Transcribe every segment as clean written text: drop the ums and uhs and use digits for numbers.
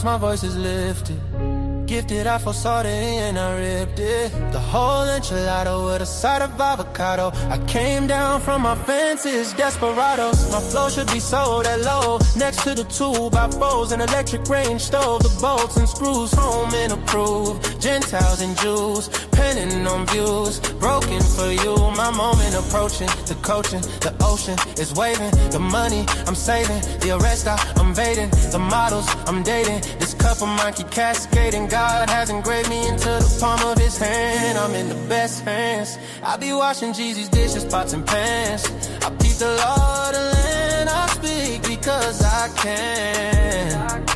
my voice is lifted. Gifted, I foresaw the end, I ripped it. The whole enchilada with a side of avocado. I came down from my fences, desperados. My flow should be sold at low. Next to the 2x4s, an electric range stove. The bolts and screws, home and approved. Gentiles and Jews, penning on views. Broken for you, my moment approaching. The coaching, the ocean is waving. The money I'm saving, the arrest I'm evading. The models I'm dating, this cup of mine keep cascading. God has engraved me into the palm of his hand. I'm in the best hands. I be washing Jeezy's dishes, pots and pans. I peep the law of the land. I speak because I can.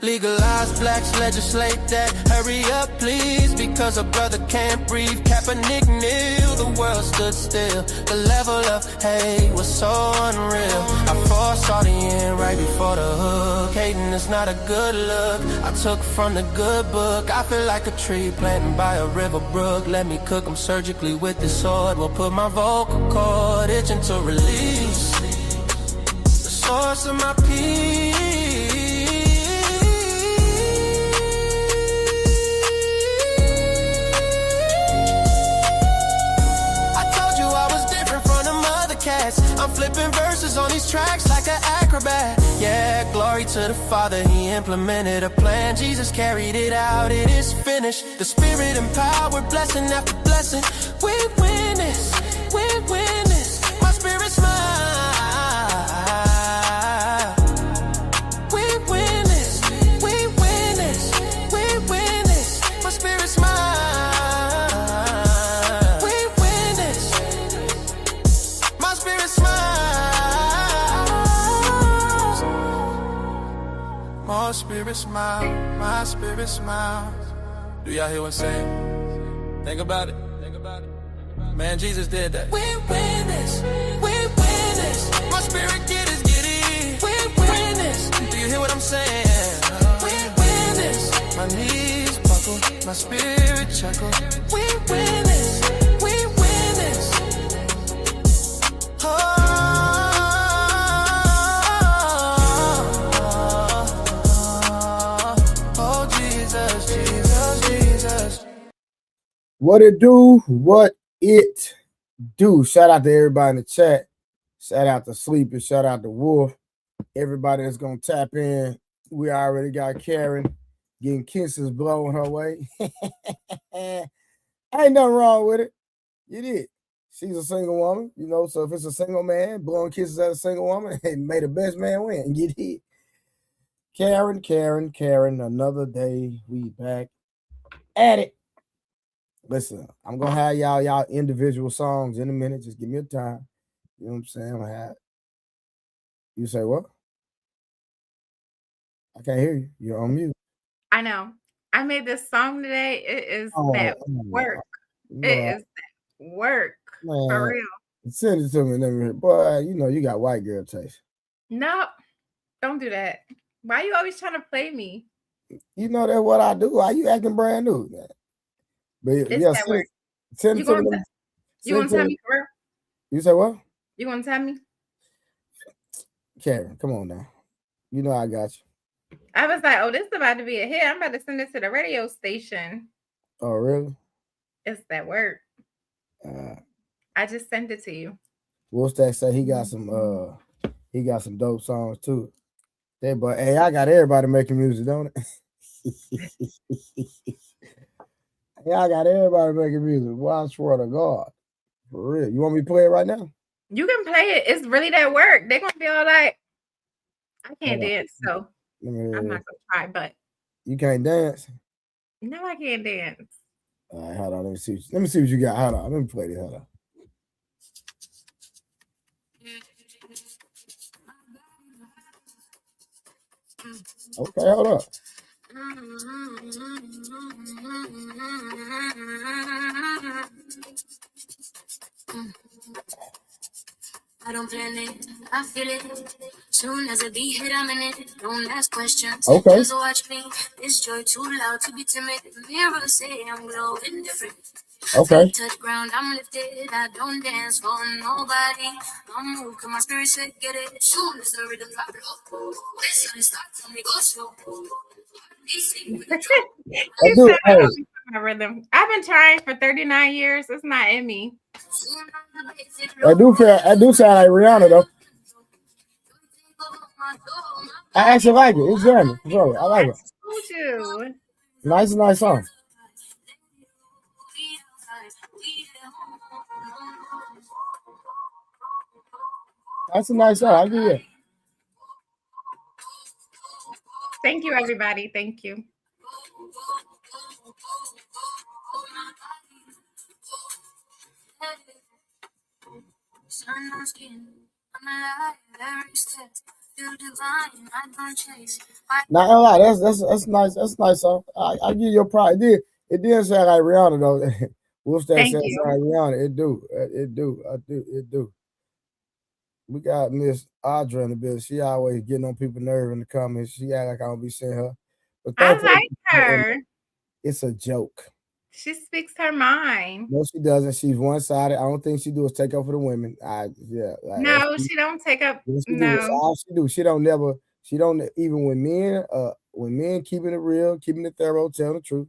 Legalize blacks, legislate that. Hurry up, please, because a brother can't breathe. Kaepernick kneel, the world stood still. The level of hate was so unreal. I foresaw the end right before the hook. Hating is not a good look. I took from the good book. I feel like a tree planted by a river brook. Let me cook them surgically with this sword. Will put my vocal cord itching to release the source of my peace. I'm flipping verses on these tracks like an acrobat. Yeah, glory to the Father, he implemented a plan. Jesus carried it out, it is finished. The Spirit empowered, blessing after blessing. We win this, we win this. My spirit's mine. We win this, we win this, we win this. My spirit's mine. My spirit smile, my spirit smiles. Do y'all hear what I'm saying? Think about it, think about it. Man, Jesus did that. We win this, we win this. My spirit get it, we win this. Do you hear what I'm saying? We win this. My knees buckle, my spirit chuckle. We win this, we win this. Oh. What it do? What it do? Shout out to everybody in the chat. Shout out to Sleepy. Shout out to Wolf. Everybody that's going to tap in. We already got Karen getting kisses blowing her way. Ain't nothing wrong with it. You did. She's a single woman, you know, so if it's a single man blowing kisses at a single woman, it made the best man win. You did. Karen, another day. We back at it. Listen, I'm gonna have y'all individual songs in a minute. Just give me a time. You know what I'm saying? I'm gonna have. You say what? I can't hear you. You're on mute. I know. I made this song today. It is that work. It is that work. Man, for real. Send it to me. Boy, you know you got white girl taste. No, don't do that. Why you always trying to play me? You know that's what I do. Why you acting brand new? Man? But yeah, send it to me. You gonna tell me for real? You say what? You gonna tell me? Karen, come on now. You know I got you. I was like, oh, this is about to be a hit. I'm about to send it to the radio station. Oh, really? It's that work. I just sent it to you. What's that say? He got some dope songs too. Hey, but hey, I got everybody making music, don't it? Yeah, I got everybody making music. Well, I swear to God. For real. You want me to play it right now? You can play it. It's really that work. They're going to be all like, I can't dance, so I'm not going to try, but. You can't dance? No, I can't dance. All right, hold on. Let me see what you got. Hold on. Let me play this. Hold on. Okay, hold up. I don't plan it, I feel it. Soon as a beat hit, I'm in it. Don't ask questions. Okay. Just watch me. This joy too loud to be timid. The mirror say I'm glowing different. Okay. Touch ground, I'm lifted. I don't dance for nobody. I'm move, cause my spirit said get it. Soon as the rhythm drop low. This sun starts on me go slow. You said I don't be my rhythm. I've been trying for 39 years. It's not in me. I do sound like Rihanna though. I actually like it. It's jamming. Sorry, I like it. You. Nice song. That's a nice song. I give you. Thank you, everybody. Thank you. Not gonna lie, that's nice. That's nice song. I give you a pride. It did sound like Rihanna though. Wolfstad said sound like Rihanna. It do. We got Miss Audra in the building. She always getting on people's nerve in the comments. She act like I don't be seeing her. But I like her. It's a joke. She speaks her mind. No, she doesn't. She's one-sided. I don't think she do is take up for the women. No, she don't take up. No, all she do. She don't even when men keeping it real, keeping it thorough, telling the truth.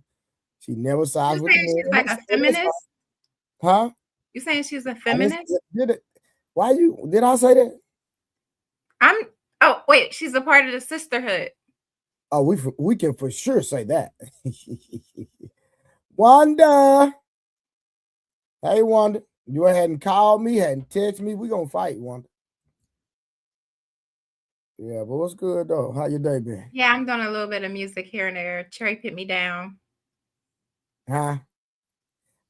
She never sides with the men. She's like a feminist? Huh? You saying she's a feminist? Did I say that? Oh, wait, she's a part of the sisterhood. Oh, we can for sure say that. Wanda. Hey, Wanda. You hadn't called me, hadn't texted me. We gonna fight, Wanda. Yeah, but what's good though? How your day been? Yeah, I'm doing a little bit of music here and there. Cherry put me down. Huh?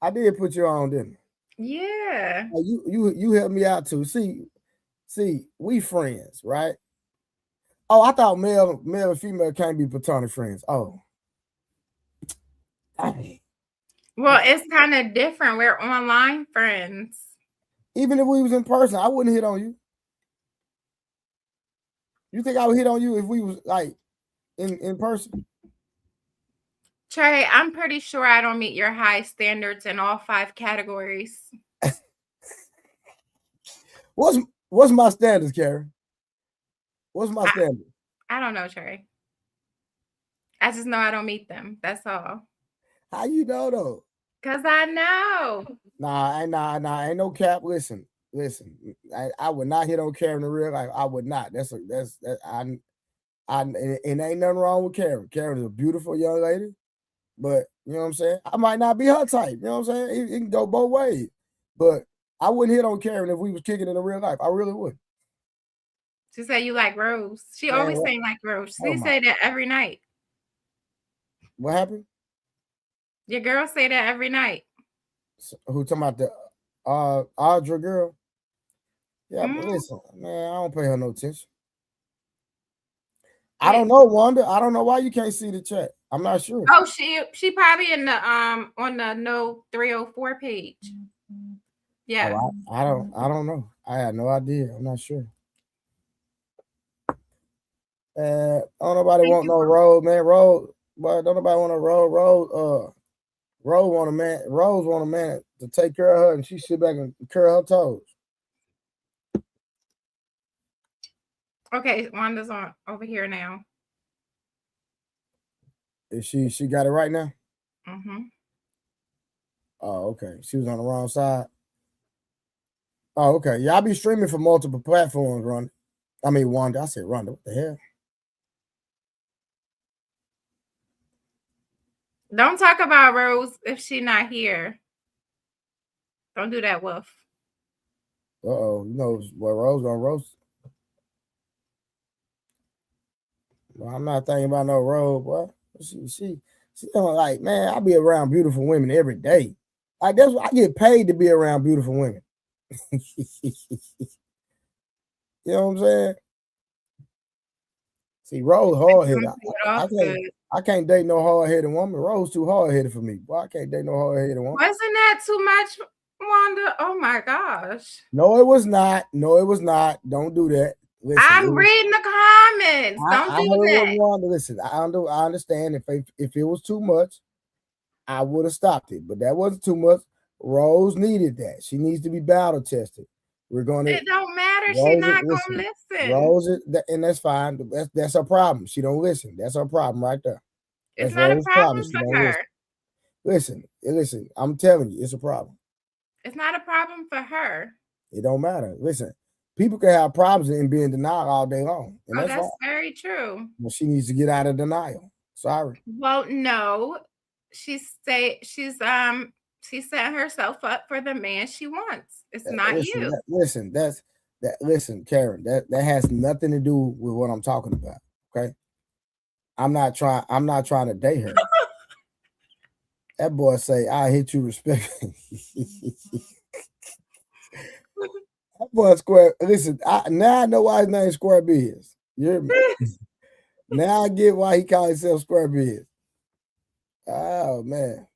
I did put you on, didn't I? Yeah. You helped me out too. See, we friends, right? Oh, I thought male and female can't be platonic friends. Oh. Dang. Well, it's kind of different. We're online friends. Even if we was in person, I wouldn't hit on you. You think I would hit on you if we was like in person? Trey, I'm pretty sure I don't meet your high standards in all 5 categories. What's my standards, Karen? What's my standard? I don't know, Trey. I just know I don't meet them. That's all. How you know though? Cause I know. Nah, ain't no cap. Listen. I would not hit on Karen in real life. I would not. It ain't nothing wrong with Karen. Karen is a beautiful young lady, but you know what I'm saying? I might not be her type. You know what I'm saying? It can go both ways. But I wouldn't hit on Karen if we was kicking in real life. I really would. She said you like Rose. She always saying like Rose. She say that every night. What happened? Your girl say that every night. Who talking about the Audra girl? Yeah, but listen, man, I don't pay her no attention. I don't know, Wanda. I don't know why you can't see the chat. I'm not sure. Oh, she probably in the on the No 304 page. Yeah. Oh, I don't know. I had no idea. I'm not sure. Don't nobody want no road, man. Road, but don't nobody want a road. Rose want a man to take care of her, and she sit back and curl her toes. Okay, Wanda's on over here now. Is she got it right now? Mm-hmm. Oh, okay. She was on the wrong side. Oh, okay. Yeah, I be streaming for multiple platforms, Wanda. I said Wanda. What the hell? Don't talk about Rose if she's not here. Don't do that, Wolf. You know what Rose gonna roast? Well, I'm not thinking about no Rose, boy. She like, man, I be around beautiful women every day. Like that's what I get paid to be around beautiful women. You know what I'm saying? See, Rose hard-headed. I can't date no hard-headed woman. Rose too hard-headed for me. Boy, I can't date no hard-headed woman. Wasn't that too much, Wanda? Oh my gosh. No, it was not. Don't do that. Listen, I'm reading the comments. Don't do that. Wanda, listen, I understand if it was too much, I would have stopped it. But that wasn't too much. Rose needed that. She needs to be battle tested. We're going to. It don't matter. She's not gonna listen. Rose, and that's fine. That's her problem. She don't listen. That's her problem right there. It's not a problem for her. Listen. I'm telling you, it's a problem. It's not a problem for her. It don't matter. Listen, people can have problems and be in denial all day long. And that's very true. Well, she needs to get out of denial. Sorry. Well, no, she set herself up for the man she wants. It's not you. Listen, Karen, that has nothing to do with what I'm talking about. Okay. I'm not trying to date her. That boy say, I hit you respectfully. That boy Square. Listen, now I know why his name Square B is. You hear me? Now I get why he calls himself Square B. Oh man.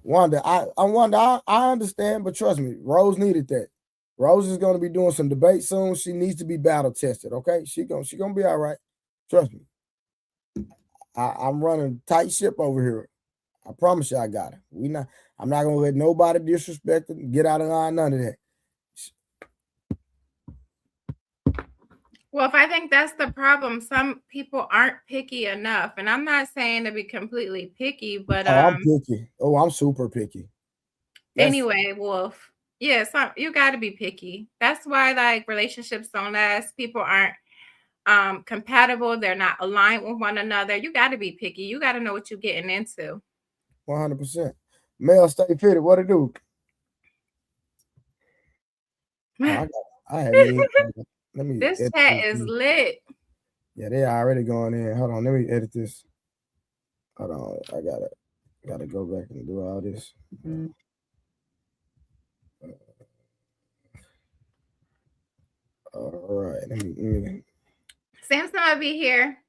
Wanda, I understand, but trust me, Rose needed that. Rose is going to be doing some debate soon. She needs to be battle tested. Okay, she gonna be all right. Trust me. I'm running a tight ship over here. I promise you, I got it. I'm not gonna let nobody disrespect it, get out of line, none of that. Well, if I think that's the problem, some people aren't picky enough, and I'm not saying to be completely picky, but I'm picky. Oh, I'm super picky. Anyway, Wolf. Yeah, you got to be picky. That's why like relationships don't last. People aren't compatible. They're not aligned with one another. You got to be picky. You got to know what you're getting into. 100%. Male stay fitted. What it do? This chat is lit. Yeah, they already going in. Hold on, let me edit this. Hold on, I gotta go back and do all this. All right, let me. Samson will be here.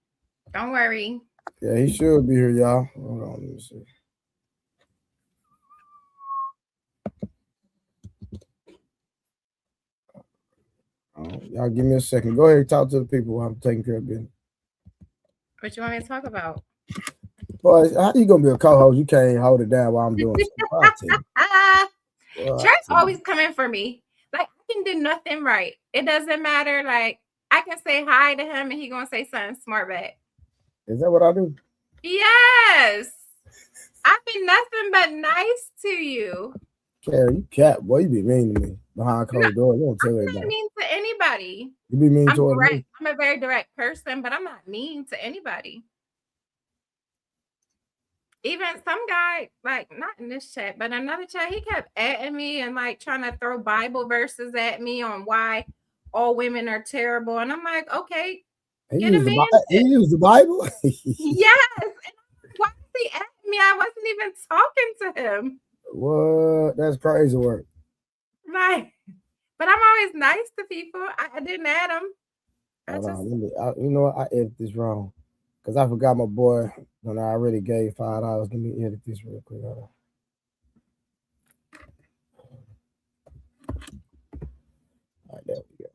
Don't worry. Yeah, he should be here, y'all. Hold on, let me see. Y'all give me a second. Go ahead and talk to the people while I'm taking care of business. What you want me to talk about? Boy, how you gonna be a co-host? You can't hold it down while I'm doing something. Trent's always coming for me. Like I can do nothing right. It doesn't matter. Like I can say hi to him and he gonna say something smart back. Is that what I do? Yes. I've been nothing but nice to you. Carrie, you cat, boy, you be mean to me behind closed doors. You don't tell anybody. I'm not mean to anybody. You be mean toward me. I'm a very direct person, but I'm not mean to anybody. Even some guy, like not in this chat, but another chat, he kept adding me and like trying to throw Bible verses at me on why all women are terrible. And I'm like, okay, he used the Bible. Yes. And why is he at me? I wasn't even talking to him. What? That's crazy work. Right. But I'm always nice to people. I didn't add them. You know what? I edited this wrong because I forgot my boy when I already gave $5. Let me edit this real quick. All right, there we go.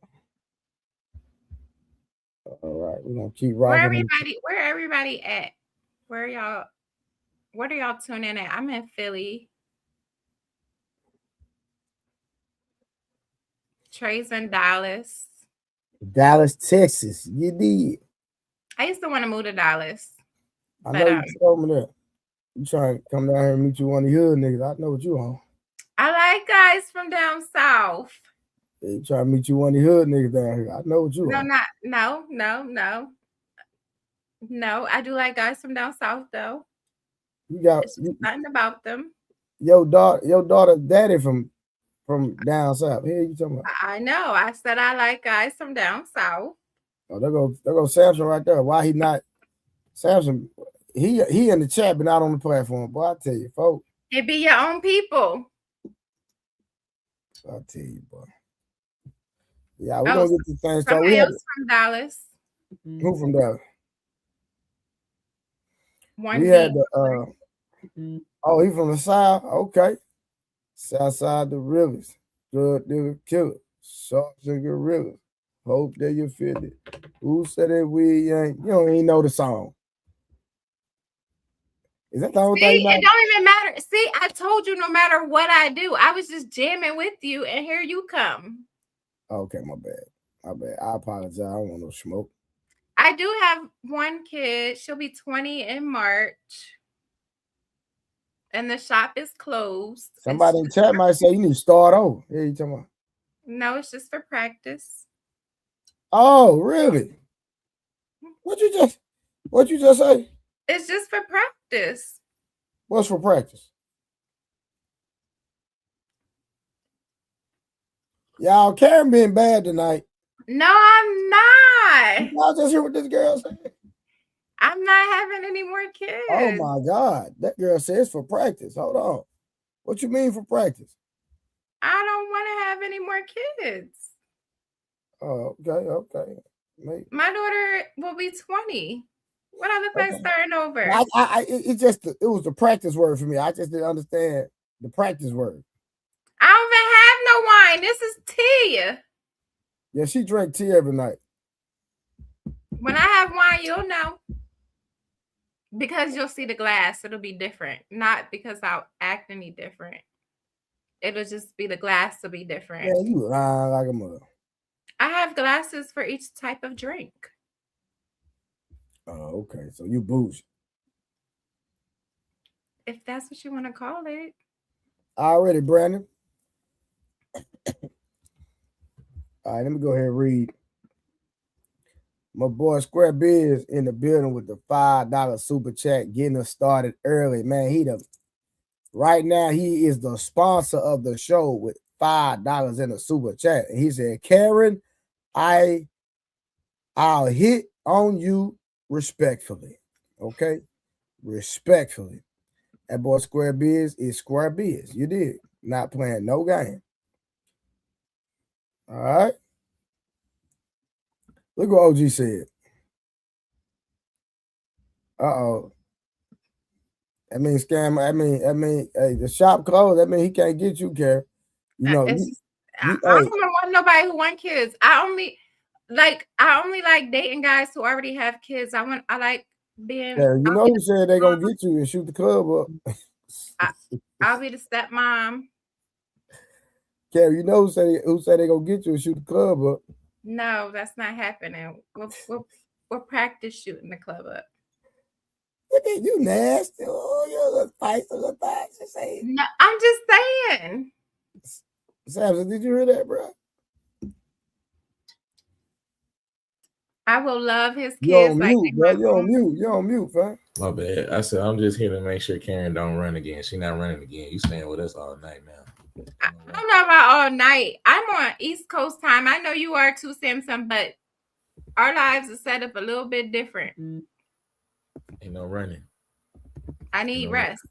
All right, we're gonna keep rocking. Where everybody at? Where y'all? What are y'all tuning in at? I'm in Philly. Trey's in Dallas. Dallas, Texas. You did. I used to want to move to Dallas. I know you told me that. You trying to come down here and meet you one of the hood niggas. I know what you on. I like guys from down south. Yeah, you trying to meet you one of the hood niggas down here. I know what you on. No, I do like guys from down south though. It's nothing about them. Your daughter daddy from down south. Here you talking about? I know. I said I like guys from down south. Oh, there go Samson right there. Why he not Samson? He in the chat, but not on the platform. Boy, I tell you, folks. It be your own people. I tell you, boy. Yeah, we're gonna get this thing started. Somebody else from Dallas. Who from Dallas? We had the oh, he from the South. Okay. South side the rivers. Drug dealer killer. Sharks and gorillas. Hope that you feel it. Who said that we ain't? You don't even know the song. Is that the only See, thing? it don't even matter. See, I told you no matter what I do, I was just jamming with you, and here you come. Okay, my bad. My bad. I apologize. I don't want no smoke. I do have one kid. She'll be 20 in March. And the shop is closed. Somebody in chat might say you need to start over. Yeah, you talking about? No, it's just for practice. Oh, really? What you just say? It's just for practice. What's for practice? Y'all, Karen being bad tonight. No, I'm not. Y'all just hear what this girl said. I'm not having any more kids. Oh my God. That girl says for practice. Hold on. What you mean for practice? I don't want to have any more kids. Oh, okay. Maybe. My daughter will be 20. What other place starting over? It was the practice word for me. I just didn't understand the practice word. I don't even have no wine. This is tea. Yeah, she drank tea every night. When I have wine, you'll know. Because you'll see the glass. It'll be different. Not because I'll act any different. It'll just be the glass will be different. Yeah, you lying like a mother. I have glasses for each type of drink. Oh, okay. So you bougie. If that's what you want to call it. Already, Brandon. All right, let me go ahead and read. My boy Square Biz in the building with the $5 super chat, getting us started early. Man, right now he is the sponsor of the show with $5 in the super chat. And he said, Karen, I'll hit on you respectfully. Okay? Respectfully. That boy Square Biz is Square Biz. You did. Not playing no game. All right. Look what OG said. Uh-oh. That means scam. I mean, hey, the shop closed. That means he can't get you, Karen. You know, I don't want nobody who want kids. I only like dating guys who already have kids. I like being. Yeah, you know who said they're gonna get you and shoot the club up. I'll be the stepmom. Karen, you know who said they're gonna get you and shoot the club up. No, that's not happening. We'll practice shooting the club up. Look at you, nasty. Oh, you're a little spicy. No, I'm just saying. Samson, did you hear that, bro? I will love his kids. You're on mute, bro. You're on mute, fam. My bad. I said I'm just here to make sure Karen don't run again. She's not running again. You staying with us all night now. I don't know about all night. I'm on East Coast time. I know you are too, Samson, but our lives are set up a little bit different. Ain't no running. I need rest.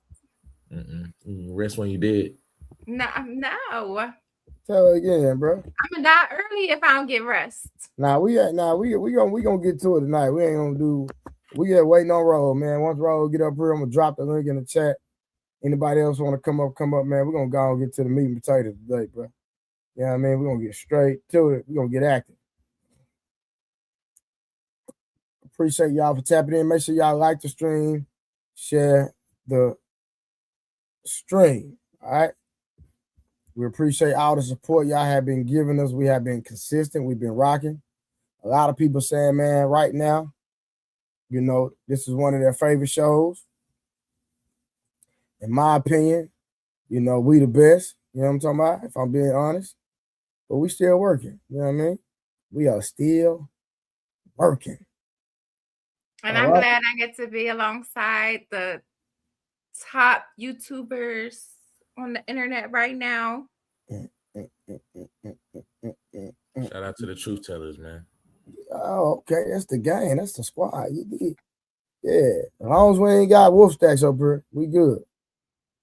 Rest when you did. No. Tell her again, bro. I'm gonna die early if I don't get rest. We gonna get to it tonight. We ain't gonna do. We get waiting on Roll, man. Once Roll get up here, I'm gonna drop the link in the chat. Anybody else want to come up, man. We're gonna go and get to the meat and potatoes today, bro. You know what I mean? We're gonna get straight to it. We're gonna get active. Appreciate y'all for tapping in. Make sure y'all like the stream, share the stream. All right. We appreciate all the support y'all have been giving us. We have been consistent. We've been rocking. A lot of people saying, man, right now, you know, this is one of their favorite shows. In my opinion, you know, we the best. You know what I'm talking about? If I'm being honest. But we still working. You know what I mean? We are still working. And I'm glad I get to be alongside the top YouTubers on the internet right now. Shout out to the truth tellers, man. Oh, okay. That's the gang. That's the squad. You did. Yeah. As long as we ain't got Wolf Stacks up here, we good.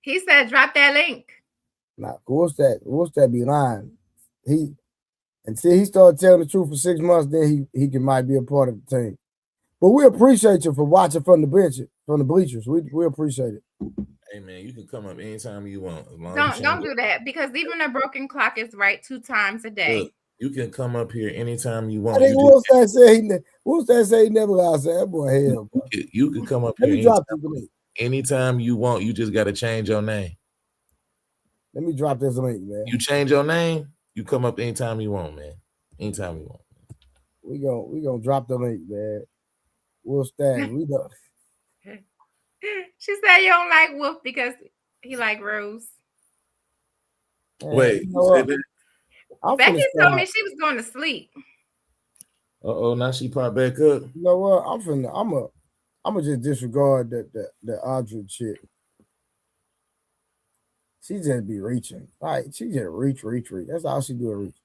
He said, drop that link. Nah, Wolf Stack be lying. Until he started telling the truth for 6 months, then he might be a part of the team. But we appreciate you for watching from the bleachers. We appreciate it. Hey man, you can come up anytime you want. Don't do that, because even a broken clock is right 2 times a day. Look, you can come up here anytime you want. I think Wolf Stack said he never allowed to say that boy hell. You can come up Let here. me drop the link. anytime you want, you just got to change your name. Let me drop this link, man. You change your name, you come up anytime you want, man. Anytime you want. We gonna drop the link, man. Wolf Staggs. We go. She said you don't like Wolf because he like Rose. Man, Wait, you know Becky told me she was going to sleep. Now she popped back up. You know what? I'm just disregard the Audrey chick. She just be reaching. Like she just reach. That's all she do. Reach.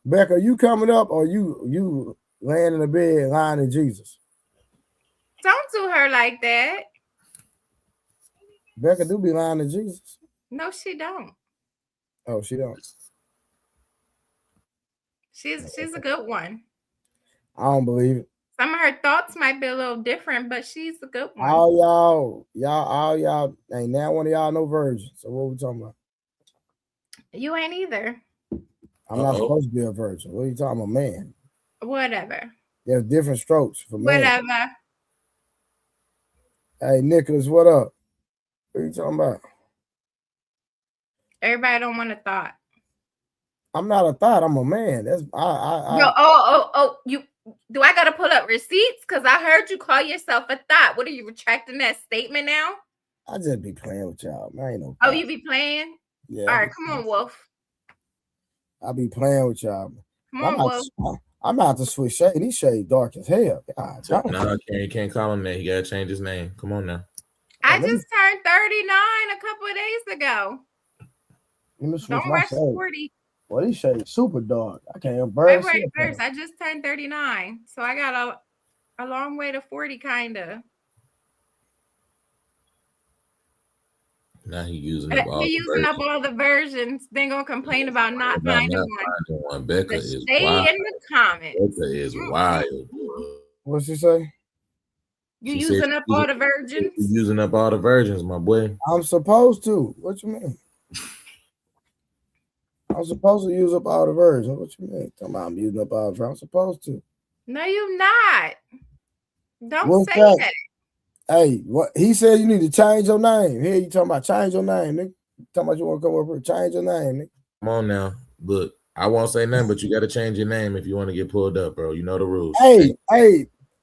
Becca, you coming up or you laying in the bed lying to Jesus? Don't do her like that. Becca do be lying to Jesus. No, she don't. Oh, she don't. She's a good one. I don't believe it. Some of her thoughts might be a little different, but she's a good one. All y'all, ain't now one of y'all no virgin. So what we talking about? You ain't either. I'm not supposed to be a virgin. What are you talking about, man? Whatever. There's different strokes for men. Whatever. Hey, Nicholas, what up? What are you talking about? Everybody don't want a thought. I'm not a thought. I'm a man. That's you do I gotta pull up receipts? Because I heard you call yourself a thought. What are you retracting that statement now? I just be playing with y'all. Man, I ain't no thought. Oh, you be playing? Yeah. All right, come on, Wolf. I be playing with y'all. Come on, Wolf. I'm out to switch shade. These shades dark as hell. God, no, you can't call him that. He gotta change his name. Come on now. I just turned 39 a couple of days ago. Let me switch Don't my rush shade. 40. Well, these shades super dark. I can't burn. February 1st, I just turned 39. So I got a long way to 40, kind of. Now he using up all the versions. Then gonna complain about not finding one. Becca is wild. In the comments. Becca is wild. What's she say? You using up all the virgins? Using up all the virgins, my boy. I'm supposed to. What you mean? I'm supposed to use up all the virgins. What you mean? Talking about I'm using up all the virgins. I'm supposed to. No, you're not. Don't say that. Hey, what he said, you need to change your name. Here you talking about change your name, nigga. Talking about you want to come up here, change your name, nigga. Come on now. Look, I won't say nothing, but you got to change your name if you want to get pulled up, bro. You know the rules. Hey,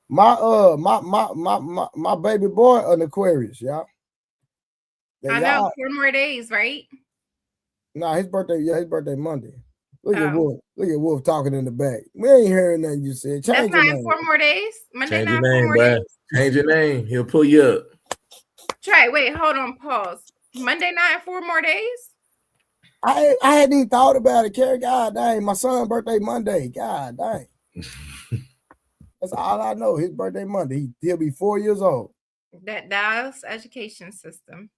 my baby boy an Aquarius, y'all. I know 4 more days, right? Nah, his birthday Monday. Look at Wolf. Look at Wolf talking in the back. We ain't hearing nothing you said. Change your name. 4 more days. Monday night, 4 more days. Change your name. He'll pull you up. Try. Wait, hold on. Pause. Monday night, 4 more days. I hadn't even thought about it, Carrie. God dang, my son's birthday Monday. God dang. That's all I know. His birthday Monday. He'll be 4 years old. That Dallas education system.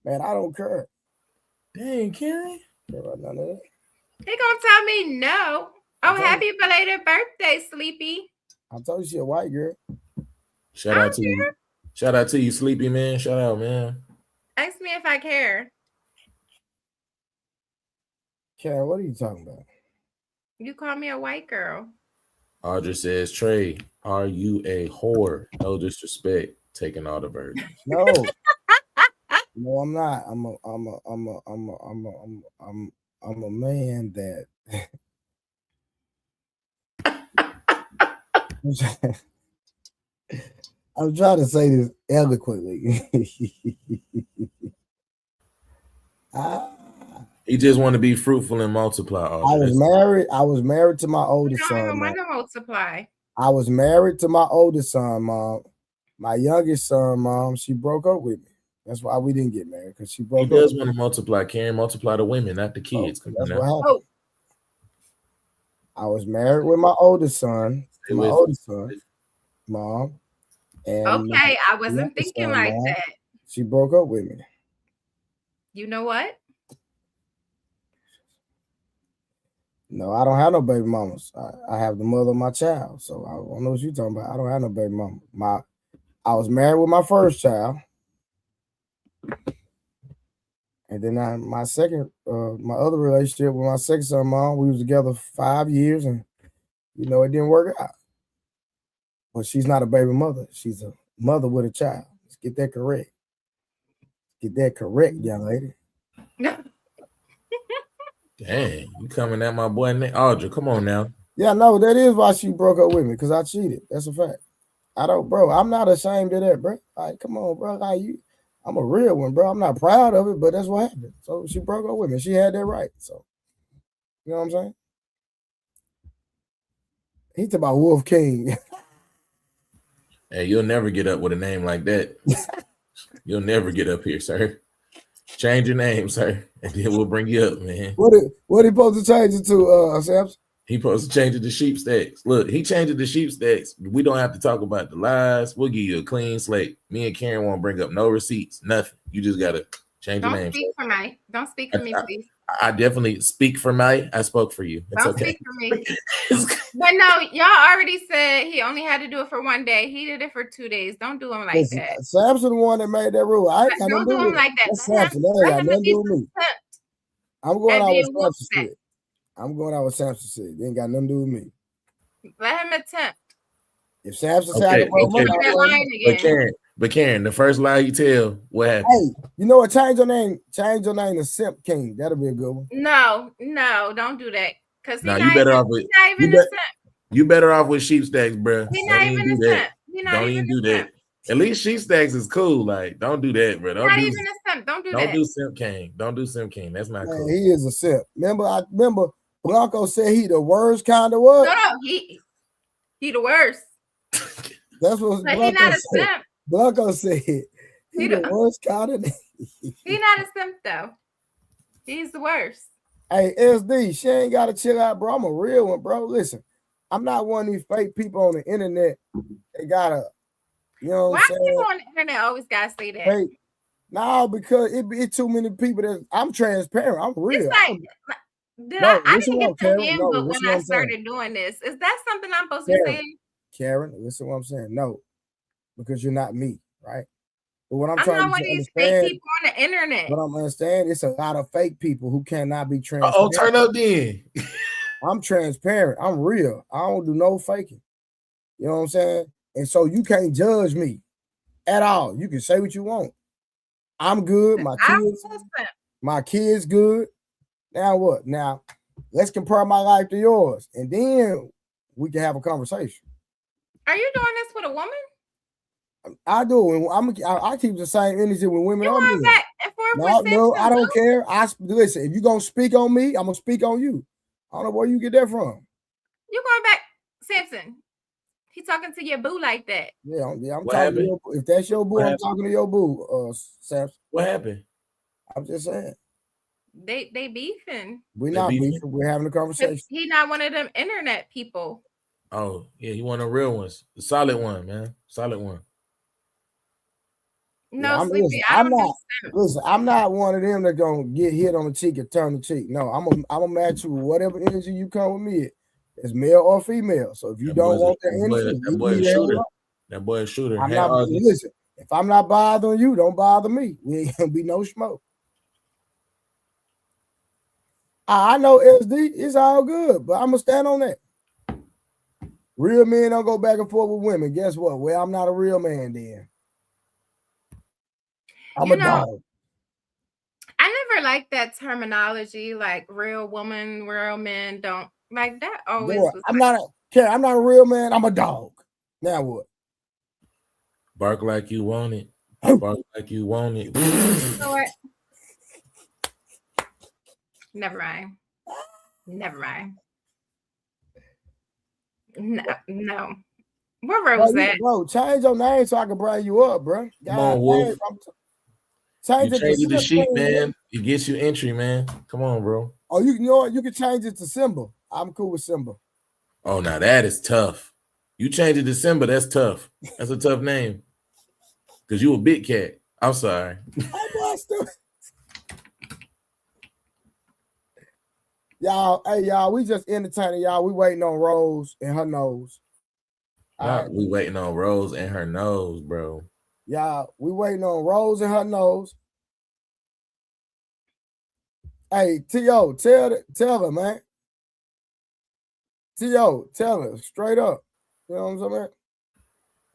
Man, I don't care. Dang, Carrie. Care about none of that. He gonna tell me no. Oh, happy belated birthday, Sleepy. I told you she a white girl. Shout out to you. Shout out to you, Sleepy, man. Shout out, man. Ask me if I care. Karen, what are you talking about? You call me a white girl. Audrey says, Trey, are you a whore? No disrespect, taking all the virgins. No. No, I'm not. I'm a man that I'm trying to say this eloquently. He just want to be fruitful and multiply. I was married to my oldest son. I don't want to multiply. I was married to my oldest son, Mom. My youngest son, Mom, she broke up with me. That's why we didn't get married, because she broke up. He does want to multiply, Karen. Multiply the women, not the kids. That's what happened. I was married with my oldest son, Mom. And okay, I wasn't thinking like Mom, that. She broke up with me. You know what? No, I don't have no baby mamas. I have the mother of my child. So I don't know what you're talking about. I don't have no baby mama. I was married with my first child. And then my other relationship with my second son, Mom, we was together 5 years, and it didn't work out. But she's not a baby mother. She's a mother with a child. Let's get that correct. Get that correct, young lady. Dang, you coming at my boy Audra? Come on now. Yeah, no, that is why she broke up with me, because I cheated. That's a fact. I'm not ashamed of that, bro. Like, come on, bro. Like, I'm a real one, bro. I'm not proud of it, but that's what happened. So she broke up with me. She had that right. So, you know what I'm saying? He talking about Wolf King. Hey, you'll never get up with a name like that. You'll never get up here, sir. Change your name, sir, and then we'll bring you up, man. What he supposed to change it to, Samson? He supposed to change it to sheep stacks. Look, he changed it to sheep stacks. We don't have to talk about the lies. We'll give you a clean slate. Me and Karen won't bring up no receipts, nothing. You just gotta change your name. Don't speak for me, please. I definitely speak for me. I spoke for you. It's don't okay. Speak for me. But no, y'all already said he only had to do it for 1 day. He did it for 2 days. Don't do him like that. Samson the one that made that rule. I ain't got don't do him like that. That's Samson. That ain't got nothing to do with me. I'm going out with Samson shit. I'm going out with Samson shit. It ain't got nothing to do with me. Let him attempt. If Samson said But Karen, the first lie you tell, what happened? Hey, you know what? Change your name. Change your name to Simp King. That'll be a good one. No, don't do that. Because you better off with you better off with sheep stacks, bro. He's not even a simp. Don't even do that. At least sheep stacks is cool. Like, don't do that, bro. Don't do simp. Don't do that. Don't do Simp King. Don't do Simp King. That's not cool. He is a simp. Remember Blanco said he the worst kind of what? No, he the worst. That's what Blanco he not a said. simp. Blanco said he the worst kind of. He not a simp though. He's the worst. Hey, SD, she ain't gotta chill out, bro. I'm a real one, bro. Listen, I'm not one of these fake people on the internet. They gotta, you know what I'm saying? Why people on the internet always gotta say that? Fake. No, because it too many people that I'm transparent. I'm real. It's like, I didn't get the handbook when I started doing this. Is that something I'm supposed to be saying? Karen, listen to what I'm saying. No, because you're not me, right? But what I'm trying to understand, fake people on the internet. What I'm understanding, it's a lot of fake people who cannot be transparent. Turn up then. I'm transparent. I'm real. I don't do no faking. You know what I'm saying? And so you can't judge me at all. You can say what you want. I'm good. My kids good. Now what? Now let's compare my life to yours, and then we can have a conversation. Are you doing this with a woman? I do. I keep the same energy with women. No, I don't care. Listen. If you're gonna speak on me, I'm gonna speak on you. I don't know where you get that from. You going back, Samson? He talking to your boo like that? Yeah. I'm talking to your boo. If that's your boo, I'm talking to your boo. Samson. What happened? I'm just saying. They beefing. We're not beefing. We're having a conversation. He's not one of them internet people. Oh yeah, he one of the real ones. The solid one, man. Solid one. No, yeah, Sleepy. I'm not one of them that gonna get hit on the cheek and turn the cheek. No, I'm gonna match you with whatever energy you come with me. It's male or female. So if you don't want the energy, that boy is shooter. That boy is shooter. Listen, if I'm not bothering you, don't bother me. We ain't gonna be no smoke. I know SD, it's all good, but I'm gonna stand on that. Real men don't go back and forth with women. Guess what? Well, I'm not a real man then. I'm a dog. I never liked that terminology, like real woman, real men. Don't like that. Always. I'm not a real man. I'm a dog. Now what? Bark like you want it. Bark like you want it. You know what? Never mind. No. Where Rose at? Bro, change your name so I can bring you up, bro. Come on, Wolf. Change it to sheep, man. It gets you entry, man. Come on, bro. Oh, you know what? You can change it to Simba. I'm cool with Simba. Oh, now that is tough. You change it to Simba, that's tough. That's a tough name. Because you a big cat. I'm sorry. Y'all, we just entertaining y'all. We waiting on Rose and her nose. We waiting on Rose and her nose, bro. Y'all, we waiting on Rose and her nose. Hey, T.O., tell her, man. T.O., tell her straight up. You know what I'm saying?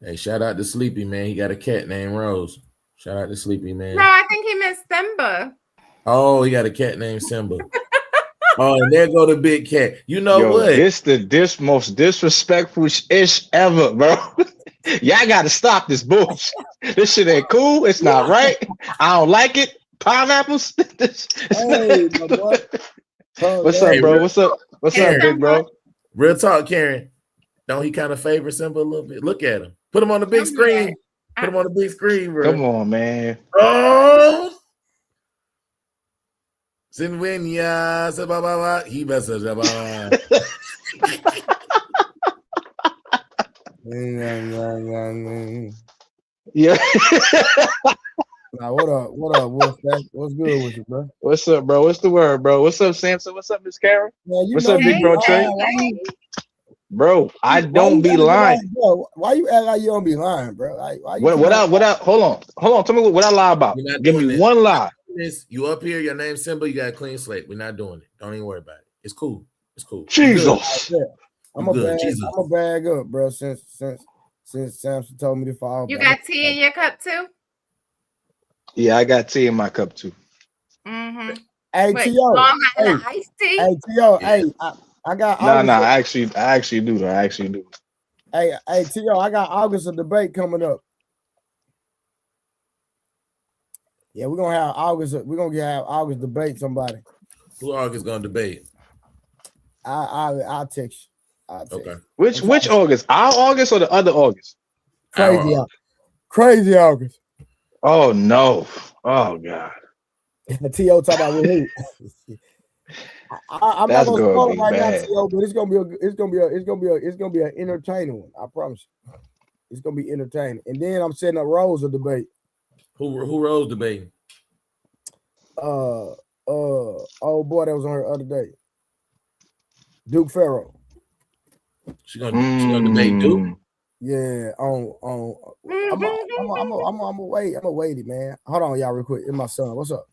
Hey, shout out to Sleepy, man. He got a cat named Rose. Shout out to Sleepy Man. No, I think he meant Simba. Oh, he got a cat named Simba. Oh, and there go the big cat. You know what? This most disrespectful ish ever, bro. Y'all gotta stop this bullshit. This shit ain't cool. It's not right. I don't like it. Pineapples. Hey, my boy. What's up, bro? What's up? What's up, big bro? Real talk, Karen. Don't he kind of favor Simba a little bit? Look at him. Put him on the big screen. Put him on the big screen, bro. Come on, man. Oh. Sinwenya sababa he besa jaba. Yeah. Now, what up, Wolf? What's good with you, bro? What's up, bro? What's the word, bro? What's up, Samson? What's up, Miss Karen? What's up, big bro Trey? Bro, I don't be lying. Bro, why you act like you don't be lying, bro? Like, what I hold on. Tell me what I lie about. Give me one lie. You up here, your name's Simba, you got a clean slate. We're not doing it. Don't even worry about it. It's cool. It's cool. Jesus. I'm a bag up, bro. Since Samson told me to follow. You got tea in your cup too? Yeah, I got tea in my cup too. Mm-hmm. Hey, T.O. Iced tea? Hey, T.O. Hey, I got I actually do. Hey, T.O. I got August of debate coming up. Yeah, we're gonna have August. We're gonna have August debate somebody. Who August gonna debate? I'll text you. Okay. Which August? Our August or the other August? Crazy August. Oh no! Oh god! T.O. talk about with who? I'm not gonna spoil it right now, T.O., but it's gonna be an entertaining one. I promise you. It's gonna be entertaining. And then I'm setting up roles of debate. Who roles debating? Oh boy, that was on her other day. Duke Farrow. She gonna debate Duke. Yeah, I'm gonna wait it, man. Hold on, y'all, real quick. It's my son. What's up?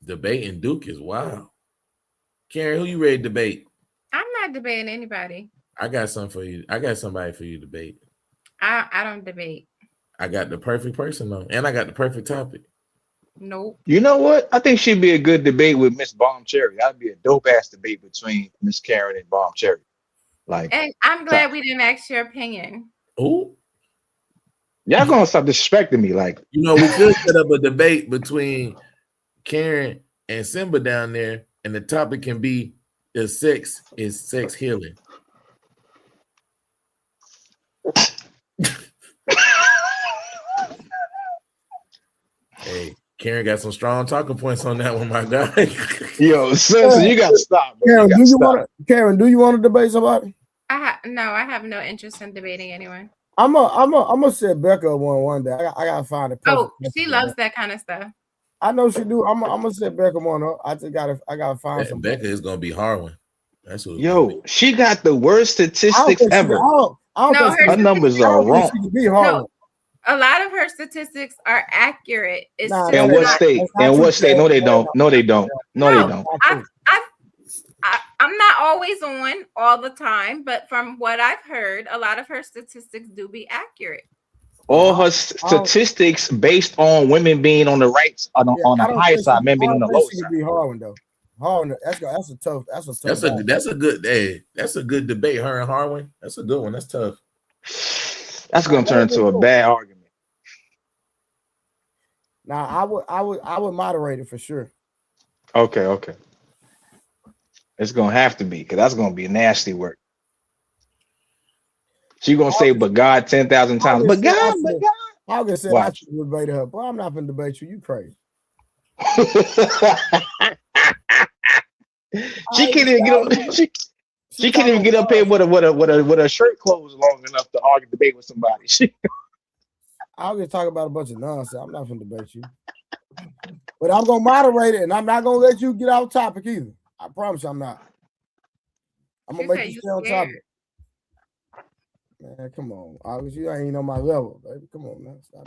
Debating Duke is wild. Karen, who you ready to debate? I'm not debating anybody. I got something for you. I got somebody for you to debate. I don't debate. I got the perfect person though, and I got the perfect topic. Nope. You know what? I think she'd be a good debate with Miss Bomb Cherry. That'd be a dope ass debate between Miss Karen and Bomb Cherry. Like, and I'm glad we didn't ask your opinion. Who? Y'all gonna stop disrespecting me? Like, we could set up a debate between Karen and Simba down there, and the topic can be is sex healing. Hey, Karen got some strong talking points on that one, my guy. Yo, Simpson, you gotta stop. Karen, do you want to debate somebody? I have no interest in debating anyone. I'm gonna set Becca up one day. I gotta find it. Oh, she loves that kind of stuff. I know she do. I'm gonna set Becca one up. I gotta find some. Becca is gonna be Harwin. That's what. Yo, she got the worst statistics ever. Her numbers are wrong. No, a lot of her statistics are accurate. It's in what state? In what state? No, they don't. No, they don't. No, they don't. I'm not always on all the time, but from what I've heard, a lot of her statistics do be accurate. All her statistics based on women being on the right on the high side, men being on the low side. Be Harwin though. Harwin, that's a tough. That's a good debate. Her and Harwin. That's a good one. That's tough. That's gonna turn into a bad argument. Now I would moderate it for sure. Okay. It's gonna have to be because that's gonna be nasty work. She gonna say, "But God," 10,000 times. But God. I was gonna say I should debate her, but I'm not gonna debate you. You crazy. She can't even get up. She can't even get up here with a shirt closed long enough to argue debate with somebody. I'll just talk about a bunch of nonsense. I'm not gonna debate you, but I'm gonna moderate it, and I'm not gonna let you get off topic either. I promise you, I'm not. I'm gonna make you stay on topic. Man, come on, August, you ain't on my level, baby. Come on, man. Stop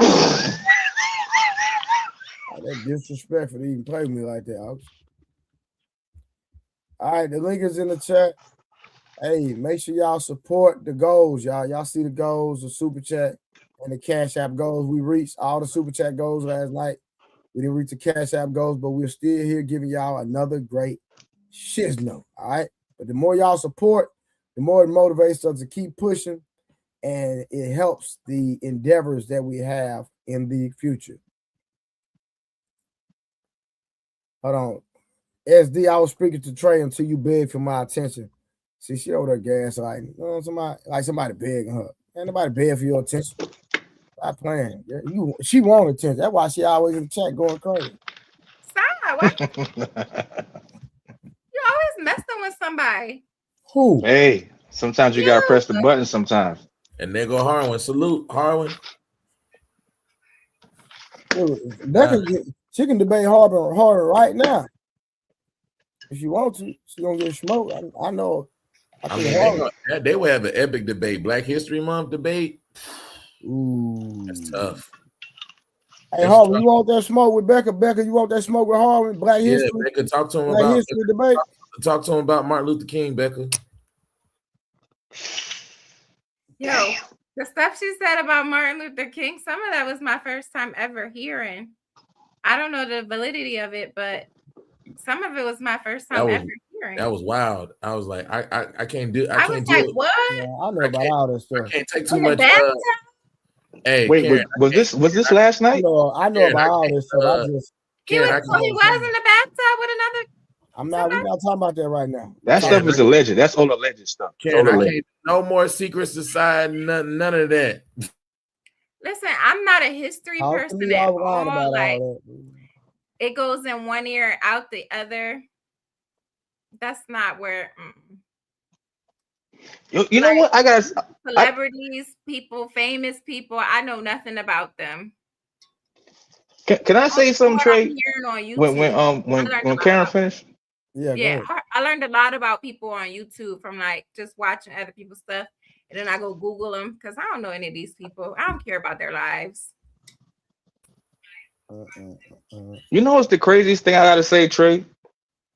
that disrespectful to even play with me like that, August. All right, the link is in the chat. Hey, make sure y'all support the goals, y'all. Y'all see the goals, the super chat. and the Cash App goals. We reached all the Super Chat goals last night. We didn't reach the Cash App goals, but we're still here giving y'all another great shizno, all right? But the more y'all support, the more it motivates us to keep pushing, and it helps the endeavors that we have in the future. Hold on. SD, I was speaking to Trey until you begged for my attention. See, she over there gaslighting. You know, somebody begging her. Ain't nobody begging for your attention. Stop playing. Yeah, she want attention. That's why she always in the chat going crazy. Stop. Why? You're always messing with somebody. Who? Hey, sometimes you gotta press the button sometimes. And there go Harwin. Salute, Harwin. She can debate harder right now. If you want to, she gonna get smoked. I know. I mean, they will have an epic debate. Black History Month debate. Ooh, that's tough. Hey, Harvin, you want that smoke with Becca? Becca, you want that smoke with Harvin? Black History. Yeah, Becca, talk to him Black about History debate. Talk to him about Martin Luther King, Becca. Yo, the stuff she said about Martin Luther King, some of that was my first time ever hearing. I don't know the validity of it, but some of it was my first time ever hearing. That was wild. I was like, I can't do. I was like, what? Yeah, I know about all this stuff. I can't take too much. Hey, wait, Karen, was this last night? I know about all this stuff. He was in the bathtub with another. We're not talking about that right now. That stuff is alleged. That's all alleged stuff. No more secret society, none of that. Listen, I'm not a history person at all. Like, it goes in one ear, out the other. That's not where. You know what? I got celebrities, people, famous people. I know nothing about them. Can I say something, Trey? When Karen finished. Yeah, I learned a lot about people on YouTube from like just watching other people's stuff, and then I go Google them because I don't know any of these people. I don't care about their lives. You know what's the craziest thing I gotta say, Trey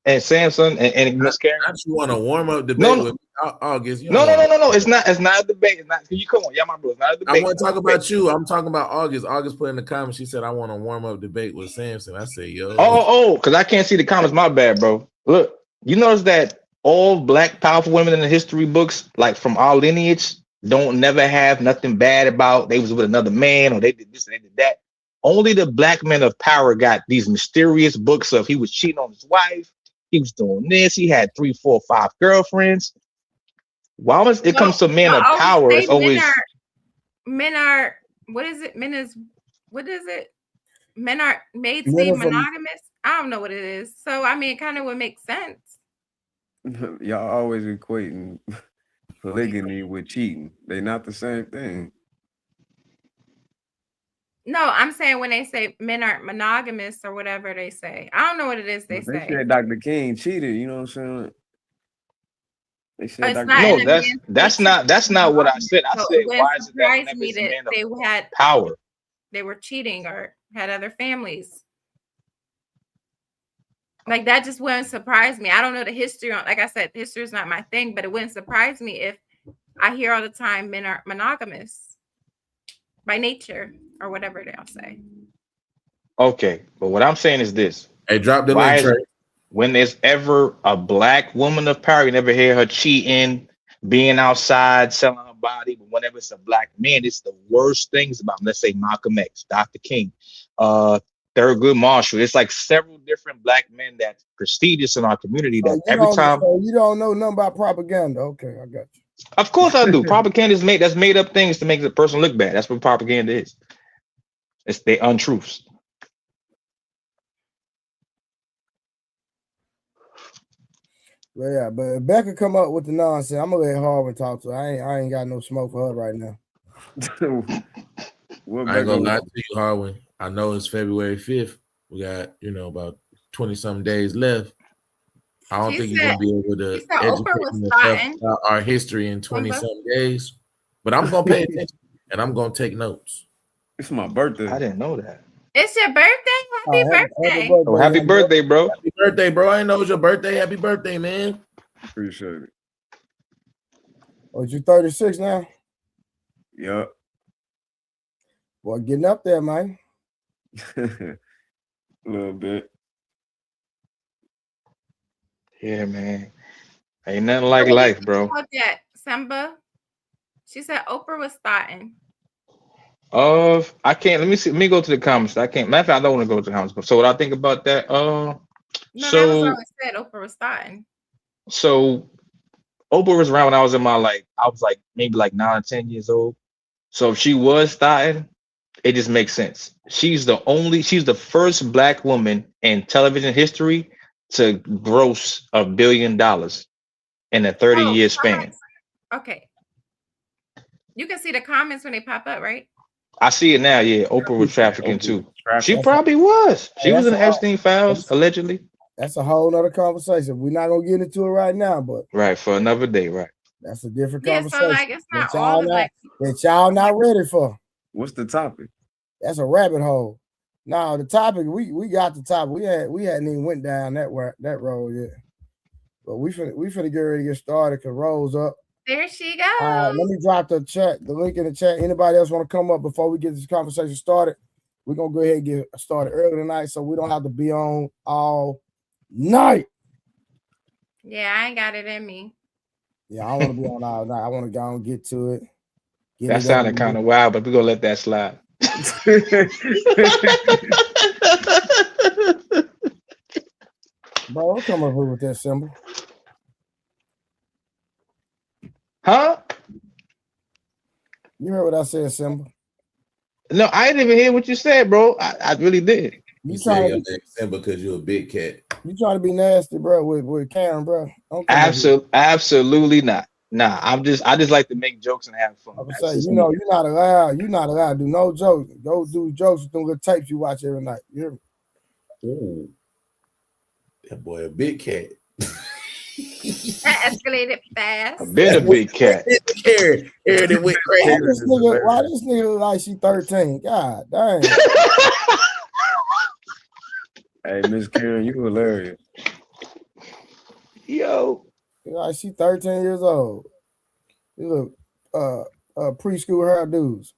and Samson and Miss Karen? You want to warm up debate with August? No. It's not a debate. It's not. You come on, my bro. It's not a debate. I want to talk about you. I'm talking about August. August put in the comments. She said, "I want to warm up debate with Samson." I say, "Yo." Because I can't see the comments. My bad, bro. Look, you notice that all black powerful women in the history books, like from our lineage, don't never have nothing bad about they was with another man or they did this and they did that. Only the black men of power got these mysterious books of he was cheating on his wife, he was doing this, he had 3, 4, 5 girlfriends. Why when it comes to men of power, it's always men are what is it? Men are made to be monogamous. I don't know what it is. So I mean, it kind of would make sense. Y'all always equating polygamy with cheating. They're not the same thing. No, I'm saying when they say men aren't monogamous or whatever they say. I don't know what it is they say. They said Dr. King cheated, you know what I'm saying? They said that's not what I said. I said why is it that they had power? They were cheating or had other families. Like that just wouldn't surprise me. I don't know the history on, like I said, history is not my thing, but it wouldn't surprise me if I hear all the time men are monogamous by nature or whatever they'll say. Okay, but what I'm saying is this. Hey, drop the link, Trey. When there's ever a black woman of power, you never hear her cheating, being outside, selling her body. But whenever it's a black man, it's the worst things about, let's say, Malcolm X, Dr. King, Thurgood Marshall. It's like several different black men that's prestigious in our community that every time. You don't know nothing about propaganda. Okay, I got you. Of course I do. Propaganda is made up things to make the person look bad. That's what propaganda is. It's the untruths. Well, yeah, but if Becca come up with the nonsense, I'm gonna let Harvin talk to her. I ain't got no smoke for her right now. I ain't gonna lie to you, Harwin. I know it's February 5th. We got, about 20-some days left. I don't think you're gonna be able to educate yourself about our history in 20-some days. But I'm gonna pay attention and I'm gonna take notes. It's my birthday. I didn't know that. It's your birthday? Happy birthday. Happy birthday, bro. Happy birthday, bro. I didn't know it was your birthday. Happy birthday, man. Appreciate it. Oh, you 36 now? Yep. Boy, getting up there, man. A little bit. Yeah, man. Ain't nothing like life, bro. That Simba. She said Oprah was starting. I can't. Let me see. Let me go to the comments. I can't. Matter of fact, I don't want to go to the comments. So what I think about that? No, that was what I said. Oprah was starting. So Oprah was around when I was in my I was maybe 9 or 10 years old. So if she was starting, it just makes sense. She's the first Black woman in television history to gross $1 billion in a 30-year span. Okay. You can see the comments when they pop up, right? I see it now. Yeah, Oprah was trafficking too. She probably was. She was in the Epstein files, allegedly. That's a whole nother conversation. We're not gonna get into it right now, but right for another day, right? That's a different conversation. So it's not all that y'all not ready for. What's the topic? That's a rabbit hole. Now the topic we got the topic. We hadn't even went down that road yet. But we finna get ready to get started because Rose up. There she goes. Let me drop the link in the chat. Anybody else want to come up before we get this conversation started? We're gonna go ahead and get started early tonight so we don't have to be on all night. Yeah, I ain't got it in me. Yeah, I want to be on all night. I want to go and get to it. That sounded kind of wild, but we're gonna let that slide. Bro, come over with that symbol. Huh? You heard what I said, Simba? No, I didn't even hear what you said, bro. I really did. You trying to be Simba because you're a big cat. You trying to be nasty, bro, with Karen, bro? Absolutely not. Nah, I just like to make jokes and have fun. I'm saying, you're not allowed. You're not allowed to do no jokes. Go do jokes with them little tapes you watch every night. You hear me? Ooh. That boy a big cat. That escalated fast. I've been a big cat. Karen, it went crazy. Why this nigga look like she 13? God dang. Hey, Miss Karen, you hilarious. Yo. Like she 13 years old. You look preschool hairdos.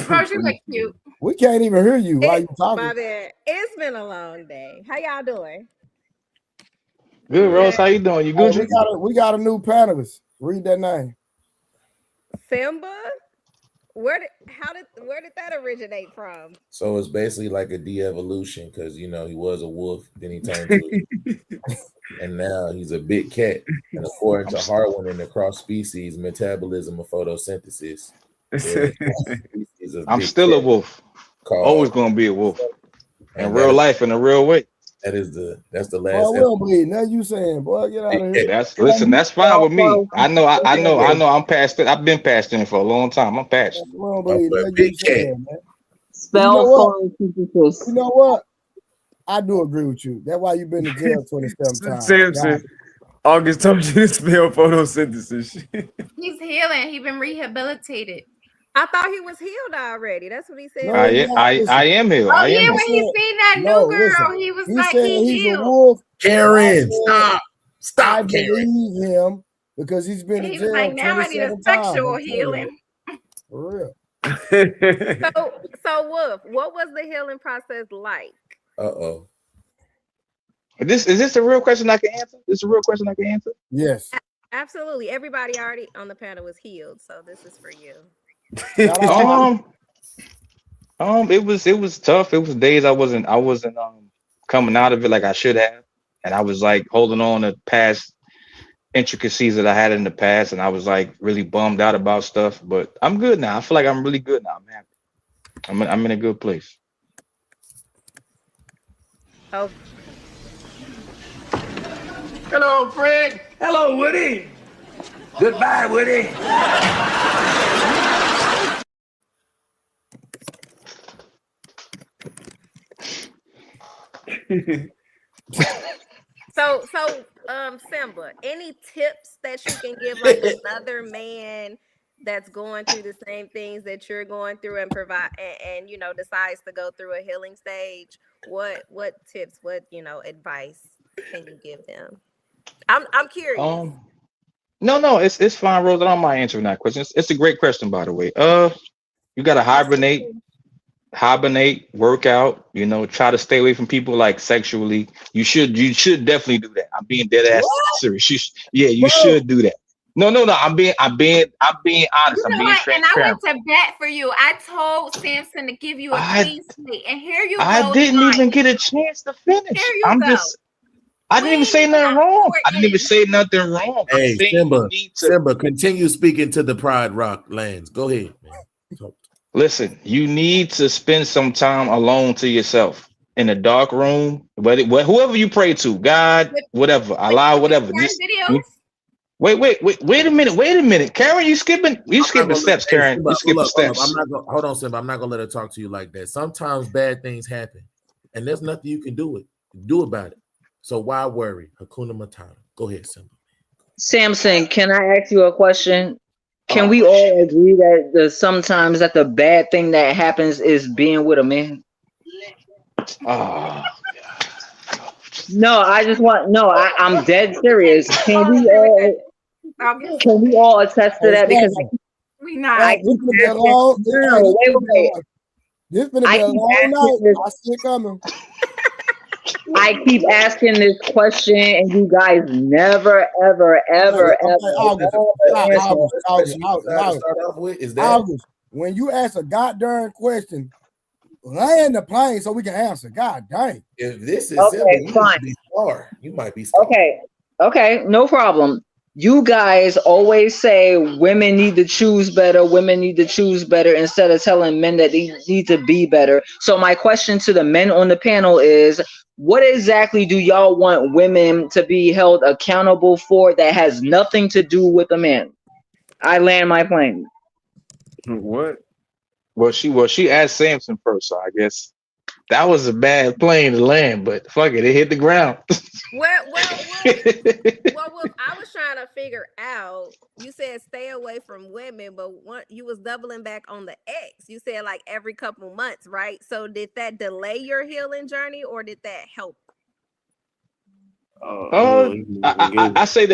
Oh, she look cute. We can't even hear you while you talking. My bad. It's been a long day. How y'all doing? Good, Rose. How you doing? You good? We got a new panelist. Read that name. Simba? Where did that originate from? So it's basically like a de-evolution because he was a wolf, then he turned to and now he's a big cat. And according to Harwin in the cross species metabolism of photosynthesis, I'm still a wolf. Always gonna be a wolf. In real life, in a real way. That's the last. Boy, we don't believe now you saying, boy, get out of here. That's fine with me. I know. I'm past it. I've been past it for a long time. I'm past it. We don't believe that you saying, man. Spell you know what? I do agree with you. That's why you've been to jail 27 times. Samson, August told you to spell photosynthesis. He's healing. He's been rehabilitated. I thought he was healed already. That's what he said. I am healed. Oh, yeah, when he seen that new girl, he was like, he's a wolf. Karen, stop. I believe him because he's been in jail. Like, now I need a sexual healing. For real. So Wolf, what was the healing process like? Uh-oh. Is this a real question I can answer? This is a real question I can answer? Yes. Absolutely. Everybody already on the panel was healed, so this is for you. It was tough. It was days I wasn't coming out of it like I should have, and I was like holding on to past intricacies that I had in the past, and I was like really bummed out about stuff. But I'm good now. I feel like I'm really good now. I'm happy. I'm in a good place. Oh. Hello, Fred. Hello, Woody. Goodbye, Woody. So Simba, any tips that you can give like another man that's going through the same things that you're going through and provide and decides to go through a healing stage? What tips, what advice can you give them? I'm curious. No, it's fine, Rose. I don't mind answering that question. It's a great question, by the way. You gotta hibernate, work out, try to stay away from people like sexually. You should definitely do that. I'm being dead ass serious. You should do that. No. I'm being honest. I'm being And I transparent. went to bat for you. I told Samson to give you a clean slate, and here you go. I didn't even get a chance to finish. Here you go. I didn't even say nothing wrong. I didn't even say nothing wrong. Hey, Simba, continue speaking to the Pride Rock lands. Go ahead, man. Listen, you need to spend some time alone to yourself in a dark room, but whoever you pray to, God, whatever, Allah, whatever. Wait a minute, Karen, you skipping steps, Karen. You skipping steps. Hold on, Simba. I'm not gonna let her talk to you like that. Sometimes bad things happen, and there's nothing you can do about it. So why worry? Hakuna Matata. Go ahead, Simba. Samson, can I ask you a question? Can we all agree that sometimes that the bad thing that happens is being with a man? No, I'm dead serious. Can we all attest to that? Because we not. Wait. This been a long night. I see it coming. I keep asking this question, and you guys never, ever. August, when you ask a goddamn question, land the plane so we can answer. God dang. If this is fine. You might be Okay, no problem. You guys always say women need to choose better. Women need to choose better instead of telling men that they need to be better. So my question to the men on the panel is, what exactly do y'all want women to be held accountable for that has nothing to do with a man? I land my plane. What? Well, she asked Samson first, so I guess that was a bad plane to land, but fuck it hit the ground. Well, I was trying to figure out. You said stay away from women, but you was doubling back on the X. You said like every couple months, right? So did that delay your healing journey, or did that help? I say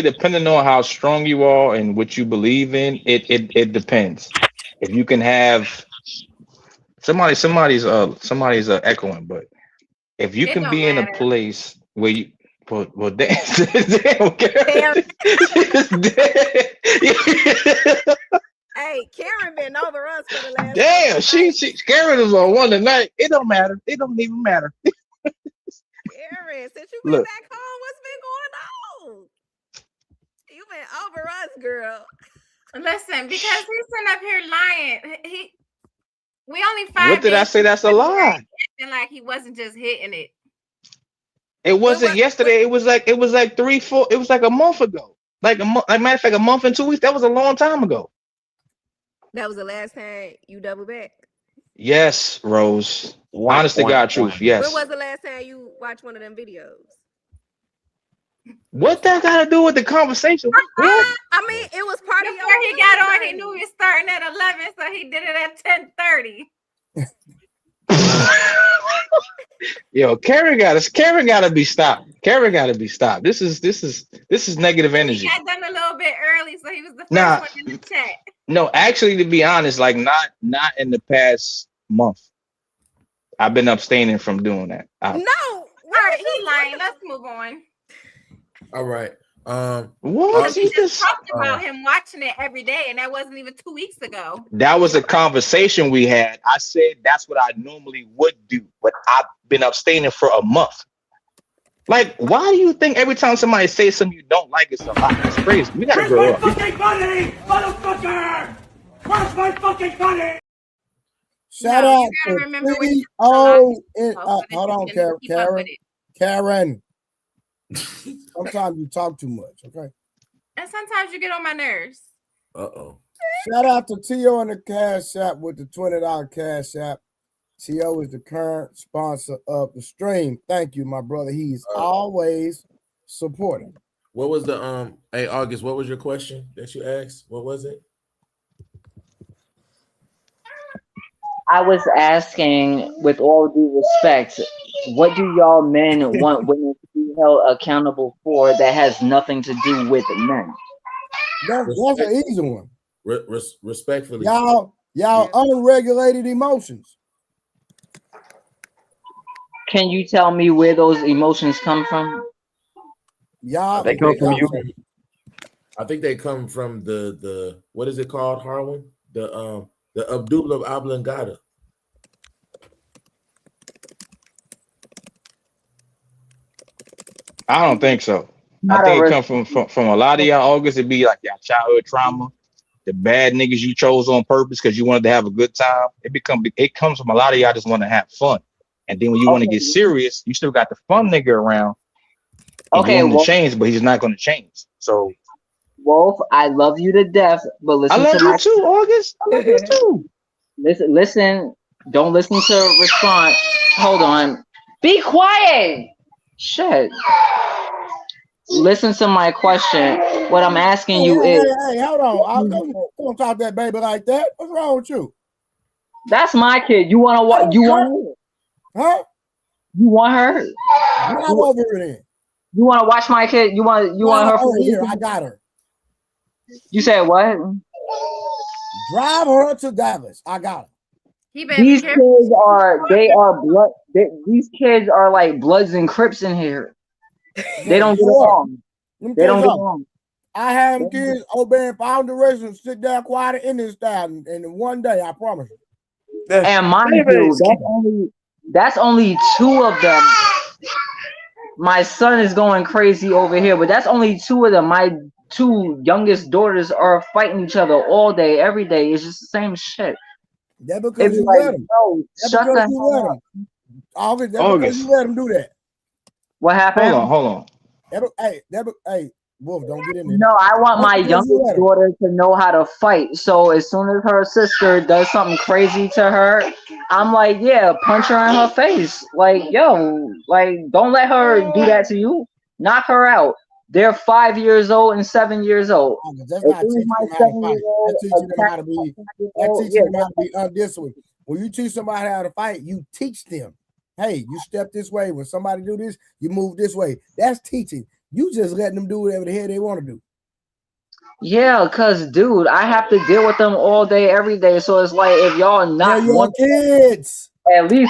depending on how strong you are and what you believe in, it depends. If you can have somebody's echoing, but if you can be in a place where you damn, Hey, Karen been over us for the last. Damn, Karen is on one tonight. It don't matter. It don't even matter. Karen, since you been back home, what's been going on? You been over us, girl. Listen, because he's sitting up here lying. We only 5 What did I say? That's a lie. And like he wasn't just hitting it. It wasn't yesterday. It was like 3, 4. It was like a month ago. Like a month. Like matter of fact, a month and 2 weeks. That was a long time ago. That was the last time you double back. Yes, Rose. Honest to God, truth. Yes. When was the last time you watched one of them videos? What that got to do with the conversation? What? I mean, it was part of your. Before he got on, he knew he was starting at 11, so he did it at 10:30. Yo, Karen got to be stopped. Karen got to be stopped. This is negative energy. He got done a little bit early, so he was the first one in the chat. No, actually, to be honest, like not in the past month. I've been abstaining from doing that. No, all right, he's lying. Let's move on. All right. What? We just talked about him watching it every day, and that wasn't even 2 weeks ago. That was a conversation we had. I said that's what I normally would do, but I've been abstaining for a month. Like, why do you think every time somebody says something you don't like, it's a lie? It's crazy. You gotta grow up. Where's my fucking money, motherfucker? Where's my fucking money? Shout out to hold on, Karen. Sometimes you talk too much, okay? And sometimes you get on my nerves. Shout out to T.O. in the Cash App with the $20 Cash App. T.O. is the current sponsor of the stream. Thank you, my brother. He's always supporting. What was the hey August, what was your question that you asked? What was it? I was asking, with all due respect, what do y'all men want women to be held accountable for that has nothing to do with men? That's an easy one. Respectfully, y'all unregulated emotions. Can you tell me where those emotions come from? Y'all, they come from you. I think they come from the what is it called, Harwin? The Abdullah Oblongata. I don't think so. I think it comes from a lot of y'all August. It'd be like your childhood trauma, the bad niggas you chose on purpose because you wanted to have a good time. It comes from a lot of y'all just want to have fun. And then when you want to get serious, you still got the fun nigga around. And you want him to change, but he's not going to change. So, Wolf, I love you to death, but listen. I love you too, August. I love you too. Listen. Don't listen to response. Hold on. Be quiet. Shit. Listen to my question. What I'm asking you is. Hey, hold on. Don't talk that baby like that. What's wrong with you? That's my kid. You want to what? You want her? Huh? You want her? Drive over her then. You want to watch my kid? You want her? Oh, here, I got her. You said what? Drive her to Dallas. I got her. These kids are blood. These kids are like Bloods and Crips in here. They don't get along. They don't get along. I have them kids obeying pound directions, sit down quiet in this style, and in one day, I promise you. And mind you, that's only 2 of them. My son is going crazy over here, but that's only 2 of them. My 2 youngest daughters are fighting each other all day, every day. It's just the same shit. That's because you let them. Shut the hell up. August, because you let them do that. What happened? Hold on. Hey, Wolf, don't get in there. No, I want my youngest daughter to know how to fight. So as soon as her sister does something crazy to her, I'm like, yeah, punch her in her face. Like, yo, like, don't let her do that to you. Knock her out. They're 5 years old and 7 years old. That's not teaching them how to fight. That's teaching them how to be undisciplined. When you teach somebody how to fight, you teach them. Hey, you step this way. When somebody do this, you move this way. That's teaching. You just letting them do whatever the hell they want to do. Yeah, cause dude, I have to deal with them all day, every day. So it's like if y'all not your kids, at least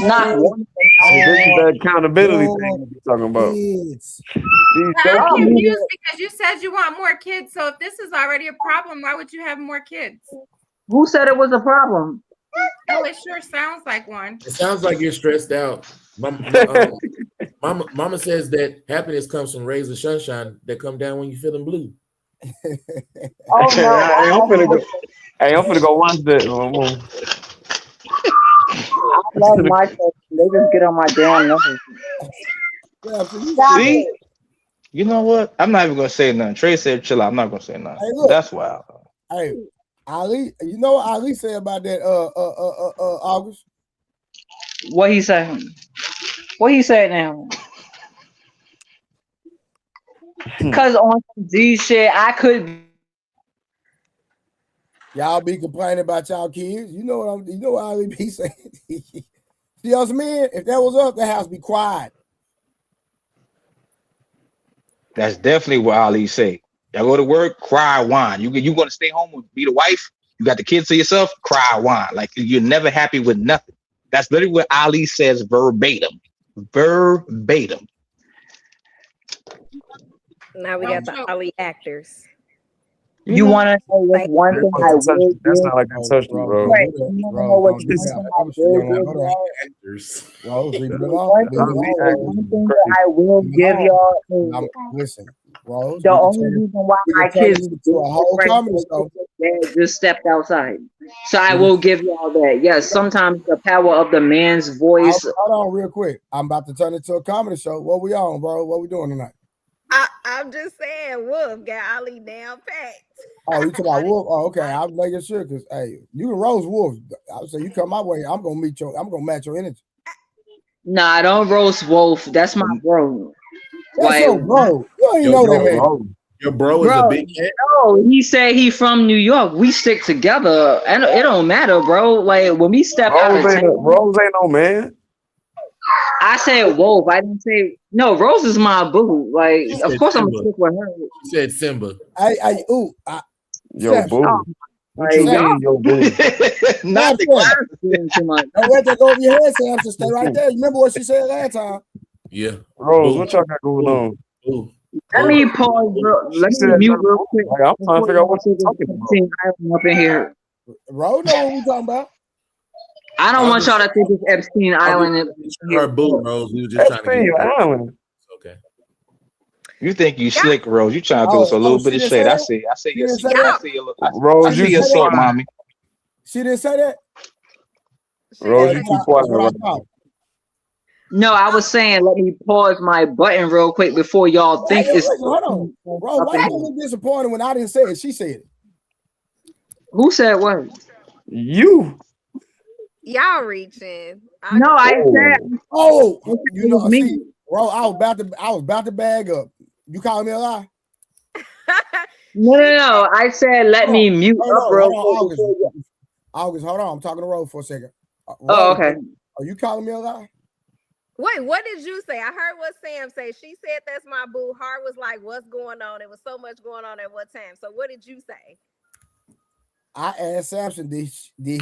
not one. This is the accountability thing you're talking about. I'm confused because you said you want more kids. So if this is already a problem, why would you have more kids? Who said it was a problem? Oh, it sure sounds like one. It sounds like you're stressed out. Mama says that happiness comes from rays of sunshine that come down when you're feeling blue. Oh no! I'm finna go watch that. I love my kids. They just get on my damn nerves. See? You know what? I'm not even gonna say nothing. Trey said chill out. I'm not gonna say nothing. Hey, look, that's wild. Hey, Ali, you know what Ali said about that August? What he said? What he said now? Cause on Z shit, I could. Y'all be complaining about y'all kids. You know what Ali be saying. See us men, if that was us, the house be quiet. That's definitely what Ali say. Y'all go to work, cry, whine. You gonna stay home and be the wife? You got the kids to yourself, cry, whine. Like you're never happy with nothing. That's literally what Ali says verbatim. Verbatim. Now we got the Ali actors. You want to know what's one thing I will do? That's not like I touched you, bro. Right. You want to know what's one thing that I will give y'all? Listen, Rose. The only reason why my kids do a whole comedy show. They just stepped outside. So I will give y'all that. Yes, sometimes the power of the man's voice. Hold on real quick. I'm about to turn it to a comedy show. What we on, bro? What we doing tonight? I'm just saying, Wolf got Ali down packed. Oh, you talking about Wolf? Oh, okay. I'm making sure because hey, you can roast Wolf. I say you come my way. I'm gonna match your energy. Nah, don't roast Wolf. That's my bro. That's your bro. You don't even know that man. Your bro is a big cat. No, he said he from New York. We stick together, and it don't matter, bro. Like when we step out, Rose ain't no man. I said Wolf. I didn't say No, Rose is my boo. Like, of course I'm gonna Simba. stick with her. She said Simba. Yo, boo. Oh, What you y'all mean, yo, boo? Not the doing too much. Don't let that go over your head, Samson. Stay right there. You remember what she said last time? Yeah. Rose, Boo. what y'all got going on? Boo. Let me pause. Let me mute real quick. Like, I'm trying to figure out what you're talking about. Epstein Island up in here. Ro know what we talking about. I don't want y'all to think it's Epstein Island. Her boo, Rose. We were just trying to Epstein get Island. okay. You think you slick, Rose? You trying to throw us a little bit of shade? I see your Rose, I see your salt, mommy. She didn't say that. Rose, you keep quiet. No, I was saying let me pause my button real quick before y'all think it's. Hold on, bro. Why you look disappointed when I didn't say it? She said it. Who said what? You. Y'all reaching. No, I said. Oh, you know me, bro. I was about to bag up. You calling me a lie? No. I said let me mute up real quick. August, hold on. I'm talking to Rose for a second. Oh, okay. Are you calling me a lie? Wait, what did you say? I heard what Sam say. She said that's my boo. Heart was like, what's going on? There was so much going on at what time. So what did you say? I asked Samson, did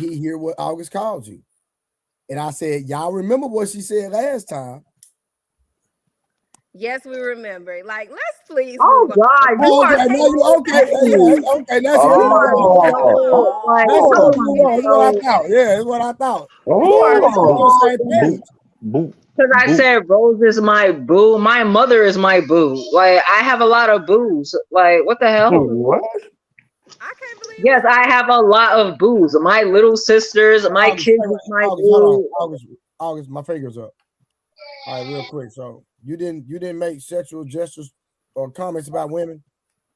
he hear what August called you? And I said, y'all remember what she said last time? Yes, we remember. Like, let's please. Oh God, you are okay. Now you okay? Okay, that's what I thought. Yeah, that's what I thought. Because I said Rose is my boo. My mother is my boo. Like I have a lot of boos. Like what the hell? What? I can't believe. Yes, I have a lot of boos. My little sisters, my kids is my boo. August, my fingers up. All right, real quick. So you didn't make sexual gestures or comments about women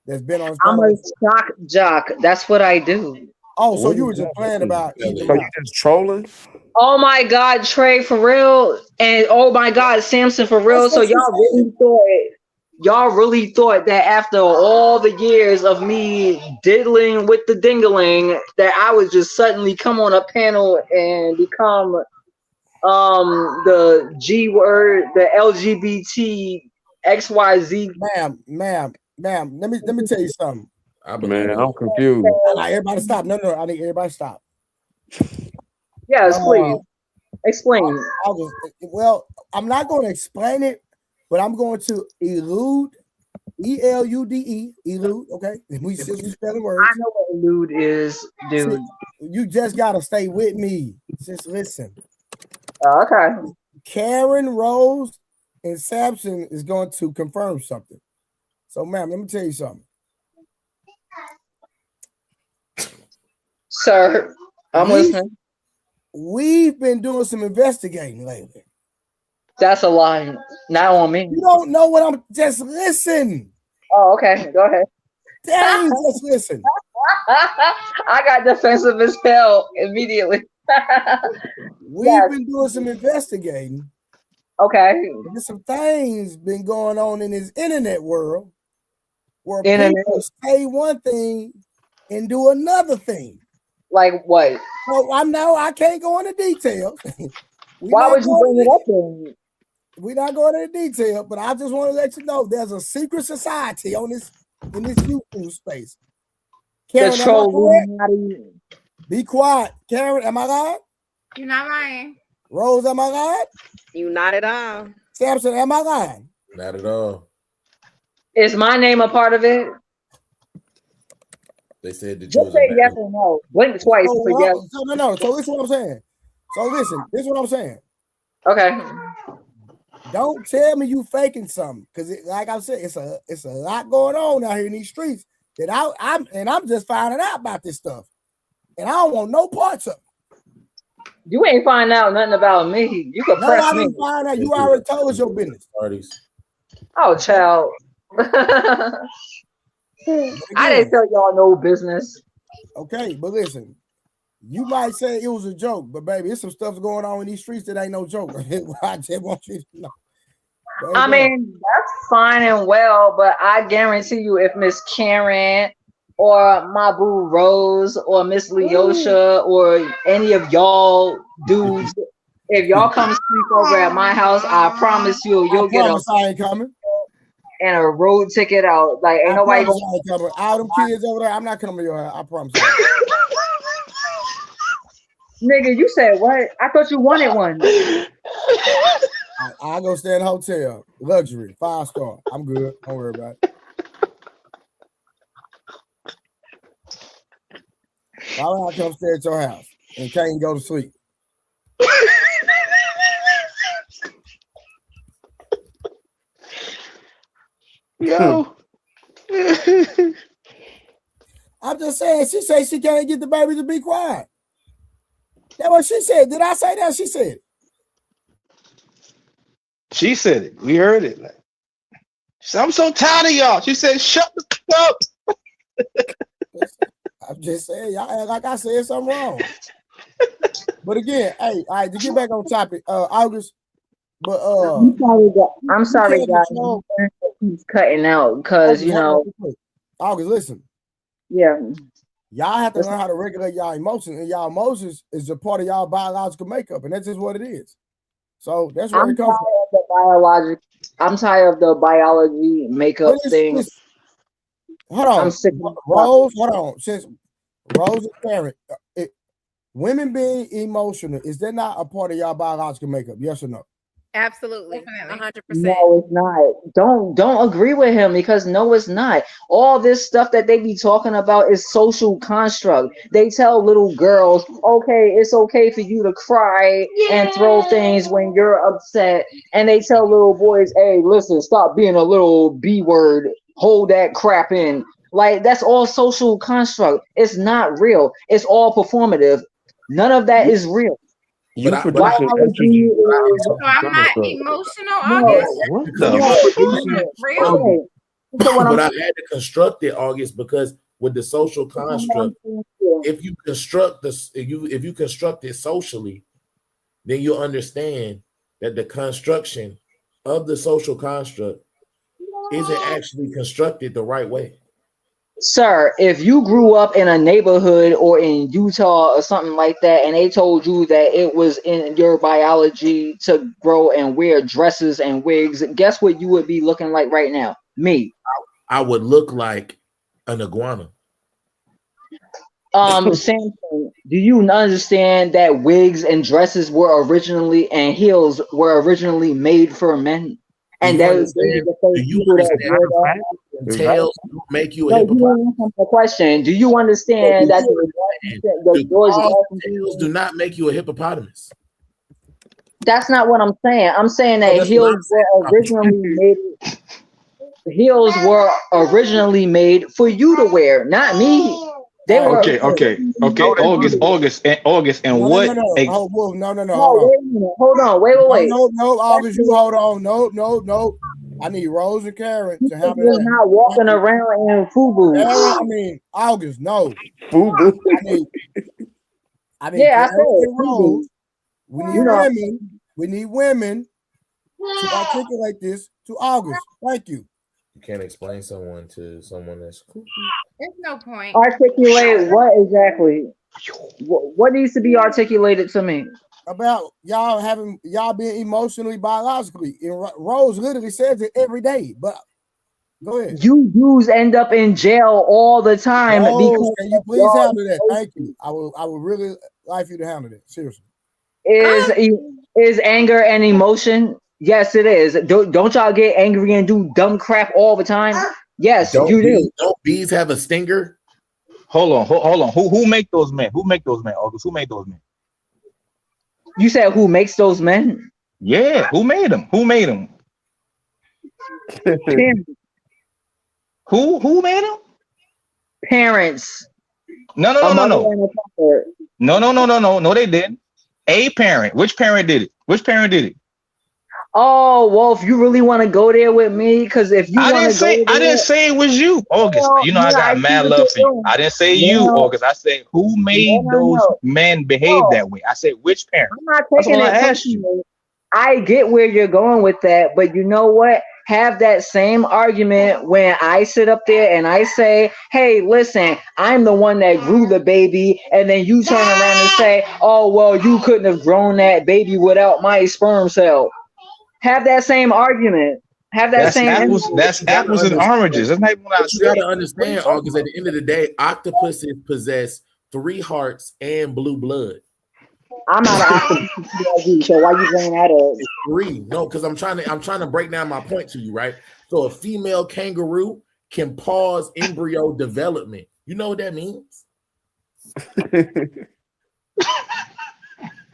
that's been on. I'm a shock jock. That's what I do. Oh, so you were just playing about eating so you just trolling? Oh my God, Trey, for real, and oh my God, Samson, for real. So y'all really thought that after all the years of me diddling with the dingling, that I would just suddenly come on a panel and become the G word, the LGBT XYZ. Ma'am, let me tell you something. Man, I'm confused. Everybody stop. No, I need everybody stop. Yes, please. Explain. Well, I'm not going to explain it, but I'm going to elude, E-L-U-D-E, elude, okay? We spelling words. I know what elude is, dude. You just got to stay with me. Just listen. Okay. Karen, Rose, and Samson is going to confirm something. So, ma'am, let me tell you something. Sir, I'm listening. We've been doing some investigating lately. That's a lie. Not on me. You don't know what I'm just listen. Oh, okay. Go ahead. Dang, just listen. I got defensive as hell immediately. We've been doing some investigating. Okay. There's some things been going on in this internet world where people say one thing and do another thing. Like what? So I can't go into details. Why would you bring it up then? We're not going into detail, but I just want to let you know there's a secret society in this YouTube space. Karen, be quiet. Karen, am I right? You're not lying. Rose, am I right? You not at all. Samson, am I right? Not at all. Is my name a part of it? They said that just say yes or no. Blink twice for yes. No. So listen what I'm saying. This is what I'm saying. Okay. Don't tell me you faking something, because like I said, it's a lot going on out here in these streets that I'm just finding out about this stuff, and I don't want no parts of it. You ain't finding out nothing about me. You can press me. Find out. You already told us your business. Oh, child. I didn't tell y'all no business. Okay, but listen, you might say it was a joke, but baby, there's some stuff going on in these streets that ain't no joke. I just want you to know. I mean, that's fine and well, but I guarantee you, if Miss Karen or my boo Rose or Miss Leosha or any of y'all dudes, If y'all come sleep over at my house, I promise you'll get I ain't coming. And a road ticket out. Like ain't nobody gonna ain't coming. All them kids over there, I'm not coming to your house. I promise you. Nigga, you said what? I thought you wanted one. I go stay in a hotel, luxury, 5-star. I'm good. Don't worry about it. Why would I come stay at your house and can't go to sleep? Yo. I'm just saying, she said she can't get the baby to be quiet. That's what she said. Did I say that? She said it. She said it. We heard it. Like, she said, I'm so tired of y'all. She said, shut the fuck up. I'm just saying, y'all act like I said something wrong. But again, hey, all right, to get back on topic, August. But I'm sorry, guys. He's cutting out because August, listen. Yeah. Y'all have to learn how to regulate y'all emotions, and y'all emotions is a part of y'all biological makeup, and that's just what it is. So that's where it comes from. I'm tired of the biology makeup thing. Hold on. I'm sick of Rose, hold on. Since Rose is parent, women being emotional, is that not a part of y'all biological makeup? Yes or no? Absolutely, 100%. No, it's not. Don't agree with him because no, it's not. All this stuff that they be talking about is social construct. They tell little girls, okay, it's okay for you to cry and throw things when you're upset, and they tell little boys, hey, listen, stop being a little B word, hold that crap in. Like that's all social construct. It's not real. It's all performative. None of that is real. But I'm not emotional, August. But I had to construct it, August, because with the social construct, if you construct this, if you construct it socially, then you'll understand that the construction of the social construct isn't actually constructed the right way. Sir, if you grew up in a neighborhood or in Utah or something like that, and they told you that it was in your biology to grow and wear dresses and wigs, guess what you would be looking like right now? Me. I would look like an iguana. Samson, do you understand that wigs and dresses were originally and heels were originally made for men? And tails make you a hippopotamus. Question: do you understand that tails do not make you a hippopotamus? That's not what I'm saying. I'm saying that heels were originally made for you to wear, not me. They were okay. August, and what? No. Hold on. Wait. No, August, you hold on. No. I need Rose and Karen to have it. Not walking around in FUBU. I mean, August, no. FUBU. I mean, yeah, I said Rose. We need women to articulate this to August. Thank you. You can't explain someone to someone that's cool. There's no point. Articulate what exactly? What needs to be articulated to me? About y'all being emotionally, biologically. And Rose literally says it every day. But go ahead. You dudes end up in jail all the time. Rose, can you please handle that? Thank you. I would really like you to handle that. Seriously. Is anger an emotion? Yes, it is. Don't y'all get angry and do dumb crap all the time? Yes, you do. Don't bees have a stinger? Hold on. Who make those men? August, who made those men? You said who makes those men? Yeah, who made them? Who made them? Who made them? Parents. No, they didn't. A parent. Which parent did it? Oh, well, if you really want to go there with me, because if you I didn't say it was you, August. I got mad love for you. I didn't say you, August. I said who made those men behave that way. I said which parent. I'm not taking it personally. I get where you're going with that, but you know what? have that same argument when I sit up there and I say, hey, listen, I'm the one that grew the baby, and then you turn around and say, oh, well, you couldn't have grown that baby without my sperm cell. Have that same argument. Have that That's same apples. energy. That's apples and oranges. That's not even what I But you got to said. understand, because at the end of the day, octopuses possess 3 hearts and blue blood. I'm not an octopus, so why you bringing that up? It's 3. No, because I'm trying to break down my point to you, right? So a female kangaroo can pause embryo development. You know what that means?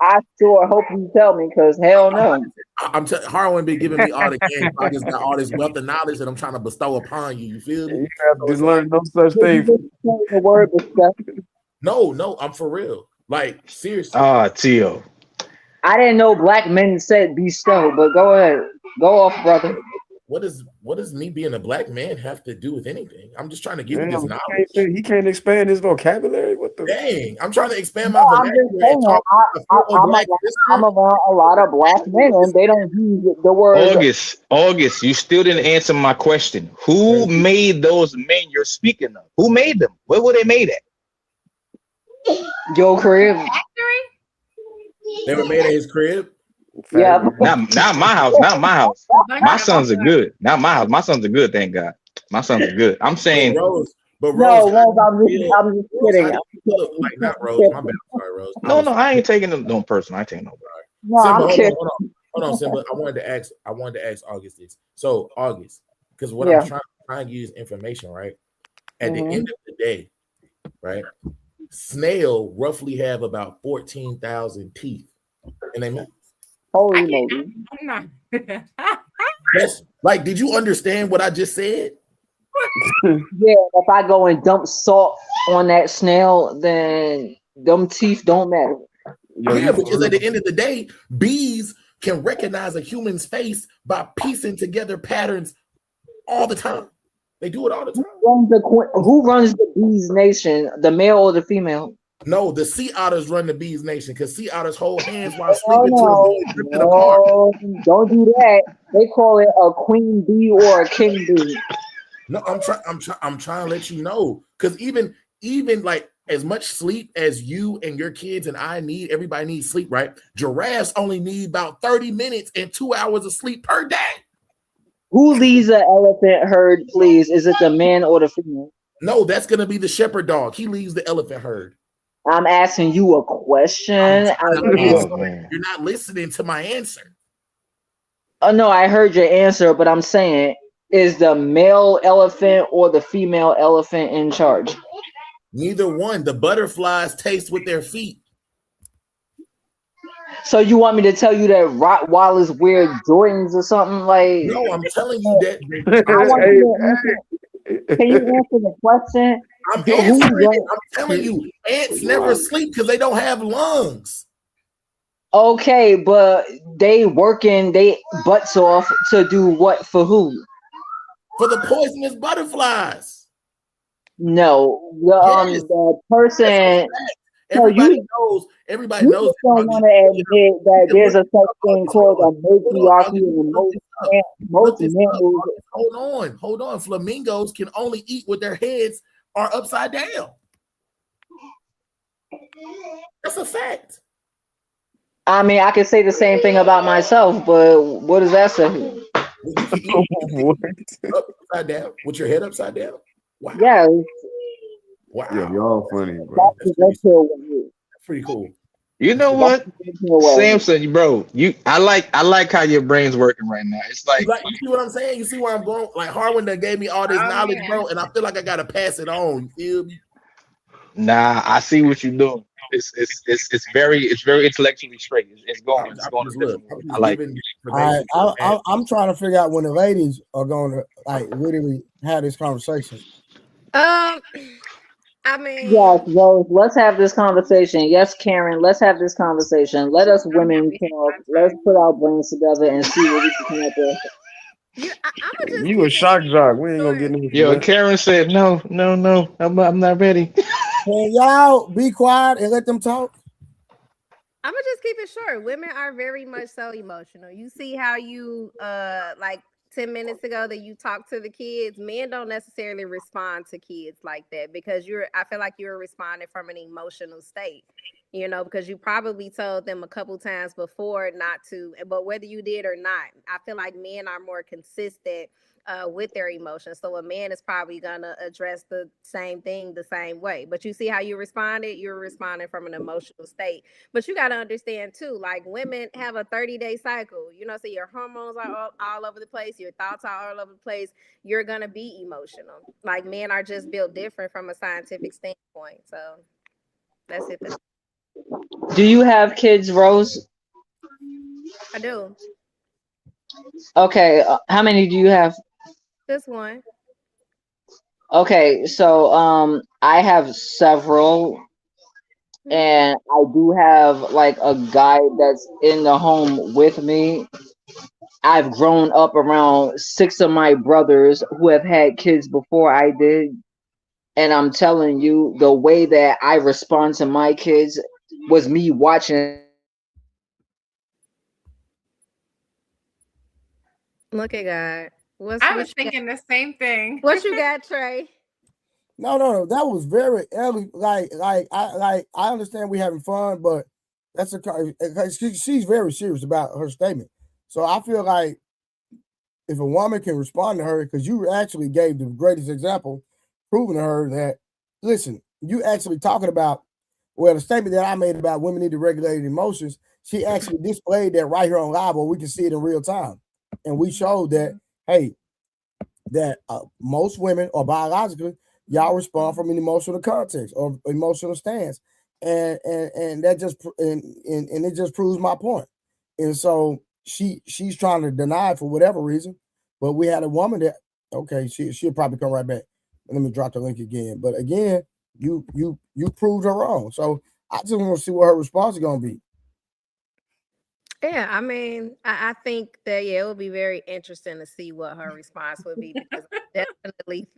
I sure hope you tell me, because hell no. Harwin been giving me all the games. I just got all this wealth of knowledge that I'm trying to bestow upon you. You feel me? You have to learn no such thing. The word disgusting. No, I'm for real. Like, seriously. Tio. I didn't know black men said be still, but go ahead. Go off, brother. What does me being a black man have to do with anything? I'm just trying to give you this knowledge. He can't expand his vocabulary. What the dang? I'm trying to expand my vernacular. I'm around a lot of black men, and they don't use the word. August, you still didn't answer my question. Who made those men you're speaking of? Who made them? Where were they made at? Your crib. Factory? They were made at his crib. Yeah. Not my house. Not my house. My sons are good. Not my house. My sons are good. Thank God. My sons are good. I'm saying. But Rose, I'm just kidding. Like not Rose. My bad. Sorry, Rose. No, I ain't taking them no personal. I ain't taking no. No, Simba, I'm kidding. Hold on, Simba. I wanted to ask August this. So August, because what I'm trying to use information, right? At the end of the day, right? Snail roughly have about 14,000 teeth in their mouth. Holy moly! Yes. Like, did you understand what I just said? Yeah, if I go and dump salt on that snail, then them teeth don't matter. Yeah, because at the end of the day, bees can recognize a human's face by piecing together patterns all the time. They do it all the time. Who runs the bees nation, the male or the female? No, the sea otters run the bees nation because sea otters hold hands while sleeping to avoid dripping apart. Don't do that. They call it a queen bee or a king bee. No, I'm trying to let you know, because even like as much sleep as you and your kids and I need, everybody needs sleep, right? Giraffes only need about 30 minutes and 2 hours of sleep per day. Who leads an elephant herd, please? Is it the man or the female? No, that's gonna be the shepherd dog. He leads the elephant herd. I'm asking you a question. You're not listening to my answer. Oh no, I heard your answer, but I'm saying, is the male elephant or the female elephant in charge? Neither one. The butterflies taste with their feet. So you want me to tell you that Rottweilers wear Jordans or something like? No, I'm telling you that. Can you answer the question? I'm answering it. I'm telling you, ants never sleep because they don't have lungs. Okay, but they working they butts off to do what for who? For the poisonous butterflies. No, the person. Everybody knows. Everybody knows. Don't want to admit that there's a such thing called a matriarchy in most mammals. Hold on. Flamingos can only eat with their heads are upside down. That's a fact. I mean, I can say the same thing about myself, but what does that say? Upside down with your head upside down. Wow. Yeah. Wow. Yeah, y'all funny, bro. That's pretty cool. You know what, Samson, bro? I like how your brain's working right now. It's like you see what I'm saying? You see where I'm going? Like Harwin that gave me all this knowledge, bro, and I feel like I gotta pass it on. You feel me? Nah, I see what you're doing. It's very intellectually straight. It's going. I like it. I'm trying to figure out when the ladies are going to like literally have this conversation. I mean, yes, Rose, let's have this conversation. Yes, Karen, let's have this conversation. Let us women talk. Let's put our brains together and see what we can come up with. You a shock jock. We ain't gonna get no. Yo, Karen said no. I'm not ready. Can y'all be quiet and let them talk? I'm gonna just keep it short. Women are very much so emotional. You see how you like 10 minutes ago that you talked to the kids, men don't necessarily respond to kids like that because I feel like you're responding from an emotional state, because you probably told them a couple times before not to, but whether you did or not, I feel like men are more consistent with their emotions. So a man is probably gonna address the same thing the same way. But you see how you responded? You're responding from an emotional state. But you got to understand too, like women have a 30-day cycle. So your hormones are all over the place. Your thoughts are all over the place. You're gonna be emotional. Like men are just built different from a scientific standpoint. So that's it. Do you have kids, Rose? I do. Okay, how many do you have? This one. Okay, so I have several, and I do have like a guy that's in the home with me. I've grown up around 6 of my brothers who have had kids before I did, and I'm telling you, the way that I respond to my kids was me watching. Look at God. I was thinking the same thing. What you got, Trey? No. That was very early. I understand we having fun, but that's she's very serious about her statement. So I feel like if a woman can respond to her, because you actually gave the greatest example, proving to her that, listen, you actually talking about, well, the statement that I made about women need to regulate emotions, she actually displayed that right here on live where we can see it in real time. And we showed that, hey, that most women or biologically, y'all respond from an emotional context or emotional stance. And that just and it just proves my point. And so she's trying to deny it for whatever reason. But we had a woman that, okay, she'll probably come right back. Let me drop the link again. But again, you proved her wrong. So I just want to see what her response is gonna be. Yeah, I mean, I think that it would be very interesting to see what her response would be because definitely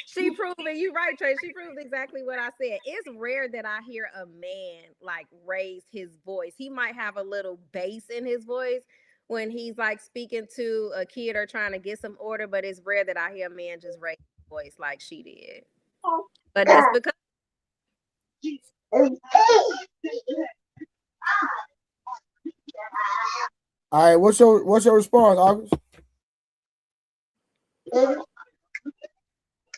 she proved it. You're right, Trey. She proved exactly what I said. It's rare that I hear a man like raise his voice. He might have a little bass in his voice when he's like speaking to a kid or trying to get some order, but it's rare that I hear a man just raise his voice like she did. But that's because all right, what's your response, August?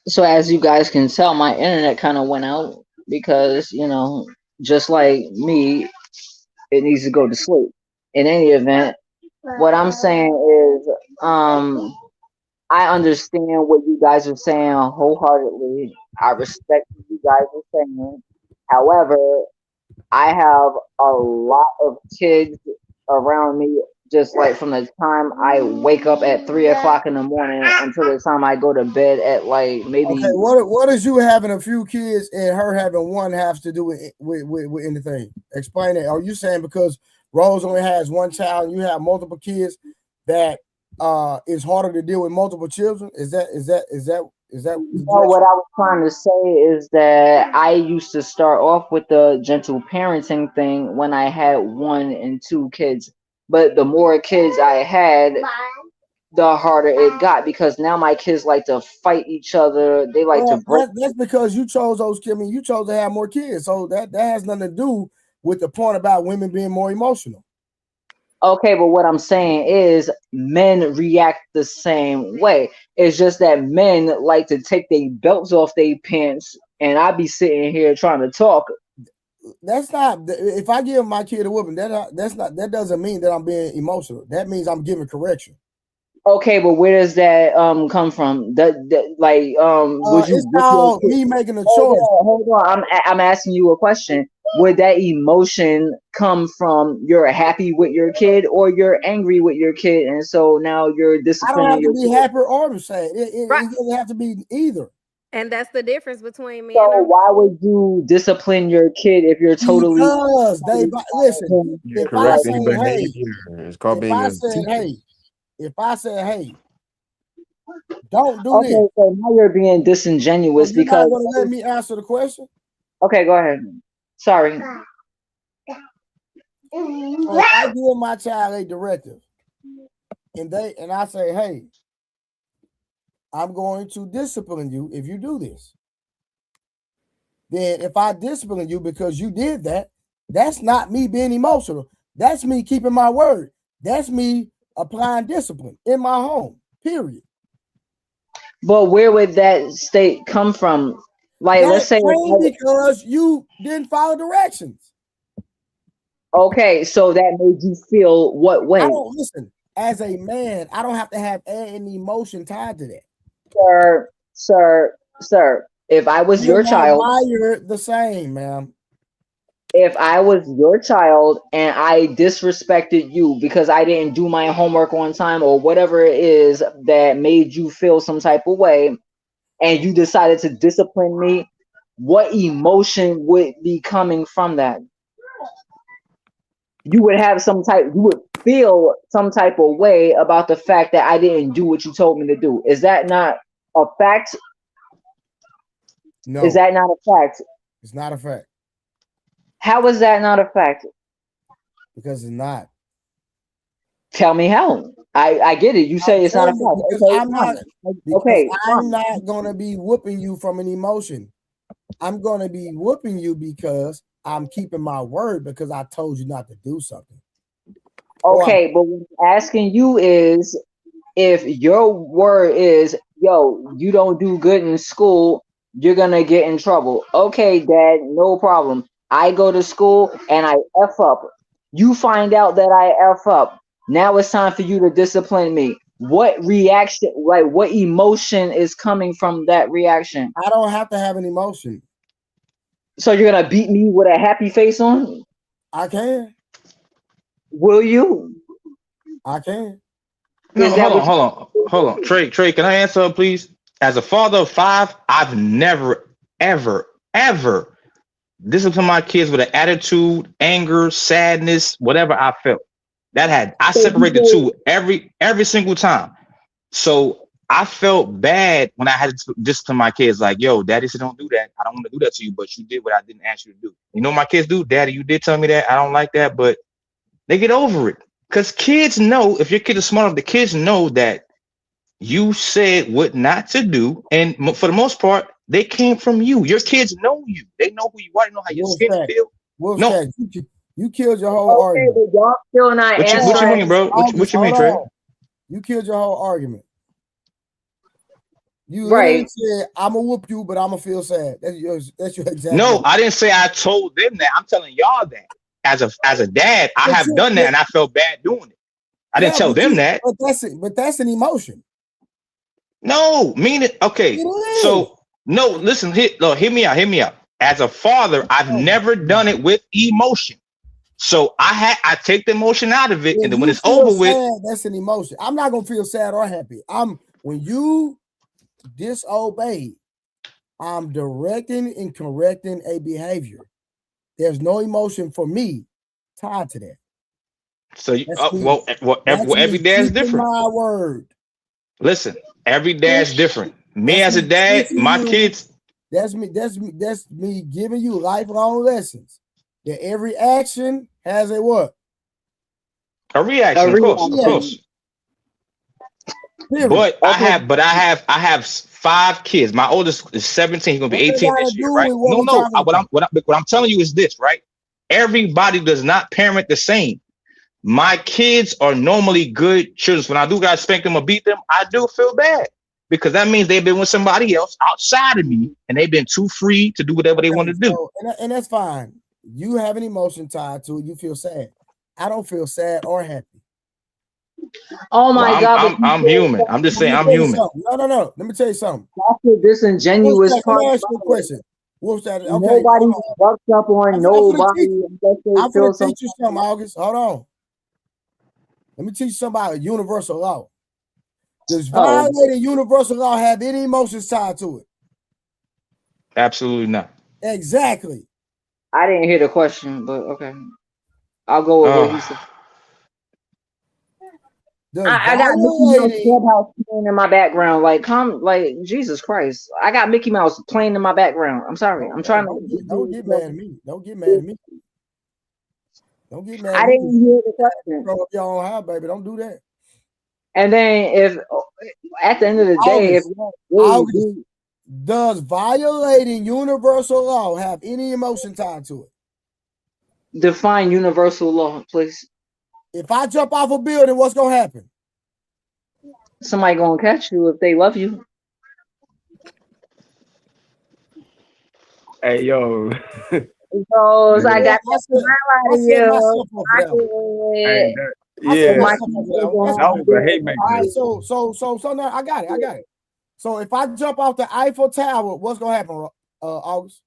So as you guys can tell, my internet kind of went out because, just like me, it needs to go to sleep. In any event, what I'm saying is, I understand what you guys are saying wholeheartedly. I respect what you guys are saying. However, I have a lot of kids around me, just like from the time I wake up at 3 o'clock in the morning until the time I go to bed at like maybe. Okay, what does you having a few kids and her having one have to do with anything? Explain it. Are you saying because Rose only has one child and you have multiple kids that it's harder to deal with multiple children? Is that what I was trying to say is that I used to start off with the gentle parenting thing when I had 1 and 2 kids, but the more kids I had, the harder it got because now my kids like to fight each other. They like to break. That's because you chose those kids. I mean, you chose to have more kids, so that has nothing to do with the point about women being more emotional. Okay, but what I'm saying is men react the same way. It's just that men like to take their belts off their pants, and I be sitting here trying to talk. That's not. If I give my kid a whooping, that doesn't mean that I'm being emotional. That means I'm giving correction. Okay, but where does that come from? Would you? It's called me making a choice. Hold on. I'm asking you a question. Would that emotion come from you're happy with your kid or you're angry with your kid, and so now you're disciplining? I don't have to be happy or sad. It doesn't have to be either. And that's the difference between me and why would you discipline your kid if you're totally? Because they listen. If I say hey, if I say hey, don't do this. So now you're being disingenuous because you're not going to let me answer the question. Okay, go ahead. Sorry. So I give my child a directive, and I say, hey, I'm going to discipline you if you do this. Then if I discipline you because you did that, that's not me being emotional. That's me keeping my word. That's me applying discipline in my home, period. But where would that state come from? Like, let's say because you didn't follow directions. Okay, so that made you feel what way? I don't listen. As a man, I don't have to have any emotion tied to that. Sir, if I was your child, why you're the same, ma'am. If I was your child and I disrespected you because I didn't do my homework on time or whatever it is that made you feel some type of way, and you decided to discipline me, what emotion would be coming from that? You would have you would feel some type of way about the fact that I didn't do what you told me to do. Is that not a fact? No. Is that not a fact? It's not a fact. How is that not a fact? Because it's not. Tell me how. I get it. You say it's not a fact. Okay, I'm not gonna be whooping you from an emotion. I'm gonna be whooping you because I'm keeping my word because I told you not to do something. Okay, but what I'm asking you is if your word is, yo, you don't do good in school, you're gonna get in trouble. Okay, Dad, no problem. I go to school and I F up. You find out that I F up. Now it's time for you to discipline me. What reaction, like what emotion is coming from that reaction? I don't have to have an emotion. So you're gonna beat me with a happy face on? I can. Will you? I can. No, hold on. Trey, can I answer, please? As a father of 5, I've never, ever disciplined my kids with an attitude, anger, sadness, whatever I felt. I separate the two every single time. So I felt bad when I had to discipline my kids, like, yo, daddy said don't do that. I don't want to do that to you, but you did what I didn't ask you to do. You know what my kids do? Daddy, you did tell me that. I don't like that, but they get over it. Because kids know, if your kid is smart enough, the kids know that you said what not to do. And for the most part, they came from you. Your kids know you. They know who you are. They know how your skin feel. You killed your whole argument. Y'all still not what you mean, bro? What you mean, Trey? You killed your whole argument. You literally said, I'm gonna whoop you, but I'm gonna feel sad. That's your example. No, I didn't say I told them that. I'm telling y'all that. As a dad, I have done that and I felt bad doing it. I didn't tell them that. But that's an emotion. No, okay. So no, listen, hear me out. As a father, I've never done it with emotion. So I take the emotion out of it, and then when it's over with, that's an emotion. I'm not gonna feel sad or happy. When you disobey, I'm directing and correcting a behavior. There's no emotion for me tied to that. So every dad is different. My word. Listen, every dad's different. Me as a dad, my kids. That's me giving you lifelong lessons. That every action has a what? A reaction, of course. But I have 5 kids. My oldest is 17. He's gonna be 18 this year, right? What I'm telling you is this, right? Everybody does not parent the same. My kids are normally good children. When I do gotta spank them or beat them, I do feel bad because that means they've been with somebody else outside of me and they've been too free to do whatever they want to do. And that's fine. You have an emotion tied to it. You feel sad. I don't feel sad or happy. Oh my God! I'm human. I'm just saying I'm human. No. Let me tell you something. That's the disingenuous part. Let me ask you a question. Nobody's bucked up on nobody. I'm going to teach you something, August. Hold on. Let me teach you something about universal law. Does violating universal law have any emotions tied to it? Absolutely not. Exactly. I didn't hear the question, but okay. I'll go with what he said. I got Mickey Mouse Clubhouse playing in my background. Like Jesus Christ. I got Mickey Mouse playing in my background. I'm sorry. I'm trying to. Don't get mad at me. Don't get mad at me. Don't get mad at me. I didn't hear the question. Throw up your own high, baby. Don't do that. And then if at the end of the day, if August, does violating universal law have any emotion tied to it? Define universal law, please. If I jump off a building, what's gonna happen? Somebody gonna catch you if they love you. Hey yo. Because I got that smile out of you. Hey, So now I got it. So if I jump off the Eiffel Tower, what's gonna happen, August?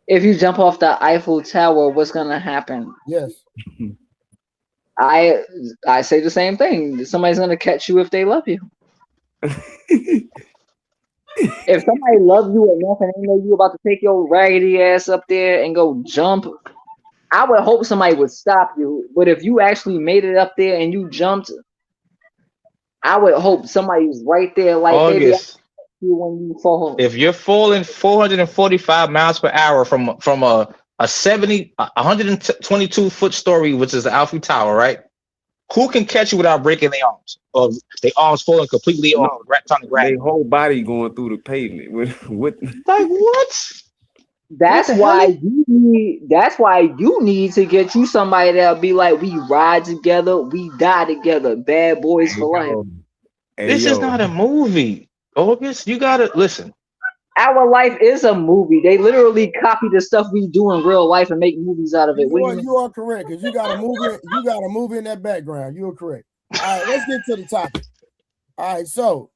If you jump off the Eiffel Tower, what's gonna happen? Yes. I say the same thing. Somebody's gonna catch you if they love you. If somebody loves you enough and they know you about to take your raggedy ass up there and go jump, I would hope somebody would stop you. But if you actually made it up there and you jumped, I would hope somebody's right there, like August, baby, when you fall. If you're falling 445 miles per hour from a 122 foot story, which is the Eiffel Tower, right? Who can catch you without breaking their arms? Or their arms falling completely on the ground? Their whole body going through the pavement. With like what? That's why you need. That's why you need to get you somebody that'll be like, we ride together, we die together, bad boys for life. This is not a movie, August. You gotta listen. Our life is a movie. They literally copy the stuff we do in real life and make movies out of it. You are correct, because you got a movie. You got a movie in that background. You are correct. All right, let's get to the topic. All right, so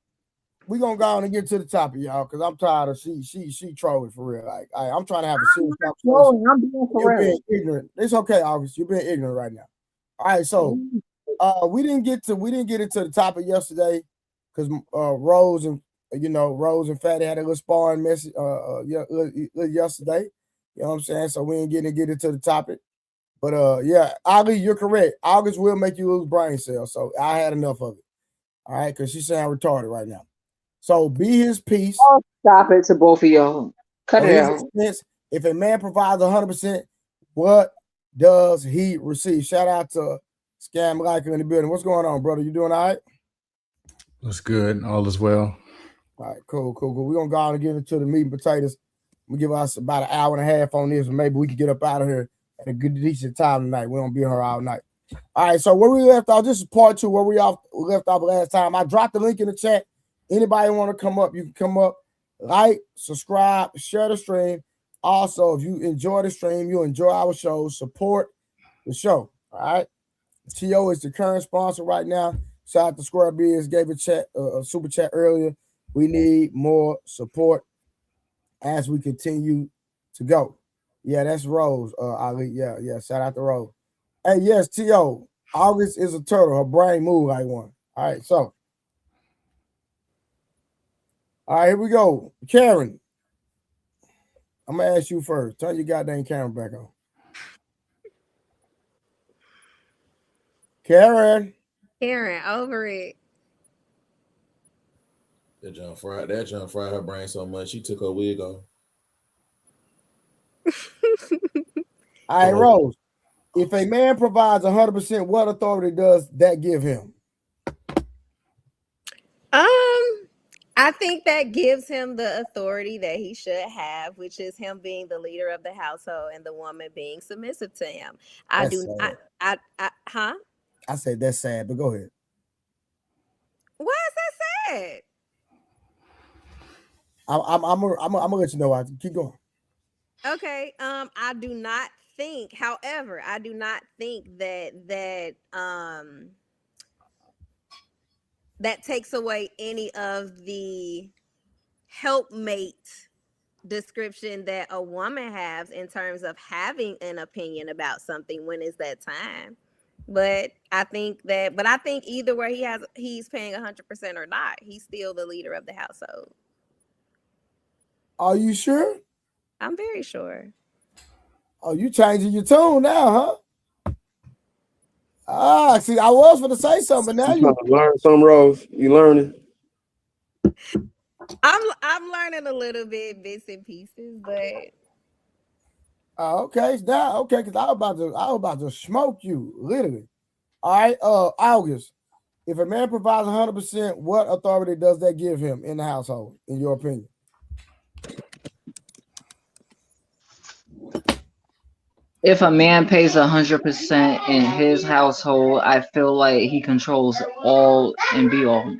we're gonna go on and get to the topic, y'all, because I'm tired of she trolling for real. Like, I'm trying to have a serious conversation. I'm being for real. Ignorant. It's okay, August. You're being ignorant right now. All right, so we didn't get into the topic yesterday because Rose and Fatty had a little sparring message yesterday. You know what I'm saying? So we ain't get into the topic. But yeah, Ali, you're correct. August will make you lose brain cells. So I had enough of it. All right, because she's saying retarded right now. So be his peace. Oh, stop it to both of y'all. Cut it out. If a man provides 100%, what does he receive? Shout out to Scam Liker in the building. What's going on, brother? You doing all right? That's good. All is well. All right, cool. We're going to go on and get into the meat and potatoes. We give us about an hour and a half on this, and maybe we can get up out of here at a good, decent time tonight. We don't be here all night. All right, so where we left off, this is part 2, where we left off last time. I dropped the link in the chat. Anybody want to come up, you can come up, like, subscribe, share the stream. Also, if you enjoy the stream, you enjoy our show, support the show. All right. T.O. is the current sponsor right now. Shout out to Square Biz, gave a super chat earlier. We need more support as we continue to go. Yeah, that's Rose, Ali. Yeah. Shout out to Rose. Hey, yes, T.O. August is a turtle. Her brain move like one. All right, so. All right, here we go. Karen, I'm going to ask you first. Turn your goddamn camera back on. Karen, over it. That John fried her brain so much she took her wig off. All right, Rose. If a man provides 100%, what authority does that give him? I think that gives him the authority that he should have, which is him being the leader of the household and the woman being submissive to him. I said that's sad, but go ahead. Why is that sad? I'm gonna let you know. I keep going. Okay. I do not think, however, that takes away any of the helpmate description that a woman has in terms of having an opinion about something when it's that time. But I think either way he's paying 100% or not, he's still the leader of the household. Are you sure? I'm very sure. Oh, you changing your tone now, huh? See, I was going to say something, but now you learn something, Rose. You learning? I'm learning a little bit, bits and pieces, but okay, because I was about to smoke you, literally. All right, August. If a man provides 100%, what authority does that give him in the household, in your opinion? If a man pays 100% in his household, I feel like he controls all and be all.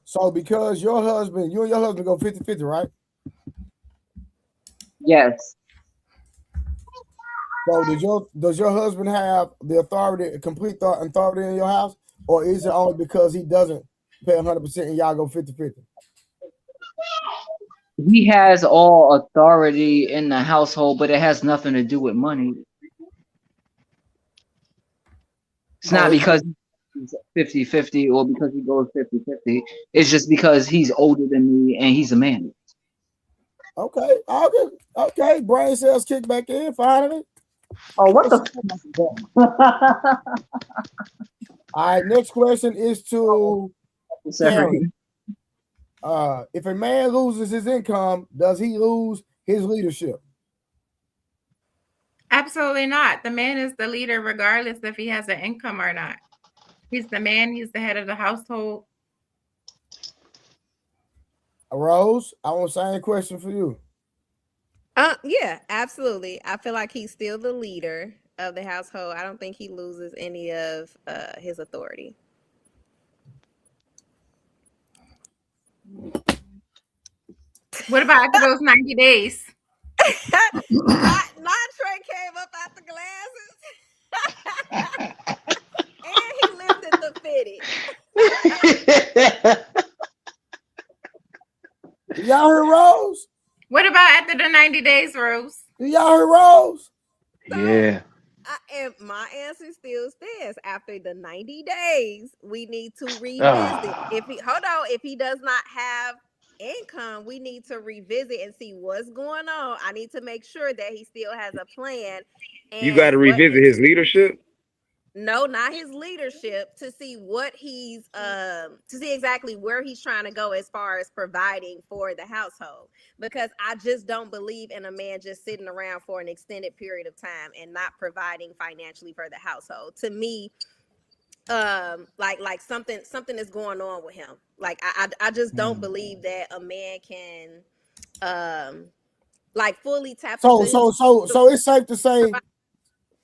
So because you and your husband go 50-50, right? Yes. So does your husband have the authority, complete authority in your house, or is it only because he doesn't pay 100% and y'all go 50-50? He has all authority in the household, but it has nothing to do with money. It's not because he's 50-50 or because he goes 50-50. It's just because he's older than me and he's a man. Okay. Okay. Brain cells kick back in finally. Oh, what the fuck? All right, next question is to Karen. If a man loses his income, does he lose his leadership? Absolutely not. The man is the leader regardless if he has an income or not. He's the man. He's the head of the household. Rose, I want the same question for you. Yeah, absolutely. I feel like he's still the leader of the household. I don't think he loses any of his authority. What about after those 90 days? Not Trey came up out the glasses. And he lifted the fitted. Y'all heard Rose? What about after the 90 days, Rose? Y'all heard Rose? Yeah. And my answer still stands. After the 90 days, we need to revisit. If he does not have income, we need to revisit and see what's going on. I need to make sure that he still has a plan. And you got to revisit his leadership. No, not his leadership, to see what he's to see exactly where he's trying to go as far as providing for the household. Because I just don't believe in a man just sitting around for an extended period of time and not providing financially for the household. To me, like something is going on with him. Like I just don't believe that a man can like fully tap So it's safe to say,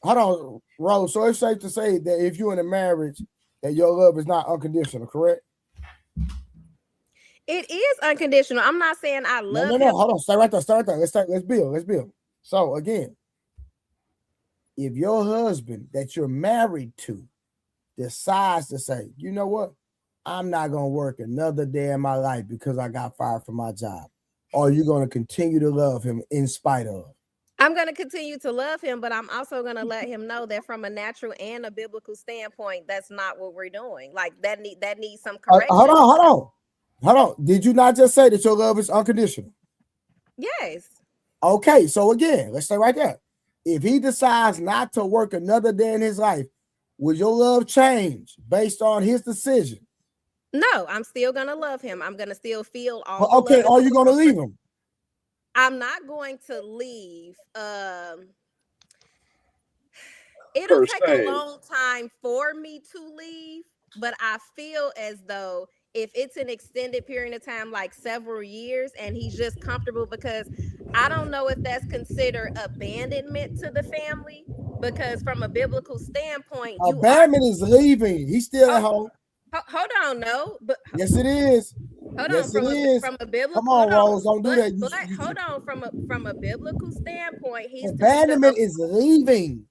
hold on, Rose. So it's safe to say that if you're in a marriage, that your love is not unconditional, correct? It is unconditional. I'm not saying I love him. Hold on. Stay right there. Let's build. So again, if your husband that you're married to decides to say, you know what, I'm not gonna work another day in my life because I got fired from my job, or you're gonna continue to love him in spite of? I'm going to continue to love him, but I'm also going to let him know that from a natural and a biblical standpoint, that's not what we're doing. Like that needs some correction. Hold on. Did you not just say that your love is unconditional? Yes. Okay, so again, let's stay right there. If he decides not to work another day in his life, will your love change based on his decision? No, I'm still going to love him. I'm going to still feel all. Okay, are you going to leave him? I'm not going to leave. It'll take a long time for me to leave, but I feel as though if it's an extended period of time, like several years, and he's just comfortable, because I don't know if that's considered abandonment to the family, because from a biblical standpoint, abandonment is leaving. He's still at home. Hold on, no, but yes, it is. Hold on, from a biblical. Come on, Rose, don't do that. But hold on, from a biblical standpoint, abandonment is leaving.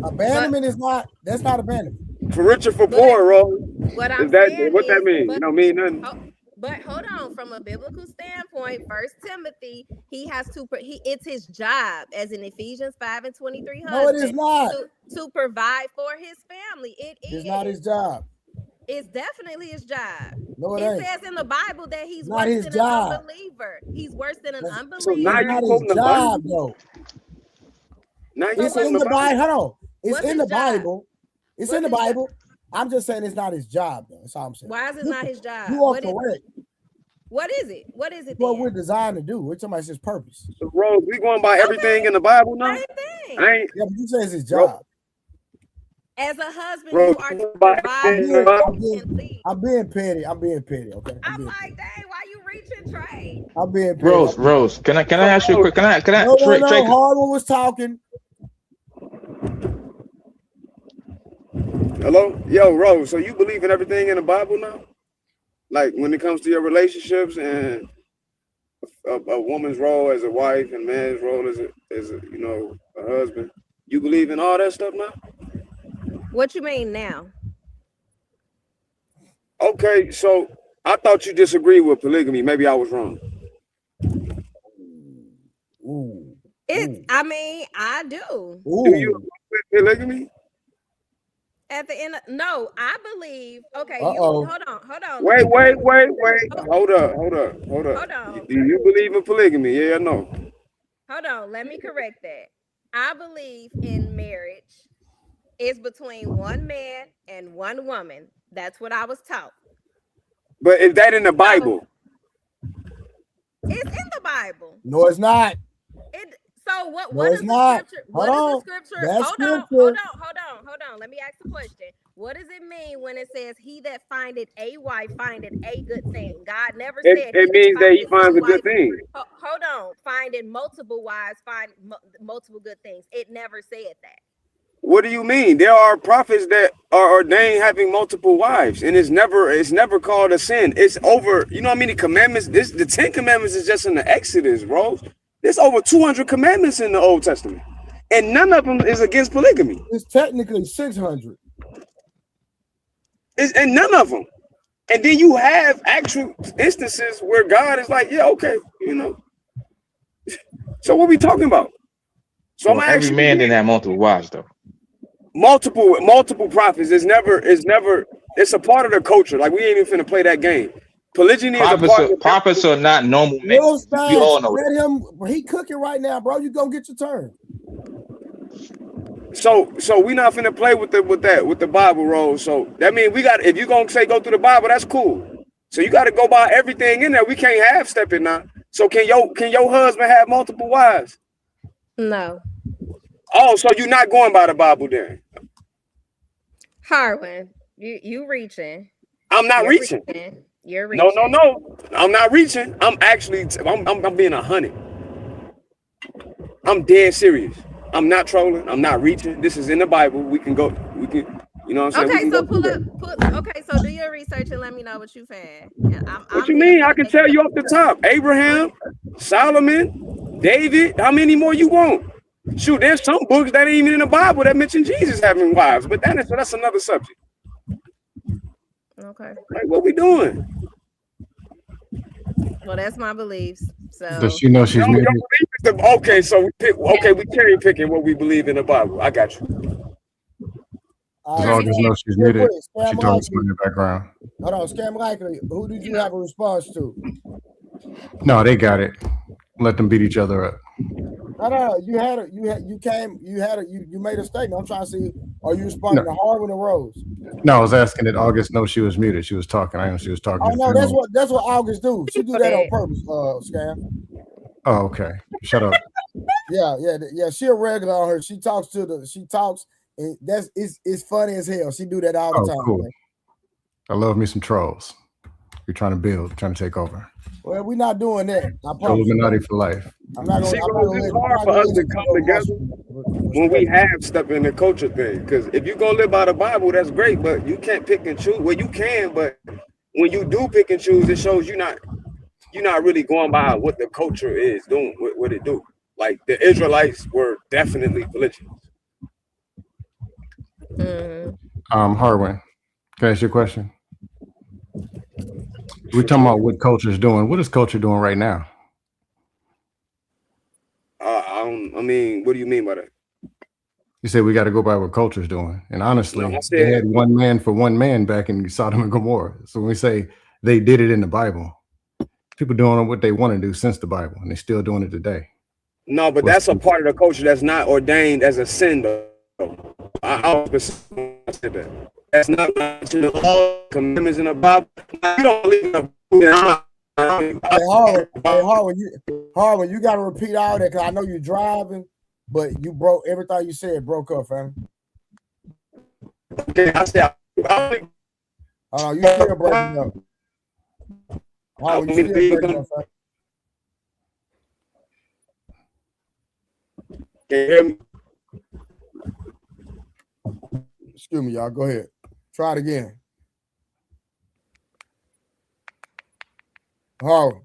Abandonment is not. That's not abandonment. For richer, for poor, Rose. What that mean? You don't mean nothing. But hold on, from a biblical standpoint, 1 Timothy, he has to. It's his job, as in Ephesians 5:23. No, it is not. To provide for his family. It's not his job. It's definitely his job. No, it ain't. Says in the Bible that he's not worse his than job. an unbeliever. He's worse than an unbeliever. So now not his job, though. It's in the Bible. Hold on. It's in the Bible. It's in the Bible. I'm just saying it's not his job, though. That's all I'm saying. Why is it not his job? You are correct. What is it? What is it? What we're designed to do. We're talking about his purpose. So, Rose, we going by everything in the Bible now? Same thing. Yeah, but you say it's his job. As a husband, you are to provide. I'm being petty. Okay. I'm like, dang, why you reaching, Trey? I'm being petty. Rose. Can I ask you a quick? Can I? No. Harlan was talking. Hello, yo, Rose. So you believe in everything in the Bible now? Like when it comes to your relationships and a woman's role as a wife and man's role as a a husband. You believe in all that stuff now? What you mean now? Okay, so I thought you disagreed with polygamy. Maybe I was wrong. I mean, I do. Do you agree with polygamy? At the end, no, I believe. Okay, hold on. Wait. Hold up. Do you believe in polygamy? Yeah or no? Hold on. Let me correct that. I believe in marriage is between one man and one woman. That's what I was taught. But is that in the Bible? It's in the Bible. No, it's not. So what? No, What it's is not. the scripture? Hold What on. is the scripture? That's Hold on. Let me ask the question. What does it mean when it says, "He that findeth a wife findeth a good thing"? God never said. It means that he finds a good thing. Hold on. Finding multiple wives, find multiple good things. It never said that. What do you mean? There are prophets that are ordained having multiple wives, and it's never called a sin. It's over. You know how many commandments? The 10 Commandments is just in the Exodus, bro. There's over 200 commandments in the Old Testament, and none of them is against polygamy. It's technically 600. And none of them. And then you have actual instances where God is like, yeah, okay, So what are we talking about? So well, every man didn't have multiple wives, though. Multiple prophets is never. It's a part of the culture. Like we ain't even finna play that game. Polygyny is a part of prophets are not normal men. We all know let him. He cooking right now, bro. You gonna get your turn. So we not finna play with the Bible role. So that means we got. If you gonna say go through the Bible, that's cool. So you got to go by everything in there. We can't half step it now. So can your husband have multiple wives? No. Oh, so you're not going by the Bible then? Harwin, you reaching? I'm not reaching. You're reaching. No. I'm not reaching. I'm actually. I'm being 100. I'm dead serious. I'm not trolling. I'm not reaching. This is in the Bible. We can go. We can. You know what I'm saying? Okay, so Okay, so do your research and let me know what you found. What you mean? I can tell you off the top. Abraham, Solomon, David. How many more you want? Shoot, there's some books that ain't even in the Bible that mention Jesus having wives, but that's another subject. Okay. Like, what we doing? Well, that's my beliefs. So does she know she's muted? Okay, so we cherry picking what we believe in the Bible. I got you. Does August know she's muted? She talks in the background. Hold on, Scam Likely. Who did you have a response to? No, they got it. Let them beat each other up. No. You made a statement. I'm trying to see, are you responding to Harwin or Rose? No, I was asking did August know she was muted. She was talking. I know she was talking. Oh no, that's what August do. She do that on purpose, Scam. Oh, okay. Shut up. Yeah. She a regular on her. She talks, and it's funny as hell. She do that all the time. Cool. Man. I love me some trolls. You're trying to build, trying to take over. Well, we're not doing that. Illuminati for life. I'm not gonna. It's hard for us to come together when we have stuff in the culture thing. Because if you go live by the Bible, that's great, but you can't pick and choose. Well, you can, but when you do pick and choose, it shows you're not really going by what the culture is doing, what it do. Like the Israelites were definitely polygynous. Harwin, can I ask you a question? We're talking about what culture's doing. What is culture doing right now? I mean, what do you mean by that? You said we got to go by what culture's doing. And honestly, they had one man for one man back in Sodom and Gomorrah. So when we say they did it in the Bible, people doing what they want to do since the Bible, and they're still doing it today. No, but that's a part of the culture that's not ordained as a sin, though. I said that. That's not all commandments in the Bible. You don't believe in the Harwin, you got to repeat all that because I know you're driving, but you broke everything you said. Broke up, fam. Okay, I said. You still breaking up. Oh, you still breaking up, sir. Can you hear me? Excuse me, y'all. Go ahead. Try it again. Oh.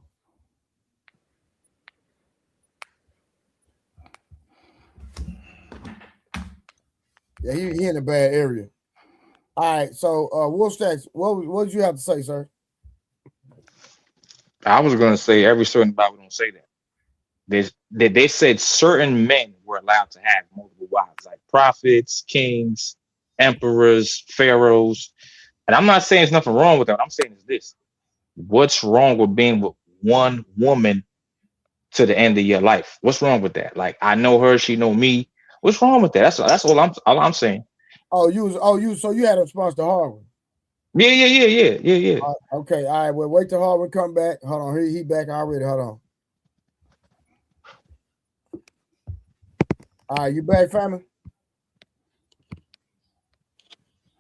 Yeah, he in a bad area. All right, so Wolfstacks, what did you have to say, sir? I was going to say every certain Bible don't say that. They said certain men were allowed to have multiple wives, like prophets, kings, emperors, pharaohs. And I'm not saying there's nothing wrong with that. What I'm saying is this: what's wrong with being with one woman to the end of your life? What's wrong with that? Like, I know her, she know me. What's wrong with that? That's all I'm saying. So you had a response to Harvard. Yeah. Okay, all right. Well, wait till Harvard come back. Hold on, he back already. Hold on. All right, you back, family?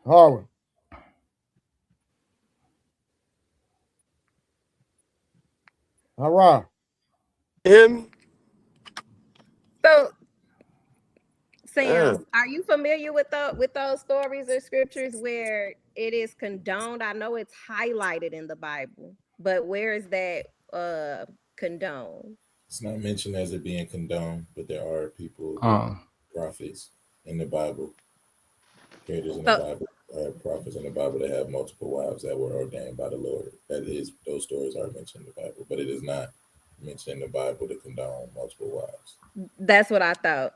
Harvard. All right. Hear me? So, Sam, are you familiar with those stories or scriptures where it is condoned? I know it's highlighted in the Bible, but where is that condoned? It's not mentioned as it being condoned, but there are people, prophets in the Bible, characters in the Bible, prophets in the Bible that have multiple wives that were ordained by the Lord. Those stories are mentioned in the Bible, but it is not mentioned in the Bible to condone multiple wives. That's what I thought.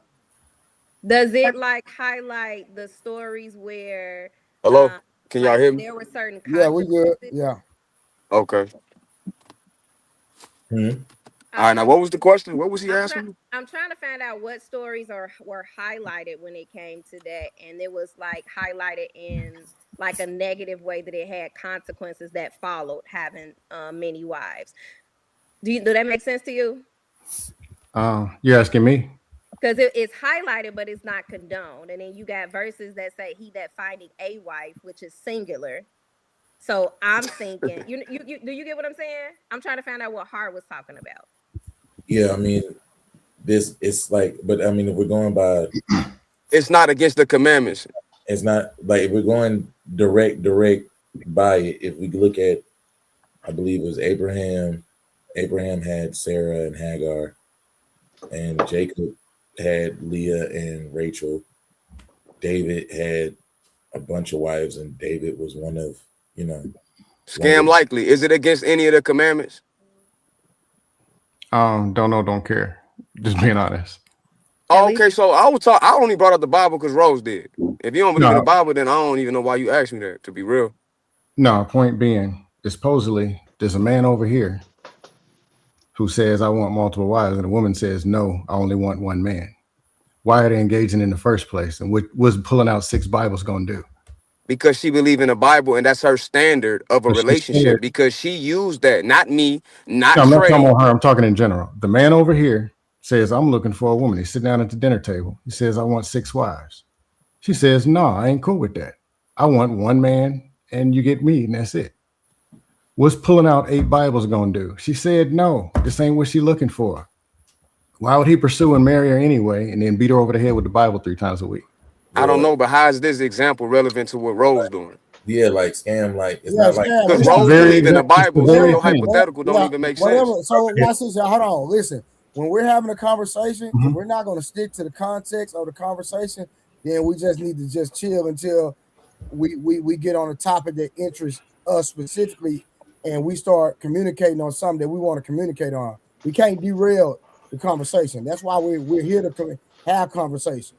Does it like highlight the stories where Hello? Can y'all hear me? There were certain consequences? Yeah, we good. Yeah. Okay. All right, now what was the question? What was he asking? I'm trying to find out what stories were highlighted when it came to that, and it was like highlighted in like a negative way that it had consequences that followed having many wives. Do that make sense to you? You're asking me? Because it's highlighted, but it's not condoned. And then you got verses that say he that finding a wife, which is singular. So I'm thinking, you do you get what I'm saying? I'm trying to find out what Hart was talking about. Yeah, I mean, it's like, but I mean, if we're going by, it's not against the commandments. It's not like if we're going direct by it. If we look at, I believe it was Abraham. Abraham had Sarah and Hagar, and Jacob had Leah and Rachel. David had a bunch of wives, and David was one of, Scam likely. Is it against any of the commandments? Don't know, don't care. Just being honest. Oh, okay, so I only brought up the Bible because Rose did. If you don't believe in the Bible, then I don't even know why you asked me that, to be real. No, point being, supposedly there's a man over here who says I want multiple wives, and a woman says no, I only want one man. Why are they engaging in the first place? And what was pulling out 6 Bibles going to do? Because she believes in the Bible, and that's her standard of a relationship. Because she used that, not me, not I'm not Trey. talking about her. I'm talking in general. The man over here says, I'm looking for a woman. He's sitting down at the dinner table. He says, I want 6 wives. She says, no, I ain't cool with that. I want one man, and you get me, and that's it. What's pulling out 8 Bibles going to do? She said, no, this ain't what she's looking for. Why would he pursue and marry her anyway and then beat her over the head with the Bible 3 times a week? I don't know, but how is this example relevant to what Rose doing? Yeah, like scam, like it's not like because Rose believe in the Bible, so your hypothetical don't even make sense. So watch this. Hold on, listen. When we're having a conversation, if we're not going to stick to the context of the conversation, then we just need to just chill until we get on a topic that interests us specifically, and we start communicating on something that we want to communicate on. We can't derail the conversation. That's why we're here to have conversations.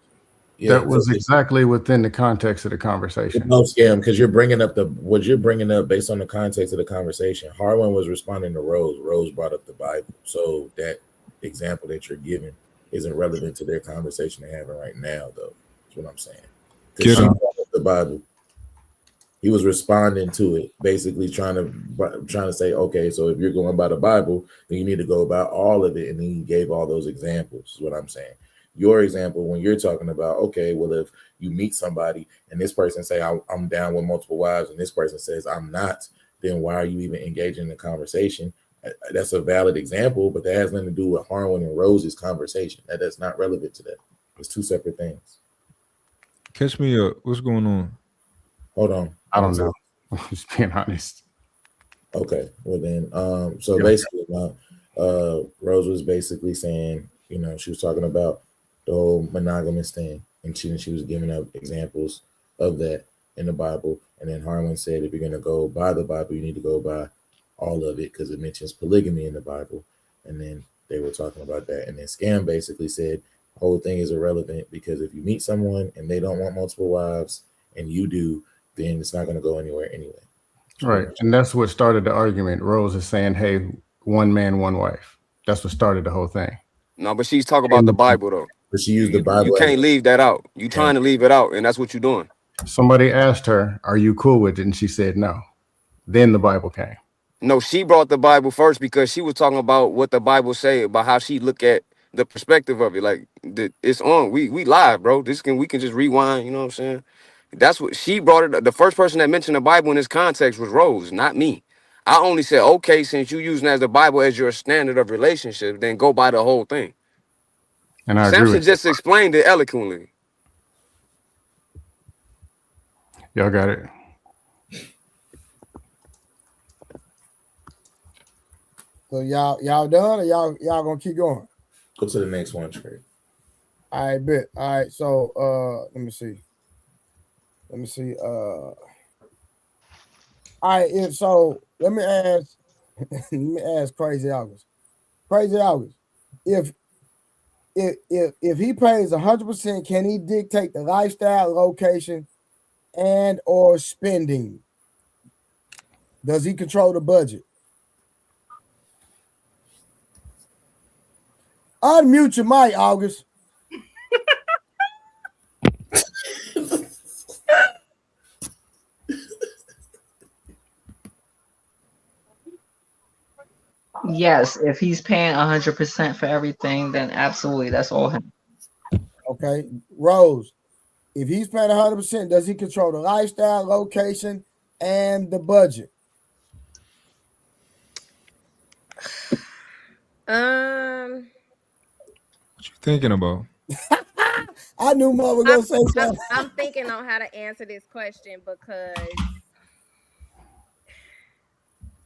Yeah, that was exactly within the context of the conversation. No scam, because you're bringing up what you're bringing up based on the context of the conversation. Harlan was responding to Rose. Rose brought up the Bible, so that example that you're giving isn't relevant to their conversation they're having right now, though. That's what I'm saying. Because she brought up the Bible. He was responding to it, basically trying to say, okay, so if you're going by the Bible, then you need to go about all of it, and then he gave all those examples. Is what I'm saying. your example when you're talking about, okay, well, if you meet somebody and this person say I'm down with multiple wives and this person says I'm not, then why are you even engaging in the conversation? That's a valid example, but that has nothing to do with Harwin and Rose's conversation. That's not relevant to that. It's two separate things. Catch me up. What's going on? Hold on. I don't know. Just being honest. Okay. Well then, so basically, Rose was basically saying, you know, she was talking about the whole monogamous thing, and she was giving up examples of that in the Bible. And then Harwin said, if you're going to go by the Bible, you need to go by all of it because it mentions polygamy in the Bible. And then they were talking about that. And then Scam basically said, the whole thing is irrelevant because if you meet someone and they don't want multiple wives and you do, then it's not going to go anywhere anyway. Right. And that's what started the argument. Rose is saying, hey, one man, one wife. That's what started the whole thing. No, but she's talking about the Bible, though. But she used the Bible. You can't leave that out. You trying to leave it out, and that's what you're doing. Somebody asked her, are you cool with it? And she said no. Then the Bible came. No, she brought the Bible first because she was talking about what the Bible say about how she look at the perspective of it. Like, it's on. We live, bro. We can just rewind, you know what I'm saying? That's what she brought it. The first person that mentioned the Bible in this context was Rose, not me. I only said, okay, since you using as the Bible as your standard of relationship, then go by the whole thing. And I agree Samson with just explained it eloquently. Y'all got it. So y'all done, or y'all gonna keep going? Go to the next one, Trey. All right, bet. All right, so let me see. All right, so let me ask Crazy August. Crazy August, if he pays 100%, can he dictate the lifestyle, location, and or spending? Does he control the budget? Unmute your mic, August. Yes, if he's paying 100% for everything, then absolutely, that's all him. Okay, Rose, if he's paying 100%, does he control the lifestyle, location, and the budget? What you thinking about? I knew Mom was gonna say something. I'm thinking on how to answer this question because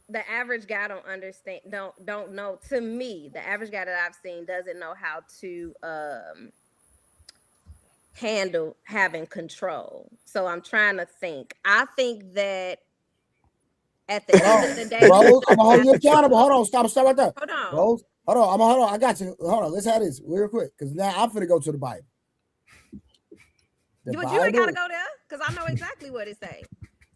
the average guy don't understand, don't know. To me, the average guy that I've seen doesn't know how to handle having control. So I'm trying to think. I think that at the end of the day, Rose, I'm gonna hold you accountable. Hold on, stop right there. Hold on. Rose, hold on. I got you. Hold on, let's have this real quick because now I'm finna go to the Bible. But you ain't gotta go there because I know exactly what it say.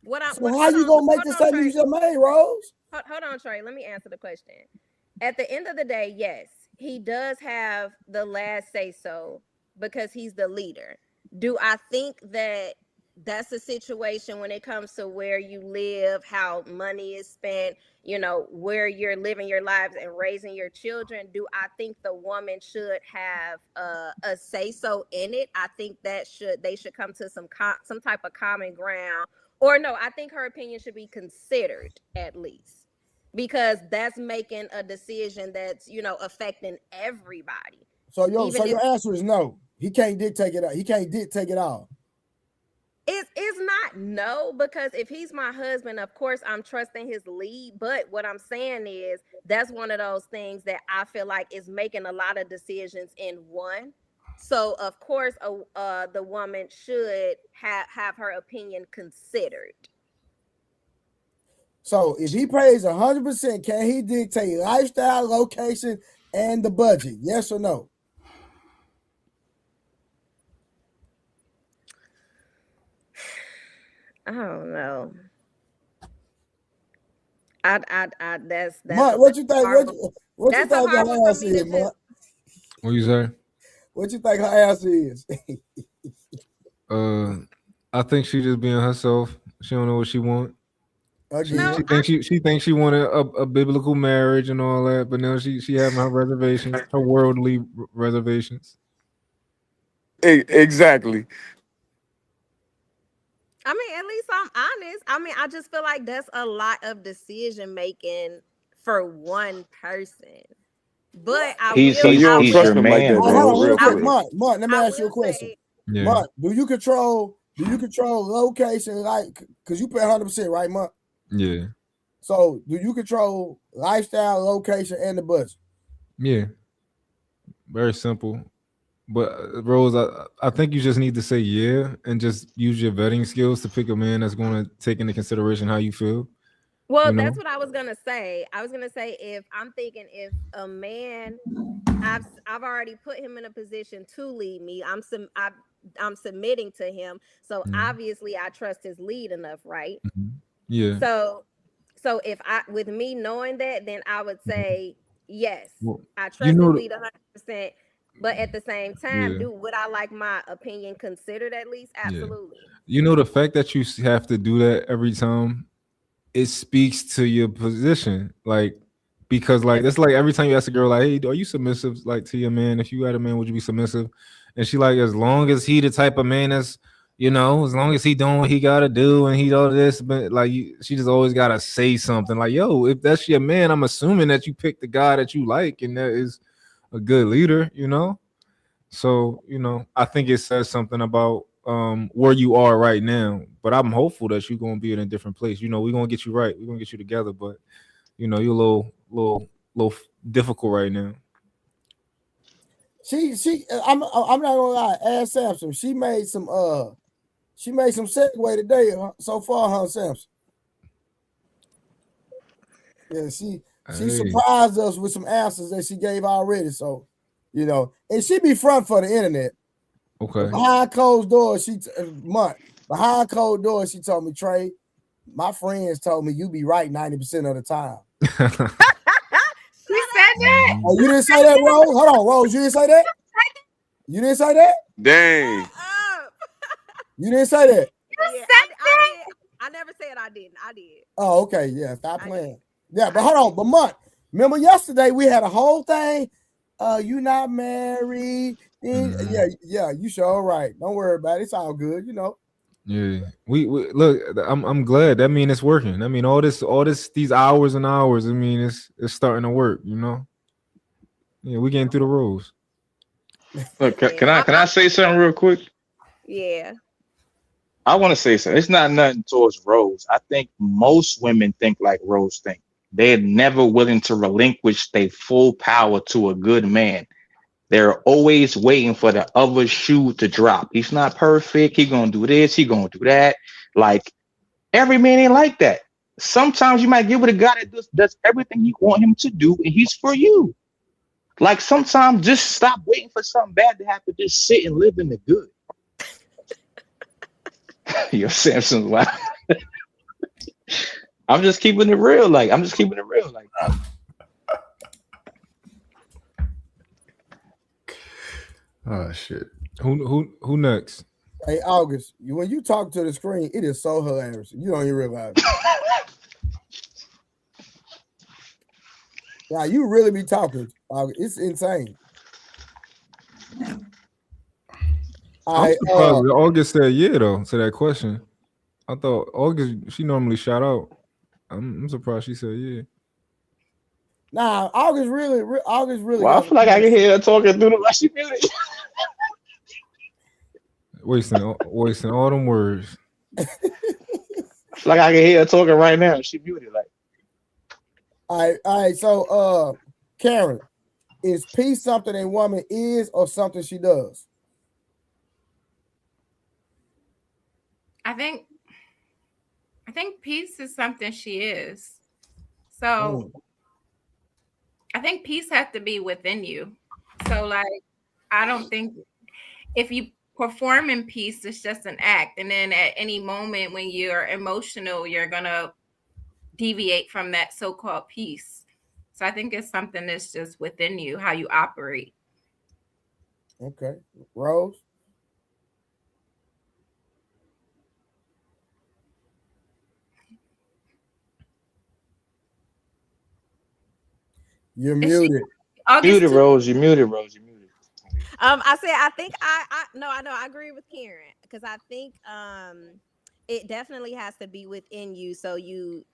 How you gonna make the statement you just made, Rose? Hold on, Trey. Let me answer the question. At the end of the day, yes, he does have the last say so because he's the leader. Do I think that that's a situation when it comes to where you live, how money is spent, you know, where you're living your lives and raising your children? Do I think the woman should have a say so in it? I think that they should come to some type of common ground. Or no, I think her opinion should be considered at least, because that's making a decision that's, you know, affecting everybody. So your answer is no. He can't dictate it. He can't dictate it all. It's not no, because if he's my husband, of course I'm trusting his lead. But what I'm saying is that's one of those things that I feel like is making a lot of decisions in one. So of course, the woman should have her opinion considered. So if he pays 100%, can he dictate lifestyle, location, and the budget? Yes or no? I don't know. That's Mark, what you think? What you think her answer is, Mark? What you say? What you think her answer is? I think she just being herself. She don't know what she want. Again. She thinks she wanted a biblical marriage and all that, but now she having her reservations, her worldly reservations. Exactly. I mean, at least I'm honest. I mean, I just feel like that's a lot of decision making for one person. But I He's So will, you he's I don't he's will trust your him like say, that, All right, then, hold man. on, real real I quick, quick. will, Mark. Let me I ask you a will question. say, Yeah. Mark, do you control location, like, because you pay 100%, right, Mark? Yeah. So do you control lifestyle, location, and the budget? Yeah. Very simple. But Rose, I think you just need to say yeah and just use your vetting skills to pick a man that's going to take into consideration how you feel. well, You that's know? what I was gonna say. I was gonna say if I'm thinking if a man, I've already put him in a position to lead me. I'm submitting to him. So Mhm. obviously I trust his lead enough, right? Mhm. Yeah. So if I with me knowing that, then I would Mhm. say yes. Well, I you trust his know, lead 100%. But at the same time, yeah, would I like my opinion considered at least? yeah. Absolutely. You know, the fact that you have to do that every time, it speaks to your position. Like, because like that's like every time you ask a girl, like, hey, are you submissive like to your man? If you had a man, would you be submissive? And she like, as long as he the type of man that's, as long as he doing what he gotta do and he all this, but like she just always gotta say something. Like, yo, if that's your man, I'm assuming that you picked the guy that you like and that is a good leader. So, I think it says something about where you are right now. But I'm hopeful that you're gonna be in a different place. We're gonna get you right. We're gonna get you together. But you're a little difficult right now. I'm not gonna lie. Ask Samson. She made some segue today so far, huh, Samson? Yeah, she Hey. surprised us with some answers that she gave already. So, and she be front for the internet. Okay. Behind closed doors, behind closed doors, she told me, Trey, my friends told me you be right 90% of the time. She said that. Oh, you didn't say that, Rose? Hold on, Rose. You didn't say that? You didn't say that? Dang. You didn't say that? Yeah, I did. I never said I didn't. I did. Oh, okay. Yeah, stop playing. Yeah, but hold on. But Mutt, remember yesterday we had a whole thing. You not married. Yeah, you sure right. Don't worry about it. It's all good, Yeah. We look, I'm glad. That mean it's working. I mean these hours and hours, I mean it's starting to work, Yeah, we getting through the rules. Look, can I say something real quick? Yeah. I want to say something. It's not nothing towards Rose. I think most women think like Rose think. They're never willing to relinquish their full power to a good man. They're always waiting for the other shoe to drop. He's not perfect. He gonna do this. He gonna do that. Like every man ain't like that. Sometimes you might get with a guy that does everything you want him to do, and he's for you. Like sometimes just stop waiting for something bad to happen. Just sit and live in the good. Yo, Samson's wild. I'm just keeping it real. Like I'm just keeping it real. Like oh shit. Who next? Hey, August, when you talk to the screen, it is so hilarious. You don't even realize it. Yeah, you really be talking. It's insane. I'm surprised August said yeah though to that question. I thought August, she normally shout out. I'm surprised she said yeah. Nah, August really well, I feel like I can hear her talking through the like she really wasting all them words. I feel like I can hear her talking right now. She muted like. All right. So, Karen, is peace something a woman is or something she does? I think peace is something she is. So I think peace has to be within you. So like, I don't think if you perform in peace, it's just an act. And then at any moment when you're emotional, you're gonna deviate from that so-called peace. So I think it's something that's just within you, how you operate. Okay. Rose? You're muted. Muted, Rose. You're muted, Rose. You're muted. I said I think I know I agree with Karen because I think it definitely has to be within you so you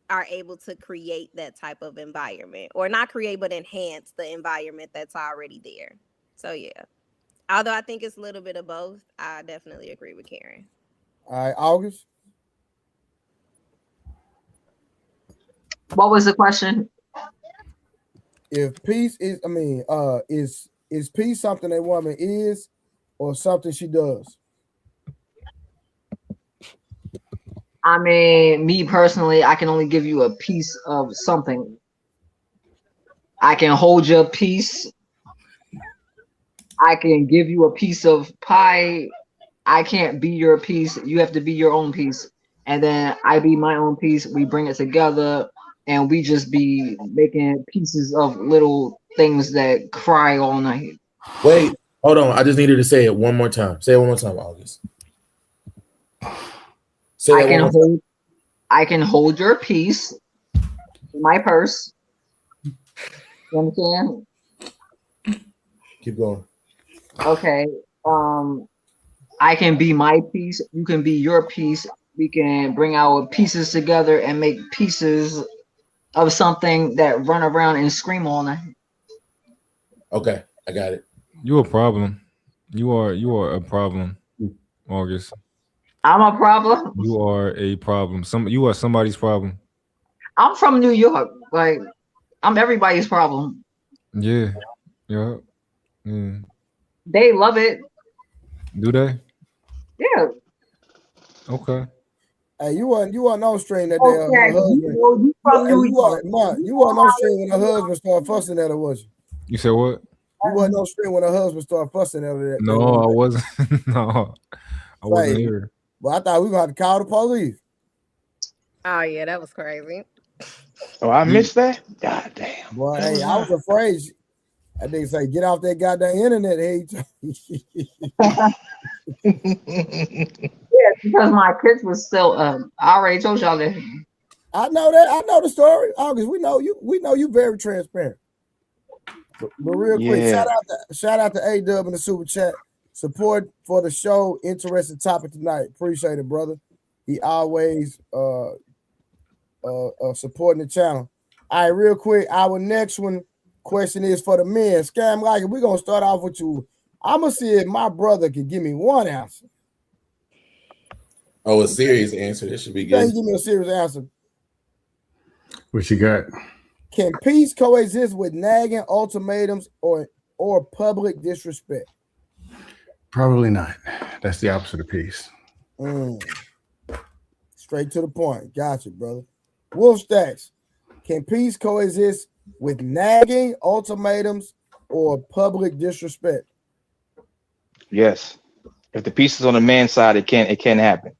are able to create that type of environment, or not create but enhance the environment that's already there. So yeah, although I think it's a little bit of both, I definitely agree with Karen. All right, August. What was the question? If peace is, is peace something a woman is, or something she does? I mean, me personally, I can only give you a piece of something. I can hold your piece. I can give you a piece of pie. I can't be your piece. You have to be your own piece. And then I be my own piece. We bring it together and we just be making pieces of little things that cry all night. Wait, hold on. I just needed to say it one more time. Say it one more time, August. Say I can hold your piece in my purse. You understand? Keep going. Okay. I can be my piece. You can be your piece. We can bring our pieces together and make pieces of something that run around and scream all night. Okay, I got it. You a problem. You are a problem, August. I'm a problem. You are a problem. You are somebody's problem. I'm from New York. Like, I'm everybody's problem. Yeah. They love it. Do they? Yeah. Okay. Hey, you weren't on string that day. Okay. Her husband. You from New York. You weren't on string when her husband started fussing at her, was you? You said what? You wasn't on string when her husband started fussing at her. No, I wasn't. No, I wasn't here. But I thought we were going to call the police. Oh yeah, that was crazy. Oh, I missed that? God damn. Boy, hey, I was afraid. I think say, get off that goddamn internet. Hey. Yeah, because my kids was still I already told y'all that. I know that. I know the story. August, we know you very transparent. But real quick, shout out to A-Dub in the super chat. Support for the show. Interesting topic tonight. Appreciate it, brother. He always supporting the channel. All right, real quick. Our next question is for the men. Scam like we're gonna start off with you. I'm gonna see if my brother can give me one answer. Oh, a serious answer. This should be good. Can you give me a serious answer? What you got? Can peace coexist with nagging, ultimatums, or public disrespect? Probably not. That's the opposite of peace. Straight to the point. Gotcha, brother. Wolf Stacks. Can peace coexist with nagging, ultimatums, or public disrespect? Yes. If the piece is on the man's side, it can happen.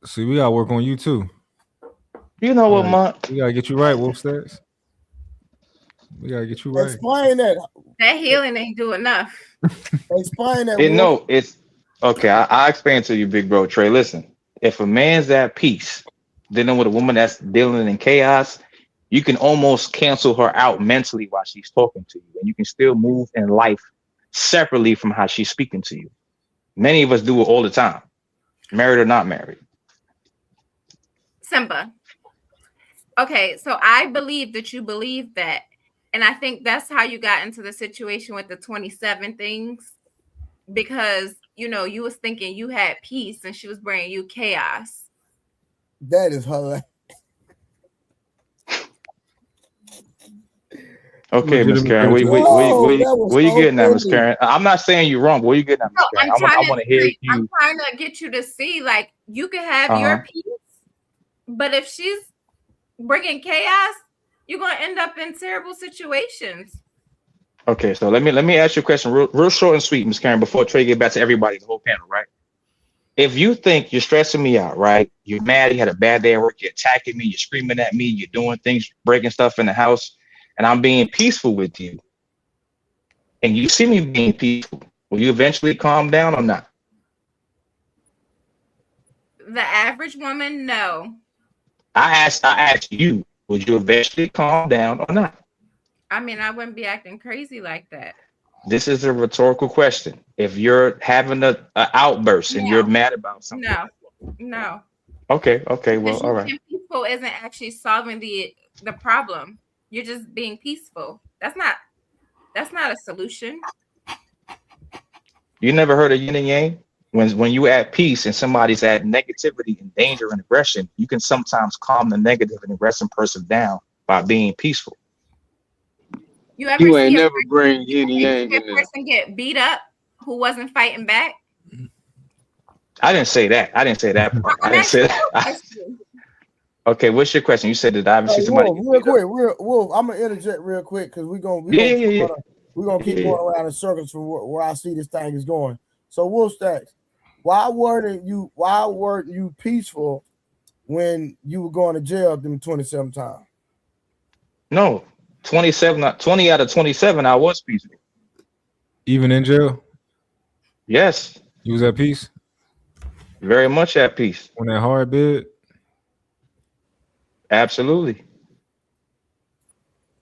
See, we gotta work on you too. You know what, Monk? We gotta get you right, Wolf Stats. We gotta get you right. Explain that. That healing ain't do enough. Explain that. No, it's okay. I explain to you, big bro Trey. Listen, if a man's at peace, dealing with a woman that's dealing in chaos, you can almost cancel her out mentally while she's talking to you, and you can still move in life separately from how she's speaking to you. Many of us do it all the time, married or not married. Simba. Okay, so I believe that you believe that. And I think that's how you got into the situation with the 27 things. Because, you was thinking you had peace and she was bringing you chaos. That is hilarious. Okay, Miss Karen. Where you getting at, Miss Karen? I'm not saying you're wrong, but where you getting at, Miss Karen? I want to hear you. I'm trying to get you to see, like, you can have your peace, but if she's bringing chaos, you're going to end up in terrible situations. Okay, so let me ask you a question real short and sweet, Miss Karen, before Trey get back to everybody, the whole panel, right? If you think you're stressing me out, right? You're mad, you had a bad day at work, you're attacking me, you're screaming at me, you're doing things, breaking stuff in the house, and I'm being peaceful with you, and you see me being peaceful, will you eventually calm down or not? The average woman, no. I asked you, would you eventually calm down or not? I mean, I wouldn't be acting crazy like that. This is a rhetorical question. If you're having a outburst and you're mad about something, no. Okay, well, all right. Being peaceful isn't actually solving the problem. You're just being peaceful. That's not a solution. You never heard of yin and yang? When you at peace and somebody's at negativity and danger and aggression, you can sometimes calm the negative and aggressive person down by being peaceful. You ain't never bring yin and yang in there. Person get beat up who wasn't fighting back? I didn't say that. I didn't say that part. I didn't say that. Okay, what's your question? You said that I haven't seen somebody. Wolf, I'm gonna interject real quick because we're gonna keep going around in circles from where I see this thing is going. So Wolf Stacks, why weren't you peaceful when you were going to jail them 27 times? No, 20 out of 27, I was peaceful. Even in jail? Yes. You was at peace? Very much at peace. On that hard bed? Absolutely.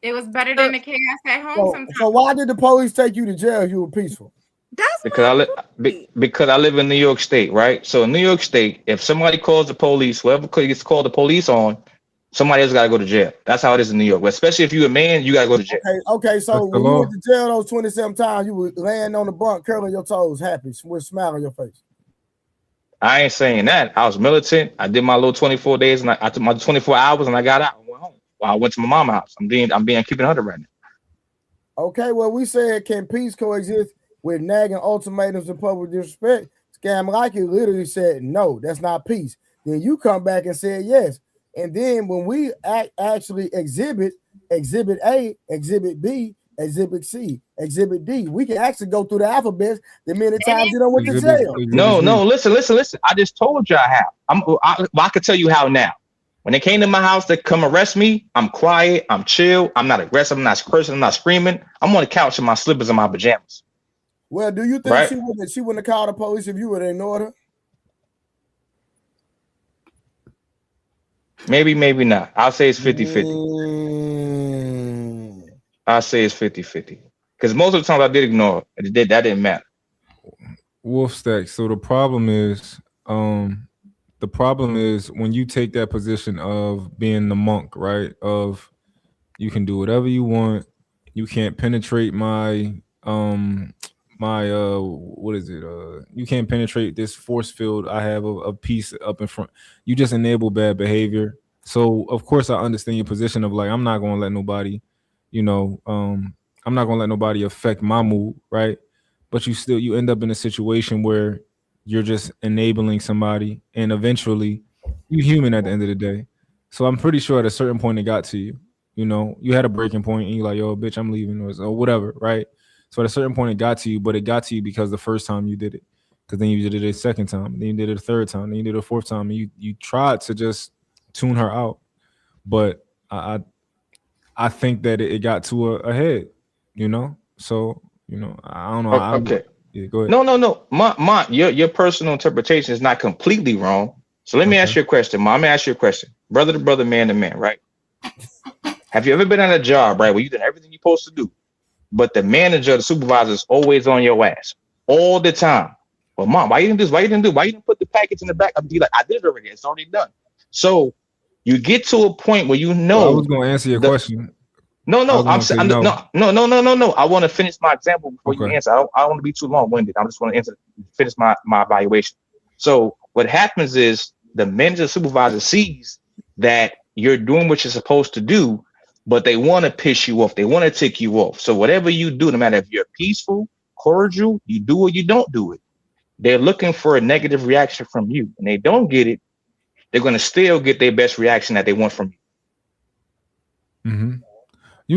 It was better than the chaos at home sometimes. So why did the police take you to jail? You were peaceful. Because I live in New York State, right? So in New York State, if somebody calls the police, whoever gets called the police on, somebody else got to go to jail. That's how it is in New York. But especially if you're a man, you got to go to jail. Okay. So when you went to jail those 27 times, you were laying on the bunk, curling your toes, happy, with a smile on your face. I ain't saying that. I was militant. I did my little 24 days, and I took my 24 hours, and I got out and went home. Well, I went to my mama's house. I'm being keeping 100 right now. Okay, well, we said, can peace coexist with nagging ultimatums and public disrespect? Scam like it literally said, no, that's not peace. Then you come back and said yes. And then when we actually exhibit A, exhibit B, exhibit C, exhibit D, we can actually go through the alphabet the many times you don't went to jail. No, listen. I just told you I have. I could tell you how now. When they came to my house to come arrest me, I'm quiet, I'm chill, I'm not aggressive, I'm not cursing, I'm not screaming. I'm on the couch in my slippers and my pajamas. Well, do you think she wouldn't have called the police if you would have ignored her? Maybe not. I'll say it's 50-50. I'll say it's 50-50. Because most of the time I did ignore it. That didn't matter. Wolf Stack. So the problem is when you take that position of being the monk, right? Of you can do whatever you want. You can't penetrate my what is it? You can't penetrate this force field I have of peace up in front. You just enable bad behavior. So of course I understand your position of like, I'm not gonna let nobody, I'm not gonna let nobody affect my mood, right? But you end up in a situation where you're just enabling somebody, and eventually you're human at the end of the day. So I'm pretty sure at a certain point it got to you. You had a breaking point and you're like, yo, bitch, I'm leaving, or whatever, right? So at a certain point it got to you, but it got to you because the first time you did it. Because then you did it a second time, then you did it a third time, then you did it a fourth time, and you tried to just tune her out. But I think that it got to a head, So, I don't know. Okay. Yeah, go ahead. No. Your personal interpretation is not completely wrong. So let me ask you a question, Mom. Let me ask you a question. Brother to brother, man to man, right? Have you ever been at a job, right, where you did everything you're supposed to do, but the manager, the supervisor is always on your ass all the time? Well, Mom, why you didn't do this? Why you didn't do? Why you didn't put the package in the back? I'd be like, I did it already. It's already done. So you get to a point where you know. I was going to answer your question. No. I'm saying no. I want to finish my example before you answer. I don't want to be too long-winded. I just want to finish my evaluation. So what happens is the manager supervisor sees that you're doing what you're supposed to do, but they want to piss you off. They want to tick you off. So whatever you do, no matter if you're peaceful, cordial, you do or you don't do it, they're looking for a negative reaction from you. And they don't get it, they're going to still get their best reaction that they want from you. Mm-hmm. The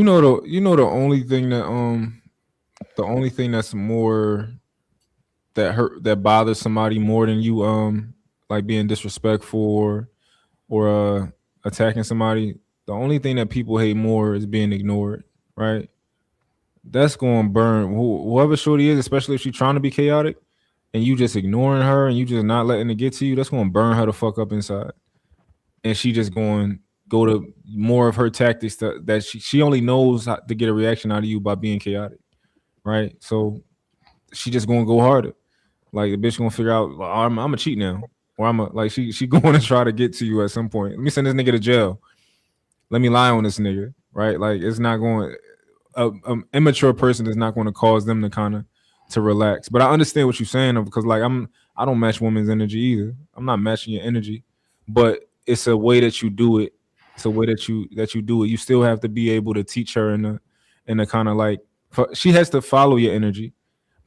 only thing that's more that bothers somebody more than you like being disrespectful or attacking somebody. The only thing that people hate more is being ignored, right? That's going to burn whoever shorty is, especially if she's trying to be chaotic and you just ignoring her and you just not letting it get to you. That's going to burn her the fuck up inside, and she just going to go to more of her tactics that she only knows how to get a reaction out of you by being chaotic, right? So she just gonna go harder. Like the bitch gonna figure out, well, I'm a cheat now, or I'm a like she going to try to get to you at some point. Let me send this nigga to jail. Let me lie on this nigga, right? Like it's not going. An immature person is not going to cause them to kind of to relax. But I understand what you're saying because like I don't match women's energy either. I'm not matching your energy, but it's a way that you do it. It's a way that you do it. You still have to be able to teach her in a kind of like she has to follow your energy.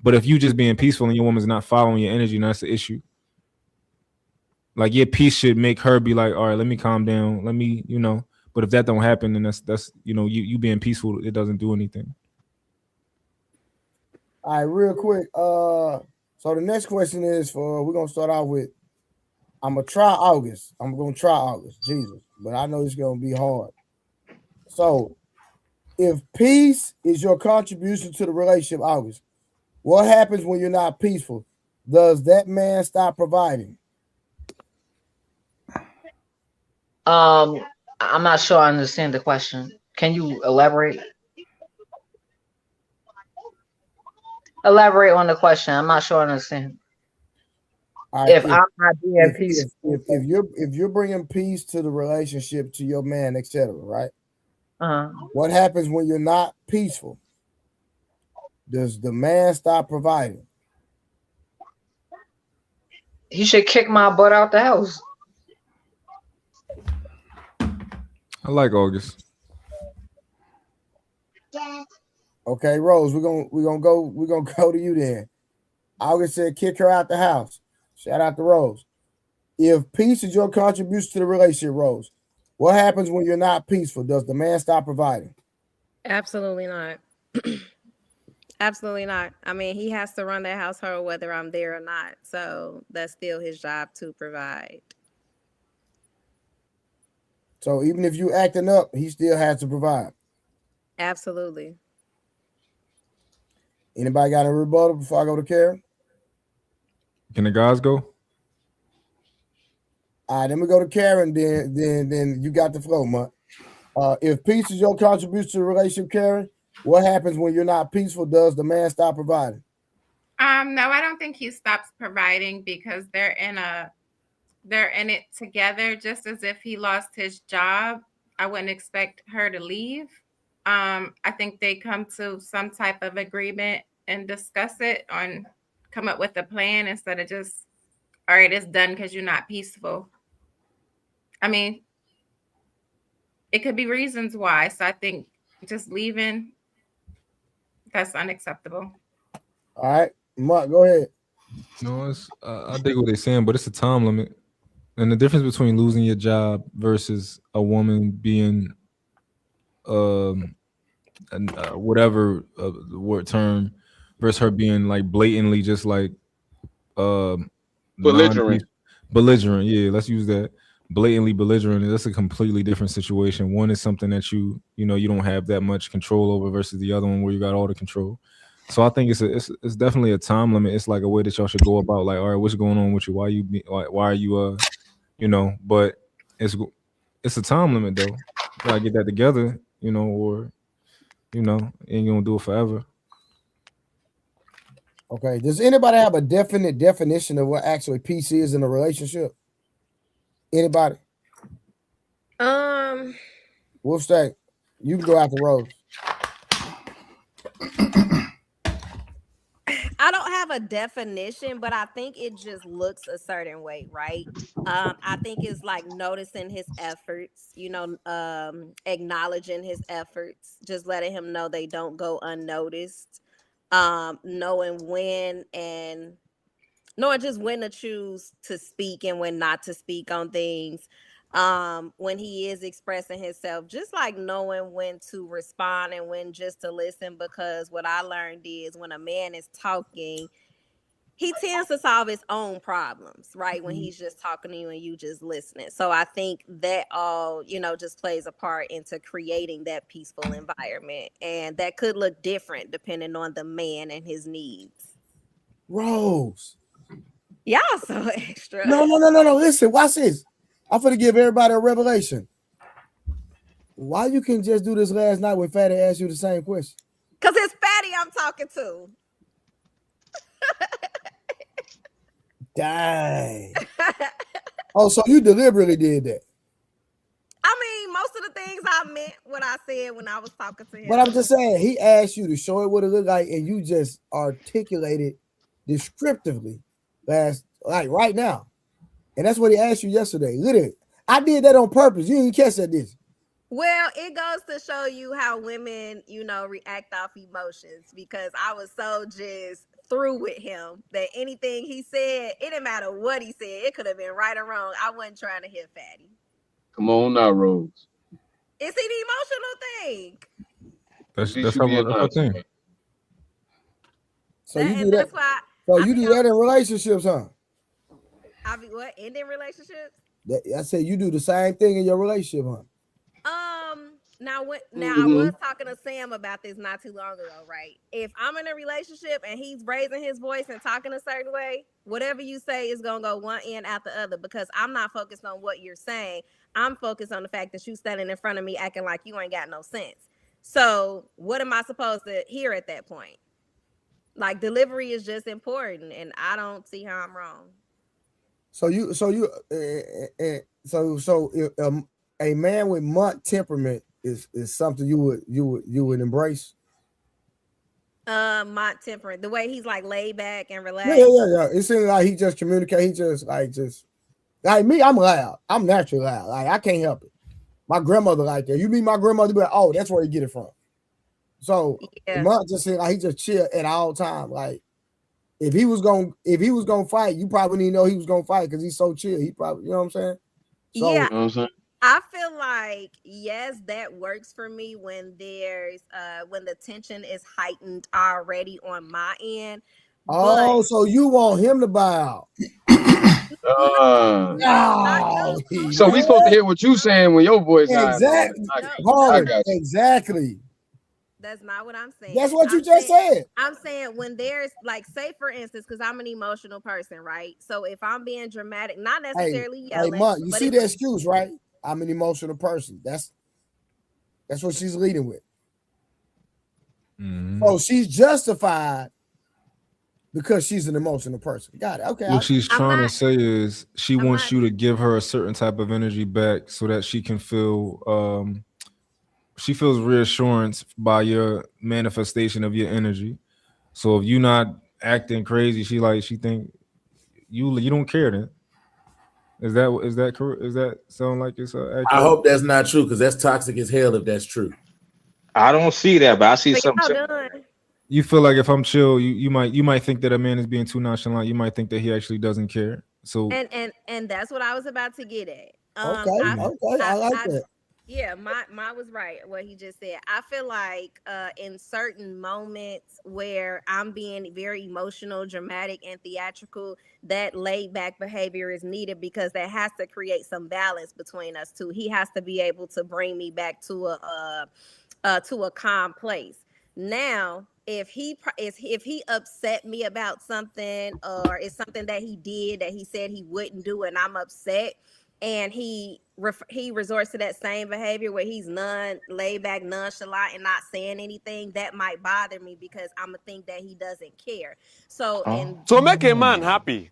But if you just being peaceful and your woman's not following your energy, that's the issue. Like your peace should make her be like, all right, let me calm down. Let me, But if that don't happen, then that's you being peaceful, it doesn't do anything. All right, real quick. So the next question is we're gonna start out with I'm gonna try August. I'm gonna try August, Jesus, but I know it's gonna be hard. So if peace is your contribution to the relationship, August, what happens when you're not peaceful? Does that man stop providing? I'm not sure I understand the question. Can you elaborate? Elaborate on the question. I'm not sure I understand. Right, if I'm not being peaceful, if you're bringing peace to the relationship, to your man, etc., right? What happens when you're not peaceful? Does the man stop providing? He should kick my butt out the house. I like August. Okay, Rose, we're gonna go to you then. August said kick her out the house. Shout out to Rose. If peace is your contribution to the relationship, Rose, what happens when you're not peaceful? Does the man stop providing? Absolutely not. Absolutely not. I mean, he has to run that household whether I'm there or not. So that's still his job to provide. So even if you acting up, he still has to provide. Absolutely. Anybody got a rebuttal before I go to Karen? Can the guys go? All right, then we go to Karen. Then you got the flow, Mutt. If peace is your contribution to the relationship, Karen, what happens when you're not peaceful? Does the man stop providing? No, I don't think he stops providing because they're in it together. Just as if he lost his job, I wouldn't expect her to leave. I think they come to some type of agreement and discuss it and come up with a plan instead of just, all right, it's done because you're not peaceful. I mean, it could be reasons why. So I think just leaving, that's unacceptable. All right, Mark, go ahead. No, I dig what they're saying, but it's a time limit. And the difference between losing your job versus a woman being whatever the word term versus her being like blatantly just like belligerent. Belligerent, yeah, let's use that. Blatantly belligerent, that's a completely different situation. One is something that you don't have that much control over versus the other one where you got all the control. So I think it's definitely a time limit. It's like a way that y'all should go about like, all right, what's going on with you? Why are you but it's a time limit though. You gotta get that together, or ain't gonna do it forever. Okay. Does anybody have a definite definition of what actually peace is in a relationship? Anybody? Wolfstack, you can go out the road. I don't have a definition, but I think it just looks a certain way, right? I think it's like noticing his efforts, acknowledging his efforts, just letting him know they don't go unnoticed, knowing just when to choose to speak and when not to speak on things. When he is expressing himself, just like knowing when to respond and when just to listen, because what I learned is when a man is talking, he tends to solve his own problems, right? When he's just talking to you and you just listening. So I think that all, just plays a part into creating that peaceful environment. And that could look different depending on the man and his needs. Rose. Y'all so extra. No. Listen, watch this. I'm going to give everybody a revelation. Why you can just do this last night when Fatty asked you the same question? Because it's Fatty I'm talking to. Dang. Oh, so you deliberately did that? I mean, most of the things I meant what I said when I was talking to him. But I'm just saying, he asked you to show it what it looked like, and you just articulated descriptively like right now. And that's what he asked you yesterday. Literally. I did that on purpose. You didn't catch that, did you? Well, it goes to show you how women, react off emotions, because I was so just through with him that anything he said, it didn't matter what he said. It could have been right or wrong. I wasn't trying to hit Fatty. Come on now, Rose. It's an emotional thing. That's her thing. So you do that. So you do that in relationships, huh? I be what? Ending relationships? I said you do the same thing in your relationship, huh? Now I was talking to Sam about this not too long ago, right? If I'm in a relationship and he's raising his voice and talking a certain way, whatever you say is gonna go one end out the other, because I'm not focused on what you're saying. I'm focused on the fact that you standing in front of me acting like you ain't got no sense. So what am I supposed to hear at that point? Like, delivery is just important, and I don't see how I'm wrong. A man with monk temperament is something you would embrace. Monk temperament, the way he's like laid back and relaxed. Yeah. It seems like he just communicate. He just like me. I'm loud. I'm naturally loud. Like I can't help it. My grandmother like that. You meet my grandmother, but oh, that's where you get it from. So monk just seemed like he just chill at all time. Like if he was gonna fight, you probably didn't know he was gonna fight because he's so chill. He probably, you know what I'm saying? So, yeah. You know what I'm saying? I feel like, yes, that works for me when there's when the tension is heightened already on my end. Oh, so you want him to bow out? So we supposed to hear what you saying when your voice exactly. Exactly. That's not what I'm saying. That's what you just said. I'm saying when there's like, say for instance, because I'm an emotional person, right? So if I'm being dramatic, not necessarily yelling. Hey, Monk, you see the excuse, right? I'm an emotional person. That's what she's leading with. Mm-hmm. So she's justified because she's an emotional person. Got it. Okay. What she's trying to say is she wants you to give her a certain type of energy back so that she can feel she feels reassurance by your manifestation of your energy. So if you're not acting crazy, she think you don't care then. Is that correct? Is that sound like it's accurate? I hope that's not true, because that's toxic as hell if that's true. I don't see that, but I see something. You feel like if I'm chill, you might think that a man is being too nonchalant. You might think that he actually doesn't care. So and that's what I was about to get at. Okay, I like that. Yeah, my was right what he just said. I feel like in certain moments where I'm being very emotional, dramatic, and theatrical, that laid back behavior is needed, because that has to create some balance between us two. He has to be able to bring me back to a calm place. Now, if he upset me about something, or it's something that he did that he said he wouldn't do, and I'm upset, and he resorts to that same behavior where he's laid back, nonchalant, and not saying anything, that might bother me, because I'm gonna think that he doesn't care. So to make a man happy,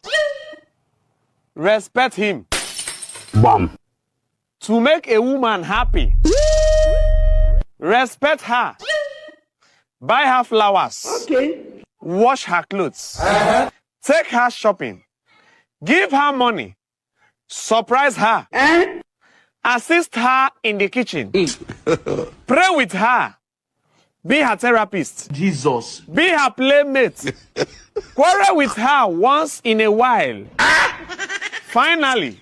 respect him. Bam. To make a woman happy, respect her. Buy her flowers. Okay. Wash her clothes. Take her shopping. Give her money. Surprise her. Assist her in the kitchen. Pray with her. Be her therapist. Jesus. Be her playmate. Quarrel with her once in a while. Finally,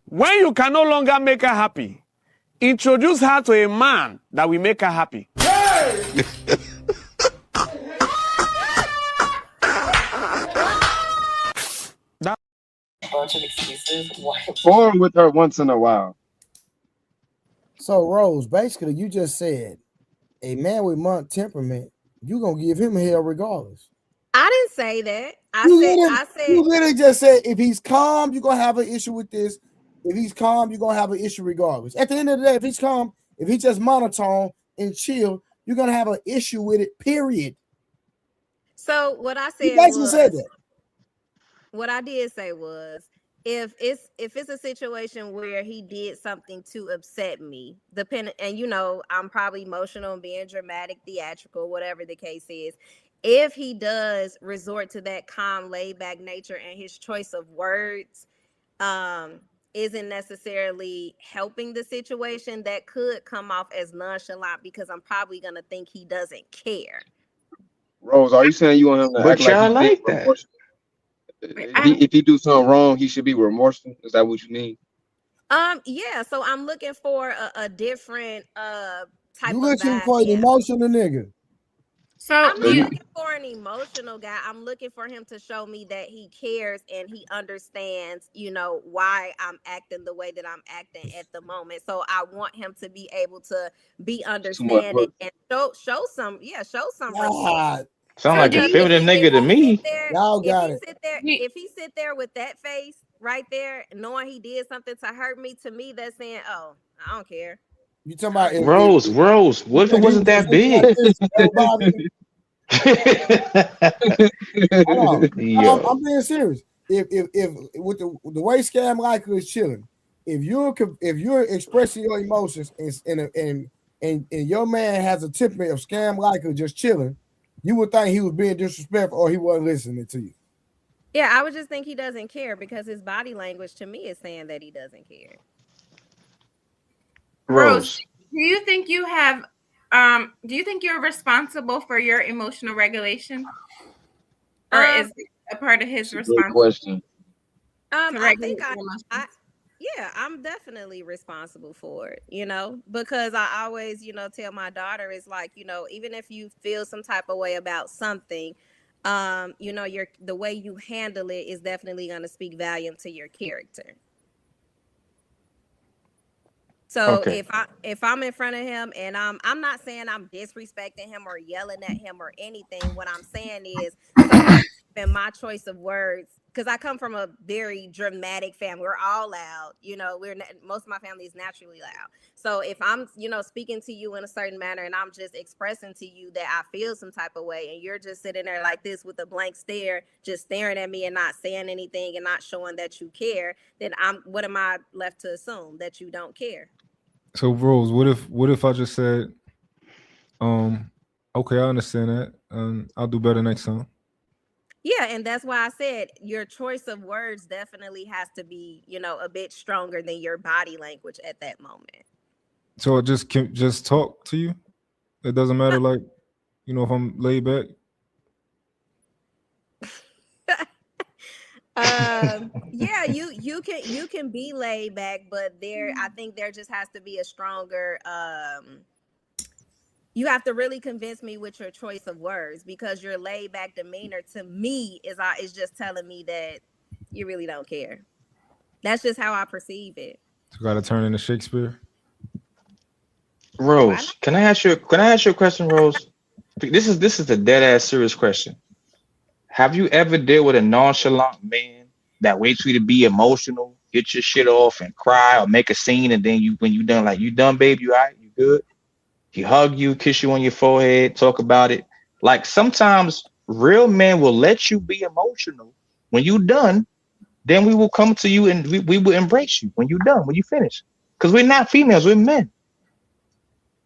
when you can no longer make her happy, introduce her to a man that will make her happy. Bunch of excuses. Form with her once in a while. So Rose, basically, you just said a man with monk temperament, you gonna give him hell regardless. I didn't say that. I said you literally just said if he's calm, you're gonna have an issue with this. If he's calm, you're gonna have an issue regardless. At the end of the day, if he's calm, if he's just monotone and chill, you're gonna have an issue with it. Period. So what I said said that. What I did say was, if it's a situation where he did something to upset me, depending, and I'm probably emotional and being dramatic, theatrical, whatever the case is. If he does resort to that calm, laid back nature, and his choice of words isn't necessarily helping the situation, that could come off as nonchalant, because I'm probably gonna think he doesn't care. Rose, are you saying you want him to act like y'all he's like that? remorseful? If he do something wrong, he should be remorseful. Is that what you mean? Yeah. So I'm looking for a different type You of looking vibe. for an emotional nigga. So I'm not looking for an emotional guy. I'm looking for him to show me that he cares and he understands, why I'm acting the way that I'm acting at the moment. So I want him to be able to be understanding and show some respect. Sound like a feminine nigga to me. Y'all got it. If he sit there with that face right there, knowing he did something to hurt me, to me that's saying, "Oh, I don't care." You talking about Rose? What if it wasn't that big? I'm being serious. If with the way Scam Liker is chilling, if you're expressing your emotions and your man has a temperament of Scam Liker just chilling, you would think he was being disrespectful or he wasn't listening to you. Yeah, I would just think he doesn't care, because his body language to me is saying that he doesn't care. Rose, do you think you have do you think you're responsible for your emotional regulation? Or is it a part of his responsibility? Question. I think I'm definitely responsible for it, because I always, tell my daughter, is like, even if you feel some type of way about something, the way you handle it is definitely going to speak volume to your character. So if I'm in front of him and I'm not saying I'm disrespecting him or yelling at him or anything. What I'm saying is, and my choice of words, because I come from a very dramatic family. We're all loud, most of my family is naturally loud. So if I'm, speaking to you in a certain manner and I'm just expressing to you that I feel some type of way, and you're just sitting there like this with a blank stare, just staring at me and not saying anything and not showing that you care, then what am I left to assume? That you don't care. So Rose, what if I just said, okay, I understand that, I'll do better next time. Yeah, and that's why I said your choice of words definitely has to be, a bit stronger than your body language at that moment. So I just talk to you. It doesn't matter, like, if I'm laid back. Yeah, you can be laid back, but I think there just has to be a stronger you have to really convince me with your choice of words, because your laid back demeanor to me is just telling me that you really don't care. That's just how I perceive it. So got to turn into Shakespeare. Rose, can I ask you a question, Rose? This is a dead ass serious question. Have you ever dealt with a nonchalant man that waits for you to be emotional, get your shit off and cry or make a scene, and then when you done, like, you done, babe, you all right, you good? He hug you, kiss you on your forehead, talk about it. Like, sometimes real men will let you be emotional. When you done, then we will come to you and we will embrace you when you done, when you finish. Because we're not females, we're men.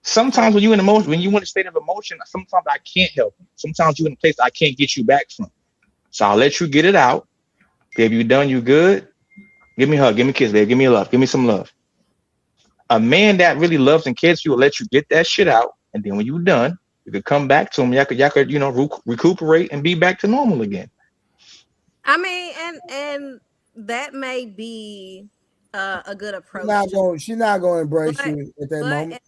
Sometimes when you in emotion, when you in a state of emotion, sometimes I can't help you. Sometimes you're in a place I can't get you back from. So I'll let you get it out. Babe, you done, you good? Give me a hug, give me a kiss, babe, give me love, give me some love. A man that really loves and cares for you will let you get that shit out, and then when you're done, you could come back to him. Y'all could recuperate and be back to normal again. I mean, and that may be a good approach. She's not going to embrace you at that moment.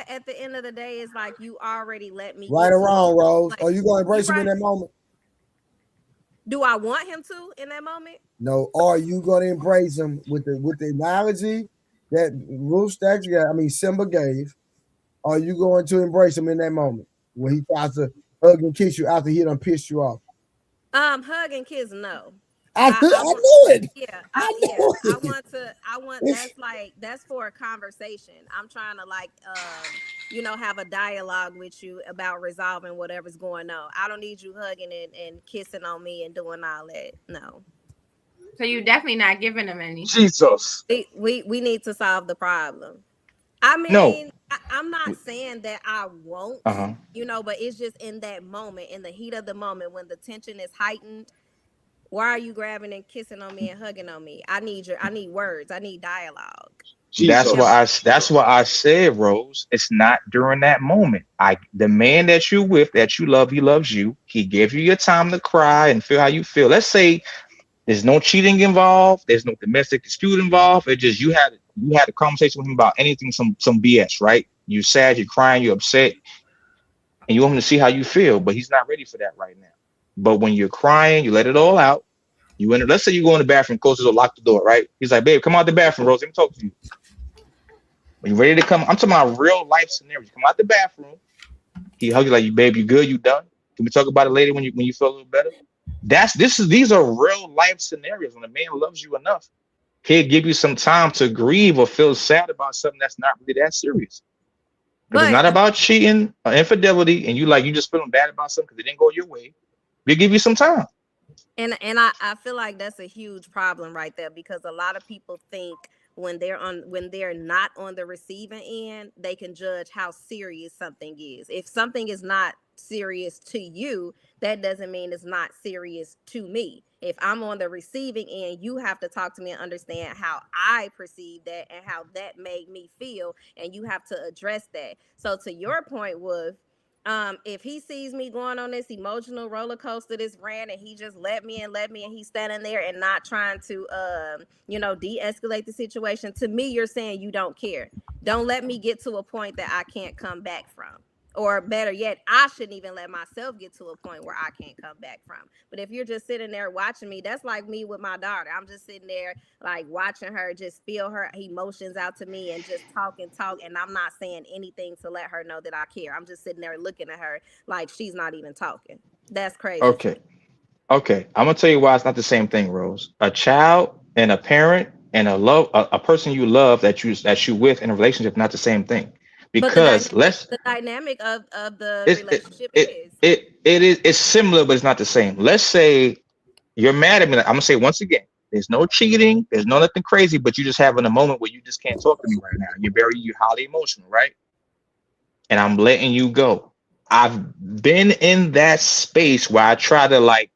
At the end of the day, it's like, you already let me. Right or wrong, Rose? Are you going to embrace him in that moment? Do I want him to in that moment? No. Are you going to embrace him with the analogy that Simba gave? Are you going to embrace him in that moment when he tries to hug and kiss you after he done pissed you off? Hug and kiss, no. I knew it. Yeah, I knew I it. want that's for a conversation. I'm trying to have a dialogue with you about resolving whatever's going on. I don't need you hugging and kissing on me and doing all that. No. So you're definitely not giving them any. Jesus. We need to solve the problem. I mean, No. I'm not saying that I won't, but it's just in that moment, in the heat of the moment when the tension is heightened. Why are you grabbing and kissing on me and hugging on me? I need words. I need dialogue. That's what I said, Rose. It's not during that moment. The man that you're with, that you love, he loves you. He gave you your time to cry and feel how you feel. Let's say there's no cheating involved, there's no domestic dispute involved. It just you had a conversation with him about anything, some BS, right? You're sad, you're crying, you're upset, and you want him to see how you feel, but he's not ready for that right now. But when you're crying, you let it all out. Let's say you go in the bathroom, close the door, lock the door, right? He's like, babe, come out the bathroom, Rose. Let me talk to you. When you're ready to come, I'm talking about real life scenarios. Come out the bathroom. He hugs you like, babe, you good? You done? Can we talk about it later when you feel a little better? These are real life scenarios. When a man loves you enough, he'll give you some time to grieve or feel sad about something that's not really that serious. But it's not about cheating or infidelity, and you just feeling bad about something because it didn't go your way. We'll give you some time. And I feel like that's a huge problem right there, because a lot of people think when they're not on the receiving end, they can judge how serious something is. If something is not serious to you, that doesn't mean it's not serious to me. If I'm on the receiving end, you have to talk to me and understand how I perceive that and how that made me feel, and you have to address that. So to your point, Wolf, if he sees me going on this emotional roller coaster, this rant, and he just let me, and he's standing there and not trying to, de-escalate the situation, to me, you're saying you don't care. Don't let me get to a point that I can't come back from. Or better yet, I shouldn't even let myself get to a point where I can't come back from. But if you're just sitting there watching me, that's like me with my daughter. I'm just sitting there like watching her just spill her emotions out to me and just talk. And I'm not saying anything to let her know that I care. I'm just sitting there looking at her like she's not even talking. That's crazy. Okay. I'm gonna tell you why it's not the same thing, Rose. A child and a parent and a person you love that you with in a relationship, not the same thing. Because the dynamic of the relationship it's similar, but it's not the same. Let's say you're mad at me. I'm gonna say once again, there's no cheating, there's no nothing crazy, but you just having a moment where you just can't talk to me right now. You're highly emotional, right? And I'm letting you go. I've been in that space where I try to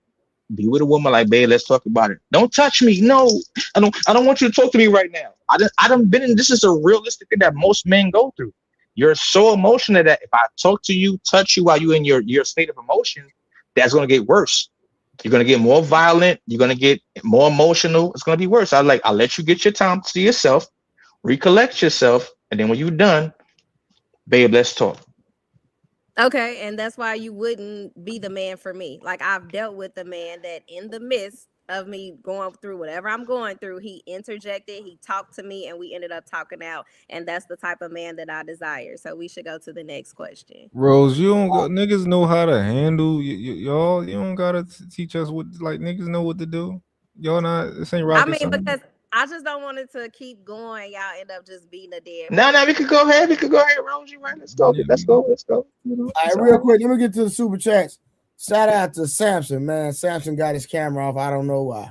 be with a woman like, babe, let's talk about it. Don't touch me. No, I don't want you to talk to me right now. I done been in. This is a realistic thing that most men go through. You're so emotional that if I talk to you, touch you while you're in your state of emotion, that's going to get worse. You're going to get more violent. You're going to get more emotional. It's going to be worse. I'll let you get your time to yourself, recollect yourself. And then when you're done, babe, let's talk. Okay. And that's why you wouldn't be the man for me. Like, I've dealt with the man that in the midst of me going through whatever I'm going through, he interjected, he talked to me, and we ended up talking out. And that's the type of man that I desire. So we should go to the next question. Rose, you don't niggas know how to handle y'all. You don't gotta teach us what, niggas know what to do. Y'all not, this ain't rocket science. Because I just don't want it to keep going. Y'all end up just being a dead. No, we could go ahead. Rose, you right? Let's go. All right, real quick, let me get to the super chats. Shout out to Samson, man. Samson got his camera off. I don't know why.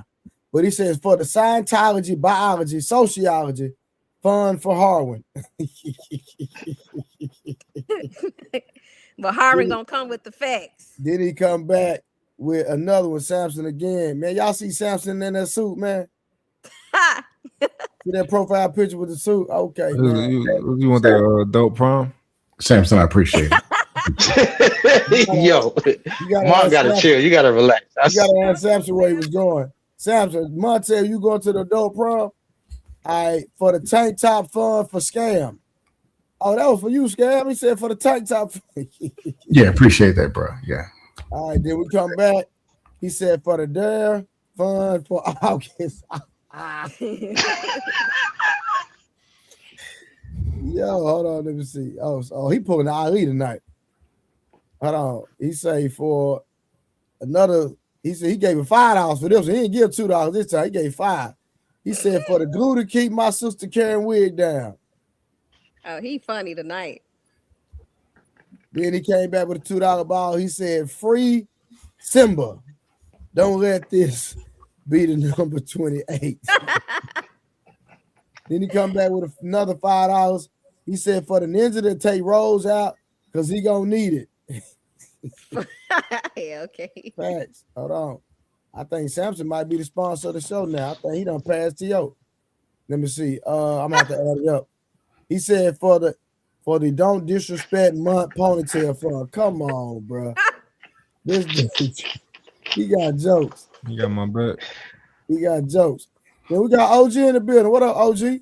But he says, for the Scientology, biology, sociology, fun for Harwin. But Harwin gonna come with the facts. Then he come back with another one, Samson again. Man, y'all see Samson in that suit, man? See that profile picture with the suit? Okay. You want that adult prom? Samson, I appreciate it. Yo, Mom gotta chill. You gotta relax. You gotta ask Samson where he was going. Samson, Montel, you going to the adult prom? All right, for the tank top fun for Scam. Oh, that was for you, Scam. He said for the tank top. Yeah, appreciate that, bro. Yeah. All right, then we come back. He said for the dare fun for August. Yo, hold on, let me see. Oh, he pulling the Ali tonight. Hold on. He say for another He said he gave him $5 for this. He didn't give $2 this time. He gave $5. He said for the glue to keep my sister Karen wig down. Oh, he funny tonight. Then he came back with a $2 ball. He said, free Simba. Don't let this be the number 28. Then he come back with another $5. He said for the ninja to take Rose out because he gonna need it. Yeah, okay. Facts. Hold on. I think Samson might be the sponsor of the show now. I think he done passed T.O. Let me see. I'm gonna have to add it up. He said for the don't disrespect month ponytail fund. Come on, bro. This dude, he got jokes. He got my butt. He got jokes. Then we got OG in the building. What up, OG?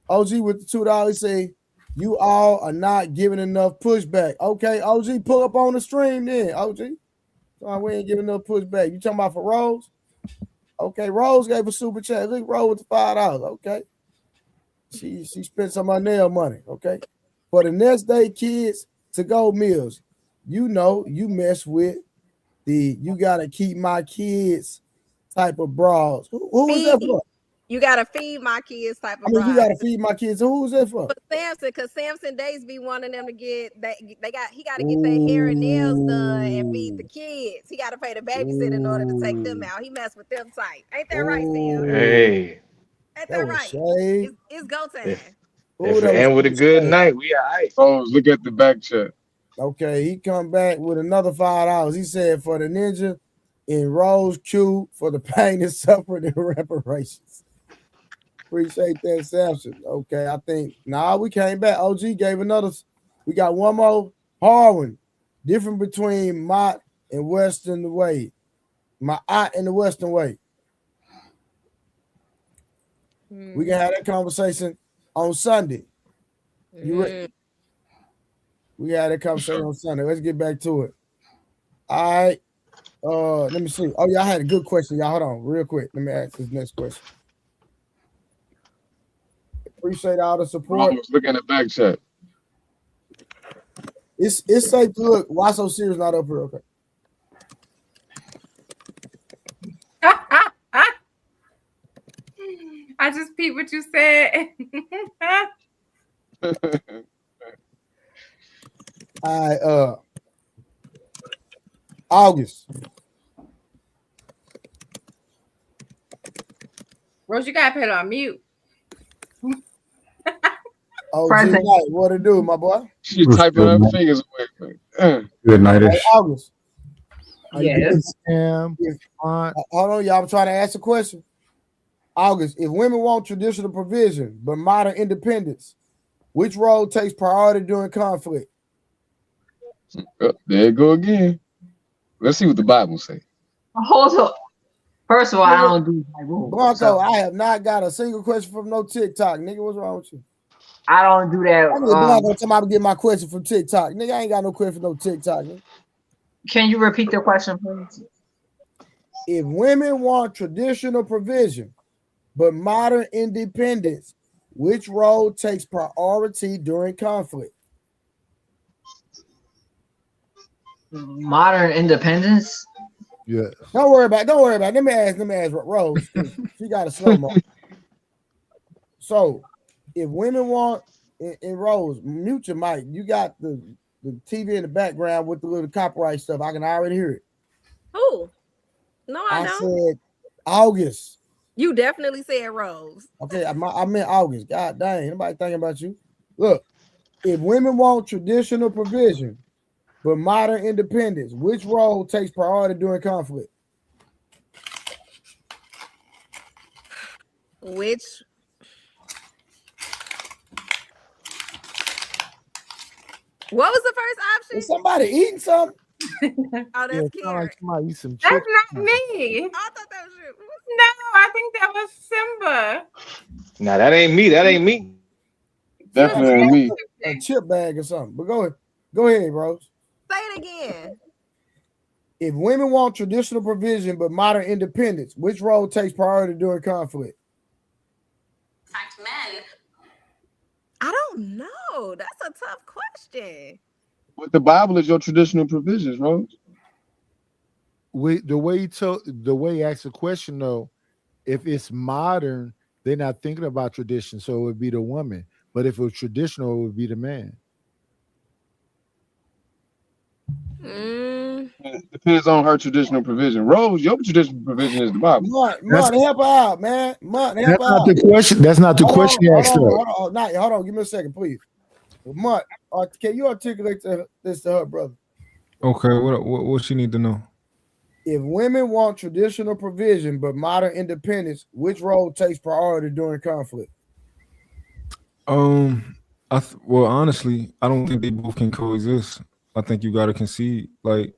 OG with the $2. He say, you all are not giving enough pushback. Okay, OG, pull up on the stream then, OG. So we ain't giving enough pushback. You talking about for Rose? Okay, Rose gave a super chat. Look, Rose with the $5. Okay. She spent some of her nail money. Okay. For the next day kids to go meals, you know, you mess with the you gotta keep my kids type of bras. Who was that for? You gotta feed my kids type of. You gotta feed my kids. So who was that for? But Samson, because Samson Days be wanting them to get that. He gotta get their hair and nails done and feed the kids. He gotta pay the babysitter in order to take them out. He messed with them tight. Ain't that right, Sam? Hey, ain't that right? It's go time. If it end with a good night, we all right. Oh, look at the back chat. Okay, he come back with another $5. He said for the ninja in Rose Q for the pain and suffering and reparations. Appreciate that, Samson. Okay, I think we came back. OG gave another. We got one more hard one. Different between Mott and Western way. Mott and the Western way. We can have that conversation on Sunday. You ready? We had that conversation on Sunday. Let's get back to it. All right. Let me see. Oh, y'all had a good question. Y'all hold on real quick. Let me ask this next question. Appreciate all the support. Look at the back chat. It's safe to look. Why so serious? Not up here. Okay. I just peeped what you said. All right. August. Rose, you gotta put it on mute. Oh, good night. What it do, my boy? She's typing her fingers away. Good night. Hey, August. Yes. Hold on, y'all. I'm trying to ask a question. August, if women want traditional provision but modern independence, which role takes priority during conflict? There you go again. Let's see what the Bible says. Hold up. First of all, I don't do Bible. Blanco, I have not got a single question from no TikTok. Nigga, what's wrong with you? I don't do that. Blanco, somebody get my question from TikTok. Nigga, I ain't got no question from no TikTok. Nigga. Can you repeat the question, please? If women want traditional provision but modern independence, which role takes priority during conflict? Modern independence? Yeah. Don't worry about it. Let me ask Rose. She got a slow mo. So if women want in Rose, mute your mic. You got the TV in the background with the little copyright stuff. I can already hear it. Who? No, I don't. Said August. You definitely said Rose. Okay, I meant August. God dang, nobody thinking about you. Look, if women want traditional provision but modern independence, which role takes priority during conflict? Which? What was the first option? Is somebody eating something? Oh, that's Karen. That's not me. I thought that was you. No, I think that was Simba. Nah, that ain't me. Definitely me. A chip bag or something. But go ahead, Rose. Say it again. If women want traditional provision but modern independence, which role takes priority during conflict? Men. I don't know. That's a tough question. But the Bible is your traditional provisions, Rose. the way he asked the question though, if it's modern, they're not thinking about tradition, so it would be the woman. But if it was traditional, it would be the man. It depends on her traditional provision. Rose, your traditional provision is the Bible. Mud, help her out, man. Mud, help That's her not out. the question. That's not the question you asked. Hold on. Give me a second, please. Mud, can you articulate this to her brother? Okay, what she need to know? If women want traditional provision but modern independence, which role takes priority during conflict? Well, honestly, I don't think they both can coexist. I think you gotta concede. Like,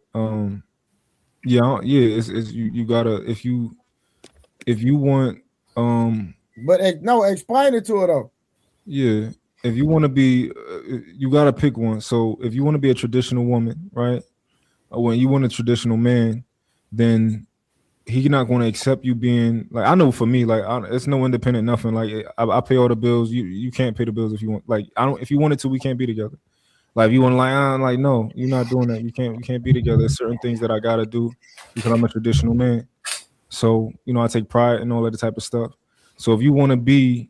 it's you gotta if you want But explain it to her though. Yeah, if you want to be, you gotta pick one. So if you want to be a traditional woman, right? Or when you want a traditional man, then he's not going to accept you being like. I know for me, like it's no independent nothing. Like I pay all the bills. You can't pay the bills if you want. Like I don't. If you wanted to, we can't be together. Like if you want to like no, you're not doing that. We can't be together. There's certain things that I gotta do because I'm a traditional man. So I take pride in all of the type of stuff. So if you want to be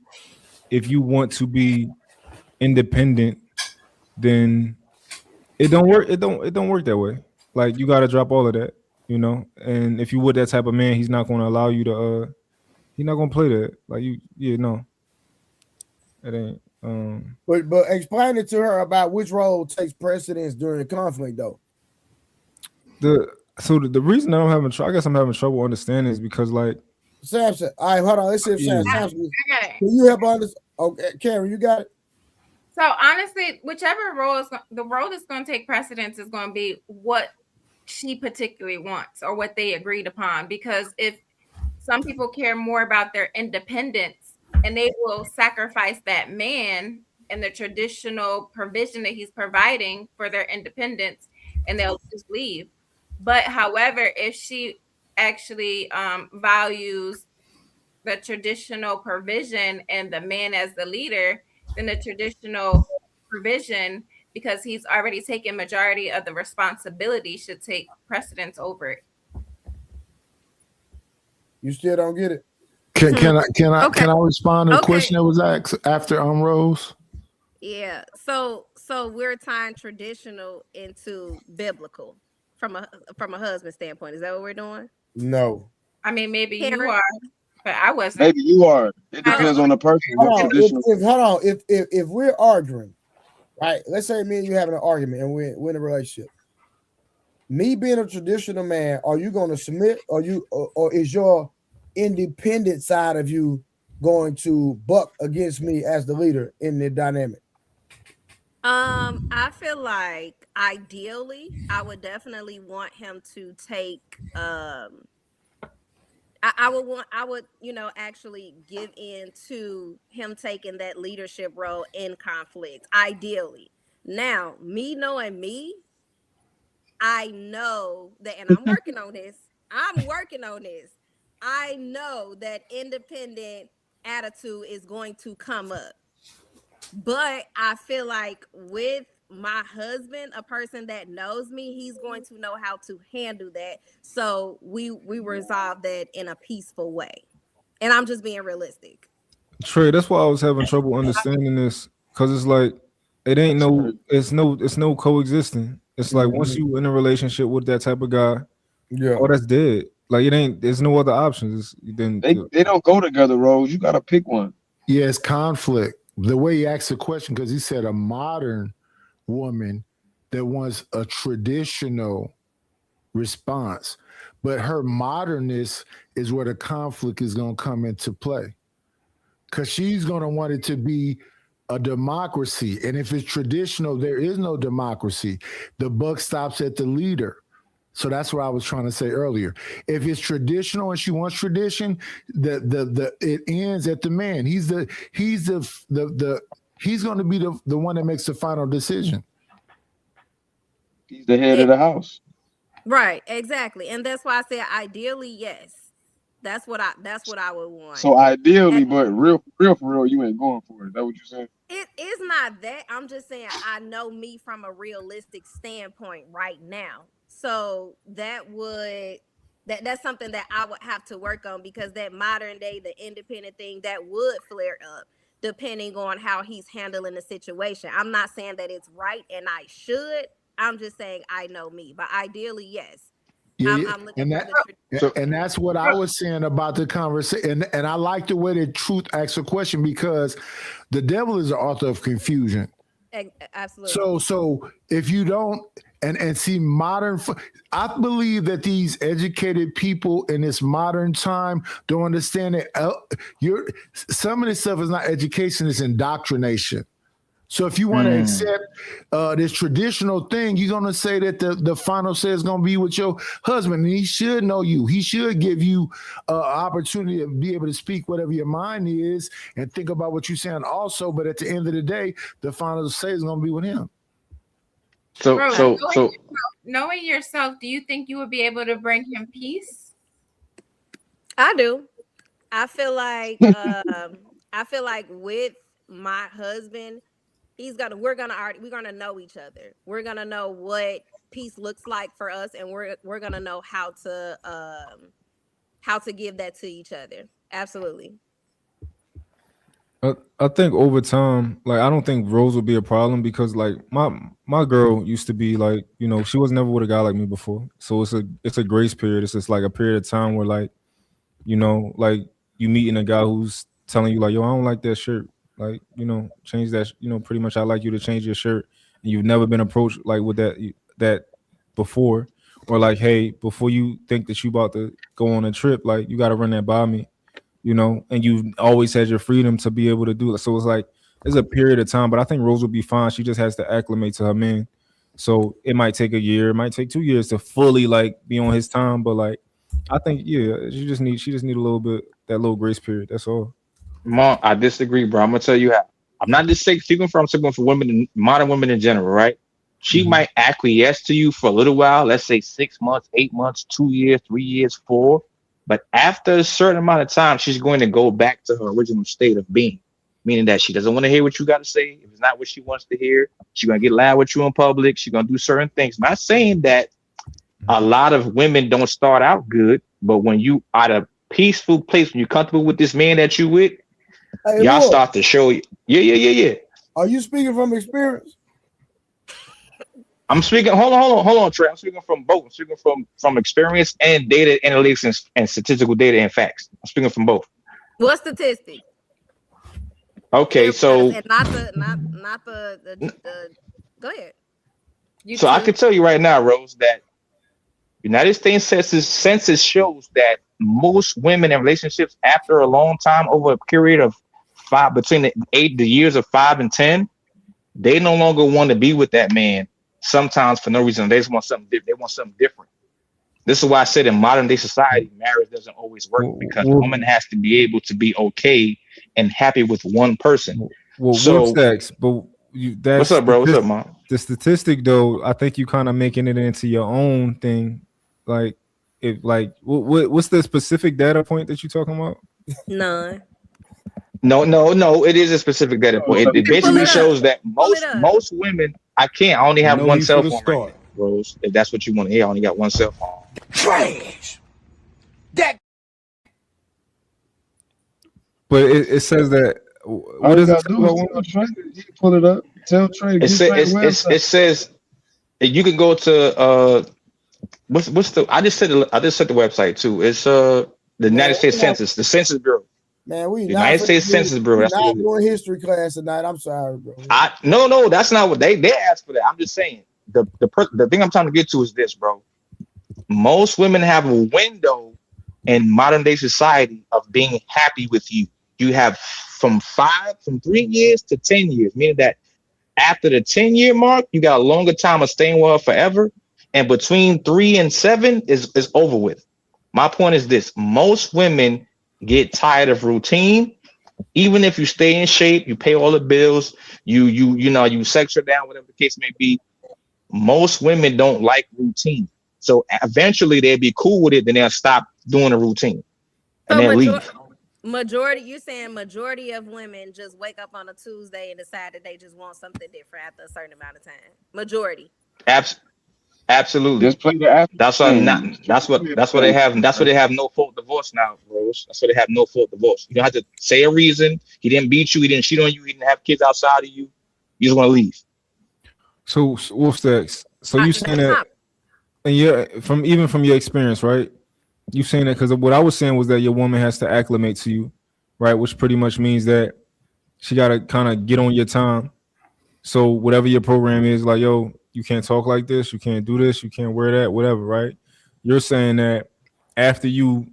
independent, then it don't work. It don't work that way. Like you gotta drop all of that, And if you with that type of man, he's not gonna allow you to. He's not gonna play that. Like no. It ain't. But explain it to her about which role takes precedence during the conflict, though. The reason I guess I'm having trouble understanding is because like Samson. All right, hold on. Let's see if Samson. Can you help understand? Okay, Karen, you got it. So honestly, whichever role the role that's going to take precedence is going to be what she particularly wants or what they agreed upon. Because if some people care more about their independence and they will sacrifice that man and the traditional provision that he's providing for their independence, and they'll just leave. But however, if she actually values the traditional provision and the man as the leader, then the traditional provision, because he's already taken majority of the responsibility, should take precedence over it. You still don't get it? Can I respond to the question that was asked after Rose? Yeah. So we're tying traditional into biblical from a husband standpoint. Is that what we're doing? No. I mean, maybe you are, but I wasn't. Maybe you are. It depends on the person. Hold on. If we're arguing, right? Let's say me and you having an argument and we're in a relationship. Me being a traditional man, are you going to submit, or is your independent side of you going to buck against me as the leader in the dynamic? I feel like ideally, I would definitely want him to take. I would actually give in to him taking that leadership role in conflict. Ideally, now me knowing me, I know that, and I'm working on this. I know that independent attitude is going to come up. But I feel like with my husband, a person that knows me, he's going to know how to handle that. So we resolve that in a peaceful way. And I'm just being realistic. Trey, that's why I was having trouble understanding this, because it's like it's no coexisting. It's like once you in a relationship with that type of guy, that's dead. Like there's no other options. They don't go together, Rose. You gotta pick one. Yeah, it's conflict. The way he asked the question, because he said a modern woman that wants a traditional response, but her modernness is where the conflict is going to come into play, because she's going to want it to be a democracy, and if it's traditional, there is no democracy. The buck stops at the leader. So that's what I was trying to say earlier. If it's traditional and she wants tradition, it ends at the man. He's going to be the one that makes the final decision. He's the head of the house. Right, exactly. And that's why I said ideally, yes. That's what I would want. So ideally, but real for real, you ain't going for it. Is that what you're saying? It is not that. I'm just saying I know me from a realistic standpoint right now. So that would That's something that I would have to work on, because that modern day, the independent thing, that would flare up depending on how he's handling the situation. I'm not saying that it's right and I should. I'm just saying I know me. But ideally, yes. I'm looking for and that's what I was saying about the conversation. And I like the way that Truth asks a question, because the devil is the author of confusion. Absolutely. So if you don't and see modern, I believe that these educated people in this modern time don't understand that some of this stuff is not education, it's indoctrination. So if you want to accept this traditional thing, you're going to say that the final say is going to be with your husband, and he should know you. He should give you an opportunity to be able to speak whatever your mind is and think about what you're saying also. But at the end of the day, the final say is going to be with him. So knowing yourself, do you think you would be able to bring him peace? I do. I feel like with my husband, we're gonna know each other. We're gonna know what peace looks like for us, and we're gonna know how to give that to each other. Absolutely. I think over time, like, I don't think Rose would be a problem, because like my girl used to be like, you know, she was never with a guy like me before. So it's a grace period. It's just like a period of time where, like, you know, like you meeting a guy who's telling you like, yo, I don't like that shirt. Like, you know, change that, you know, pretty much I like you to change your shirt. And you've never been approached like with that before. Or like, hey, before you think that you about to go on a trip, like, you got to run that by me. You know, and you've always had your freedom to be able to do it. So it's like, it's a period of time, but I think Rose will be fine. She just has to acclimate to her man. So it might take a year, it might take 2 years to fully like be on his time. But like, I think, yeah, she just need a little bit, that little grace period. That's all. Mom, I disagree, bro. I'm gonna tell you how. I'm not just speaking for women, modern women in general, right? She might acquiesce to you for a little while, let's say 6 months, 8 months, 2 years, 3 years, 4. But after a certain amount of time, she's going to go back to her original state of being, meaning that she doesn't want to hear what you got to say. If it's not what she wants to hear, she's going to get loud with you in public. She's going to do certain things. I'm not saying that a lot of women don't start out good, but when you are at a peaceful place, when you're comfortable with this man that you with, y'all start to show you. Yeah. Are you speaking from experience? I'm speaking. Hold on, Trey. I'm speaking from both. I'm speaking from experience and data analytics and statistical data and facts. I'm speaking from both. What statistics? Okay, so not the go ahead. So I can tell you right now, Rose, that United States census shows that most women in relationships after a long time, over a period of between the years of 5 and 10, they no longer want to be with that man. Sometimes for no reason, they just want something. They want something different. This is why I said in modern day society, marriage doesn't always work, because a woman has to be able to be okay and happy with one person. Well, so what's what's up, bro? What's up, Mom? The statistic, though, I think you kind of making it into your own thing. Like, what's the specific data point that you're talking about? None. No, it is a specific data point. It basically shows that most women, I only have one cell phone right now, Rose. If that's what you want to hear, I only got one cell phone. Trash. That. But it says that. What does it say? Pull it up. Tell Trey. It says you can go to what's the I just said the website too. It's the United States Census, the Census Bureau. Man, we United States Census Bureau. That's not doing history class tonight. I'm sorry, bro. No, that's not what they asked for that. I'm just saying the thing I'm trying to get to is this, bro. Most women have a window in modern day society of being happy with you. You have from 3 years to 10 years, meaning that after the 10-year mark, you got a longer time of staying with her forever. And between 3 and 7 is over with. My point is this: most women get tired of routine. Even if you stay in shape, you pay all the bills, you sex her down, whatever the case may be. Most women don't like routine. So eventually they'll be cool with it, then they'll stop doing the routine and then leave. You're saying majority of women just wake up on a Tuesday and decide that they just want something different after a certain amount of time. Majority. Absolutely. Just play the athlete. That's why they have no fault divorce now, bros. That's why they have no fault divorce. You don't have to say a reason. He didn't beat you. He didn't cheat on you. He didn't have kids outside of you. You just want to leave. So Wolf Stacks. So you saying that, and from your experience, right? You saying that because what I was saying was that your woman has to acclimate to you, right? Which pretty much means that she got to kind of get on your time. So whatever your program is, like, yo, you can't talk like this, you can't do this, you can't wear that, whatever, right? You're saying that after you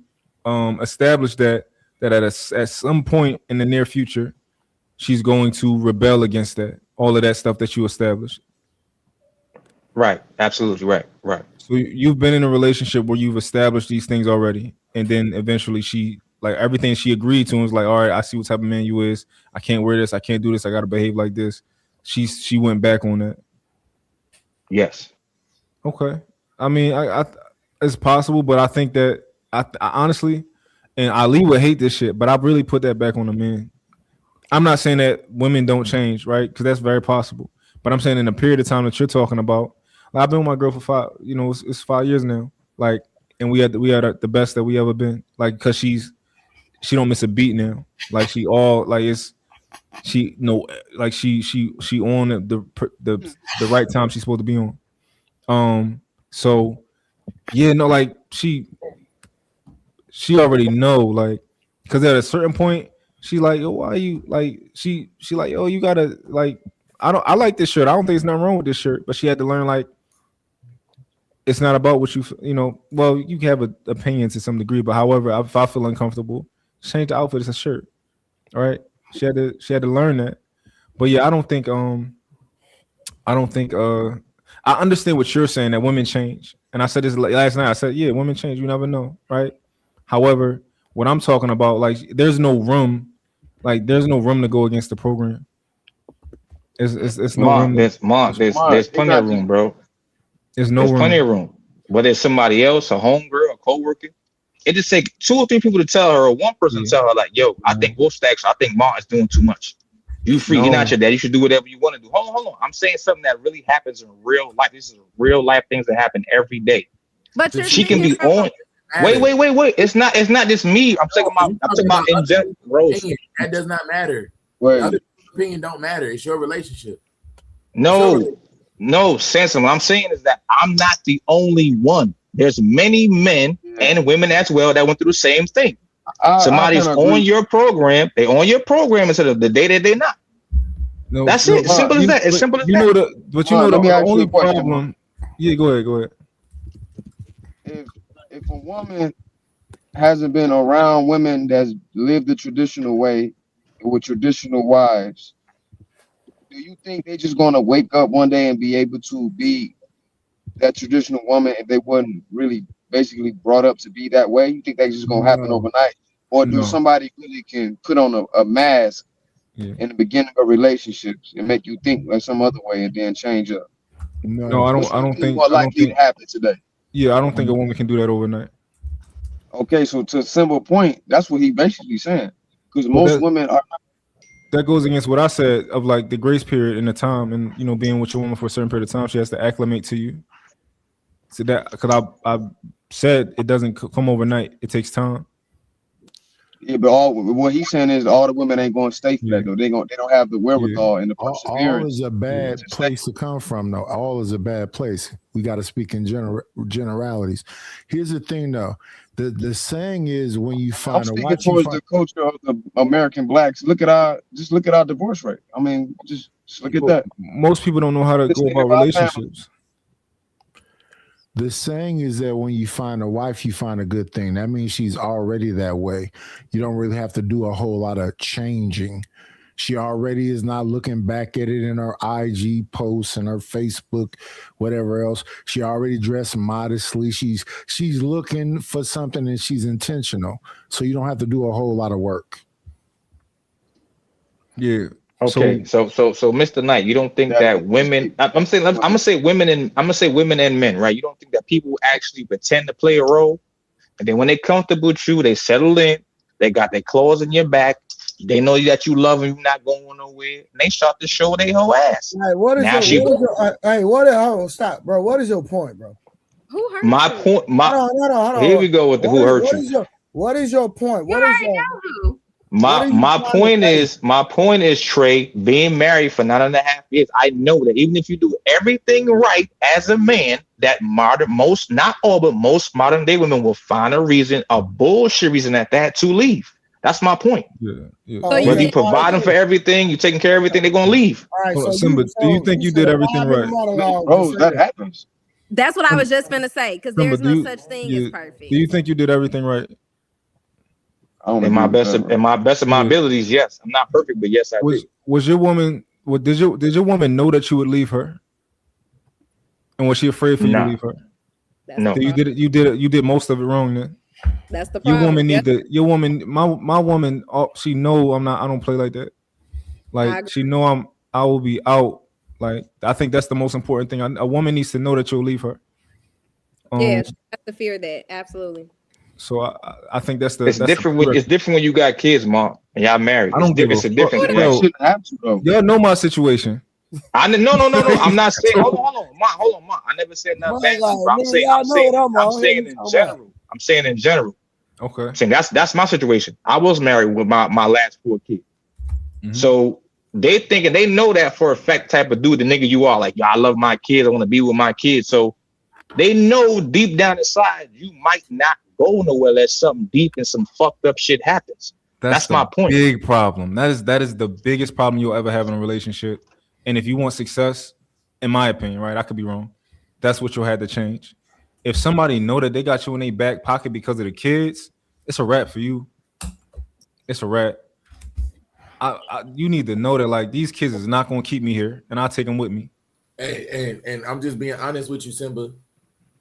establish that at some point in the near future, she's going to rebel against that, all of that stuff that you established. Right. Absolutely. Right. So you've been in a relationship where you've established these things already, and then eventually she, like, everything she agreed to was like, all right, I see what type of man you is. I can't wear this. I can't do this. I got to behave like this. She went back on that. Yes. Okay. I mean, I it's possible, but I think that I honestly, and Ali would hate this shit, but I really put that back on the men. I'm not saying that women don't change, right? Because that's very possible. But I'm saying in a period of time that you're talking about, like, I've been with my girl for it's 5 years now. Like, and we had the best that we ever been. Like, because she don't miss a beat now. Like, she all like it's. She on the right time she's supposed to be on. So yeah, no, like she already know, like, because at a certain point she like, yo, why you like she like, yo, you gotta, like, I like this shirt. I don't think there's nothing wrong with this shirt, but she had to learn, like, it's not about what well, you can have an opinion to some degree, but however, if I feel uncomfortable, change the outfit. It's a shirt, all right? She had to learn that. But yeah, I don't think I understand what you're saying, that women change. And I said this last night. I said, yeah, women change. You never know, right? However, what I'm talking about, like, there's no room to go against the program. It's no room. There's plenty of room, bro. There's plenty of room. Whether it's somebody else, a homegirl, a coworker. It just take 2 or 3 people to tell her, or one person to tell her, like, yo, I think Wolf Stacks, I think Martin's doing too much. You free, you're not your dad. You should do whatever you want to do. Hold on. I'm saying something that really happens in real life. This is real life things that happen every day. But she can be on. Wait. It's not just me. I'm talking about in general. That does not matter. Other opinion don't matter. It's your relationship. No, Samson. What I'm saying is that I'm not the only one. There's many men and women as well that went through the same thing. Somebody's on your program. They on your program instead of the day that they're not. No, that's it. As simple as that. As simple as that. But you know the only problem. Yeah, go ahead. If a woman hasn't been around women that's lived the traditional way with traditional wives, do you think they're just gonna wake up one day and be able to be that traditional woman if they wasn't really basically brought up to be that way? You think that's just gonna happen overnight? Or do somebody really can put on a mask in the beginning of relationships and make you think like some other way and then change up? No, I don't think more likely to happen today. Yeah, I don't think a woman can do that overnight. Okay, so to a simple point, that's what he basically saying. Because most women are. That goes against what I said of, like, the grace period and the time, and being with your woman for a certain period of time, she has to acclimate to you. So that, because I said it doesn't come overnight; it takes time. Yeah, but what he's saying is all the women ain't going to stay for that though. They don't have the wherewithal and the perseverance. All is a bad place to come from though. All is a bad place. We got to speak in generalities. Here's the thing though. The saying is, when you find I'm speaking towards the culture of the American blacks. Look at our divorce rate. I mean, just look at that. Most people don't know how to go about relationships. The saying is that when you find a wife, you find a good thing. That means she's already that way. You don't really have to do a whole lot of changing. She already is not looking back at it in her IG posts and her Facebook, whatever else. She already dressed modestly. She's looking for something and she's intentional. So you don't have to do a whole lot of work. Yeah. Okay, so Mr. Knight, you don't think that women? I'm gonna say women and men, right? You don't think that people actually pretend to play a role, and then when they're comfortable with you, they settle in, they got their claws in your back, They know that you love them, you're not going nowhere. And they start to show their whole ass. Hey, what is now stop, bro. What is your point, bro? Who hurt my you? point, Hold on. here we go with the who hurt you. What is your point? You already know who. My point is, Trey, being married for 9.5 years, I know that even if you do everything right as a man, that not all, but most modern day women will find a bullshit reason at that to leave. That's my point. Yeah. Whether you provide them for everything, you taking care of everything, they're gonna leave. All right, so Simba, do you think you did everything right? Bro, that happens. That's what I was just gonna say, because there's no such thing as perfect. Do you think you did everything right? In my best of my abilities, yes. I'm not perfect, but yes, I did. Was your woman? Did your woman know that you would leave her? And was she afraid for you to leave her? No. You did most of it wrong then. That's the problem. My woman, she know I don't play like that. Like she know I will be out. Like I think that's the most important thing. A woman needs to know that you'll leave her. Yeah, she has to fear that. Absolutely. So I think that's it's different when you got kids, Mom, and y'all married. It's a different thing. Y'all know my situation. No. I'm not saying. Hold on, Mom. I never said nothing bad. I'm saying in general. I'm saying in general. Okay. I'm saying that's my situation. I was married with my last 4 kids. Mm-hmm. So they know that for a fact type of dude, the nigga you are. Like, yo, I love my kids. I want to be with my kids. So they know deep down inside you might not go nowhere unless something deep and some fucked up shit happens. That's my point. Big problem. That is the biggest problem you'll ever have in a relationship. And if you want success, in my opinion, right? I could be wrong. That's what you'll have to change. If somebody know that they got you in their back pocket because of the kids, it's a wrap for you. It's a wrap. You need to know that like these kids is not going to keep me here, and I'll take them with me. Hey, and I'm just being honest with you, Simba.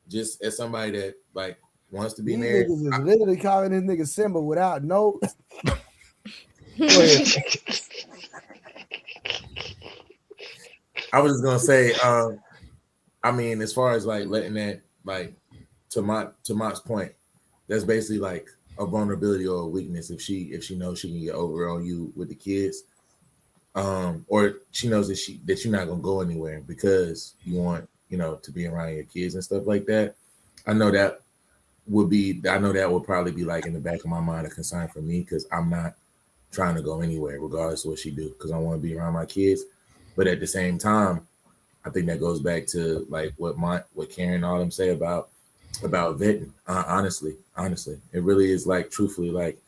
Just as somebody that like wants to be married. Niggas is literally calling this nigga Simba without no. I was just gonna say, I mean, as far as like letting that, like to Mott's point, that's basically like a vulnerability or a weakness if she knows she can get over on you with the kids, or she knows that you're not gonna go anywhere because you want to be around your kids and stuff like that. I know that would probably be like in the back of my mind a concern for me because I'm not trying to go anywhere regardless of what she do because I want to be around my kids. But at the same time, I think that goes back to like what Karen and all them say about vetting. Honestly, it really is like truthfully like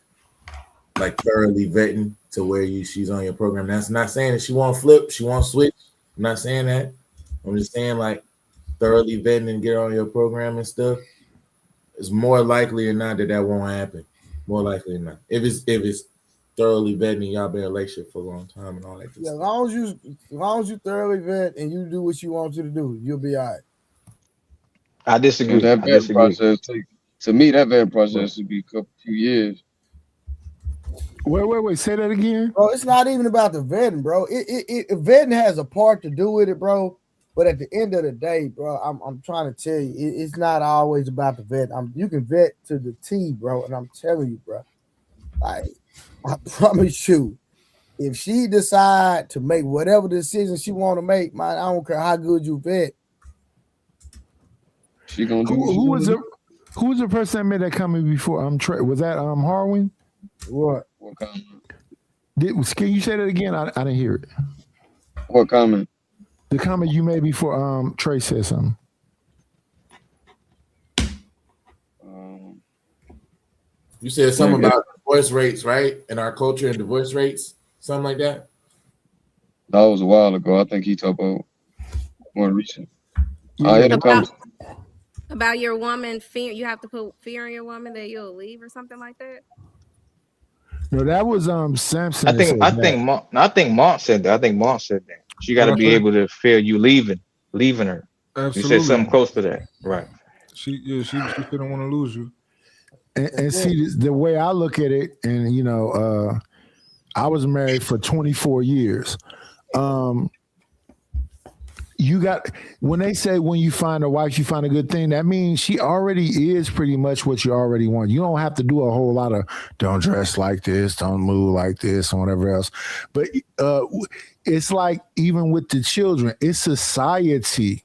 thoroughly vetting to where she's on your program. That's not saying that she won't flip, she won't switch. I'm not saying that. I'm just saying like thoroughly vetting and get on your program and stuff. It's more likely than not that won't happen. More likely than not. If it's thoroughly vetting, y'all been in a relationship for a long time and all that. Yeah, as long as you thoroughly vet and you do what you want you to do, you'll be all right. I disagree. That vetting process to me, that vetting process should be a few years. Wait, say that again. Bro, it's not even about the vetting, bro. Vetting has a part to do with it, bro. But at the end of the day, bro, I'm trying to tell you, it's not always about the vet. You can vet to the T, bro, and I'm telling you, bro, like I promise you, if she decide to make whatever decision she want to make, man, I don't care how good you vet. She gonna do. Who was the person that made that comment before? Was that Harwin? What comment? Can you say that again? I didn't hear it. What comment? The comment you made before Trey said something. You said something about divorce rates, right? In our culture and divorce rates, something like that. That was a while ago. I think he talked about more recent. I had a comment about your woman fear. You have to put fear in your woman that you'll leave or something like that. No, that was Samson. I think Mont said that. I think Mont said that. She got to be able to fear you leaving her. Absolutely. You said something close to that, right? She didn't want to lose you. And see, the way I look at it, and I was married for 24 years. you got, when they say when you find a wife, you find a good thing, that means she already is pretty much what you already want. You don't have to do a whole lot of don't dress like this, don't move like this, and whatever else. But it's like even with the children, it's society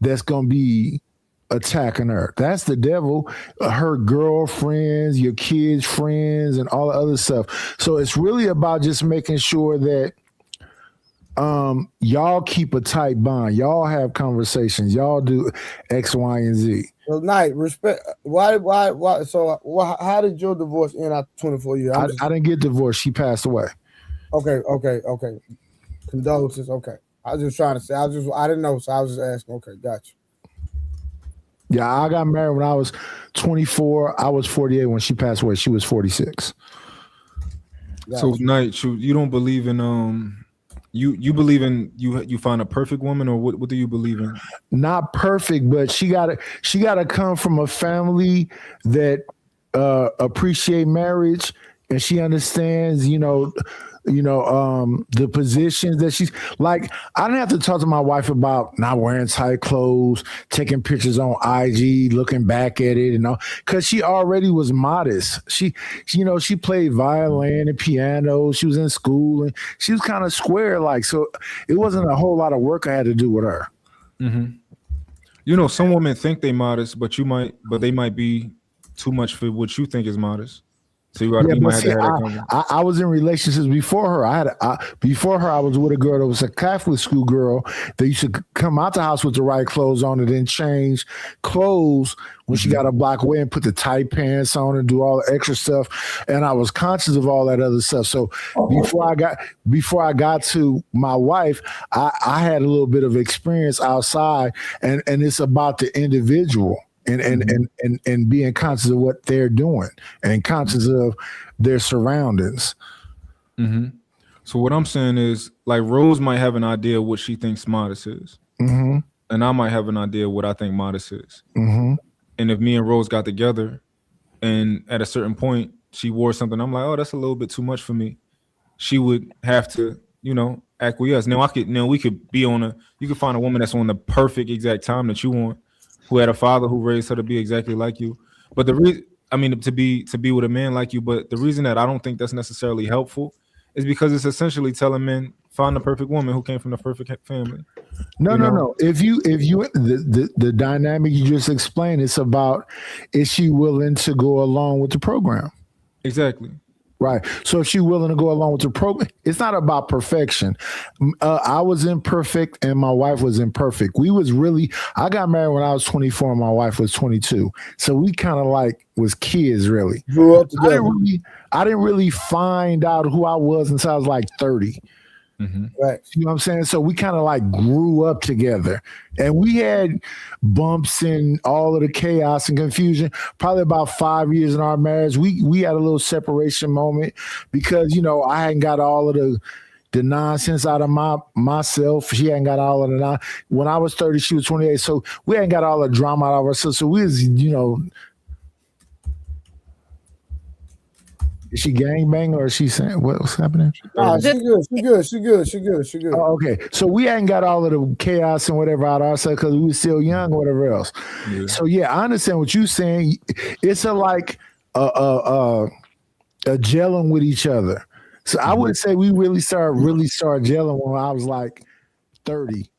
that's going to be attacking her. That's the devil, her girlfriends, your kids' friends, and all the other stuff. So it's really about just making sure that y'all keep a tight bond. Y'all have conversations. Y'all do X, Y, and Z. Well, Knight, respect. Why? So, how did your divorce end after 24 years? I didn't get divorced. She passed away. Okay. Condolences. Okay. I was just trying to say. I didn't know, so I was just asking. Okay, gotcha. Yeah, I got married when I was 24. I was 48 when she passed away. She was 46. Gotcha. So, Knight, you don't believe in You believe in you find a perfect woman, or what do you believe in? Not perfect, but she gotta come from a family that appreciate marriage, and she understands, the positions that she's like. I didn't have to talk to my wife about not wearing tight clothes, taking pictures on IG, looking back at it, because she already was modest. She played violin and piano. She was in school and she was kind of square, so it wasn't a whole lot of work I had to do with her. Mm-hmm. Some women think they modest, but they might be too much for what you think is modest. So I was in relationships before her. Before her, I was with a girl that was a Catholic school girl that used to come out the house with the right clothes on and then change clothes when she got a block away and put the tight pants on and do all the extra stuff. And I was conscious of all that other stuff. So before I got to my wife, I had a little bit of experience outside, and it's about the individual. And being conscious of what they're doing and conscious of their surroundings. Mm-hmm. So what I'm saying is, Rose might have an idea of what she thinks modest is, and I might have an idea of what I think modest is. And if me and Rose got together, and at a certain point she wore something, I'm like, oh, that's a little bit too much for me, she would have to, acquiesce. We could be you could find a woman that's on the perfect exact time that you want, who had a father who raised her to be exactly like you. But the reason, to be with a man like you, but the reason that I don't think that's necessarily helpful is because it's essentially telling men, find the perfect woman who came from the perfect family. No. If you the dynamic you just explained, it's about, is she willing to go along with the program? Exactly. Right. So if she's willing to go along with the program, it's not about perfection. I was imperfect and my wife was imperfect. I got married when I was 24 and my wife was 22. So we kind of was kids, really. Grew up together. I didn't really find out who I was until I was 30. Mm-hmm. Right. You know what I'm saying? So we kind of grew up together, and we had bumps and all of the chaos and confusion. Probably about 5 years in our marriage, we had a little separation moment because I hadn't got all of the nonsense out of myself. She hadn't got all of the when I was 30, she was 28. So we hadn't got all the drama out of ourselves. So we was, is she gangbanging or is she saying what's happening? She good. Oh, okay. So we hadn't got all of the chaos and whatever out of ourselves because we were still young or whatever else. Yeah. So yeah, I understand what you're saying. It's a gelling with each other. So I would say we really started gelling when I was 30,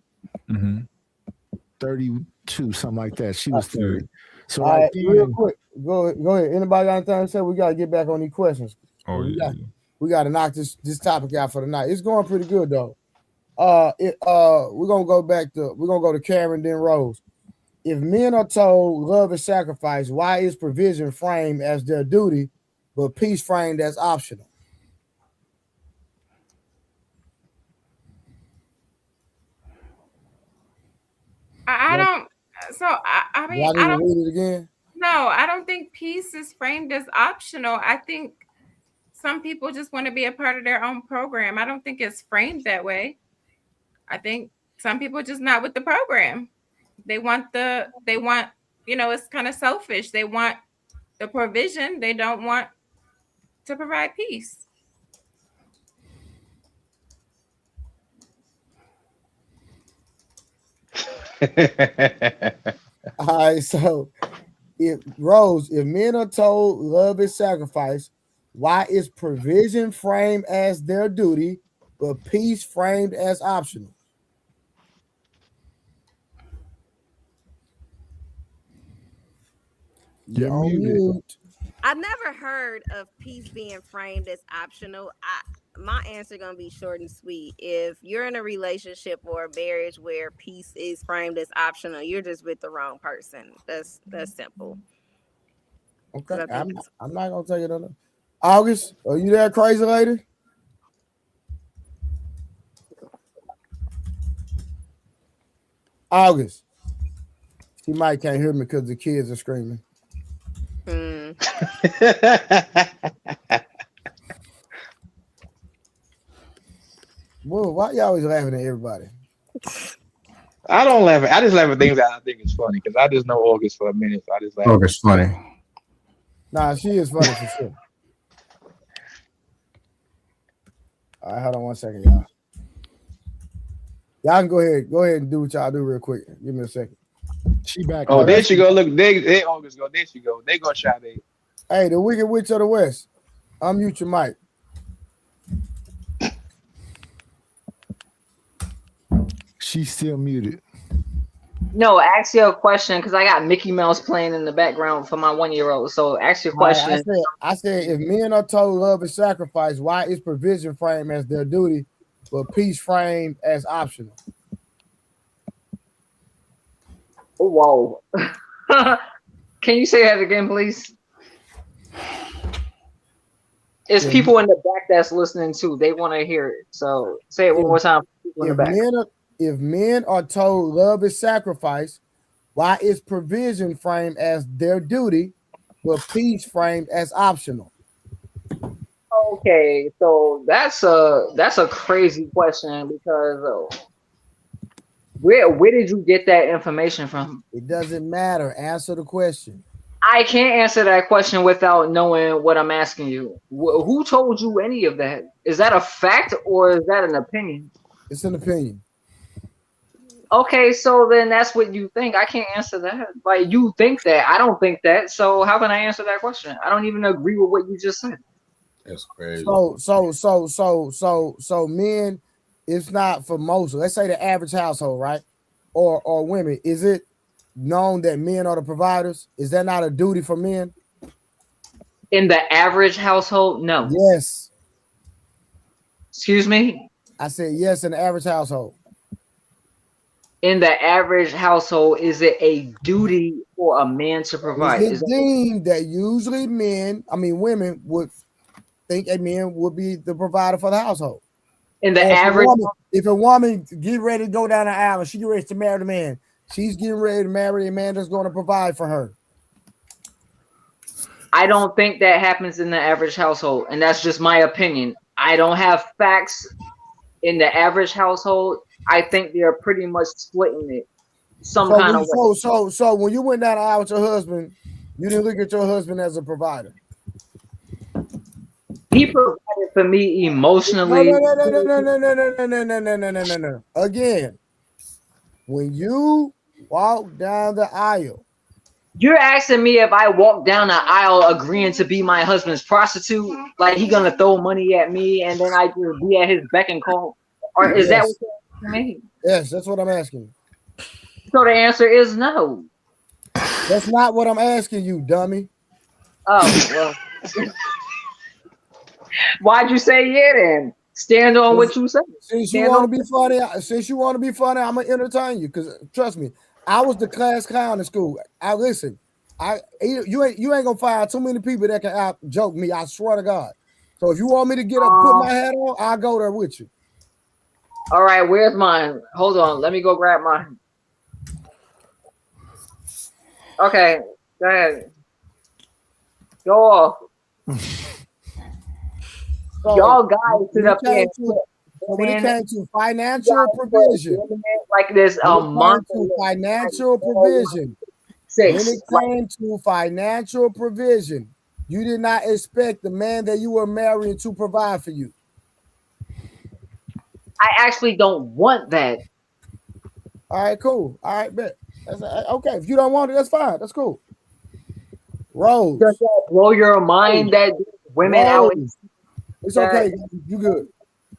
32, something like that. She was 30. So all right, real quick, go ahead. Anybody got anything to say? We got to get back on these questions. Oh yeah. We got to knock this topic out for the night. It's going pretty good though. We're gonna go to Karen, then Rose. If men are told love is sacrifice, why is provision framed as their duty, but peace framed as optional? I don't. So I mean, I didn't read it again. No, I don't think peace is framed as optional. I think some people just want to be a part of their own program. I don't think it's framed that way. I think some people are just not with the program. They want, it's kind of selfish. They want the provision. They don't want to provide peace. All right, so if men are told love is sacrifice, why is provision framed as their duty, but peace framed as optional? You're muted. Mute. I never heard of peace being framed as optional. My answer gonna be short and sweet. If you're in a relationship or a marriage where peace is framed as optional, you're just with the wrong person. That's simple. Okay, I'm not gonna take it on. August, are you there, crazy lady? August. She might can't hear me because the kids are screaming. Well, why you always laughing at everybody? I don't laugh. I just laugh at things that I think is funny because I just know August for a minute, so I just laugh. August funny. Nah, she is funny for sure. All right, hold on 1 second, y'all. Y'all can go ahead and do what y'all do real quick. Give me a second. She back. Oh, there she go. Look, there August go. There she go. They gonna shot it. Hey, the Wicked Witch of the West. Unmute your mic. She's still muted. No, ask your question because I got Mickey Mouse playing in the background for my 1-year-old. So ask your question. Right, I said, if men are told love is sacrifice, why is provision framed as their duty, but peace framed as optional? Oh, whoa. Can you say that again, please? It's people in the back that's listening too. They want to hear it. So say it one more time. If men are told love is sacrifice, why is provision framed as their duty, but peace framed as optional? Okay, so that's a crazy question because where did you get that information from? It doesn't matter. Answer the question. I can't answer that question without knowing what I'm asking you. Who told you any of that? Is that a fact or is that an opinion? It's an opinion. Okay, so then that's what you think. I can't answer that. Like you think that. I don't think that. So how can I answer that question? I don't even agree with what you just said. That's crazy. So men, it's not for most. Let's say the average household, right? Or women. Is it known that men are the providers? Is that not a duty for men? In the average household, no. Yes. Excuse me? I said yes in the average household. In the average household, is it a duty for a man to provide? Is it deemed that usually women would think a man would be the provider for the household? In the average, if a woman get ready to go down the aisle, she get ready to marry the man. She's getting ready to marry a man that's going to provide for her. I don't think that happens in the average household, and that's just my opinion. I don't have facts in the average household. I think they're pretty much splitting it some kind of way. So when you went down the aisle with your husband, you didn't look at your husband as a provider. He provided for me emotionally. No. Again, when you walk down the aisle, you're asking me if I walk down the aisle agreeing to be my husband's prostitute, like he gonna throw money at me and then I just be at his beck and call, or is that what you're asking me? Yes, that's what I'm asking you. So the answer is no. That's not what I'm asking you, dummy. Oh well. Why'd you say yeah then? Stand on what you said. Since you want to be funny, I'm gonna entertain you because trust me, I was the class clown in school. You ain't gonna find too many people that can out joke me. I swear to God. So if you want me to get up, put my hat on, I'll go there with you. All right, where's mine? Hold on, let me go grab mine. Okay, go ahead. Go off. So y'all guys sit up here. When it came to financial provision, like this, financial provision. When it came to financial provision, you did not expect the man that you were marrying to provide for you. I actually don't want that. All right, cool. All right, bet. That's okay. If you don't want it, that's fine. That's cool. Rose. Does that blow your mind that women out? It's okay. You good.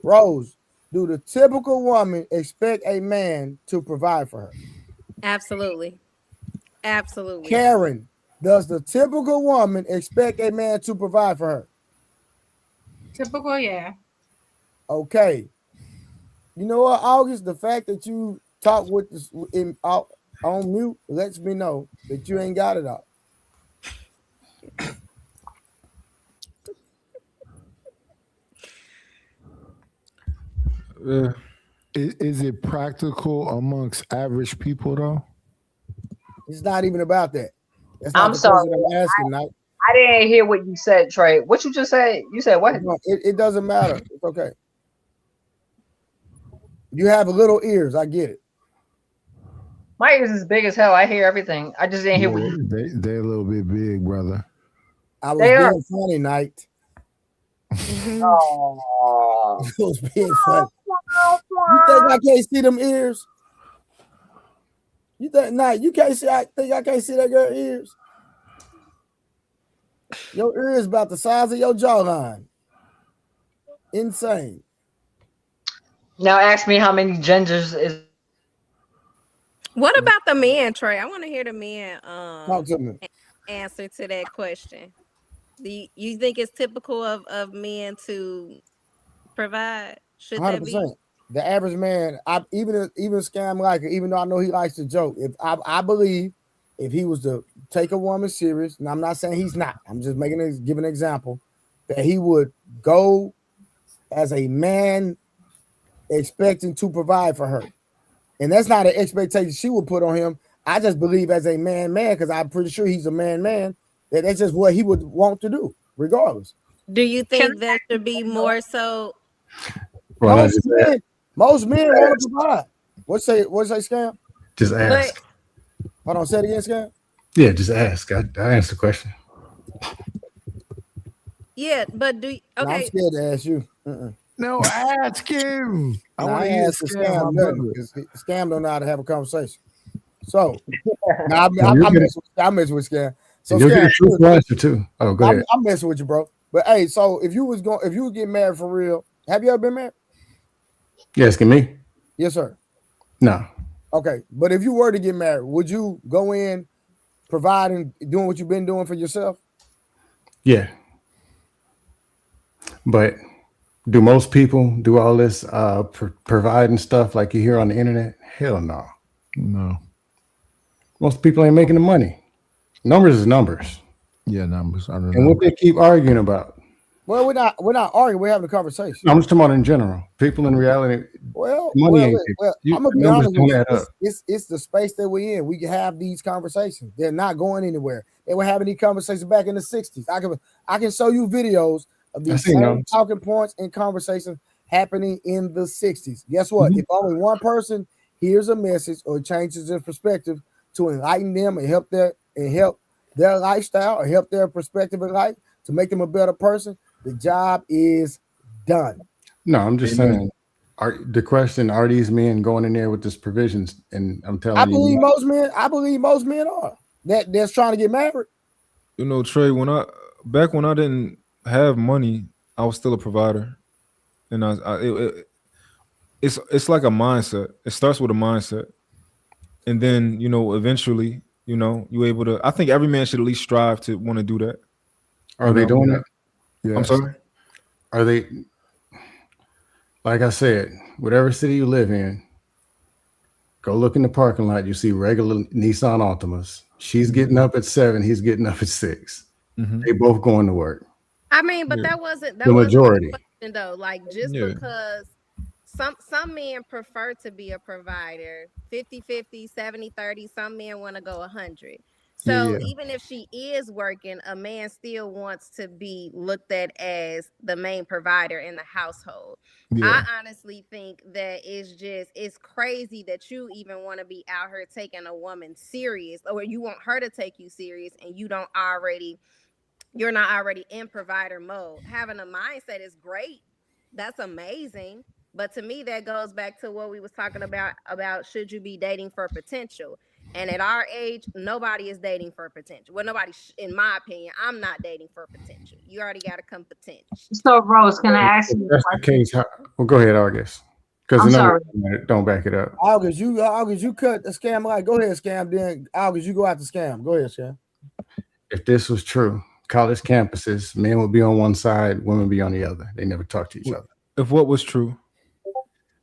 Rose, do the typical woman expect a man to provide for her? Absolutely. Absolutely. Karen, does the typical woman expect a man to provide for her? Typical, yeah. Okay. You know what, August? The fact that you talk with this on mute lets me know that you ain't got it all. Is it practical amongst average people though? It's not even about that. That's not I'm the sorry. question I'm asking. I didn't hear what you said, Trey. What you just said? You said what? It doesn't matter. It's okay. You have little ears. I get it. My ears is big as hell. I hear everything. I just didn't hear what you. They're a little bit big, brother. I was being funny, Night. Oh. It was being funny. You think I can't see them ears? You think Night? You can't see? I think I can't see that girl ears. Your ear is about the size of your jawline. Insane. Now ask me how many genders is. What about the men, Trey? I want to hear the men Talk to me. answer to that question. Do you think it's typical of men to provide? Should 100%. That be? The average man, even Scam like it, even though I know he likes to joke, if I believe if he was to take a woman serious, and I'm not saying he's not, I'm just giving an example, that he would go as a man expecting to provide for her. And that's not an expectation she would put on him. I just believe as a man, because I'm pretty sure he's a man, that that's just what he would want to do, regardless. Do you think that should be more so? Well, most men want to provide. What's say, Scam? Just ask. Hold on, say it again, Scam. Yeah, just ask. I answered the question. Yeah, but do you, okay? No, I'm scared to ask you. No, ask him. I want to ask Scam nothing because Scam don't know how to have a conversation. So, I mess with Scam. So you'll get a truthful answer too. Oh, go ahead. I'm messing with you, bro. But hey, so if you was getting married for real, have you ever been married? You asking me? Yes, sir. No. Okay, but if you were to get married, would you go in providing, doing what you've been doing for yourself? Yeah. But do most people do all this providing stuff like you hear on the internet? Hell no. No. Most people ain't making the money. Numbers is numbers. Yeah, numbers. I don't know. And what they keep arguing about. Well, we're not arguing. We're having a conversation. I'm just talking about in general. People in reality. Money ain't I'm gonna be honest with you. It's the space that we're in. We can have these conversations. They're not going anywhere. They were having these conversations back in the 60s. I can show you videos of these same talking points and conversations happening in the 60s. Guess what? If only one person hears a message or changes their perspective to enlighten them and help their lifestyle or help their perspective in life to make them a better person, the job is done. No, I'm just saying. The question: are these men going in there with this provisions? And I'm telling you, I believe most men are that's trying to get married. You know, Trey, when I didn't have money, I was still a provider, and it's like a mindset. It starts with a mindset, and then eventually, you able to. I think every man should at least strive to want to do that. Are they doing that? Yes. I'm sorry. Are they? Like I said, whatever city you live in, go look in the parking lot. You see regular Nissan Altimas. She's getting up at 7. He's getting up at 6. They both going to work. I mean, but that wasn't the majority. Question, though. Like just because some men prefer to be a provider, 50-50, 70-30. Some men want to go 100. So even if she is working, a man still wants to be looked at as the main provider in the household. I honestly think that it's crazy that you even want to be out here taking a woman serious, or you want her to take you serious and you're not already in provider mode. Having a mindset is great. That's amazing. But to me, that goes back to what we was talking about should you be dating for potential? And at our age, nobody is dating for potential. Well, nobody, in my opinion, I'm not dating for potential. You already got to come potential. So, Rose, can I ask you? If that's the case, well, go ahead, August. Because the numbers don't back it up. August, you cut the scam like. Go ahead, scam. Then August, you go out the scam. Go ahead, scam. If this was true, college campuses, men would be on one side, women would be on the other. They never talk to each other. If what was true?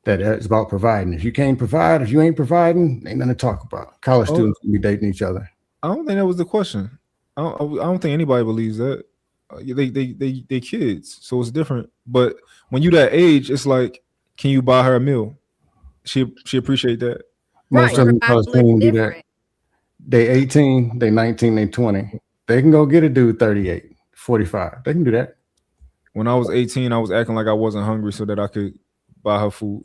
That it's about providing. If you can't provide, if you ain't providing, ain't nothing to talk about. College students will be dating each other. I don't think that was the question. I don't think anybody believes that. They kids, so it's different. But when you that age, it's like, can you buy her a meal? She appreciate that. Most of them college students do that. They 18, they 19, they 20. They can go get a dude 38, 45. They can do that. When I was 18, I was acting like I wasn't hungry so that I could buy her food.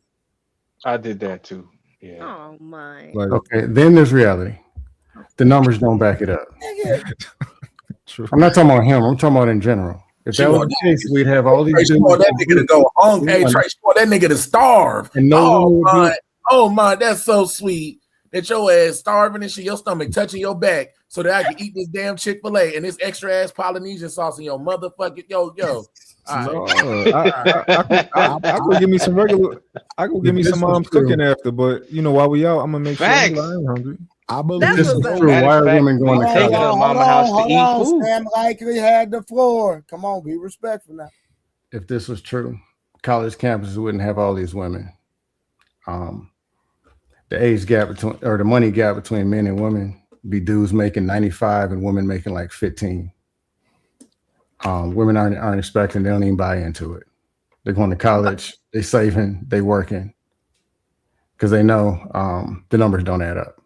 I did that too. Yeah. Oh my. Like, okay, then there's reality. The numbers don't back it up. True. I'm not talking about him. I'm talking about in general. If that was the case, we'd have all these. She want that nigga to go home. Hey, Trey, she want that nigga to starve. And oh my, that's so sweet. That your ass starving and shit, your stomach touching your back, so that I can eat this damn Chick-fil-A and this extra ass Polynesian sauce in your motherfucking yo. I could give me some regular. I could give me some mom's cooking after, but you know, while we out, I'm gonna make sure I ain't hungry. I believe this is true. Why are women going to Hold college? mama house to eat food? Sam likely had the floor. Come on, be respectful now. If this was true, college campuses wouldn't have all these women. The age gap between, or the money gap between men and women, be dudes making 95 and women making like 15. Women aren't expecting, they don't even buy into it. They're going to college, they saving, they working, because they know the numbers don't add up.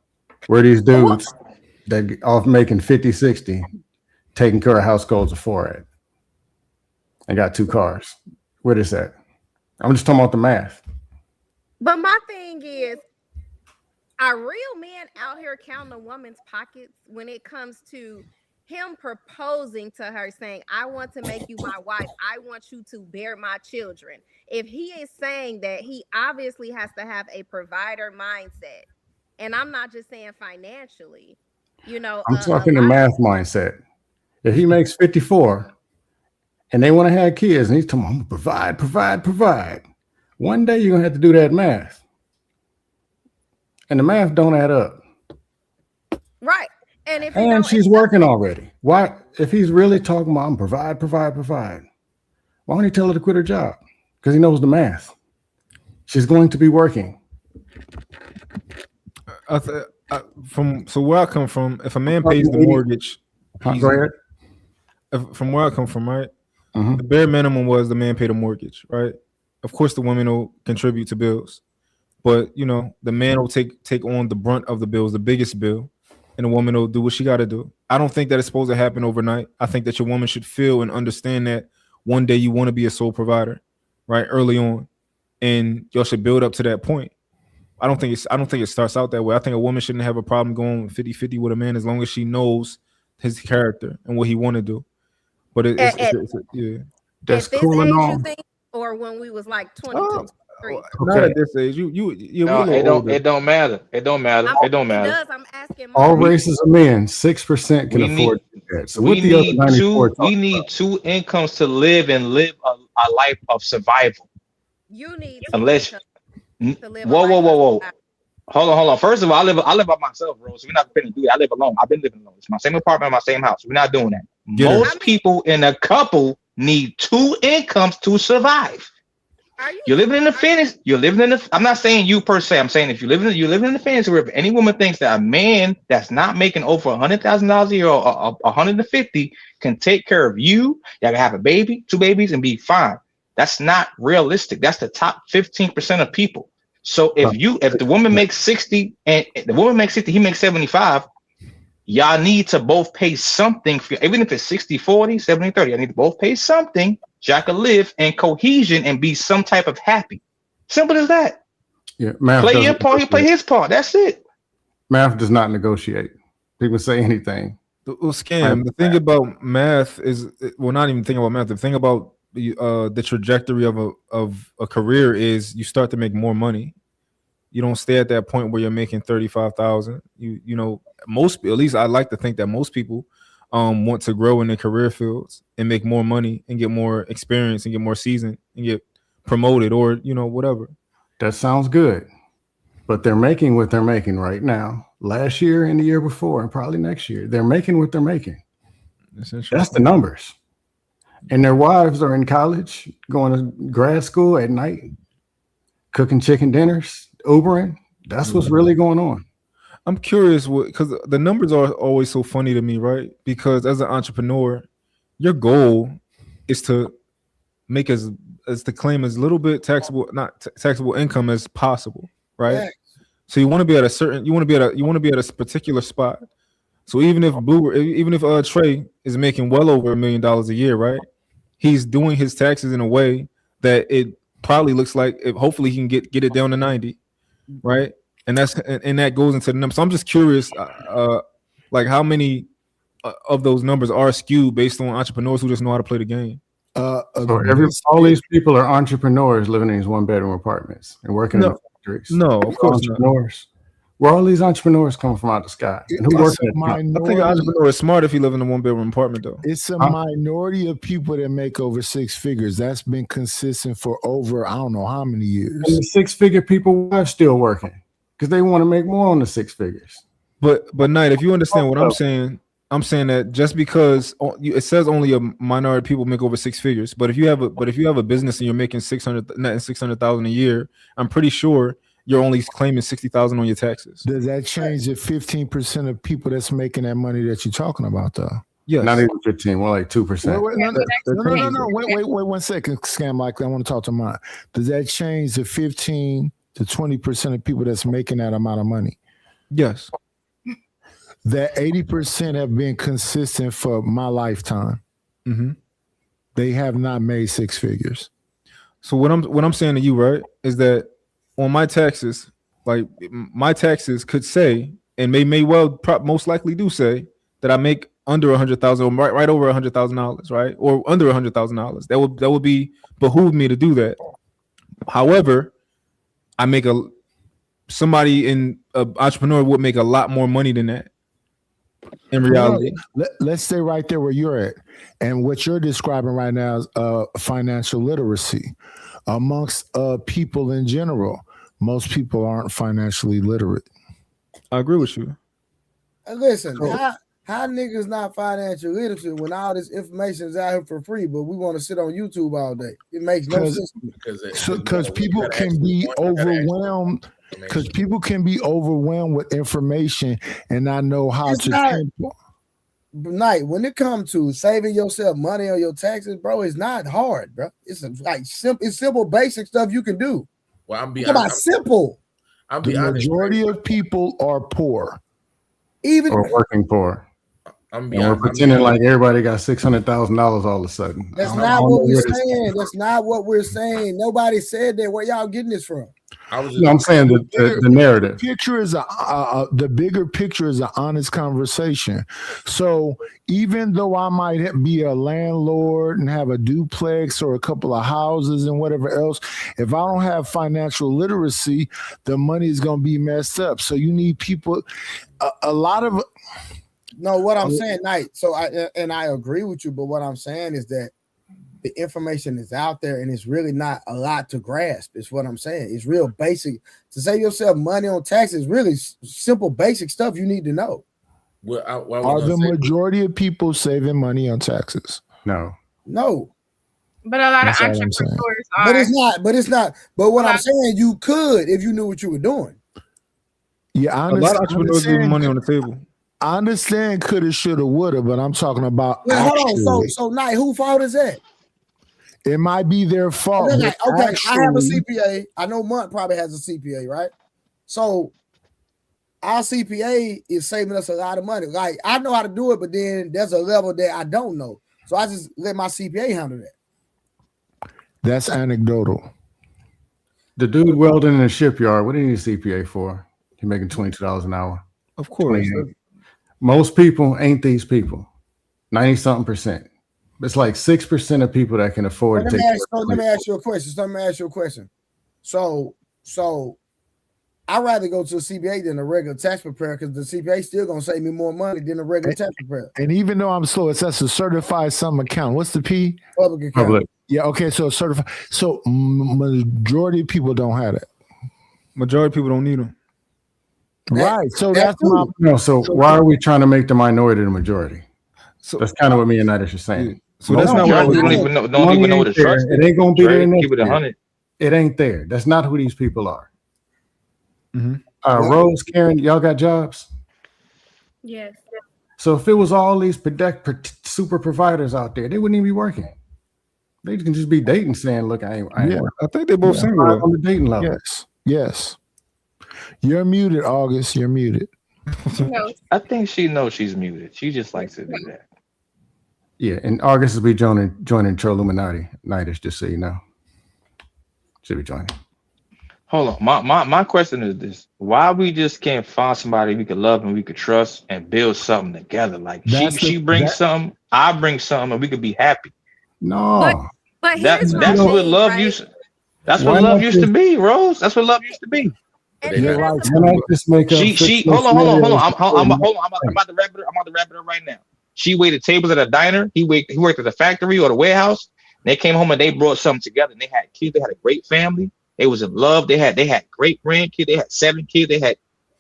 Where these dudes that off making 50, 60, taking care of households of 4 at, and got 2 cars. Where is that? I'm just talking about the math. But my thing is, are real men out here counting a woman's pockets when it comes to him proposing to her saying, I want to make you my wife. I want you to bear my children. If he is saying that, he obviously has to have a provider mindset. And I'm not just saying financially, you know. I'm talking the math mindset. If he makes 54 and they want to have kids and he's talking, I'm gonna provide. One day you're gonna have to do that math. And the math don't add up. Right. And she's working already. Why, if he's really talking about I'm provide, why don't he tell her to quit her job? Because he knows the math. She's going to be working. So where I come from, if a man pays the mortgage, go ahead. From where I come from, right? The bare minimum was the man paid a mortgage, right? Of course, the woman will contribute to bills, but you know, the man will take on the brunt of the bills, the biggest bill, and the woman will do what she got to do. I don't think that it's supposed to happen overnight. I think that your woman should feel and understand that one day you want to be a sole provider, right? Early on, and y'all should build up to that point. I don't think it starts out that way. I think a woman shouldn't have a problem going 50-50 with a man as long as she knows his character and what he want to do. But yeah, that's cool and all. Or when we was like 22, 23. Not at this age. It don't matter. It don't matter. It don't matter. It does. I'm asking. All races of men, 6% can afford that. So we need 2 incomes to live a life of survival. You need Whoa. Hold on. First of all, I live by myself, bro. So we're not going to do that. I live alone. I've been living alone. It's my same apartment, my same house. We're not doing that. Most people in a couple need 2 incomes to survive. You're living in the fantasy. I'm not saying you per se. I'm saying if you're living in the fantasy where if any woman thinks that a man that's not making over $100,000 a year or 150 can take care of you, y'all can have a baby, 2 babies, and be fine. That's not realistic. That's the top 15% of people. So if the woman makes 60 and the woman makes 60, he makes 75, y'all need to both pay something for, even if it's 60-40, 70-30, I need to both pay something so y'all can live in cohesion and be some type of happy. Simple as that. Yeah, math play your part, he play his part. That's it. Math does not negotiate. People say anything. Scam. The thing about math is, well, not even thinking about math. The thing about the trajectory of a career is you start to make more money. You don't stay at that point where you're making 35,000. You know, at least I like to think that most people want to grow in their career fields and make more money and get more experience and get more seasoned and get promoted or, you know, whatever. That sounds good. But they're making what they're making right now. Last year and the year before, and probably next year, they're making what they're making. That's the numbers. And their wives are in college, going to grad school at night, cooking chicken dinners, Ubering. That's what's really going on. I'm curious because the numbers are always so funny to me, right? Because as an entrepreneur, your goal is to make as to claim as little bit taxable income as possible, right? Yeah. So you want to be at a particular spot. So even if Trey is making well over $1 million a year, right? He's doing his taxes in a way that it probably looks like hopefully he can get it down to 90, right? And that goes into the numbers. So I'm just curious, like how many of those numbers are skewed based on entrepreneurs who just know how to play the game. All these people are entrepreneurs living in these 1-bedroom apartments and working in the factories. No, of course entrepreneurs. Where all these entrepreneurs come from out the sky? And who works I think an entrepreneur is smart if you live in a 1-bedroom apartment, though. It's a minority of people that make over 6 figures. That's been consistent for over, I don't know how many years. And the 6-figure people are still working because they want to make more on the 6 figures. But Knight, if you understand what I'm saying that just because it says only a minority of people make over 6 figures, but if you have a business and you're making 600,000 a year, I'm pretty sure you're only claiming 60,000 on your taxes. Does that change the 15% of people that's making that money that you're talking about, though? Yes. Not even 15, more like 2%. No. Wait 1 second, Scam Likely. I want to talk to mine. Does that change the 15 to 20% of people that's making that amount of money? Yes. That 80% have been consistent for my lifetime. Mm-hmm. They have not made 6 figures. So what I'm saying to you, right, is that on my taxes, like my taxes could say, and they may well most likely do say that I make under 100,000 or right over $100,000, right, or under $100,000. That would be behoove me to do that. However, I make somebody in an entrepreneur would make a lot more money than that. In reality, let's stay right there where you're at, and what you're describing right now is financial literacy amongst people in general. Most people aren't financially literate. I agree with you. Listen, how niggas not financial literacy when all this information is out here for free, but we want to sit on YouTube all day? It makes no sense. Because people can be overwhelmed. Because people can be overwhelmed with information and not know how to. Night, when it comes to saving yourself money on your taxes, bro, it's not hard, bro. It's simple, basic stuff you can do. Well, I'm being simple. The majority of people are poor, or working poor. We're pretending like everybody got $600,000 all of a sudden. That's not what we're saying. That's not what we're saying. Nobody said that. Where y'all getting this from? I'm saying the narrative. The bigger picture is an honest conversation. So even though I might be a landlord and have a duplex or a couple of houses and whatever else, if I don't have financial literacy, the money is going to be messed up. So you need people, a lot of. No, what I'm saying, Knight. So I agree with you, but what I'm saying is that the information is out there and it's really not a lot to grasp. Is what I'm saying. It's real basic. To save yourself money on taxes, really simple, basic stuff you need to know. Are the majority of people saving money on taxes? No. But a lot of entrepreneurs are. But it's not. But what I'm saying, you could if you knew what you were doing. Yeah, I understand. A lot of entrepreneurs leaving money on the table. I understand coulda, shoulda, woulda, but I'm talking about. Wait, hold on. So Knight, whose fault is that? It might be their fault. Okay, I have a CPA. I know Munt probably has a CPA, right? So our CPA is saving us a lot of money. Like I know how to do it, but then there's a level that I don't know. So I just let my CPA handle that. That's anecdotal. The dude welding in a shipyard, what do you need a CPA for? You're making $22 an hour. Of course. Most people ain't these people. 90-something%. It's like 6% of people that can afford to take. Let me ask you a question. So I'd rather go to a CPA than a regular tax preparer because the CPA still gonna save me more money than a regular tax preparer. And even though I'm slow, that's a certified sum account. What's the P? Public account. Yeah. Okay. So certified. So majority of people don't have it. Majority of people don't need them. Right. So that's my. So why are we trying to make the minority the majority? So that's kind of what me and Nadish are saying. So that's not what don't even know what the trust is. It ain't gonna be there next Keep it 100. It ain't there. That's not who these people are. Mm-hmm. Rose, Karen, y'all got jobs? Yes. So if it was all these super providers out there, they wouldn't even be working. They can just be dating, saying, "Look, I ain't working." I think they both single on the dating level. Yes. You're muted, August. You're muted. No. I think she knows she's muted. She just likes to do that. Yeah, and August will be joining Trolluminati Nightish, just so you know. Should be joining. Hold on. My question is this: why we just can't find somebody we could love and we could trust and build something together? Like she brings something, I bring something, and we could be happy. No, but that's what love used. That's what love used to be, Rose. That's what love used to be. Hold on. I'm about to wrap it up right now. She waited tables at a diner. He worked at a factory or the warehouse. They came home and they brought something together. And they had kids. They had a great family. They was in love. They had great grandkids. They had 7 kids.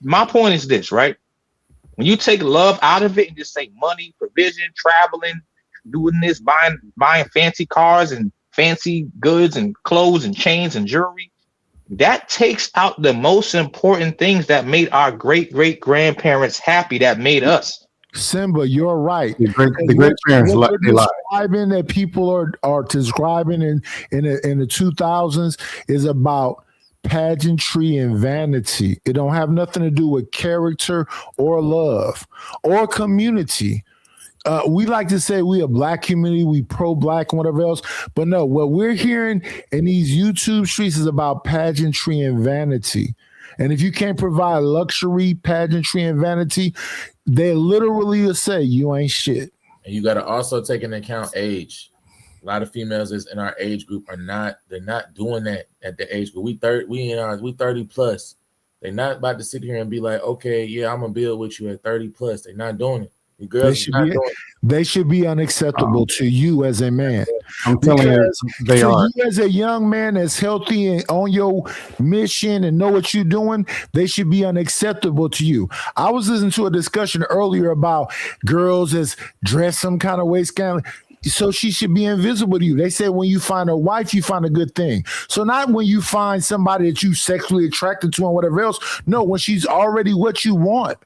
My point is this, right? When you take love out of it and just say money, provision, traveling, doing this, buying fancy cars and fancy goods and clothes and chains and jewelry, that takes out the most important things that made our great grandparents happy, that made us. Simba, you're right. The great parents, they lie. Describing that people are describing in the 2000s is about pageantry and vanity. It don't have nothing to do with character or love or community. We like to say we a black community, we pro-black and whatever else, but no, what we're hearing in these YouTube streets is about pageantry and vanity. And if you can't provide luxury, pageantry, and vanity, they literally will say you ain't shit. And you got to also take into account age. A lot of females is in our age group they're not doing that at the age group. We 30 plus. They're not about to sit here and be like, okay, yeah, I'm gonna build with you at 30 plus. They're not doing it. The girls they should be unacceptable to you as a man. I'm telling you, they are. You as a young man that's healthy and on your mission and know what you're doing, they should be unacceptable to you. I was listening to a discussion earlier about girls that's dressed some kind of way scandalous. So she should be invisible to you. They say when you find a wife, you find a good thing. So not when you find somebody that you sexually attracted to and whatever else. No, when she's already what you want.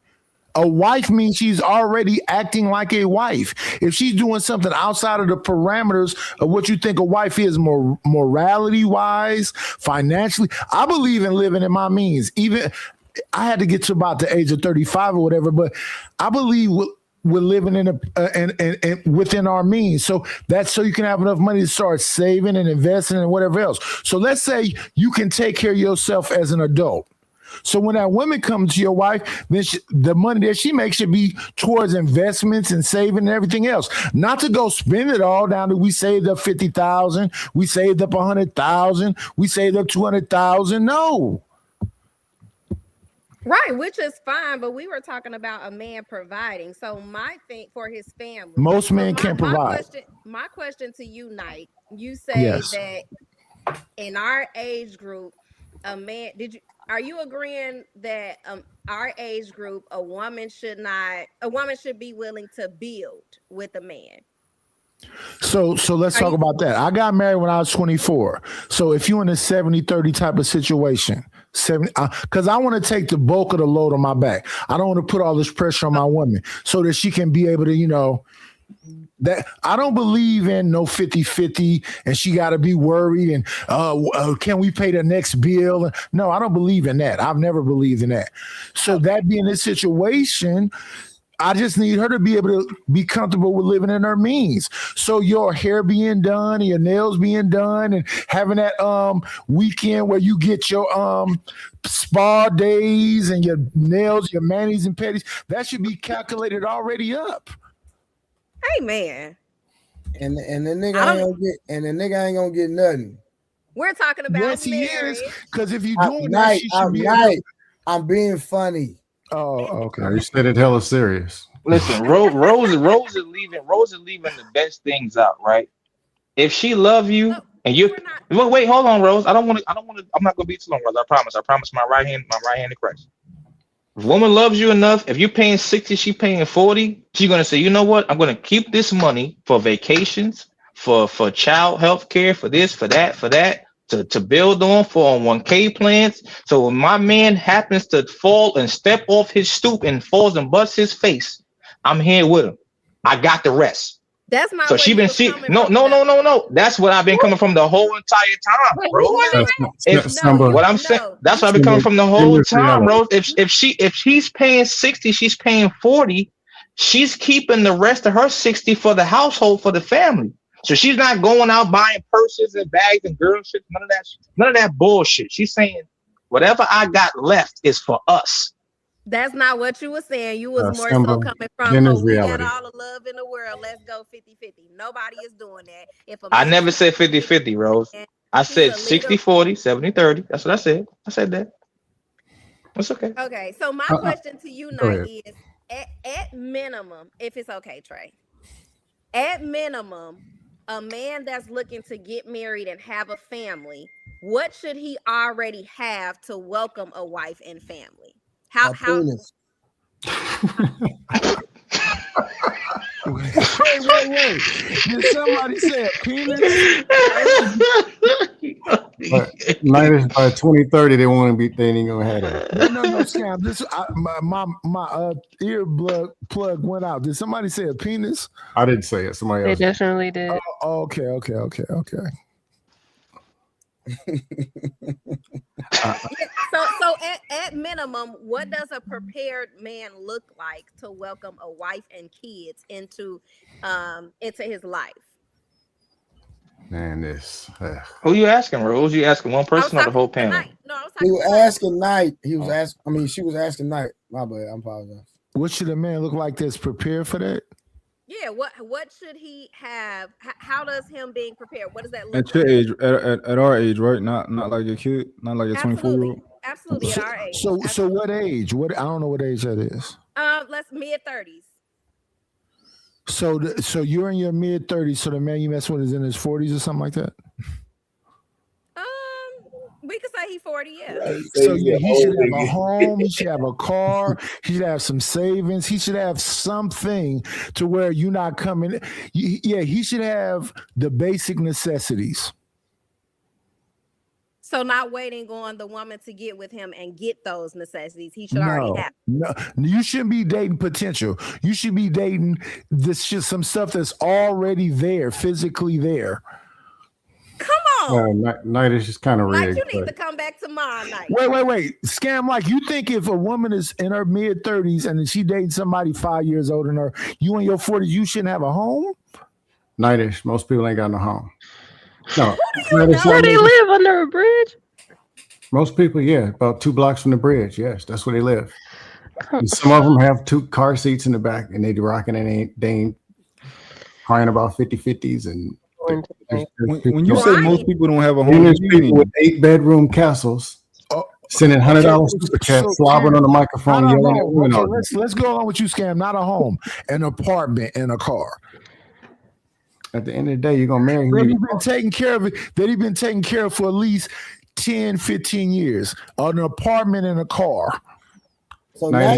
A wife means she's already acting like a wife. If she's doing something outside of the parameters of what you think a wife is, morality-wise, financially, I believe in living in my means. Even I had to get to about the age of 35 or whatever, but I believe we're living in within our means. So that's so you can have enough money to start saving and investing and whatever else. So let's say you can take care of yourself as an adult. So when that woman comes to your wife, then the money that she makes should be towards investments and saving and everything else. Not to go spend it all down to we saved up 50,000, we saved up 100,000, we saved up 200,000. No. Right, which is fine, but we were talking about a man providing. So my thing for his family. Most men can't provide. My question to you, Knight, you say that in our age group, a man, are you agreeing that our age group, a woman should be willing to build with a man? So let's talk about that. I got married when I was 24. So if you're in a 70-30 type of situation, because I want to take the bulk of the load on my back. I don't want to put all this pressure on my woman so that she can be able to, that I don't believe in no 50-50 and she got to be worried and can we pay the next bill? No, I don't believe in that. I've never believed in that. So that being the situation, I just need her to be able to be comfortable with living in her means. So your hair being done, and your nails being done, and having that weekend where you get your spa days and your nails, your manis and pedis, that should be calculated already up. Hey, man. And the nigga ain't gonna get nothing. We're talking about yes, he marriage. is. Because if you're doing that, she should be. I'm being funny. Oh, okay. Now you said it hella serious. Listen, Rose is leaving. Rose is leaving the best things out, right? If she love you and you wait, hold on, Rose. I'm not gonna be too long, Rose. I promise my right hand in Christ. If a woman loves you enough, if you're paying 60, she paying 40, she's gonna say, you know what? I'm gonna keep this money for vacations, for child health care, for this, for that, to build on 401k plans. So when my man happens to fall and step off his stoop and falls and busts his face, I'm here with him. I got the rest. That's not so what she been she no. That's what I've been coming from the whole entire time, bro. What I'm saying, that's what I've been coming from the whole time, bro. If she's paying 60, she's paying 40. She's keeping the rest of her 60 for the household, for the family. So she's not going out buying purses and bags and girl shit. None of that bullshit. She's saying whatever I got left is for us. That's not what you were saying. You was more so coming from, we got all the love in the world. Let's go 50-50. Nobody is doing that. I never said 50-50, Rose. I said 60-40, 70-30. That's what I said. I said that. That's okay. Okay, so my question to you, Knight, is at minimum, if it's okay, Trey, at minimum, a man that's looking to get married and have a family, what should he already have to welcome a wife and family? How penis. Wait. Did somebody say a penis? By 2030, they won't be. They ain't gonna have that. No, Scam. This my ear plug went out. Did somebody say a penis? I didn't say it. Somebody else. They definitely did. Oh, okay. So at minimum, what does a prepared man look like to welcome a wife and kids into his life? Man, this. Who you asking, Rose? You asking one person or the whole panel? No, I was talking. He was asking Knight. He was asking. I mean, she was asking Knight. My bad. I'm apologizing. What should a man look like that's prepared for that? Yeah, what should he have? How does him being prepared? What does that look at your age? At our age, right? Not like your kid, not like your 24-year-old. Absolutely, at our age. So what age? What I don't know what age that is. Let's mid-30s. So you're in your mid-30s. So the man you mess with is in his 40s or something like that. We could say he's 40, yeah. So yeah, he should have a home, he should have a car, he should have some savings, he should have something to where you're not coming. Yeah, he should have the basic necessities. So not waiting on the woman to get with him and get those necessities. He should already have. No, you shouldn't be dating potential. You should be dating some stuff that's already there, physically there. Come on. Night is just kind of rigged. Like you need to come back to mine, Night. Wait. Scam, like you think if a woman is in her mid-30s and she dating somebody 5 years older than her, you in your 40s, you shouldn't have a home? Nightish. Most people ain't got no home. No. Where they live, under a bridge? Most people, yeah, about 2 blocks from the bridge. Yes, that's where they live. And some of them have 2 car seats in the back, and they rocking and they ain't crying about 50-50s and. When you say most people don't have a home, there's people with 8-bedroom castles sending $100 super chat, slobbering on the microphone, yelling at women. Let's go on with you, Scam. Not a home, an apartment, and a car. At the end of the day, you're gonna marry him. That he's been taking care of it. That he's been taking care of for at least 10, 15 years. An apartment and a car. So now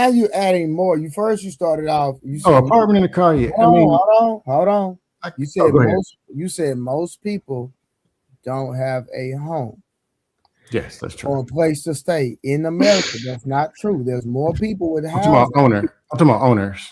you're adding more. You started off. You said apartment and a car. Yeah. Hold on. You said most people don't have a home. Yes, that's true. Or a place to stay in America. That's not true. There's more people with houses. I'm talking about owners.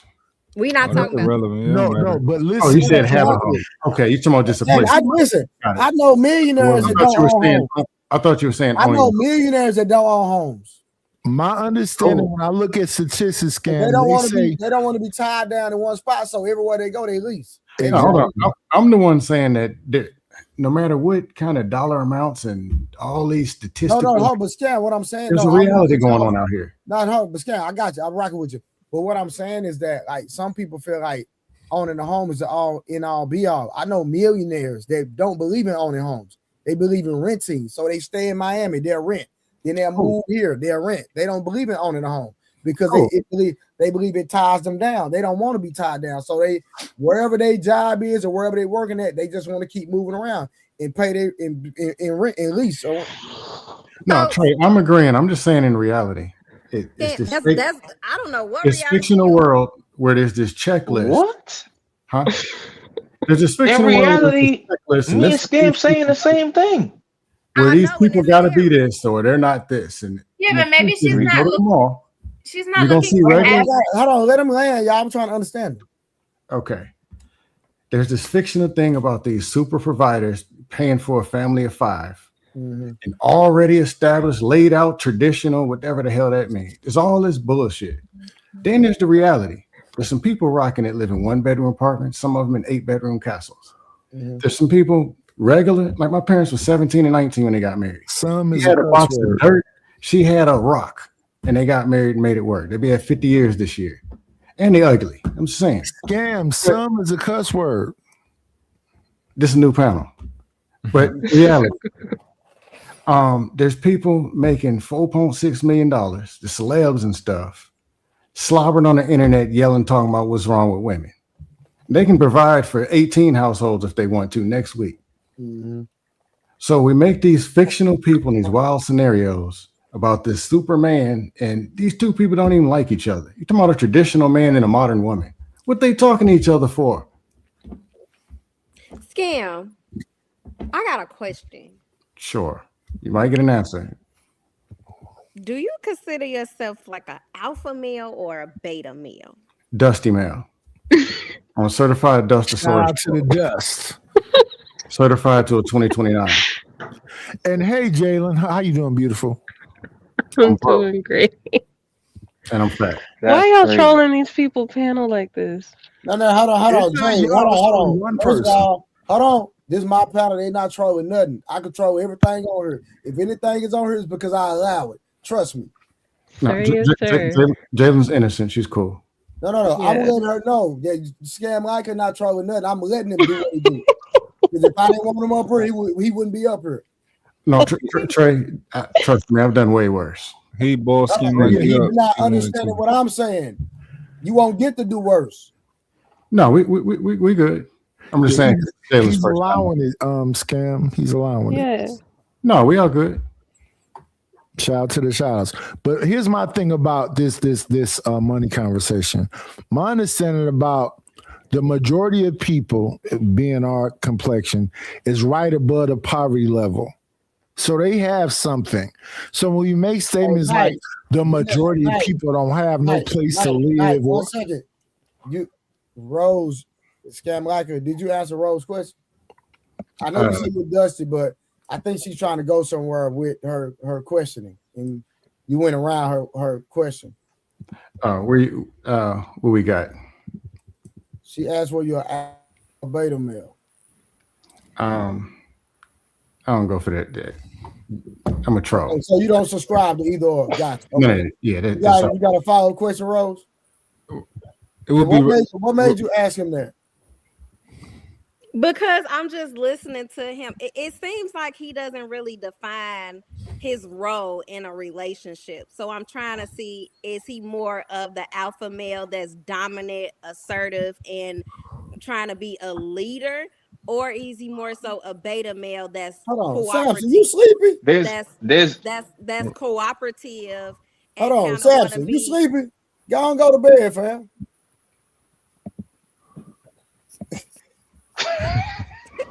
We're not talking about no, but listen. Oh, you said have a home. Okay, you're talking about just a place. I know millionaires that don't own homes. I thought you were saying I know millionaires that don't own homes. My understanding when I look at statistics, Scam, they don't want to be tied down in one spot, so everywhere they go, they lease. No, hold on. I'm the one saying that no matter what kind of dollar amounts and all these statistics. No, but Scam, what I'm saying, there's a reality going on out here. No, but Scam, I got you. I'm rocking with you. But what I'm saying is that like some people feel like, owning a home is the all be all. I know millionaires that don't believe in owning homes. They believe in renting. So they stay in Miami, they'll rent. Then they'll move here, they'll rent. They don't believe in owning a home because they believe it ties them down. They don't want to be tied down. So they wherever their job is or wherever they're working at, they just want to keep moving around and pay their in rent and lease. So no, Trey, I'm agreeing. I'm just saying in reality. It's that's I don't know what it's fictional world where there's this checklist. What? Huh? There's this fictional in reality, world. Me and Scam saying the same thing. Where these people got to be this or they're not this, and but maybe she's not looking. She's not looking for hold on, let him land, y'all. I'm trying to understand. Okay. There's this fictional thing about these super providers paying for a family of 5. And already established, laid out, traditional, whatever the hell that means. It's all this bullshit. Then there's the reality. There's some people rocking it, live in 1-bedroom apartments, some of them in 8-bedroom castles. There's some people regular, like my parents were 17 and 19 when they got married. Some he had a box of dirt, she had a rock, and they got married and made it work. They'll be at 50 years this year. And they ugly. I'm just saying. Scam, some is a cuss word. This is a new panel. But reality. There's people making $4.6 million, the celebs and stuff, slobbering on the internet, yelling, talking about what's wrong with women. They can provide for 18 households if they want to next week. So we make these fictional people in these wild scenarios about this Superman, and these two people don't even like each other. You're talking about a traditional man and a modern woman. What they talking to each other for? Scam, I got a question. Sure. You might get an answer. Do you consider yourself like an alpha male or a beta male? Dusty male. I'm a certified duster Shout out to the dust. Certified to a 2029. And hey, Jalen, how you doing, beautiful? I'm doing great. And I'm fat. Why y'all trolling these people panel like this? No, hold on, James. Hold on. One First person. of all, hold on. This is my panel. They not trolling nothing. I control everything on here. If anything is on here, it's because I allow it. Trust me. No, Jalen's innocent. She's cool. No. Yeah. I'm letting her know that Scam like her not trolling nothing. I'm letting him do what he do. Because if I didn't want him up here, he wouldn't be up here. No, Trey, trust me, I've done way worse. He ball scheme You're like not understanding what I'm saying. You won't get to do worse. No, we good. I'm just saying. He's allowing it, Scam. He's allowing it. No, we all good. Shout out to the shout outs. But here's my thing about this money conversation. My understanding about the majority of people, being our complexion, is right above the poverty level. So they have something. So when you make statements like the majority of people don't have no place to live. 1 second. Rose, Scam like her. Did you answer Rose's question? I know you see with Dusty, but I think she's trying to go somewhere with her questioning, and you went around her question. What we got? She asked were you a beta male. I don't go for that. I'm a troll. So you don't subscribe to either or. Gotcha. Okay. No, yeah, you got a follow-up question, Rose? It would what made you ask him that? Because I'm just listening to him. It seems like he doesn't really define his role in a relationship. So I'm trying to see, is he more of the alpha male that's dominant, assertive, and trying to be a leader? Or is he more so a beta male that's cooperative? Samson, you sleepy? That's cooperative. Hold on, Samson, you sleepy? Go to bed, fam.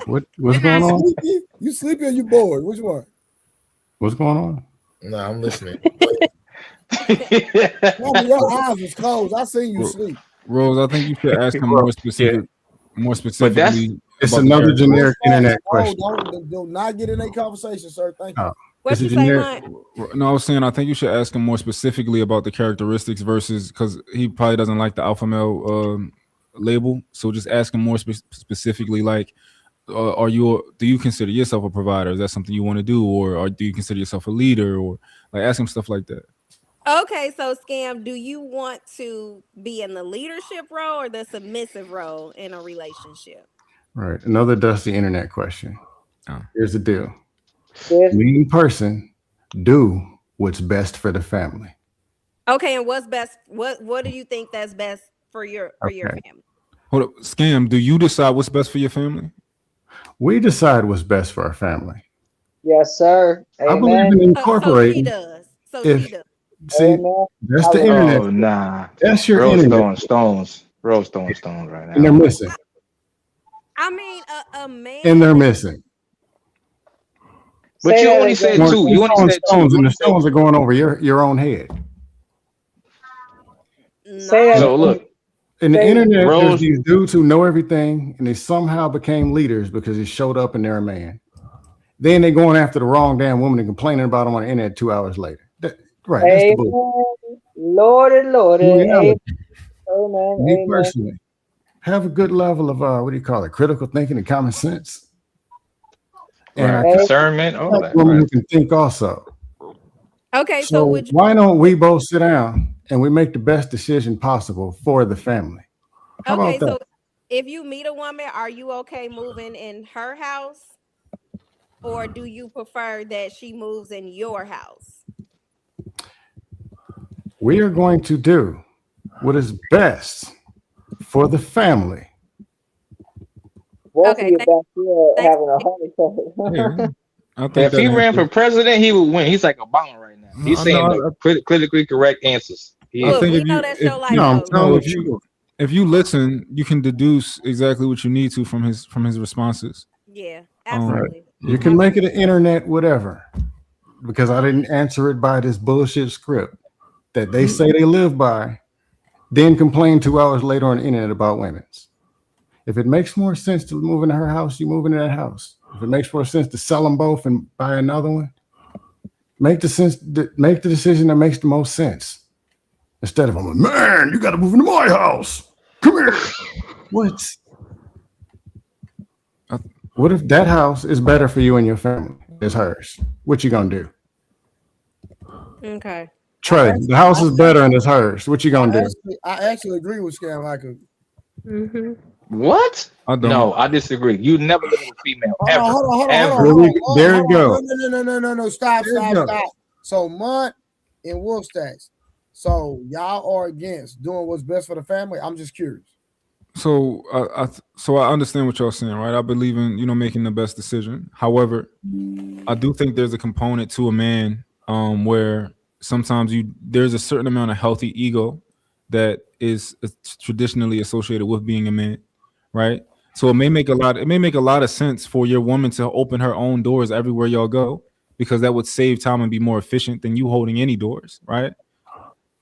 What's going on? You sleepy or you bored? Which one? What's going on? No, I'm listening. Your eyes was closed. I seen you sleep. Rose, I think you should ask him more specifically. It's another generic internet question. Do not get in a conversation, sir. Thank you. What you say, Mike? No, I was saying I think you should ask him more specifically about the characteristics versus, because he probably doesn't like the alpha male label. So just ask him more specifically, like, do you consider yourself a provider? Is that something you want to do, or do you consider yourself a leader, or like ask him stuff like that? Okay, so Scam, do you want to be in the leadership role or the submissive role in a relationship? Right. Another dusty internet question. Oh. Here's the deal. Me in person, do what's best for the family. Okay, and what's best? What do you think that's best for your family? Hold up, Scam. Do you decide what's best for your family? We decide what's best for our family. Yes, sir. I believe in incorporating. So she does. She does. See, that's the internet. Oh, nah. That's your Rose internet. throwing stones. Rose throwing stones right now. And they're missing. I mean, a man. And they're missing. But you only said two. You only said stones, two. and the stones are going over your own head. So look. In the internet, there's these dudes who know everything, and they somehow became leaders because he showed up and they're a man. Then they're going after the wrong damn woman and complaining about them on the internet 2 hours later. Right. That's the bullshit. Lord. Amen. Me personally, have a good level of what do you call it? Critical thinking and common sense. And discernment. All that. Women who can think also. Okay, so why don't we both sit down and we make the best decision possible for the family? How about that? So if you meet a woman, are you okay moving in her house? Or do you prefer that she moves in your house? We are going to do what is best for the family. Both of you back here having a heart attack. If he ran for president, he would win. He's like Obama right now. He's saying the politically correct answers. I think if you listen, you can deduce exactly what you need to from his responses. Yeah, absolutely. You can make it an internet whatever, because I didn't answer it by this bullshit script that they say they live by, then complain 2 hours later on the internet about women's. If it makes more sense to move into her house, you move into that house. If it makes more sense to sell them both and buy another one, make the decision that makes the most sense. Instead of, man, you got to move into my house. Come here. What if that house is better for you and your family? It's hers. What you gonna do? Okay. Trey, the house is better and it's hers. What you gonna do? I actually agree with Scam Michael. What? No, I disagree. You never live with a female. Ever. Hold on. There you go. No. Stop. So Munt and Wolf Stacks. So y'all are against doing what's best for the family? I'm just curious. So I understand what y'all saying, right? I believe in making the best decision. However, I do think there's a component to a man where sometimes there's a certain amount of healthy ego that is traditionally associated with being a man, right? So it may make a lot of sense for your woman to open her own doors everywhere y'all go, because that would save time and be more efficient than you holding any doors, right?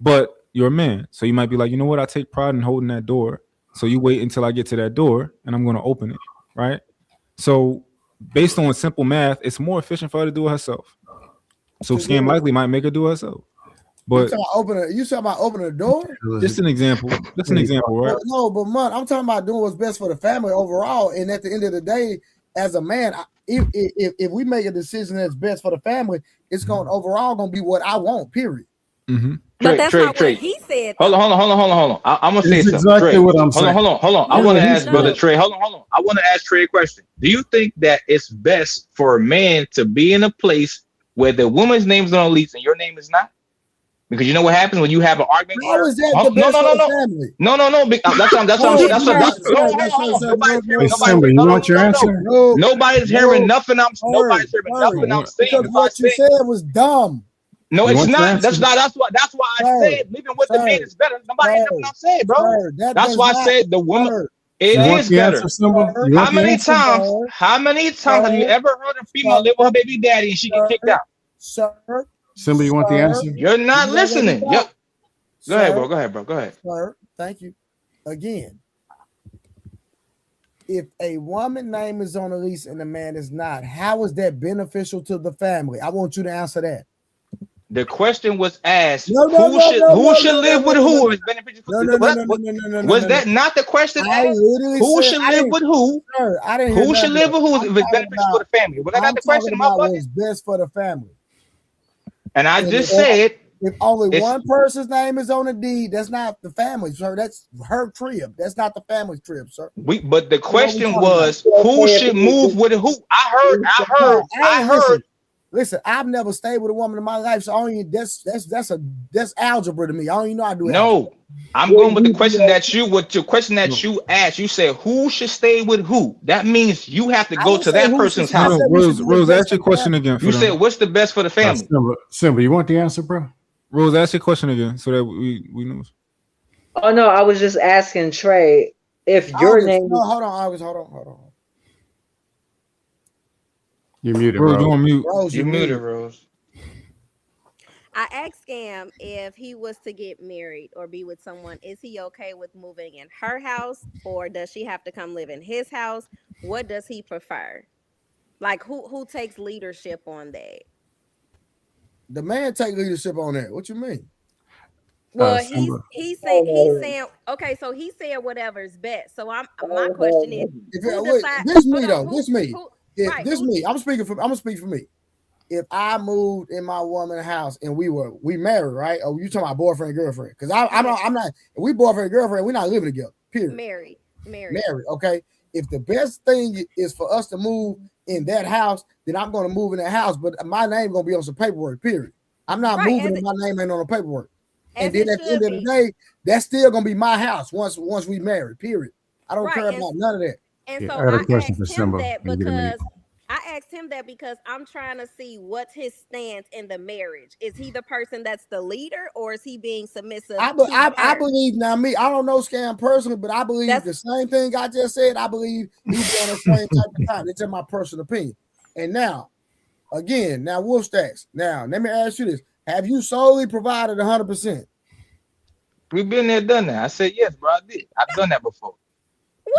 But you're a man, so you might be like, you know what? I take pride in holding that door. So you wait until I get to that door and I'm going to open it, right? So based on simple math, it's more efficient for her to do it herself. So Scam likely might make her do it herself. But you talking about opening the door? Just an example. Just an example, right? No, but man, I'm talking about doing what's best for the family overall. And at the end of the day, as a man, if we make a decision that's best for the family, it's going to be what I want. Period. Mm-hmm. But that's not what he said. Hold on. I'm gonna say something. Exactly what I'm saying. Hold on. I want to ask Brother Trey. Hold on. I want to ask Trey a question. Do you think that it's best for a man to be in a place where the woman's name is on a lease and your name is not? Because you know what happens when you have an argument. How is that the best for the family? No. You want your answer? Nobody's hearing nothing. Nobody's hearing nothing I'm saying. Because what you said was dumb. No, it's not. That's why I said living with the man is better. Nobody heard nothing I'm saying, bro. That's why I said the woman. It is better. How many times have you ever heard a female live with her baby daddy and she get kicked out? Sir. Simba, you want the answer? You're not listening. Yep. Go ahead, bro. Go ahead. Sir, thank you. Again, if a woman name is on a lease and the man is not, how is that beneficial to the family? I want you to answer that. The question was asked, who should live with who is beneficial? Was that not the question asked? Who should live with who? Sir, I didn't. Who should live with who is beneficial for the family? Was that not the question? What's best for the family? And I just said If only one person's name is on the deed, that's not the family, sir. That's her crib. That's not the family's crib, sir. But the question was, who should move with who? I heard. Listen, I've never stayed with a woman in my life, so I don't that's algebra to me. I don't even know how to do it. No, I'm going with the question that you asked. You said who should stay with who. That means you have to go to that person's house. Rose, ask your question again. You said what's the best for the family? Simba, you want the answer, bro? Rose, ask your question again so that we know. Oh no, I was just asking Trey if your name. No, hold on, August. Hold on. You muted, Rose. bro. You on mute? Rose, you muted, Rose. I asked him if he was to get married or be with someone, is he okay with moving in her house, or does she have to come live in his house? What does he prefer? Like who takes leadership on that? The man take leadership on that. What you mean? Well, he's saying okay, so he said whatever's best. So my question is, this me though. This me. This me. I'm gonna speak for me. If I moved in my woman's house and we married, right? Oh, you talking about boyfriend and girlfriend? Because I'm not. If we boyfriend and girlfriend, we're not living together. Period. Married. Okay. If the best thing is for us to move in that house, then I'm going to move in that house. But my name going to be on some paperwork. Period. I'm not moving if my name ain't on the paperwork. And then at the end of the day, that's still going to be my house once we marry. Period. I don't care about none of that. And so I asked him that because I'm trying to see what's his stance in the marriage. Is he the person that's the leader, or is he being submissive? I believe now. I don't know Scam personally, but I believe the same thing I just said. I believe he's on the same type of time. It's in my personal opinion. And now Wolf Stacks. Now let me ask you this: have you solely provided 100%? We've been there, done that. I said yes, bro. I did. I've done that before.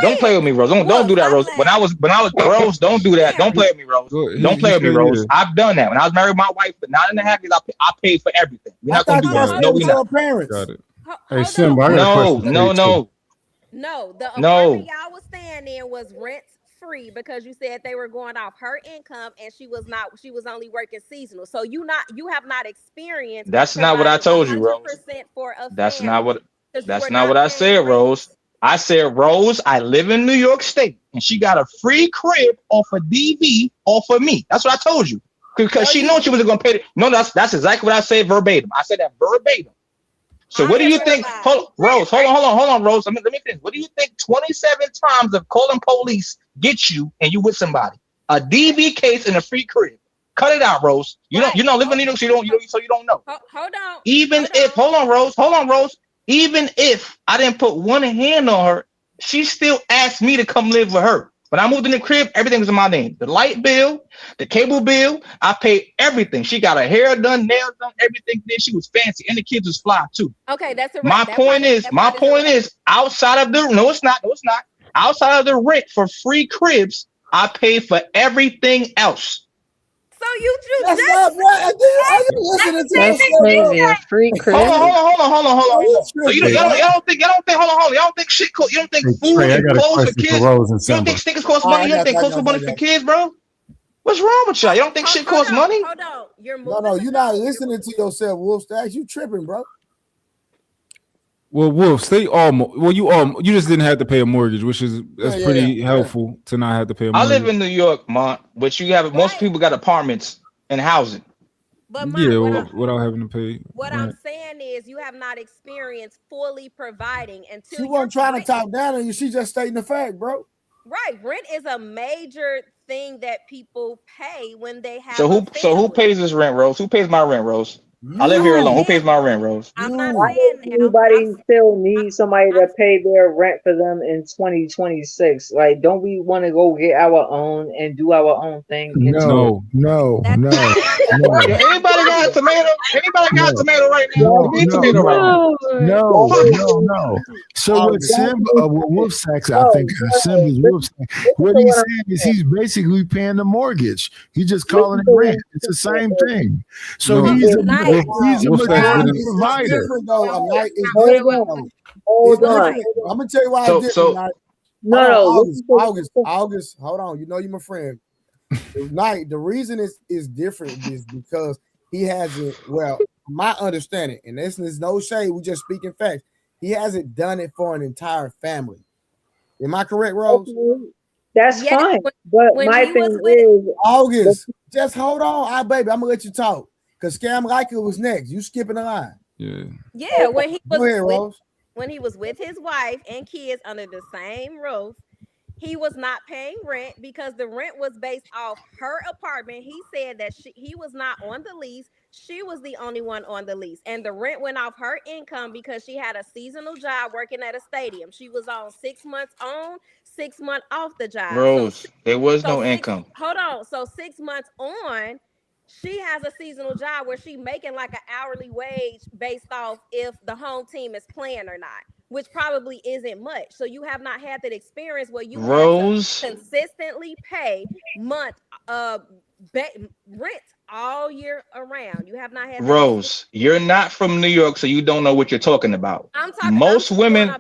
Don't play with me, Rose. Don't do that, Rose. When I was Rose, don't do that. Don't play with me, Rose. Don't play with me, Rose. I've done that. When I was married with my wife for 9.5 years, I paid for everything. We're not gonna do that. No, we're not. Got it. Hey, Simba, no. No, the apartment y'all was staying in was rent free because you said they were going off her income and she was only working seasonal. So you have not experienced. That's not what I told you, Rose. That's not what I said, Rose. I said, Rose, I live in New York State, and she got a free crib off of DV off of me. That's what I told you, because she knows she wasn't going to pay. No, that's exactly what I said verbatim. I said that verbatim. So what do you think? Rose, hold on, Rose. Let me finish. What do you think 27 times of calling police get you and you with somebody? A DV case and a free crib. Cut it out, Rose. You don't live in New York, so you don't know. Hold on, Rose. Even if I didn't put one hand on her, she still asked me to come live with her. When I moved in the crib, everything was in my name. The light bill, the cable bill, I paid everything. She got her hair done, nails done, everything. Then she was fancy, and the kids was fly too. Okay, that's a my point is outside of it's not. Outside of the rent for free cribs, I paid for everything else. So you that's not right. Are you listening to that's crazy. A free crib. Hold on. So y'all don't think shit cost. You don't think food and clothes for kids. You don't think stickers cost money. You don't think clothes cost money for kids, bro. What's wrong with y'all? You don't think shit costs money? Hold on. You're not listening to yourself, Wolf Stacks. You tripping, bro. Well, Wolf, you just didn't have to pay a mortgage, which is pretty helpful to not have to pay a mortgage. I live in New York, Mont, but most people got apartments and housing. But without having to pay. What I'm saying is you have not experienced fully providing until she wasn't trying to talk down on you. She just stating the fact, bro. Right. Rent is a major thing that people pay when they have. So who pays this rent, Rose? Who pays my rent, Rose? I live here alone. Who pays my rent, Rose? I'm not Why saying does anybody still need somebody to pay their rent for them in 2026? Like, don't we want to go get our own and do our own thing? No. Anybody got a tomato? Anybody got a tomato right now? No. So what Simba, Wolf Sacks, I think Simba's Wolf Sacks, what he's saying is he's basically paying the morttage. He's just calling it rent. It's the same thing. So he's a majority provider. Hold on. I'm gonna tell you why I did tonight. August. Hold on. You know you're my friend. Tonight, the reason is different is because he hasn't. Well, my understanding, and this is no shade, we just speaking facts. He hasn't done it for an entire family. Am I correct, Rose? That's fine. But my thing is, August, just hold on, baby. I'm gonna let you talk because Scam Like It was next. You skipping the line. Yeah, when he was Go ahead, Rose. when he was with his wife and kids under the same roof, he was not paying rent because the rent was based off her apartment. He said that he was not on the lease. She was the only one on the lease. And the rent went off her income because she had a seasonal job working at a stadium. She was on 6 months on, 6 months off the job. Rose, there was no income. Hold on. So 6 months on, she has a seasonal job where she making like an hourly wage based off if the home team is playing or not, which probably isn't much. So you have not had that experience where you Rose had to consistently pay rent all year around. You have not had Rose, you're not from New York, so you don't know what you're talking about. I'm talking most women, what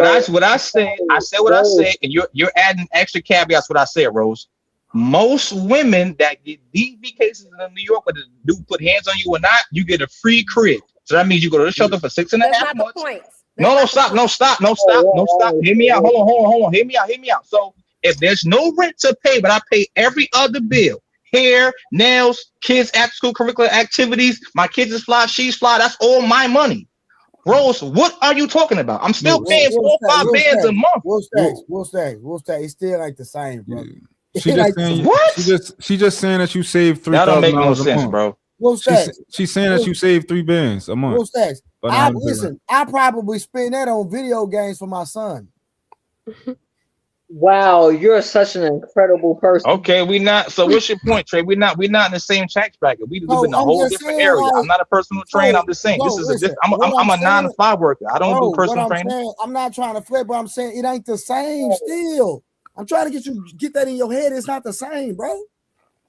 I said, what I said, and you're adding extra caveats what I said, Rose. Most women that get DV cases in New York, whether the dude put hands on you or not, you get a free crib. So that means you go to the shelter for 6.5 months. Stop. Hear me out. Hold on. Hear me out. So if there's no rent to pay, but I pay every other bill, hair, nails, kids after school curricular activities, my kids is fly, she's fly, that's all my money. Rose, what are you talking about? I'm still paying 4 or 5 bands a month. We'll stay. It's still like the same, bro. She just saying, what? She just saying that you save $3,000. That don't make no sense, bro. She's saying that you save 3 bands a month. Listen, I probably spend that on video games for my son. Wow, you're such an incredible person. Okay, we not. So what's your point, Trey? We're not in the same tax bracket. We live in a whole different area. I'm not a personal trainer. I'm just saying I'm a 9 to 5 worker. I don't do personal training. I'm not trying to flip, but I'm saying it ain't the same still. I'm trying to get that in your head. It's not the same, bro.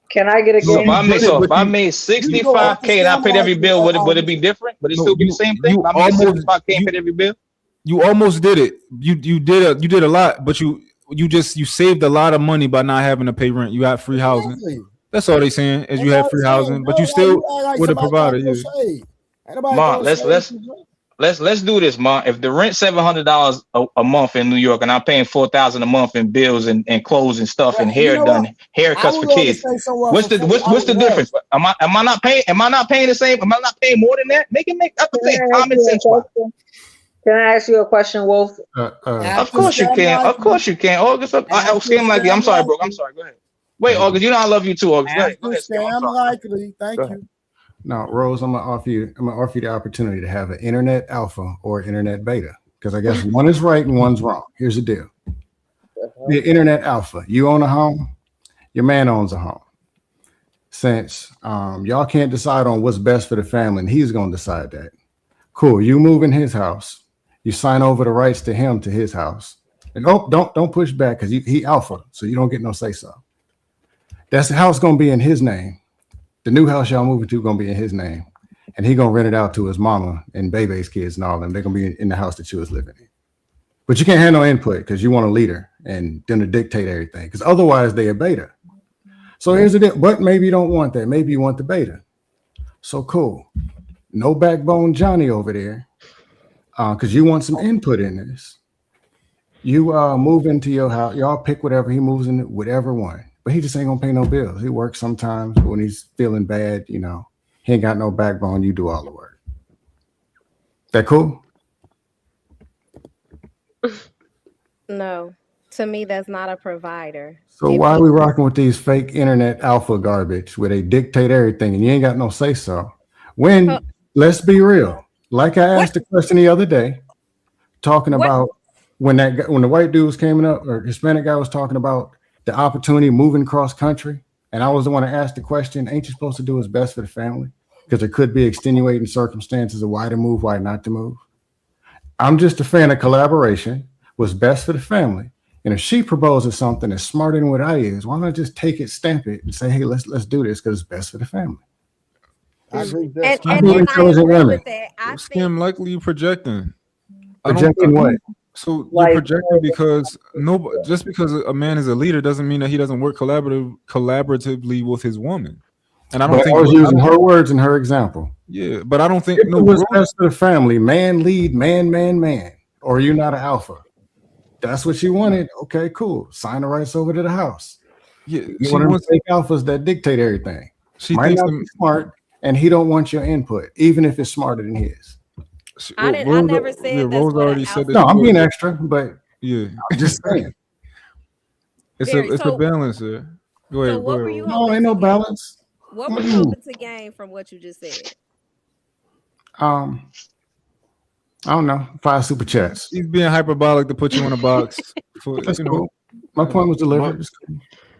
Can I get a game? So if I made 65K and I paid every bill, would it be different? Would it still be the same thing? If I made 65K and paid every bill. You almost did it. You did a lot, but you saved a lot of money by not having to pay rent. You got free housing. Exactly. That's all they saying is you have free housing, but you still would have provided. Ma, let's do this, Ma. If the rent $700 a month in New York, and I'm paying $4,000 a month in bills and clothes and stuff and haircuts for kids, what's the difference? Am I not paying? Am I not paying the same? Am I not paying more than that? Make common sense. Can I ask you a question, Wolf? Of course you can. August, Scam Likely. I'm sorry, bro. I'm sorry. Go ahead. Wait, August. You know I love you too, August. Go ahead. Scam Likely. Thank you. Now, Rose, I'm gonna offer you the opportunity to have an internet alpha or internet beta, because I guess one is right and one's wrong. Here's the deal. The internet alpha, you own a home, your man owns a home. Since y'all can't decide on what's best for the family, and he's gonna decide that. Cool. You move in his house, you sign over the rights to him to his house. And don't push back because he alpha, so you don't get no say so. That's the house gonna be in his name. The new house y'all moving to gonna be in his name, and he gonna rent it out to his mama and Bebe's kids and all them. They're gonna be in the house that you was living in. But you can't have no input because you want a leader and them to dictate everything. Because otherwise they a beta. So here's the deal. But maybe you don't want that. Maybe you want the beta. So cool. No backbone Johnny over there, because you want some input in this. You move into your house. Y'all pick whatever he moves in, whatever one. But he just ain't gonna pay no bills. He works sometimes when he's feeling bad, he ain't got no backbone. You do all the work. That cool? No, to me, that's not a provider. So why are we rocking with these fake internet alpha garbage where they dictate everything and you ain't got no say so? When, let's be real, like I asked the question the other day, talking about when the white dude was coming up, or Hispanic guy was talking about the opportunity moving cross country, and I was the one to ask the question, ain't you supposed to do what's best for the family? Because there could be extenuating circumstances of why to move, why not to move. I'm just a fan of collaboration, what's best for the family. And if she proposes something that's smarter than what I is, why not just take it, stamp it, and say, hey, let's do this because it's best for the family. I agree with that. I agree with that. Scam Likely you projecting. Projecting what? So you're projecting because just because a man is a leader doesn't mean that he doesn't work collaboratively with his woman. And I don't think I was using her words and her example. Yeah, but I don't think if it was best for the family, man lead, man, or you're not an alpha. That's what she wanted. Okay, cool. Sign the rights over to the house. Yeah, you want to take alphas that dictate everything. She might not be smart, and he don't want your input, even if it's smarter than his. I never said that's Rose what already said that. No, I'm being extra, but yeah, I'm just saying. It's a balance there. Go ahead. So what were you? No, ain't no balance. What were you hoping to gain from what you just said? I don't know. 5 super chats. He's being hyperbolic to put you in a box. That's cool. My point was delivered.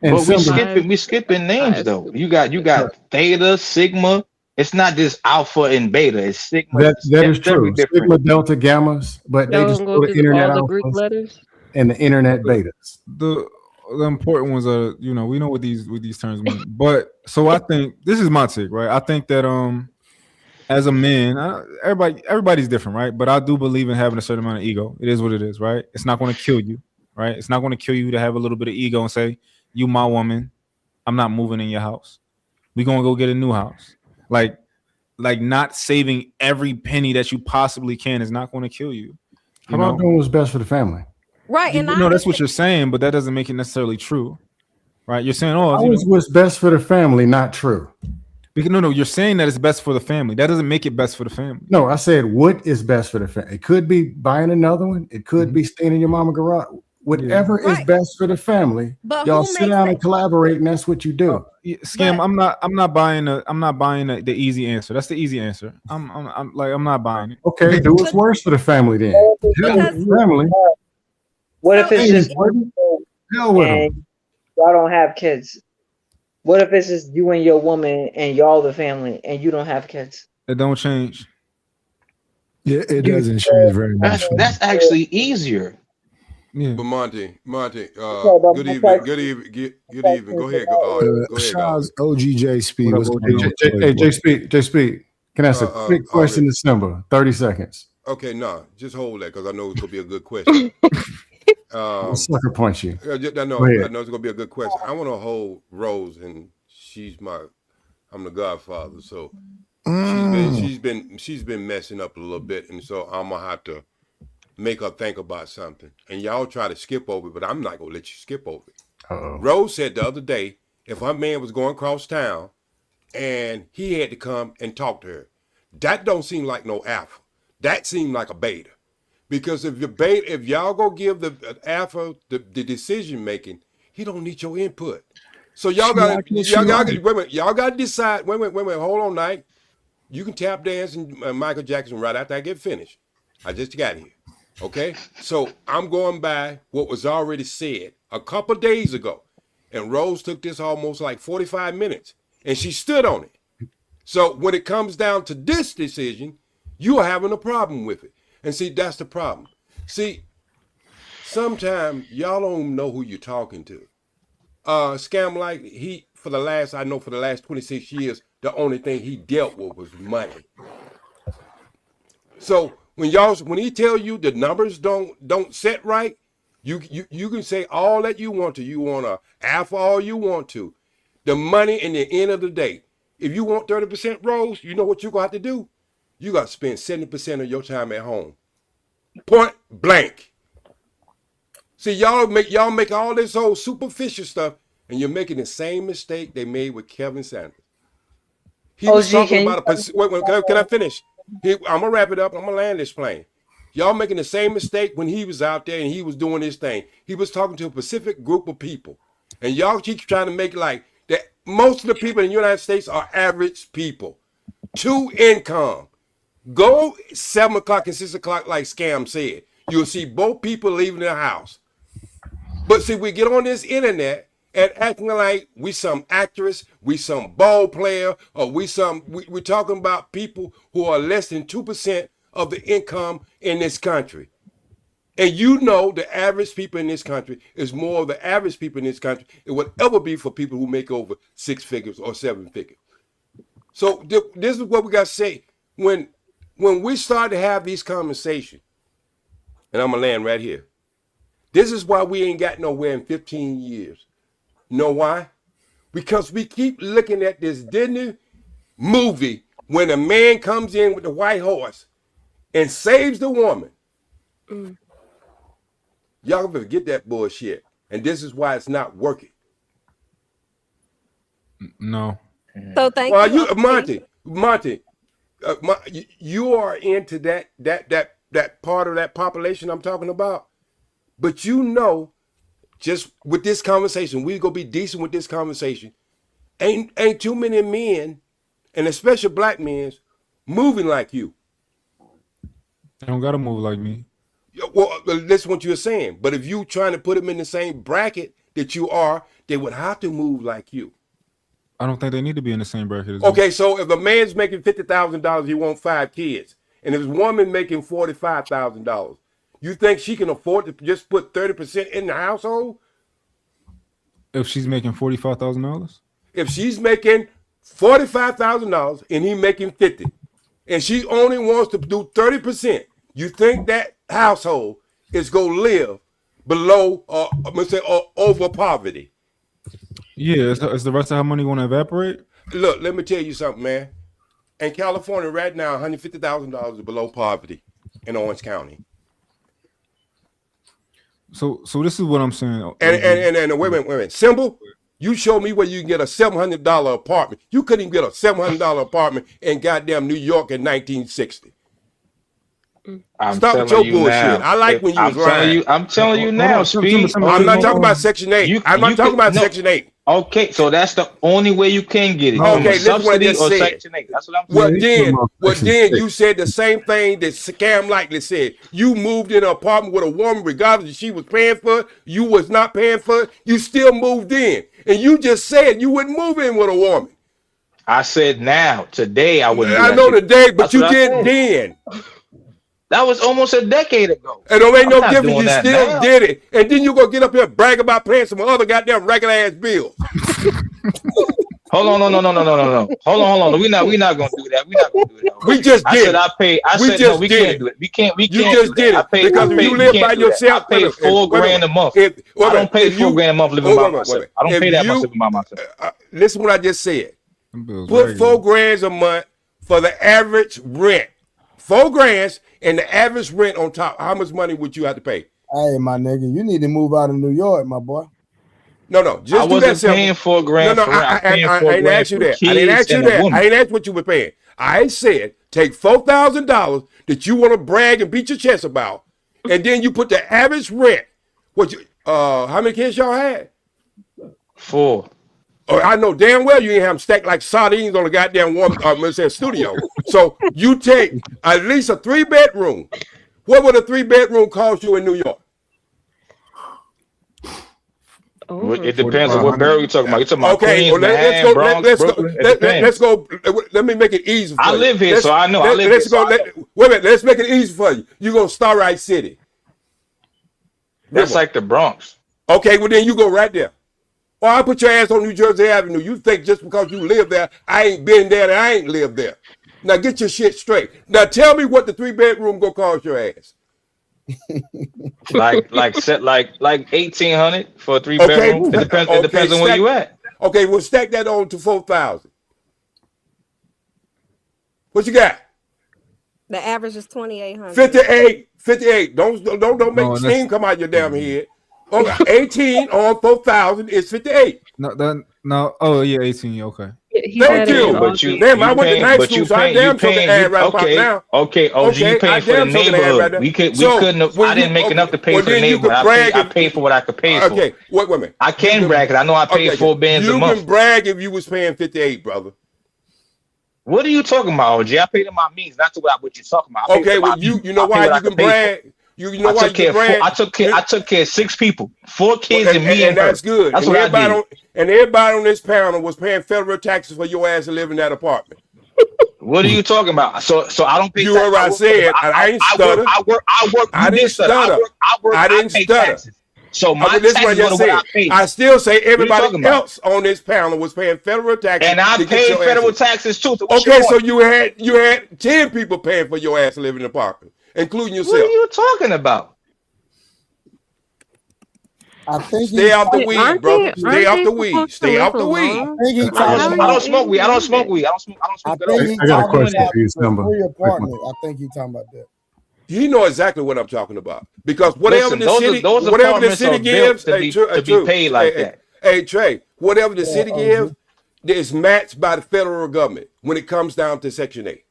And but we skipping names though. You got theta, sigma. It's not just alpha and beta. It's sigma. That is true. Sigma, delta, gammas, but they just go to internet all the alphas Greek letters and the internet betas. The important ones are, we know what these terms mean. But so I think this is my take, right? I think that as a man, everybody's different, right? But I do believe in having a certain amount of ego. It is what it is, right? It's not going to kill you, right? It's not going to kill you to have a little bit of ego and say, "You my woman, I'm not moving in your house. We're gonna go get a new house." Like not saving every penny that you possibly can is not going to kill you. How about doing what's best for the family? Right, and no, that's what you're saying, but that doesn't make it necessarily true, right? You're saying, what's best for the family, not true. Because no, you're saying that it's best for the family. That doesn't make it best for the family. No, I said what is best for the family. It could be buying another one. It could be staying in your mama garage. Whatever is best for the family, but y'all sit down and collaborate, and that's what you do. Scam. I'm not buying the easy answer. That's the easy answer. I'm not buying it. Okay, do what's worse for the family then. Family. What if it's just hell with and y'all don't have kids? What if it's just you and your woman and y'all the family and you don't have kids? It don't change. Yeah, it doesn't change very much. That's actually easier. Yeah. But Monty, good evening. Go ahead. Go ahead. Shaw's OGJ Speed. J Speed. Can I ask a quick question to Simba? 30 seconds. Okay, no, just hold that because I know it's gonna be a good question. I'll sucker punch you. I know it's gonna be a good question. I want to hold Rose, and I'm the godfather, so she's been messing up a little bit, and so I'm gonna have to make her think about something. And y'all try to skip over it, but I'm not gonna let you skip over it. Rose said the other day, if her man was going across town and he had to come and talk to her, that don't seem like no alpha. That seemed like a beta. Because if y'all go give the alpha the decision making, he don't need your input. So y'all got to decide. Wait, hold on, Knight. You can tap dance and Michael Jackson right after I get finished. I just got here. Okay? So I'm going by what was already said a couple days ago. And Rose took this almost like 45 minutes. And she stood on it. So when it comes down to this decision, you're having a problem with it. And see, that's the problem. See, sometimes y'all don't know who you're talking to. Scam like for the last 26 years, the only thing he dealt with was money. So when he tell you the numbers don't set right, you can say all that you want to. You want to alpha all you want to. The money in the end of the day, if you want 30% Rose, you know what you're going to have to do? You got to spend 70% of your time at home. Point blank. See, y'all make all this whole superficial stuff, and you're making the same mistake they made with Kevin Sanders. He was talking about can I finish? I'm gonna wrap it up. I'm gonna land this plane. Y'all making the same mistake when he was out there and he was doing his thing. He was talking to a specific group of people, and y'all keep trying to make like that. Most of the people in the United States are average people, 2 income. Go 7 o'clock and 6 o'clock, like Scam said. You'll see both people leaving their house. But see, we get on this internet and acting like we some actress, we some ball player, or we're talking about people who are less than 2% of the income in this country. And you know the average people in this country is more of the average people in this country. It would ever be for people who make over 6 figures or 7 figures. So this is what we got to say. When we start to have these conversations, and I'm going to land right here. This is why we ain't got nowhere in 15 years. You know why? because we keep looking at this Disney movie when a man comes in with the white horse and saves the woman. Y'all forget that bullshit. And this is why it's not working. No. So thank well, you, Monty, you are into that part of that population I'm talking about. But you know, just with this conversation, we gonna be decent with this conversation. Ain't too many men, and especially black men, moving like you. They don't gotta move like me. Well, listen what you're saying. But if you trying to put them in the same bracket that you are, they would have to move like you. I don't think they need to be in the same bracket as Okay, so if a man's making $50,000, he wants 5 kids, and if his woman making $45,000, you think she can afford to just put 30% in the household? If she's making $45,000? If she's making $45,000 and he making 50, and she only wants to do 30%, you think that household is gonna live below, I'm gonna say, over poverty? Yeah, is the rest of her money gonna evaporate? Look, let me tell you something, man. In California right now, $150,000 is below poverty in Orange County. So this is what I'm saying. And wait a minute. Symbol, you show me where you can get a $700 apartment. You couldn't even get a $700 apartment in goddamn New York in 1960. Stop with your bullshit. Now, I like when you was right. I'm telling you now, Speed. I'm not talking about Section 8. I'm not talking about Section 8. Okay, so that's the only way you can get it. Okay, subsidy or Section 8. That's what I'm saying. saying. Then you said the same thing that Scam Likely said. You moved in an apartment with a woman, regardless if she was paying for it, you was not paying for it, you still moved in. And you just said you wouldn't move in with a woman. I said now, today I wouldn't. I know today, but you did then. That was almost a decade ago. And don't make no difference. You still did it. And then you gonna get up here and brag about paying some other goddamn regular ass bills. Hold on, no. Hold on. We're not gonna do that. We're not gonna do that. We just did. We can't do it. We can't. You just did it because if you live by yourself, I pay $4,000 a month. I don't pay $4,000 a month living by myself. I don't pay that much living by myself. Listen, what I just said. Put $4,000 a month for the average rent. $4,000 and the average rent on top. How much money would you have to pay? Hey, my nigga, you need to move out of New York, my boy. No. Just I wasn't paying $4,000. No, I ain't asked you that. I didn't ask you that. I ain't asked what you were paying. I said take $4,000 that you want to brag and beat your chest about, and then you put the average rent. How many kids y'all had? 4. Oh, I know damn well you ain't have them stacked like sardines on a goddamn studio. So you take at least a 3-bedroom. What would a 3-bedroom cost you in New York? It depends on what borough you're talking about. You're talking about Queens, Manhattan, Bronx, Brooklyn. Let's go. Let me make it easy for you. I live here, so I know. Wait a minute. Let's make it easy for you. You go Starlight City. That's like the Bronx. Okay, well then you go right there. Or I put your ass on New Jersey Avenue. You think just because you live there, I ain't been there and I ain't lived there. Now get your shit straight. Now tell me what the 3-bedroom gonna cost your ass. like 1,800 for a 3-bedroom. It depends on where you at. Okay, we'll stack that on to 4,000. What you got? The average is 2,800. 58. Don't make steam come out your damn head. Okay, 18 on 4,000 is 58. No. Oh yeah, 18. Okay. Thank you. But you, damn, I went to night school, so I damn sure can add right about now. Okay, you paying for the neighborhood. We couldn't. I didn't make enough to pay for the neighborhood. I paid for what I could pay for. Okay, wait a minute. I can brag because I know I paid $4,000 a month. You can brag if you was paying 58, brother. What are you talking about, OG? I paid in my means, not to what you're talking about. Okay, well, you know why you can brag? You know why you can brag? I took care of 6 people, 4 kids, and me and that's good. That's what I did. And everybody on this panel was paying federal taxes for your ass to live in that apartment. What are you talking about? So I don't pay. You heard what I said. I ain't stutter. I work. I didn't stutter. I didn't stutter. So my this taxes is what I paid. I still say everybody else on this panel was paying federal taxes. And I paid federal taxes too. Okay, so you had 10 people paying for your ass to live in the apartment, including yourself. What are you talking about? I think Stay off the weed, brother. Stay off the weed. Stay off the weed. I don't smoke weed. I don't smoke weed. I don't smoke at all. I got a question for you, Simba. Free apartment. I think he's talking about that. He know exactly what I'm talking about because whatever the city gives, to be paid like that. Hey Trey, whatever the city gives, is matched by the federal government when it comes down to Section 8.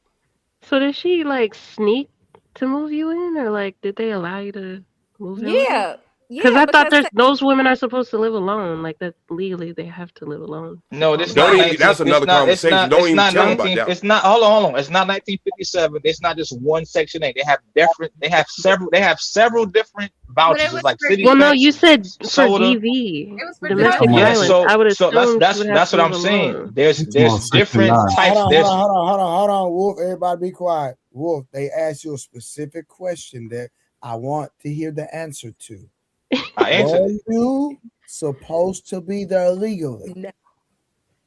So did she like sneak to move you in, or like did they allow you to move in? Yeah. Because I thought those women are supposed to live alone. Like that legally, they have to live alone. No, this that's another conversation. Don't even tell them about that. It's not. Hold on. It's not 1957. It's not just one Section 8. They have different. They have several different vouchers, like city. Well, no, you said for soda. DV, domestic violence. I would assume that's what I'm saying. There's different types. Hold on, Wolf. Everybody, be quiet. Wolf, they asked you a specific question that I want to hear the answer to. I answered. Are you supposed to be there legally?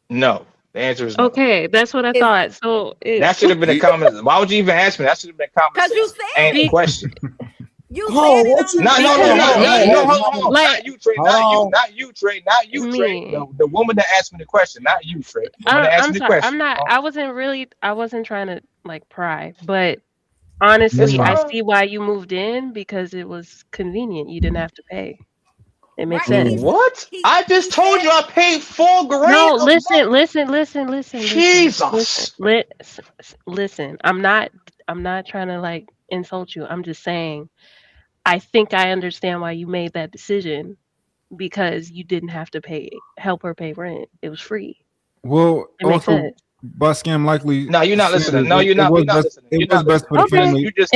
No. The answer is no. Okay. That's what I thought. So that should have been a comment. Why would you even ask me? That should have been a comment. Because you said it. Question. You said it. No. Hold on. Not you, Trey. Not you, Trey. The woman that asked me the question, not you, Trey. I'm sorry. I'm not. I wasn't trying to like pry, but. Honestly, I see why you moved in because it was convenient. You didn't have to pay. It makes sense. What? I just told you I paid $4,000. No, listen. Jesus. Listen. I'm not trying to like insult you. I'm just saying I think I understand why you made that decision because you didn't have to help her pay rent. It was free. Well, it makes sense. Buscam likely. No, you're not listening. No, you're not listening. It was best for the family. This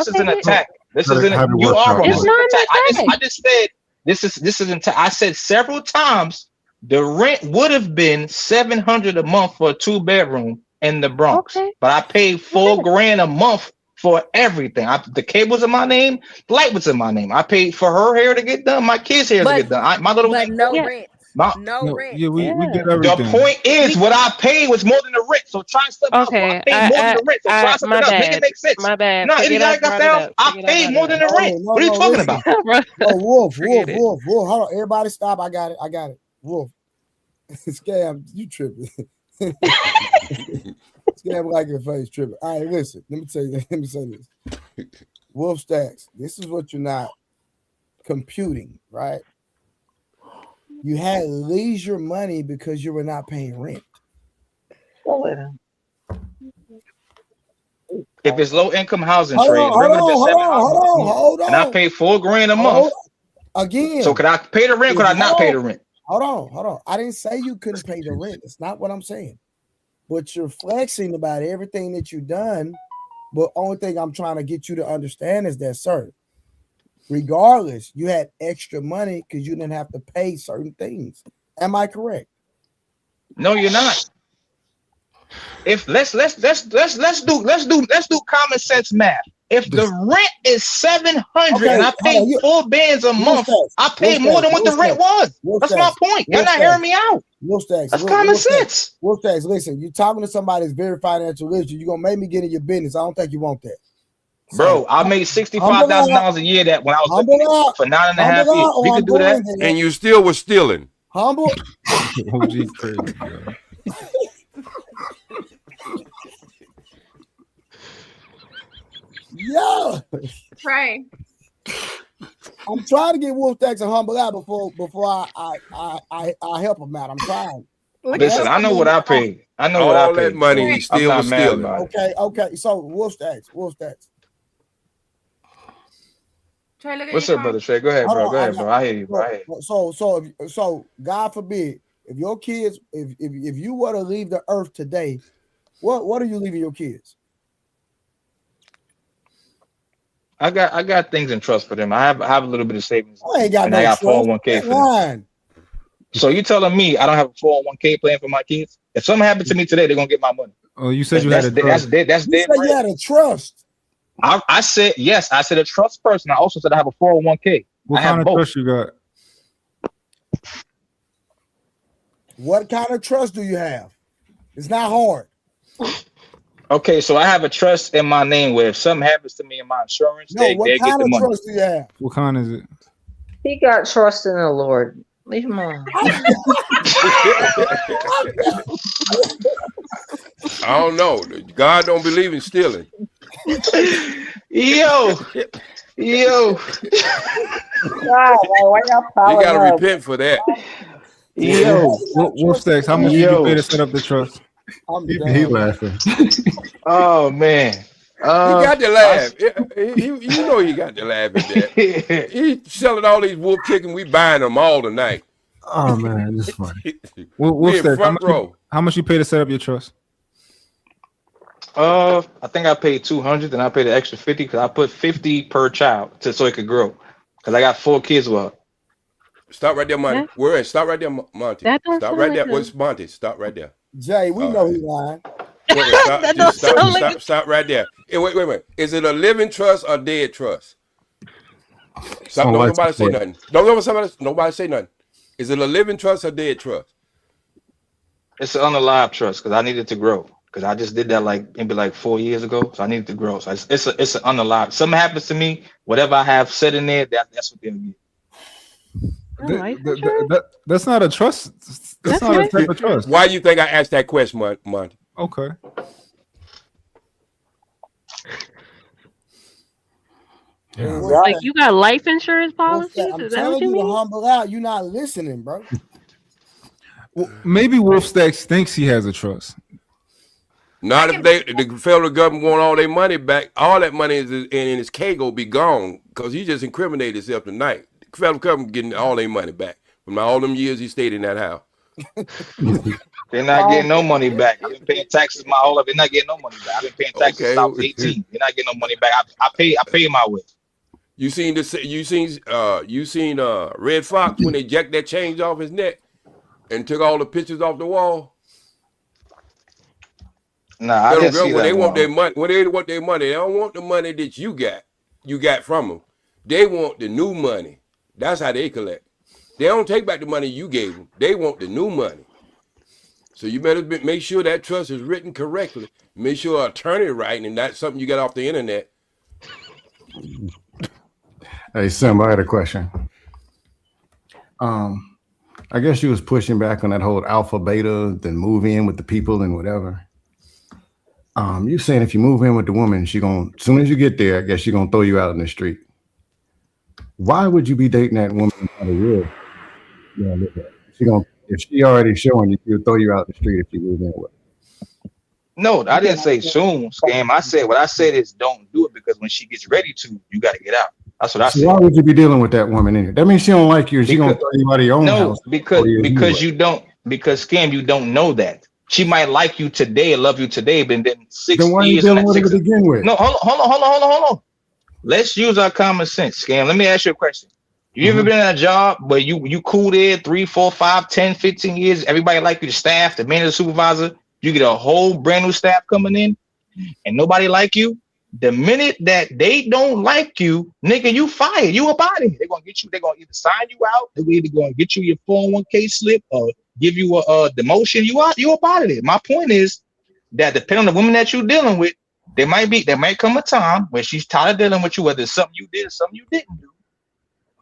is an attack. This is an you are wrong. It's not an attack. I just said this is an attack. I said several times the rent would have been $700 a month for a 2-bedroom in the Bronx, but I paid $4,000 a month for everything. The cable's in my name, the light was in my name. I paid for her hair to get done, my kids' hair to get done. My little rent. No rent. Yeah, we get everything. The point is, what I paid was more than the rent. So try stuff out. I paid more than the rent. So try something else. Make it make sense. My bad. No, I paid more than the rent. What are you talking about? Wolf. Hold on, everybody, stop. I got it. Wolf, Scam, you tripping? Scam like your face tripping. All right, listen. Let me say this. Wolf Stacks. This is what you're not computing, right? You had leisure money because you were not paying rent. If it's low income housing, Trey, hold on. And I pay $4,000 a month. Again. So could I pay the rent? Could I not pay the rent? Hold on. I didn't say you couldn't pay the rent. It's not what I'm saying. But you're flexing about everything that you've done. But only thing I'm trying to get you to understand is that, sir, regardless, you had extra money because you didn't have to pay certain things. Am I correct? No, you're not. If let's do common sense math. If the rent is $700 and I pay 4 bands a month, I pay more than what the rent was. That's my point. You're not hearing me out. That's common sense. Wolfstacks, listen, you're talking to somebody that's very financial literate. You're gonna make me get in your business. I don't think you want that. Bro, I made $65,000 a year that when I was looking for 9.5 years. We could do that. And you still was stealing. Humble. OG crazy, Yeah. Right. I'm trying to get Wolfstacks and Humble out before I help him out. I'm trying. Listen, I know what I paid. I know what I paid. All that money he still was stealing. Okay. So Wolfstacks. Trey, what's up, brother Trey? Go ahead, bro. I hear you, bro. So God forbid, if your kids, if you were to leave the earth today, what are you leaving your kids? I got things in trust for them. I have a little bit of savings. I got 401k for them. So you telling me I don't have a 401k plan for my kids? If something happened to me today, they're gonna get my money. Oh, you said you had a trust. That's dead. You had a trust. I said yes. I said a trust person. I also said I have a 401k. What kind of trust you got? What kind of trust do you have? It's not hard. Okay, so I have a trust in my name where if something happens to me in my insurance, what kind of trust do you have? What kind is it? He got trust in the Lord. Leave him alone. I don't know. God don't believe in stealing. Yo. Why y'all You gotta repent for that. Yo, Wolfstacks, how much did you pay to set up the trust? He laughing. Oh man. He got to laugh. You know he got to laugh at that. He selling all these wolf chicken. We buying them all tonight. Oh man, this is funny. We in front row. How much you pay to set up your trust? I think I paid 200, and I paid the extra 50 because I put 50 per child so it could grow. Because I got 4 kids. Well, stop right there, Monty. Where at? Stop right there, Monty. Stop right there. What's Monty? Stop right there. Jay, we know he's lying. Stop right there. Hey, wait. Is it a living trust or dead trust? Stop. Don't nobody say nothing. Nobody say nothing. Is it a living trust or dead trust? It's an unalive trust because I needed to grow. Because I just did that maybe 4 years ago, so I needed to grow. So it's an unalive. Something happens to me, whatever I have set in there, that's what they'll get. That's not a trust. That's not a type of trust. Why do you think I asked that question, Monty? Okay. Yeah. Like you got life insurance policies? I'm telling you to humble out. You're not listening, bro. Well, maybe Wolfstacks thinks he has a trust. Not if the federal government want all their money back. All that money is in his K-Go be gone because he just incriminated himself tonight. The federal government getting all their money back from all them years he stayed in that house. They're not getting no money back. I've been paying taxes my whole life. They're not getting no money back. I've been paying taxes since I was 18. They're not getting no money back. I pay my way. You seen Red Fox when they jacked that chains off his neck and took all the pictures off the wall? Nah, I didn't see that. When they want their money, they don't want the money that you got from them. They want the new money. That's how they collect. They don't take back the money you gave them. They want the new money. So you better make sure that trust is written correctly. Make sure an attorney writing, and that's something you got off the internet. Hey, Simba, I had a question. I guess you was pushing back on that whole alpha beta, then move in with the people and whatever. You saying if you move in with the woman, as soon as you get there, I guess she's gonna throw you out in the street. Why would you be dating that woman out of real? If she already showing you, she'll throw you out in the street if you move in with her. No, I didn't say soon, Scam. What I said is don't do it because when she gets ready to, you got to get out. That's what I said. Why would you be dealing with that woman in here? That means she don't like you. She gonna throw you out of your own house. No, because Scam, you don't know that. She might like you today, love you today, but then 6 then why years. Are you dealing with her to begin with? No, hold on. Let's use our common sense, Scam. Let me ask you a question. You ever been in a job where you cool there 3, 4, 5, 10, 15 years? Everybody like you, the staff, the manager, the supervisor. You get a whole brand new staff coming in, and nobody like you. The minute that they don't like you, nigga, you fired. You up out of here. They're gonna get you. They're gonna either sign you out. They're either gonna get you your 401k slip or give you a demotion. You up out of there. My point is that depending on the woman that you're dealing with, there might come a time when she's tired of dealing with you, whether it's something you did or something you didn't do,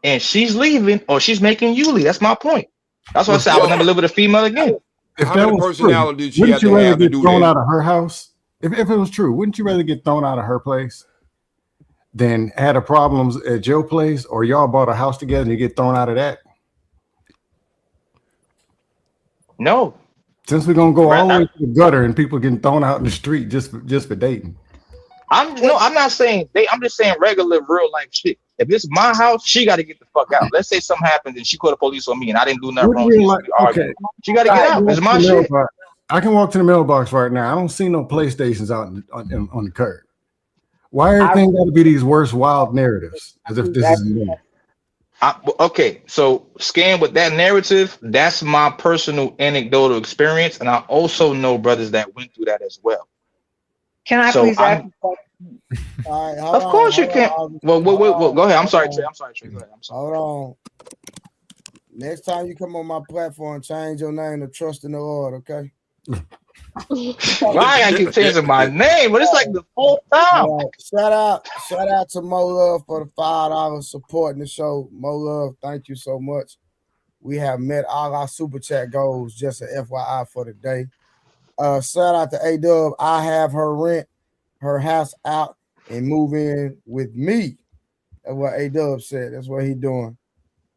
and she's leaving or she's making you leave. That's my point. That's why I said I would never live with a female again. If that was true, wouldn't you rather get thrown out of her house? If it was true, wouldn't you rather get thrown out of her place than had a problems at your place, or y'all bought a house together and you get thrown out of that? No. Since we're gonna go all the way to the gutter and people getting thrown out in the street just for dating. I'm not saying I'm just saying regular real life shit. If it's my house, she got to get the fuck out. Let's say something happens and she called the police on me and I didn't do nothing wrong. Okay. She got to get out. It's my shit. I can walk to the mailbox right now. I don't see no PlayStations out on the curb. Why everything got to be these worst wild narratives as if this is me? Okay, so Scam, with that narrative, that's my personal anecdotal experience, and I also know brothers that went through that as well. Can I please ask? Of course you can. Well, go ahead. I'm sorry, Trey. Go ahead. I'm sorry. Hold on. Next time you come on my platform, change your name to Trust in the Lord, okay? Why I gotta keep changing my name? But it's like the fourth time. Shout out to Mo Love for the $5 supporting the show. Mo Love, thank you so much. We have met all our super chat goals. Just an FYI for the day. Shout out to A-Dub. I have her rent her house out and move in with me. That's what A-Dub said. That's what he doing.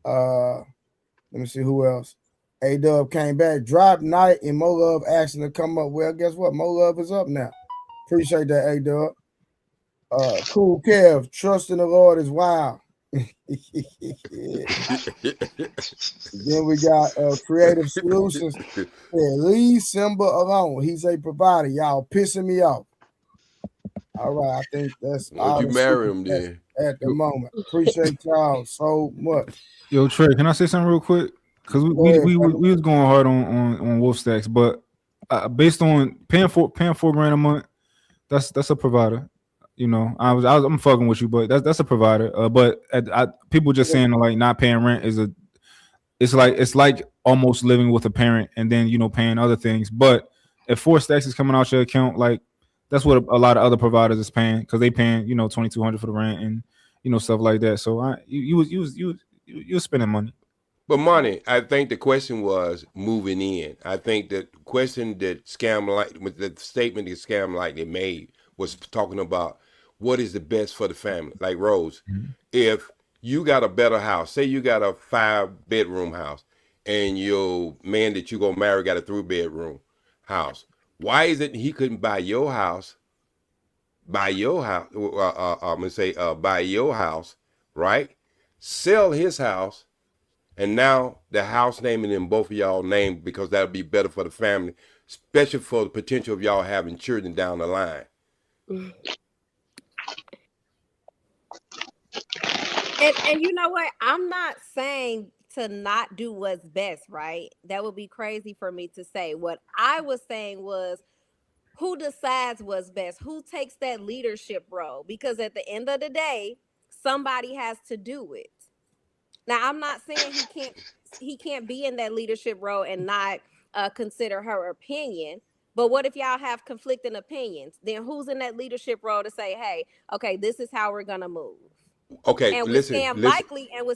Let me see who else. A-Dub came back, dropped night, and Mo Love asked him to come up. Well, guess what? Mo Love is up now. Appreciate that, A-Dub. Cool Kev, trust in the Lord is wild. Then we got Creative Solutions. Yeah, leave Simba alone. He's a provider. Y'all pissing me off. All right, I think that's all. You marry him then at the moment. Appreciate y'all so much. Yo, Trey, can I say something real quick? Because we was going hard on Wolf Stacks, but based on paying $4,000 a month, that's a provider. You know, I'm fucking with you, but that's a provider. But people just saying like not paying rent it's like almost living with a parent and then paying other things. But if 4 stacks is coming out your account, like that's what a lot of other providers is paying because they paying $2,200 for the rent and stuff like that. So you was spending money. But money, I think the question was moving in. I think the question that the statement that Scam Lightly made was talking about what is the best for the family. Like Rose, if you got a better house, say you got a 5-bedroom house and your man that you gonna marry got a 3-bedroom house, why is it he couldn't buy your house, right? Sell his house, and now the house naming in both of y'all name because that'll be better for the family, especially for the potential of y'all having children down the line. And you know what? I'm not saying to not do what's best, right? That would be crazy for me to say. What I was saying was who decides what's best? Who takes that leadership role? Because at the end of the day, somebody has to do it. Now, I'm not saying he can't be in that leadership role and not consider her opinion. But what if y'all have conflicting opinions? Then who's in that leadership role to say, hey, okay, this is how we're gonna move? Okay, and listen. With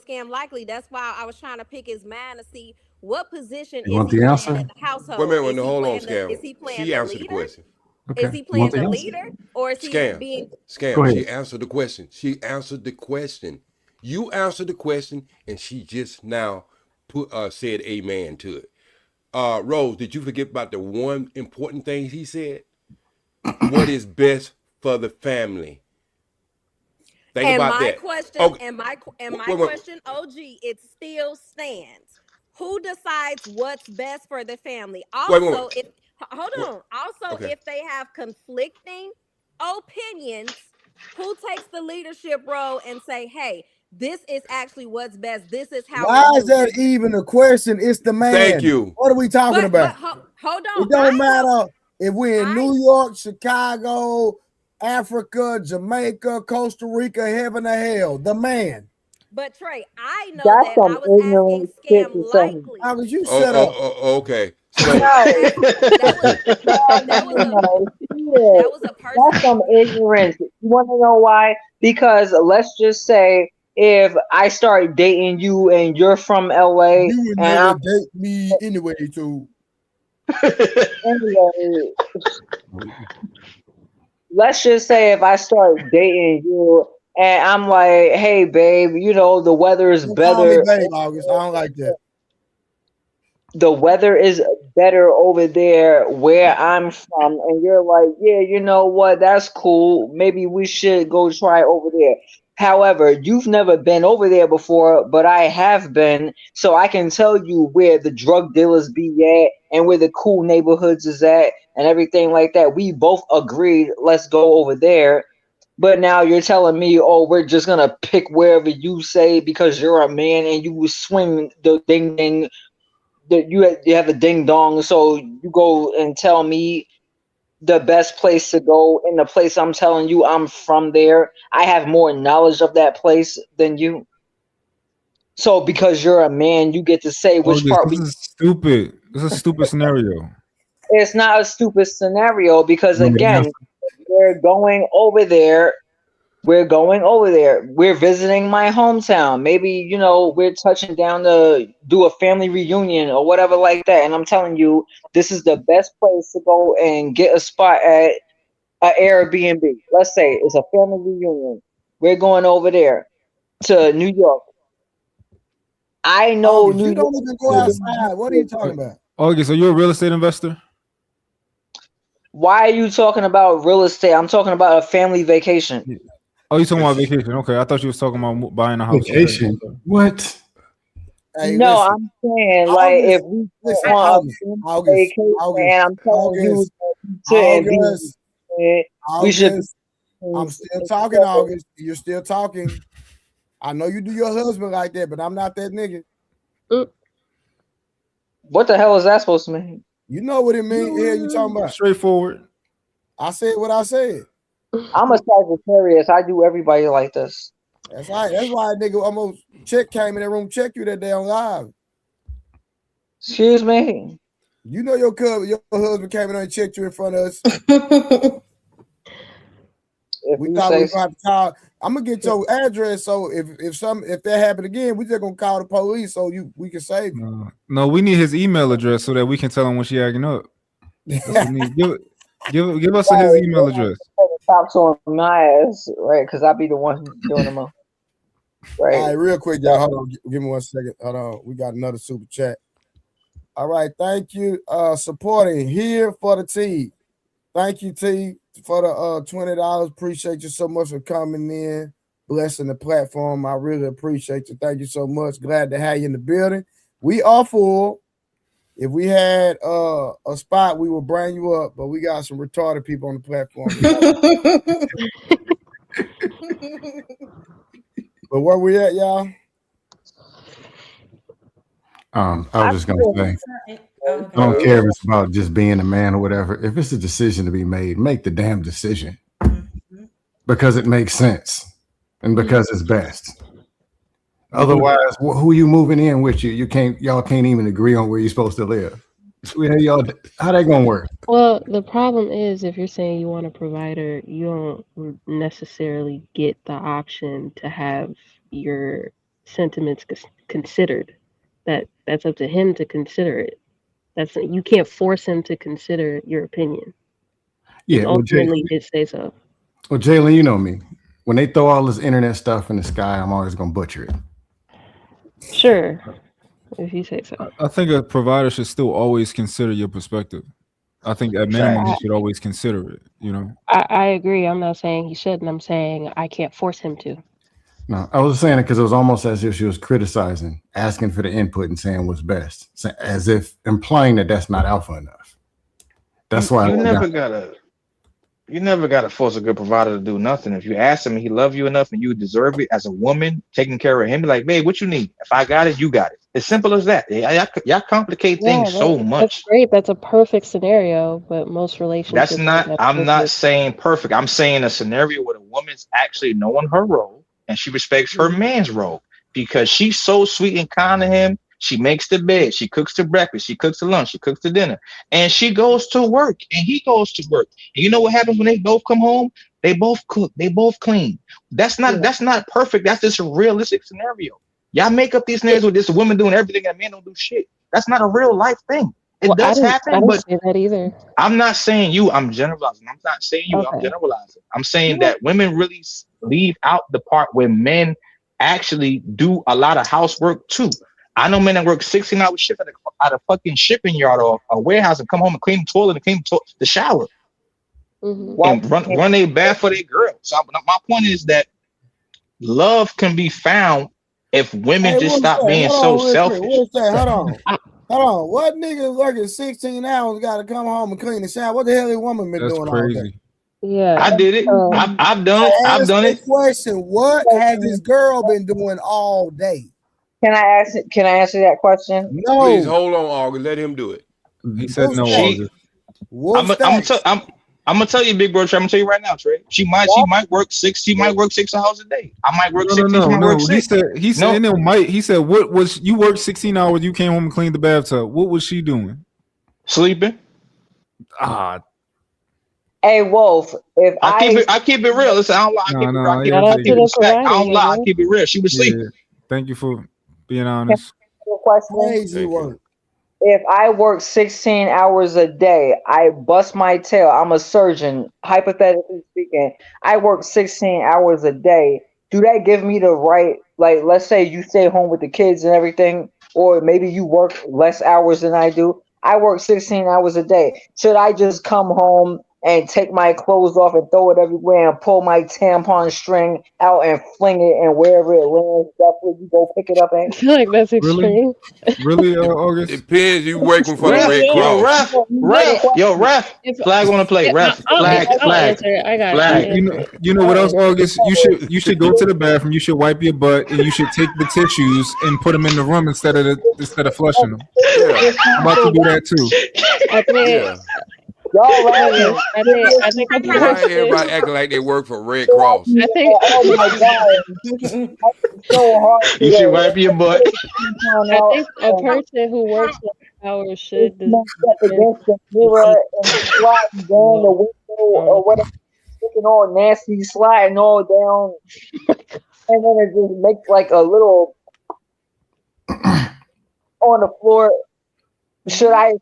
Scam Likely, that's why I was trying to pick his mind to see what position You want is he the playing answer? in the household. Wait a minute, hold on, Scam. Is he playing She the answered leader? the question. Okay. Is he playing the leader, or is he being? Scam. She answered the question. She answered the question. You answered the question, and she just now said amen to it. Rose, did you forget about the one important thing he said? What is best for the family? Think about that. And my question, OG, it still stands. Who decides what's best for the family? Also, if they have conflicting opinions, who takes the leadership role and say, hey, this is actually what's best. This is how. Why is that even a question? It's the man. Thank you. What are we talking about? Hold on. It don't matter if we're in New York, Chicago, Africa, Jamaica, Costa Rica, heaven or hell. The man. But Trey, I know that I was asking Scam Likely. How would you set up? Okay. So that was a person. That's some ignorance. You want to know why? Because let's just say if I start dating you and you're from LA, you would never date me anyway, too. Anyway, let's just say if I start dating you and I'm like, hey, babe, the weather is better. Call me babe, August. I don't like that. The weather is better over there where I'm from. And you're like, yeah, you know what? That's cool. Maybe we should go try over there. However, you've never been over there before, but I have been. So I can tell you where the drug dealers be at and where the cool neighborhoods is at and everything like that. We both agreed, let's go over there. But now you're telling me, oh, we're just going to pick wherever you say because you're a man and you swing the ding ding. You have a ding dong, so you go and tell me the best place to go in the place I'm telling you I'm from there. I have more knowledge of that place than you. So because you're a man, you get to say which part. This is stupid. This is a stupid scenario. it's not a stupid scenario because again, we're going over there. We're going over there. We're visiting my hometown. Maybe, you know, we're touching down to do a family reunion or whatever like that. And I'm telling you, this is the best place to go and get a spot at an Airbnb. Let's say it's a family reunion. We're going over there to New York. I know August, you don't even go outside. What are you talking about? August, are you a real estate investor? Why are you talking about real estate? I'm talking about a family vacation. Oh, you talking about vacation? Okay, I thought you was talking about buying a house. Vacation? Okay. What? Hey, no, listen, I'm saying like if we want a vacation, and I'm telling you, we should. I'm still talking, August. You're still talking. I know you do your husband like that, but I'm not that nigga. What the hell is that supposed to mean? You know what it means. Yeah, you talking about straightforward. I said what I said. I'm a Sagittarius. I do everybody like this. That's right. That's why a nigga almost came in that room, checked you that day on live. Excuse me. You know your husband came in and checked you in front of us. We thought we were going to call. I'm gonna get your address. So if that happened again, we just gonna call the police so we can save you. No, we need his email address so that we can tell him when she acting up. That's what we need. Give us his email address. Cops on my ass, right? Because I be the one doing them up. Right. All right, real quick, y'all. Hold on. Give me 1 second. Hold on. We got another super chat. All right, thank you. Supporting here for the T. Thank you, T, for the $20. Appreciate you so much for coming in, blessing the platform. I really appreciate you. Thank you so much. Glad to have you in the building. We are full. If we had a spot, we will bring you up, but we got some retarded people on the platform. But where we at, y'all? I was just gonna say, I don't care if it's about just being a man or whatever. If it's a decision to be made, make the damn decision because it makes sense and because it's best. Otherwise, who you moving in with you? Y'all can't even agree on where you're supposed to live. How that gonna work? Well, the problem is if you're saying you want a provider, you don't necessarily get the option to have your sentiments considered. That's up to him to consider it. You can't force him to consider your opinion. Yeah, ultimately it say so. Well, Jalen, you know me. When they throw all this internet stuff in the sky, I'm always gonna butcher it. Sure, if you say so. I think a provider should still always consider your perspective. I think at minimum he should always consider it. You know. I agree. I'm not saying he shouldn't. I'm saying I can't force him to. No, I was saying it because it was almost as if she was criticizing, asking for the input and saying what's best, as if implying that that's not alpha enough. That's why you never gotta force a good provider to do nothing. If you ask him and he love you enough and you deserve it as a woman, taking care of him, be like, babe, what you need? If I got it, you got it. As simple as that. Y'all complicate things so much. That's great. That's a perfect scenario, but most relationships. I'm not saying perfect. I'm saying a scenario where the woman's actually knowing her role and she respects her man's role because she's so sweet and kind to him. She makes the bed, she cooks the breakfast, she cooks the lunch, she cooks the dinner, and she goes to work and he goes to work. And you know what happens when they both come home? They both cook, they both clean. That's not perfect. That's just a realistic scenario. Y'all make up these scenarios with this woman doing everything and a man don't do shit. That's not a real life thing. It does happen, I but didn't say that either. I'm not saying you, I'm generalizing. I'm not saying you, I'm generalizing. I'm saying that women really leave out the part where men actually do a lot of housework too. I know men that work 16-hour shift at a fucking shipping yard or a warehouse and come home and clean the toilet and clean the shower. And run their bath for their girl. So my point is that love can be found if women just stop being so selfish. Hold on. What nigga working 16 hours got to come home and clean the shower? What the hell is woman been doing all day? Yeah, I did it. I've done it. I've done it. Question: what has this girl been doing all day? Can I answer that question? No. Please hold on, August. Let him do it. He said no, August. I'm gonna tell you, big bro. Trey, I'm gonna tell you right now, Trey. She might work 6 hours a day. I might work 6. No. He said what was you worked 16 hours? You came home and cleaned the bathtub. What was she doing? Sleeping. Hey Wolf, if I keep it real. Listen, I don't lie. I keep it respect. I don't lie. I keep it real. She was sleeping. Thank you for being honest. Crazy work. If I work 16 hours a day, I bust my tail. I'm a surgeon, hypothetically speaking. I work 16 hours a day. Do that give me the right, like, let's say you stay home with the kids and everything, or maybe you work less hours than I do. I work 16 hours a day. Should I just come home and take my clothes off and throw it everywhere and pull my tampon string out and fling it, and wherever it lands, that's where you go pick it up at? I feel like that's extreme. Really, August? Depends. You working for the Red Yo, Cross. ref. Flag on the plate. Ref. Flag. I'll answer it. I got it. You know what else, August? You should go to the bathroom. You should wipe your butt, and you should take the tissues and put them in the room instead of flushing them. Yeah. I'm about to do that too. I think. I think Why everybody acting like they work for Red Cross? I think. Oh my god, so hard. You should wipe your butt. I think a person who works hours should. Against the mirror and sliding down the window or whatever, looking all nasty, sliding all down, and then it just makes like a little on the floor. Should I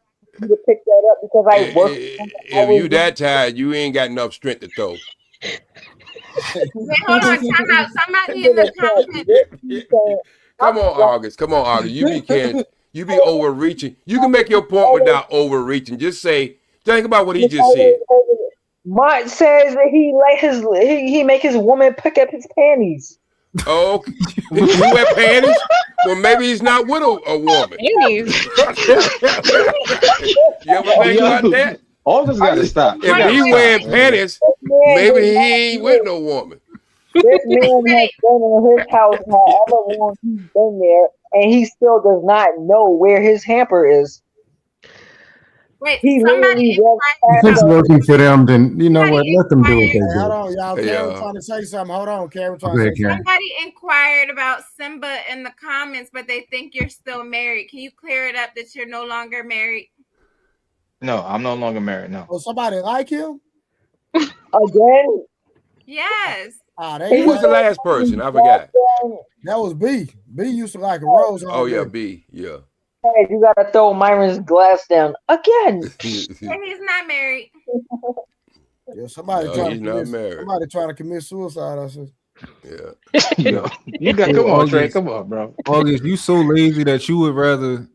to pick that up because I work? If you that tired, you ain't got enough strength to throw. Wait, hold on, time out. Somebody in the comments. Come on, August. You be overreaching. You can make your point without overreaching. Just say, think about what he just said. Mart says that he make his woman pick up his panties. Oh, okay. You wear panties? Well, maybe he's not with a woman. Panties. You ever think about that? August got to stop. If he wearing panties, maybe he ain't with no woman. This man has been in his house however long he's been there, and he still does not know where his hamper is. Wait, somebody if it's working for them, then you know what? Let them do what they do. Hold on, y'all. Karen trying to say something. Hold on, Karen. Somebody inquired about Simba in the comments, but they think you're still married. Can you clear it up that you're no longer married? No, I'm no longer married. No. Oh, somebody like him again? Yes. Who was the last person? I forgot. That was B. B used to like a rose. Oh yeah, B. Yeah. Hey, you gotta throw Myron's glass down again. And he's not married. Yeah, somebody trying to commit suicide. I said. Yeah. You got come on, Trey. Come on, bro. August, you so lazy that you would rather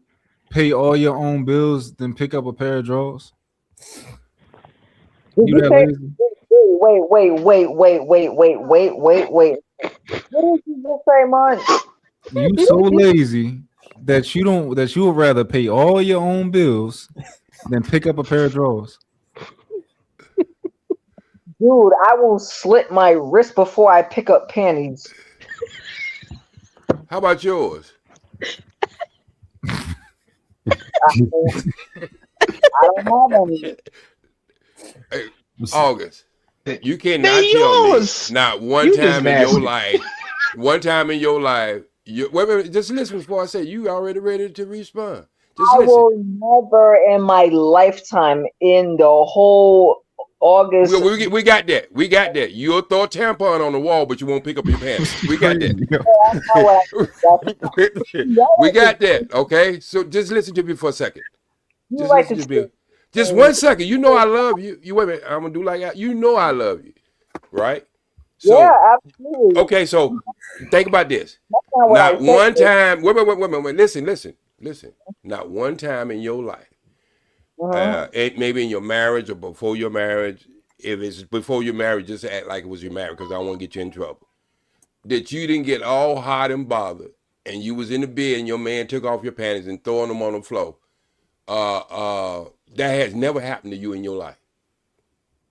pay all your own bills than pick up a pair of drawers? Wait. What did you just say, man? You so lazy that you would rather pay all your own bills than pick up a pair of drawers. Dude, I will slit my wrist before I pick up panties. How about yours? I don't have any. Hey, August, you cannot tell me not one time in your life. One time in your life. Wait, just listen before I say you already ready to respond. Just I listen. will never in my lifetime in the whole August. We got that. We got that. You'll throw a tampon on the wall, but you won't pick up your pants. We got that. We got that. Okay. So just listen to me for a second. Just listen to me. Just 1 second. You know I love you. You wait a minute. I'm gonna do like that. You know I love you, right? So, yeah, absolutely. Okay, so think about this. Not one time. Wait. Listen. Not one time in your life, maybe in your marriage or before your marriage. If it's before your marriage, just act like it was your marriage because I don't want to get you in trouble. That you didn't get all hot and bothered, and you was in the bed and your man took off your panties and throwing them on the floor. That has never happened to you in your life.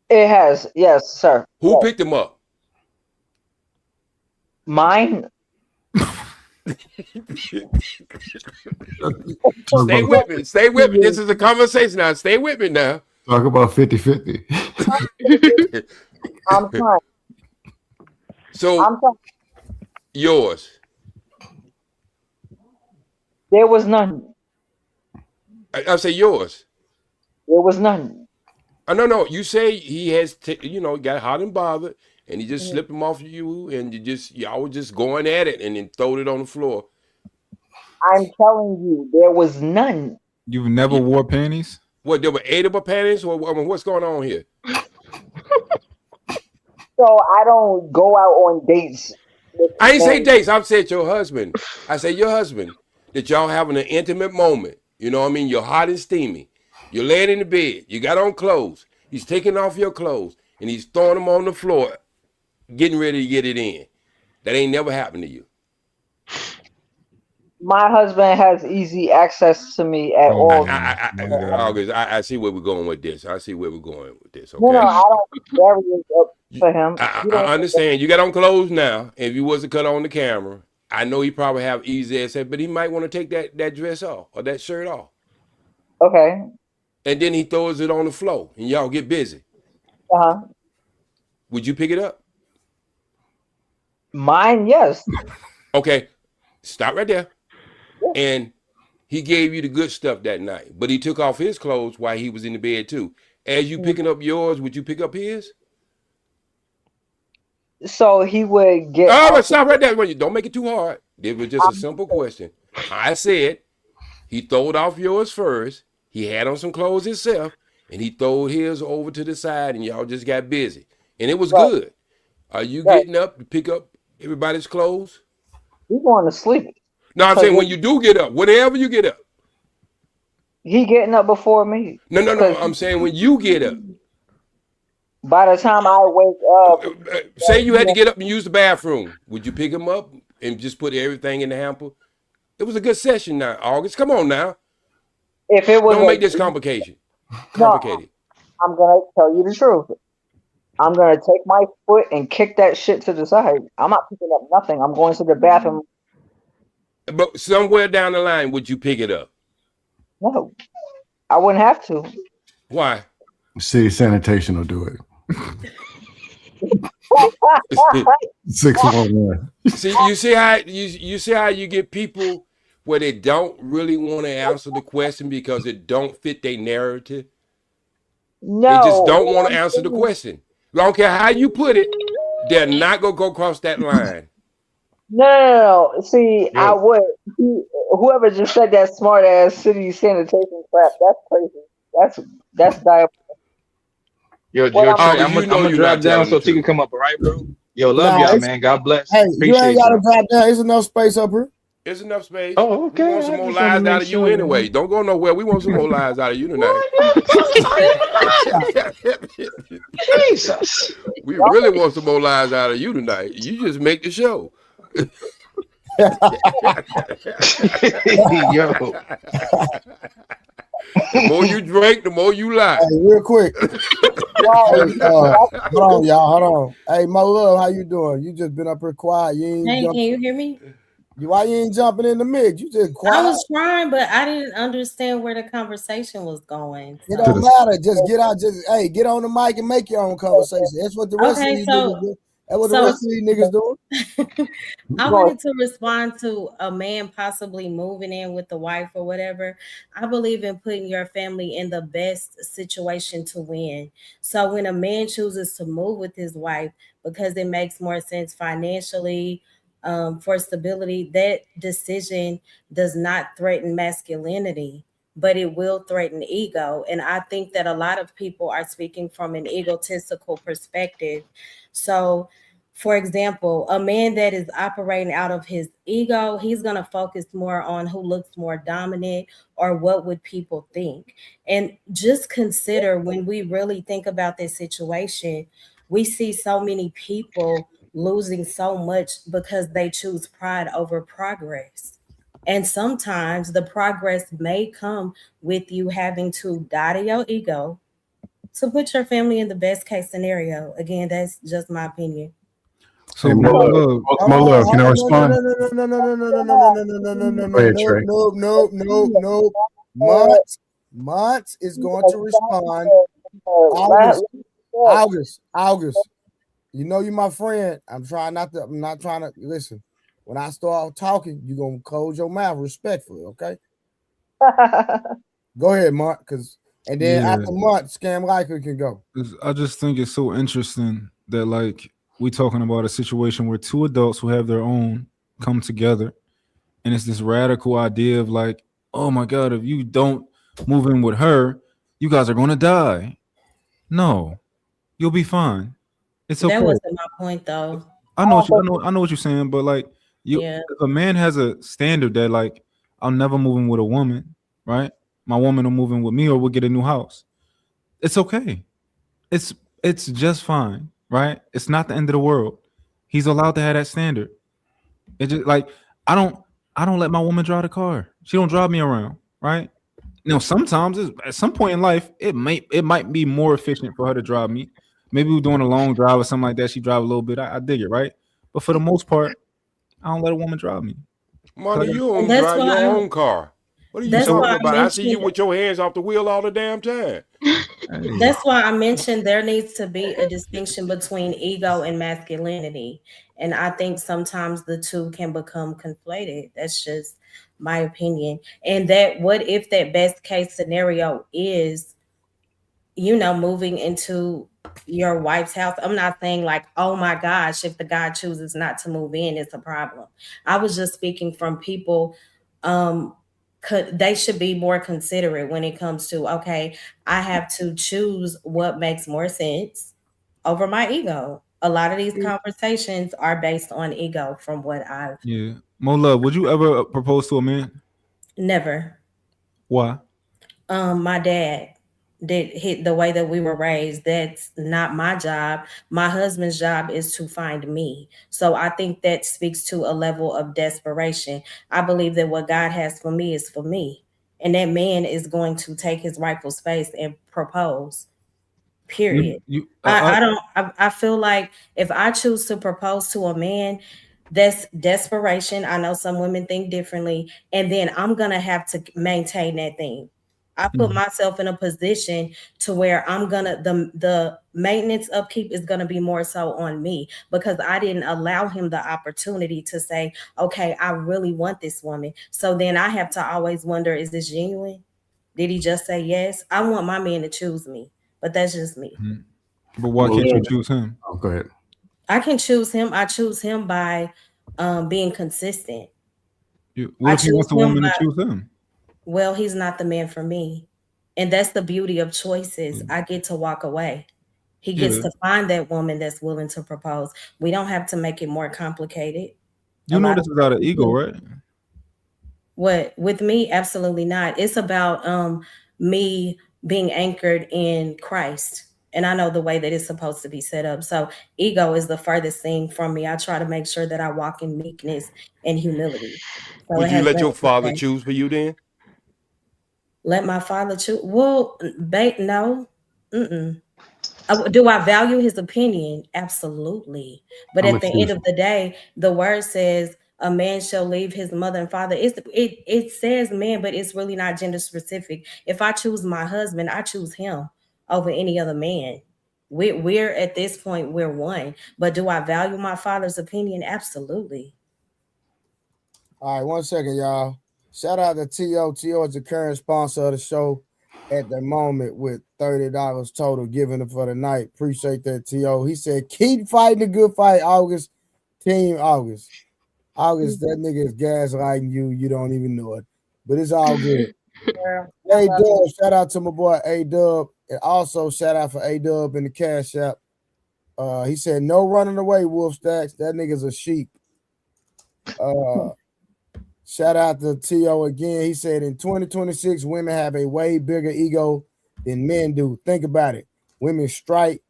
It has, yes, sir. Who picked them up? Mine. Stay with me. Stay with me. This is a conversation now. Stay with me now. Talk about 50-50. I'm trying. So, yours. There was none. I say yours. There was none. No. You say he has, got hot and bothered, and he just slipped him off you, and y'all were just going at it, and then throwed it on the floor. I'm telling you, there was none. You've never wore panties? What, there were 8 of her panties? What's going on here? So I don't go out on dates. I ain't say dates. I've said your husband. I say your husband. That y'all having an intimate moment. You know what I mean? You're hot and steamy. You're laying in the bed. You got on clothes. He's taking off your clothes, and he's throwing them on the floor, getting ready to get it in. That ain't never happened to you. My husband has easy access to me at all. August, I see where we're going with this. Okay? No, I don't bury it up for him. I understand. You got on clothes now. If you was to cut on the camera, I know he probably have easy access, but he might want to take that dress off or that shirt off. Okay. And then he throws it on the floor, and y'all get busy. Would you pick it up? Mine, yes. Okay, stop right there. And he gave you the good stuff that night, but he took off his clothes while he was in the bed too. As you picking up yours, would you pick up his? So he would get. Oh, stop right there. Don't make it too hard. It was just a simple question. I said he throwed off yours first. He had on some clothes himself, and he throwed his over to the side, and y'all just got busy. And it was good. Are you getting up to pick up everybody's clothes? He's going to sleep. No, I'm saying when you do get up, whenever you get up. He getting up before me. No. I'm saying when you get up. By the time I wake up. Say you had to get up and use the bathroom. Would you pick him up and just put everything in the hamper? It was a good session now, August. Come on now. If it was Don't make this complicated. No, I'm going to tell you the truth. I'm going to take my foot and kick that shit to the side. I'm not picking up nothing. I'm going to the bathroom. But somewhere down the line, would you pick it up? No, I wouldn't have to. Why? City sanitation will do it. 611. See, you see how you get people where they don't really want to answer the question because it don't fit their narrative. No, they just don't want to answer the question. I don't care how you put it, they're not gonna go across that line. No. See, I would. Whoever just said that smart ass city sanitation crap, that's crazy. That's diabolical. Yo, I'm gonna drop down so she can come up, all right, bro? Yo, love y'all, man. God bless. Hey, you ain't gotta drop down. There's enough space up here. There's enough space. Oh, okay. We want some more lies out of you anyway. Don't go nowhere. We want some more lies out of you tonight. Jesus. We really want some more lies out of you tonight. You just make the show. Yo. The more you drink, the more you lie. Hey, real quick. Hold on, y'all. Hold on. Hey, my love, how you doing? You just been up here quiet. You ain't can you hear me? Why you ain't jumping in the mix? You just quiet. I was trying, but I didn't understand where the conversation was going. So. It don't matter. Just get out. Get on the mic and make your own conversation. That's what the rest of these niggas do. That's what the rest of these niggas doing. I wanted to respond to a man possibly moving in with the wife or whatever. I believe in putting your family in the best situation to win. So when a man chooses to move with his wife because it makes more sense financially, for stability, that decision does not threaten masculinity, but it will threaten ego. And I think that a lot of people are speaking from an egotistical perspective. So, for example, a man that is operating out of his ego, he's going to focus more on who looks more dominant or what would people think. And just consider, when we really think about this situation, we see so many people losing so much because they choose pride over progress. And sometimes the progress may come with you having to die to your ego to put your family in the best case scenario. Again, that's just my opinion. So, Mo Love, can I respond? No. Mont is going to respond. August. You know you my friend. I'm not trying to listen. When I start talking, you're gonna close your mouth respectfully, okay? Go ahead, Mark, because And then after month, Scam Liker can go. I just think it's so interesting that like we talking about a situation where two adults who have their own come together, and it's this radical idea of like, oh my God, if you don't move in with her, you guys are going to die. No, you'll be fine. It's okay. That wasn't my point, though. I know what you're saying, but like, Yeah. if a man has a standard that like, I'll never move in with a woman, right? My woman will move in with me, or we'll get a new house. It's okay. It's just fine, right? It's not the end of the world. He's allowed to have that standard. It just like I don't let my woman drive the car. She don't drive me around, right? Now sometimes at some point in life, it might be more efficient for her to drive me. Maybe we're doing a long drive or something like that. She drive a little bit. I dig it, right? But for the most part, I don't let a woman drive me. Money, you don't drive your own car. What are you talking about? I see you with your hands off the wheel all the damn time. That's why I mentioned there needs to be a distinction between ego and masculinity. And I think sometimes the two can become conflated. That's just my opinion. And that what if that best case scenario is, moving into your wife's house? I'm not saying like, oh my gosh, if the guy chooses not to move in, it's a problem. I was just speaking from people, they should be more considerate when it comes to, okay, I have to choose what makes more sense over my ego. A lot of these conversations are based on ego from what I've Mo Love, would you ever propose to a man? never. Why? My dad did hit the way that we were raised. That's not my job. My husband's job is to find me. So I think that speaks to a level of desperation. I believe that what God has for me is for me. And that man is going to take his rightful space and propose. Period. I feel like if I choose to propose to a man, that's desperation. I know some women think differently. And then I'm going to have to maintain that thing. I put myself in a position to where I'm gonna the maintenance upkeep is gonna be more so on me, because I didn't allow him the opportunity to say, okay, I really want this woman. So then I have to always wonder, is this genuine? Did he just say yes? I want my man to choose me, but that's just me. But why can't you choose him? Oh, go ahead. I can choose him. I choose him by being consistent. What if he wants a woman to choose him? Well, he's not the man for me. And that's the beauty of choices. I get to walk away. He gets to find that woman that's willing to propose. We don't have to make it more complicated. You know this is out of ego, right? What? With me? Absolutely not. It's about me being anchored in Christ. And I know the way that it's supposed to be set up. So ego is the furthest thing from me. I try to make sure that I walk in meekness and humility. So would you let your father choose for you then? Let my father choose? Well, no. Do I value his opinion? Absolutely. But at the end of the day, the word says a man shall leave his mother and father. It says man, but it's really not gender specific. If I choose my husband, I choose him over any other man. We're at this point, we're one. But do I value my father's opinion? Absolutely. All right, 1 second, y'all. Shout out to T.O. T.O. is the current sponsor of the show at the moment with $30 total given for the night. Appreciate that, T.O. He said, keep fighting the good fight, August. Team August. August, that nigga is gaslighting you. You don't even know it. But it's all good. A-Dub, shout out to my boy A-Dub. And also shout out for A-Dub in the Cash App. He said, no running away, Wolf Stacks. That nigga's a sheep. Shout out to T.O. again. He said in 2026, women have a way bigger ego than men do. Think about it. Women strive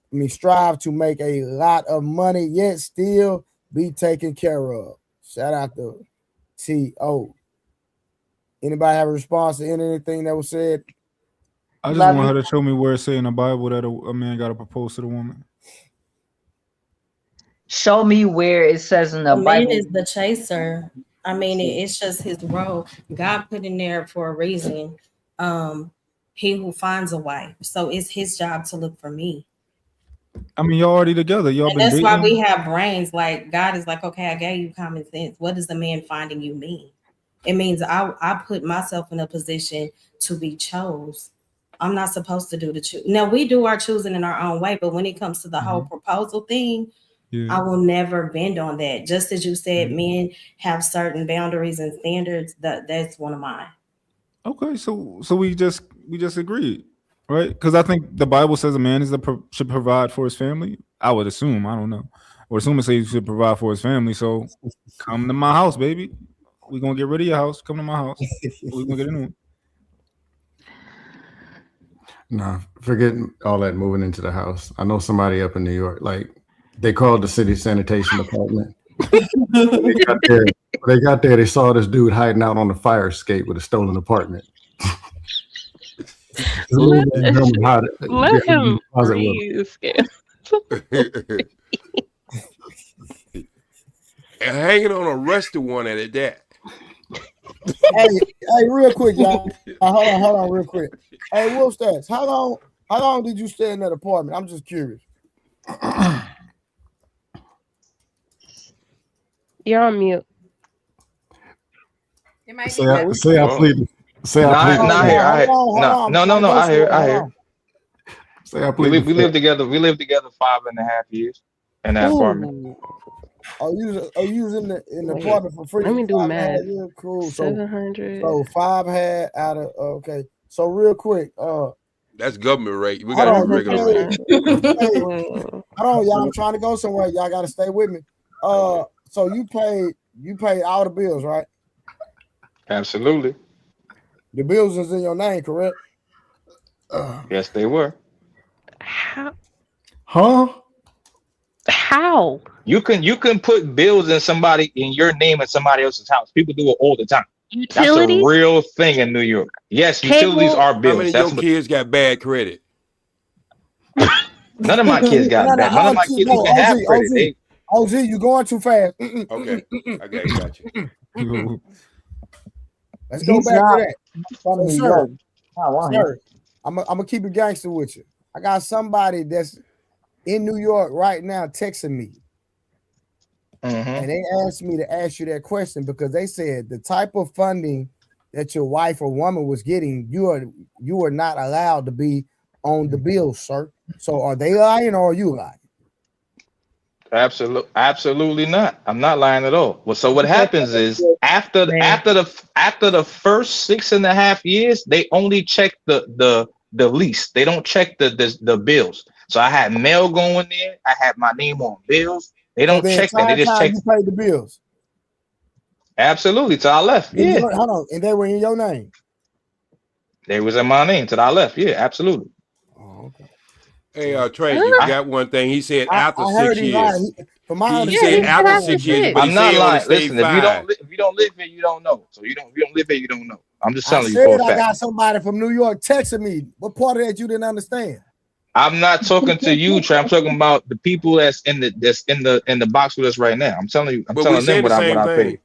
to make a lot of money, yet still be taken care of. Shout out to T.O. Anybody have a response to anything that was said? I just want her to show me where it say in the Bible that a man got to propose to the woman. Show me where it says in the Bible. Man is the chaser. I mean, it's just his role. God put in there for a reason. He who finds a wife. So it's his job to look for me. I mean, y'all already together. Y'all and been that's dating? why we have brains. Like God is like, okay, I gave you common sense. What does the man finding you mean? It means I put myself in a position to be chose. I'm not supposed to do the choose. Now we do our choosing in our own way, but when it comes to the whole proposal thing, I will never bend on that. Just as you said, men have certain boundaries and standards. That's one of mine. Okay, so we just agreed, right? Because I think the Bible says a man should provide for his family. I would assume. I don't know. I would assume it says he should provide for his family. So come to my house, baby. We're gonna get rid of your house. Come to my house. We're gonna get a new one. No, forget all that moving into the house. I know somebody up in New York, like they called the city sanitation department. They got there, they saw this dude hiding out on the fire escape with a stolen apartment. Let him breathe. And hanging on a rusty one at that. hey, real quick, y'all. Hold on, real quick. Hey, Wolf Stats, how long did you stay in that apartment? I'm just curious. You're on mute. Say I plead. Say I plead. No. I hear. Say I plead. We lived together. We lived together 5.5 years in that apartment. Are you in the apartment for free? Let me do math. Cool. 700. So 5 had out of okay. So real quick, that's government rate. We got to do regular rate. Hold on, y'all. I'm trying to go somewhere. Y'all got to stay with me. So you paid all the bills, right? Absolutely. The bills is in your name, correct? Yes, they were. How? Huh? How? You can put bills in your name in somebody else's house. People do it all the time. Utilities? That's a real thing in New York. Yes, utilities are bills. How many of your kids got bad credit? None of my kids got bad. None of my kids even have credit. OG, you going too fast. Okay, got you. Let's go back to that. Sir, I'm gonna keep it gangster with you. I got somebody that's in New York right now texting me. And they asked me to ask you that question because they said the type of funding that your wife or woman was getting, you are not allowed to be on the bills, sir. So are they lying or are you lying? Absolutely not. I'm not lying at all. Well, so what happens is after the first 6.5 years, they only check the lease. They don't check the bills. So I had mail going there. I had my name on bills. They don't check that. They just check. You paid the bills. Absolutely. Till I left. Yeah. Hold on. And they were in your name. They was in my name till I left. Yeah, absolutely. Oh, okay. Hey, Trey, you got one thing. He said after 6 years. He said after 6 years, but I'm not lying. Listen, if you don't live here, you don't know. So if you don't live here, you don't know. I'm just telling you for a fact. I got somebody from New York texting me. What part of that you didn't understand? I'm not talking to you, Trey. I'm talking about the people that's in the box with us right now. I'm telling you. I'm telling them what I paid.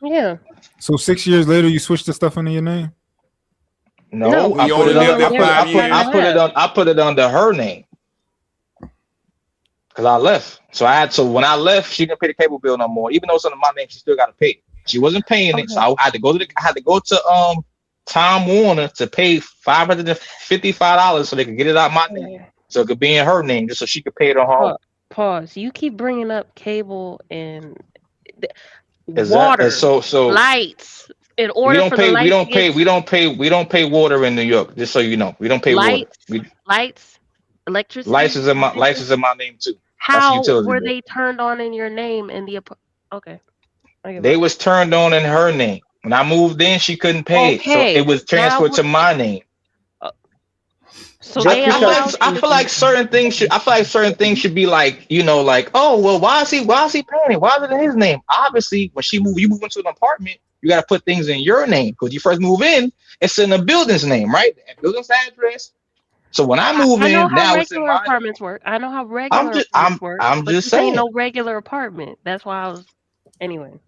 Yeah. So 6 years later, you switched the stuff into your name? No, I put it under her name because I left. So when I left, she didn't pay the cable bill no more. Even though it's under my name, she still got to pay. She wasn't paying it, so I had to go to Time Warner to pay $555 so they could get it out my name, so it could be in her name, just so she could pay it on her own. Pause. You keep bringing up cable and water, lights. In order we don't pay water in New York. Just so you know, we don't pay water. Lights, electricity. Lights is in my name too. How were they turned on in your name in the okay? They was turned on in her name. When I moved in, she couldn't pay it, so it was transferred to my name. So I feel like certain things should be like, oh well, why is he paying it? Why is it in his name? Obviously, when you move into an apartment, you got to put things in your name because you first move in, it's in the building's name, right? The building's address. So when I move in, now it's in my apartments work. I know how regular apartments work. I'm just saying, ain't no regular apartment. That's why I was anyway.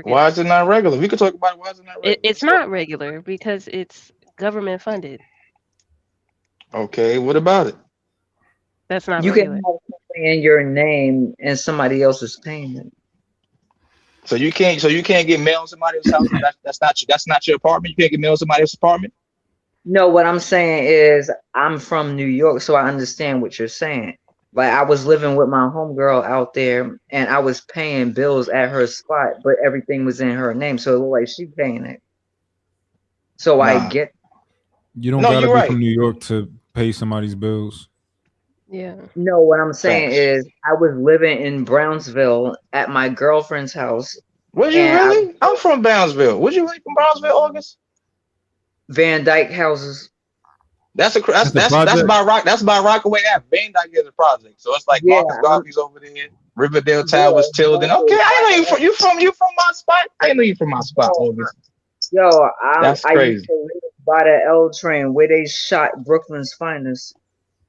Why is it not regular? We could talk about it. Why is it not regular? It's not regular because it's government funded. Okay, what about it? That's not you regular. can have something in your name and somebody else is paying it. So you can't get mail in somebody else's house. That's not your apartment. You can't get mail in somebody else's apartment. No, what I'm saying is I'm from New York, so I understand what you're saying. Like I was living with my homegirl out there, and I was paying bills at her spot, but everything was in her name, so it looked like she paying it. So I get. You don't gotta be from New York to pay somebody's bills. Yeah. No, what I'm saying is I was living in Brownsville at my girlfriend's house. Was you really? I'm from Brownsville. Was you really from Brownsville, August? Van Dyke houses. That's by Rock. That's by Rockaway Ave. Van Dyke is a project, so it's like Marcus Garvey's over there, Riverdale Towers, Tilden. Okay, I know you from my spot. I know you from my spot, August. Yo, That's I crazy. used to live by the L train where they shot Brooklyn's finest.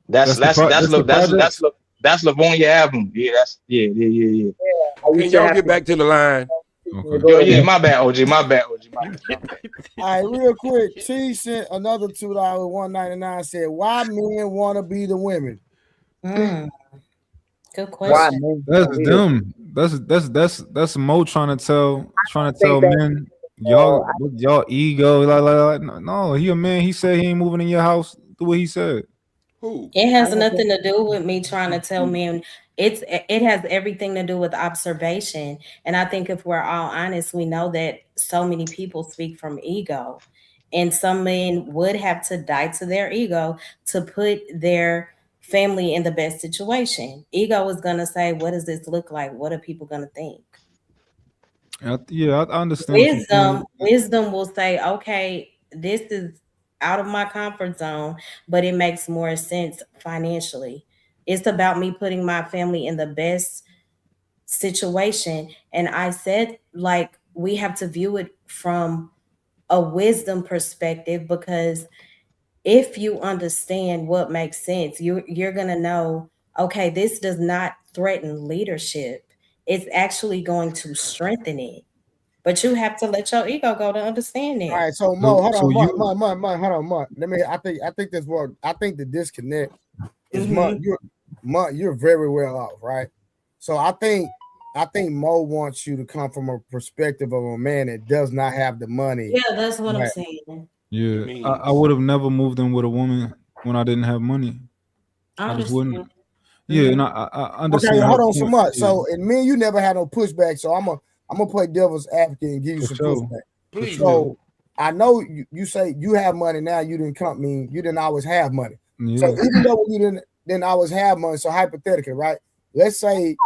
That's Livonia Avenue. Yeah, yeah. Can y'all get back to the line? Yo, yeah, my bad, OG. My bad. All right, real quick. T sent another $2, $1.99. Said, "Why men want to be the women?" Good question. That's them. That's Mo trying to tell men y'all ego. Like, no, he a man. He said he ain't moving in your house. Do what he said. Who? It has nothing to do with me trying to tell men. It has everything to do with observation. And I think if we're all honest, we know that so many people speak from ego. And some men would have to die to their ego to put their family in the best situation. Ego is gonna say, what does this look like? What are people gonna think? Yeah, I understand. Wisdom will say, okay, this is out of my comfort zone, but it makes more sense financially. It's about me putting my family in the best situation. And I said, like, we have to view it from a wisdom perspective, because if you understand what makes sense, you're gonna know, okay, this does not threaten leadership. It's actually going to strengthen it. But you have to let your ego go to understand it. All right, so Mo, hold on, Mark. I think that's what I think the disconnect is. You're very well off, right? So I think Mo wants you to come from a perspective of a man that does not have the money. Yeah, that's what I'm saying. Yeah, I would have never moved in with a woman when I didn't have money. I just wouldn't. Yeah, and I understand. Okay, hold on so much. So, and me and you never had no pushback. So I'm gonna play devil's advocate and give you some pushback. Please. So I know you say you have money now. You didn't always have money. Yeah. So even though you didn't always have money, so hypothetically, right? Let's say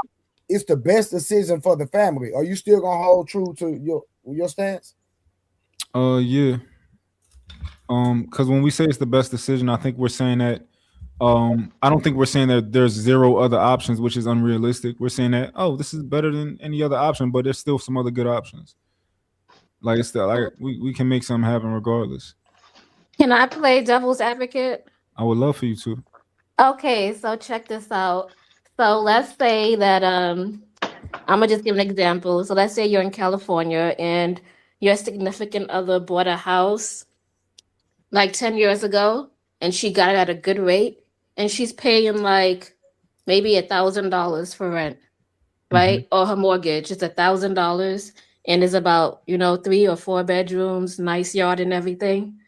it's the best decision for the family. Are you still gonna hold true to your stance? Yeah. Because when we say it's the best decision, I think we're saying that. I don't think we're saying that there's zero other options, which is unrealistic. We're saying that, oh, this is better than any other option, but there's still some other good options. Like it's still like we can make something happen regardless. Can I play devil's advocate? I would love for you to. Okay, so check this out. So let's say that I'm gonna just give an example. So let's say you're in California and your significant other bought a house like 10 years ago, and she got it at a good rate, and she's paying like maybe $1,000 for rent, right? Or her mortgage is $1,000, and is about 3 or 4 bedrooms, nice yard and everything.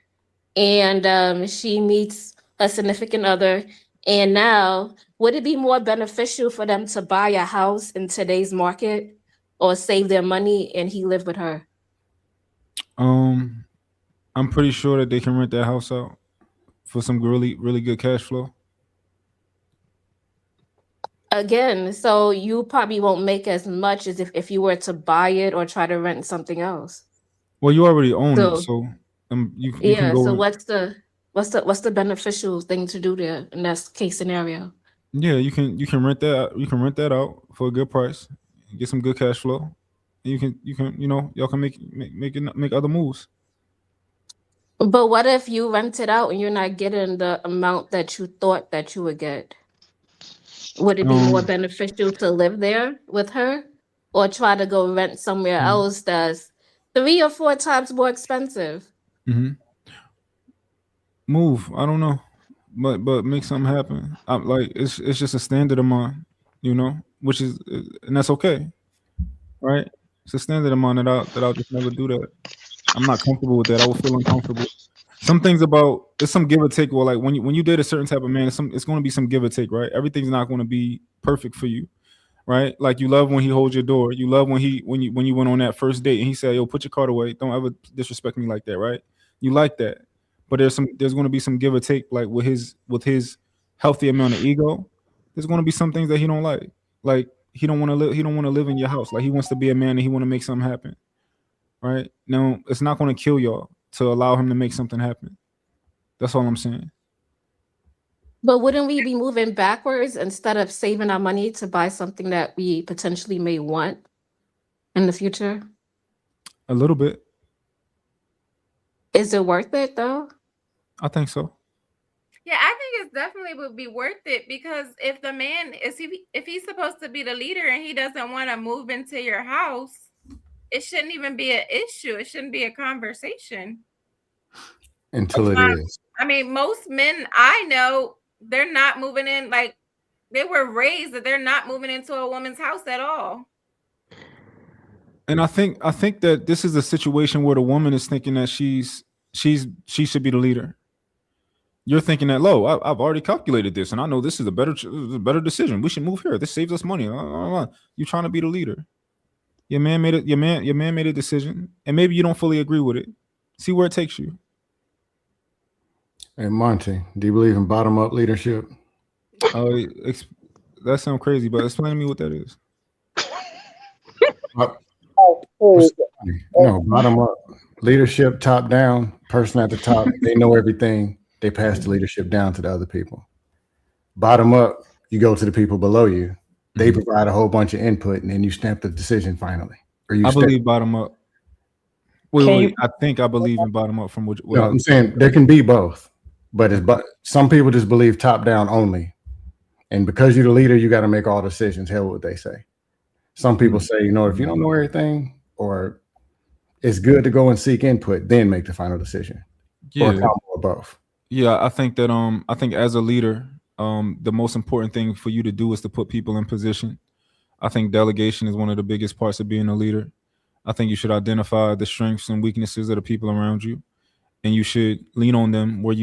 And she meets a significant other, and now would it be more beneficial for them to buy a house in today's market or save their money and he live with her? I'm pretty sure that they can rent that house out for some really, really good cash flow. Again, so you probably won't make as much as if you were to buy it or try to rent something else. Well, you already own it, so you can go. So what's the beneficial thing to do there in that case scenario? Yeah, you can rent that. You can rent that out for a good price, get some good cash flow. And you can y'all can make other moves. But what if you rent it out and you're not getting the amount that you thought that you would get? Would it be more beneficial to live there with her or try to go rent somewhere else that's 3 or 4 times more expensive? Move. I don't know, but make something happen. Like it's just a standard of mine, which is, and that's okay, right? It's a standard of mine that I'll just never do that. I'm not comfortable with that. I will feel uncomfortable. Some things about there's some give or take. Well, like when you date a certain type of man, it's going to be some give or take, right? Everything's not going to be perfect for you, right? Like you love when he holds your door. You love when you went on that first date and he said, "Yo, put your card away. Don't ever disrespect me like that," right? You like that, but there's going to be some give or take, like with his healthy amount of ego. There's going to be some things that he don't like. Like he don't want to live in your house. Like he wants to be a man and he want to make something happen, right? Now it's not going to kill y'all to allow him to make something happen. That's all I'm saying. But wouldn't we be moving backwards instead of saving our money to buy something that we potentially may want in the future? A little bit. Is it worth it though? I think so. Yeah, I think it definitely would be worth it, because if the man if he's supposed to be the leader and he doesn't want to move into your house, it shouldn't even be an issue. It shouldn't be a conversation. Until it is. I mean, most men I know, they're not moving in, like they were raised that they're not moving into a woman's house at all. And I think that this is a situation where the woman is thinking that she should be the leader. You're thinking that, I've already calculated this, and I know this is a better decision. We should move here. This saves us money. You're trying to be the leader. Your man made it. Your man made a decision, and maybe you don't fully agree with it. See where it takes you. Hey, Monty, do you believe in bottom-up leadership? That sounds crazy, but explain to me what that is. No, bottom-up leadership, top-down, person at the top, they know everything. They pass the leadership down to the other people. Bottom-up, you go to the people below you. They provide a whole bunch of input, and then you stamp the decision finally. I believe bottom-up. Wait, I think I believe in bottom-up from what no, I'm saying there can be both. But some people just believe top down only. And because you're the leader, you got to make all decisions. Hell, what they say. Some people say, if you don't know everything, or it's good to go and seek input, then make the final decision. Yeah. Or a combo of both. Yeah, I think that I think as a leader, the most important thing for you to do is to put people in position. I think delegation is one of the biggest parts of being a leader. I think you should identify the strengths and weaknesses of the people around you. And you should lean on them where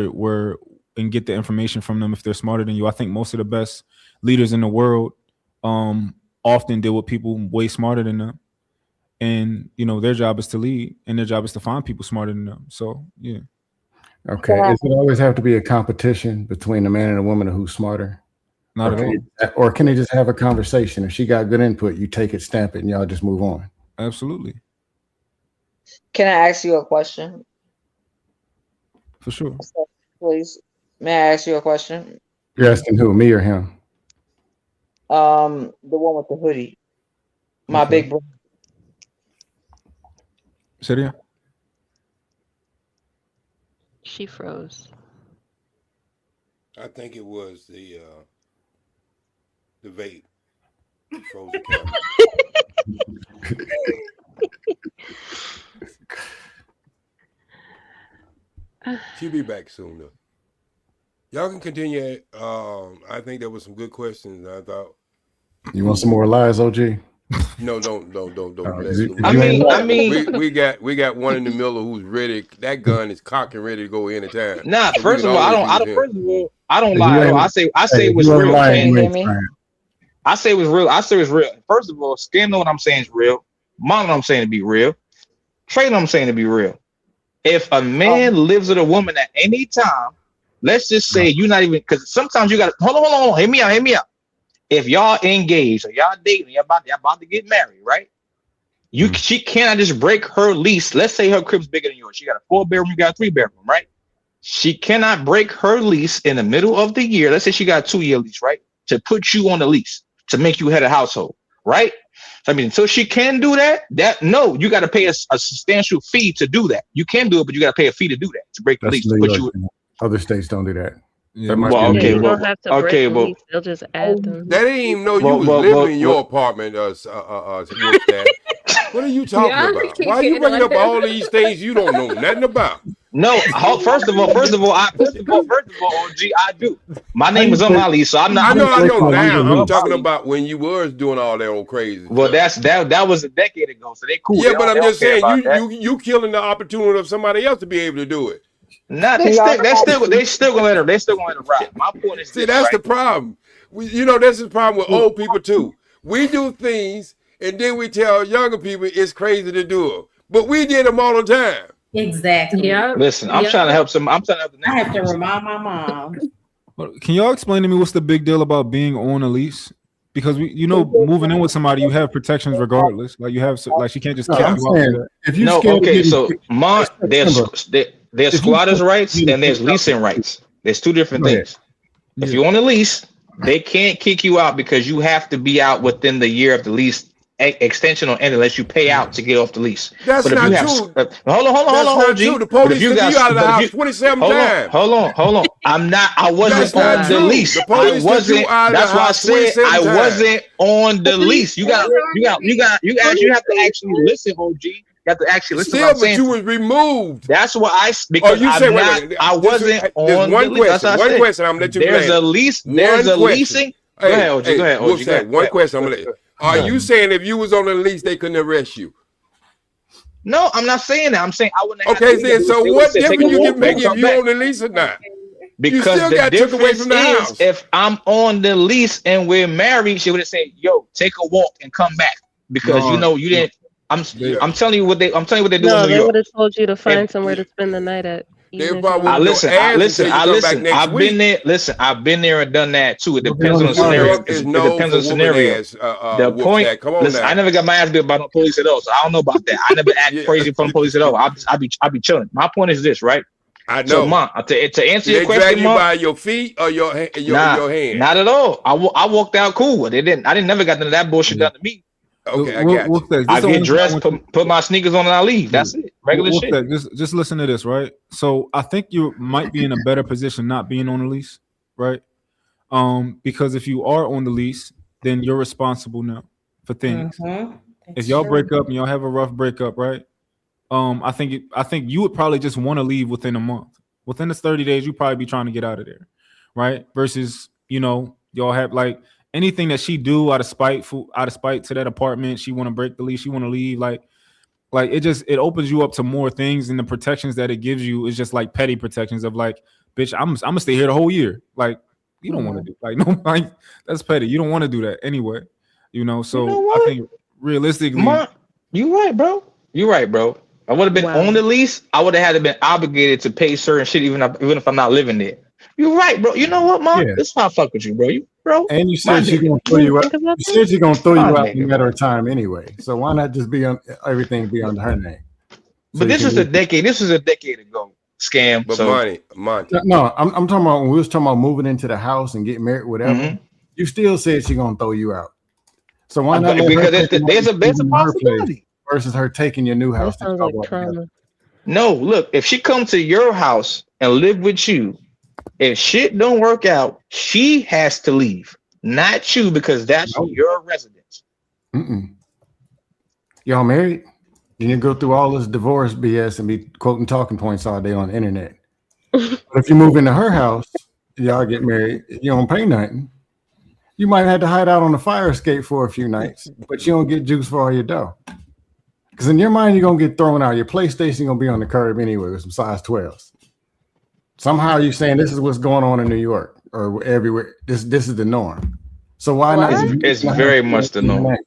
where and get the information from them if they're smarter than you. I think most of the best leaders in the world often deal with people way smarter than them. And their job is to lead, and their job is to find people smarter than them. So yeah. Okay. Does it always have to be a competition between a man and a woman of who's smarter? Not at all. Or can they just have a conversation? If she got good input, you take it, stamp it, and y'all just move on. Absolutely. Can I ask you a question? For sure. Please. May I ask you a question? You're asking who, me or him? The one with the hoodie. My big brother. Say it again. She froze. I think it was the vape. He froze the camera. She'll be back soon though. Y'all can continue. I think there was some good questions. I thought. You want some more lies, OG? No, don't. I mean, we got one in the middle who's ready. That gun is cocked and ready to go anytime. Nah, So first of all, I don't lie. I say it was real. I say it was real. I say it's real. First of all, Skim know what I'm saying is real. Mom, I'm saying to be real. Trey, I'm saying to be real. If a man lives with a woman at any time, let's just say you're not even, because sometimes you got to hold on, hear me out. If y'all engaged or y'all dating, y'all about to get married, right? She cannot just break her lease. Let's say her crib's bigger than yours. She got a 4-bedroom, you got a 3-bedroom, right? She cannot break her lease in the middle of the year. Let's say she got a 2-year lease, right? To put you on the lease, to make you head of household, right? I mean, so she can do that. No, you got to pay a substantial fee to do that. You can do it, but you got to pay a fee to do that, to break the lease. To put you. Other states don't do that. Yeah, They'll just add them. They didn't even know you was living in your apartment. What are you talking about? Why are you bringing up all these things you don't know nothing about? No, first of all, OG, I do. My name is on my lease, so I'm not. I know now. I'm talking about when you was doing all that old crazy. Well, that was a decade ago, so they cool. Yeah, but I'm just saying you killing the opportunity of somebody else to be able to do it. Nah, they still gonna let her. They still gonna let her ride. My point is, see, that's the problem. That's the problem with old people too. We do things and then we tell younger people it's crazy to do them, but we did them all the time. Exactly. Yeah. Listen, I'm trying to help some. I'm trying to help the. I have to remind my mom. Can y'all explain to me what's the big deal about being on a lease? Because moving in with somebody, you have protections regardless. Like you have, like she can't just kick you out. If you there's squatters' rights and there's leasing rights. There's two different things. If you're on a lease, they can't kick you out because you have to be out within the year of the lease extension or end unless you pay out to get off the lease. That's not true. Hold on, G. The police took you out of the house 27 times. Hold on. I wasn't on the lease. The police took you out of the house. That's why I said I wasn't on the lease. You have to actually listen, OG. You have to actually listen. Still, but you was removed. That's why I wasn't on the lease. One question. I'm gonna let you. There's a lease. There's a leasing. Go ahead, OG. Go ahead. One question. I'm gonna let you. Are you saying if you was on the lease, they couldn't arrest you? No, I'm not saying that. I'm saying I wouldn't. Okay, then so what difference you can make if you on the lease or not? Because you still got took away from the house. If I'm on the lease and we're married, she would have said, "Yo, take a walk and come back," because you didn't. I'm telling you what they're doing. No, they would have told you to find somewhere to spend the night at. Listen. I've been there. Listen, I've been there and done that too. It depends on the scenario. It depends on the scenario. The point. Listen, I never got my ass beat by no police at all, so I don't know about that. I never act crazy from police at all. I be chilling. My point is this, right? I know. So, Mom, to answer your question, drag you by your feet or your hand? Not at all. I walked out cool. I didn't never got none of that bullshit done to me. Okay, I got you. I get dressed, put my sneakers on, and I leave. That's it. Regular shit. Just listen to this, right? So I think you might be in a better position not being on the lease, right? Because if you are on the lease, then you're responsible now for things. If y'all break up and y'all have a rough breakup, right? I think you would probably just want to leave within a month. Within the 30 days, you probably be trying to get out of there, right? Versus, y'all have like anything that she do out of spite to that apartment, she want to break the lease, she want to leave, like it opens you up to more things, and the protections that it gives you is just like petty protections of like, bitch, I'm gonna stay here the whole year. Like you don't want to do like that's petty. You don't want to do that anyway, So I think realistically, you're right, bro. I would have been on the lease. I would have had to been obligated to pay certain shit, even if I'm not living there. You're right, bro. You know what, Mom? This is why I fuck with you, bro. And you said she's gonna throw you out. You said she's gonna throw you out in a matter of time anyway. So why not just everything be under her name? But this is a decade. This is a decade ago. Scam. But money. No, I'm talking about when we was talking about moving into the house and getting married, whatever. You still said she's gonna throw you out. So why not? Because there's a possibility versus her taking your new house. No, look, if she come to your house and live with you, if shit don't work out, she has to leave, not you, because that's your residence. Y'all married? You can go through all this divorce BS and be quoting talking points all day on the internet. But if you move into her house, y'all get married, you don't pay nothing. You might have to hide out on the fire escape for a few nights, but you don't get juice for all your dough. Because in your mind, you're going to get thrown out. Your PlayStation going to be on the curb anyway with some size 12s. Somehow you're saying this is what's going on in New York or everywhere. This is the norm. So why not? It's very much the norm.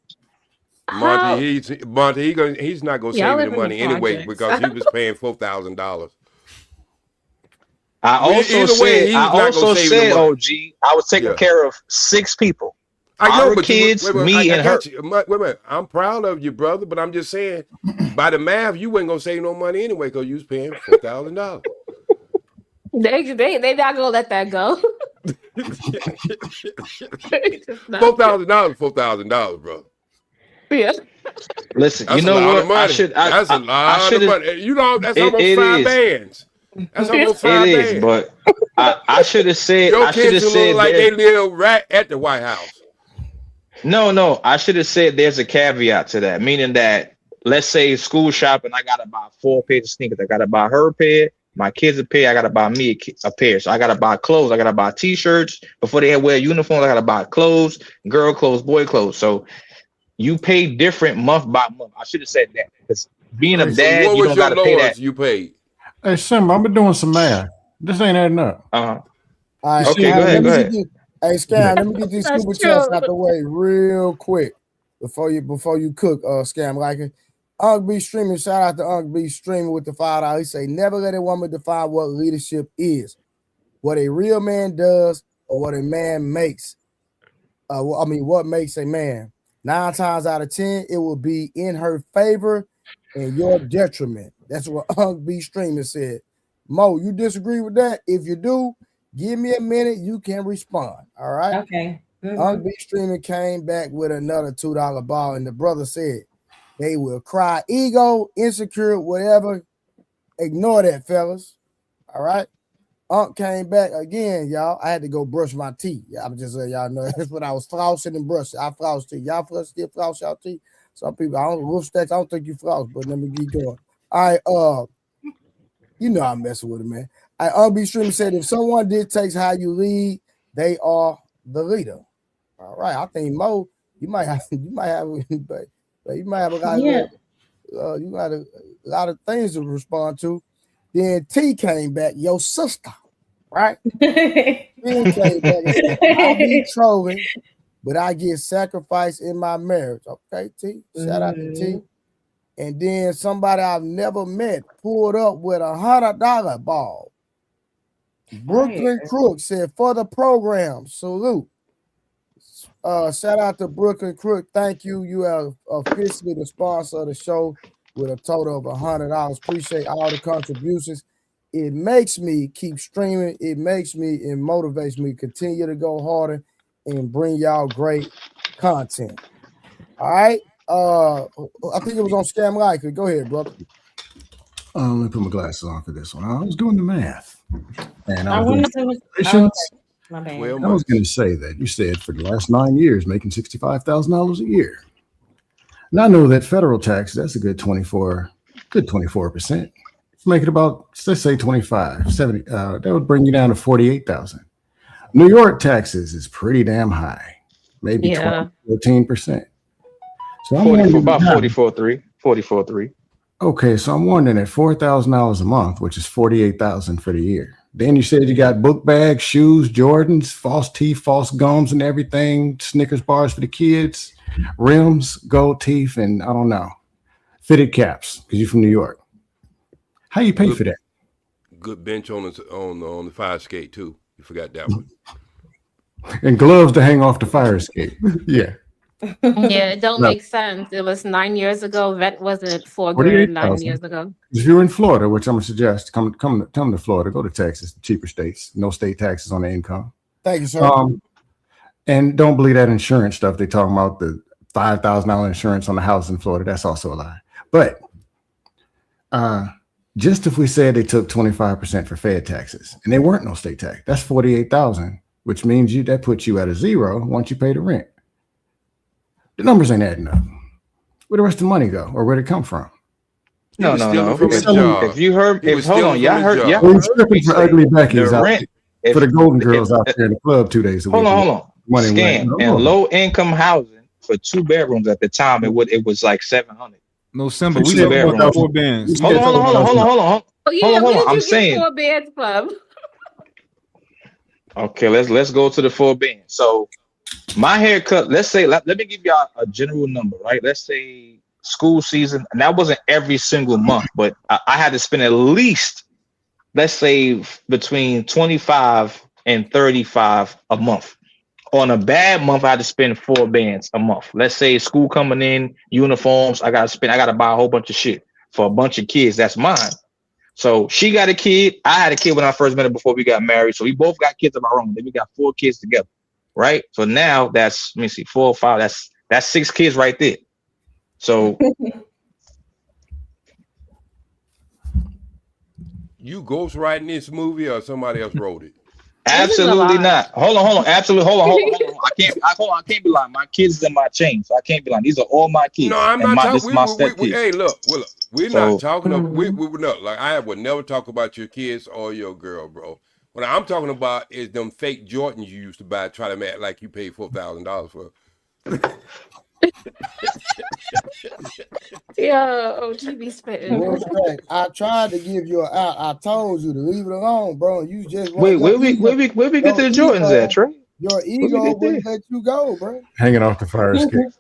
Monty, he's not gonna save any money anyway because he was paying $4,000. I also said, OG, I was taking care of 6 people. I know, but kids, me and her. Wait. I'm proud of you, brother, but I'm just saying, by the math, you wasn't gonna save no money anyway because you was paying $4,000. They not gonna let that go. $4,000, bro. Yeah. Listen, that's you know what? That's a lot of money. That's almost 5 bands. That's almost 5 bands. It is, but I should have said. Your kids look like they live right at the White House. No. I should have said there's a caveat to that, meaning that let's say school shopping, I gotta buy 4 pairs of sneakers. I gotta buy her a pair. My kids a pair, I gotta buy me a pair. So I gotta buy clothes. I gotta buy t-shirts before they wear uniforms. I gotta buy clothes, girl clothes, boy clothes. So you pay different month by month. I should have said that because being a dad, you don't gotta pay that. You paid. Hey, Simba, I've been doing some math. This ain't adding up. All right, Okay, all go right, ahead. hey, Scam, let me get these That's super chats true. out the way real quick before you cook, Scam like it. Unc B Streaming, shout out to Unc B Streaming with the $5. He say, never let a woman define what leadership is, what a real man does, or what a man makes. What makes a man. 9 times out of 10, it will be in her favor and your detriment. That's what Unc B Streaming said. Mo, you disagree with that? If you do, give me a minute. You can respond. All right. Okay. Unc B Streaming came back with another $2 ball, and the brother said they will cry ego, insecure, whatever. Ignore that, fellas. All right. Unc came back again, y'all. I had to go brush my teeth. I'm just letting y'all know that's what I was flossing and brushing. I floss teeth. Y'all floss y'all teeth. Some people, I don't wolf stacks. I don't think you floss, but let me keep going. All right, you know I'm messing with it, man. Unc B Stream said if someone dictates how you lead, they are the leader. All right, I think Mo, you might have a lot of things to respond to. Then T came back, your sister, right? T came back and said, I be trolling, but I get sacrificed in my marriage. Okay, T. Shout out to T. And then somebody I've never met pulled up with $100 ball. Brooklyn Crook said, for the program, salute. Shout out to Brooklyn Crook. Thank you. You are officially the sponsor of the show with a total of $100. Appreciate all the contributions. It makes me keep streaming. It makes me and motivates me to continue to go harder and bring y'all great content. All right. I think it was on Scam Like. Go ahead, brother. Let me put my glasses on for this one. I was doing the math. And I wanted to. My bad. I was going to say that you said for the last 9 years making $65,000 a year. And I know that federal tax, that's a good 24%. Let's make it about, let's say 25, 70. That would bring you down to 48,000. New York taxes is pretty damn high, maybe 14%. So I'm wondering about 44.3. Okay, so I'm wondering at $4,000 a month, which is $48,000 for the year. Then you said you got book bags, shoes, Jordans, false teeth, false gums, and everything. Snickers bars for the kids, rims, gold teeth, and I don't know, fitted caps because you're from New York. How you pay for that? Good bench on the fire escape too. You forgot that one. And gloves to hang off the fire escape. Yeah. Yeah, it don't make sense. It was 9 years ago. Rent wasn't $4,000 9 years ago. If you're in Florida, which I'm gonna suggest, come to Florida, go to Texas, cheaper states, no state taxes on the income. Thank you, sir. And don't believe that insurance stuff. They talking about the $5,000 insurance on the house in Florida. That's also a lie. But just if we said they took 25% for Fed taxes and they weren't no state tax, that's 48,000, which means that puts you at a zero once you pay the rent. The numbers ain't adding up. Where the rest of the money go, or where'd it come from? No. If you heard, hold on, y'all heard for ugly Becky's out there, for the golden girls out there in the club 2 days a week. Hold on. Scam and low income housing for 2 bedrooms at the time. It was like $700. No, Simba. We talking about 4 bands. Hold on. Oh yeah, hold on. I'm saying 4 bands club. Okay, let's go to the 4 bands. So my haircut, let me give y'all a general number, right? Let's say school season, and that wasn't every single month, but I had to spend at least, let's say, between 25 and 35 a month. On a bad month, I had to spend 4 bands a month. Let's say school coming in, uniforms, I gotta buy a whole bunch of shit for a bunch of kids. That's mine. So she got a kid. I had a kid when I first met her before we got married. So we both got kids of our own. Then we got 4 kids together. Right. So now that's, let me see, 4 or 5. That's 6 kids right there. So you ghostwriting this movie or somebody else wrote it? Absolutely not. Hold on. Absolutely. Hold on. I can't be lying. My kids in my chain, so I can't be lying. These are all my kids. No, I'm not talking. Hey, look, we're not talking. We not like I would never talk about your kids or your girl, bro. What I'm talking about is them fake Jordans you used to buy, try to act like you paid $4,000 for. Yeah, OG be spitting. I tried to give you an out. I told you to leave it alone, bro. You just Wait, want where we get to the Jordans at, Trey? Your ego wouldn't let you go, bro. Hanging off the fire escape.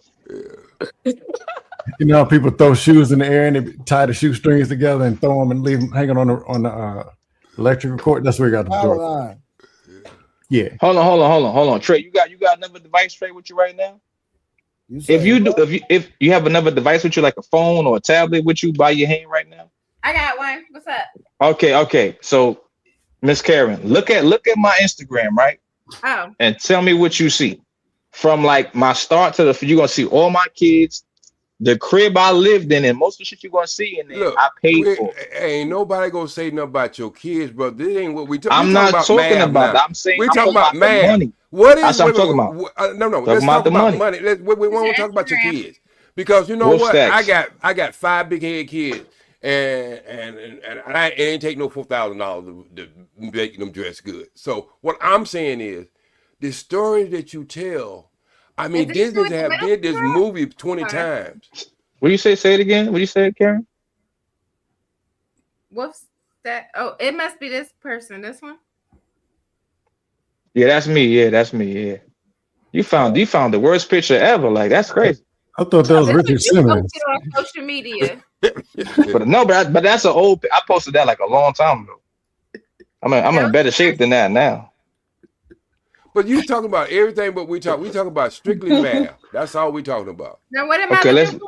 You know how people throw shoes in the air and they tie the shoestrings together and throw them and leave them hanging on the electrical cord? That's where you got the Jordan. Yeah. Hold on. Trey, you got another device, Trey, with you right now? If you have another device with you, like a phone or a tablet with you by your hand right now? I got one. What's up? Okay. So, Miss Karen, look at my Instagram, right? Oh. And tell me what you see. From like my start to you're gonna see all my kids, the crib I lived in, and most of the shit you're gonna see in there. Look, I paid for. Ain't nobody gonna say nothing about your kids, bro. This ain't what we talking. I'm not talking about that. I'm saying we talking about math. Money. What is that's what I'm talking about? No. Let's talk about money. We won't talk about your kids because you know what? I got 5 big head kids, and I ain't take no $4,000 to make them dress good. So what I'm saying is, the story that you tell. I mean, Disney did this movie 20 times. What do you say? Say it again. What do you say, Karen? What's that? Oh, it must be this person. This one. Yeah, that's me. Yeah. You found the worst picture ever. Like, that's crazy. I thought that was Richard Simmons. On social media. but that's an old. I posted that like a long time ago. I'm in better shape than that now. But you talking about everything, but we talking about strictly math. That's all we talking about. Now what am I?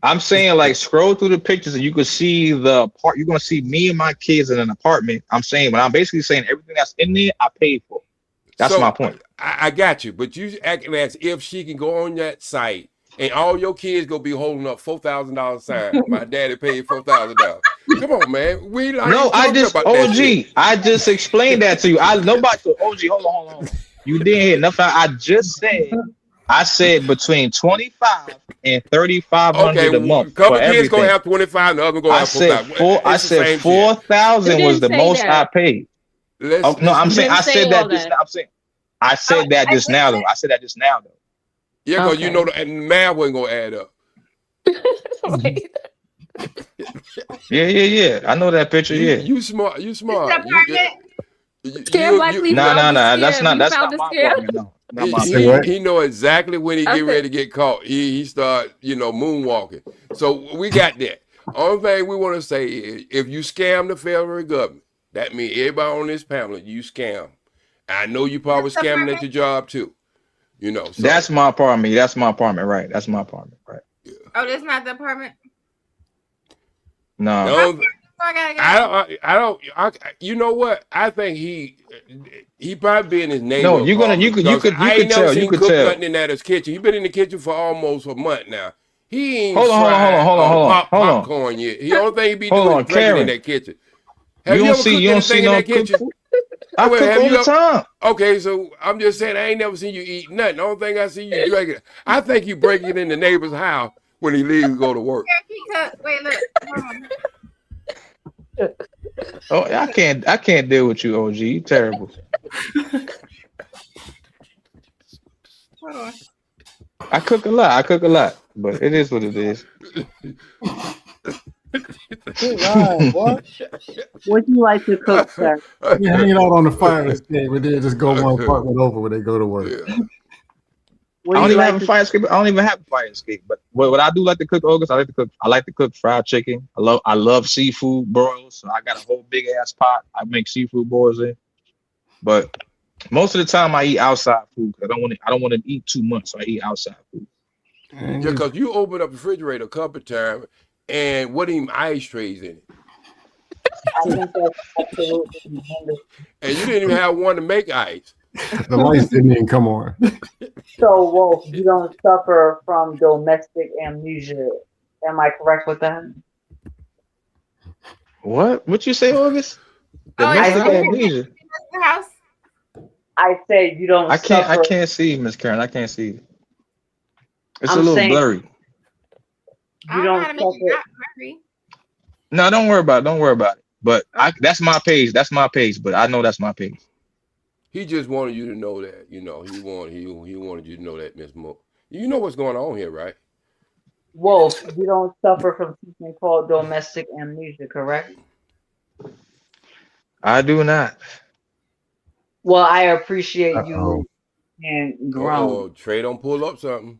I'm saying, like, scroll through the pictures and you can see the part. You're gonna see me and my kids in an apartment. I'm basically saying everything that's in there I paid for. That's my point. I got you, but you acting as if she can go on that site and all your kids gonna be holding up $4,000 sign. My daddy paid $4,000. Come on, man. I just explained that to you. I know about the OG. Hold on. You didn't hear nothing. I said between 25 and 3,500 a month. A couple kids gonna have 25, the other gonna have 4,000. I said 4,000 was the most I paid. I said that just now though. Yeah, because you know the math wasn't gonna add up. Yeah. I know that picture. You smart. No. That's not my apartment. No. He know exactly when he get ready to get caught. He start, moonwalking. So we got that. Only thing we want to say is, if you scam the federal government, that means everybody on this panel, you scam. I know you probably scamming at your job too. So. That's my apartment. That's my apartment, right? That's my apartment, right? Yeah. Oh, that's not the apartment. No. I don't. You know what? I think he probably be in his neighborhood. No, you could tell. You could tell. Nothing in that his kitchen. He been in the kitchen for almost a month now. He ain't hold on. popcorn yet. The only thing he be doing is drinking in that kitchen. Have you ever cooked anything in that kitchen? I cook all the time. Okay, so I'm just saying I ain't never seen you eat nothing. The only thing I see you drinking. I think you break it in the neighbor's house when he leaves to go to work. Wait, look. Oh, I can't deal with you, OG. You terrible. Hold on. I cook a lot, but it is what it is. What do you like to cook, sir? You're hanging out on the fire escape, but then just go one apartment over when they go to work. I don't even have a fire escape. I don't even have a fire escape. But what I do like to cook, August, I like to cook fried chicken. I love seafood broils. So I got a whole big ass pot. I make seafood broils in. But most of the time I eat outside food because I don't want to eat too much. So I eat outside food. Yeah, because you open up the refrigerator a couple of times and what even ice trays in it. I think that's absolutely. And you didn't even have one to make ice. The lights didn't even come on. So, Wolf, you don't suffer from domestic amnesia. Am I correct with that? What you say, August? Domestic amnesia. I said you don't. I can't see, Miss Karen. I can't see. It's a little blurry. You don't suffer. No, don't worry about it. But that's my page. But I know that's my page. He just wanted you to know that, he wanted you to know that, Miss Mo. You know what's going on here, right? Wolf, you don't suffer from something called domestic amnesia, correct? I do not. Well, I appreciate you being grounded. Oh, Trey, don't pull up something.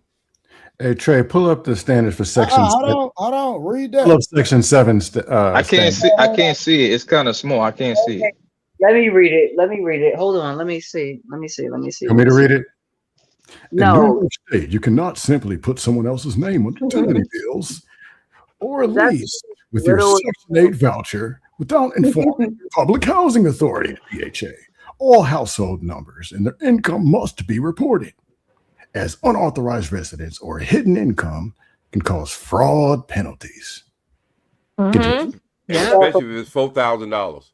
Hey Trey, pull up the standards for section. Hold on. Read that. Pull up section 7. I can't see. I can't see it. It's kind of small. I can't see it. Let me read it. Hold on. Let me see. You want me to read it? No. In New York State, you cannot simply put someone else's name on utility bills or a lease with your Section 8 voucher without informing your public housing authority, PHA. All household numbers and their income must be reported, as unauthorized residence or hidden income can cause fraud penalties. Especially if it's $4,000.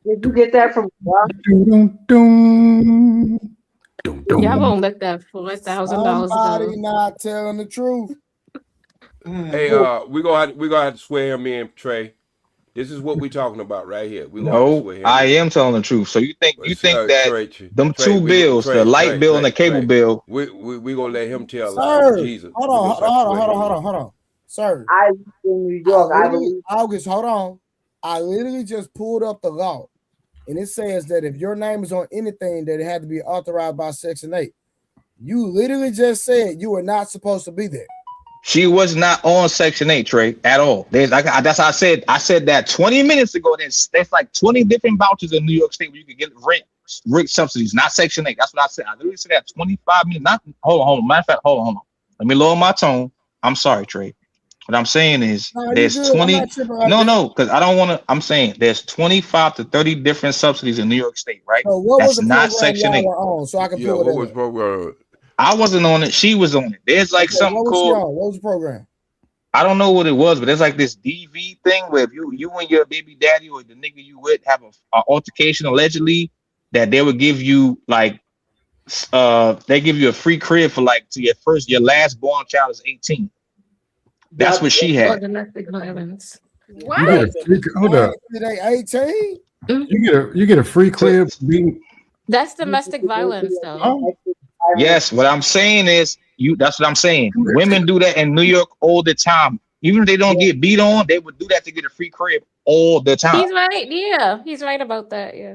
Did you get that from Y'all won't let that $4,000 Somebody go. not telling the truth. Hey, we gonna have to swear him in, Trey. This is what we're talking about right here. No, I am telling the truth. So you think that them two bills, the light bill and the cable bill? We gonna let him tell Sir, Jesus. hold on. Sir, I live in New York. August, hold on. I literally just pulled up the law, and it says that if your name is on anything, that it had to be authorized by Section 8. You literally just said you were not supposed to be there. She was not on Section 8, Trey, at all. That's how I said. I said that 20 minutes ago. There's like 20 different vouchers in New York State where you can get rent subsidies, not Section 8. That's what I said. I literally said that 25 minutes. Not hold on. Matter of fact, hold on. Let me lower my tone. I'm sorry, Trey. What I'm saying is there's 20. No, because I don't want to. I'm saying there's 25 to 30 different subsidies in New York State, right? So what That's was the not program Section 8. y'all were on, so I can pull it what up. was program? I wasn't on it. She was on it. There's like something called. What was the program? I don't know what it was, but there's like this DV thing where if you and your baby daddy or the nigga you with have an altercation allegedly, that they would give you like they give you a free crib for like to your last born child is 18. That's what she had. Domestic violence. What? Hold up. They 18? You get a free crib. That's domestic violence, though. Yes, what I'm saying is that's what I'm saying. Women do that in New York all the time. Even if they don't get beat on, they would do that to get a free crib all the time. He's right. Yeah, he's right about that. Yeah.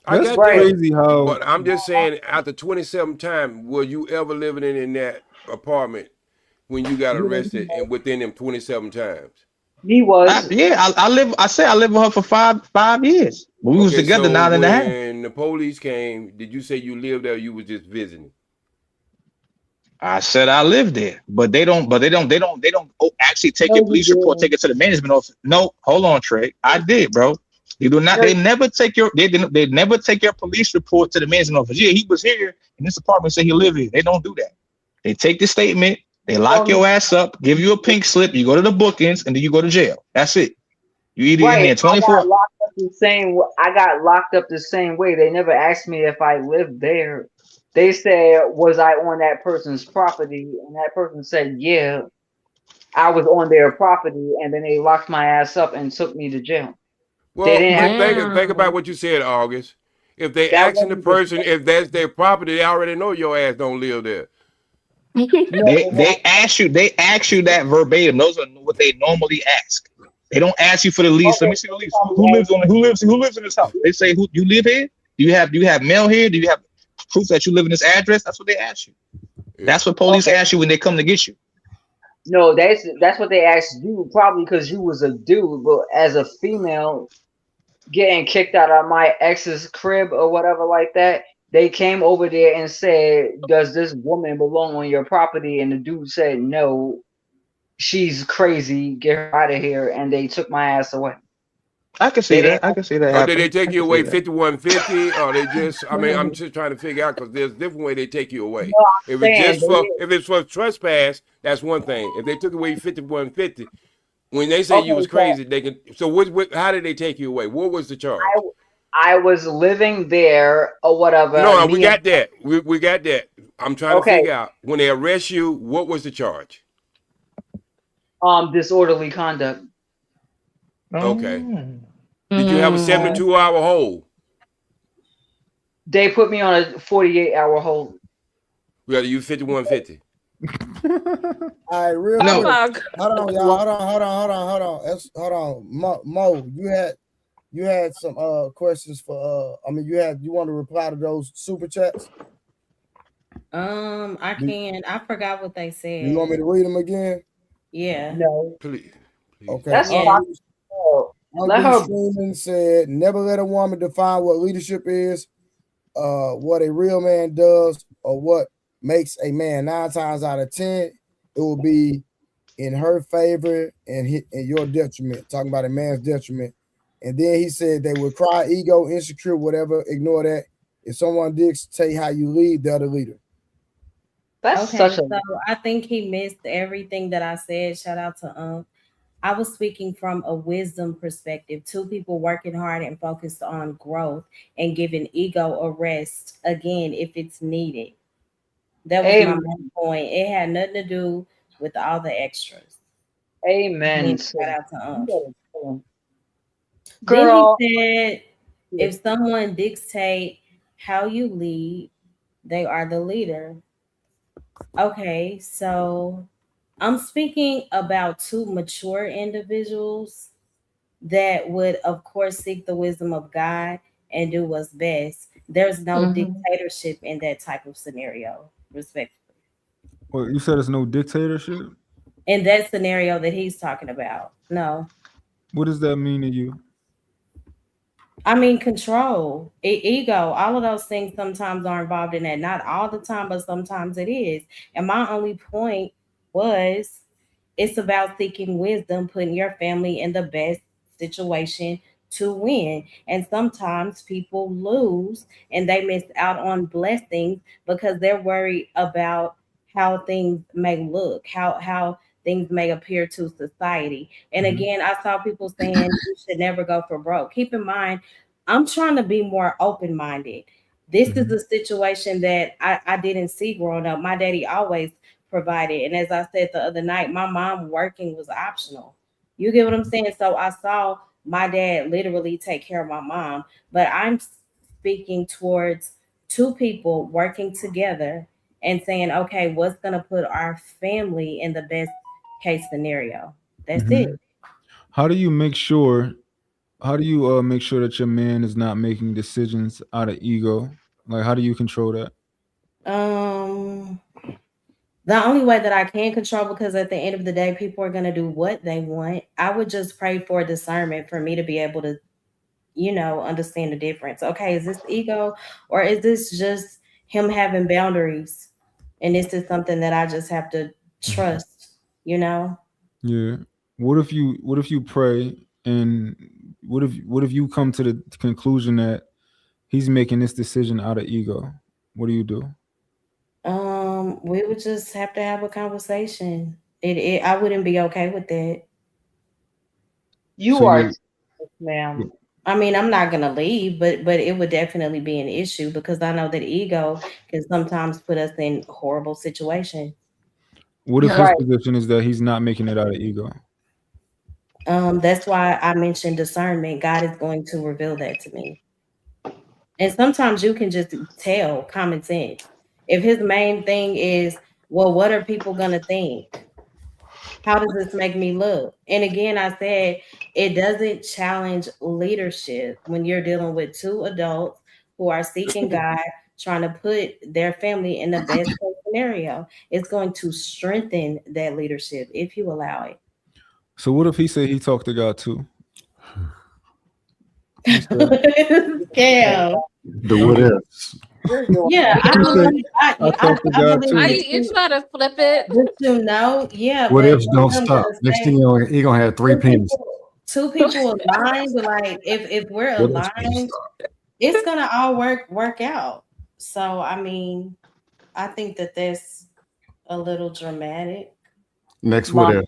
I That's got crazy how. But I'm just saying, after 27 times, were you ever living in that apartment when you got arrested and within them 27 times? He was. I live with her for five years. We was together 9.5. When the police came, did you say you lived there or you was just visiting? I said I live there, but they don't actually take your police report, take it to the management office. No, hold on, Trey. I did, bro. They do not. They never take your. They never take your police report to the management office. Yeah, he was here in this apartment. Say he lived here. They don't do that. They take the statement. They lock your ass up. Give you a pink slip. You go to the bookings, and then you go to jail. That's it. You either in there 24. I got locked up the same way. They never asked me if I lived there. They said, was I on that person's property? And that person said, yeah, I was on their property. And then they locked my ass up and took me to jail. Well, think about what you said, August. If they asking the person if that's their property, they already know your ass don't live there. They ask you that verbatim. Those are what they normally ask. They don't ask you for the lease. Let me see the lease. Who lives in this house? They say, who you live here? Do you have mail here? Do you have proof that you live in this address? That's what they ask you. That's what police ask you when they come to get you. No, that's what they asked you, probably because you was a dude, but as a female getting kicked out of my ex's crib or whatever like that, they came over there and said, does this woman belong on your property? And the dude said, no, she's crazy, get her out of here. And they took my ass away. I can see that. I can see that. Or did they take you away 5150? Or they just? I mean, I'm just trying to figure out because there's different way they take you away. If it's for trespass, that's one thing. If they took away 5150, when they say you was crazy, they can. So how did they take you away? What was the charge? I was living there or whatever. No, we got that. We got that. I'm trying to figure out when they arrest you, what was the charge? Disorderly conduct. Okay. Did you have a 72-hour hold? They put me on a 48-hour hold. We got to use 5150. All right, real No. quick. Hold on, y'all. Hold on. Mo, you had some questions for you want to reply to those super chats? I can. I forgot what they said. You want me to read them again? Yeah. No. Please. Okay. That's Yeah. fine. Let her. Freeman said, "Never let a woman define what leadership is, what a real man does, or what makes a man. 9 times out of 10, it will be in her favor and in your detriment." Talking about a man's detriment. And then he said they would cry, ego, insecure, whatever. Ignore that. If someone dictates how you lead, they're the leader. That's Okay, such a. so I think he missed everything that I said. Shout out to I was speaking from a wisdom perspective. 2 people working hard and focused on growth and giving ego a rest again if it's needed. That was my Amen. main point. It had nothing to do with all the extras. Amen. Again, shout out to Then Girl. he said, if someone dictate how you lead, they are the leader. Okay, so I'm speaking about 2 mature individuals that would, of course, seek the wisdom of God and do what's best. There's no dictatorship in that type of scenario, respectfully. Well, you said there's no dictatorship? In that scenario that he's talking about, no. What does that mean to you? I mean, control, ego, all of those things sometimes are involved in that. Not all the time, but sometimes it is. And my only point was it's about seeking wisdom, putting your family in the best situation to win. And sometimes people lose and they miss out on blessings because they're worried about how things may look, how things may appear to society. And again, I saw people saying you should never go for broke. Keep in mind, I'm trying to be more open-minded. This is a situation that I didn't see growing up. My daddy always provided. And as I said the other night, my mom working was optional. You get what I'm saying? So I saw my dad literally take care of my mom, but I'm speaking towards 2 people working together and saying, okay, what's going to put our family in the best case scenario? That's it. How do you make sure that your man is not making decisions out of ego? Like, how do you control that? Um, the only way that I can control, because at the end of the day, people are going to do what they want. I would just pray for discernment for me to be able to, understand the difference. Okay, is this ego or is this just him having boundaries? And this is something that I just have to trust, Yeah. What if you pray and what if you come to the conclusion that he's making this decision out of ego? What do you do? We would just have to have a conversation. I wouldn't be okay with that. You are, ma'am. I mean, I'm not gonna leave, but it would definitely be an issue because I know that ego can sometimes put us in horrible situations. What if his position is that he's not making it out of ego? That's why I mentioned discernment. God is going to reveal that to me. And sometimes you can just tell common sense. If his main thing is, well, what are people gonna think? How does this make me look? And again, I said it doesn't challenge leadership when you're dealing with 2 adults who are seeking God, trying to put their family in the best case scenario. It's going to strengthen that leadership if you allow it. So what if he said he talked to God too? Scale. The what ifs. Yeah, I believe. I believe You try to flip it. You know, yeah. What but ifs don't stop. Next thing you know, he gonna have 3 pennies. 2 people aligned, like if we're aligned, it's gonna all work out. So I mean, I think that that's a little dramatic. Next what if?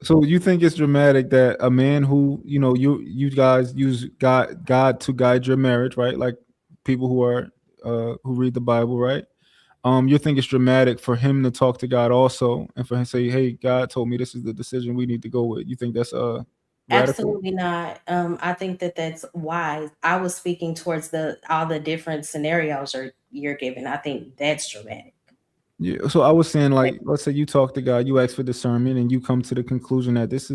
So you think it's dramatic that a man who you guys use God to guide your marriage, right? Like people who are who read the Bible, right? You think it's dramatic for him to talk to God also, and for him to say, "Hey, God told me this is the decision we need to go with." You think that's radical? Absolutely not. I think that that's wise. I was speaking towards all the different scenarios you're giving. I think that's dramatic. Yeah. So I was saying, like, let's say you talk to God, you ask for discernment, and you come to the conclusion that this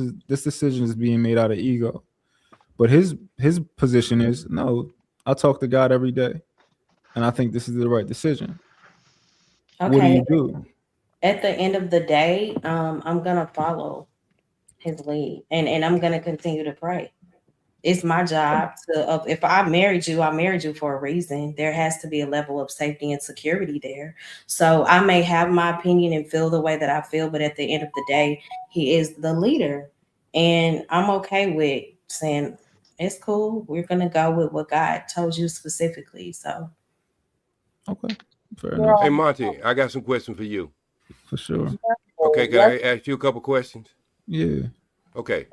decision is being made out of ego. But his position is, no, I talk to God every day, and I think this is the right decision. Okay. What do you do? At the end of the day, I'm gonna follow his lead, and I'm gonna continue to pray. It's my job to, if I married you for a reason. There has to be a level of safety and security there. So I may have my opinion and feel the way that I feel, but at the end of the day, he is the leader. And I'm okay with saying, it's cool. We're going to go with what God told you specifically. So. Okay. Fair enough. Hey, Monty, I got some questions for you. For sure. Okay, can I ask you a couple questions? Yeah. Okay.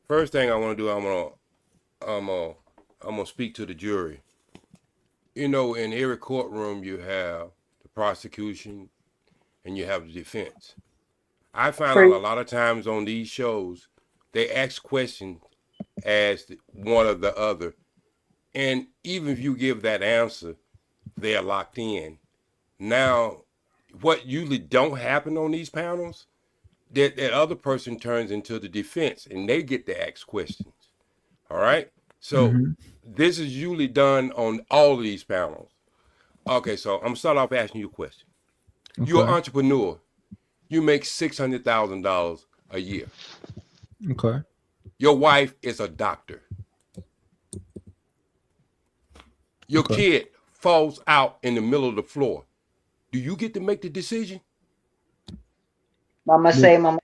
First thing I want to do, I'm gonna speak to the jury. You know, in every courtroom you have the prosecution and you have the defense. I find out a lot of times on these shows they ask questions as one or the other, and even if you give that answer, they're locked in. Now, what usually don't happen on these panels, that other person turns into the defense and they get to ask questions. All right. So this is usually done on all of these panels. Okay, so I'm gonna start off asking you a question. Okay. You're an entrepreneur. You make $600,000 a year. Okay. Your wife is a doctor. Your kid falls out in the middle of the floor. Do you get to make the decision? Mama say, mama.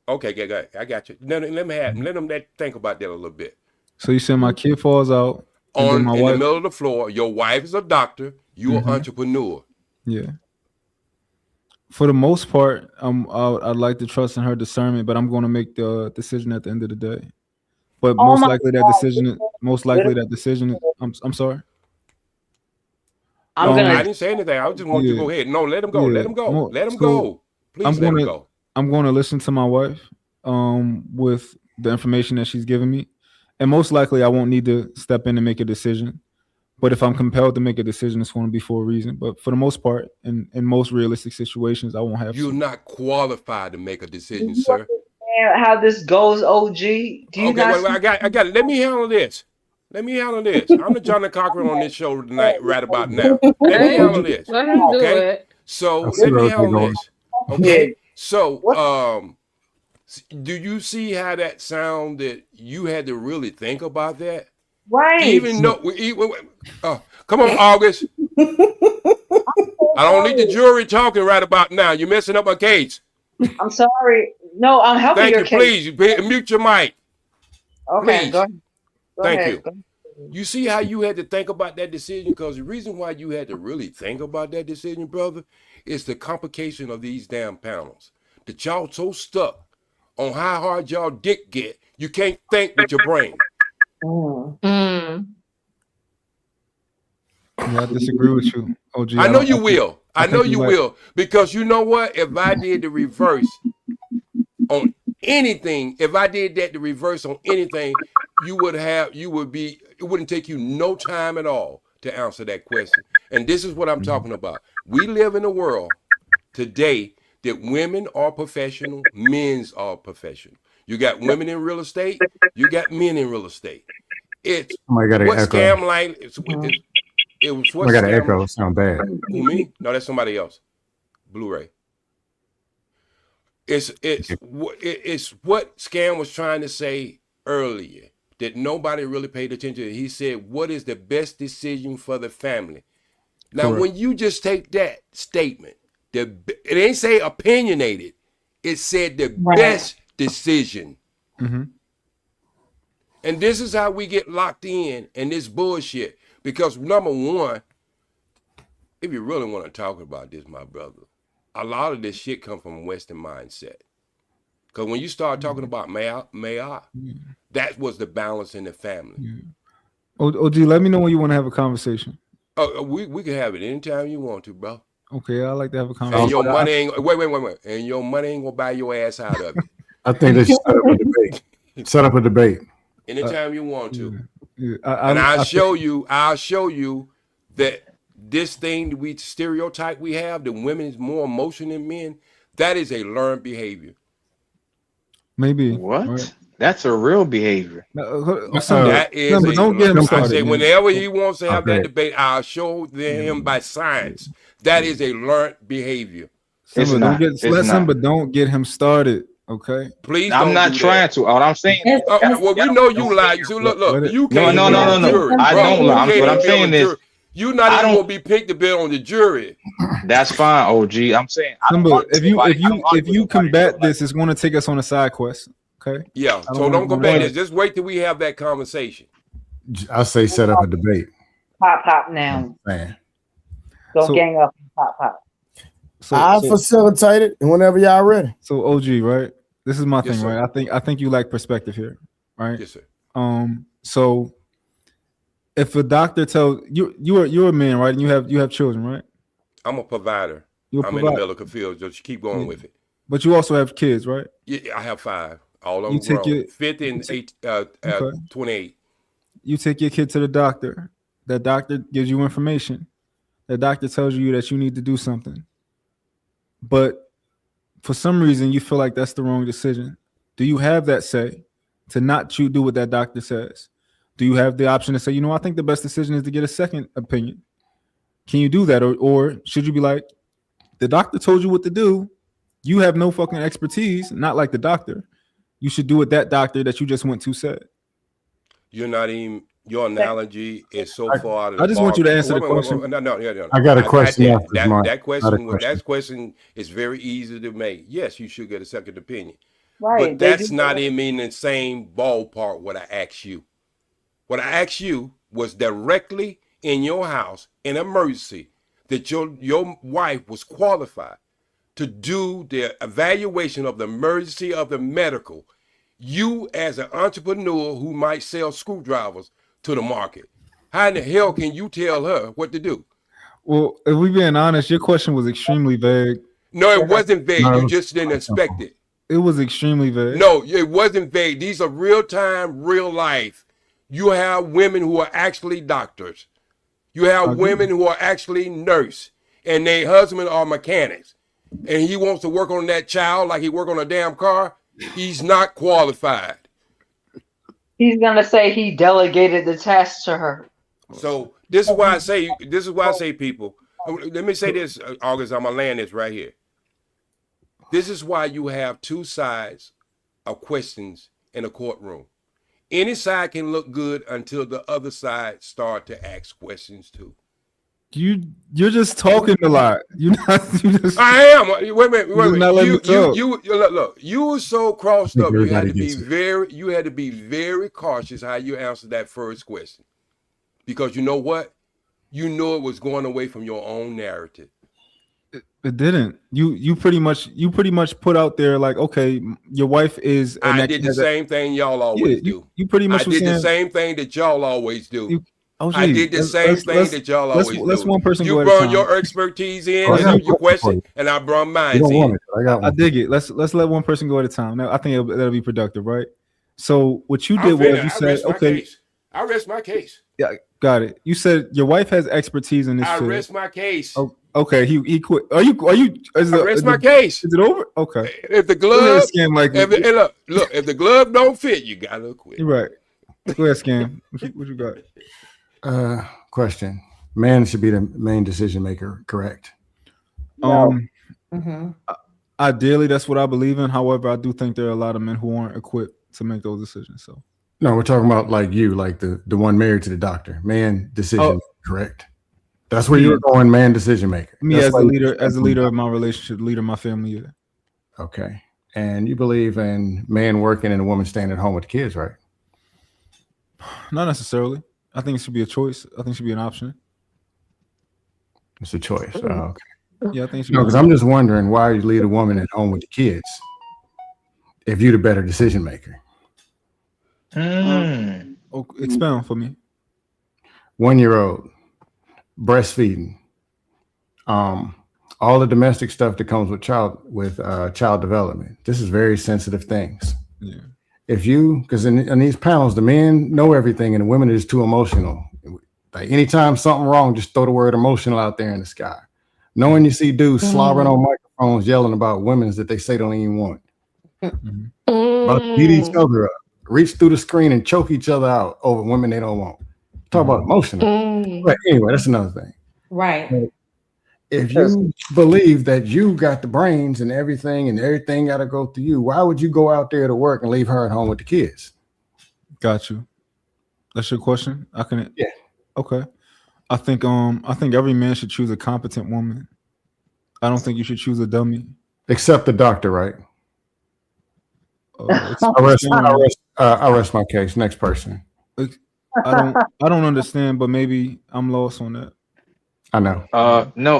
Okay, good. I got you. Let them think about that a little bit. So you said my kid falls out in the middle of the floor. Your wife is a doctor. You're an entrepreneur. Yeah. For the most part, I'd like to trust in her discernment, but I'm going to make the decision at the end of the day. But most likely that decision. I'm sorry. I didn't say anything. I just want you to go ahead. No, let him go. Yeah. Let him go. Let him go. Please let him go. I'm going to listen to my wife with the information that she's giving me. And most likely I won't need to step in and make a decision. But if I'm compelled to make a decision, it's going to be for a reason. But for the most part, in most realistic situations, I won't have You're not qualified to make a decision, sir. How this goes, OG? Do you wait, I got it. Let me handle this. I'm the Johnny Cochran on this show tonight, right about now. Let me handle this. Okay? So let me handle this. Okay? So do you see how that sound that you had to really think about that? Right. Even though come on, August. I don't need the jury talking right about now. You're messing up my case. I'm sorry. No, I'm helping your case. Please mute your mic. Okay, please. Go ahead. Thank you. You see how you had to think about that decision? Because the reason why you had to really think about that decision, brother, is the complication of these damn panels. That y'all so stuck on how hard y'all dick get, you can't think with your brain. Yeah, I disagree with you, OG. I know you will. I know you will. Because you know what? If I did the reverse on anything, it wouldn't take you no time at all to answer that question. And this is what I'm talking about. We live in a world today that women are professional, men's are professional. You got women in real estate, you got men in real estate. It's what scam like. It was what I got an echo. Sound bad. Who, me? No, that's somebody else. Blu-ray. It's what Scam was trying to say earlier that nobody really paid attention to. He said, "What is the best decision for the family?" Now, when you just take that statement, it ain't say opinionated. It said the best decision. Mm-hmm. And this is how we get locked in this bullshit. Because number one, if you really want to talk about this, my brother, a lot of this shit come from Western mindset. Because when you start talking about that was the balance in the family. OG, let me know when you want to have a conversation. We can have it anytime you want to, bro. Okay, I like to have a conversation. And your money ain't wait. And your money ain't gonna buy your ass out of it. I think they should set up a debate. Set up a debate. Anytime you want to. Yeah. I'll show you that this thing we stereotype we have, that women is more emotional than men, that is a learned behavior. Maybe. What? Right? That's a real behavior. That is don't get him I started, say man. whenever he wants to have Okay. that debate, I'll show him by science. That is a learned behavior. Simba, not. don't It's get let not. Simba don't get him started. Okay. Please I'm don't not do trying that. to. All I'm saying is, Well, we know you lie. So look, you no, can't no, even no, be no, on the no. jury. I Bro, don't you lie. can't What even I'm be on saying the is, jury. You're not I even don't. gonna be picked to be on the jury. That's fine, OG. I'm saying, I don't Simba, argue with nobody. I don't argue if with you nobody in real combat life. this, it's going to take us on a side quest. Okay. Yeah. I So don't wanna combat start. this. Just wait till we have that conversation. I say set up a debate. Pop now. Man. Don't So- gang up. Pop. I facilitate it, and whenever y'all ready. So OG, right? This is my Yes, thing, sir. right? I think you like perspective here, right? Yes, sir. So if a doctor tells you're a man, right? And you have children, right? I'm a provider. You're a I'm in the provider. medical field. Just keep going with it. But you also have kids, right? Yeah, I have 5. All of them You take grown. your- 50 and 28. You take your kid to the doctor. That doctor gives you information. The doctor tells you that you need to do something. But for some reason, you feel like that's the wrong decision. Do you have that say to not do what that doctor says? Do you have the option to say, I think the best decision is to get a second opinion? Can you do that? Or should you be like, the doctor told you what to do. You have no fucking expertise, not like the doctor. You should do what that doctor that you just went to said. You're not even. Your analogy is so far out of the I just want you to answer the Wait, question. No. I got a question after that. mine. That I got a question. That question is very easy to make. Yes, you should get a second opinion. Right. But that's not even in the same ballpark. What I asked you. What I asked you was directly in your house, in emergency, that your wife was qualified to do the evaluation of the emergency of the medical. You as an entrepreneur who might sell screwdrivers to the market, how in the hell can you tell her what to do? Well, if we being honest, your question was extremely vague. No, it wasn't vague. No. You just didn't expect it. It was extremely vague. No, it wasn't vague. These are real time, real life. You have women who are actually doctors. You have women who are actually nurse, and their husband are mechanics. And he wants to work on that child like he work on a damn car. He's not qualified. He's gonna say he delegated the task to her. So this is why I say people. Let me say this, August. I'm gonna land this right here. This is why you have two sides of questions in a courtroom. Any side can look good until the other side start to ask questions too. You're just talking a lot. I am. Wait. not letting me talk. You look. You were so crossed up. You had to be Everybody You had to be very cautious how you answered that first question, because you know what? You know it was going away from your own narrative. It didn't. You pretty much put out there like, okay, your wife is. I did the same thing y'all always do. You pretty much. I did the same thing that y'all always do. Oh, I did the same thing that y'all always do. Let's one person you go at a brought time. your expertise in I got and a your question question, and I brought mine You don't want in. it. I got I one. dig it. Let's let one person go at a time. Now I think that'll be productive, right? So what you I'm did was finished. you I said, rest my okay, case. I rest my case. yeah, got it. You said your wife has expertise in this I field. rest my case. Oh, okay, he quit. Are you? Is I it, rest is my it- case. Is it over? Okay. If the Go ahead, glove, Scam, like look, if the glove don't fit, you gotta quit. you're right. Go ahead, Scam. What you got? Question. Man should be the main decision maker, correct? Ideally, that's what I believe in. However, I do think there are a lot of men who aren't equipped to make those decisions. So No, we're talking about like you, like the one married to the doctor. Man decision, correct? That's where you were going, man decision maker. me That's as a like- leader of my relationship, leader of my family, yeah. Okay. And you believe in man working and a woman staying at home with the kids, right? Not necessarily. I think it should be a choice. I think it should be an option. It's a choice. Oh, okay. Yeah, I think it should No, be because I'm just wondering why you leave a woman at home with the kids if you're the better decision maker. Oh, expound for me. 1-year-old breastfeeding, all the domestic stuff that comes with child development. This is very sensitive things. Like anytime something wrong, just throw the word emotional out there in the sky. Knowing you see dudes slobbering on microphones yelling about women's that they say don't even want. About to beat each other up, reach through the screen and choke each other out over women they don't want. Talk about emotional. But anyway, that's another thing. Right. But if you believe that you got the brains and everything got to go through you, why would you go out there to work and leave her at home with the kids? Got you. That's your question? I can. Yeah. Okay. I think every man should choose a competent woman. I don't think you should choose a dummy. Except the doctor, right? I rest my case. Next person. I don't understand, but maybe I'm lost on that. I know. No.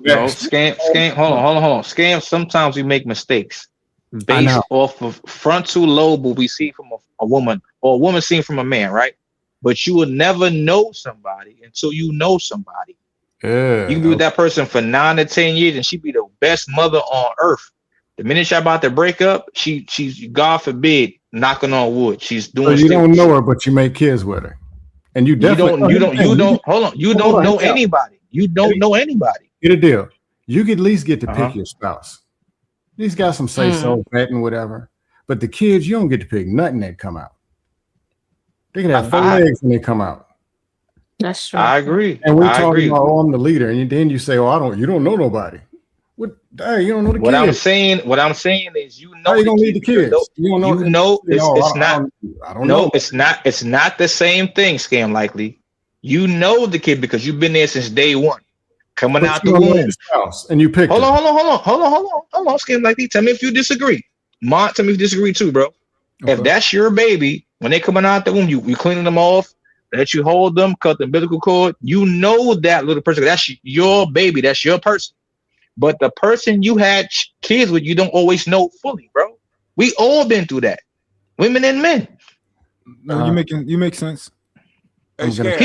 Scam. Hold on. Scam. Sometimes we make mistakes based off of frontal lobe what we see from a woman or a woman seen from a man, right? But you will never know somebody until you know somebody. Yeah. You can be with that person for 9 to 10 years, and she be the best mother on earth. The minute y'all about to break up, she's God forbid, knocking on wood. She's doing. So you don't know her, but you make kids with her, and you definitely you don't. Hold on, you don't know anybody. You don't know anybody. Get a deal. You could at least get to pick your spouse. These got some say so, betting, whatever. But the kids, you don't get to pick nothing that come out. They can have 4 legs when they come out. That's true. I agree. And we talking about, oh, I'm the leader, and then you say, oh, you don't know nobody. What? Hey, you don't know the What kids. What I'm saying is, you know, how you gonna lead the kids? You don't know. It's not. I don't know. It's not. It's not the same thing. Scam likely. You know the kid because you've been there since day one, coming out the womb. And you picked. Hold on. Scam likely. Tell me if you disagree. Mont, tell me if you disagree too, bro. Okay. If that's your baby, when they coming out the womb, you cleaning them off, let you hold them, cut the umbilical cord. You know that little person. That's your baby. That's your person. But the person you had kids with, you don't always know fully, bro. We all been through that, women and men. No, you make sense. We make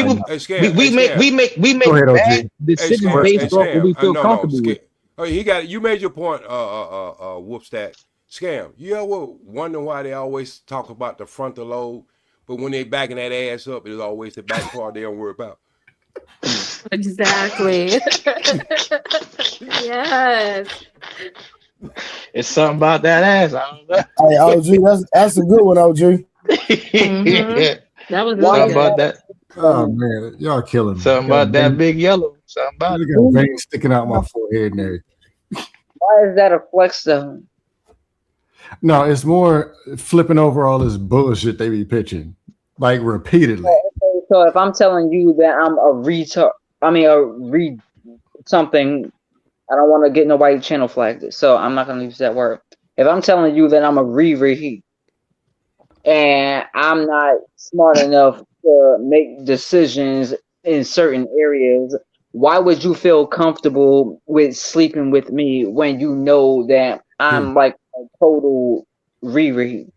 bad decisions based off what we feel comfortable with. Oh, you made your point, Whoopstat. Scam. You ever wonder why they always talk about the frontal lobe, but when they backing that ass up, it's always the back part they don't worry about. Exactly. Yes. It's something about that ass. I don't know. Hey, OG, that's a good one, OG. That was something about that. Oh man, y'all killing me. Something about that big yellow. Something about it. Got veins sticking out my forehead and everything. Why is that a flex though? No, it's more flipping over all this bullshit they be pitching, like repeatedly. So if I'm telling you that I'm a retard, something, I don't want to get nobody channel flagged, so I'm not going to use that word. If I'm telling you that I'm a reheat, and I'm not smart enough to make decisions in certain areas, why would you feel comfortable with sleeping with me when you know that I'm like a total reheat?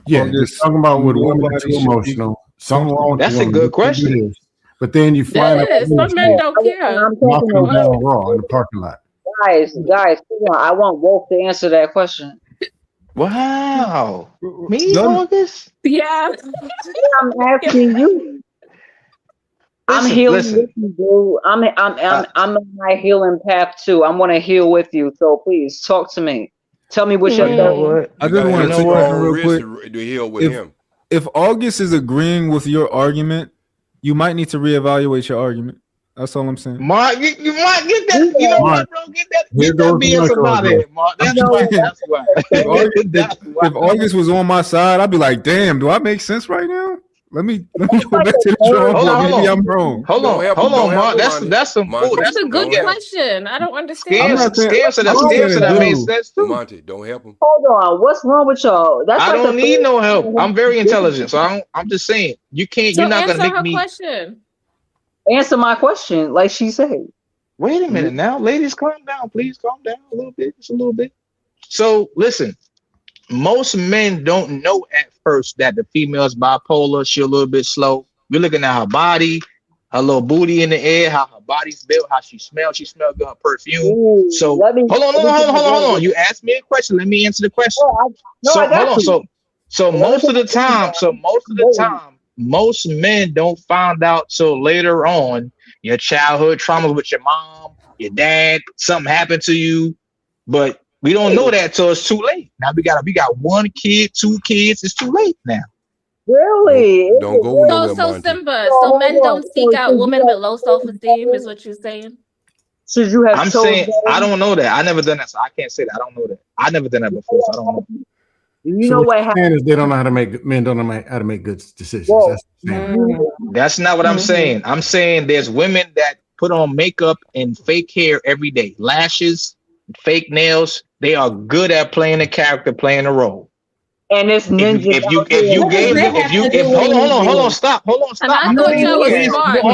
Yeah, just talking about with women too emotional. Something wrong with that's a good question. But then you find out some men don't care. Knocking them down raw in the parking lot. Guys, come on. I want Wolf to answer that question. Wow. Me, August? Yeah. I'm asking you. I'm healing with you, dude. I'm on my healing path too. I'm gonna heal with you. So please talk to me. Tell me what you're doing. I just want to say real quick. To heal with him. If August is agreeing with your argument, you might need to reevaluate your argument. That's all I'm saying. Mark, you might get that. You know what, bro? Get that BS out of here, Mark. That's why. If August was on my side, I'd be like, damn, do I make sense right now? Let me go back to the drawing board. Maybe I'm wrong. Hold on, Mark. That's some food. That's a good question. I don't understand. Scam said that made sense too. Monty, don't help him. Hold on. What's wrong with y'all? I don't need no help. I'm very intelligent, so I'm just saying you can't. You're not gonna make me. Question. Answer my question, like she said. Wait a minute now, ladies, calm down, please. Calm down a little bit, just a little bit. So listen, most men don't know at first that the female is bipolar. She's a little bit slow. We're looking at her body, her little booty in the air, how her body's built, how she smells. She smells good, her perfume. Hold on. You asked me a question. Let me answer the question. So most of the time, most men don't find out till later on your childhood traumas with your mom, your dad, something happened to you, but we don't know that till it's too late. Now we got 1 kid, 2 kids. It's too late now. Really? Don't go nowhere, So Monty. Simba, so men don't seek out women with low self-esteem, is what you're saying? Should you have I'm saying I don't know that. I never done that, so I can't say that. I don't know that. I never done that before, so I don't know. You So know what what you're saying is they don't know how to make men don't know how to make good decisions. Well, That's what you're saying. That's not what I'm saying. I'm saying there's women that put on makeup and fake hair every day, lashes, fake nails. They are good at playing a character, playing a role. And it's ninjas. If you gave them, hold on, stop. And I thought y'all was smart.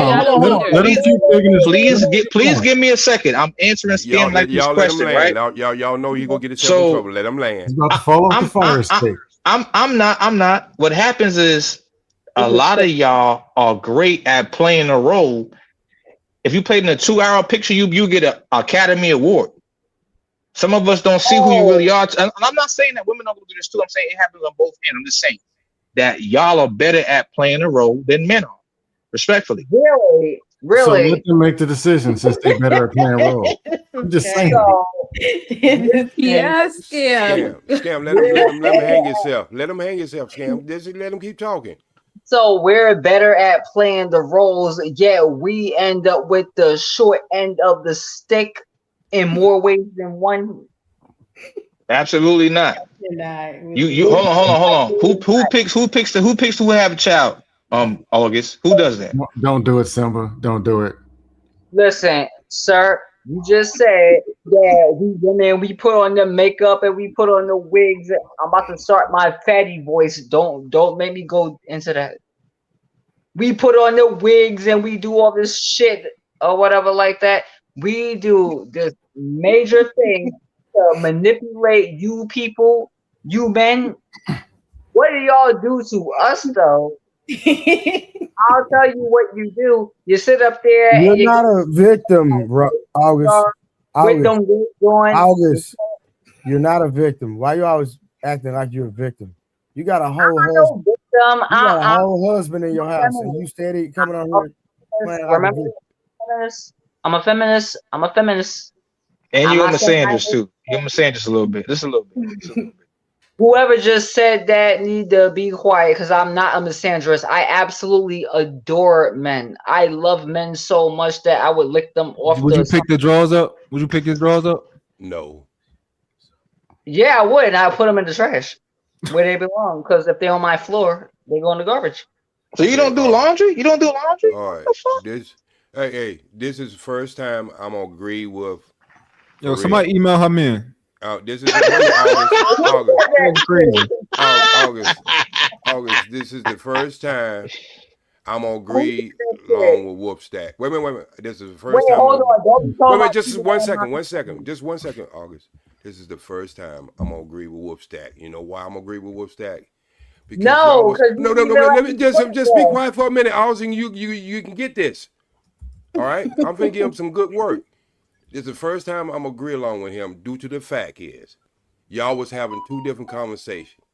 Let him keep digging his Please give me a second. I'm answering Scam like this question, right? Y'all know he gonna get himself in trouble. Let him land. He's about to fall off the fire stick. I'm not. What happens is a lot of y'all are great at playing a role. If you played in a 2-hour picture, you get an Academy Award. Some of us don't see who you really are. And I'm not saying that women don't do this too. I'm saying it happens on both ends. I'm just saying that y'all are better at playing a role than men are. Respectfully. Really? So let them make the decision since they're better at playing a role. I'm just saying. Yes, Scam. Let him hang himself. Let him hang himself, Scam. Just let him keep talking. So we're better at playing the roles, yet we end up with the short end of the stick in more ways than one. Absolutely not. You hold on. Who picks who have a child? August. Who does that? Don't do it, Simba. Don't do it. Listen, sir, you just said that we women, we put on the makeup and we put on the wigs. I'm about to start my fatty voice. Don't make me go into that. We put on the wigs and we do all this shit or whatever like that. We do this major thing to manipulate you people, you men. What do y'all do to us though? I'll tell you what you do. You sit up there. You're and not a victim, bro. August, you're not a victim. Why you always acting like you're a victim? You got a whole husband. You got a whole husband in your house, and you steady coming on here playing like a victim. I'm a feminist. And you're a misandrist too. You're a misandrist a little bit. Just a little bit. Whoever just said that need to be quiet because I'm not a misandrist. I absolutely adore men. I love men so much that I would lick them off. Would you pick the drawers up? Would you pick his drawers up? No. Yeah, I would. And I put them in the trash where they belong. Because if they're on my floor, they go in the garbage. So you don't do laundry? You don't do laundry? All right. This is the first time I'm gonna agree with. Yo, somebody email her man. This is August. This is the first time I'm gonna agree along with Whoopstack. Wait a minute. This is the first time. Hold on. Wait a minute. Just 1 second. Just 1 second, August. This is the first time I'm gonna agree with Whoopstack. You know why I'm gonna agree with Whoopstack? Because no. Let me just be quiet for a minute, August, and you can get this. All right, I'm gonna give him some good work. This is the first time I'm gonna agree along with him due to the fact is y'all was having two different conversations.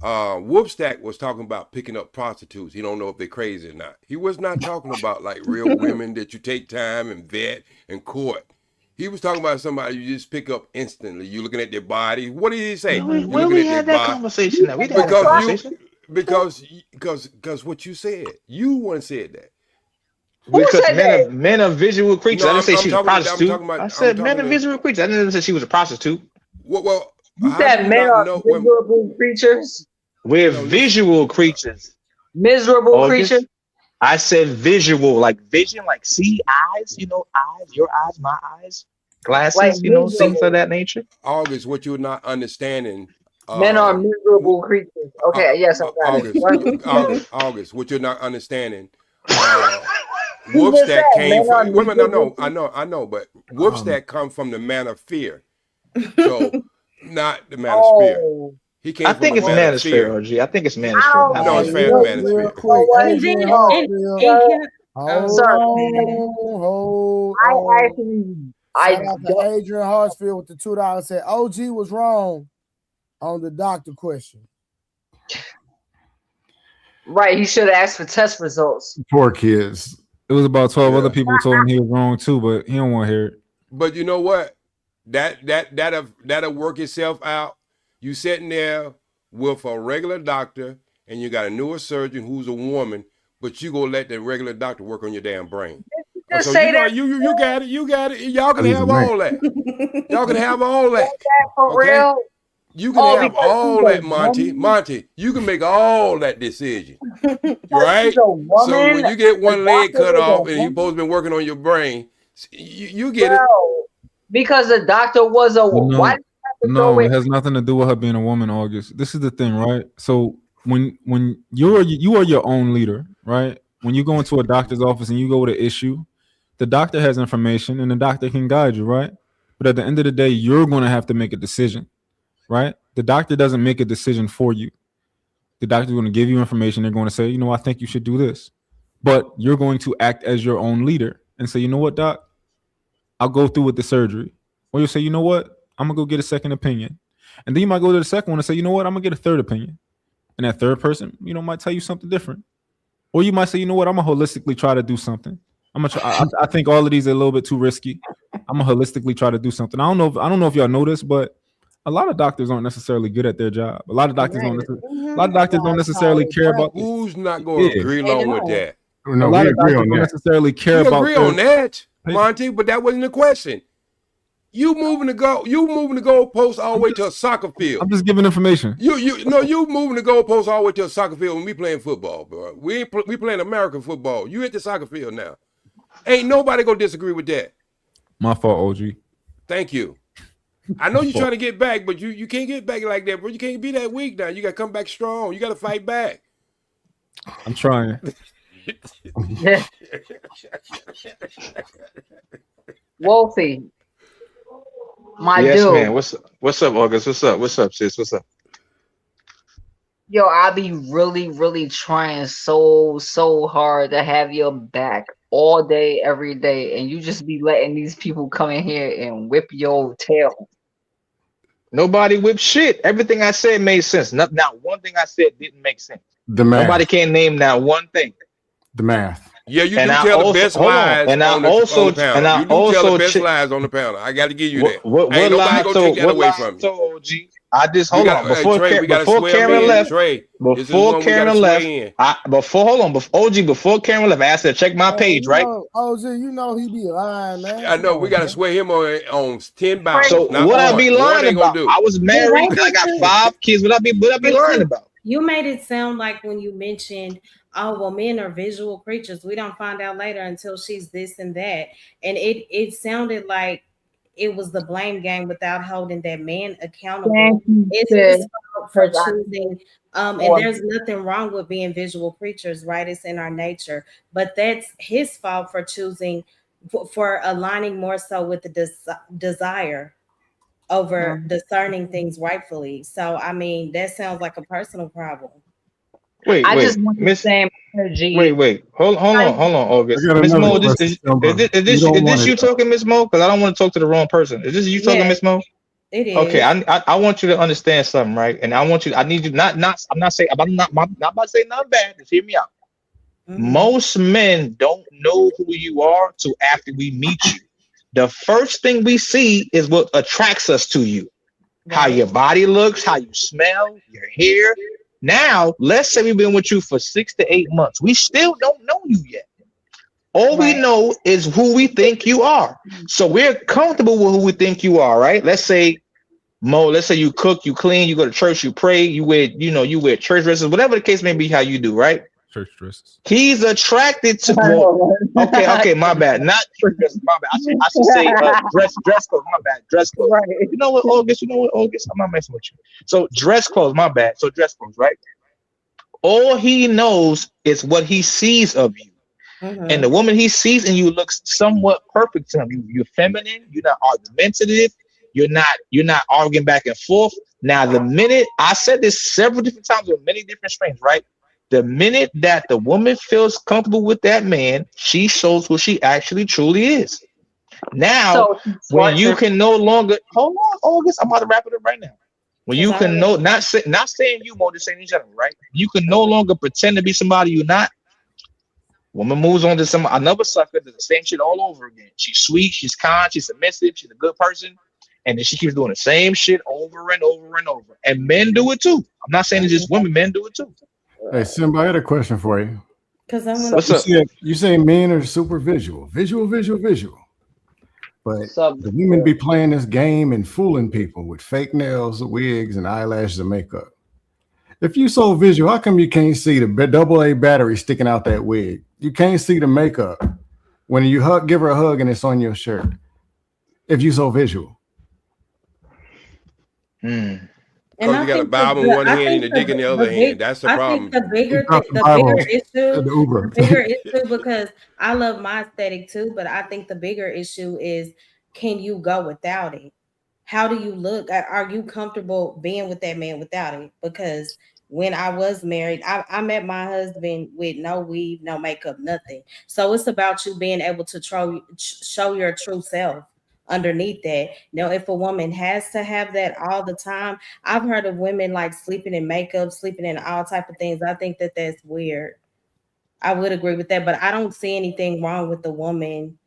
Whoopstack was talking about picking up prostitutes. He don't know if they're crazy or not. He was not talking about like real women that you take time and vet and court. He was talking about somebody you just pick up instantly. You looking at their body. What did he say? Where we had that conversation now? We didn't have that conversation. Because what you said. You once said that. Because men are visual creatures. No, I didn't say she was a about, prostitute. I said men are visual creatures. I didn't say she was a prostitute. Well, you said men are miserable creatures. We're visual creatures. Miserable creatures. I said visual, like vision, like see, eyes. You know, eyes. Your eyes, my eyes. Glasses. Like you know, things of that nature. August, what you're not understanding. Men are miserable creatures. Okay, yes, I got it. August, what you're not understanding. Whoopstack came from I know, but Whoopstack come from the man of fear. So not the man of fear. He came from the man of fear. OG. I think it's manosphere. No, it's manosphere. Shout out to Adrian Hartsfield with the $2 said OG was wrong on the doctor question. Right, he should have asked for test results. Poor kids. It was about 12 other people who told him he was wrong too, but he don't want to hear it. But you know what? That'll work itself out. You sitting there with a regular doctor, and you got a neurosurgeon who's a woman, but you gonna let the regular doctor work on your damn brain. Just So say you know, that. you got it. Y'all can have all that. Y'all can have all that. For real. You can have all that, Monty. Monty, you can make all that decision. Right? So when you get one leg cut off and you're supposed to be working on your brain, you get it. Because the doctor was a why? No, it has nothing to do with her being a woman, August. This is the thing, right? So when you are your own leader, right? When you go into a doctor's office and you go with an issue, the doctor has information and the doctor can guide you, right? But at the end of the day, you're going to have to make a decision. Right? The doctor doesn't make a decision for you. The doctor's going to give you information. They're going to say, I think you should do this. But you're going to act as your own leader and say, you know what, doc? I'll go through with the surgery. Or you'll say, you know what? I'm going to go get a second opinion. And then you might go to the second one and say, you know what? I'm going to get a third opinion. And that third person, might tell you something different. Or you might say, you know what? I'm going to holistically try to do something. I think all of these are a little bit too risky. I'm going to holistically try to do something. I don't know if y'all know this, but a lot of doctors aren't necessarily good at their job. A lot of doctors don't necessarily care about this. Who's not going to agree along with that? No, a lot of doctors don't necessarily care about. We agree on that, Monty, but that wasn't the question. You moving the goalpost all the way to a soccer field. I'm just giving information. You moving the goalpost all the way to a soccer field when we playing football, bro. We playing American football. You at the soccer field now. Ain't nobody gonna disagree with that. My fault, OG. Thank you. I know you're trying to get back, but you can't get back like that, bro. You can't be that weak now. You got to come back strong. You got to fight back. I'm trying. Wolfie, my yes, dude. Man. What's up, August? What's up, sis? What's up? Yo, I be really, really trying so hard to have your back all day, every day, and you just be letting these people come in here and whip your tail. Nobody whipped shit. Everything I said made sense. Not one thing I said didn't make sense. The math. Nobody can name now one thing. The math. Yeah, you do tell the best lies on the panel. You do tell the best lies on the panel. I got to give you that. Ain't nobody gonna take that away from you. I just hold on before Karen left. Before Karen left, before Karen left, I asked her to check my page, right? OG, he be lying, man. I know we gotta swear him on 10 bounds. So what I be lying about? I was married. I got 5 kids. What I be lying about? You made it sound like when you mentioned, oh, well, men are visual creatures. We don't find out later until she's this and that. And it sounded like it was the blame game without holding that man accountable. It's his fault for choosing. And there's nothing wrong with being visual creatures, right? It's in our nature. But that's his fault for choosing, for aligning more so with the desire over discerning things rightfully. So, I mean, that sounds like a personal problem. Wait, just want the same energy. Wait. Hold on, August. Miss Mo, is this you talking, Miss Mo? Because I don't want to talk to the wrong person. Is this you talking, Miss Mo? It is. Okay, I want you to understand something, right? And I need you I'm not about to say nothing bad. Just hear me out. Mm-hmm. Most men don't know who you are till after we meet you. The first thing we see is what attracts us to you. Right. How your body looks, how you smell, your hair. Now, let's say we've been with you for 6 to 8 months. We still don't know you yet. All we know is who we think you are. So we're comfortable with who we think you are, right? Let's say, Mo, let's say you cook, you clean, you go to church, you pray, you wear church dresses, whatever the case may be, how you do, right? Church dresses. He's attracted to. Okay, my bad. Not church dresses, my bad. I should say dress clothes. My bad, dress clothes. Right. You know what, August? I'm not messing with you. So dress clothes, my bad. So dress clothes, right? All he knows is what he sees of you. Mm-hmm. And the woman he sees in you looks somewhat perfect to him. You're feminine. You're not argumentative. You're not arguing back and forth. Now, the minute I said this several different times with many different strains, right? The minute that the woman feels comfortable with that man, she shows who she actually truly is. Now, when you can no longer hold on, August, I'm about to wrap it up right now. When you can know, not saying you more, just saying in general, right? You can no longer pretend to be somebody you're not. Woman moves on to another sucker, does the same shit all over again. She's sweet, she's kind, she's submissive, she's a good person, and then she keeps doing the same shit over and over and over. And men do it too. I'm not saying it's just women, men do it too. Hey, Simba, I had a question for you. Because I'm What's up? You say men are super visual. But the women be playing this game and fooling people with fake nails, wigs, and eyelashes and makeup. If you so visual, how come you can't see the AA battery sticking out that wig? You can't see the makeup when you give her a hug and it's on your shirt. If you so visual. Because you got a Bible in one hand and a dick in the other hand. That's the problem. I think the bigger issue, because I love my aesthetic too, but I think the bigger issue is, can you go without it? How do you look? Are you comfortable being with that man without it? Because when I was married, I met my husband with no weave, no makeup, nothing. So it's about you being able to show your true self underneath that. Now, if a woman has to have that all the time, I've heard of women like sleeping in makeup, sleeping in all type of things. I think that that's weird. I would agree with that, but I don't see anything wrong with the woman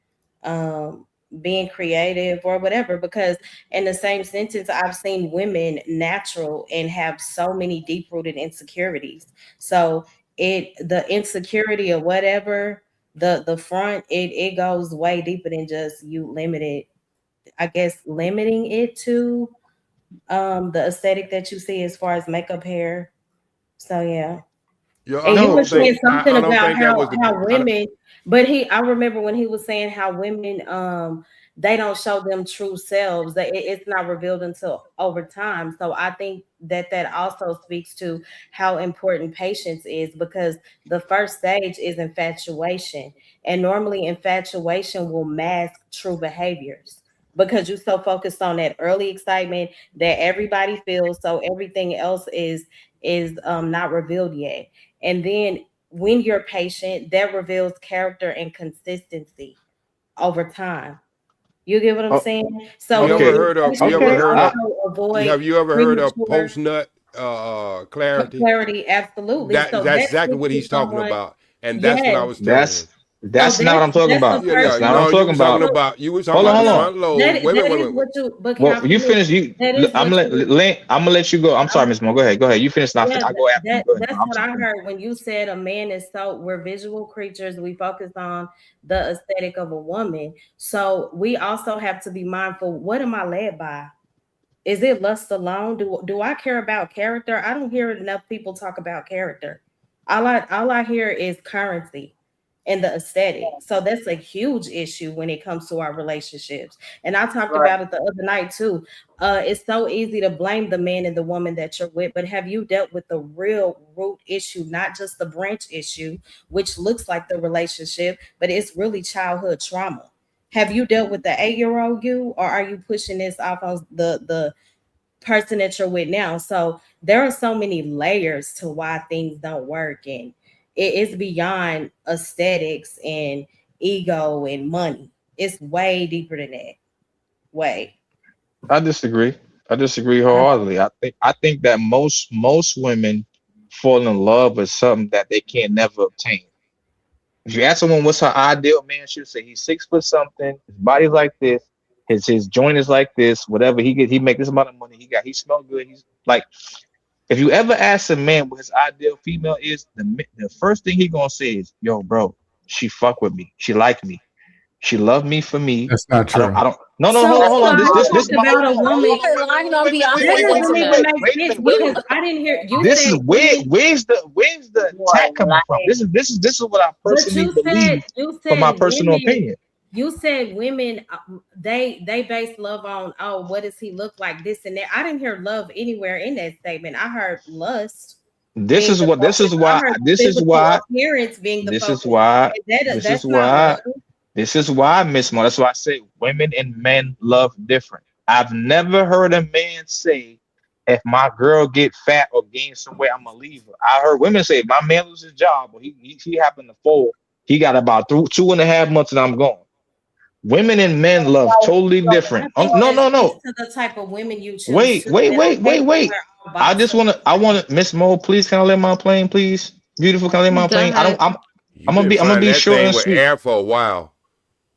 being creative or whatever, because in the same sentence, I've seen women natural and have so many deep-rooted insecurities. So the insecurity or whatever, the front, it goes way deeper than just you limiting it to the aesthetic that you see as far as makeup, hair. So yeah. And you were saying something about how women, but I remember when he was saying how women they don't show them true selves. That it's not revealed until over time. So I think that also speaks to how important patience is, because the first stage is infatuation, and normally infatuation will mask true behaviors, because you're so focused on that early excitement that everybody feels. So everything else is not revealed yet. And then when you're patient, that reveals character and consistency over time. You get what I'm saying? So have you ever heard of post nut clarity? Clarity, absolutely. That's exactly what he's talking about, and that's what I was telling you. That's not what I'm talking about. That's not what I'm talking about. You were talking about the front lobe. Wait. Well, you finish. I'm gonna let you go. I'm sorry, Ms. Mo. Go ahead. You finish. I'll go after. That's what I heard when you said a man is we're visual creatures. We focus on the aesthetic of a woman. So we also have to be mindful. What am I led by? Is it lust alone? Do I care about character? I don't hear enough people talk about character. All I hear is currency and the aesthetic. So that's a huge issue when it comes to our relationships. And I talked about it the other night too. It's so easy to blame the man and the woman that you're with, but have you dealt with the real root issue, not just the branch issue, which looks like the relationship, but it's really childhood trauma? Have you dealt with the 8-year-old you, or are you pushing this off on the person that you're with now? So there are so many layers to why things don't work, and it's beyond aesthetics and ego and money. It's way deeper than that. Way. I disagree wholeheartedly. I think that most women fall in love with something that they can't never obtain. If you ask someone what's her ideal man, she'll say he's 6 foot something, his body's like this, his joint is like this, whatever he make this amount of money, he smell good. He's like, if you ever ask a man what his ideal female is, the first thing he gonna say is, "Yo, bro, she fuck with me, she like me, she love me for me." That's not true. I don't. No, hold on. This about a woman. I didn't hear you. This is where's the attack coming from? This is what I personally believe from my personal opinion. You said women, they base love on, oh, what does he look like, this and that. I didn't hear love anywhere in that statement. I heard lust. This is why Miss Mo. That's why I say women and men love different. I've never heard a man say, if my girl get fat or gain some weight, I'm gonna leave her. I heard women say, if my man loses his job or he happened to fall, he got about 2.5 months and I'm gone. Women and men love totally different. I think No, that no, speaks no. to the type of women you choose. Wait. Too. And I hate when we're all I want to, Miss Mo, please, can I land my plane, please? Beautiful, can I land my Go plane? ahead. I'm gonna find be that short thing and with sweet. air for a while.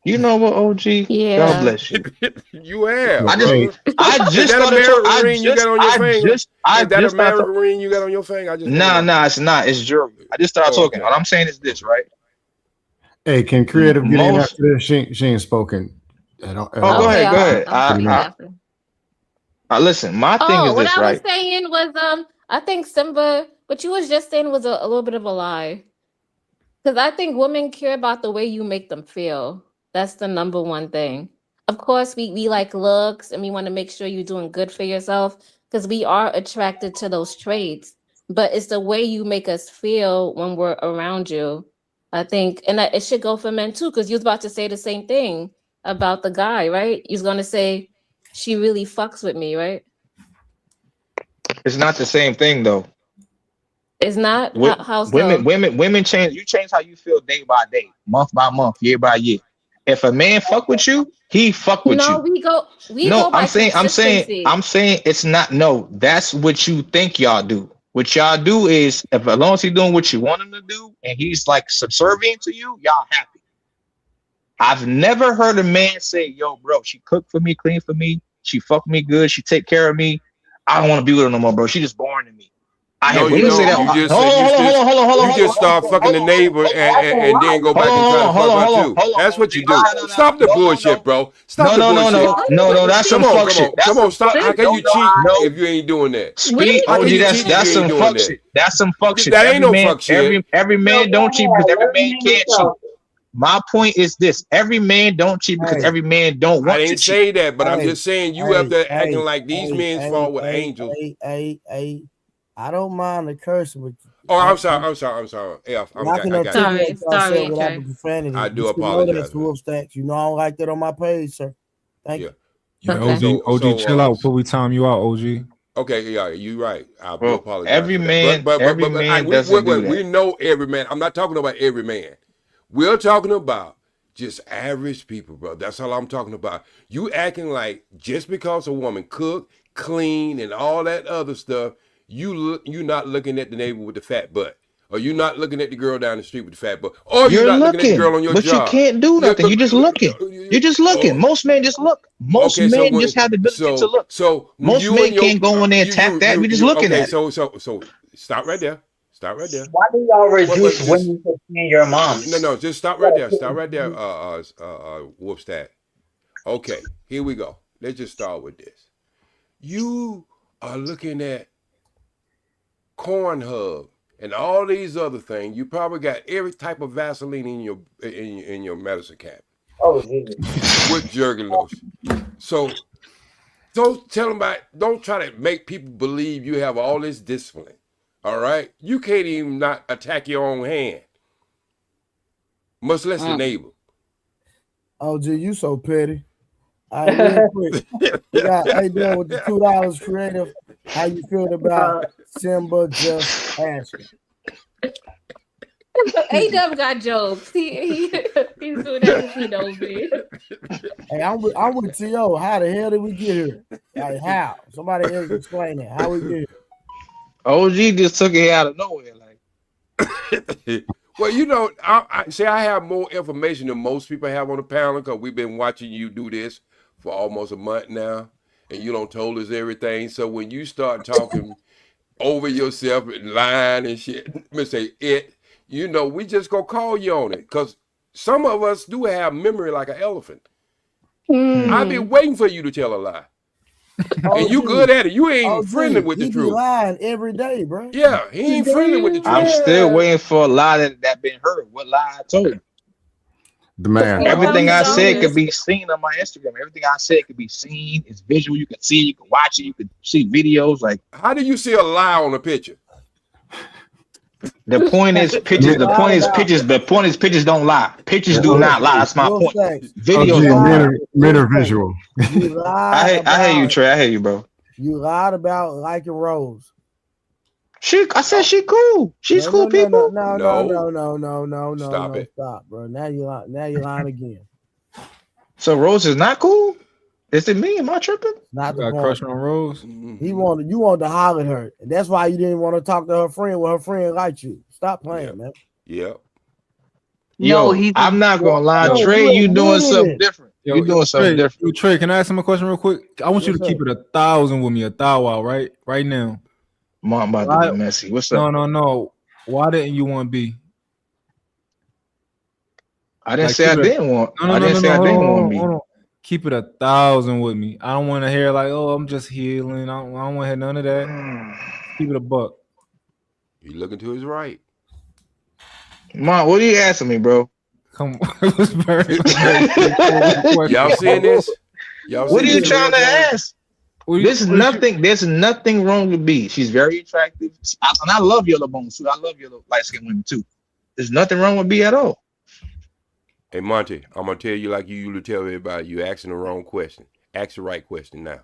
You know what, OG? God Yeah. bless you. You have, I brother. just Is that a started talking. married ring you got on your finger? Is that a married ring you got on your finger? I just Nah, it's not. It's jewelry. I just started talking. Okay. All I'm saying is this, right? Hey, can creative get in Most. after this? She ain't spoken at all. Go ahead. I'll speak after. Listen, my thing is What this, I was right? saying was I think Simba, what you was just saying was a little bit of a lie. Because I think women care about the way you make them feel. That's the number one thing. Of course, we like looks and we want to make sure you're doing good for yourself because we are attracted to those traits. But it's the way you make us feel when we're around you. I think, and it should go for men too, because you was about to say the same thing about the guy, right? You was going to say, she really fucks with me, right? It's not the same thing, though. It's not? How so? Women change. You change how you feel day by day, month by month, year by year. If a man fuck with you, he fuck with you. We go by I'm consistency. saying it's not. No, that's what you think y'all do. What y'all do is, if as long as he's doing what you want him to do, and he's like subservient to you, y'all happy. I've never heard a man say, "Yo, bro, she cooked for me, clean for me, she fucked me good, she take care of me. I don't want to be with her no more, bro. She just boring to me." I have women say that. You just start fucking the neighbor and then go back and try to fuck her too. That's what you do. Stop the bullshit, bro. Stop the bullshit. No, that's some fuck shit. Come on, stop. How can you cheat if you ain't doing that? OG, that's some fuck shit. That's some fuck shit. That ain't no fuck shit. Every man don't cheat because every man can't cheat. My point is this: every man don't cheat because every man don't want to cheat. I didn't say that, but I'm just saying you up there acting like these men's fall with angels. I don't mind the cursing with you. Oh, I'm sorry. F, I do apologize. You know I don't like that on my page, sir. Thank you. Yeah, OG, chill out before we time you out, OG. Okay, yeah, you're right. I do apologize. Every man, every man doesn't do that. We know every man. I'm not talking about every man. We're talking about just average people, bro. That's all I'm talking about. You acting like just because a woman cook, clean, and all that other stuff, you not looking at the neighbor with the fat butt, or you not looking at the girl down the street with the fat butt, or you're not looking at the girl on your job. But you can't do nothing. You're just looking. You're just looking. Most men just look. Most men just have the ability to look. So most men can't go in there and tap that. We just looking at it. So stop right there. Stop right there. Why do y'all reduce women to being your moms? No, just stop right there. Stop right there, Wolfstat. Okay, here we go. Let's just start with this. You are looking at Cornhub and all these other things. You probably got every type of Vaseline in your medicine cabinet. Oh, Jesus. With jerky lotion. So don't try to make people believe you have all this discipline. All right? You can't even not attack your own hand. Much less the neighbor. Oh, gee, you so petty. All right, real quick. We got A-Dub with the $2 creative. How you feel about Simba just asking? A-Dub got jokes. He's doing that because he knows me. Hey, I'm with T.O. How the hell did we get here? Like, how? Somebody else explain it. How we get here? OG just took it out of nowhere. Like, well, you know, I have more information than most people have on the panel because we've been watching you do this for almost a month now, and you don't told us everything. So when you start talking over yourself and lying and shit, let me say it, you know, we just gonna call you on it because some of us do have memory like an elephant. I've been waiting for you to tell a lie. And you good at it. You ain't friendly with the truth. He be lying every day, bro. Yeah, he ain't friendly with the truth. I'm still waiting for a lie that been heard. What lie I told him? The man. Everything I said could be seen on my Instagram. Everything I said could be seen. It's visual. You can see. You can watch it. You can see videos. Like, how do you see a lie on a picture? The point is pictures. The point is pictures. The point is pictures don't lie. Pictures do not lie. That's my point. Videos. Men are visual. I hear you, Trey. I hear you, bro. You lied about liking Rose. I said she cool. She's cool people. No. Stop it. Stop, bro. Now you're lying again. So Rose is not cool? Is it me? Am I tripping? Not the got point. crush on Rose. You wanted to holler at her. And that's why you didn't want to talk to her friend when her friend liked you. Stop playing, man. Yep. Yo, I'm not gonna lie, Trey. You doing something different. You doing something different. Trey, can I ask him a question real quick? I want you to keep it 1,000 with me, a thou wow, right now. Mom about to be messy. What's up? No. Why didn't you want B? I didn't say I didn't want. I didn't say I didn't want B. Keep it 1,000 with me. I don't want to hear like, oh, I'm just healing. I don't want to hear none of that. Keep it $1. You looking to his right. Mom, what are you asking me, bro? Come on. It was very Y'all seeing this? What are you trying to ask? There's nothing wrong with B. She's very attractive. And I love yellow bones too. I love yellow light skinned women too. There's nothing wrong with B at all. Hey Monty, I'm gonna tell you like you usually tell everybody, you asking the wrong question. Ask the right question now.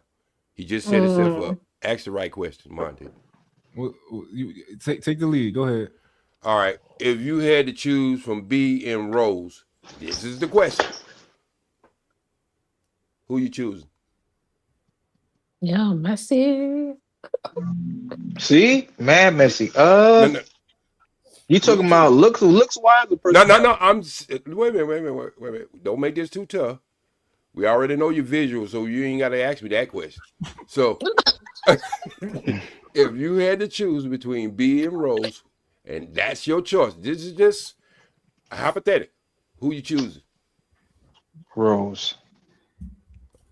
He just set himself up. Ask the right question, Monty. Well, you take the lead. Go ahead. All right. If you had to choose from B and Rose, this is the question. Who you choosing? Yeah, messy. See? Mad messy. You talking about looks wise or personality? No. Wait a minute. Don't make this too tough. We already know your visuals, so you ain't gotta ask me that question. So if you had to choose between B and Rose, and that's your choice. This is just a hypothetical. Who you choosing? Rose.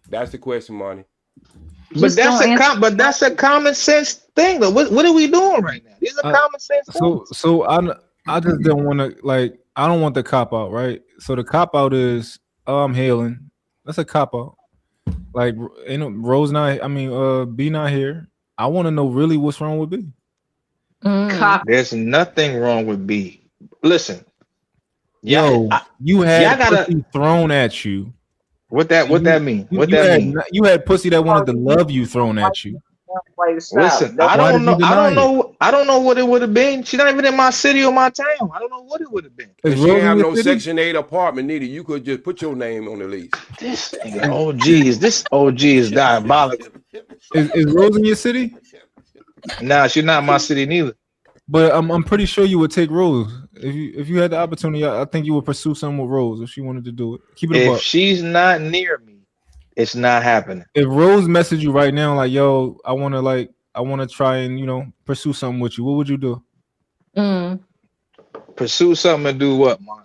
That's the question, Monty. But that's a common sense thing, though. What are we doing right now? These are common sense things. So I just don't want to like. I don't want the cop out, right? So the cop out is I'm hailing. That's a cop out. Like Rose not. I mean, B not here. I want to know really what's wrong with B. There's nothing wrong with B. Listen, you had pussy thrown at you. What that mean? You had pussy that wanted to love you thrown at you. Listen, I don't know what it would have been. She's not even in my city or my town. I don't know what it would have been. If she ain't have no Section 8 apartment neither, you could just put your name on the lease. This OG is diabolical. Is Rose in your city? Nah, she's not in my city neither. But I'm pretty sure you would take Rose if you had the opportunity. I think you would pursue something with Rose if she wanted to do it. Keep it. If she's not near me, it's not happening. If Rose messaged you right now, like, yo, I want to try and pursue something with you, what would you do? Pursue something and do what, man?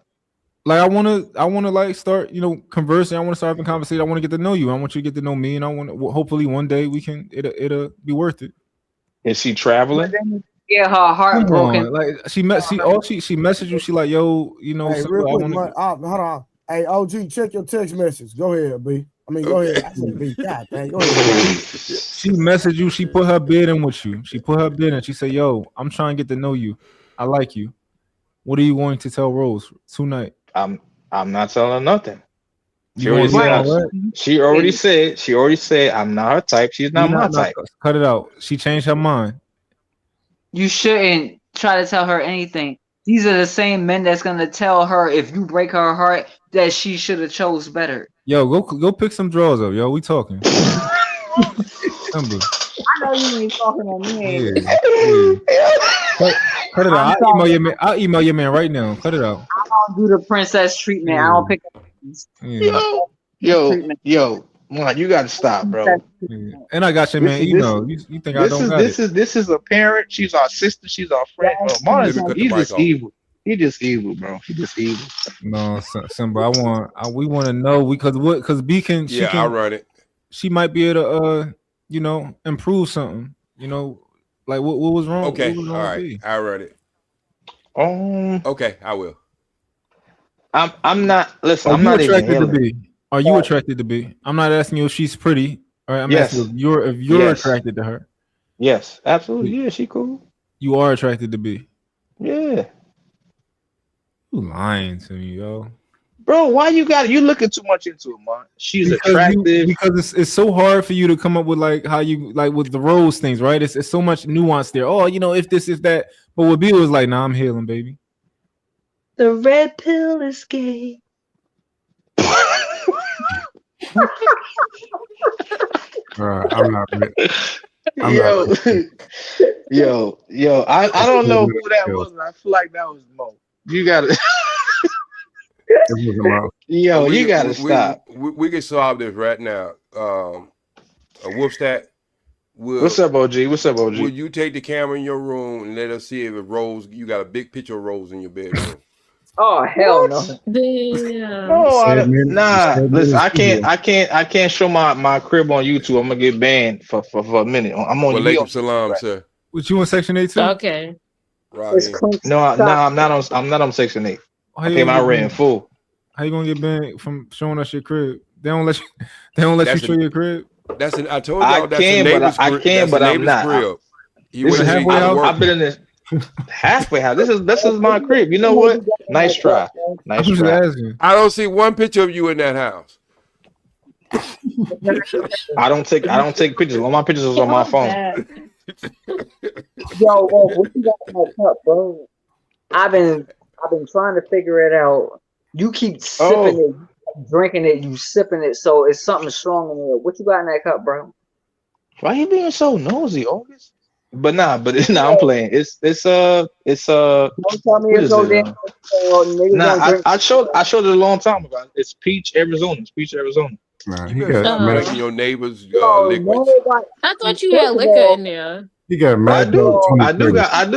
Like I want to like start conversing. I want to start having conversation. I want to get to know you. I want you to get to know me, and I want to hopefully one day it'll be worth it. Is she traveling? Get her heart broken. Like she messaged you. She like, yo, Hey, real quick, hold on. Hey, OG, check your text message. Go ahead, B. I mean, go ahead. I said B. God, dang, go ahead. She messaged you. She put her bid in with you. She put her bid in. She said, yo, I'm trying to get to know you. I like you. What are you going to tell Rose tonight? I'm not telling her nothing. She already said I'm not her type. She's not my type. Cut it out. She changed her mind. You shouldn't try to tell her anything. These are the same men that's gonna tell her if you break her heart that she should have chose better. Yo, go pick some drawers up, yo. We talking. I know you ain't talking to me. Cut it out. I'll email your man right now. Cut it out. I don't do the princess treatment. I don't pick up. Yo, man, you gotta stop, bro. And I got your man email. You think I don't got it? This is a parent. She's our sister. She's our friend. He's just evil. He just evil, bro. He just evil. No, Simba. We want to know because B can. I'll run it. She might be able to improve something. Like what was wrong? Okay, all right. I read it. Okay, I will. I'm not. Listen, I'm not attracted to B. Are you attracted to B? I'm not asking you if she's pretty. All right, I'm asking if you're attracted to her. Yes, absolutely. Yeah, she cool. You are attracted to B. Yeah. You lying to me, yo. Bro, why you looking too much into it, man? She's attractive. Because it's so hard for you to come up with like how you like with the Rose things, right? It's so much nuance there. Oh, if this, if that. But with B was like, nah, I'm healing, baby. The red pill is gay. I'm not. Yo, I don't know who that was. I feel like that was Mo. You gotta. Yo, you gotta stop. We can solve this right now. Wolfstat. What's up, OG? What's up, OG? Will you take the camera in your room and let us see if Rose? You got a big picture of Rose in your bedroom. Oh hell no! Nah. Listen, I can't show my crib on YouTube. I'm gonna get banned for a minute. I'm on. Walaikum salam, sir. What you on Section 8 too? Okay. No, I'm not on Section 8. I pay my rent in full. How you gonna get banned from showing us your crib? They don't let you. They don't let you show your crib. That's an. I told y'all that's a neighbor's crib. I can, but I'm not. I've been in this halfway house. This is my crib. You know what? Nice try. Nice try. I don't see one picture of you in that house. I don't take pictures. All my pictures is on my phone. Yo, what you got in that cup, bro? I've been trying to figure it out. You keep sipping it, drinking it, you sipping it, so it's something strong in there. What you got in that cup, bro? Why you being so nosy, August? But I'm playing. It's Don't tell me it's no damn. I showed it a long time ago. It's Peach, Arizona. Nah, you got drinking your neighbor's liquid. I thought you had liquor in there. He got Mad Dog. I do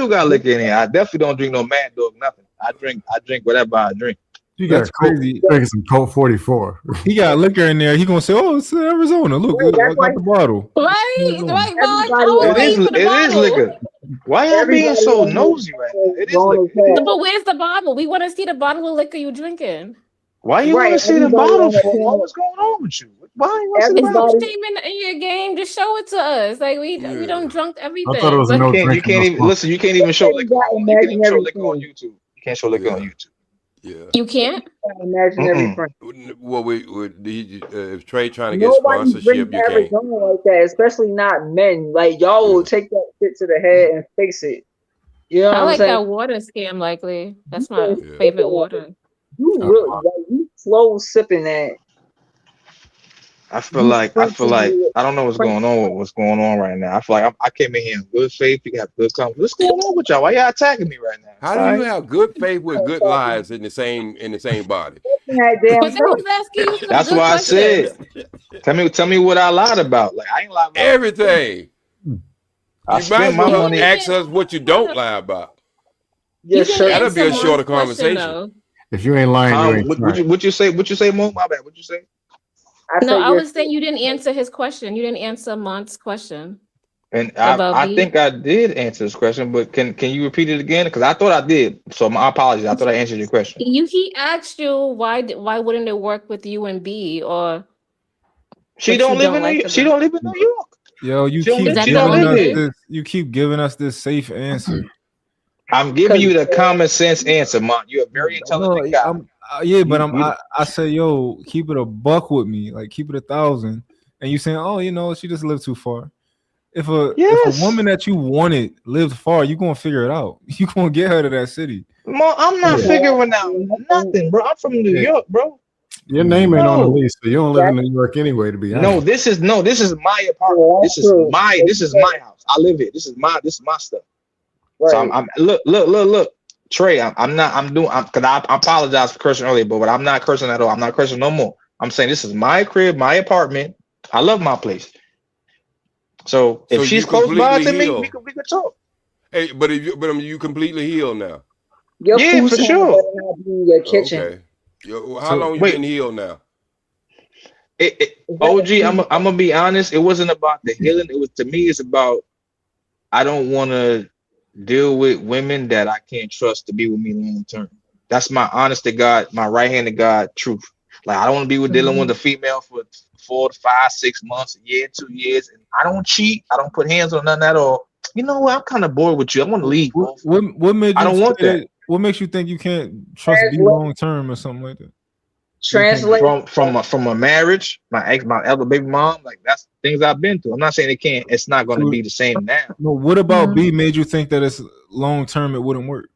got liquor in here. I definitely don't drink no Mad Dog, nothing. I drink whatever I drink. You got crazy. Drinking some Colt 44. He got liquor in there. He gonna say, "Oh, it's Arizona. Look, I got the bottle." Right, It is liquor. Why are you being so nosy right now? It is liquor. But where's the bottle? We want to see the bottle of liquor you drinking. Why you want to see the bottle for? What's going on with you? Why you want to see the bottle? In your game, just show it to us. Like we don't drunk everything. I thought it was you can't even listen. You can't even show liquor. You can't even show liquor on YouTube. You can't show liquor on YouTube. Yeah. You can't imagine every friend. Well, if Trey trying to get sponsorship, you can't. Like that, especially not men. Like y'all will take that shit to the head and fix it. You know what I'm saying? That water scam. Likely, that's my favorite water. You really, you slow sipping that. I feel like I don't know what's going on right now. I feel like I came in here in good faith. You got good confidence. What's going on with y'all? Why y'all attacking me right now? How do you have good faith with good lies in the same body? That's why I said. Tell me what I lied about. Like I ain't lied about everything. You might as well ask us what you don't lie about. Yes, sir. That'll be a shorter conversation. If you ain't lying, what you say? What you say, Mo? My bad. What you say? I was saying you didn't answer his question. You didn't answer Mont's question. And I think I did answer this question, but can you repeat it again? Because I thought I did. So my apologies. I thought I answered your question. He asked you why wouldn't it work with you and B or she don't live in New York. Yo, you keep giving us this safe answer. I'm giving you the common sense answer, Mont. You're a very intelligent guy. I say, yo, keep it a buck with me, like keep it 1,000. And you saying, oh, she just lived too far. If a woman that you wanted lived far, you gonna figure it out. You gonna get her to that city. I'm not figuring out nothing, bro. I'm from New York, bro. Your name ain't on the lease, so you don't live in New York anyway. To be honest, no, this is my apartment. This is my house. I live here. This is my stuff. Right. So I'm look. Trey, I apologize for cursing earlier, but I'm not cursing at all. I'm not cursing no more. I'm saying this is my crib, my apartment. I love my place. So if she's close by to me, we could talk. Hey, but you completely healed now. Yeah, for sure. Your kitchen. Okay. How long you been healed now? OG, I'm gonna be honest. It wasn't about the healing. It was, to me, it's about I don't want to deal with women that I can't trust to be with me long term. That's my honest to God, my right hand to God truth. Like I don't want to be dealing with a female for 4 to 5, 6 months, a year, 2 years, and I don't cheat. I don't put hands on nothing at all. You know what? I'm kind of bored with you. I want to leave. What made you I don't want that. What makes you think you can't trust me long term or something like that? Translate from a marriage, my elder baby mom, like that's things I've been through. I'm not saying it's not going to be the same now. No, what about B made you think that it's long term it wouldn't work?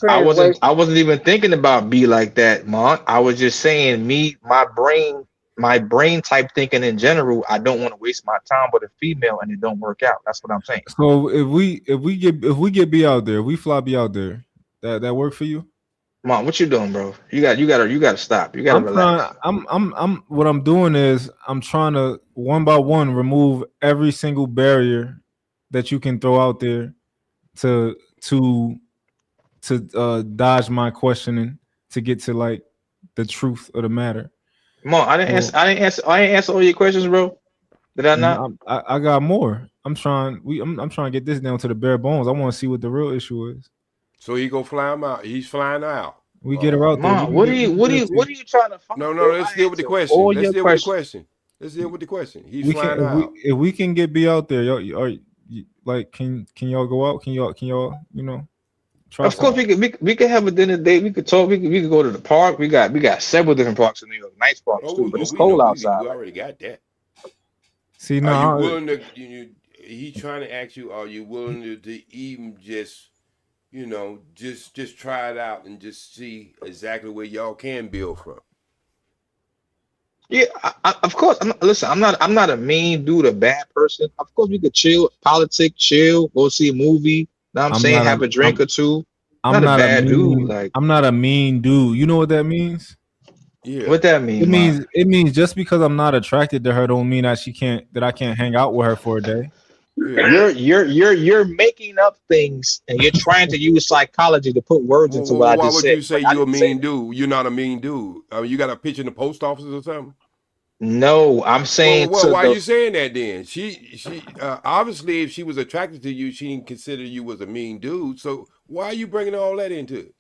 I wasn't even thinking about B like that, Mont. I was just saying my brain my brain type thinking in general, I don't want to waste my time with a female and it don't work out. That's what I'm saying. So if we get B out there, we fly B out there. That work for you? Mom, what you doing, bro? You gotta stop. You gotta relax. I'm what I'm doing is I'm trying to one by one remove every single barrier that you can throw out there to dodge my questioning to get to like the truth of the matter. Mom, I didn't answer all your questions, bro. Did I not? I got more. I'm trying to get this down to the bare bones. I want to see what the real issue is. So he go fly him out. He's flying out. We get her out there. Mom, what are you trying to find? No, let's deal with the question. Let's deal with the question. Let's deal with the question. He's flying out. If we can get B out there, y'all like can y'all go out? Can y'all try? Of course, we can have a dinner date. We could talk. We could go to the park. We got several different parks in New York, nice parks too. But it's cold outside. We already got that. See, now, are you willing to? He's trying to ask you: are you willing to even just, just try it out and just see exactly where y'all can build from? Yeah, of course. I'm not a mean dude, a bad person. Of course, we could chill, politic, chill, go see a movie. Know what I'm saying, have a drink or two. I'm not a bad dude. Like, I'm not a mean dude. You know what that means? Yeah. What that mean? It means just because I'm not attracted to her don't mean that I can't hang out with her for a day. Yeah. You're making up things and you're trying to use psychology to put words into what I just said. Why would you say you're a mean dude? You're not a mean dude. You got a picture in the post office or something? No, I'm saying. Well, why are you saying that then? She obviously, if she was attracted to you, she didn't consider you was a mean dude. So why are you bringing all that into it?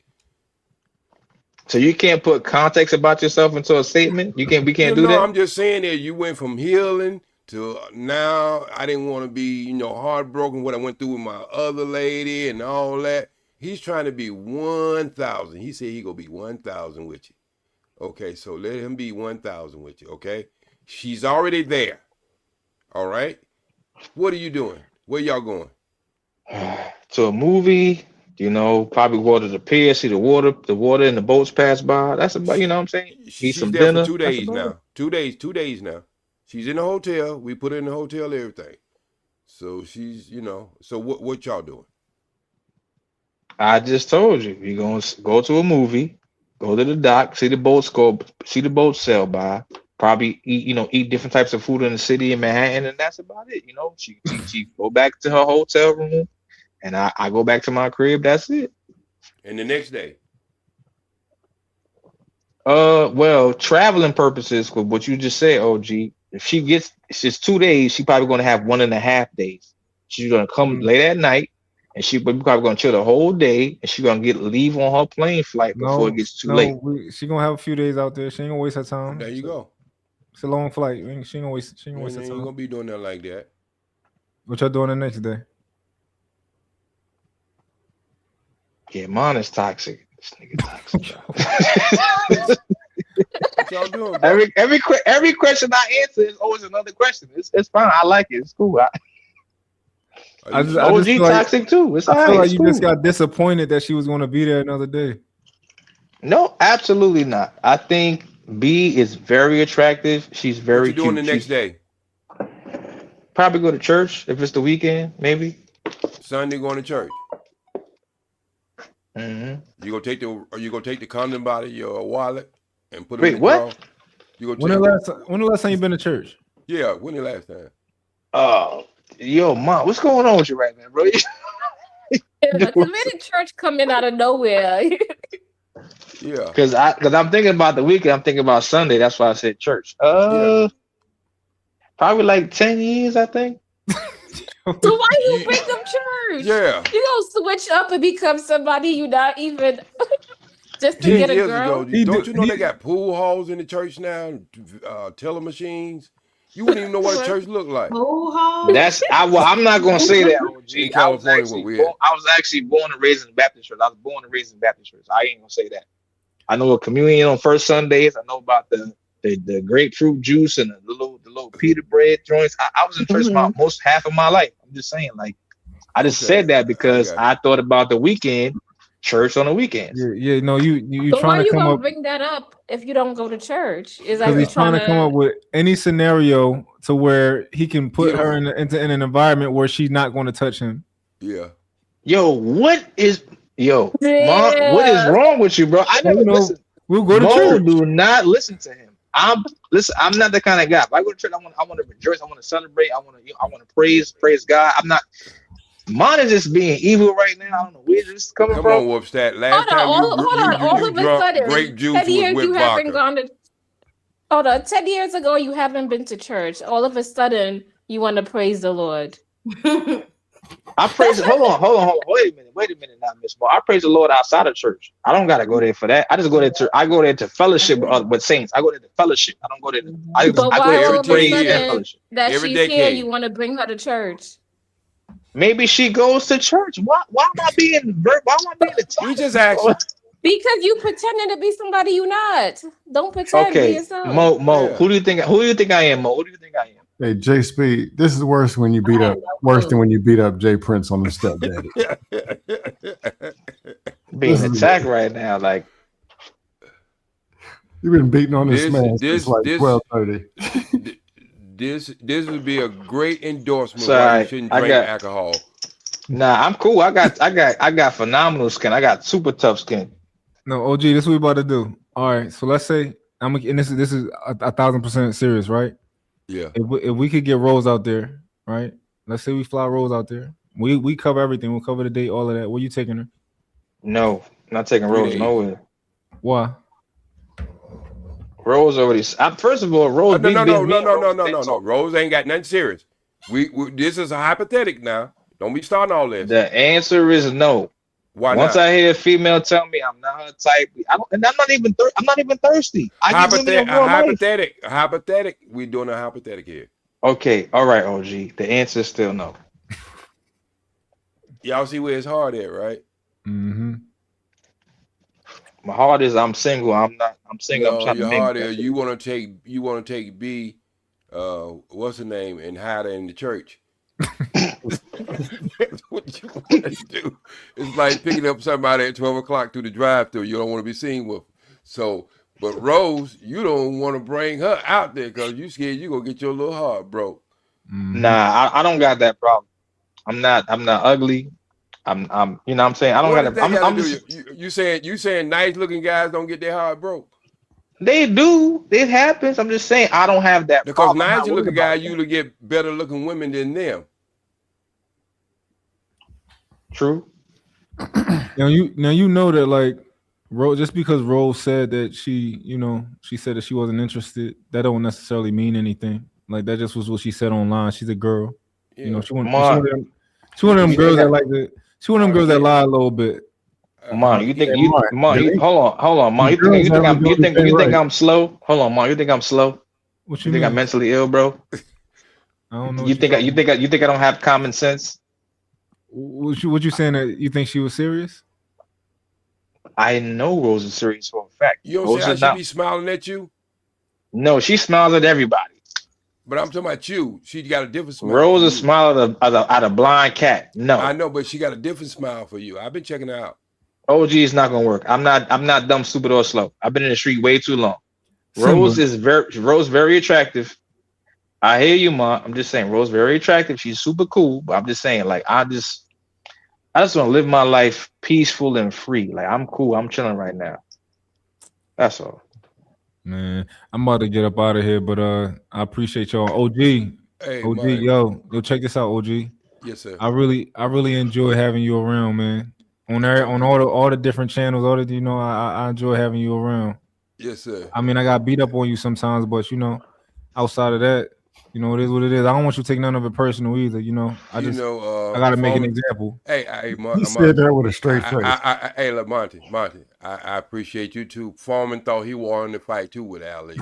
So you can't put context about yourself into a statement. We can't do that. I'm just saying that you went from healing to now. I didn't want to be, heartbroken. What I went through with my other lady and all that. He's trying to be 1,000. He said he gonna be 1,000 with you. Okay, so let him be 1,000 with you. Okay, she's already there. All right. What are you doing? Where y'all going? To a movie. Probably water the pier, see the water and the boats pass by. That's about, what I'm saying? Eat some there dinner. For 2 days now. 2 days now. She's in the hotel. We put her in the hotel, everything. So she's, so what y'all doing? I just told you. You're going to go to a movie, go to the dock, see the boats sail by, probably eat different types of food in the city in Manhattan, and that's about it. She go back to her hotel room. And I go back to my crib. That's it. And the next day? Well, traveling purposes, with what you just said, OG. If it's just 2 days, she's probably going to have 1.5 days. She's going to come late at night, and she's probably going to chill the whole day, and she's going to leave on her plane flight before it gets too late. She's going to have a few days out there. She ain't going to waste her time. There you go. It's a long flight. She ain't going to waste her time. You ain't going to be doing that like that. What y'all doing the next day? Yeah, mine is toxic. This nigga toxic. What y'all doing, bro? Every question I answer is always another question. It's fine. I like it. It's cool. OG toxic too. It's I feel like you cool. just got disappointed that she was going to be there another day. No, absolutely not. I think B is very attractive. She's very cute. What you doing the next day? Probably go to church if it's the weekend, maybe. Sunday going to church. Mm-hmm. You gonna take the condom out of your wallet and put it Wait, in the what? drawer? You When the last time you been to church? Yeah, when the last time? Oh, yo, mom, what's going on with you right now, bro? The committed church coming out of nowhere. Yeah, because I'm thinking about the weekend. I'm thinking about Sunday. That's why I said church. Probably like 10 years, I think. So why you bring up church? Yeah, You gonna switch up and become somebody you not even just to get a girl? Don't you know they got pool halls in the church now? Teller machines. You wouldn't even know what a church looked like. Pool hall? I'm not gonna say that, OG. In California, I was actually born and raised in the Baptist church. I was born and raised in Baptist church. I ain't gonna say that. I know a communion on first Sundays. I know about the grapefruit juice and the little pita bread joints. I was in church half of my life. I'm just saying, like, I just said that because I thought about the weekend. church on the weekends. Yeah. No, you So why trying to you come gonna up bring that up if you don't go to church? Is because like you he's trying to come up with any scenario to where he can put her in an environment where she's not going to touch him. Yeah. Yo, what is Mom? What is wrong with you, bro? I never listen. We'll go to Mo, church. do not listen to him. I'm not the kind of guy. If I go to church, I want to rejoice. I want to celebrate. I want to praise God. I'm not. Mine is just being evil right now. I don't know where this is coming Come from. on, Whoopstat. Last time all of a drunk sudden, grape juice 10 was years with you haven't vodka. gone to. Hold on, 10 years ago you haven't been to church. All of a sudden you want to praise the Lord. I praise. Hold on. Wait a minute, now, Miss Mo. I praise the Lord outside of church. I don't gotta go there for that. I just go there to. I go there to fellowship with saints. I go there to fellowship. I don't go there. I go Why there all to of a praise and sudden fellowship. that she's here, you want to bring her to church? Maybe she goes to church. Why am I being attacked? We just asked. Because you pretending to be somebody you not. Don't pretend. Be Okay, yourself. Mo. Who do you think I am, Mo? Who do you think I am? Hey, J Speed, this is worse when you beat up than when you beat up Jay Prince on the stepdaddy. Being attacked right now, like you've been beating on this man since like 12:30. This would be a great endorsement Sorry, why you shouldn't drink alcohol. Nah, I'm cool. I got phenomenal skin. I got super tough skin. No, OG, this is what we about to do. All right, so let's say and this is 1,000% serious, right? Yeah. If we could get Rose out there, right? Let's say we fly Rose out there. We cover everything. We'll cover the date, all of that. Where you taking her? No, not taking Rose nowhere. Why? Rose already. First of all, Rose. No. Rose ain't got nothing serious. We this is a hypothetical now. Don't be starting all this. The answer is no. Why Once not? I hear a female tell me I'm not her type, I'm not even thirsty. Hypothetical. We're doing a hypothetical here. Okay, all right, OG. The answer is still no. Y'all see where it's hard at, right? Mm-hmm. My heart is I'm single. I'm single. No, I'm trying your to heart make is you want to take B, what's her name, and hide her in the church. That's what you want to do. It's like picking up somebody at 12 o'clock through the drive-thru. You don't want to be seen with. So, but Rose, you don't want to bring her out there because you scared you gonna get your little heart broke. Nah, I don't got that problem. I'm not ugly. I'm you know what I'm saying? I don't got that. I'm just, you saying nice looking guys don't get their heart broke. They do. It happens. I'm just saying I don't have that because problem. Nice looking guys usually get better looking women than them. True. Now you know that like Rose, just because Rose said that she said that she wasn't interested, that don't necessarily mean anything. Like that just was what she said online. She's a girl. Yeah. You know, she one of them girls that like to. She one of them girls that lie a little bit. Mom, you think hold on, Mom. You think I'm slow? Hold on, Mom. You think I'm slow? What you think mean? I'm mentally ill, bro? I don't know. You think I don't have common sense? What you saying that you think she was serious? I know Rose is serious for a fact. You don't say how she be smiling at you? No, she smiles at everybody. But I'm talking about you. She got a different smile. Rose is smiling at a blind cat. No, I know, but she got a different smile for you. I've been checking her out. OG is not gonna work. I'm not dumb, stupid, or slow. I've been in the street way too long. Rose is very attractive. I hear you, Mom. I'm just saying, Rose very attractive. She's super cool, but I'm just saying, like, I just want to live my life peaceful and free. Like, I'm cool. I'm chilling right now. That's all. Man, I'm about to get up out of here, but I appreciate y'all. OG, yo, check this out, OG. Yes, sir. I really enjoy having you around, man. On all the different channels, I enjoy having you around. Yes, sir. I mean, I got beat up on you sometimes, but outside of that, it is what it is. I don't want you to take none of it personal either. I gotta make an example. Hey, He said that with a straight face. Hey, look, Monty, I appreciate you too. Foreman thought he wanted to fight too with Ali.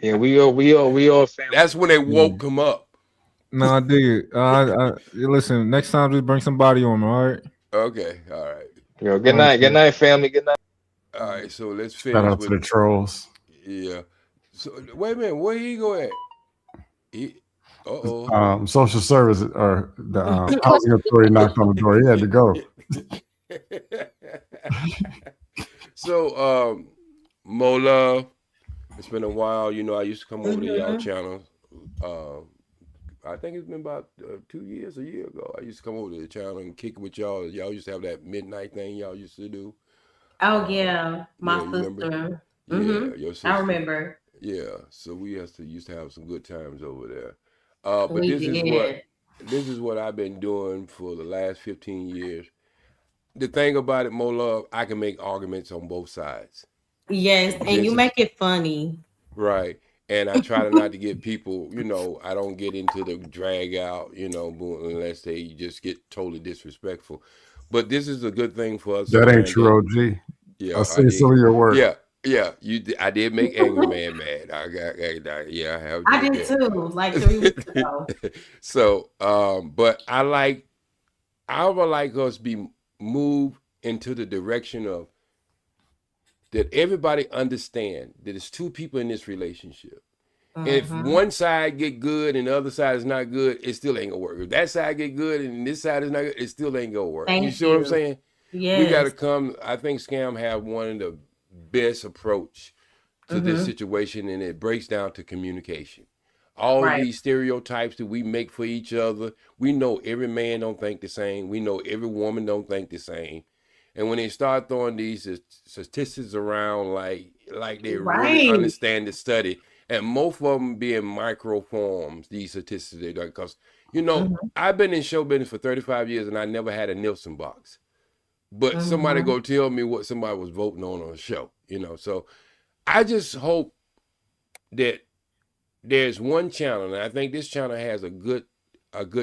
Yeah, we all family. That's when they woke him up. No, I dig it. Listen, next time just bring somebody on, all right? Okay, all right. Yo, good night, family. Good night. All right, so let's finish. Shout out to the trolls. Yeah. So wait a minute, where he go at? Social service or the housing authority knocked on the door. He had to go. So, Mo Love, it's been a while. You know, I used to come over to y'all channel. I think it's been about 2 years, a year ago. I used to come over to the channel and kick it with y'all. Y'all used to have that midnight thing y'all used to do. Oh yeah, my sister. Yeah, your sister. I remember. Yeah, so we used to have some good times over there. But this is what I've been doing for the last 15 years. The thing about it, Mo Love, I can make arguments on both sides. Yes, and you make it funny. Right. And I try to not to get people, you know, I don't get into the drag out, you know, unless they just get totally disrespectful. But this is a good thing for us. That ain't true, OG. Yeah, I see some of your work. Yeah. I did make Angry Man mad. I have. I did too, like 3 weeks ago. So, but I would like us be moved into the direction of that everybody understand that it's two people in this relationship. If one side get good and the other side is not good, it still ain't gonna work. If that side get good and this side is not good, it still ain't gonna work. You see what I'm saying? Yes. We gotta come. I think Scam have one of the best approach to this situation, and it breaks down to communication. All of these stereotypes that we make for each other, we know every man don't think the same. We know every woman don't think the same. And when they start throwing these statistics around like they really understand the study, and most of them being microforms, these statistics they done, because you know I've been in show business for 35 years and I never had a Nielsen box, but somebody go tell me what somebody was voting on a show, you know. So I just hope that there's one channel, and I think this channel has a good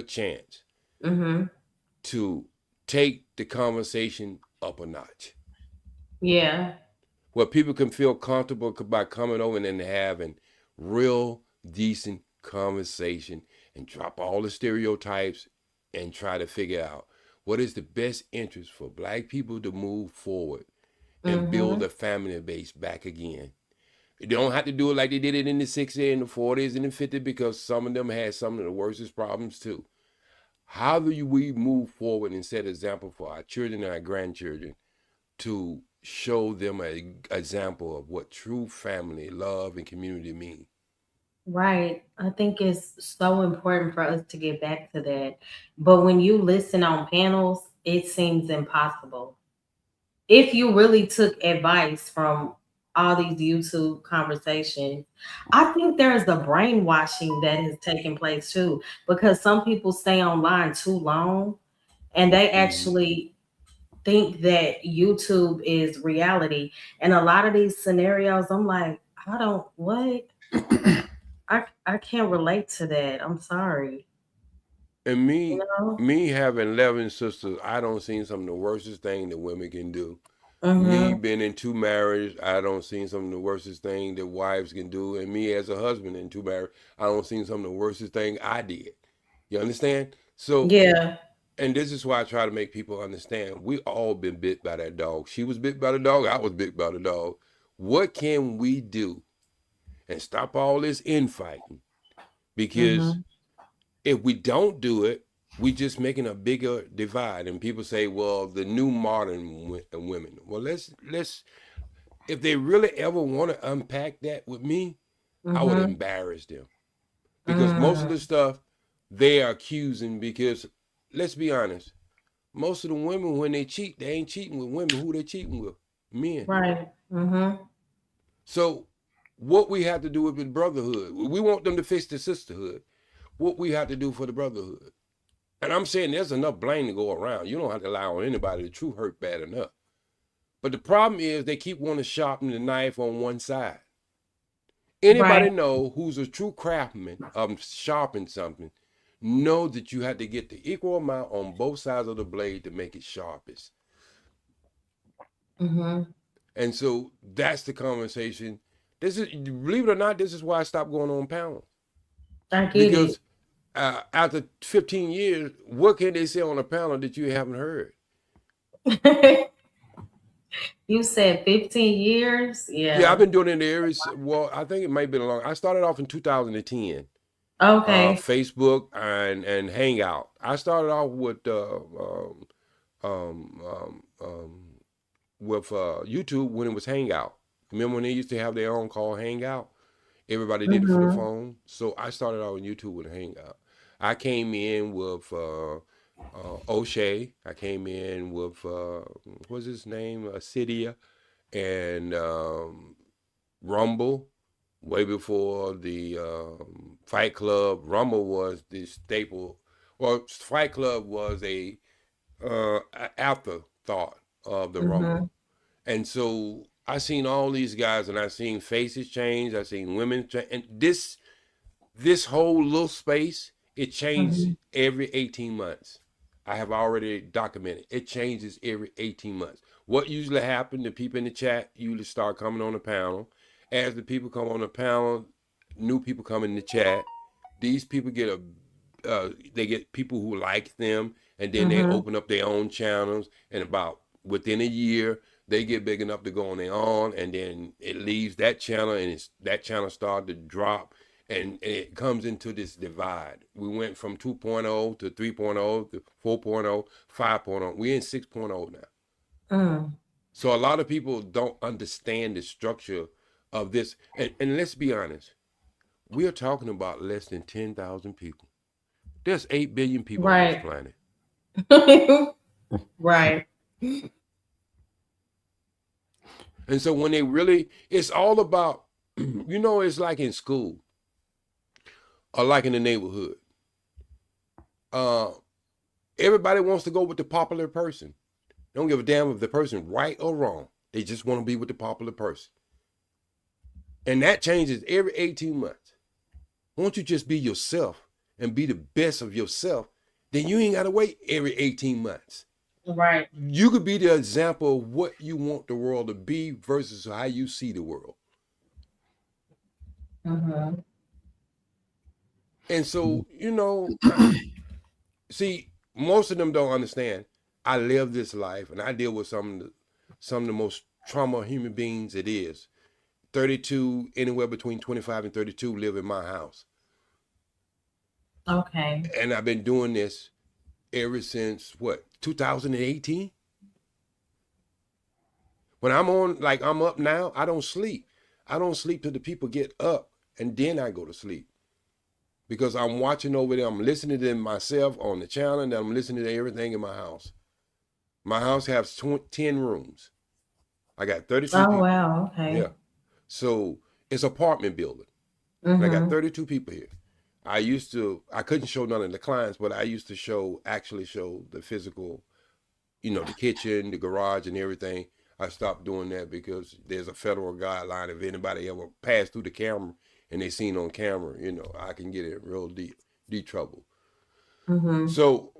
chance to take the conversation up a notch. Yeah. Where people can feel comfortable by coming over and having real decent conversation and drop all the stereotypes and try to figure out what is the best interest for Black people to move forward and build a family base back again. They don't have to do it like they did it in the 60s and the 40s and the 50s, because some of them had some of the worstest problems too. How do we move forward and set an example for our children and our grandchildren to show them an example of what true family, love, and community mean? Right. I think it's so important for us to get back to that. But when you listen on panels, it seems impossible. If you really took advice from all these YouTube conversations, I think there's a brainwashing that has taken place too, because some people stay online too long and they actually think that YouTube is reality. And a lot of these scenarios, I'm like, I can't relate to that. I'm sorry. And me having 11 sisters, I don't see some of the worstest thing that women can do. Me being in 2 marriages, I don't see some of the worstest thing that wives can do. And me as a husband in 2 marriages, I don't see some of the worstest thing I did. You understand? So yeah. And this is why I try to make people understand. We all been bit by that dog. She was bit by the dog. I was bit by the dog. What can we do and stop all this infighting? Because if we don't do it, we just making a bigger divide. And people say, well, the new modern women. Well, let's if they really ever want to unpack that with me, I would embarrass them. Because most of the stuff they are accusing, because let's be honest, most of the women, when they cheat, they ain't cheating with women. Who they cheating with? Men. Right. So what we have to do with the brotherhood, we want them to fix the sisterhood. What we have to do for the brotherhood. And I'm saying there's enough blame to go around. You don't have to rely on anybody. The truth hurt bad enough. But the problem is they keep wanting to sharpen the knife on one side. Anybody know who's a true craftsman of sharpening something, know that you have to get the equal amount on both sides of the blade to make it sharpest. And so that's the conversation. This is, believe it or not, this is why I stopped going on panels. Because after 15 years, what can they say on a panel that you haven't heard? You said 15 years? Yeah. Yeah, I've been doing it in the areas. Well, I think it might have been long. I started off in 2010. Okay. Facebook and Hangout. I started off with YouTube when it was Hangout. Remember when they used to have their own called Hangout? Everybody did it for the phone. So I started out on YouTube with Hangout. I came in with O'Shea. I came in with what's his name? Cydia and Rumble. Way before the Fight Club. Rumble was the staple. Well, Fight Club was a afterthought of the Rumble. And so I seen all these guys, and I seen faces change. I seen women change, and this whole little space, it changes every 18 months. I have already documented. It changes every 18 months. What usually happens? The people in the chat usually start coming on the panel. As the people come on the panel, new people come in the chat. These people get they get people who like them, and then they open up their own channels. And about within a year, they get big enough to go on their own, and then it leaves that channel, and that channel started to drop, and it comes into this divide. We went from 2.0 to 3.0 to 4.0, 5.0. We're in 6.0 now. So a lot of people don't understand the structure of this. And let's be honest, we are talking about less than 10,000 people. There's 8 billion people on this planet. Right. And so when they really, it's all about, it's like in school or like in the neighborhood. Everybody wants to go with the popular person. They don't give a damn if the person right or wrong. They just want to be with the popular person. And that changes every 18 months. Won't you just be yourself and be the best of yourself? Then you ain't got to wait every 18 months. Right. You could be the example of what you want the world to be versus how you see the world. And so, see, most of them don't understand. I live this life, and I deal with some of the most trauma human beings it is. 32, anywhere between 25 and 32 live in my house. Okay. And I've been doing this ever since, 2018? When I'm up now, I don't sleep. I don't sleep till the people get up, and then I go to sleep. Because I'm watching over there, I'm listening to them myself on the channel, and I'm listening to everything in my house. My house has 10 rooms. I got 32 people. Oh, wow, okay. Yeah. So it's apartment building. And I got 32 people here. I couldn't show none of the clients, but I used to actually show the physical, the kitchen, the garage, and everything. I stopped doing that because there's a federal guideline. If anybody ever passed through the camera and they seen on camera, I can get in real deep trouble. So,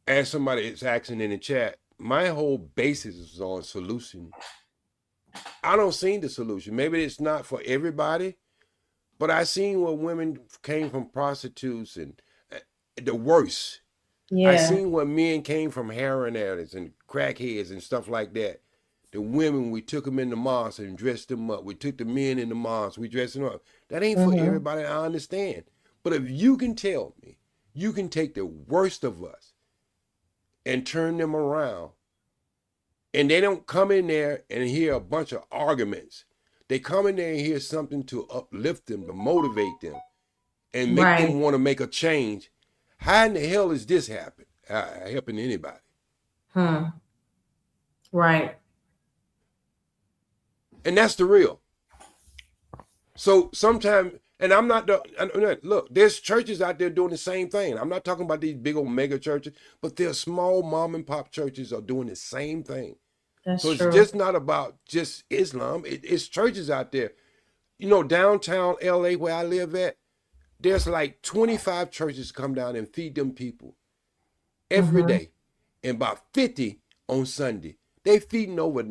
as somebody is asking in the chat, my whole basis is on solution. I don't see the solution. Maybe it's not for everybody, but I seen where women came from prostitutes and the worst. Yeah. I seen where men came from heroin addicts and crackheads and stuff like that. The women, we took them in the mosque and dressed them up. We took the men in the mosque, we dressed them up. That ain't for everybody, I understand. But if you can tell me, you can take the worst of us and turn them around, and they don't come in there and hear a bunch of arguments. They come in there and hear something to uplift them, to motivate them, and make them want to make a change. How in the hell is this helping anybody? Right. And that's the real. So sometimes, and I'm not, look, there's churches out there doing the same thing. I'm not talking about these big old mega churches, but there's small mom and pop churches are doing the same thing. That's so true. It's just not about just Islam. It's churches out there. Downtown LA where I live at, there's like 25 churches come down and feed them people every day, and about 50 on Sunday. They feeding over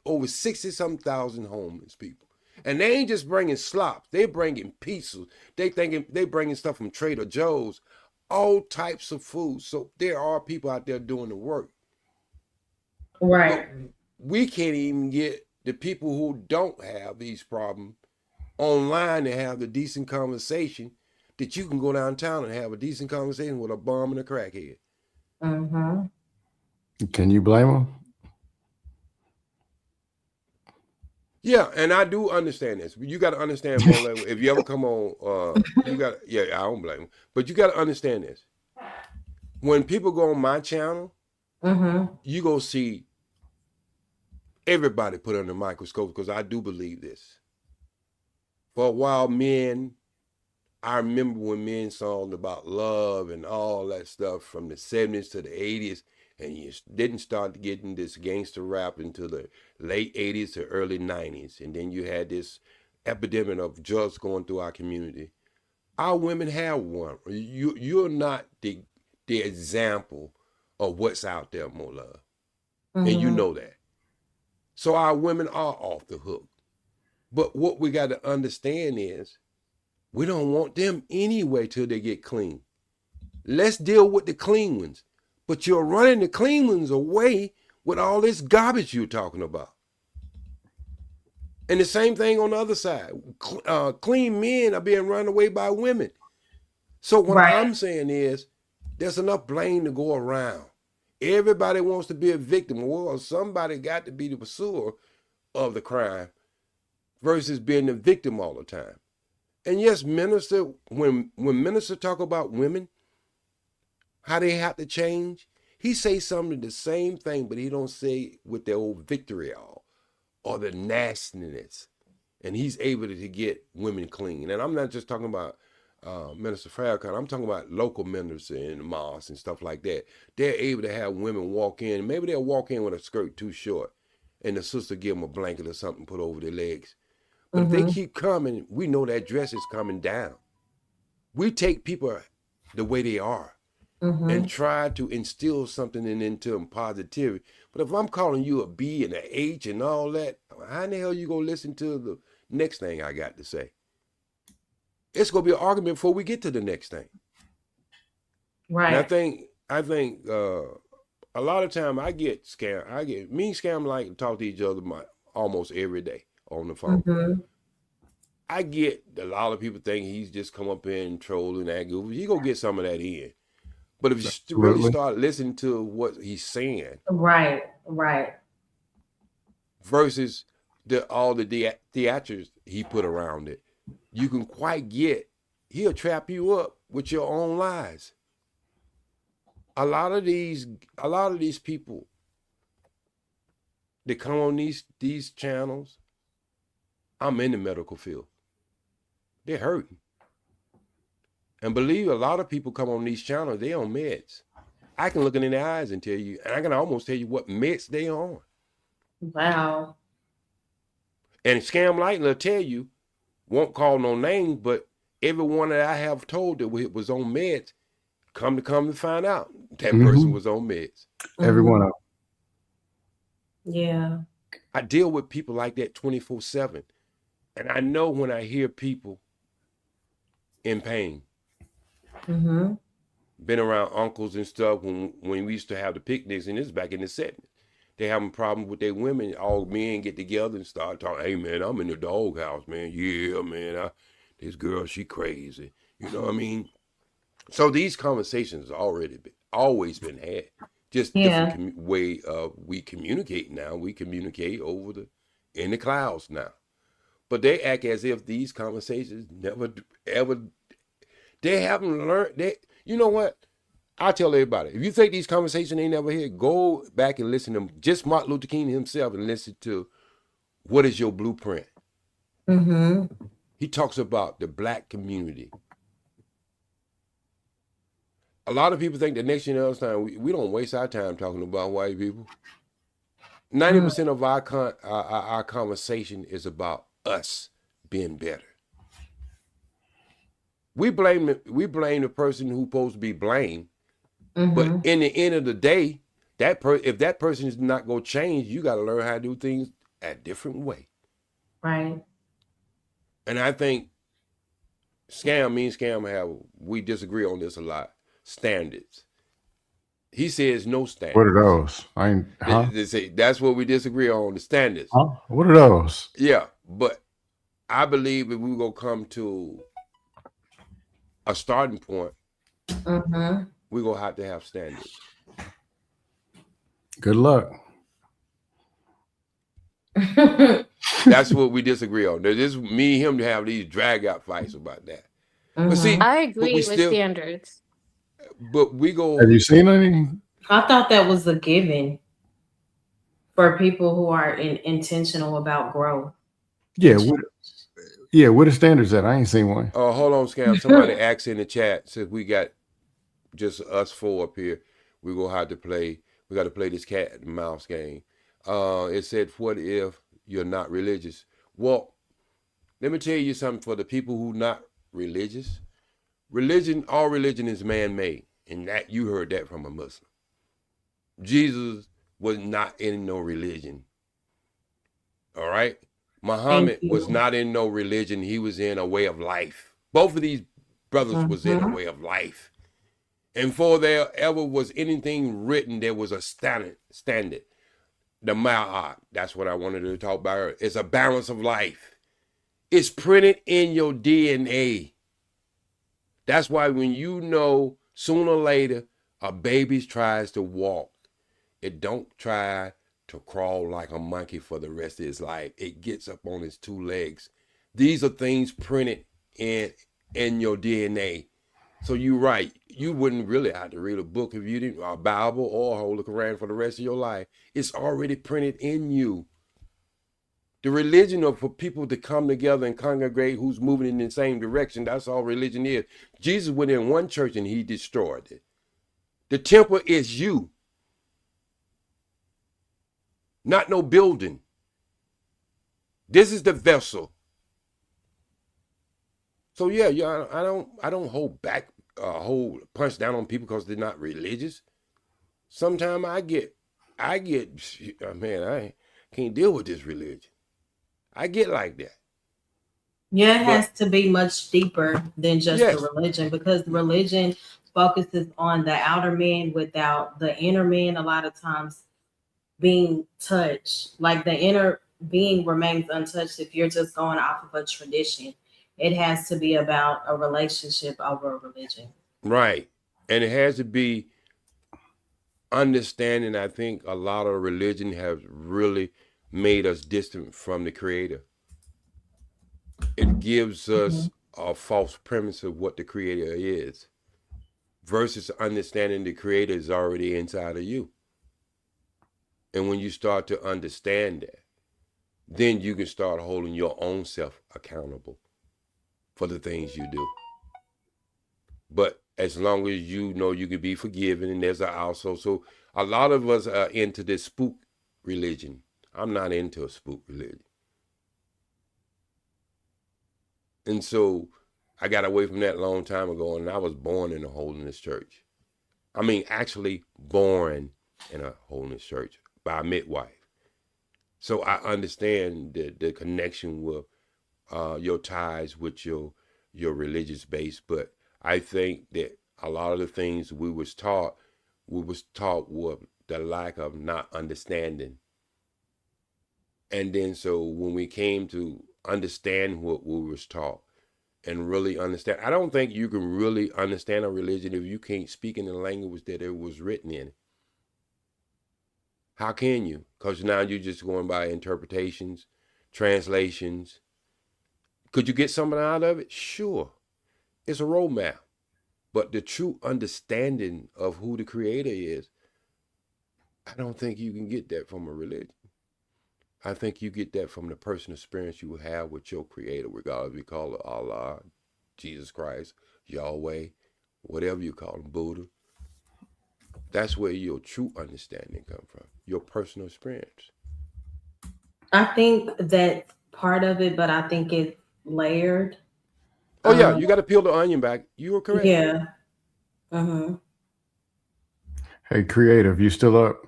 60-some thousand homeless people. And they ain't just bringing slops. They bringing pizzas. They bringing stuff from Trader Joe's, all types of food. So there are people out there doing the work. Right. But we can't even get the people who don't have these problems online and have the decent conversation that you can go downtown and have a decent conversation with a bum and a crackhead. Mm-hmm. Can you blame them? Yeah, and I do understand this. You got to understand, Bole, if you ever come on, you got I don't blame them, but you got to understand this. When people go on my channel, you go see everybody put under a microscope, because I do believe this. For a while, I remember when men songs about love and all that stuff from the 70s to the 80s, and you didn't start getting this gangster rap until the late 80s to early 90s. And then you had this epidemic of drugs going through our community. Our women have one. You're not the example of what's out there, more love. And you know that. So our women are off the hook. But what we got to understand is we don't want them anyway till they get clean. Let's deal with the clean ones. But you're running the clean ones away with all this garbage you're talking about. And the same thing on the other side. Clean men are being run away by women. So what I'm saying is there's enough blame to go around. Everybody wants to be a victim. Well, somebody got to be the pursuer of the crime versus being the victim all the time. And yes, minister, when minister talk about women, how they have to change, he say something the same thing, but he don't say with their old vitriol or the nastiness. And he's able to get women clean. And I'm not just talking about Minister Farrakhan. I'm talking about local ministers in the mosques and stuff like that. They're able to have women walk in. Maybe they'll walk in with a skirt too short, and the sister give them a blanket or something put over their legs. But if they keep coming, we know that dress is coming down. We take people the way they are and try to instill something into them positivity. But if I'm calling you a B and an H and all that, how in the hell you going to listen to the next thing I got to say? It's going to be an argument before we get to the next thing. Right. And I think a lot of time I get scammed. Me and Scam like to talk to each other almost every day on the phone. I get a lot of people think he's just come up in and trolling that goofy. He gonna get some of that in. But if you really start listening to what he's saying, right, versus all the theatrics he put around it, you can quite get. He'll trap you up with your own lies. A lot of these people that come on these channels, I'm in the medical field. They're hurting. And believe a lot of people come on these channels, they on meds. I can look in their eyes and tell you, and I can almost tell you what meds they on. Wow. And Scam Lighting will tell you, won't call no names, but everyone that I have told that was on meds, come to find out that person was on meds. Everyone else. Yeah. I deal with people like that 24/7. And I know when I hear people in pain. Been around uncles and stuff when we used to have the picnics, and this is back in the 70s. They having problems with their women. All men get together and start talking, hey man, I'm in the doghouse, man. Yeah, man, this girl, she crazy. You know what I mean? So these conversations always been had. Just different way of we communicate now. We communicate in the clouds now. But they act as if these conversations never, ever, they haven't learned. You know what? I tell everybody, if you think these conversations they never hear, go back and listen to just Martin Luther King himself and listen to What is Your Blueprint? He talks about the black community. A lot of people think the next generation, we don't waste our time talking about white people. 90% of our conversation is about us being better. We blame the person who's supposed to be blamed, but in the end of the day, if that person is not going to change, you got to learn how to do things a different way. Right. And I think we disagree on this a lot. Standards. He says no standards. What are those? They say that's what we disagree on, the standards. What are those? Yeah, but I believe if we gonna come to a starting point, we're gonna have to have standards. Good luck. That's what we disagree on. This me and him to have these drag out fights about that. But see, I agree with standards. But we go. Have you seen any? I thought that was a given for people who are intentional about growth. Yeah. What are standards at? I ain't seen one. Oh, hold on, Scam. Somebody asked in the chat, since we got just us four up here, we gonna have to play. We got to play this cat and mouse game. It said, "What if you're not religious?" Well, let me tell you something. For the people who not religious, all religion is man-made, and that you heard that from a Muslim. Jesus was not in no religion. All right. Muhammad was not in no religion. He was in a way of life. Both of these brothers was in a way of life. And for there ever was anything written, there was a standard. The Ma'at, that's what I wanted to talk about. It's a balance of life. It's printed in your DNA. That's why when you know sooner or later a baby tries to walk, it don't try to crawl like a monkey for the rest of his life. It gets up on its two legs. These are things printed in your DNA. So you're right. You wouldn't really have to read a book if you didn't, a Bible or hold the Quran for the rest of your life. It's already printed in you. The religion of for people to come together and congregate who's moving in the same direction, that's all religion is. Jesus went in one church and he destroyed it. The temple is you. Not no building. This is the vessel. So yeah, I don't hold back, punch down on people because they're not religious. Sometimes I get, man, I can't deal with this religion. I get like that. Yeah, it has to be much deeper than just the religion, because the religion focuses on the outer man without the inner man a lot of times being touched. Like the inner being remains untouched if you're just going off of a tradition. It has to be about a relationship over a religion. Right. And it has to be understanding. I think a lot of religion has really made us distant from the Creator. It gives us a false premise of what the Creator is versus understanding the Creator is already inside of you. And when you start to understand that, then you can start holding your own self accountable for the things you do. But as long as you know you can be forgiven, and there's also, so a lot of us are into this spook religion. I'm not into a spook religion. And so I got away from that a long time ago, and I was born in a holiness church. I mean, actually born in a holiness church by a midwife. So I understand the connection with your ties with your religious base, but I think that a lot of the things we was taught with the lack of not understanding. And then so when we came to understand what we was taught and really understand, I don't think you can really understand a religion if you can't speak in the language that it was written in. How can you? Because now you're just going by interpretations, translations. Could you get something out of it? Sure. It's a roadmap. But the true understanding of who the Creator is, I don't think you can get that from a religion. I think you get that from the personal experience you have with your Creator, regardless if you call it Allah, Jesus Christ, Yahweh, whatever you call him, Buddha. That's where your true understanding comes from, your personal experience. I think that's part of it, but I think it's layered. Oh yeah, you got to peel the onion back. You were correct. Yeah. Hey, creative, you still up?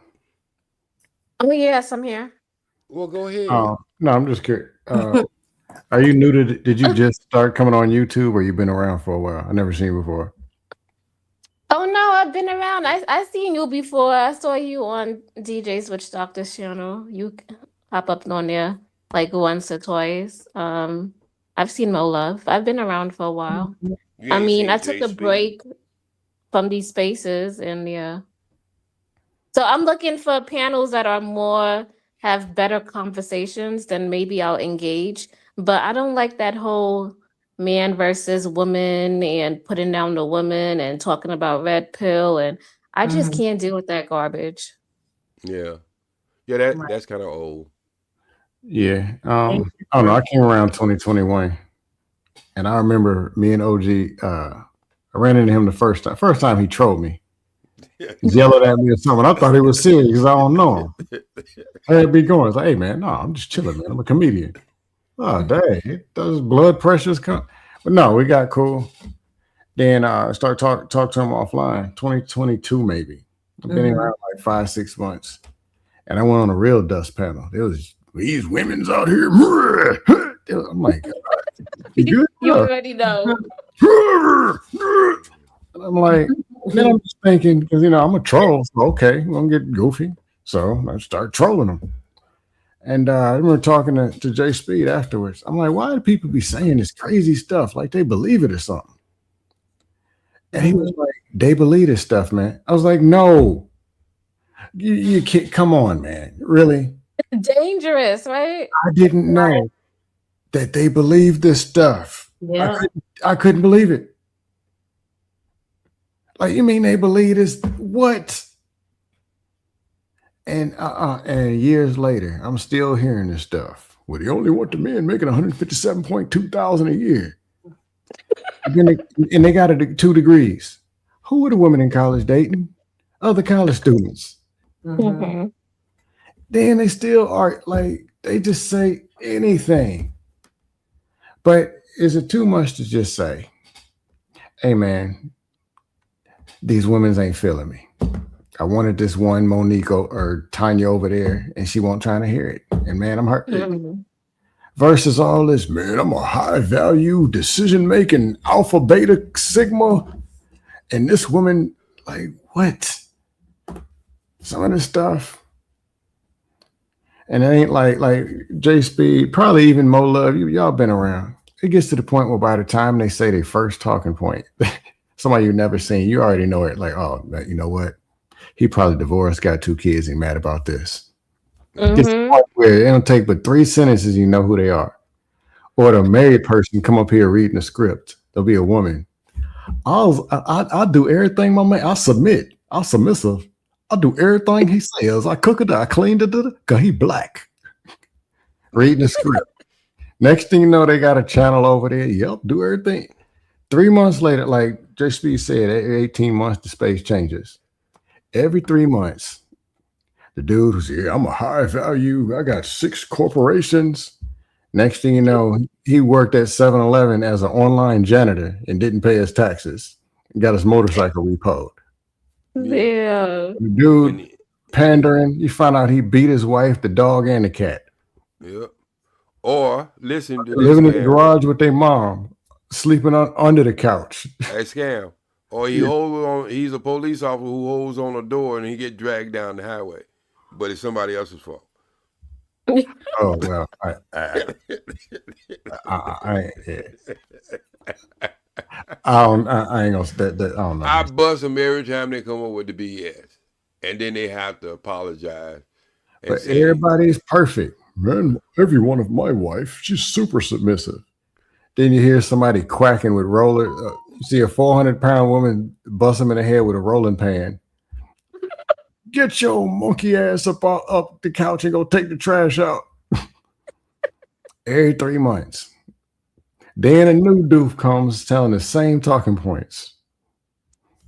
Oh yes, I'm here. Well, go ahead. No, I'm just curious. Are you new to? Did you just start coming on YouTube, or you been around for a while? I never seen you before. Oh no, I've been around. I seen you before. I saw you on DJ Switch Doctor's channel. You pop up on there like once or twice. I've seen Mo Love. I've been around for a while. You I ain't mean, seen I took J a Speed. break from these spaces, and yeah. So I'm looking for panels that are more have better conversations, then maybe I'll engage. But I don't like that whole man versus woman and putting down the woman and talking about red pill, and I just can't deal with that garbage. Yeah, that's kind of old. Yeah. I don't know. I came around 2021, and I remember me and OG. I ran into him the first time. First time he trolled me. He's yelling at me or something. I thought he was serious because I don't know him. I'd be going. It's like, hey man, no, I'm just chilling, man. I'm a comedian. Oh, dang, does blood pressures come? But no, we got cool. Then I started talk to him offline. 2022 maybe. I've been around like 5-6 months, and I went on a real dust panel. There was these women's out here. I'm like, you already know. I'm like, then I'm just thinking, because I'm a troll, so okay, I'm gonna get goofy. So I start trolling them. And I remember talking to Jay Speed afterwards. I'm like, why do people be saying this crazy stuff like they believe it or something? And he was like, they believe this stuff, man. I was like, no, you can't. Come on, man. Really? Dangerous, right? I didn't know that they believe this stuff. Yeah. I couldn't believe it. Like, you mean they believe this? What? And years later, I'm still hearing this stuff. Well, they only want the men making 157.2 thousand a year. And they got it 2 degrees. Who are the women in college dating? Other college students. Mm-hmm. Then they still are like, they just say anything. But is it too much to just say, hey man, these women ain't feeling me. I wanted this one Monique or Tanya over there, and she won't trying to hear it. And man, I'm hurt. Versus all this, man, I'm a high value decision making alpha beta sigma, and this woman, like, what? Some of this stuff, and it ain't like J Speed, probably even Mo Love. Y'all been around. It gets to the point where by the time they say their first talking point, somebody you've never seen, you already know it. Like, oh, you know what? He probably divorced, got 2 kids, and mad about this. It's the point where it don't take but 3 sentences, you know who they are. Or the married person come up here reading the script. There'll be a woman. I'll do everything my man. I'll submit. I'll submissive. I'll do everything he says. I cook it. I cleaned it. Cause he black. Reading the script. Next thing you know, they got a channel over there. Yep, do everything. 3 months later, like J Speed said, 18 months the space changes. Every 3 months, the dude who's here, I'm a high value. I got 6 corporations. Next thing you know, he worked at 7-Eleven as an online janitor and didn't pay his taxes. Got his motorcycle repoed. Yeah. The dude pandering, you find out he beat his wife, the dog, and the cat. Yeah. Or listen to living in the garage with their mom, sleeping under the couch. Hey, scam. Or he holds on. He's a police officer who holds on a door and he get dragged down the highway, but it's somebody else's fault. Oh well, I ain't gonna. I don't know. I bust them every time they come up with the BS, and then they have to apologize. But everybody's perfect, man. Every one of my wife, she's super submissive. Then you hear somebody quacking with roller. You see a 400-pound woman bust him in the head with a rolling pan. Get your monkey ass up the couch and go take the trash out. Every 3 months. Then a new doof comes telling the same talking points.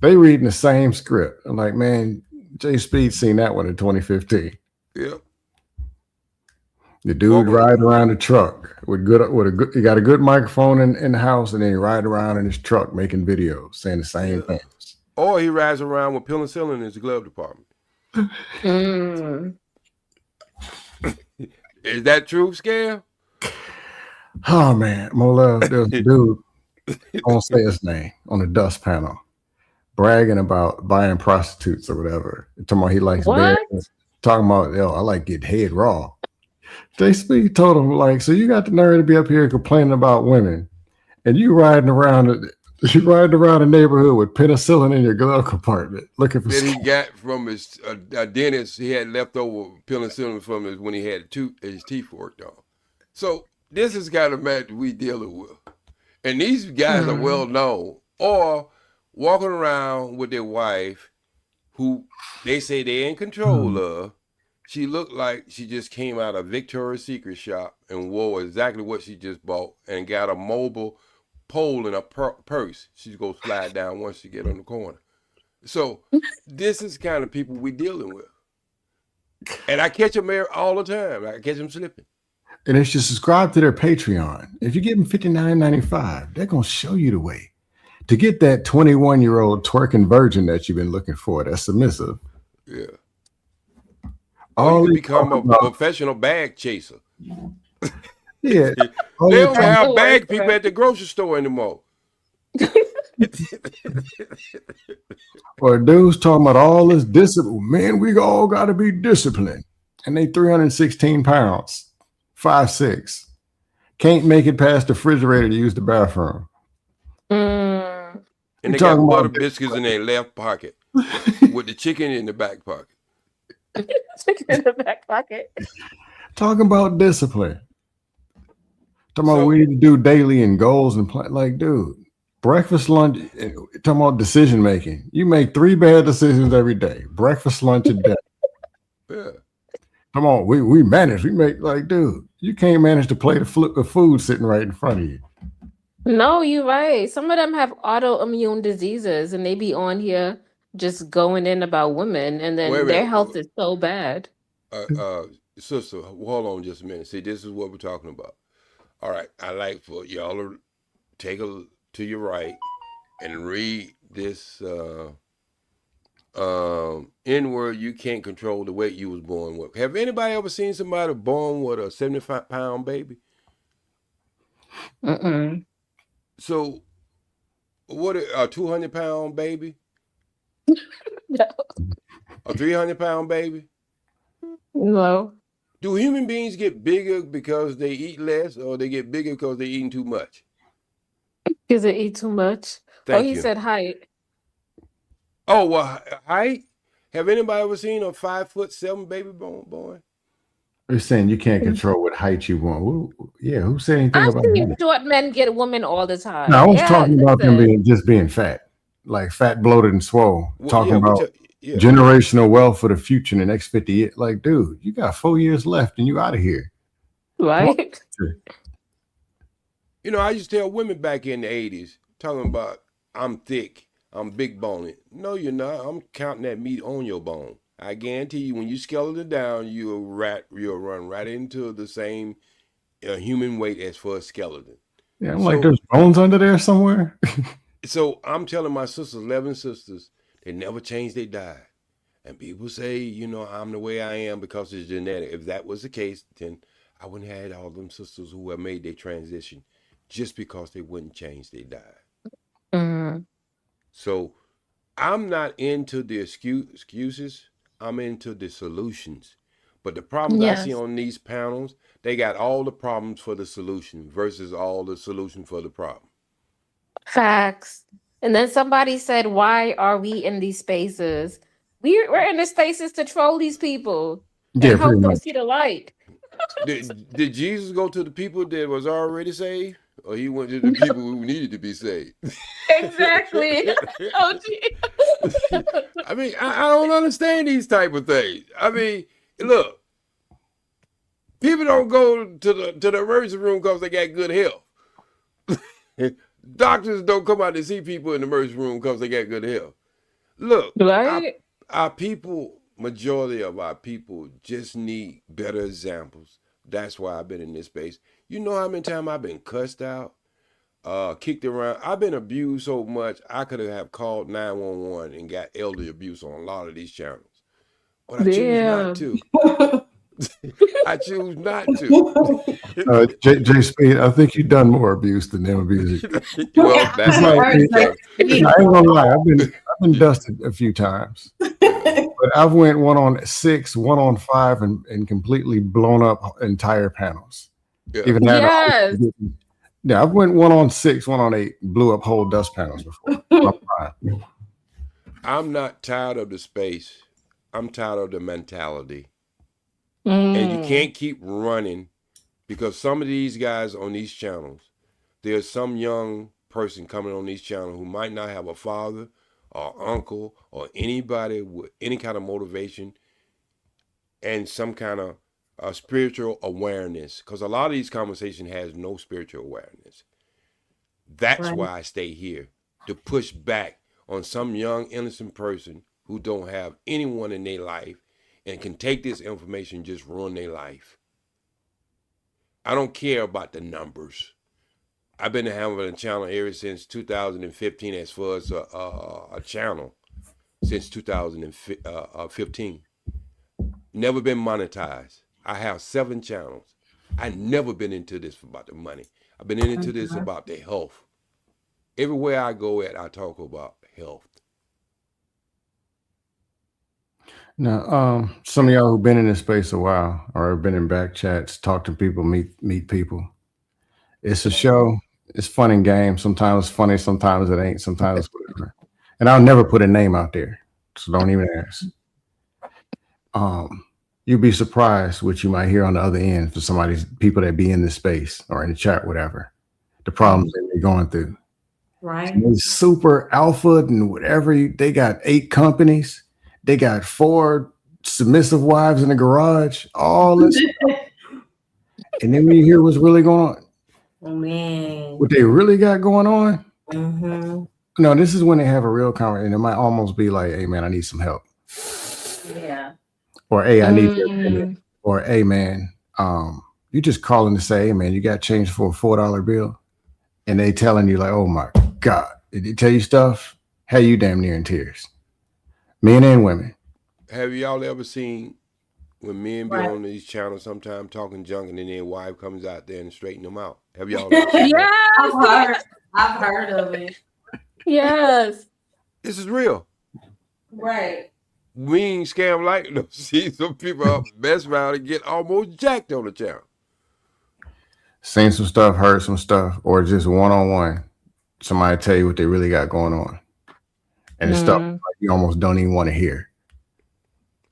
They reading the same script. I'm like, man, Jay Speed seen that one in 2015. Yep. The dude riding around the truck he got a good microphone in the house, and then he ride around in his truck making videos saying the same things. Or he rides around with penicillin in his glove department. Is that true, Scale? Oh man, Mo Love, there's a dude, I won't say his name, on the dust panel, bragging about buying prostitutes or whatever. Talking about he likes bed. Talking about, I like get head raw. J-Speed told him, like, so you got the nerve to be up here complaining about women, and you riding around the neighborhood with penicillin in your glove compartment looking for. That he got from his dentist. He had leftover penicillin from his when he had his teeth worked on. So this is kind of match we dealing with, and these guys are well known or walking around with their wife, who they say they're in control of. She looked like she just came out of Victoria's Secret shop and wore exactly what she just bought and got a mobile pole in a purse. She's going to slide down once she get on the corner. So this is kind of people we dealing with. And I catch them there all the time. I catch them slipping. And if you subscribe to their Patreon, if you give them $59.95, they're going to show you the way to get that 21-year-old twerking virgin that you've been looking for. That's submissive. Yeah. Or you can become a professional bag chaser. Yeah. They don't have bag people at the grocery store anymore. Or dudes talking about all this discipline. Man, we all got to be disciplined. And they 316 pounds, 5'6". Can't make it past the refrigerator to use the bathroom. And they got butter biscuits in their left pocket with the chicken in the back pocket. Chicken in the back pocket. Talking about discipline. Talking about we need to do daily and goals and plan. Like, dude, breakfast, lunch. Talking about decision making. You make 3 bad decisions every day. Breakfast, lunch, and dinner. Yeah. Come on, we manage. We make like, dude, you can't manage to plate of food sitting right in front of you. No, you're right. Some of them have autoimmune diseases, and they be on here just going in about women, and then their health is so bad. Sister, hold on just a minute. See, this is what we're talking about. All right, I like for y'all to take a to your right and read this N-word. You can't control the weight you was born with. Have anybody ever seen somebody born with a 75-pound baby? So, what a 200-pound baby? No. A 300-pound baby? No. Do human beings get bigger because they eat less, or they get bigger because they're eating too much? Because they eat too much. Thank he you. said height. Oh, well, height? Have anybody ever seen a 5'7" baby boy? You're saying you can't control what height you want. Who said anything I about see that? short men get women all the time. No, I was talking about them being fat, like fat, bloated, and swole. Talking about generational wealth for the future in the next 50 years. Like, dude, you got 4 years left and you out of here. Right? You know, I used to tell women back in the 80s, talking about, I'm thick, I'm big boned. No, you're not. I'm counting that meat on your bone. I guarantee you, when you skeleton down, you'll run right into the same human weight as for a skeleton. Yeah, I'm like, there's bones under there somewhere. So I'm telling my sisters, 11 sisters, they never change their diet. And people say, you know, I'm the way I am because it's genetic. If that was the case, then I wouldn't have had all them sisters who have made their transition just because they wouldn't change their diet. So I'm not into the excuses. I'm into the solutions. But the problems I see on these panels, they got all the problems for the solution versus all the solution for the problem. Facts. And then somebody said, why are we in these spaces? We're in the spaces to troll these people and help them see the light. Did Jesus go to the people that was already saved? Or he went to the people who needed to be saved? Exactly. Oh, geez. I mean, I don't understand these type of things. I mean, look, people don't go to the emergency room because they got good health. Doctors don't come out to see people in the emergency room because they got good health. Look, right? Our people, majority of our people just need better examples. That's why I've been in this space. You know how many times I've been cussed out, kicked around. I've been abused so much, I could have called 911 and got elder abuse on a lot of these channels. But I choose not to. I choose not to. J Speed, I think you've done more abuse than them abusing. Well, that's I ain't gonna lie, I've been dusted a few times. But But I've went 1 on 6, 1 on 5, and completely blown up entire panels. Yeah. Even had Yes. yeah, I've went 1 on 6, 1 on 8, blew up whole dust panels before. I'm not tired of the space. I'm tired of the mentality. Mm. And you can't keep running because some of these guys on these channels, there's some young person coming on these channels who might not have a father or uncle or anybody with any kind of motivation and some kind of spiritual awareness, because a lot of these conversations has no spiritual awareness. That's Right. why I stay here, to push back on some young innocent person who don't have anyone in their life and can take this information and just ruin their life. I don't care about the numbers. I've been having a channel ever since 2015 as far as a channel since 2015. Never been monetized. I have 7 channels. I never been into this about the money. I've been into this about the health. Everywhere I go at, I talk about health. Now, some of y'all who've been in this space a while or have been in back chats, talk to people, meet people. It's a show. It's fun and games. Sometimes it's funny, sometimes it ain't, sometimes whatever. And I'll never put a name out there, so don't even ask. You'd be surprised what you might hear on the other end for people that be in this space or in the chat, whatever. The problems they're going through. Right. Super alpha and whatever. They got 8 companies. They got 4 submissive wives in the garage. All this stuff. And then when you hear what's really going on, Man, what they really got going on. Mm-hmm. No, this is when they have a real conversation. It might almost be like, "Hey man, I need some help," Yeah. or "Hey, I need your opinion," or "Hey man, you just calling to say, hey man, you got change for a $4 bill," and they telling you like, "Oh my God, did they tell you stuff?" Hey, you damn near in tears, men and women. Have y'all ever seen when men be Right. on these channels sometime talking junk and then their wife comes out there and straighten them out? Have y'all ever seen that? I've heard of it. Yes. This is real. Right. We ain't scam like no. See some people up best round and get almost jacked on the channel. Seen some stuff, heard some stuff, or just one-on-one. Somebody tell you what they really got going on. And it's stuff like you almost don't even want to hear.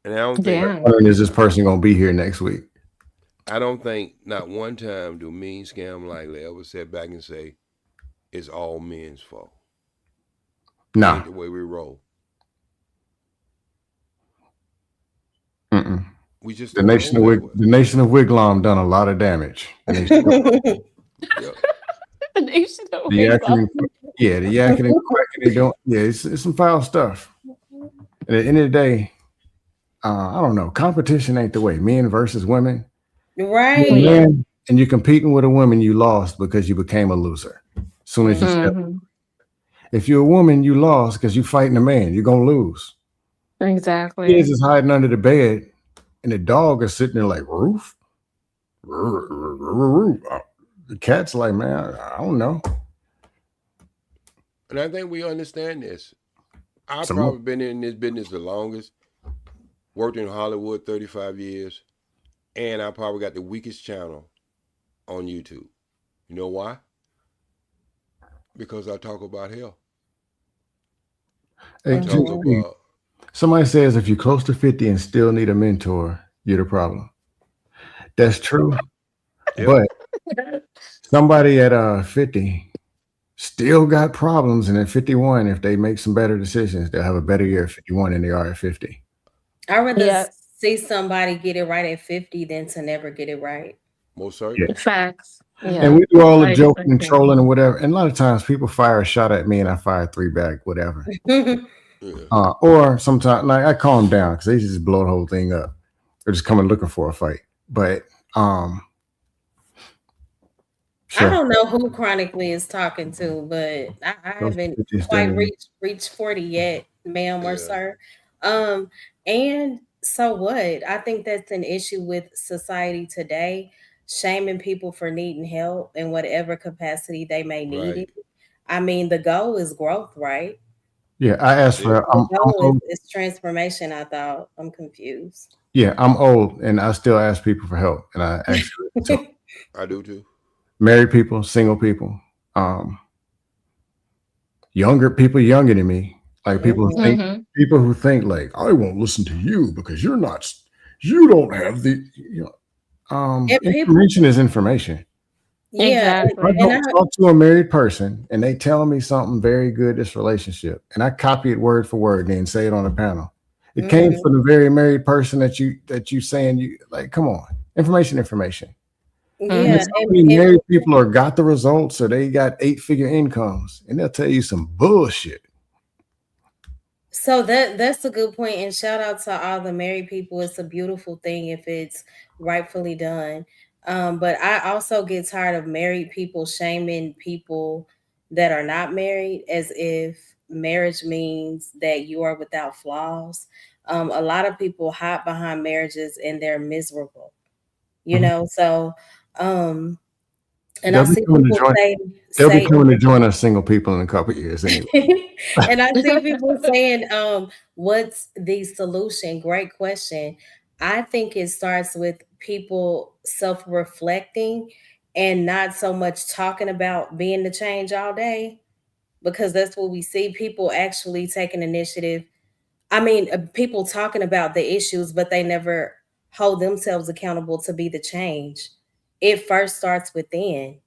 And I don't think is this person gonna be here next week? I don't think not one time do mean scam likely ever sit back and say it's all men's fault. Nah. Ain't the way we roll. Mm-mm. We just the nation of Wigglom done a lot of damage. And they still, The nation of the yakking, Wigglom. yeah, the yakking and cracking they don't. Yeah, it's some foul stuff. And at the end of the day, I don't know. Competition ain't the way. Men versus women. Right. You're a man and you're competing with a woman, you lost because you became a loser. As soon as you step. If you're a woman, you lost because you're fighting a man. You're gonna lose. Exactly. Kids is hiding under the bed, and the dog is sitting there like roof. The cat's like, man, I don't know. And I think we understand this. I've probably been in this business the longest. Worked in Hollywood 35 years. And I probably got the weakest channel on YouTube. You know why? Because I talk about health. Hey, somebody says if you're close to 50 and still need a mentor, you're the problem. That's true. But somebody at 50 still got problems, and at 51, if they make some better decisions, they'll have a better year at 51 than they are at 50. I'd rather see somebody get it right at 50 than to never get it right. Most certainly. Yeah. Facts. Yeah. And we do all the joking and trolling and whatever. And a lot of times people fire a shot at me and I fire 3 back, whatever. Or sometimes like I calm down because they just blow the whole thing up. They're just coming looking for a fight. But I don't know who chronically is talking to, but I haven't quite reached 40 yet, ma'am or sir. And so what? I think that's an issue with society today, shaming people for needing help in whatever capacity they may need it. I mean, the goal is growth, right? Yeah, I asked for. I'm old. It's transformation. I thought I'm confused. Yeah, I'm old, and I still ask people for help, and I actually I do too. Married people, single people, um, younger people, younger than me, like people who think like I won't listen to you because you don't have the information is information. Yeah, If I don't talk to a married person and they tell me something very good, this relationship, and I copy it word for word, then say it on the panel. It came from the very married person that you saying you like. Come on, information. Yeah, So many married people are got the results, or they got 8-figure incomes, and they'll tell you some bullshit. So that's a good point, and shout out to all the married people. It's a beautiful thing if it's rightfully done. But I also get tired of married people shaming people that are not married as if marriage means that you are without flaws. A lot of people hide behind marriages and they're miserable, you know. So, and I see people They'll be coming to join us single people in a couple of years anyway. and I see people saying, what's the solution? Great question. I think it starts with people self-reflecting and not so much talking about being the change all day, because that's what we see. People actually taking initiative. I mean, people talking about the issues, but they never hold themselves accountable to be the change. It first starts within.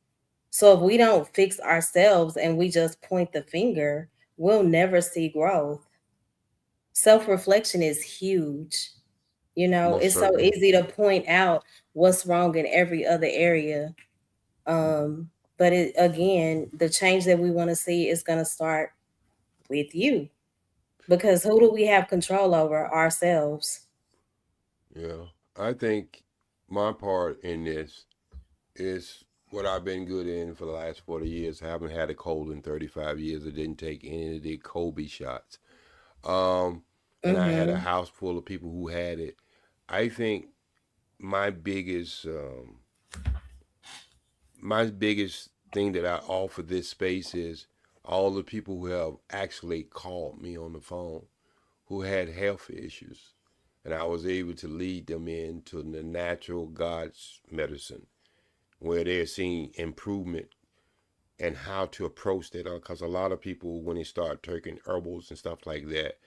So if we don't fix ourselves and we just point the finger, we'll never see growth. Self-reflection is huge. You know, Most it's so certainly. easy to point out what's wrong in every other area. But it again, the change that we want to see is going to start with you. Because who do we have control over? Ourselves. Yeah. I think my part in this is what I've been good in for the last 40 years. I haven't had a cold in 35 years. I didn't take any of the Kobe shots. And I had a house full of people who had it. I think my biggest thing that I offer this space is all the people who have actually called me on the phone who had health issues, and I was able to lead them into the natural God's medicine where they're seeing improvement and how to approach that. Because a lot of people, when they start taking herbals and stuff like that,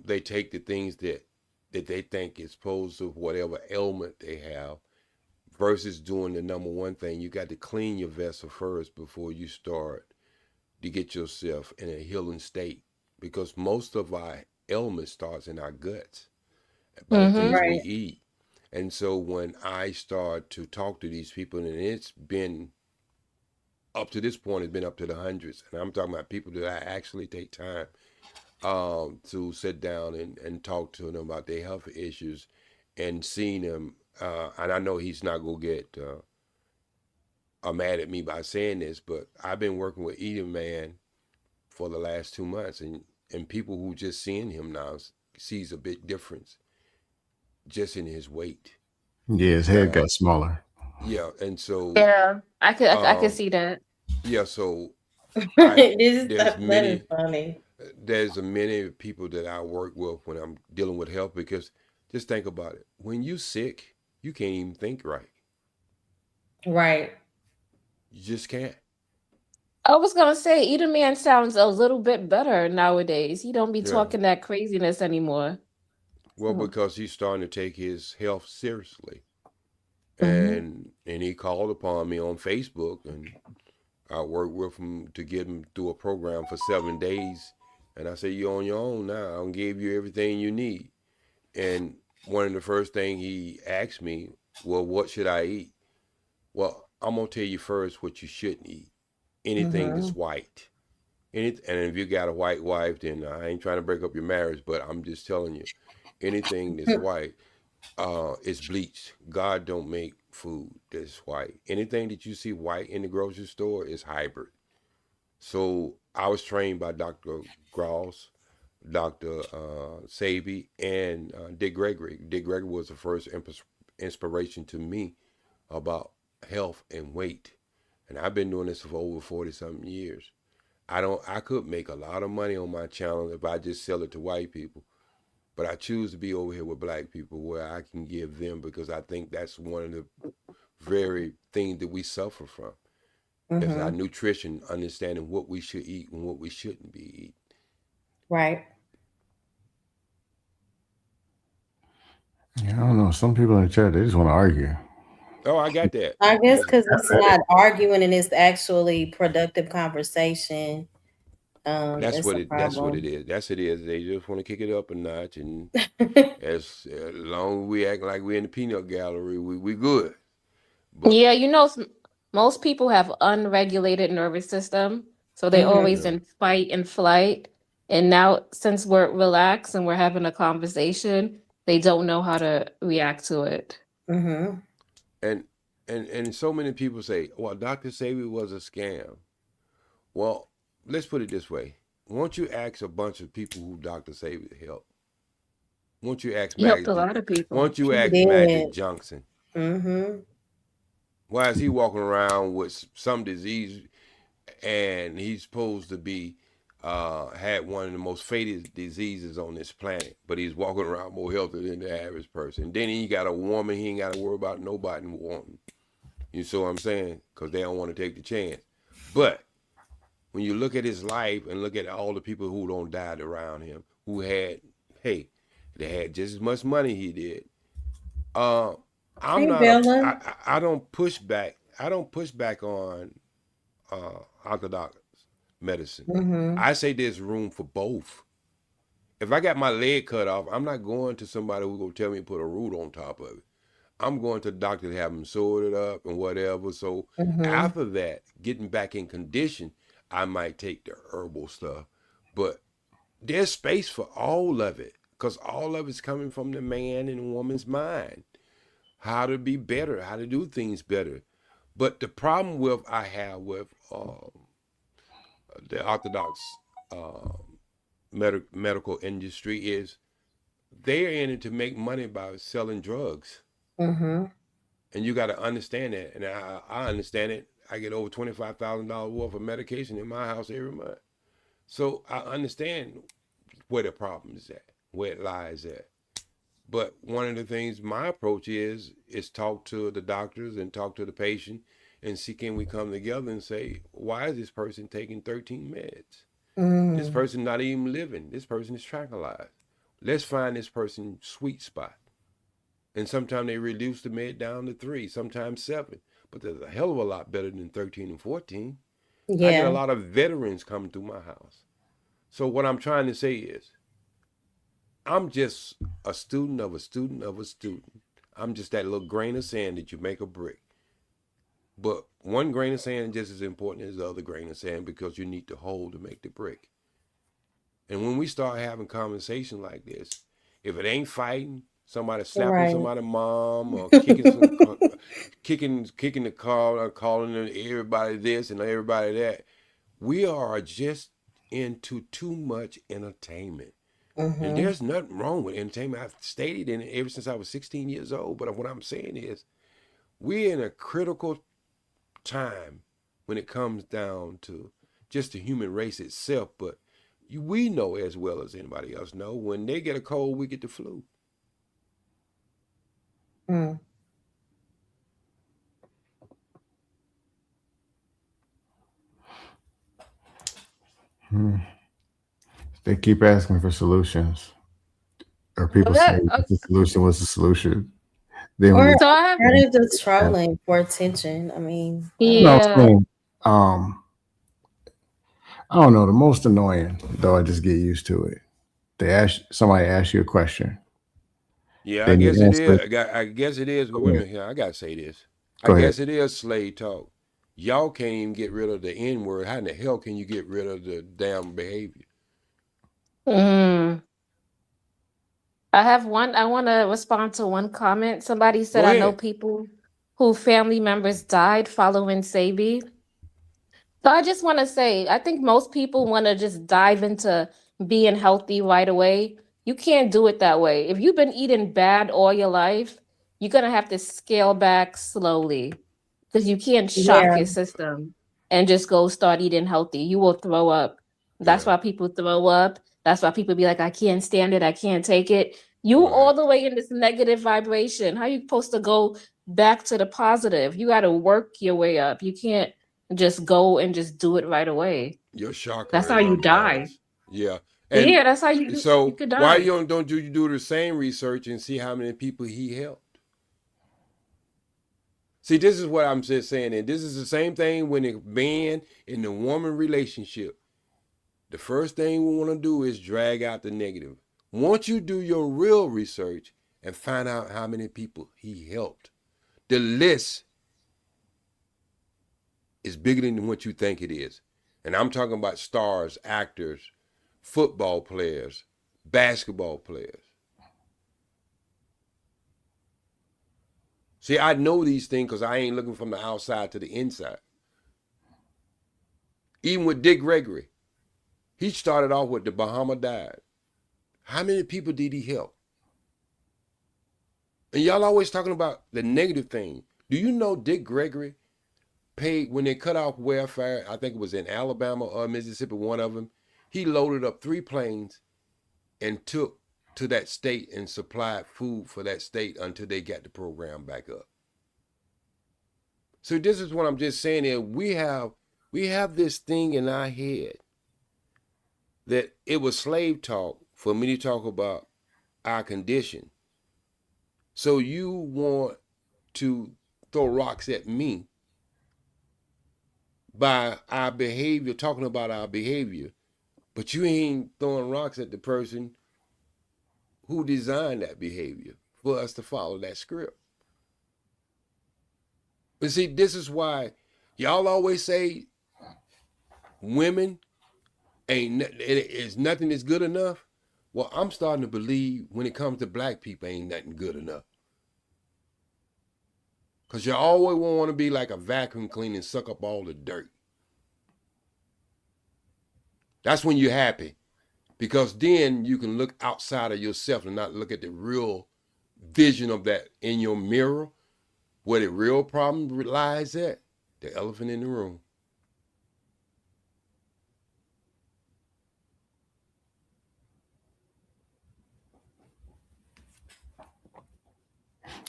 they take the things that they think is supposed to whatever ailment they have versus doing the number one thing. You got to clean your vessel first before you start to get yourself in a healing state, because most of our ailment starts in our guts by the things we eat. And so when I start to talk to these people, and it's been up to this point, it's been up to the hundreds, and I'm talking about people that I actually take time to sit down and talk to them about their health issues and seeing them. And I know he's not going to get mad at me by saying this, but I've been working with Eating Man for the last 2 months, and people who just seeing him now sees a big difference just in his weight. Yeah, his head got smaller. Yeah, and so I could see that. Yeah, so That is funny. There's many people that I work with when I'm dealing with health, because just think about it. When you sick, you can't even think right. Right. You just can't. I was gonna say, Eater Man sounds a little bit better nowadays. He don't be Yeah. talking that craziness anymore. Well, because he's starting to take his health seriously, and he called upon me on Facebook, and I worked with him to get him through a program for 7 days. And I said, "You're on your own now. I'm gave you everything you need." And one of the first thing he asked me, "Well, what should I eat?" Well, I'm gonna tell you first what you shouldn't eat. Anything that's white. And if you got a white wife, then I ain't trying to break up your marriage, but I'm just telling you, anything that's white is bleached. God don't make food that's white. Anything that you see white in the grocery store is hybrid. So I was trained by Dr. Gross, Dr. Sabi, and Dick Gregory. Dick Gregory was the first inspiration to me about health and weight. And I've been doing this for over 40 something years. I could make a lot of money on my channel if I just sell it to white people. But I choose to be over here with black people where I can give them, because I think that's one of the very things that we suffer from. Is our nutrition, understanding what we should eat and what we shouldn't be eating. Right. Yeah, I don't know. Some people in the chat, they just want to argue. Oh, I got that. I guess because it's not arguing and it's actually productive conversation. That's what it is. That's it is. They just want to kick it up a notch, and as long as we act like we're in the peanut gallery, we good. But, yeah, you know, most people have unregulated nervous system, so they're always in fight and flight. And now, since we're relaxed and we're having a conversation, they don't know how to react to it. And so many people say, well, Dr. Sebi was a scam. Well, let's put it this way. Won't you ask a bunch of people who Dr. Sebi helped? Won't you ask helped a lot of people. Won't you ask Magic Johnson? Why is he walking around with some disease and he's supposed to be had one of the most fatal diseases on this planet, but he's walking around more healthy than the average person? Then he got a woman, he ain't got to worry about nobody wanting. You see what I'm saying? Because they don't want to take the chance. But when you look at his life and look at all the people who don't died around him, who had, they had just as much money he did. I don't push back. I don't push back on orthodox medicine. I say there's room for both. If I got my leg cut off, I'm not going to somebody who's going to tell me to put a root on top of it. I'm going to the doctor to have them sewed it up and whatever. So after that, getting back in condition, I might take the herbal stuff. But there's space for all of it, because all of it's coming from the man and woman's mind. How to be better, how to do things better. But the problem I have with the orthodox medical industry is they're in it to make money by selling drugs. And you got to understand that. And I understand it. I get over $25,000 worth of medication in my house every month. So I understand where the problem is at, where it lies at. But one of the things my approach is talk to the doctors and talk to the patient and see, can we come together and say, why is this person taking 13 meds? This person not even living. This person is tranquilized. Let's find this person's sweet spot. And sometimes they reduce the med down to 3, sometimes 7. But there's a hell of a lot better than 13 and 14. Yeah. I get a lot of veterans coming through my house. So what I'm trying to say is, I'm just a student of a student of a student. I'm just that little grain of sand that you make a brick. But one grain of sand is just as important as the other grain of sand, because you need the whole to make the brick. And when we start having conversation like this, if it ain't fighting, somebody slapping somebody's mom, or kicking the car, or calling everybody this and everybody that, we are just into too much entertainment. And there's nothing wrong with entertainment. I've stated in it ever since I was 16 years old. But what I'm saying is, we're in a critical time when it comes down to just the human race itself. But we know as well as anybody else know, when they get a cold, we get the flu. They keep asking for solutions, or people say the solution was the solution. Or they're just trolling for attention. I mean, I don't know. The most annoying, though, I just get used to it. Somebody asks you a question. Yeah, I guess it is. I guess it is. But wait a minute here. I gotta say this. I guess it is slave talk. Y'all can't even get rid of the N word. How in the hell can you get rid of the damn behavior? I want to respond to one comment. Somebody said, I know people who family members died following Sebi. So I just want to say, I think most people want to just dive into being healthy right away. You can't do it that way. If you've been eating bad all your life, you're going to have to scale back slowly, because you can't shock your system. and just go start eating healthy. You will throw up. That's why people throw up. That's why people be like, I can't stand it. I can't take it. You all the way in this negative vibration. How you supposed to go back to the positive? You got to work your way up. You can't just go and just do it right away. Your chakra. That's how you die. Yeah. And yeah, that's how you could die. Why you don't you do the same research and see how many people he helped? See, this is what I'm just saying, and this is the same thing when a man and the woman relationship. The first thing we want to do is drag out the negative. Once you do your real research and find out how many people he helped, the list is bigger than what you think it is. And I'm talking about stars, actors, football players, basketball players. See, I know these things because I ain't looking from the outside to the inside. Even with Dick Gregory, he started off with the Bahama died. How many people did he help? And y'all always talking about the negative thing. Do you know Dick Gregory paid, when they cut off welfare, I think it was in Alabama or Mississippi, one of them, he loaded up 3 planes and took to that state and supplied food for that state until they got the program back up. So this is what I'm just saying is we have this thing in our head that it was slave talk for me to talk about our condition. So you want to throw rocks at me by our behavior, talking about our behavior, but you ain't throwing rocks at the person who designed that behavior for us to follow that script. But see, this is why y'all always say women nothing is good enough. Well, I'm starting to believe when it comes to black people, ain't nothing good enough. Because you always want to be like a vacuum cleaner and suck up all the dirt. That's when you're happy. Because then you can look outside of yourself and not look at the real vision of that in your mirror, where the real problem lies at, the elephant in the room.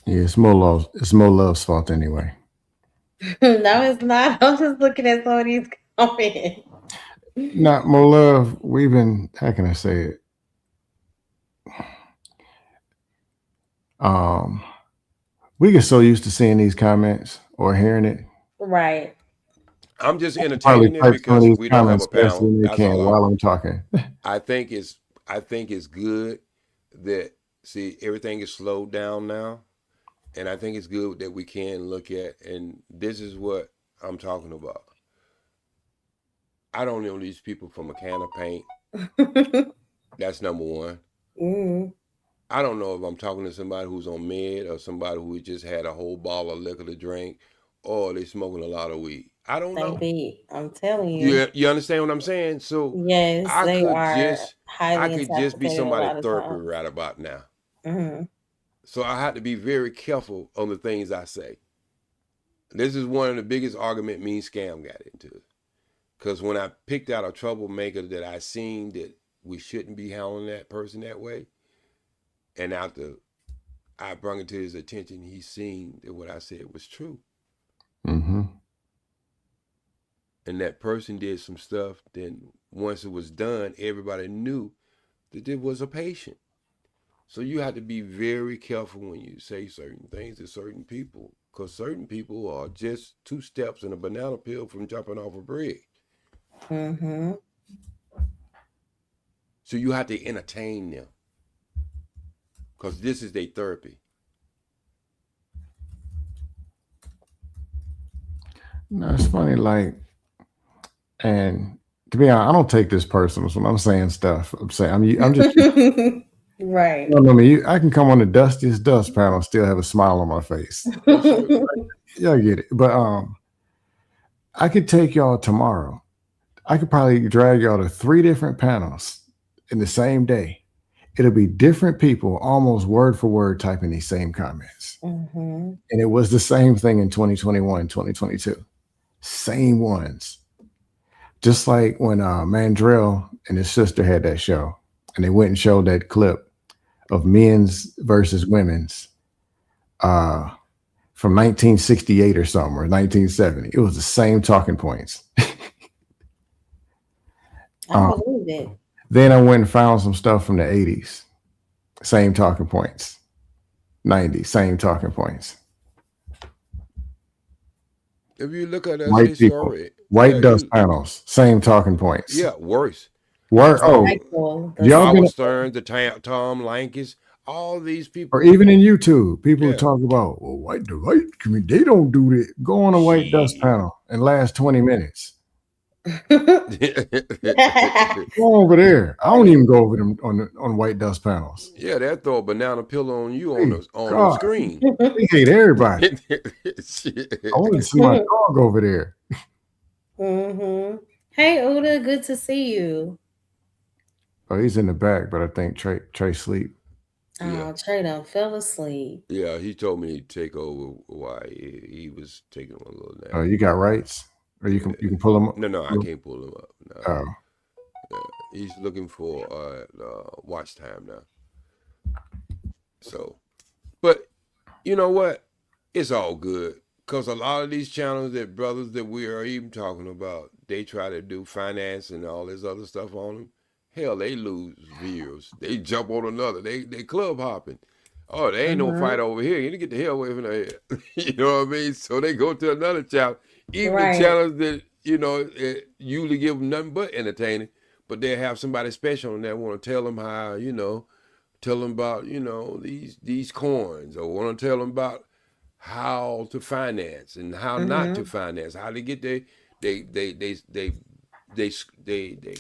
Yeah, it's more love's fault anyway. No, it's not. I'm just looking at some of these comments. Not more love. We've been, how can I say it? We get so used to seeing these comments or hearing it. Right. I'm just entertaining it because we don't have a panel. That's all while I'm talking. I think it's good that, see, everything is slowed down now. And I think it's good that we can look at, and this is what I'm talking about. I don't know these people from a can of paint. That's number one. Mm. I don't know if I'm talking to somebody who's on med or somebody who just had a whole bottle of liquor to drink, or they smoking a lot of weed. I don't know. I'm telling you. You understand what I'm saying? So yes, I could just be somebody therapy right about now. Mm-hmm. So I had to be very careful on the things I say. This is one of the biggest argument me and Scam got into. Because when I picked out a troublemaker that I seen that we shouldn't be handling that person that way, and after I brought it to his attention, he seen that what I said was true. Mm-hmm. And that person did some stuff, then once it was done, everybody knew that there was a patient. So you have to be very careful when you say certain things to certain people, because certain people are just 2 steps in a banana peel from jumping off a bridge. Mm-hmm. So you have to entertain them, because this is their therapy. No, it's funny, like, and to be honest, I don't take this personal when I'm saying stuff. I'm just right. No, I can come on the dustiest dust panel and still have a smile on my face. Y'all get it. But I could take y'all tomorrow. I could probably drag y'all to 3 different panels in the same day. It'll be different people, almost word for word, typing these same comments. Mm-hmm. And it was the same thing in 2021, 2022. Same ones. Just like when Mandrell and his sister had that show, and they went and showed that clip of men's versus women's from 1968 or something, or 1970. It was the same talking points. I believe it. Then I went and found some stuff from the 80s. Same talking points. 90s, same talking points. If you look at White people, white dust panels, same talking points. Yeah, worse. Y'all Stern, the Tom Lankes, all these people, or even in YouTube, people who talk about, well, white community, they don't do that. Go on a white dust panel and last 20 minutes. Go over there. I don't even go over them on white dust panels. Yeah, they'll throw a banana pillow on you on the screen. They hate everybody. I want to see my dog over there. Mm-hmm. Hey, Uda, good to see you. Oh, he's in the back, but I think Trey sleep. Oh, Trey done fell asleep. Yeah, he told me he'd take over while he was taking a little nap. Oh, you got rights? Or you can pull him up? No, I can't pull him up. No. Oh. Yeah, he's looking for watch time now. So, but you know what? It's all good. Because a lot of these channels that brothers that we are even talking about, they try to do finance and all this other stuff on them. Hell, they lose viewers. They jump on another. They club hopping. Oh, there ain't no fight over here. You need to get the hell away from there. You know what I mean? So they go to another channel. Even the channels that, usually give them nothing but entertaining, but they have somebody special on there want to tell them how, tell them about, these coins, or want to tell them about how to finance and how not to finance, how to get their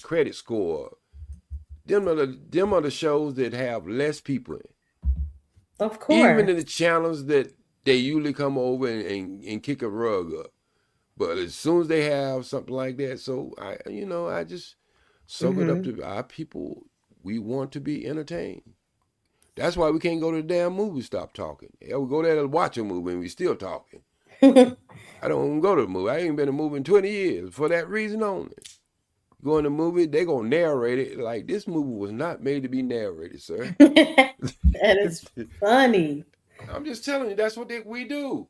credit score. Them are the shows that have less people in. Of course. Even in the channels that they usually come over and kick a rug up. But as soon as they have something like that, so I just soak it up to our people. We want to be entertained. That's why we can't go to the damn movie, stop talking. Yeah, we go there to watch a movie and we still talking. I don't even go to the movie. I ain't been to a movie in 20 years for that reason only. Go in the movie, they gonna narrate it like this movie was not made to be narrated, sir. That is funny. I'm just telling you, that's what we do.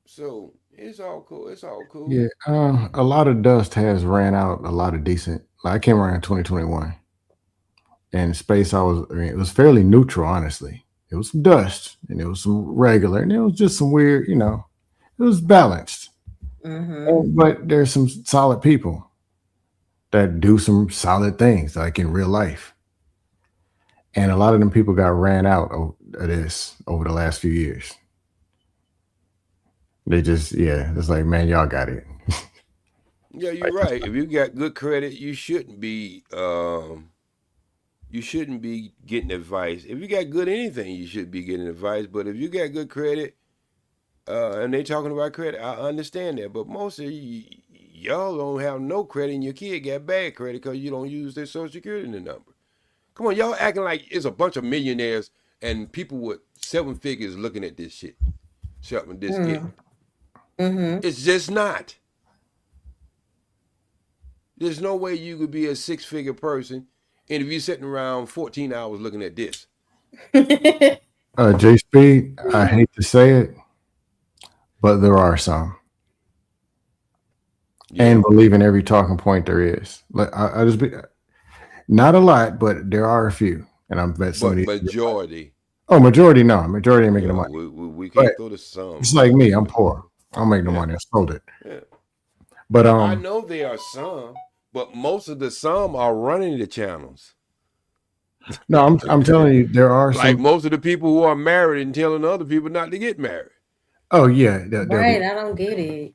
So it's all cool. It's all cool. Yeah, a lot of dust has ran out. A lot of decent. I came around in 2021, and space it was fairly neutral, honestly. It was some dust, and it was some regular, and it was just some weird. It was balanced. But there's some solid people that do some solid things, like in real life. And a lot of them people got ran out of this over the last few years. They just, it's like, man, y'all got it. Yeah, you're right. If you got good credit, you shouldn't be getting advice. If you got good anything, you should be getting advice. But if you got good credit, and they talking about credit, I understand that. But most of y'all don't have no credit, and your kid got bad credit because you don't use their Social Security number. Come on, y'all acting like it's a bunch of millionaires and people with 7 figures looking at this shit. Shopping this kid. It's just not. There's no way you could be a 6-figure person, and if you're sitting around 14 hours looking at this. J Speed, I hate to say it, but there are some. And believe in every talking point there is. I just not a lot, but there are a few. And I'm bet some of these majority. Oh, majority, no. Majority ain't making the money. We can't go to some. It's like me, I'm poor. I'll make the money. I sold it. Yeah. But I know there are some, but most of the some are running the channels. No, I'm telling you, there are like some. Most of the people who are married and telling other people not to get married. Oh yeah, right. I don't get it.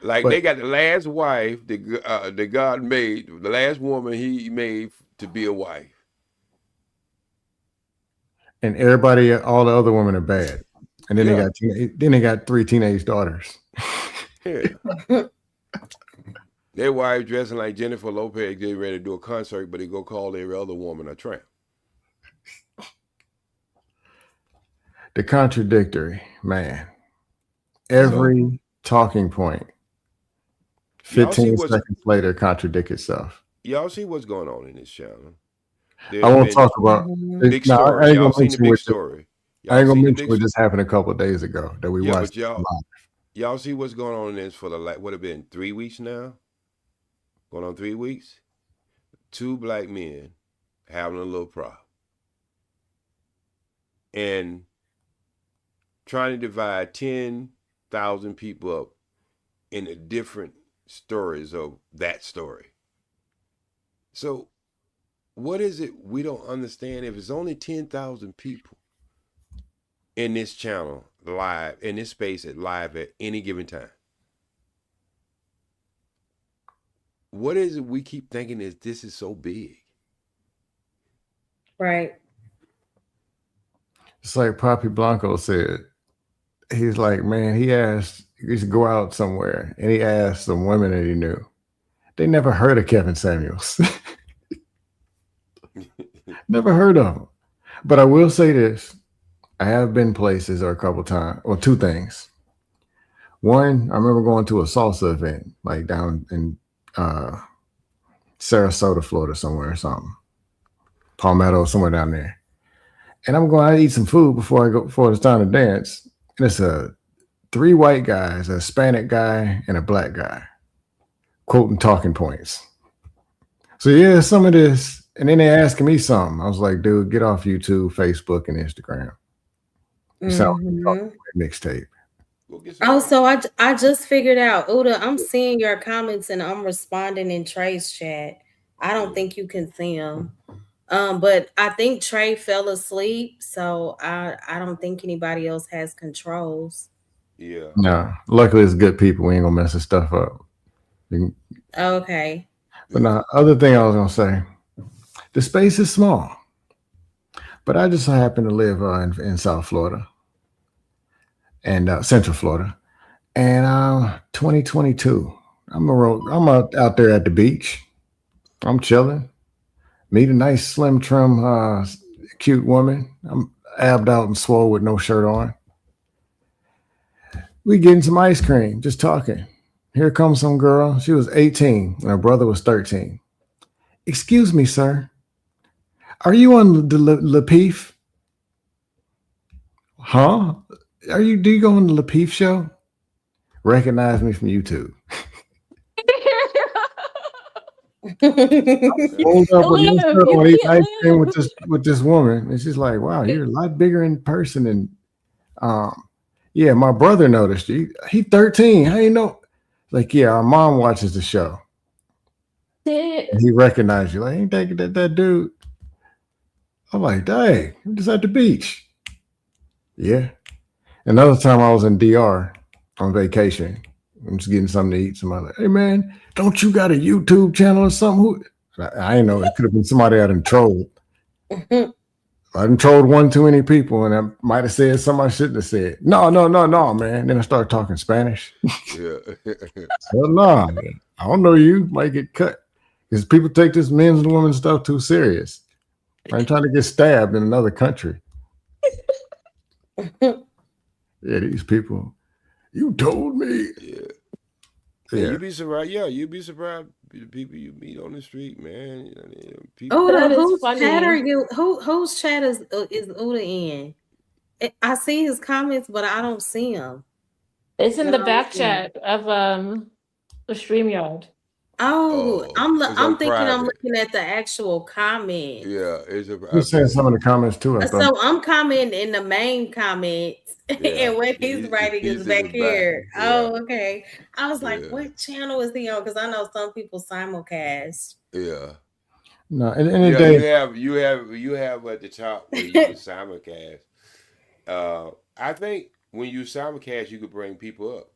Like they got the last wife that God made, the last woman He made to be a wife. And everybody, all the other women are bad. And then they got 3 teenage daughters. Yeah. Their wife dressing like Jennifer Lopez, getting ready to do a concert, but they go call every other woman a tramp. The contradictory, man. every talking point 15 seconds later contradict itself. Y'all see what's going on in this channel. I won't talk about big story. Y'all seen the big story. I ain't gonna mention what just happened a couple of days ago that we watched. But y'all see what's going on in this for the what have been 3 weeks now? Going on 3 weeks? 2 black men having a little problem. And trying to divide 10,000 people up into different stories of that story. So what is it we don't understand? If it's only 10,000 people in this channel live, in this space live at any given time, what is it we keep thinking is this is so big? Right. It's like Papi Blanco said. He's like, man, he used to go out somewhere and he asked some women that he knew. They never heard of Kevin Samuels. Never heard of him. But I will say this. I have been places or a couple times, or 2 things. One, I remember going to a salsa event, like down in Sarasota, Florida, somewhere or something. Palmetto, somewhere down there. And I'm going to eat some food before it's time to dance. And it's 3 white guys, a Hispanic guy, and a black guy, quoting talking points. So yeah, some of this, and then they asking me something. I was like, dude, get off YouTube, Facebook, and Instagram. You sound like a mixtape. Oh, so I just figured out, Uda, I'm seeing your comments and I'm responding in Trey's chat. I don't think you can see them. But I think Trey fell asleep, so I don't think anybody else has controls. Yeah. No, luckily it's good people. We ain't gonna mess this stuff up. Okay. But now, other thing I was gonna say, the space is small, but I just happen to live in South Florida and Central Florida, and 2022. I'm out there at the beach. I'm chilling. Meet a nice, slim, trim, cute woman. I'm abbed out and swole with no shirt on. We getting some ice cream, just talking. Here comes some girl. She was 18 and her brother was 13. Excuse me, sir. Are you on the LaPeef? Huh? Do you go on the LaPeef show? Recognize me from YouTube. Hold up with this woman, and she's like, "Wow, you're a lot bigger in person." And yeah, my brother noticed you. He 13. How you know? Like, yeah, our mom watches the show. And he recognized you. Like, ain't that dude? I'm like, dang, I'm just at the beach. Yeah. Another time I was in DR on vacation. I'm just getting something to eat. Somebody like, hey man, don't you got a YouTube channel or something? I didn't know. It could have been somebody I done trolled. I done trolled one too many people, and I might have said something I shouldn't have said. No, man. Then I started talking Spanish. Yeah. Well, no, I don't know you. Might get cut. Because people take this men's and women's stuff too serious. I'm trying to get stabbed in another country. Yeah, these people. You told me. Yeah. You'd be surprised. Yeah, you'd be surprised. The people you meet on the street, man. Uda, whose chat are you? Whose chat is Uda in? I see his comments, but I don't see him. It's in the back chat of the StreamYard. I'm thinking I'm looking at the actual comment. Yeah, he's saying some of the comments too. So I'm commenting in the main comments, and what he's writing is back here. Yeah. Oh, okay. I was like, what channel is he on? Because I know some people simulcast. Yeah. No, in the day you have at the top where you can simulcast. I think when you simulcast, you could bring people up.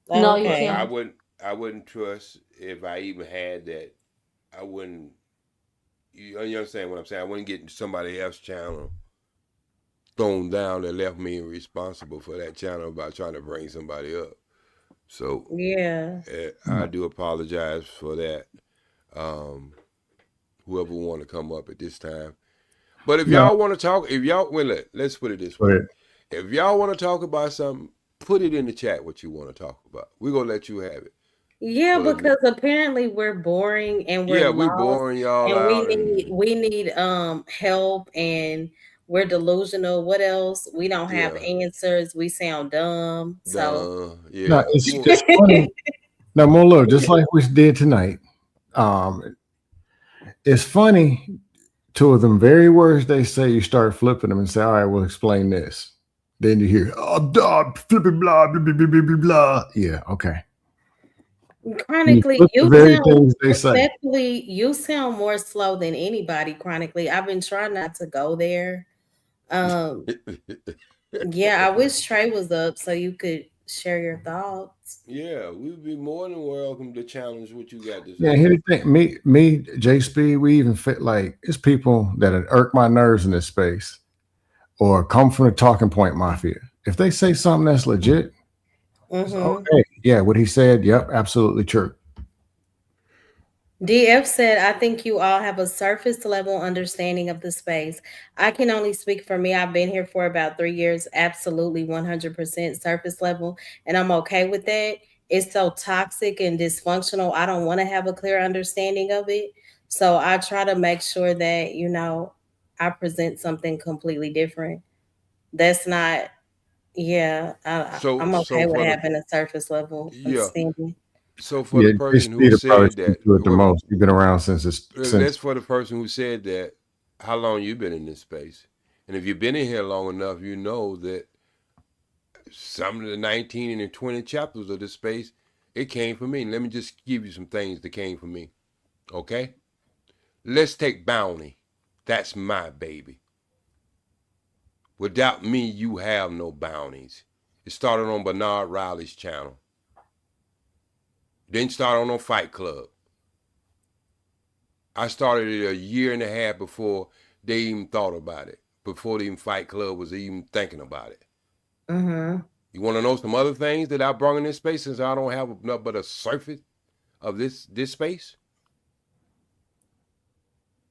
No, you can't. I wouldn't trust if I even had that. I wouldn't. You understand what I'm saying? I wouldn't get somebody else's channel thrown down that left me responsible for that channel by trying to bring somebody up. So yeah, I do apologize for that. Whoever want to come up at this time, but if y'all want to talk, let's put it this way: if y'all want to talk about something, put it in the chat what you want to talk about. We're gonna let you have it. Yeah, because apparently we're boring and we're we lost boring y'all and out we need help and we're delusional. What else? We don't have answers. We sound dumb. So no, it's funny. Now, more look, just like we did tonight. It's funny. Two of them very words they say, you start flipping them and say, all right, we'll explain this. Then you hear, flipping blah, blah, blah, blah, blah, blah. Yeah, okay. Chronically, you sound more slow than anybody. Chronically, I've been trying not to go there. Yeah, I wish Trey was up so you could share your thoughts. Yeah, we'd be more than welcome to challenge what you got to say. Yeah, here's the thing. Me, J Speed, we even fit like it's people that irk my nerves in this space or come from the talking point mafia. If they say something that's legit, okay, yeah, what he said, yep, absolutely true. DF said, I think you all have a surface level understanding of the space. I can only speak for me. I've been here for about 3 years, absolutely 100% surface level, and I'm okay with that. It's so toxic and dysfunctional. I don't want to have a clear understanding of it. So I try to make sure that, you know, I present something completely different. That's not, I'm okay with having a surface level understanding. So for the person who said that, the most, you've been around since that's for the person who said that. How long you been in this space? And if you've been in here long enough, you know that some of the 19 and the 20 chapters of this space, it came from me. Let me just give you some things that came from me. Okay? Let's take Bounty. That's my baby. Without me, you have no bounties. It started on Bernard Riley's channel. Didn't start on no Fight Club. I started it a year and a half before they even thought about it. Before the Fight Club was even thinking about it. You want to know some other things that I brought in this space since I don't have enough but a surface of this space?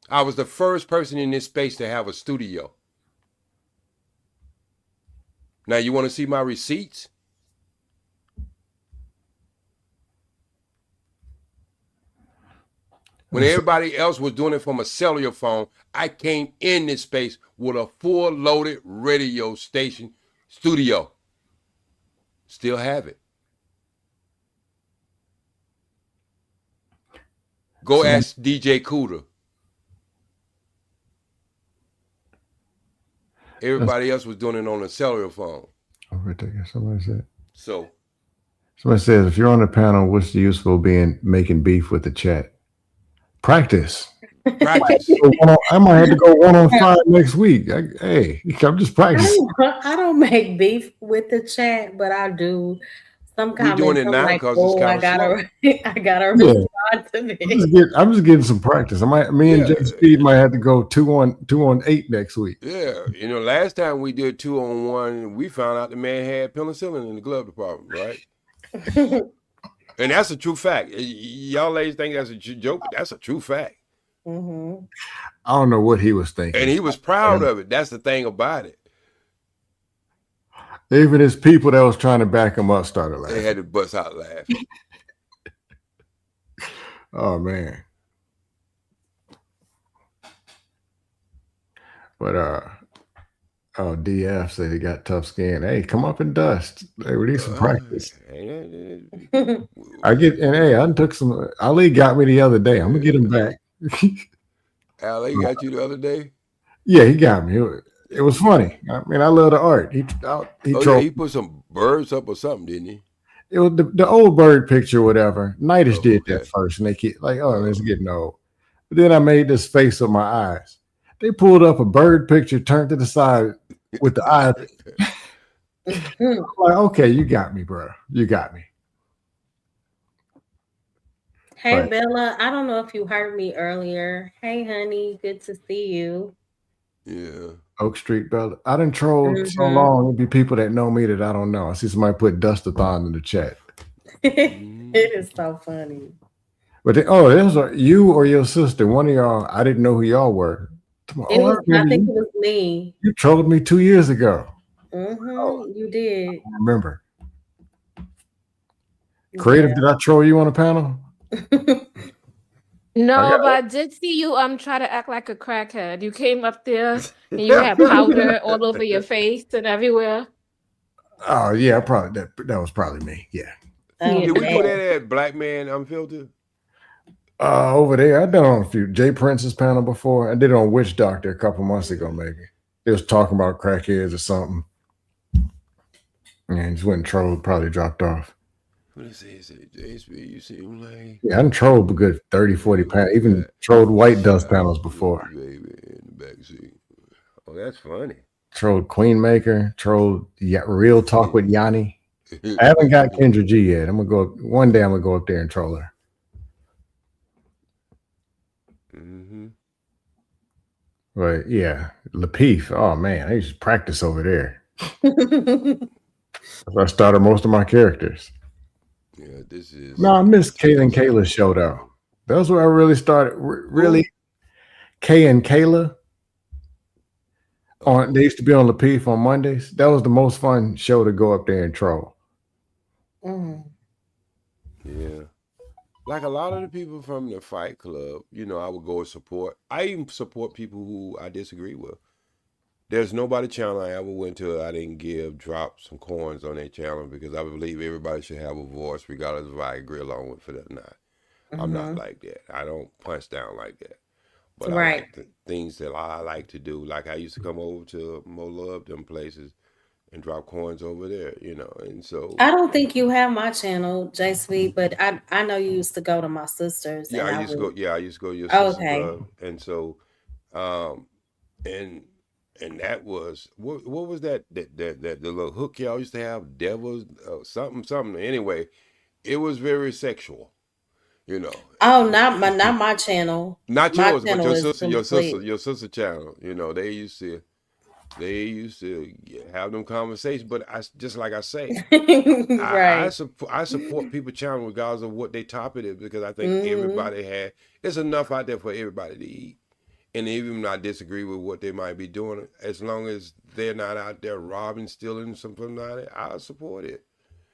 I was the first person in this space to have a studio. Now you want to see my receipts? When everybody else was doing it from a cellular phone, I came in this space with a full loaded radio station studio. Still have it. Go ask DJ Cooter. Everybody else was doing it on a cellular phone. Right there, somebody said. Somebody says, if you're on the panel, what's the use of making beef with the chat? Practice. I might have to go 1-on-5 next week. I'm just practicing. I don't make beef with the chat, but I do. Some comments doing it now because it's kind of I gotta respond to it. I'm just getting some practice. Me and Jay Speed might have to go 2-on-8 next week. Yeah, you know, last time we did 2-on-1, we found out the man had penicillin in the glove department, right? And that's a true fact. Y'all ladies think that's a joke, but that's a true fact. I don't know what he was thinking. And he was proud of it. That's the thing about it. Even his people that was trying to back him up started laughing. They had to bust out laughing. Oh, man. But, DF said he got tough skin. Hey, come up and dust. Hey, we need some practice. I took some. Ali got me the other day. I'm going to get him back. Ali got you the other day? Yeah, he got me. It was funny. I mean, I love the art. He put some birds up or something, didn't he? It was the old bird picture, whatever. Nightish did that first, and they keep like, oh, it's getting old. But then I made this face with my eyes. They pulled up a bird picture, turned to the side with the eyes. I'm like, okay, you got me, bro. You got me. Hey, Bella, I don't know if you heard me earlier. Hey, honey, good to see you. Yeah. Oak Street Bella. I done trolled so long. It'd be people that know me that I don't know. I see somebody put Dustathon in the chat. It is so funny. But it was you or your sister. One of y'all, I didn't know who y'all were. I think it was me. You trolled me 2 years ago. You did. I remember. Creative, did I troll you on a panel? No, but I did see you try to act like a crackhead. You came up there and you had powder all over your face and everywhere. Oh yeah, probably that was probably me. Yeah. Did we do that at Black Man Unfiltered? Over there, I've done on a few Jay Prince's panel before. I did it on Witch Doctor a couple months ago, maybe. They was talking about crackheads or something. And just went and trolled, probably dropped off. What is it? JSB, you seem like... Yeah, I done trolled a good 30, 40 panels. Even trolled white dust panels before. Baby in the backseat. Oh, that's funny. Trolled Queenmaker. Trolled Real Talk with Yanni. I haven't got Kendra G yet. One day I'm gonna go up there and troll her. Mm-hmm. But yeah, Lapeef. Oh man, I used to practice over there. I started most of my characters. Yeah, this is. No, I missed Kay and Kayla's show though. That was where I really started. Really, Kay and Kayla. They used to be on Lapeef on Mondays. That was the most fun show to go up there and troll. Yeah. Like a lot of the people from the Fight Club, I would go and support. I even support people who I disagree with. There's nobody channel I ever went to I didn't drop some coins on their channel because I believe everybody should have a voice regardless if I agree along with it or not. I'm not like that. I don't punch down like that. But I like the things that I like to do. Like I used to come over to Mo Love, them places, and drop coins over there, and so. I don't think you have my channel, J Sweet, but I know you used to go to my sister's. Yeah, I used to go to your sister's club. And so, and that was what was that the little hook y'all used to have, devils, something. Anyway, it was very sexual, Oh, not my channel. Not my yours, but your complete. sister channel. They used to have them conversations. But just like I say, Right. I support people channel regardless of what their topic is because I think everybody there's enough out there for everybody to eat. And even I disagree with what they might be doing, as long as they're not out there robbing, stealing something like that, I'll support it.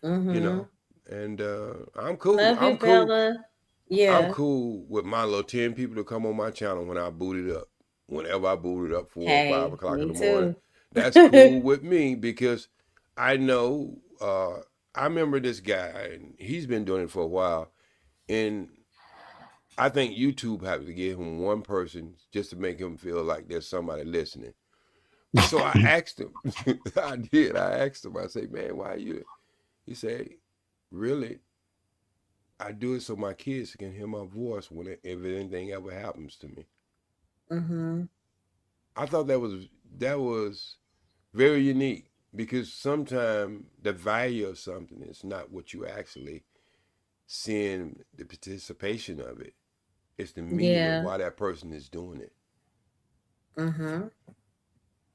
And I'm cool. Love you, Bella. Yeah. I'm cool with my little 10 people to come on my channel when I boot it up. Whenever I boot it up 4 or 5 o'clock in the morning. That's cool with me because I know I remember this guy and he's been doing it for a while. And I think YouTube has to give him one person just to make him feel like there's somebody listening. So I asked him. I did. I asked him. I said, man, why you? He said, really? I do it so my kids can hear my voice if anything ever happens to me. I thought that was very unique because sometimes the value of something is not what you actually seeing the participation of it. It's the meaning of why that person is doing it.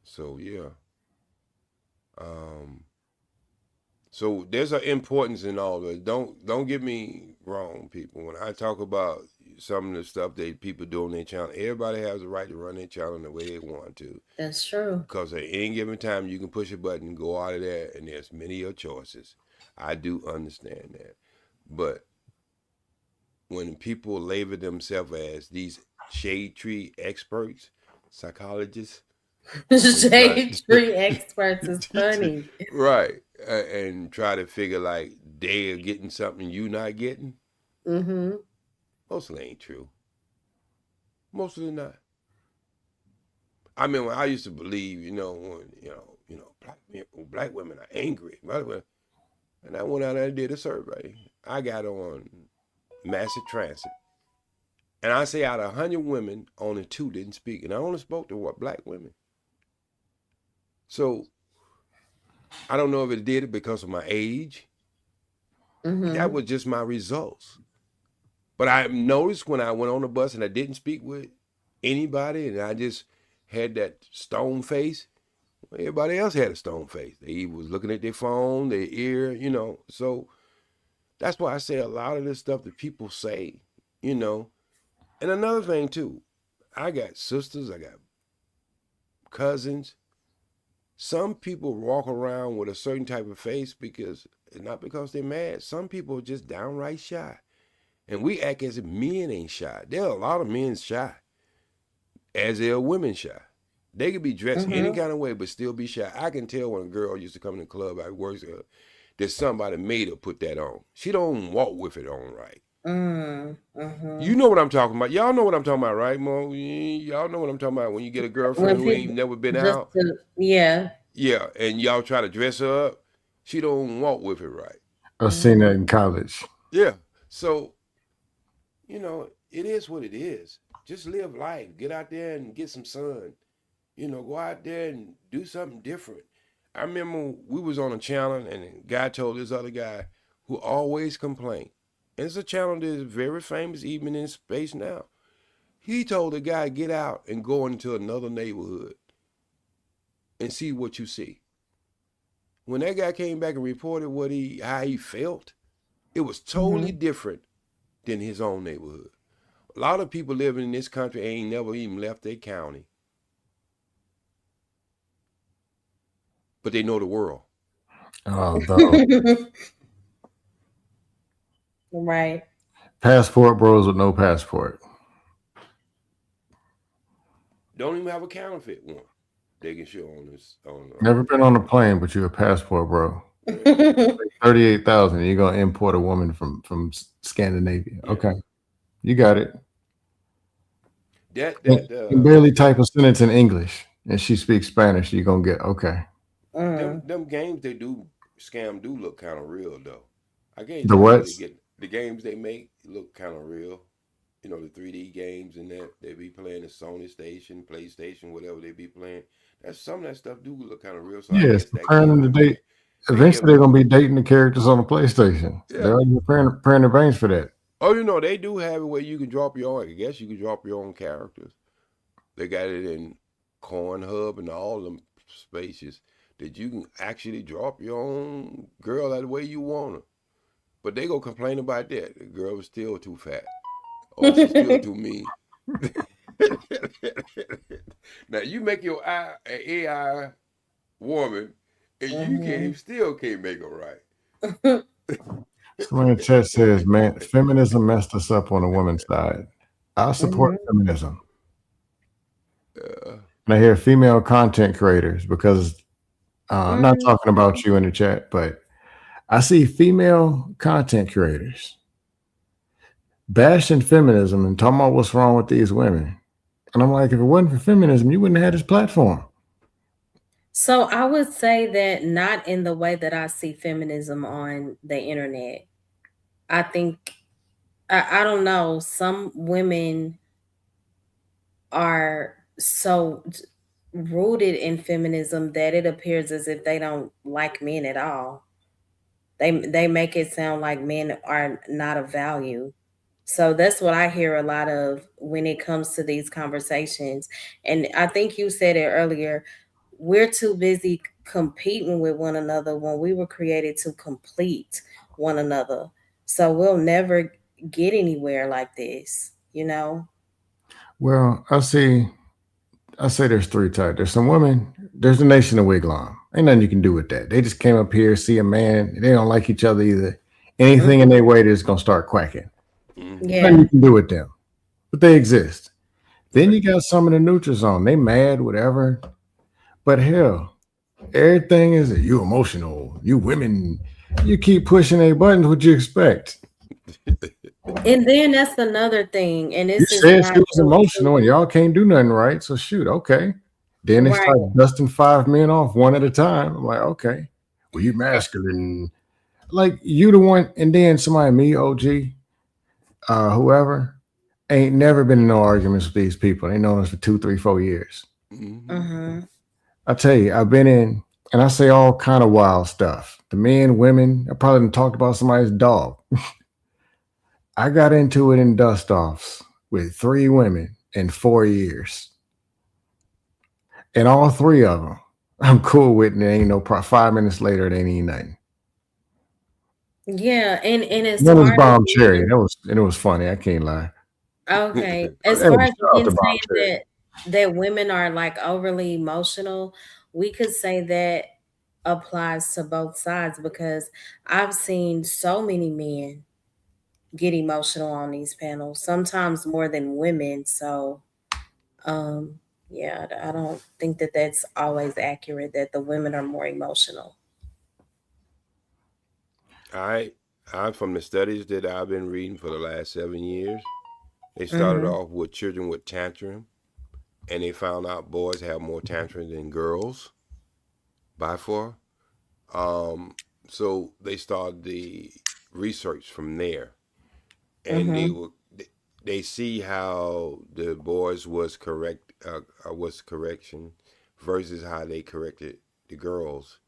So yeah. So there's an importance in all of it. Don't get me wrong, people. When I talk about some of the stuff that people do on their channel, everybody has a right to run their channel the way they want to. That's true. Because at any given time, you can push a button and go out of there, and there's many other choices. I do understand that. But when people label themselves as these shade tree experts, psychologists. Shade tree experts is funny. Right. And try to figure like they are getting something you not getting. Mostly ain't true. Mostly not. I mean, when I used to believe, black women are angry. And I went out there and did a survey. I got on massive transit. And I say out of 100 women, only 2 didn't speak. And I only spoke to black women. So I don't know if it did it because of my age. That was just my results. But I noticed when I went on the bus and I didn't speak with anybody and I just had that stone face, everybody else had a stone face. They was looking at their phone, their ear, So that's why I say a lot of this stuff that people say, And another thing too, I got sisters, I got cousins Some people walk around with a certain type of face because not because they're mad. Some people are just downright shy. And we act as if men ain't shy. There are a lot of men shy, as there are women shy. They could be dressed any kind of way, but still be shy. I can tell when a girl used to come in the club I work with, that somebody made her put that on. She don't walk with it on right. You know what I'm talking about. Y'all know what I'm talking about, right, Mo? Y'all know what I'm talking about when you get a girlfriend who ain't never been out. Yeah, and y'all try to dress her up. She don't walk with it right. I've seen that in college. Yeah. So, it is what it is. Just live life. Get out there and get some sun. Go out there and do something different. I remember we was on a channel and a guy told this other guy who always complained. And it's a channel that is very famous even in space now. He told the guy, get out and go into another neighborhood and see what you see. When that guy came back and reported how he felt, it was totally different than his own neighborhood. A lot of people living in this country ain't never even left their county. But they know the world. Oh, no. Right. Passport bros with no passport. Don't even have a counterfeit one. They can show on this. Never been on a plane, but you're a passport bro. 38,000. You're gonna import a woman from Scandinavia. Yeah. Okay, you got it. You can barely type a sentence in English, and she speaks Spanish. You're gonna get okay. Them games they do scam do look kind of real though. I can't the what? The games they make look kind of real. The 3D games and that they be playing the Sony station, PlayStation, whatever they be playing. Some of that stuff do look kind of real. So yes, preparing them to date. Eventually, they're gonna be dating the characters on the PlayStation. Yeah. They're already preparing the brains for that. Oh, they do have it where you can drop your own. I guess you can drop your own characters. They got it in Cornhub and all them spaces that you can actually drop your own girl that way you want her. But they go complain about that. The girl was still too fat. Or she's still too mean. Now you make your AI woman, and you still can't make her right. Someone in the chat says, "Man, feminism messed us up on the women's side." I support feminism. And I hear female content creators because I'm not talking about you in the chat, but I see female content creators bashing feminism and talking about what's wrong with these women. And I'm like, if it wasn't for feminism, you wouldn't have had this platform. So I would say that not in the way that I see feminism on the internet. I think, I don't know, some women are so rooted in feminism that it appears as if they don't like men at all. They make it sound like men are not of value. So that's what I hear a lot of when it comes to these conversations. And I think you said it earlier, we're too busy competing with one another when we were created to complete one another. So we'll never get anywhere like this, Well, I say there's three types. There's some women, there's the Nation of Wigwam. Ain't nothing you can do with that. They just came up here, see a man, they don't like each other either. Anything in their way, they're just gonna start quacking. Yeah. Nothing you can do with them. But they exist. Then you got some in the neutral zone. They mad, whatever. But hell, everything is you emotional. You women, you keep pushing their buttons, what you expect? And then that's another thing. And this you said she was emotional and y'all can't do nothing right. So shoot, okay. Then they start dusting 5 men off one at a time. I'm like, okay, well, you masculine. Like you the one, and then somebody, me, OG, whoever, ain't never been in no arguments with these people. They known us for 2, 3, 4 years. I tell you, I've been in, and I say all kind of wild stuff. The men, women, I probably talked about somebody's dog. I got into it in dust offs with 3 women in 4 years. And all 3 of them, I'm cool with, and there ain't no 5 minutes later, it ain't even nothing. Yeah, and it's that was bomb cherry. It was funny. I can't lie. Okay. As far as saying that women are like overly emotional, we could say that applies to both sides, because I've seen so many men get emotional on these panels, sometimes more than women. So, yeah, I don't think that that's always accurate, that the women are more emotional. I'm from the studies that I've been reading for the last 7 years. They started off with children with tantrum, and they found out boys have more tantrum than girls by far. So they started the research from there, and they see how the boys was correction versus how they corrected the girls,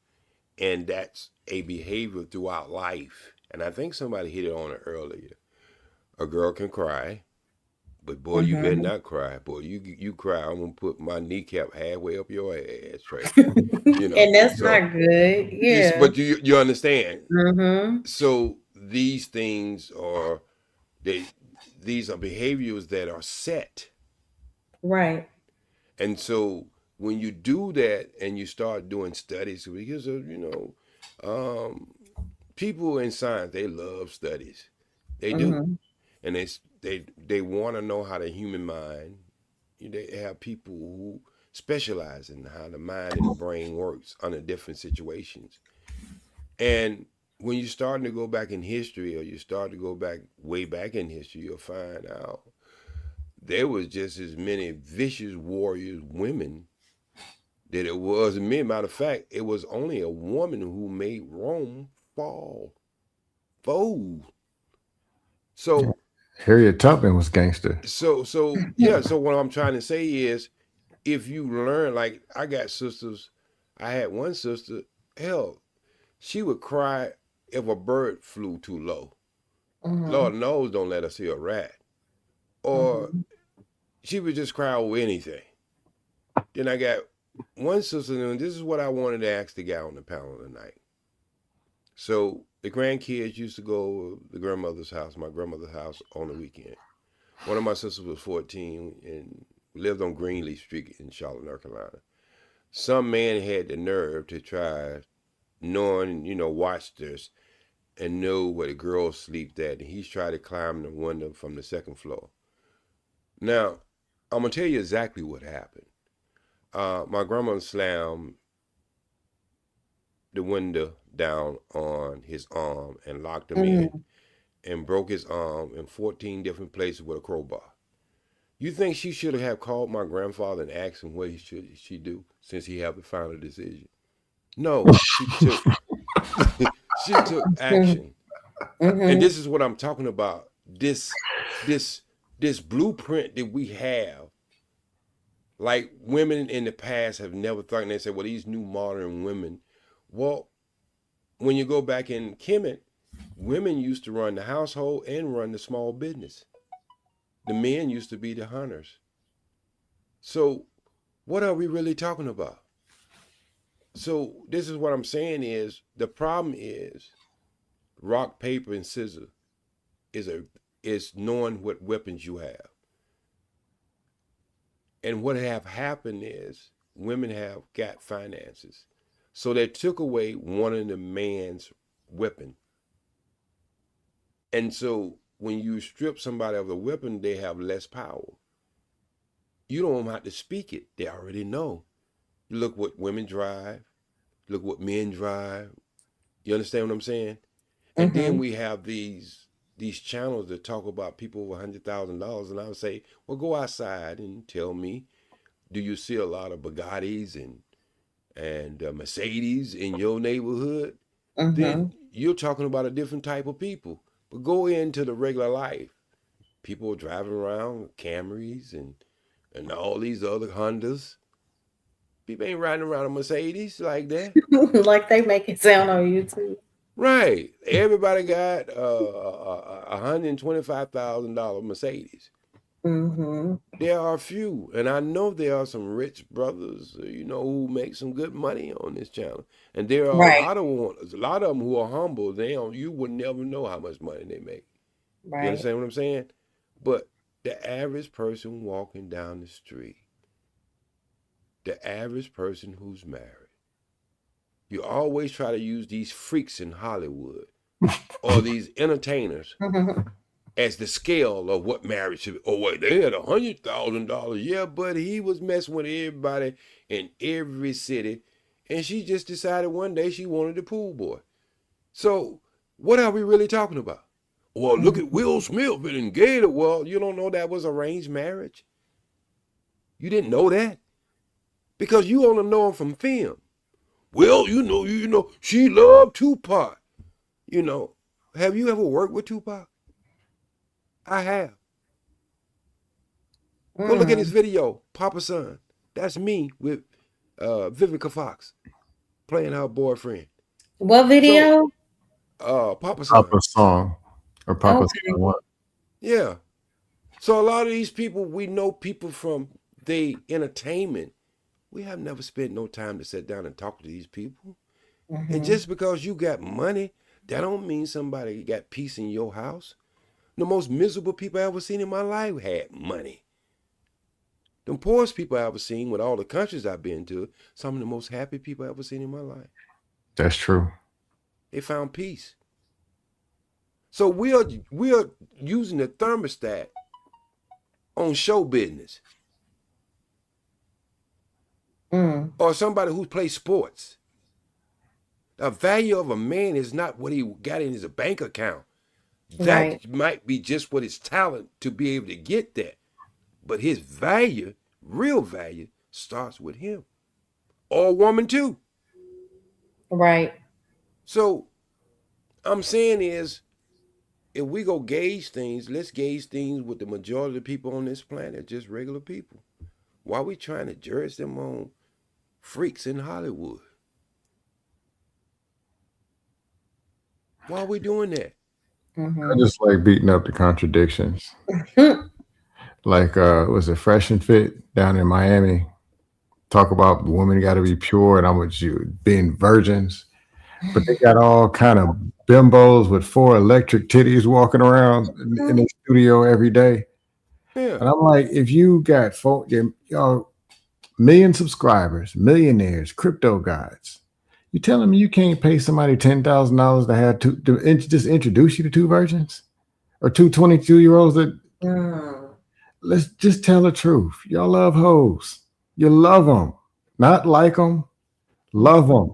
and that's a behavior throughout life. And I think somebody hit it on it earlier. A girl can cry, but boy, you better not cry. Boy, you cry, I'm gonna put my kneecap halfway up your ass, right? And that's not good. Yeah. But you understand. So these things are these are behaviors that are set. Right. And so when you do that and you start doing studies, because of, people in science, they love studies. They do. And they want to know how the human mind, they have people who specialize in how the mind and the brain works under different situations. And when you're starting to go back in history, or you start to go back way back in history, you'll find out there was just as many vicious warriors women that it was men. Matter of fact, it was only a woman who made Rome fall. Fold. So Harriet Tubman was gangster. So yeah, so what I'm trying to say is, if you learn, like I got sisters, I had one sister, hell, she would cry if a bird flew too low. Lord knows don't let her see a rat. Or she would just cry over anything. Then I got one sister, and this is what I wanted to ask the guy on the panel tonight. So the grandkids used to go to the grandmother's house, my grandmother's house, on the weekend. One of my sisters was 14 and lived on Greenleaf Street in Charlotte, North Carolina. Some man had the nerve to try, knowing, watch this and know where the girls sleep at, and he's tried to climb the window from the second floor. Now, I'm gonna tell you exactly what happened. My grandma slammed the window down on his arm and locked him in, and broke his arm in 14 different places with a crowbar. You think she should have called my grandfather and asked him what she do, since he had the final decision? No, she took action. And this is what I'm talking about. This blueprint that we have, like women in the past have never thought, and they say, well, these new modern women. Well, when you go back in Kemet, women used to run the household and run the small business. The men used to be the hunters. So what are we really talking about? So this is what I'm saying is, the problem is rock, paper, and scissors is knowing what weapons you have. And what have happened is women have got finances. So they took away one of the man's weapon. And so when you strip somebody of a weapon, they have less power. You don't have to speak it. They already know. Look what women drive. Look what men drive. You understand what I'm saying? And then we have these channels that talk about people with $100,000, and I would say, well, go outside and tell me, do you see a lot of Bugattis and Mercedes in your neighborhood? Then you're talking about a different type of people. But go into the regular life. People are driving around Camrys and all these other Hondas. People ain't riding around a Mercedes like that. Like they make it sound on YouTube. Right. Everybody got a $125,000 Mercedes. There are a few, and I know there are some rich brothers, who make some good money on this channel, and there are a lot of them who are humble. You would never know how much money they make. You understand what I'm saying? But the average person walking down the street, the average person who's married. You always try to use these freaks in Hollywood or these entertainers as the scale of what marriage should be. Oh, wait, they had $100,000. Yeah, but he was messing with everybody in every city. And she just decided one day she wanted a pool boy. So what are we really talking about? Well, look at Will Smith been engaged. Well, you don't know that was arranged marriage? You didn't know that? Because you only know him from film. Well, you know, she loved Tupac. You know, have you ever worked with Tupac? I have. Go look at his video, Papa Son. That's me with Vivica Fox playing her boyfriend. What video? So, Papa Son. Papa Song. Or Papa Song what? Yeah. So a lot of these people, we know people from the entertainment. We have never spent no time to sit down and talk to these people. And just because you got money, that don't mean somebody got peace in your house. The most miserable people I ever seen in my life had money. The poorest people I ever seen with all the countries I've been to, some of the most happy people I ever seen in my life. That's true. They found peace. So we are using the thermostat on show business. Or somebody who plays sports. The value of a man is not what he got in his bank account. That might be just what his talent to be able to get that. But his value, real value, starts with him. Or a woman too. Right. So I'm saying is, if we go gauge things, let's gauge things with the majority of the people on this planet, just regular people. Why are we trying to judge them on freaks in Hollywood? Why are we doing that? I just like beating up the contradictions. Like was it Fresh and Fit down in Miami? Talk about women got to be pure, and I'm with you, being virgins. But they got all kind of bimbos with 4 electric titties walking around in the studio every day. Yeah. And I'm like, if you got y'all million subscribers, millionaires, crypto gods, you telling me you can't pay somebody $10,000 to have just introduce you to 2 virgins or 2 22-year-olds that let's just tell the truth. Y'all love hoes. You love them, not like them, love them.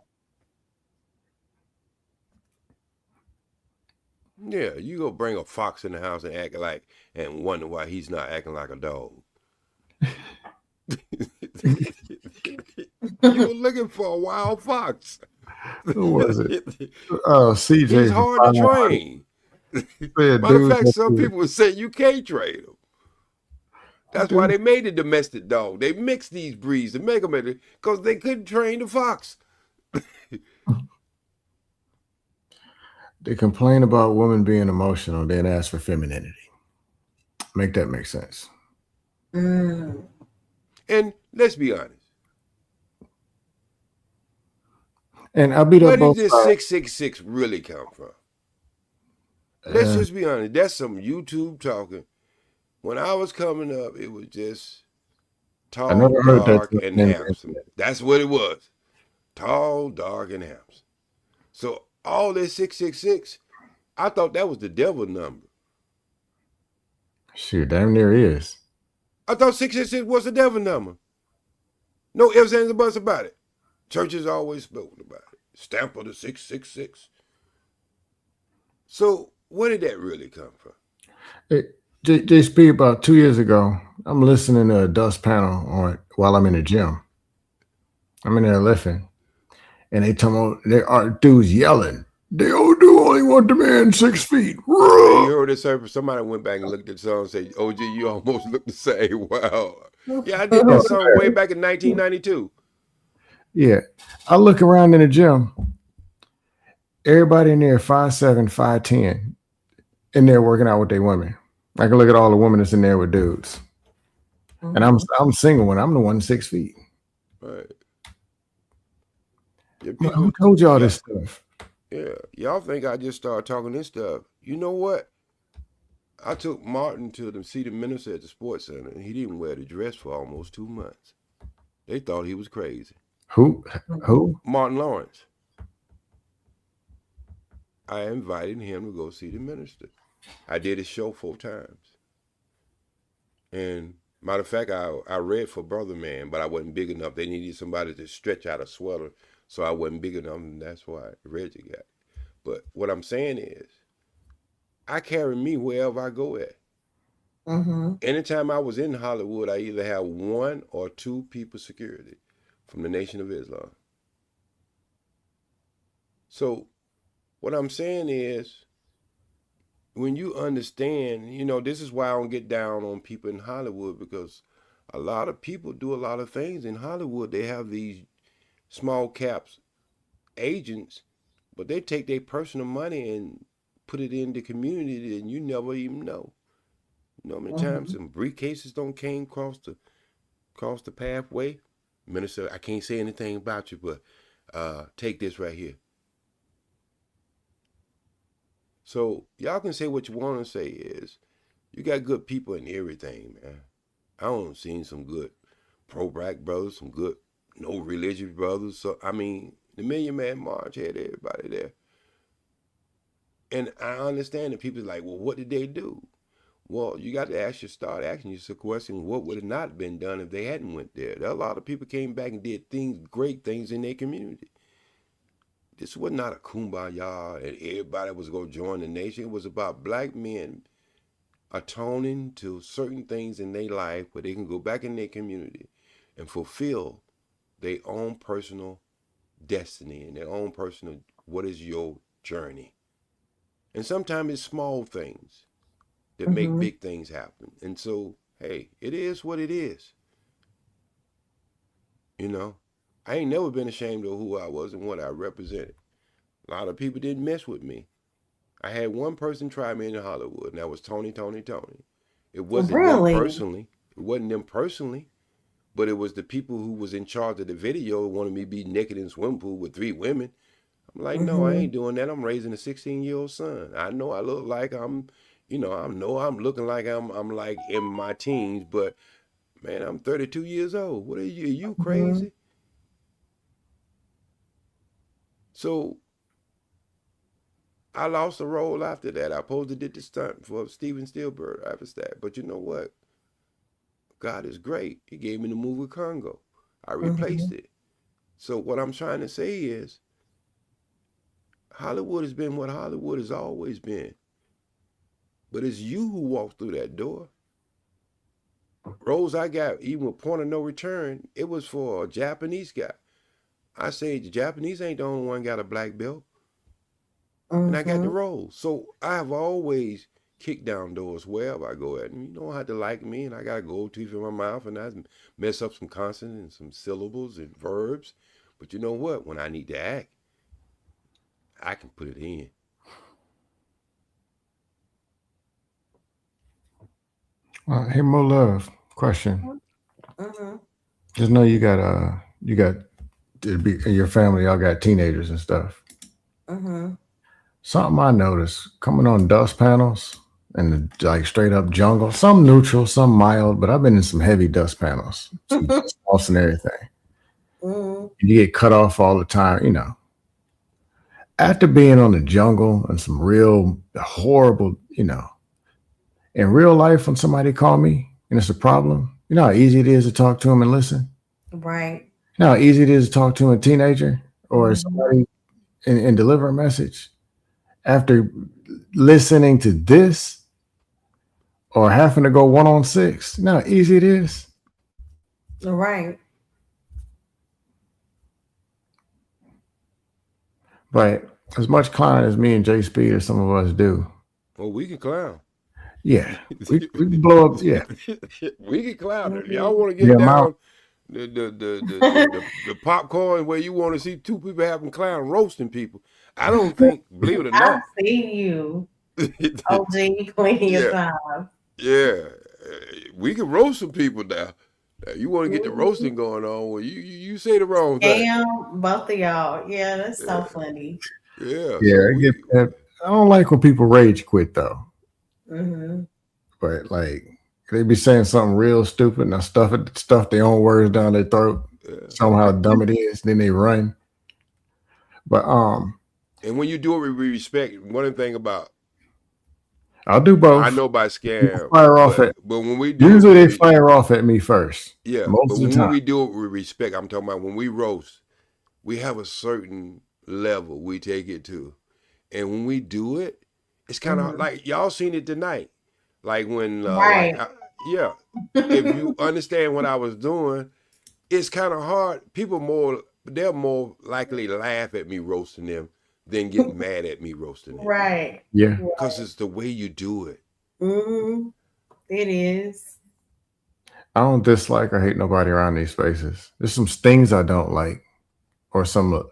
Yeah, you go bring a fox in the house and act like, and wonder why he's not acting like a dog. You were looking for a wild fox. Who was it? CJ. He's hard to train. Matter of fact, some people would say you can't train him. That's why they made the domestic dog. They mixed these breeds to make them because they couldn't train the fox. They complain about women being emotional, then ask for femininity. Make that make sense. And let's be honest. And I'll beat up both sides. Where did this 666 really come from? Let's just be honest. That's some YouTube talking. When I was coming up, it was just tall, dark, and handsome. That's what it was. Tall, dark, and handsome. So all this 666, I thought that was the devil number. Shoot, damn near is. I thought 666 was the devil number. No ifs, ands, or buts about it. Churches always spoken about it. Stamp of the 666. So where did that really come from? JSP, about 2 years ago, I'm listening to a dust panel on while I'm in the gym. I'm in there lifting. And they tell me there are dudes yelling. They only want the man 6 feet. You heard this? Somebody went back and looked at the song and said, OG, you almost look the same. Wow. Yeah, I did that song way back in 1992. Yeah. I look around in the gym. Everybody in there 5'7", 5'10", in there working out with their women. I can look at all the women that's in there with dudes. And I'm single when I'm the one 6 feet. Right. Who told y'all this stuff? Yeah, y'all think I just started talking this stuff. You know what? I took Martin to see the minister at the sports center, and he didn't wear the dress for almost 2 months. They thought he was crazy. Who? Martin Lawrence. I invited him to go see the minister. I did his show 4 times. And matter of fact, I read for Brother Man, but I wasn't big enough. They needed somebody to stretch out a sweater, so I wasn't big enough, and that's why Reggie got it. But what I'm saying is, I carry me wherever I go at. Anytime I was in Hollywood, I either had 1 or 2 people security from the Nation of Islam. So what I'm saying is, when you understand, you know, this is why I don't get down on people in Hollywood, because a lot of people do a lot of things in Hollywood. They have these small caps agents, but they take their personal money and put it in the community, and you never even know. You know how many times some briefcases don't came across the pathway? Minister, I can't say anything about you, but take this right here. So y'all can say what you want to say. Is you got good people in everything, man. I don't seen some good pro-black brothers, some good no religious brothers. So I mean, the Million Man March had everybody there. And I understand that people's like, well, what did they do? Well, you got to start asking yourself the question, what would have not been done if they hadn't went there? There are a lot of people came back and did great things in their community. This was not a kumbaya and everybody was going to join the nation. It was about black men atoning to certain things in their life where they can go back in their community and fulfill their own personal destiny and their own personal, what is your journey? And sometimes it's small things that make big things happen. And so, hey, it is what it is. You know, I ain't never been ashamed of who I was and what I represented. A lot of people didn't mess with me. I had one person try me in Hollywood, and that was Tony. It wasn't them personally. It wasn't them personally, but it was the people who was in charge of the video who wanted me to be naked in a swimming pool with 3 women. I'm like, no, I ain't doing that. I'm raising a 16-year-old son. I know I look like I'm, you know, I know I'm looking like I'm like in my teens, but man, I'm 32 years old. What are you? Are you crazy? So I lost a role after that. I supposed to did the stunt for Steven Spielberg after that. But you know what? God is great. He gave me the movie Congo. I replaced it. So what I'm trying to say is, Hollywood has been what Hollywood has always been. But it's you who walked through that door. Roles I got, even with Point of No Return, it was for a Japanese guy. I say the Japanese ain't the only one got a black belt. And I got the role. So I have always kicked down doors wherever I go at. And you don't have to like me, and I got a gold tooth in my mouth, and I mess up some consonants and some syllables and verbs. But you know what? When I need to act, I can put it in. Hey, Mo Love, question. Just know you got in your family, y'all got teenagers and stuff. Something I noticed coming on dust panels and like straight up jungle, some neutral, some mild, but I've been in some heavy dust panels, some off and everything. You get cut off all the time, you know. After being on the jungle and some real horrible, you know, in real life, when somebody call me and it's a problem, you know how easy it is to talk to them and listen? Right. You know how easy it is to talk to a teenager or somebody and deliver a message? After listening to this or having to go 1-on-6, you know how easy it is? Right. But as much clowning as me and Jay Speed or some of us do. Well, we can clown. Yeah. We can blow up. Yeah. We can clown it. Y'all want to get down the popcorn where you want to see 2 people having clown roasting people. I don't think, believe it or not. I've seen you. OG, plenty of time. Yeah. We can roast some people now. You want to get the roasting going on, well, you say the wrong thing. Damn, both of y'all. Yeah, that's so funny. Yeah. Yeah. So I don't like when people rage quit though. But like they be saying something real stupid and I stuff their own words down their throat. show them how dumb it is. Then they run. But and when you do it with respect, one thing about I'll do both. I know by scam, but when we do usually they fire off at me first. Yeah, most but of the when time. we do it with respect, I'm talking about when we roast, we have a certain level we take it to, and when we do it, it's kind of like y'all seen it tonight, like when if you understand what I was doing, it's kind of hard. They're more likely to laugh at me roasting them than get mad at me roasting them. Right. Yeah. Because it's the way you do it. It is. I don't dislike or hate nobody around these spaces. There's some things I don't like, or some,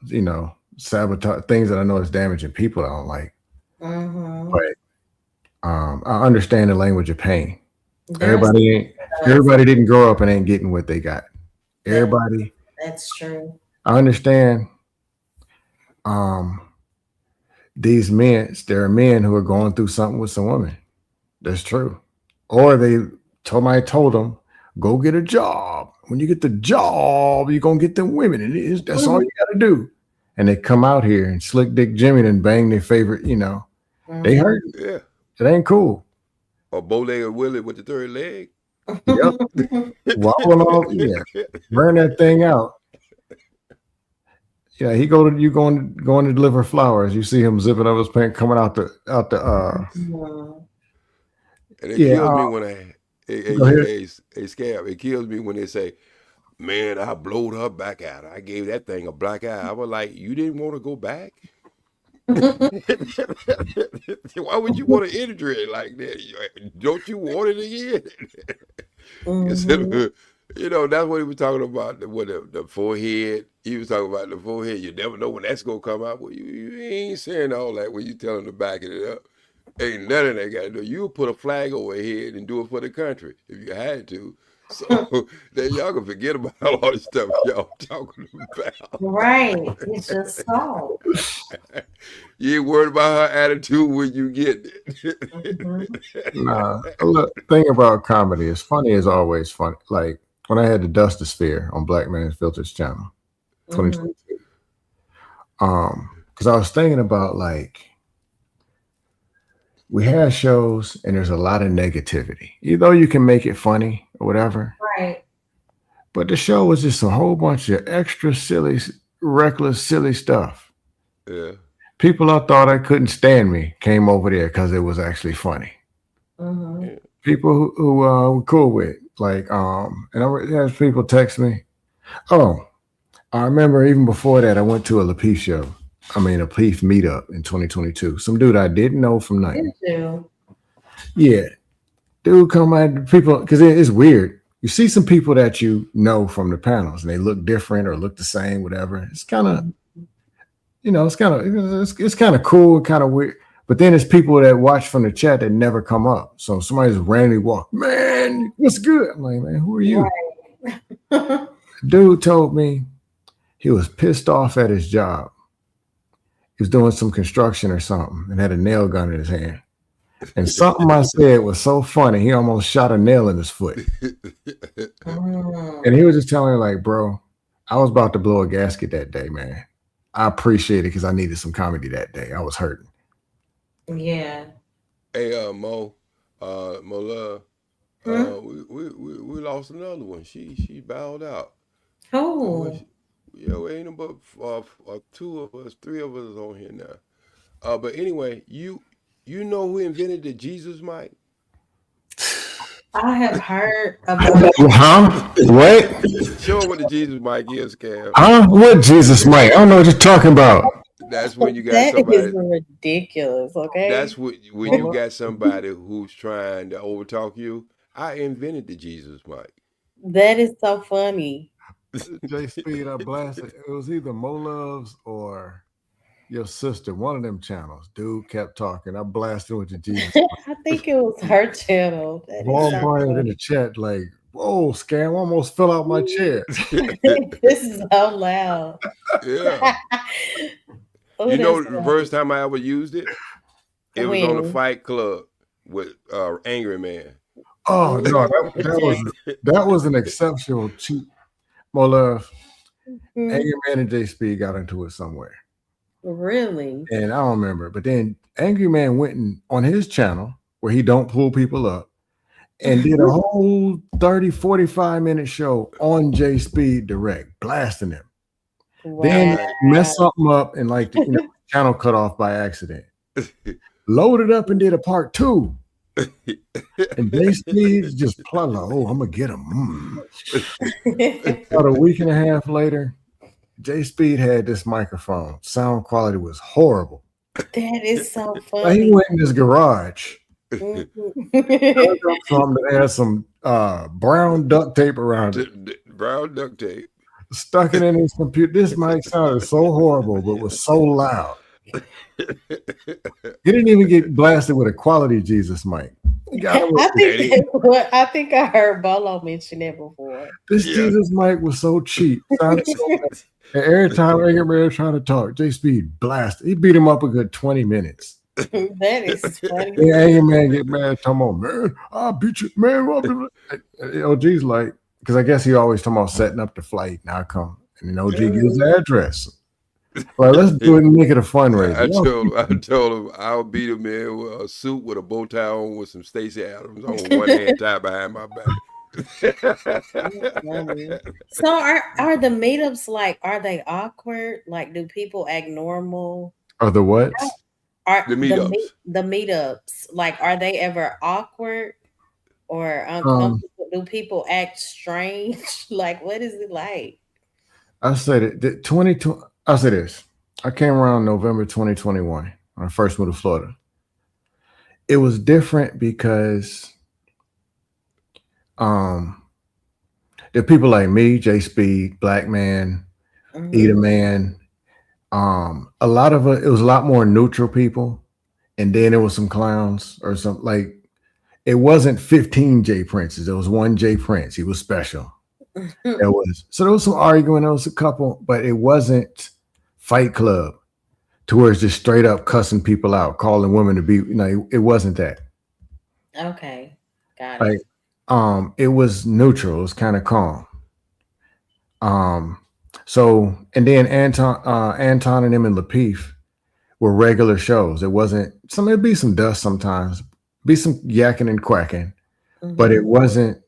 sabotage things that I know is damaging people I don't like. But I understand the language of pain. Everybody didn't grow up and ain't getting what they got. Everybody. That's true. I understand. These men, there are men who are going through something with some women. That's true. Or somebody told them, go get a job. When you get the job, you're gonna get them women. And that's all you gotta do. And they come out here and slick dick Jimmy and bang their favorite, they hurt. Yeah. It ain't cool. Or bow-legged Willie with the third leg. Yep. Wobbling off, burn that thing out. Yeah, you going to deliver flowers. You see him zipping up his pants coming out the And it kills me when Scab. It kills me when they say, man, I blowed her back out. I gave that thing a black eye. I was like, you didn't want to go back? Why would you want to injure it like that? Don't you want it again? That's what he was talking about. The forehead. He was talking about the forehead. You never know when that's gonna come out. Well, you ain't saying all that when you tell him to back it up. Ain't none of that got to do. You put a flag over your head and do it for the country if you had to. So then y'all can forget about all this stuff y'all talking about. Right. It's just so. You ain't worried about her attitude when you get it. Nah, look, thing about comedy is funny is always funny. Like when I had the Duster Sphere on Black Man's Filters channel, 2022. Because I was thinking about we have shows and there's a lot of negativity. Though you can make it funny or whatever. Right. But the show was just a whole bunch of extra silly, reckless, silly stuff. Yeah. People I thought I couldn't stand me came over there because it was actually funny. People who were cool with, and I had people text me. Oh, I remember even before that, I went to a Lapeef show. A Lapeef meetup in 2022. Some dude I didn't know from nothing. Yeah. Dude come at people, because it's weird. You see some people that you know from the panels and they look different or look the same, whatever. It's kind of, it's kind of cool, kind of weird. But then it's people that watch from the chat that never come up. So somebody just randomly walk, man, what's good? I'm like, man, who are you? Right. Dude told me he was pissed off at his job. He was doing some construction or something and had a nail gun in his hand. And something I said was so funny, he almost shot a nail in his foot. And he was just telling me, bro, I was about to blow a gasket that day, man. I appreciate it because I needed some comedy that day. I was hurting. Yeah. Hey, Mo Love, we lost another one. She bowed out. Oh. Yeah, we ain't but two of us, three of us on here now. But anyway, you know who invented the Jesus mic? I have heard about. Huh? What? Show them what the Jesus mic is, Cam. Huh? What Jesus mic? I don't know what you're talking about. That's when you got somebody. That is ridiculous. Okay. That's when you got somebody who's trying to overtalk you. I invented the Jesus mic. That is so funny. J Speed, I blasted. It was either Mo Loves or your sister, one of them channels. Dude kept talking. I blasted with the Jesus. I think it was her channel. Brian in the chat, whoa, Scam, almost fell out my chair. This is so loud. Yeah. The first time I ever used it, it was on the Fight Club with Angry Man. Oh no, that was an exceptional cheat. More love. Mhm. Angry Man and J Speed got into it somewhere. Really? And I don't remember. But then Angry Man went on his channel where he don't pull people up and did a whole 30, 45-minute show on J Speed Direct, blasting him. Wow. Then messed something up and like the channel cut off by accident. Loaded up and did a part 2. And J Speed just plotted, oh, I'm gonna get him. About a week and a half later, J Speed had this microphone. Sound quality was horrible. That is so But funny. he went in his garage. Mhm. Dug up something that had some brown duct tape around it. Brown duct tape. Stuck it in his computer. This mic sounded so horrible, but was so loud. He didn't even get blasted with a quality Jesus mic. I think I heard Bolo mention that before. This Jesus mic was so cheap. Sounded so bad. And every time Angry Man was trying to talk, J Speed blasted. He beat him up a good 20 minutes. That is funny. Then Angry Man get mad, talking about, man, I'll beat you, man. OG's like, because I guess he always talking about setting up the flight. Now I come. And then OG gives the address. Like, let's do it and make it a fundraiser. I told him I'll beat him in with a suit with a bow tie on with some Stacey Adams on one hand tied behind my back. So are the meetups like, are they awkward? Like, do people act normal? Or the what? Are The meetups. The meetups, like, are they ever awkward or uncomfortable? Do people act strange? Like, what is it like? I said it. 2020. I'll say this. I came around November 2021 when I first moved to Florida. It was different because the people like me, J Speed, Black Man, Eater Man, a lot of it was a lot more neutral people. And then there was some clowns or something. Like, it wasn't 15 J Princes. There was one J Prince. He was special. There was some arguing. There was a couple, but it wasn't Fight Club to where it's just straight up cussing people out, calling women to be, it wasn't that. Okay. Got it. Like, it was neutral. It was kind of calm. So, and then Anton and him and Lapeef were regular shows. It wasn't it'd be some dust sometimes, be some yakking and quacking, but it wasn't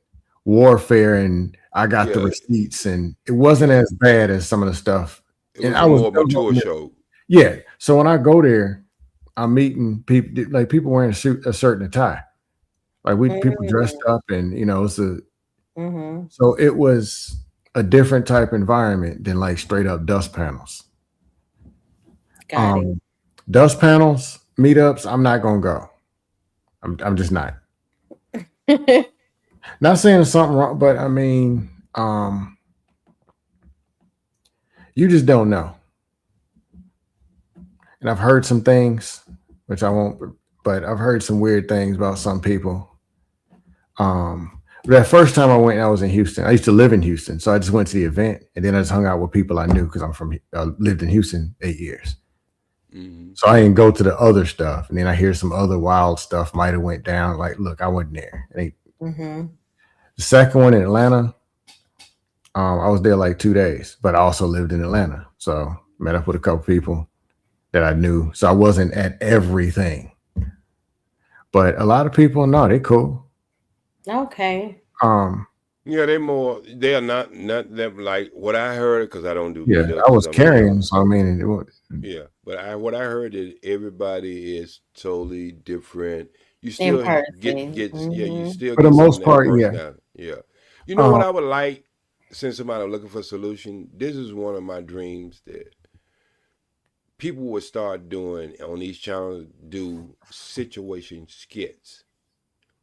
warfare and I got the receipts, and it wasn't as bad as some of the stuff. It was more mature show. Yeah. So when I go there, I'm meeting people, like people wearing a suit, a shirt, and a tie. Like people dressed up, and it's so it was a different type environment than like straight up dust panels. Dust panels, meetups, I'm not gonna go. I'm just not. Not saying there's something wrong, but I mean, you just don't know. And I've heard some things, which I won't, but I've heard some weird things about some people. That first time I went, I was in Houston. I used to live in Houston, so I just went to the event, and then I just hung out with people I knew because I lived in Houston 8 years. So I didn't go to the other stuff, and then I hear some other wild stuff might have went down. Like, look, I wasn't there. The second one in Atlanta, I was there like 2 days, but I also lived in Atlanta, so met up with a couple people that I knew. So I wasn't at everything, but a lot of people, no, they cool. Okay. Yeah, they are not them like what I heard, because I don't do meetups. I was carrying, so I mean, but what I heard is everybody is totally different. You still get you still for get the most part, yeah. You know what I would like, since somebody looking for a solution, this is one of my dreams that people would start doing on these channels, do situation skits,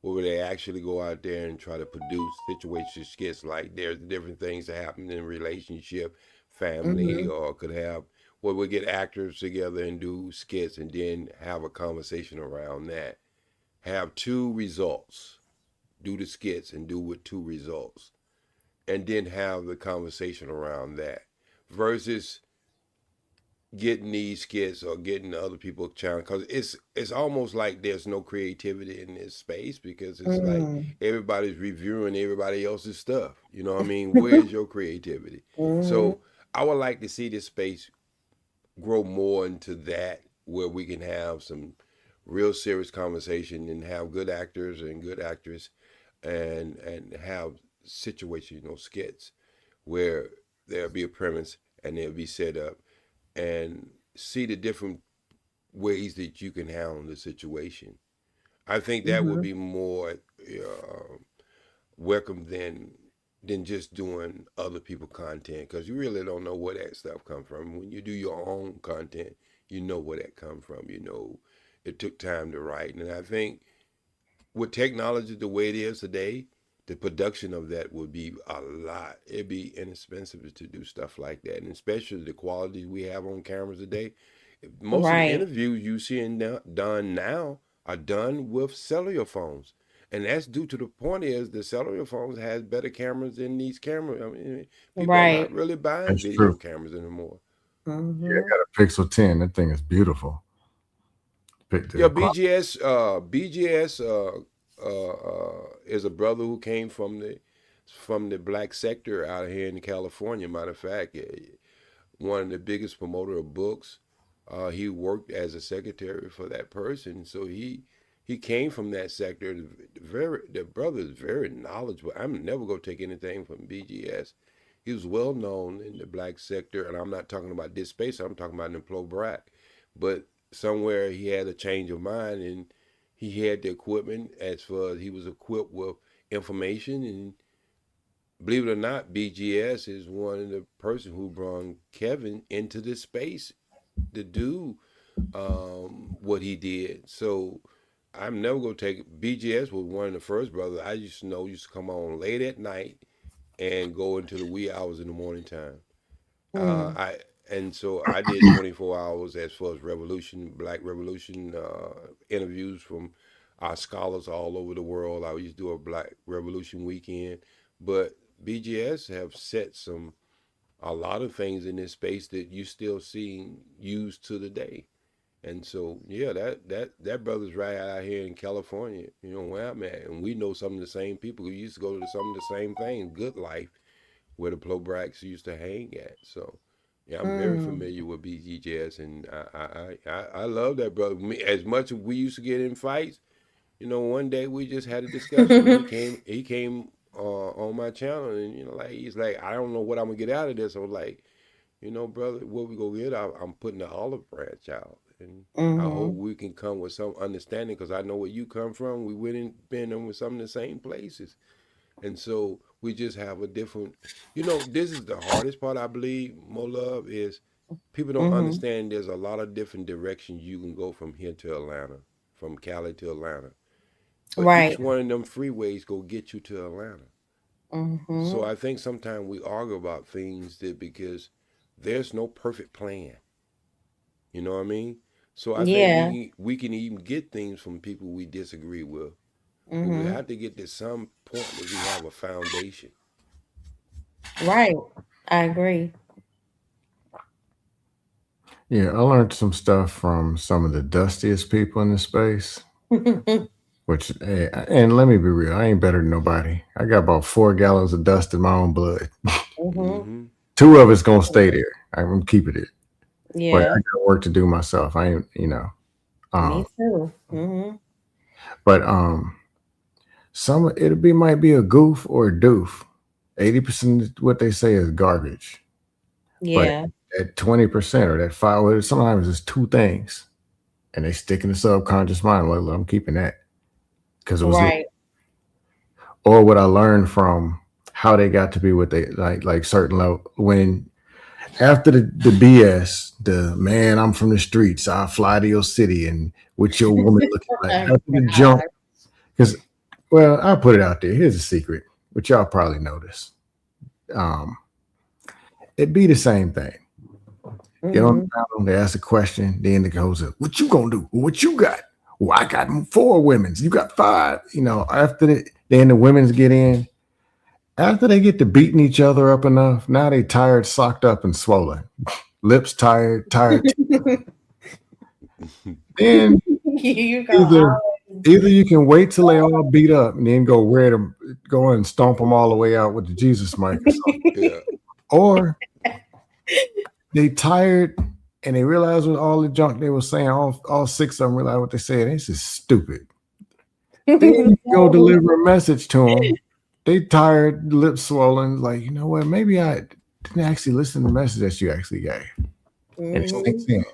where they actually go out there and try to produce situation skits. Like, there's different things that happen in a relationship, family, or could have, where we get actors together and do skits, and then have a conversation around that. Have 2 results. Do the skits and do with 2 results. And then have the conversation around that. Versus getting these skits or getting other people challenge, because it's almost like there's no creativity in this space, because it's like everybody's reviewing everybody else's stuff. You know what I mean? Where's your creativity? So I would like to see this space grow more into that, where we can have some real serious conversation and have good actors and good actors, and have situational skits where there'll be a premise and they'll be set up, and see the different ways that you can handle the situation. I think that would be more welcome than just doing other people content, because you really don't know where that stuff come from. When you do your own content, you know where that come from. You know it took time to write, and I think with technology the way it is today, the production of that would be a lot. It'd be inexpensive to do stuff like that, and especially the quality we have on cameras today. Most of the interviews you see done now are done with cellular phones, and that's due to the point is the cellular phones has better cameras than these cameras. I mean, people are not really buying That's video true. cameras anymore. Yeah, I got a Pixel 10. That thing is beautiful. Yeah, BGS is a brother who came from the black sector out here in California. Matter of fact, one of the biggest promoter of books. He worked as a secretary for that person, so he came from that sector. The brother is very knowledgeable. I'm never gonna take anything from BGS. He was well known in the black sector, and I'm not talking about this space. I'm talking about in Plo Black, but somewhere he had a change of mind, and he had the equipment as far as he was equipped with information. And believe it or not, BGS is one of the person who brought Kevin into this space to do what he did. So I'm never gonna take BGS was one of the first brothers I used to come on late at night and go into the wee hours in the morning time. So I did 24 hours as far as Black Revolution interviews from our scholars all over the world. I used to do a Black Revolution weekend, but BGS have set a lot of things in this space that you still see used to the day. And so, yeah, that brother's right out here in California, you know, where I'm at. And we know some of the same people who used to go to some of the same things, Good Life, where the Plo Blacks used to hang at. So, yeah, I'm very familiar with BGS, and I love that brother. As much as we used to get in fights, you know, one day we just had a discussion. He came on my channel, and you know, like he's like, I don't know what I'm gonna get out of this. I was like, you know, brother, what we gonna get? I'm putting the olive branch out, and I hope we can come with some understanding, because I know where you come from. We went and been in with some of the same places, and so we just have a different. You know, this is the hardest part, I believe. More love is people don't understand. There's a lot of different directions you can go from here to Atlanta, from Cali to Atlanta. But each one of them freeways go get you to Atlanta. So I think sometimes we argue about things that because there's no perfect plan. You know what I mean? So I think we can even get things from people we disagree with. But we have to get to some point that we have a foundation. Right. I agree. Yeah, I learned some stuff from some of the dustiest people in the space. Which, hey, and let me be real, I ain't better than nobody. I got about 4 gallons of dust in my own blood. 2 of it's gonna stay there. I'm keeping it. Yeah. But I got work to do myself. I ain't, you know. Me too. But might be a goof or a doof. 80% of what they say is garbage. Yeah. But at 20% or that 5, sometimes it's 2 things, and they stick in the subconscious mind. Like, I'm keeping that because it was or what I learned from how they got to be what they like certain level. When after the BS, the man, I'm from the streets, I'll fly to your city and with your woman looking like after the jump. Because, well, I'll put it out there. Here's a secret, which y'all probably notice. It'd be the same thing. Get on the panel, they ask a question, then it goes up, what you gonna do? What you got? Well, I got 4 women's. You got 5. You know, then the women's get in. After they get to beating each other up enough, now they tired, socked up, and swollen. lips tired. Then You either you can wait till they all beat up and then go and stomp them all the way out with the Jesus mic or something. Yeah. Or they tired and they realize with all the junk they were saying, all six of them realize what they said. This is stupid. Then you go deliver a message to them. They tired, lips swollen, like, you know what? Maybe I didn't actually listen to the message that you actually gave. And it sinks in.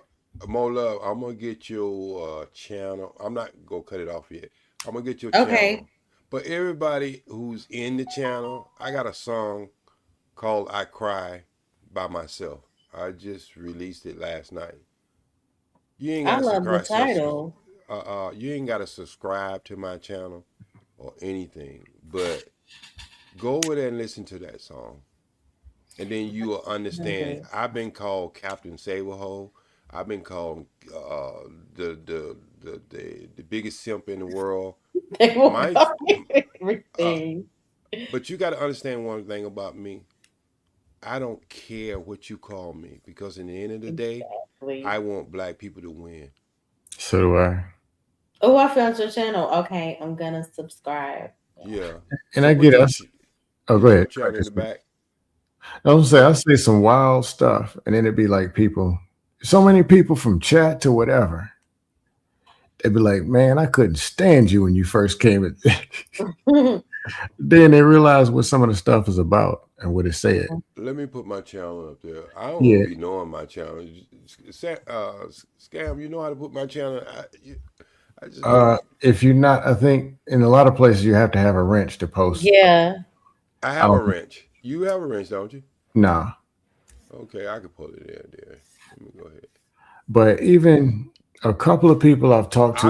More love, I'm gonna get your channel. I'm not gonna cut it off yet. I'm gonna get your Okay. channel. But everybody who's in the channel, I got a song called I Cry by Myself. I just released it last night. You ain't I gotta love the subscribe. title. You ain't gotta subscribe to my channel or anything, but go over there and listen to that song, and then you will understand. I've been called Captain Saberhole. I've been called the biggest simp in the world. They will My, call you everything. but you got to understand one thing about me. I don't care what you call me because in the end of the day, I want black people to win. So do I. Oh, I found your channel. Okay, I'm gonna subscribe. Yeah. And So I put get your us. Oh, put go your ahead. channel in the back. I say some wild stuff, and then it'd be like so many people from chat to whatever. They'd be like, "Man, I couldn't stand you when you first came." Then they realize what some of the stuff is about and what it said. Let me put my channel up there. I don't Yeah. want to be knowing my channel. Scam, you know how to put my channel. I just don't. If you're not, I think in a lot of places you have to have a wrench to post. Yeah. I have a wrench. You have a wrench, don't you? Nah. Okay, I can pull it in there. Let me go ahead. But even a couple of people I've talked to.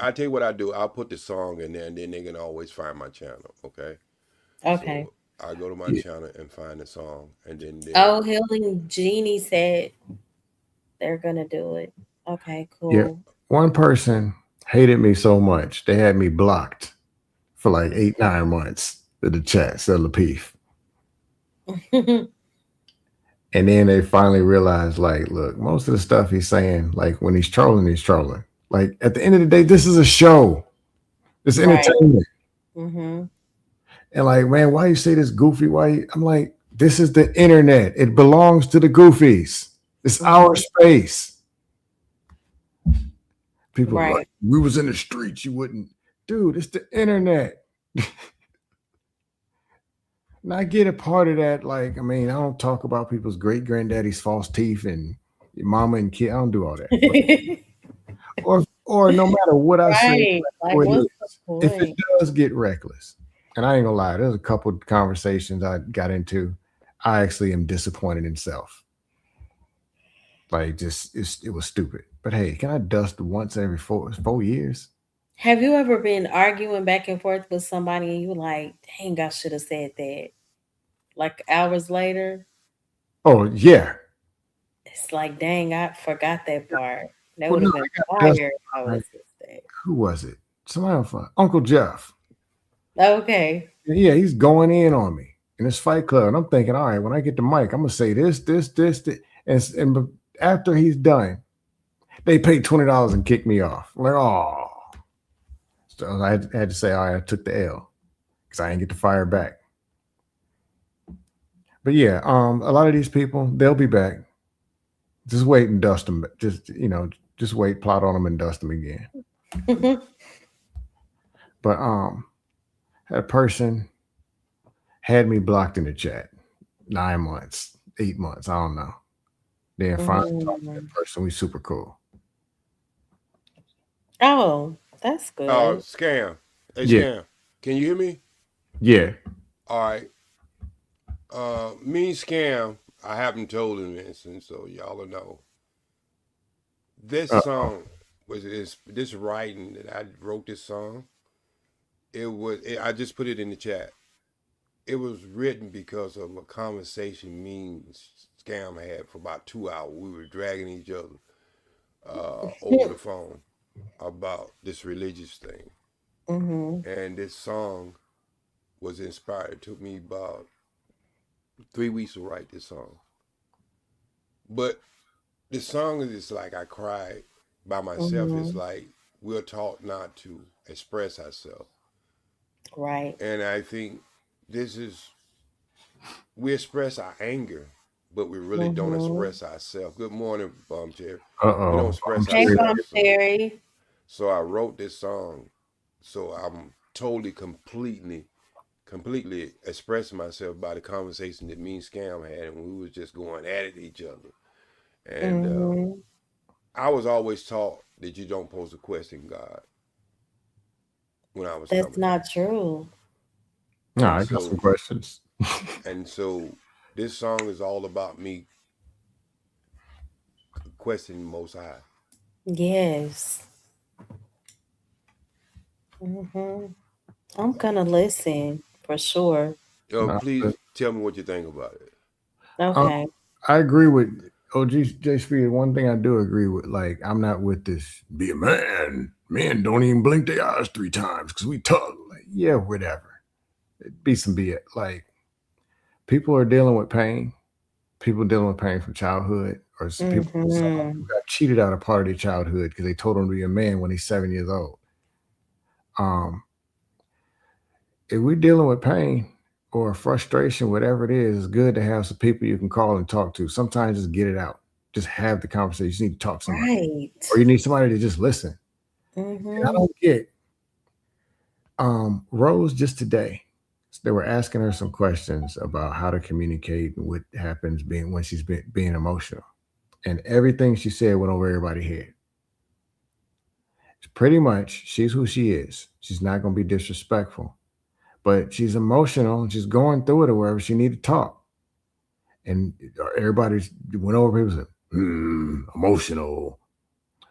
I tell you what I do. I'll put the song in there, and then they can always find my channel. Okay. Okay. So I go to my channel and find the song, and then. Oh, Healing Genie said they're gonna do it. Okay, cool. Yeah. One person hated me so much they had me blocked for like 8-9 months in the chat, Lapeef. And then they finally realized, like, look, most of the stuff he's saying, like when he's trolling, he's trolling. Like at the end of the day, this is a show. It's entertainment. Mm-hmm. And like, man, why you say this goofy? I'm like, this is the internet. It belongs to the goofies. It's our space. People are like, we was in the streets, you wouldn't. Dude, it's the internet. And I get a part of that. Like, I mean, I don't talk about people's great granddaddy's false teeth and your mama and kid. I don't do all that. or no matter what I say, like, what's the point? If it does get reckless, and I ain't gonna lie, there's a couple of conversations I got into. I actually am disappointed in self. Like, just it was stupid. But hey, can I dust once every 4 years? Have you ever been arguing back and forth with somebody and you like, dang, I should have said that? Like hours later? Oh, yeah. It's like, dang, I forgot that part. That would have been fire if I would have said that. Who was it? Somebody else. Uncle Jeff. Okay. Yeah, he's going in on me in this Fight Club. And I'm thinking, all right, when I get the mic, I'm going to say this. And after he's done, they paid $20 and kicked me off. I'm like, oh. So I had to say, all right, I took the L because I didn't get to fire back. But yeah, a lot of these people, they'll be back. Just wait and dust them. Just wait, plot on them and dust them again. But that person had me blocked in the chat 9 months, 8 months, I don't know. Then finally talked to that person. We super cool. Oh, that's good. Scam. Hey, Scam. Can you hear me? Yeah. All right. Me and Scam, I haven't told him this, and so y'all will know. This song was this writing that I wrote this song. I just put it in the chat. It was written because of a conversation me and Scam had for about 2 hours. We were dragging each other over the phone about this religious thing. Mm-hmm. And this song was inspired. It took me about 3 weeks to write this song. But the song is like I cried by myself. It's like we're taught not to express ourselves. Right. And I think this is, we express our anger, but we really don't express ourselves. Good morning, Terry. We don't express Hey, ourselves. Terry. So I wrote this song. So I'm totally, completely expressing myself by the conversation that me and Scam had, and we was just going at it each other. And I was always taught that you don't pose a question God. When I was That's not true. No, I got some questions. And so this song is all about me questioning Most High. Yes. I'm gonna listen for sure. Please tell me what you think about it. Okay. I agree with OG J Speed. One thing I do agree with, like, I'm not with this be a man. Men don't even blink their eyes 3 times because we tough. Like, yeah, whatever. It be some BS. Like, people are dealing with pain. People dealing with pain from childhood, or people who got cheated out of part of their childhood because they told him to be a man when he's 7 years old. If we're dealing with pain or frustration, whatever it is, it's good to have some people you can call and talk to. Sometimes just get it out. Just have the conversation. You just need to talk to somebody. Right. Or you need somebody to just listen. And I don't get Rose just today. They were asking her some questions about how to communicate and what happens when she's being emotional. And everything she said went over everybody's head. Pretty much, she's who she is. She's not going to be disrespectful. But she's emotional and she's going through it or wherever she need to talk. And everybody went over, people said, emotional.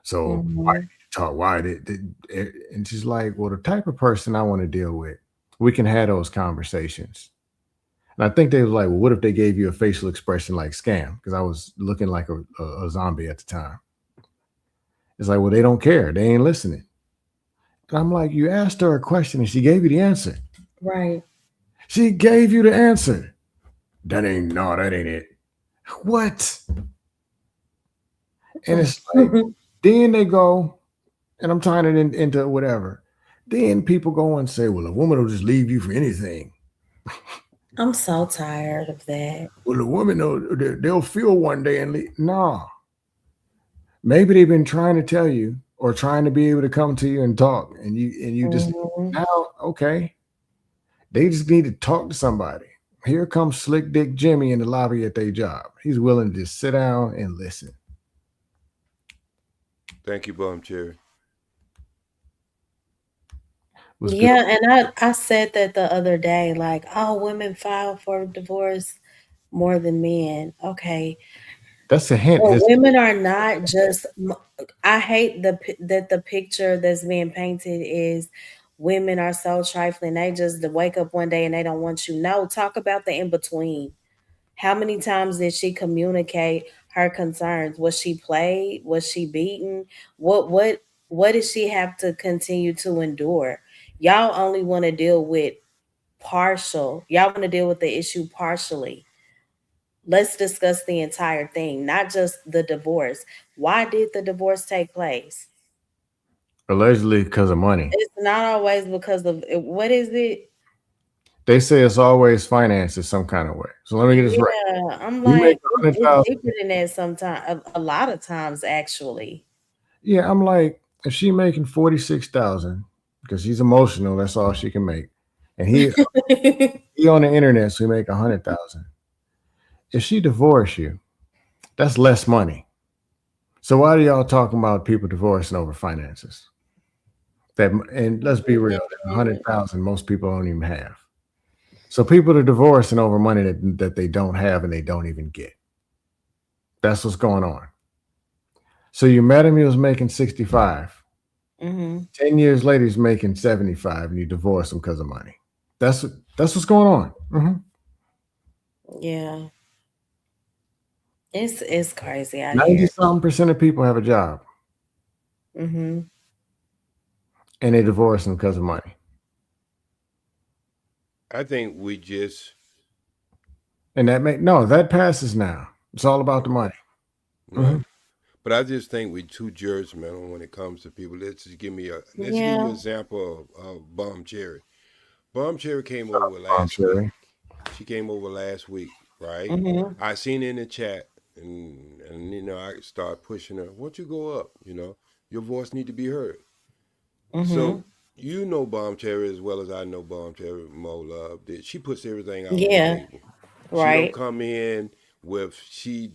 So why did you talk? Why did and she's like, well, the type of person I want to deal with, we can have those conversations. And I think they was like, well, what if they gave you a facial expression like Scam? Because I was looking like a zombie at the time. It's like, well, they don't care. They ain't listening. And I'm like, you asked her a question and she gave you the answer. Right. She gave you the answer. That ain't it. What? And it's like, then they go, and I'm tying it into whatever. Then people go and say, well, a woman will just leave you for anything. I'm so tired of that. Well, a woman, they'll feel one day and leave. No. Maybe they've been trying to tell you or trying to be able to come to you and talk. And you just, now, okay. They just need to talk to somebody. Here comes Slick Dick Jimmy in the lobby at their job. He's willing to just sit down and listen. Thank you, Bum Cherry. Yeah, and I said that the other day, like, oh, women file for divorce more than men. Okay. That's a hint. Well, women are not just, I hate that the picture that's being painted is women are so trifling. They just wake up one day and they don't want you. No, talk about the in-between. How many times did she communicate her concerns? Was she played? Was she beaten? What did she have to continue to endure? Y'all only want to deal with partial. Y'all want to deal with the issue partially. Let's discuss the entire thing, not just the divorce. Why did the divorce take place? Allegedly because of money. It's not always because of, what is it? They say it's always finances some kind of way. So let me get this right. Yeah, I'm like, it's deeper than that sometimes. A lot of times, actually. Yeah, I'm like, if she making 46,000 because she's emotional, that's all she can make, and he on the internet, so he make 100,000. If she divorce you, that's less money. So why are y'all talking about people divorcing over finances? And let's be real, 100,000 most people don't even have. So people are divorcing over money that they don't have and they don't even get. That's what's going on. So you met him, he was making 65. 10 years later, he's making 75, and you divorce him because of money. That's what's going on. Yeah. It's crazy out 90-something% of people have a job. here. And they divorce them because of money. I think we just. And that passes now. It's all about the money. Right. But I just think we're too judgmental when it comes to people. Let's give you an example of Bomb Cherry. Bomb Cherry came over last week. She came over last week, right? I seen her in the chat, and I start pushing her. Why don't you go up? Your voice need to be heard. So Bomb Cherry as well as I know Bomb Cherry Mo Love. That she puts everything out on the table. She don't come in with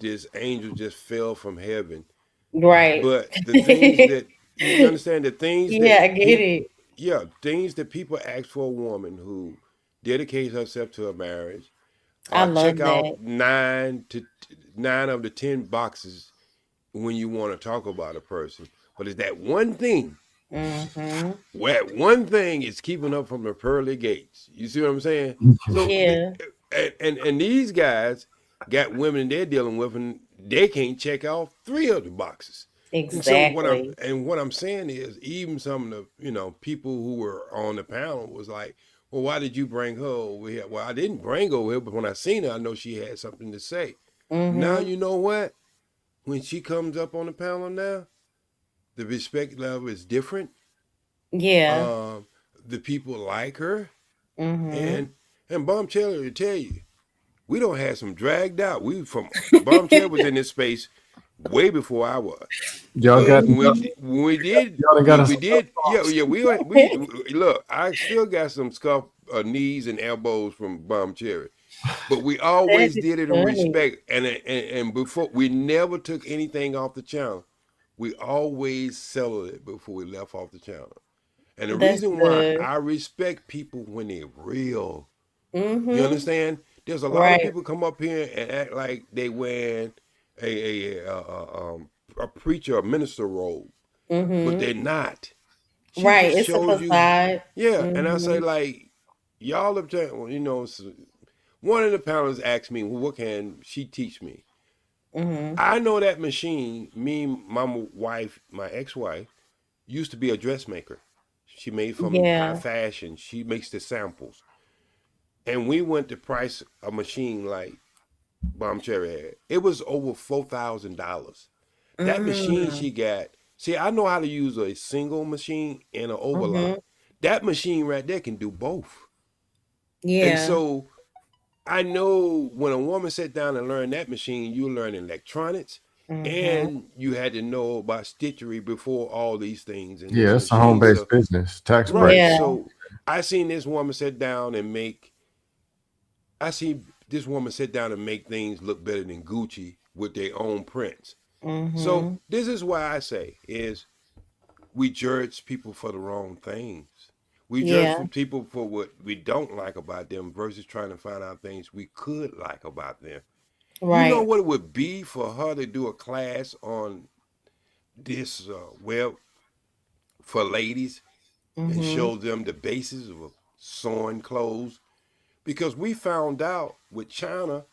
this angel just fell from heaven. Right. But the things that you understand, the things that I get it. Yeah, things that people ask for a woman who dedicates herself to a marriage. I love Check that. out 9 of the 10 boxes when you want to talk about a person. But it's that one thing. Where one thing is keeping up from the pearly gates. You see what I'm saying? So and these guys got women they're dealing with, and they can't check off 3 of the boxes. Exactly. And what I'm saying is, even some of the people who were on the panel was like, well, why did you bring her over here? Well, I didn't bring her over here, but when I seen her, I know she had something to say. Now you know what? When she comes up on the panel now, the respect level is different. Yeah. The people like her. And Bomb Cherry will tell you, we don't have some dragged out. Bomb Cherry was in this space way before I was. Y'all got when we did. We look. I still got some scuffed knees and elbows from Bomb Cherry, but we always did it in respect. And before we never took anything off the channel. We always settled it before we left off the channel. And the reason why I respect people when they're real. You understand? There's a lot of people come up here and act like they wearing a preacher, a minister robe, but they're not. She just It's a shows facade. And I say like, y'all have one of the panelists asked me, well, what can she teach me? I know that machine. Me, my wife, my ex-wife, used to be a dressmaker. She made from high fashion. She makes the samples. And we went to price a machine like Bomb Cherry had. It was over $4,000. That machine she got. See, I know how to use a single machine and an overlock. That machine right there can do both. And so I know when a woman sat down and learned that machine, you learn electronics. And you had to know about stitchery before all these things. And it's a home-based business, tax break. So I seen this woman sit down and make things look better than Gucci with their own prints. So this is why I say is we judge people for the wrong things. We judge people for what we don't like about them versus trying to find out things we could like about them. You know what it would be for her to do a class on this for ladies and show them the basis of sewing clothes? Because we found out with China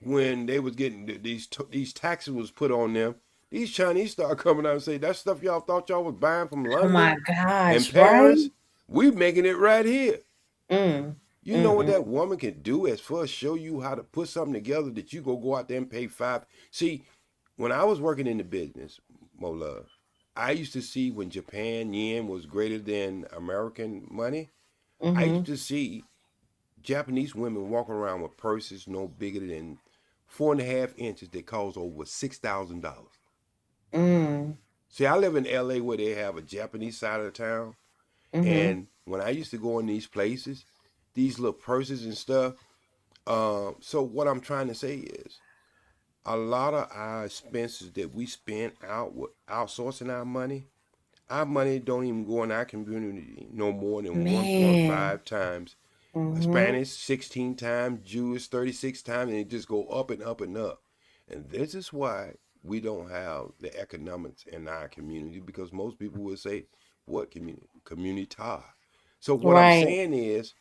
when they was getting these taxes was put on them, these Chinese started coming out and say that stuff y'all thought y'all was buying from London and Paris, we making it right here. You know what that woman can do as far as show you how to put something together that you go out there and pay $5. See, when I was working in the business, Mo Love, I used to see when Japan yen was greater than American money, I used to see Japanese women walking around with purses no bigger than 4.5 inches that cost over $6,000. See, I live in LA where they have a Japanese side of the town. And when I used to go in these places, these little purses and stuff. So what I'm trying to say is a lot of our expenses that we spend outsourcing our money don't even go in our community no more than 1.5 times. Spanish 16 times, Jewish 36 times, and it just go up and up and up. And this is why we don't have the economics in our community, because most people would say, what community? Community. So what I'm saying is,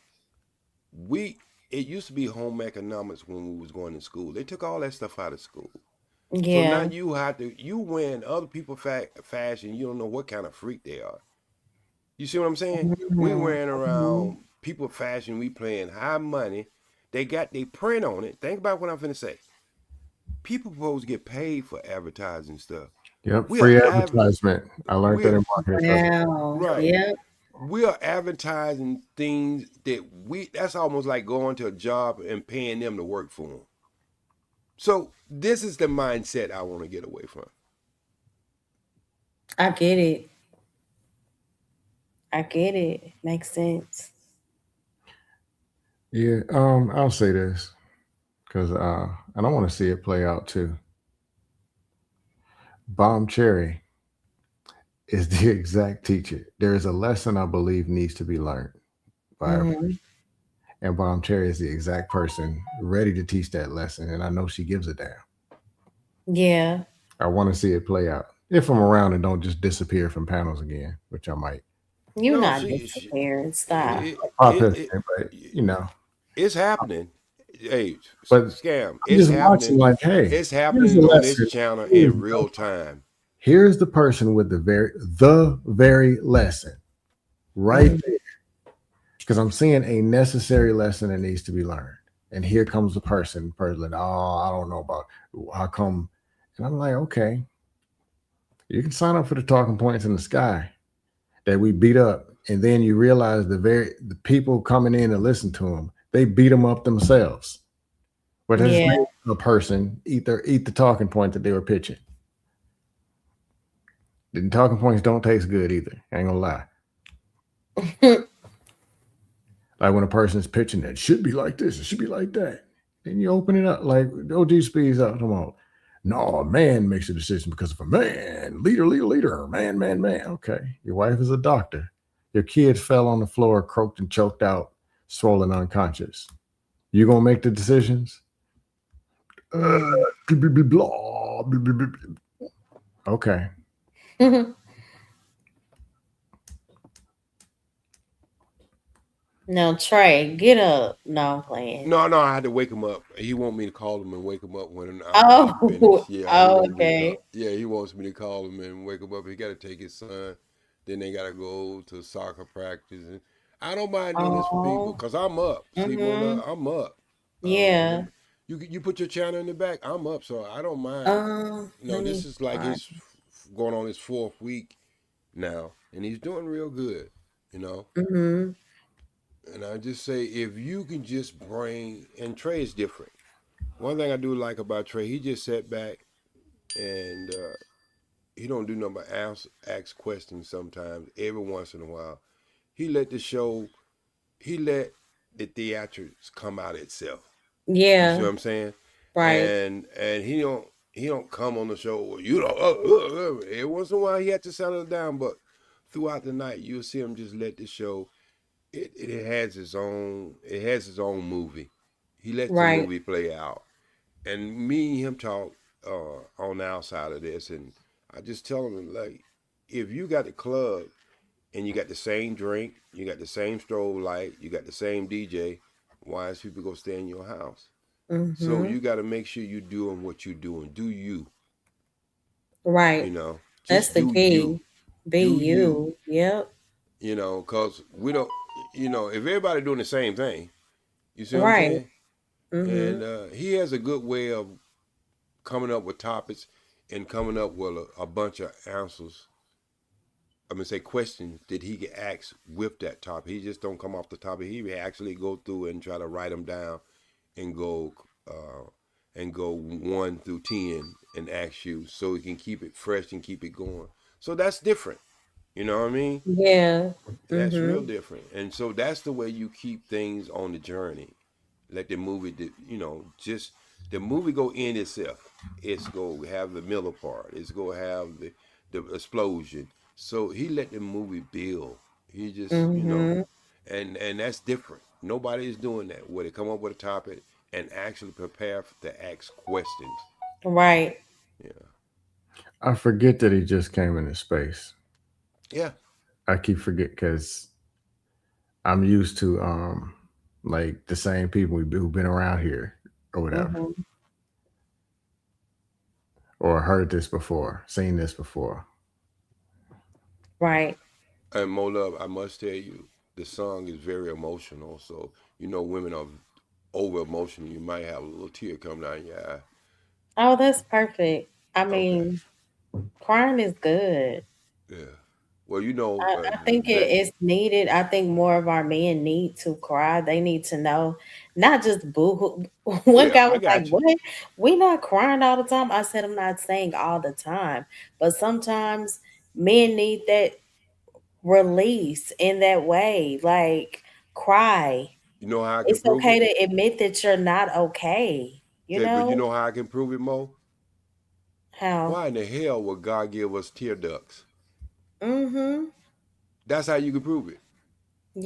it used to be home economics when we was going to school. They took all that stuff out of school. So now you wearing other people fashion, you don't know what kind of freak they are. You see what I'm saying? We wearing around people fashion, we paying high money. They got they print on it. Think about what I'm finna say. people supposed to get paid for advertising stuff. Yep, free advertisement. I learned that in marketing. Wow. Right. Yep. We are advertising things that's almost like going to a job and paying them to work for them. So this is the mindset I want to get away from. I get it. Makes sense. Yeah, I'll say this because I don't want to see it play out too. Bomb Cherry is the exact teacher. There is a lesson I believe needs to be learned by everybody. And Bomb Cherry is the exact person ready to teach that lesson. And I know she gives a damn. Yeah. I want to see it play out. If I'm around and don't just disappear from panels again, which I might. You're not disappearing. Stop. But you know. It's happening. Hey, but scam. It's happening. Like, hey, it's happening on this channel in real time. Here's the person with the very lesson right there. Because I'm seeing a necessary lesson that needs to be learned. And here comes the person like, oh, I don't know about how come. And I'm like, okay, you can sign up for the talking points in the sky that we beat up. And then you realize the people coming in and listen to them, they beat them up themselves. But that's a person eat the talking point that they were pitching. The talking points don't taste good either. I ain't gonna lie. Like when a person's pitching that, it should be like this, it should be like that. Then you open it up, like OG speeds up. Come on. No, a man makes a decision because of a man. Leader, man. Okay. Your wife is a doctor. Your kid fell on the floor, croaked and choked out, swollen unconscious. You gonna make the decisions? Okay. No, Trey, get up. No, I'm playing. No, I had to wake him up. He want me to call him and wake him up when I'm finished. Yeah, okay. He wants me to call him and wake him up. He got to take his son. Then they got to go to soccer practice. And I don't mind doing this for people because I'm up. Sleep on that. I'm up. Yeah. You put your channel in the back. I'm up, so I don't mind. This is like he's going on his 4th week now, and he's doing real good. And I just say, if you can just bring, and Trey is different. One thing I do like about Trey, he just sat back and he don't do nothing but ask questions sometimes, every once in a while. He let the theatrics come out itself. Yeah. You see what I'm saying? Right. And he don't come on the show, every once in a while he had to settle it down, but throughout the night you'll see him just let the show. It has its own movie. He lets the movie play out. And me and him talk on the outside of this, and I just tell him, like, if you got the club and you got the same drink, you got the same strobe light, you got the same DJ, why is people gonna stay in your house? So you got to make sure you're doing what you're doing. Do you? Right. That's the key. Be you. Yep. Because we don't, if everybody doing the same thing, you see what I'm saying? And he has a good way of coming up with topics and coming up with a bunch of answers. Questions that he get asked with that topic. He just don't come off the topic. He actually go through and try to write them down and go 1 through 10 and ask you so he can keep it fresh and keep it going. So that's different. You know what I mean? Yeah. That's real different. And so that's the way you keep things on the journey. Let the movie, just the movie go in itself. It's go have the middle part. It's go have the explosion. So he let the movie build. He just, and that's different. Nobody is doing that, where they come up with a topic and actually prepare to ask questions. Right. Yeah. I forget that he just came into space. Yeah. I keep forgetting because I'm used to like the same people who've been around here or whatever. Or heard this before, seen this before. Right. And Mo Love, I must tell you, the song is very emotional. So, women are over emotional. You might have a little tear come down your eye. Oh, that's perfect. I mean, crying is good. Yeah. Well, you know, I think it's needed. I think more of our men need to cry. They need to know, not just boo. One yeah, guy I was like, got you. "What? We not crying all the time." I said, "I'm not saying all the time, but sometimes men need that release in that way. Like, cry. You know how I can It's prove okay it? to admit that you're not okay. You Okay, but you know know how I can prove it, Mo? how? Why in the hell would God give us tear ducts? Mm-hmm. That's how you can prove it.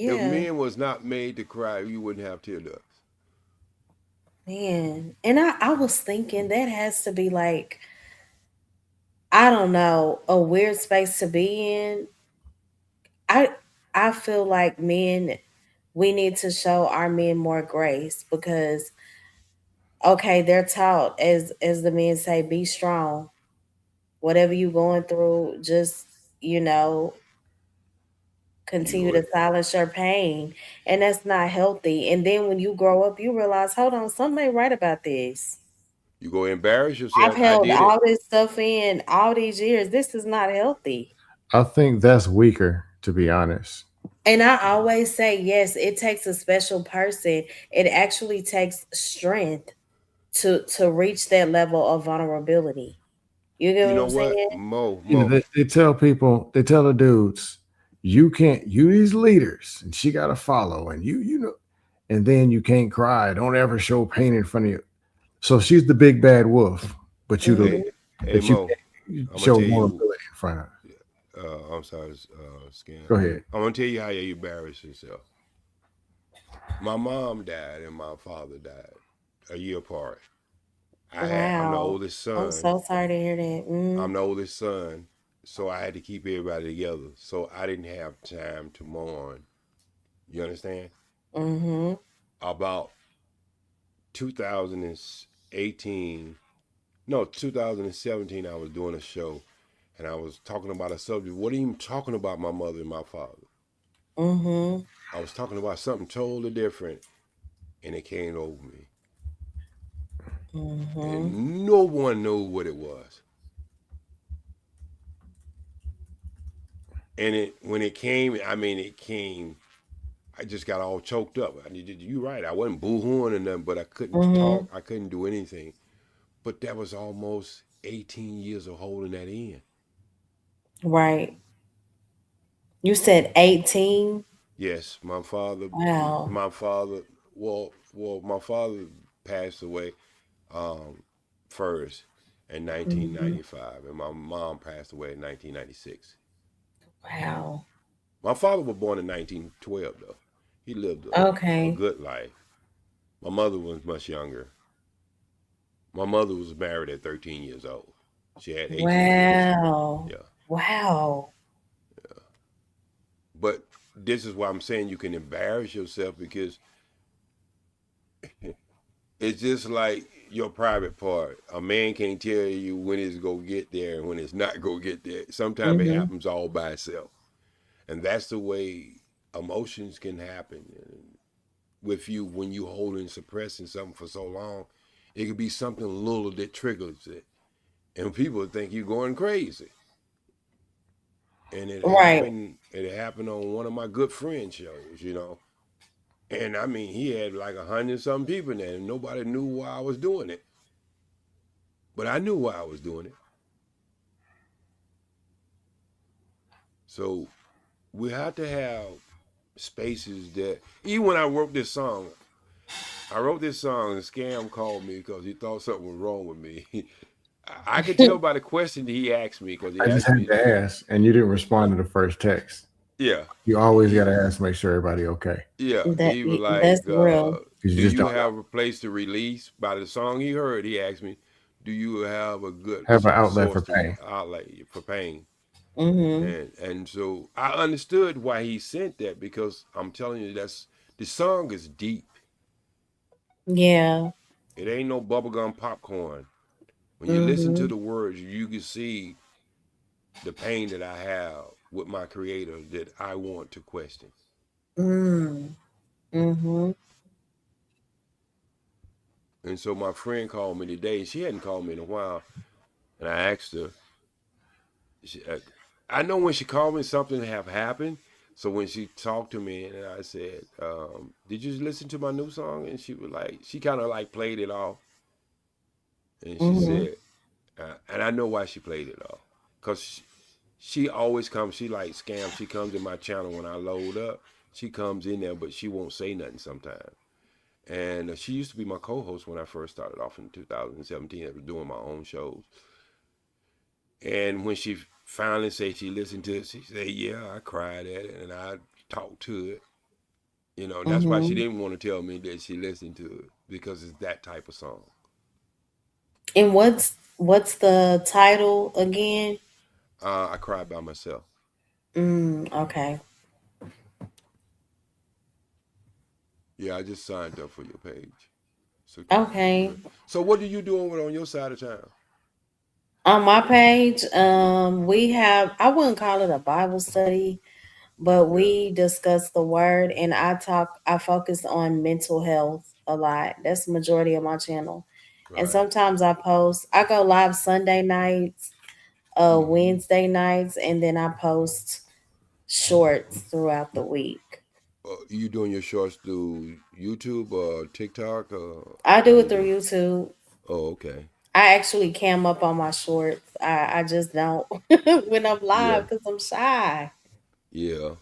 If Yeah, men was not made to cry, you wouldn't have tear ducts. man. And I was thinking that has to be like, I don't know, a weird space to be in. I I feel like men, we need to show our men more grace because okay, they're taught as the men say, be strong. Whatever you going through, just you know, You continue go to silence your pain. And that's not healthy. And then when you grow up, you realize, hold on, something ain't right about this. you go embarrass I've yourself. I held did it. all this stuff in all these years. This is not healthy. I think that's weaker, to be honest. And I always say, yes, it takes a special person. It actually takes strength to reach that level of vulnerability. You get You what know I'm what, saying? You know, they tell people, they tell the dudes, you can't, you these leaders, and she got to follow, and you know, and then you can't cry. Don't ever show pain in front of you. So she's the big bad wolf, but you the Hey, leader, hey, but you Mo, can't I'm gonna show tell you. vulnerability in front of her. I'm sorry, Scan. Go ahead. I'm gonna tell you how you embarrass yourself. My mom died and my father died a year apart. I'm the Wow. oldest I'm son. so sorry to hear that. I'm the oldest son, so I had to keep everybody together. So I didn't have time to mourn. You understand? Mm-hmm. About 2018, no, 2017, I was doing a show and I was talking about a subject. What are you talking about, my mother and my father? Mm-hmm. I was talking about something totally different and it came over me. Mm-hmm. And no one knew what it was. And it when it came, I mean, it came. I just got all choked up. You right. I wasn't boo-hooing or nothing, but I couldn't Mm-hmm. talk. I couldn't do anything. But that was almost 18 years of holding that in. Right. You said 18? Yes, my father. Wow. My father. My father passed away um, first in Mm-hmm. 1995, and my mom passed away in 1996. Wow. My father was born in 1912, though. He lived a Okay. good life. My mother was much younger. My mother was married at 13 years old. She had 18 kids. Wow. Yeah. Wow. But this is why I'm saying you can embarrass yourself because it's just like your private part. A man can't tell you when it's going to get there and when it's not going to get there. Sometimes it Mm-hmm. happens all by itself. And that's the way emotions can happen with you when you holding suppressing something for so long. It could be something little that triggers it. And people think you're going crazy. And Right. it happened on one of my good friend shows. And I mean, he had like 100 something people in there, and nobody knew why I was doing it. But I knew why I was doing it. So we have to have spaces that, even when I wrote this song, and Scam called me because he thought something was wrong with me. I could tell by the question that he asked me because he I just asked had me, to ask, and you didn't respond to the first text. yeah, You always he, got to ask, make sure everybody okay. yeah, That he was like, that's real. Because "Do you just you don't know. have a place to release?" By the song he heard, he asked me, "Do you have a good Have an outlet for source to pain. outlet for pain?" Mm-hmm. And so I understood why he sent that because I'm telling you, the song is deep. Yeah. It ain't no bubblegum popcorn. When you listen to Mm-hmm. the words, you can see the pain that I have with my creator that I want to question. Mm. Mm-hmm. And so my friend called me today. She hadn't called me in a while, and I asked her. I know when she called me, something have happened. So when she talked to me, and I said, "Did you listen to my new song?" And she was like, she kind of like played it off, and she said, and I know why she played it off, cause she always comes. She like scam. She comes in my channel when I load up. She comes in there, but she won't say nothing sometimes. And she used to be my co-host when I first started off in 2017. I was doing my own shows. And when she finally said she listened to it, she said, "Yeah, I cried at it and I talked to it." You know, that's why she didn't want to tell me that she listened to it, because it's that type of song. And what's the title again? I Cried by Myself. Okay. Yeah, I just signed up for your page. So Okay. So what do you do over on your side of town? On my page, we have, I wouldn't call it a Bible study, but we discuss the word, and I focus on mental health a lot. That's the majority of my channel. And sometimes I go live Sunday nights, Wednesday nights, and then I post shorts throughout the week. You doing your shorts through YouTube or TikTok? I do it through YouTube. Oh, okay. I actually cam up on my shorts. I just don't when I'm live because I'm shy. Yeah.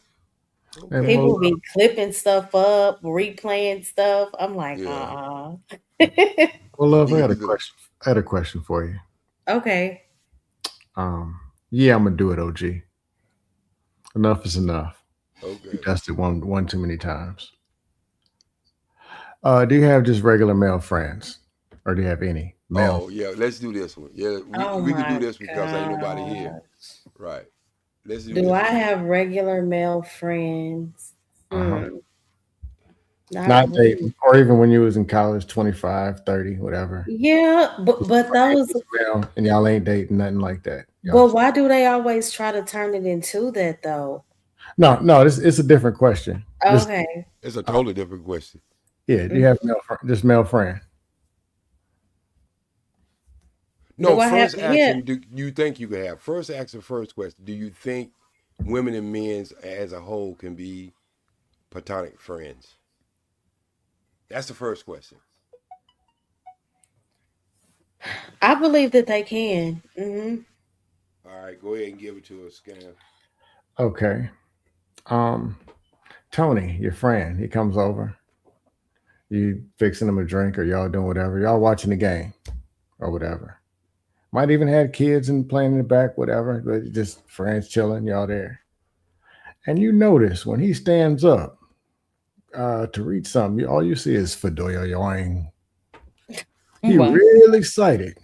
Okay. People be clipping stuff up, replaying stuff. I'm like, Well, love, I had a question for you. Okay. Yeah, I'm gonna do it, OG. Enough is enough. Okay. You dusted one too many times. Do you have just regular male friends, or do you have any male? Oh yeah, let's do this one. Yeah, we can do this because ain't nobody here. Right. Let's do Do this I one. have regular male friends? Not dating, or even when you was in college, 25, 30, whatever. Yeah, but that was male, and y'all ain't dating, nothing like that. But why do they always try to turn it into that though? No, it's a different question. Okay. It's a totally different question. Yeah, do you have just male friend? No, first action, do you think you can have? First action, first question. Do you think women and men as a whole can be platonic friends? That's the first question. I believe that they can. All right, go ahead and give it to us, Scam. Okay. Tony, your friend, he comes over. You fixing him a drink, or y'all doing whatever. Y'all watching the game or whatever. Might even have kids and playing in the back, whatever, but just friends chilling, y'all there. And you notice when he stands up to read something, all you see is Fedoya yoing. He real excited,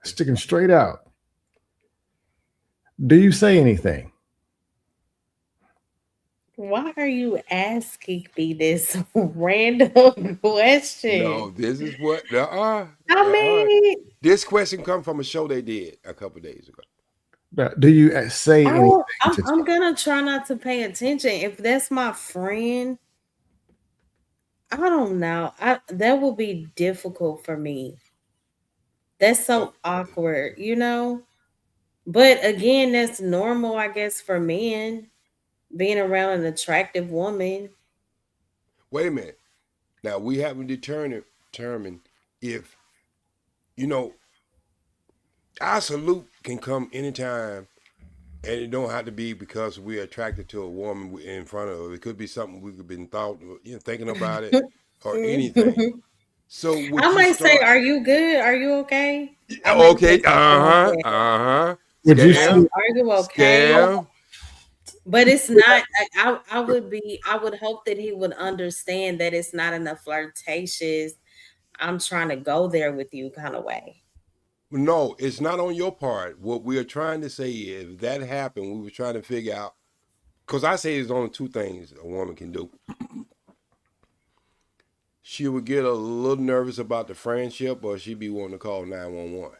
sticking straight out. Do you say anything? Why are you asking me this random question? No, this is what I mean, this question come from a show they did a couple days ago. Do you say anything? I'm gonna try not to pay attention. If that's my friend, I don't know. That will be difficult for me. That's so awkward, you know? But again, that's normal, I guess, for men being around an attractive woman. Wait a minute. Now we haven't determined if, you know, our salute can come anytime, and it don't have to be because we're attracted to a woman in front of her. It could be something we could been thinking about it or anything. So would I you might say, start? "Are you good? Are you okay?" Okay. Would you say, "Are you okay?" Scam. But it's not. I would hope that he would understand that it's not in a flirtatious, I'm trying to go there with you kind of way. No, it's not on your part. What we are trying to say is, if that happened, we were trying to figure out, because I say there's only two things a woman can do. She would get a little nervous about the friendship, or she'd be wanting to call 911.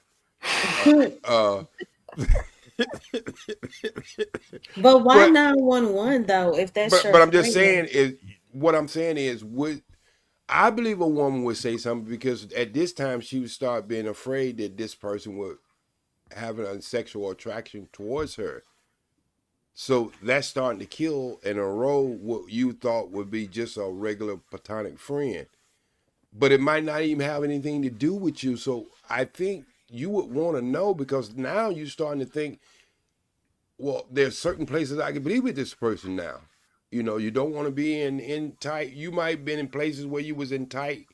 But why 911 though? If that's your but I'm just friend? saying is what I'm saying is, would I believe a woman would say something because at this time she would start being afraid that this person would have a sexual attraction towards her. So that's starting to kill and erode what you thought would be just a regular platonic friend. But it might not even have anything to do with you. So I think you would want to know because now you're starting to think, well, there's certain places I can be with this person now. You know, you don't want to be in tight. You might have been in places where you was in tight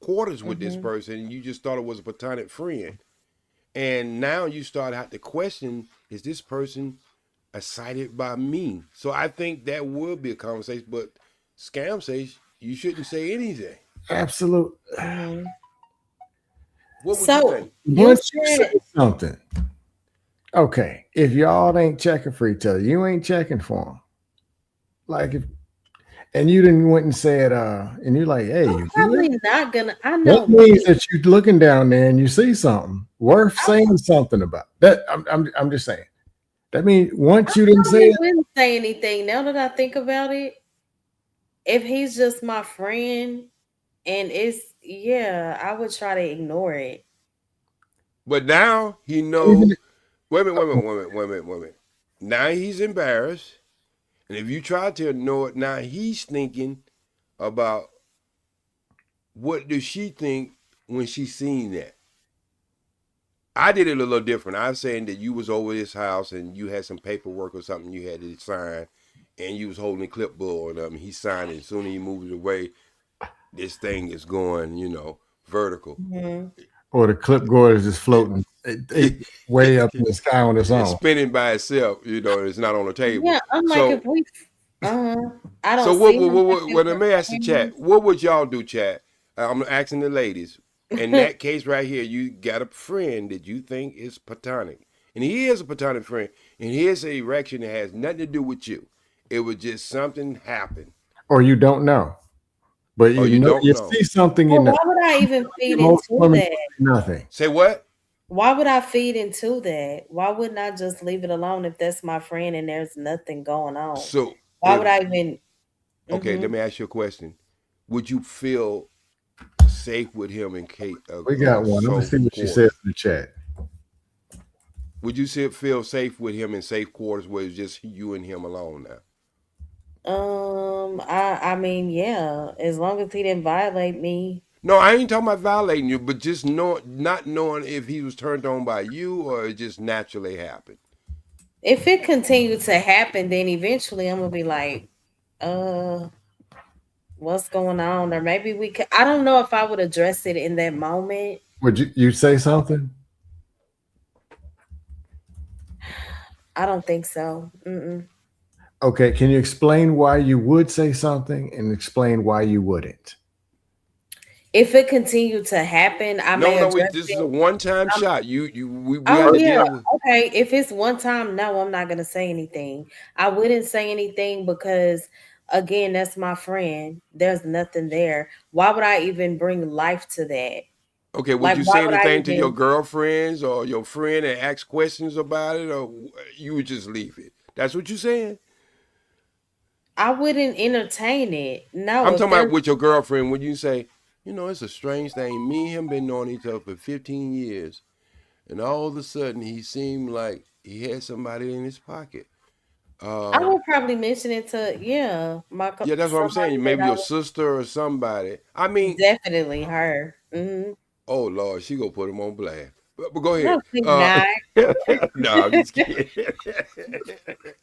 quarters with this person and you just thought it was a platonic friend. And now you start out to question, is this person excited by me? So I think that would be a conversation. But Scam says you shouldn't say anything. Absolute. What would you think? Once you say something, okay, if y'all ain't checking for each other, you ain't checking for them. Like if, and you didn't went and said, and you're like, hey, I'm probably not gonna. I know that means that you're looking down there and you see something worth saying something about. That I'm just saying. That means once you didn't say it, wouldn't say anything. Now that I think about it, if he's just my friend, and it's I would try to ignore it. But now he knows. Wait a minute. Now he's embarrassed, and if you try to ignore it, now he's thinking about what does she think when she seen that. I did it a little different. I was saying that you was over his house and you had some paperwork or something you had to sign, and you was holding a clipboard and he signed it. As soon as he moved it away, this thing is going, vertical. or the clipboard is just floating way up in the sky on its own. It's spinning by itself, it's not on the table. Yeah, I'm like, if we, I don't. So what? Let me ask the chat. What would y'all do, chat? I'm asking the ladies. In that case right here, you got a friend that you think is platonic, and he is a platonic friend, and here's an erection that has nothing to do with you. It was just something happen, or you don't know, but you know you see something in that. Why would I even feed into that? Nothing. Say what? Why would I feed into that? Why wouldn't I just leave it alone if that's my friend and there's nothing going on? So why would I even? Okay, let me ask you a question. Would you feel safe with him in case? We got one. Let me see what she says in the chat. Would you feel safe with him in safe quarters where it's just you and him alone now? I mean, yeah, as long as he didn't violate me. No, I ain't talking about violating you, but just not knowing if he was turned on by you or it just naturally happened. If it continued to happen, then eventually I'm gonna be like, what's going on? Or maybe we could. I don't know if I would address it in that moment. Would you say something? I don't think so. Okay, can you explain why you would say something and explain why you wouldn't? If it continued to happen, I may address this is a one-time shot. We okay. If it's one time, no, I'm not gonna say anything. I wouldn't say anything because, again, that's my friend. There's nothing there. Why would I even bring life to that? Okay, would you say anything to your girlfriends or your friend and ask questions about it, or you would just leave it? That's what you're saying? I wouldn't entertain it. No, I'm talking about with your girlfriend. Would you say, it's a strange thing. Me and him been knowing each other for 15 years, and all of a sudden he seemed like he had somebody in his pocket. I would probably mention it to that's what I'm saying. Maybe your sister or somebody. I mean, definitely her. Oh Lord, she gonna put him on blast. But go ahead. No, I'm just kidding.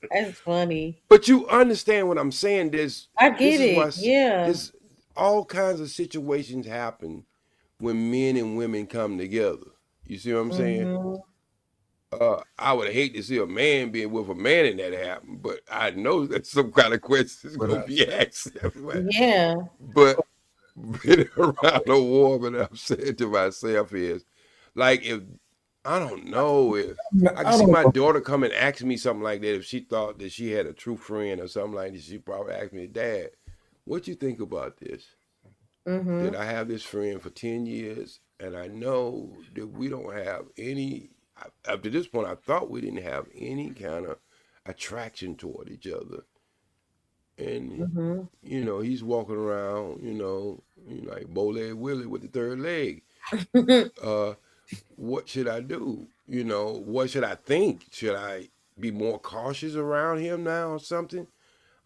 That's funny. But you understand what I'm saying? I get it. There's all kinds of situations happen when men and women come together. You see what I'm saying? I would hate to see a man being with a man and that happen, but I know that some kind of questions gonna be asked. But been around a woman, I've said to myself is like, if I don't know if I can see my daughter come and ask me something like that. If she thought that she had a true friend or something like that, she probably asked me, Dad, what you think about this? Did I have this friend for 10 years and I know that we don't have any, up to this point, I thought we didn't have any kind of attraction toward each other. And, he's walking around, You like bow-legged Willie with the third leg. What should I do? What should I think? Should I be more cautious around him now or something?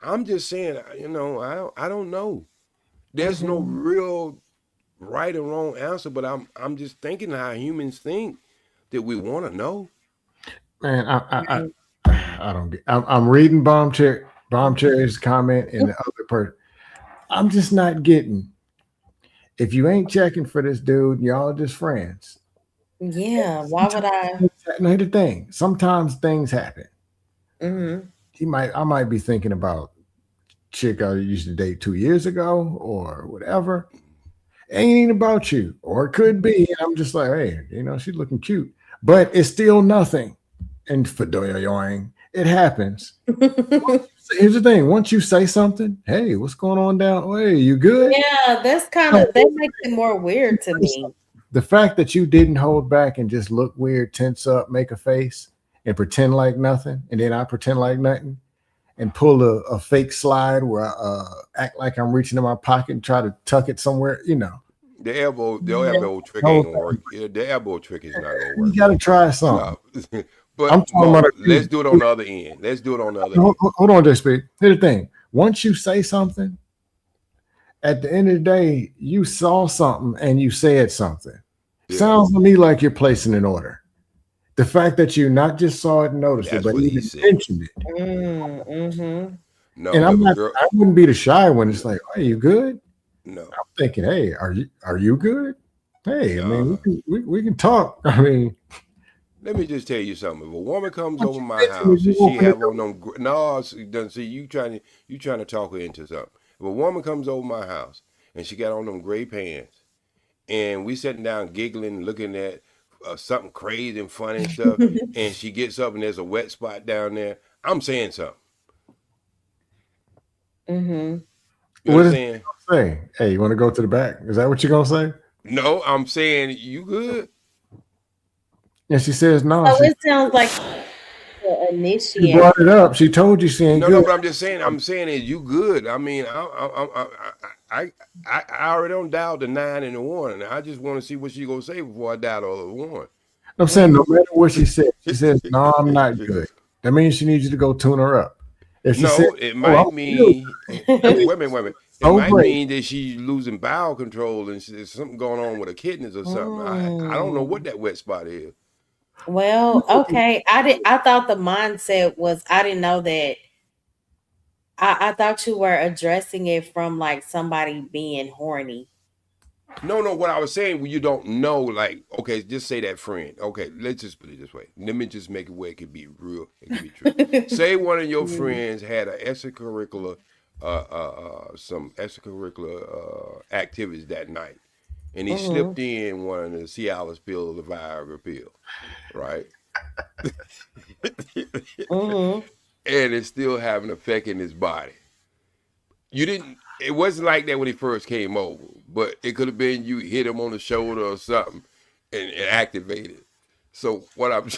I'm just saying, I don't know. There's no real right or wrong answer, but I'm just thinking how humans think that we want to know. Man, I don't get. I'm reading Bomb Cherry's comment and the other person. I'm just not getting. If you ain't checking for this dude, y'all just friends. Yeah, why would I? Now the thing. Sometimes things happen. Mm-hmm. I might be thinking about chick I used to date 2 years ago or whatever. Ain't about you, or it could be. And I'm just like, hey, she's looking cute, but it's still nothing. And Fadoyoing, it happens. Here's the thing: once you say something, hey, what's going on down? Hey, you good? Yeah, that makes it more weird to me. The fact that you didn't hold back and just look weird, tense up, make a face, and pretend like nothing, and then I pretend like nothing, and pull a fake slide where I act like I'm reaching in my pocket and try to tuck it somewhere, The elbow trick ain't gonna work. The elbow trick is not gonna work. You gotta try something. No. But I'm talking about let's do it on the other end. Hold on, JSP. Here's the thing. Once you say something, at the end of the day, you saw something and you said something. Yeah. Sounds to me like you're placing an order. The fact that you not just saw it and noticed it, but even mentioned it. Mm-hmm. No, and I wouldn't be the shy one. It's like, are you good? No. I'm thinking, hey, are you good? Hey, I mean, we can talk. I mean, let me just tell you something. If a woman comes over my house and she have on them, no, doesn't see you trying to talk her into something. If a woman comes over my house and she got on them gray pants, and we sitting down giggling, looking at something crazy and funny and stuff, and she gets up and there's a wet spot down there, I'm saying something. Mm-hmm. You what understand? Say, hey, you want to go to the back? Is that what you're gonna say? No, I'm saying you good. And she says no. So it sounds like initiate. She brought it up. She told you she ain't good. No, but I'm just saying. I'm saying is you good. I mean, I already don't dial the 9 and the 1, and I just want to see what she gonna say before I dial the other 1. I'm saying no matter what she says, no, I'm not good. That means she needs you to go tune her up. If she said, it might mean. Wait a minute. It might mean that she's losing bowel control and there's something going on with her kidneys or something. I don't know what that wet spot is. Well, okay. I thought the mindset was, I didn't know that. I thought you were addressing it from like somebody being horny. No, what I was saying, you don't know, like, okay, just say that friend. Okay, let's just put it this way. Let me just make it where it can be real. It can be true. Say one of your friends had an extracurricular, some extracurricular activities that night, and he slipped in one of the Cialis pill or the Viagra pill, right? And it's still having an effect in his body. It wasn't like that when he first came over, but it could have been you hit him on the shoulder or something and it activated. So what I'm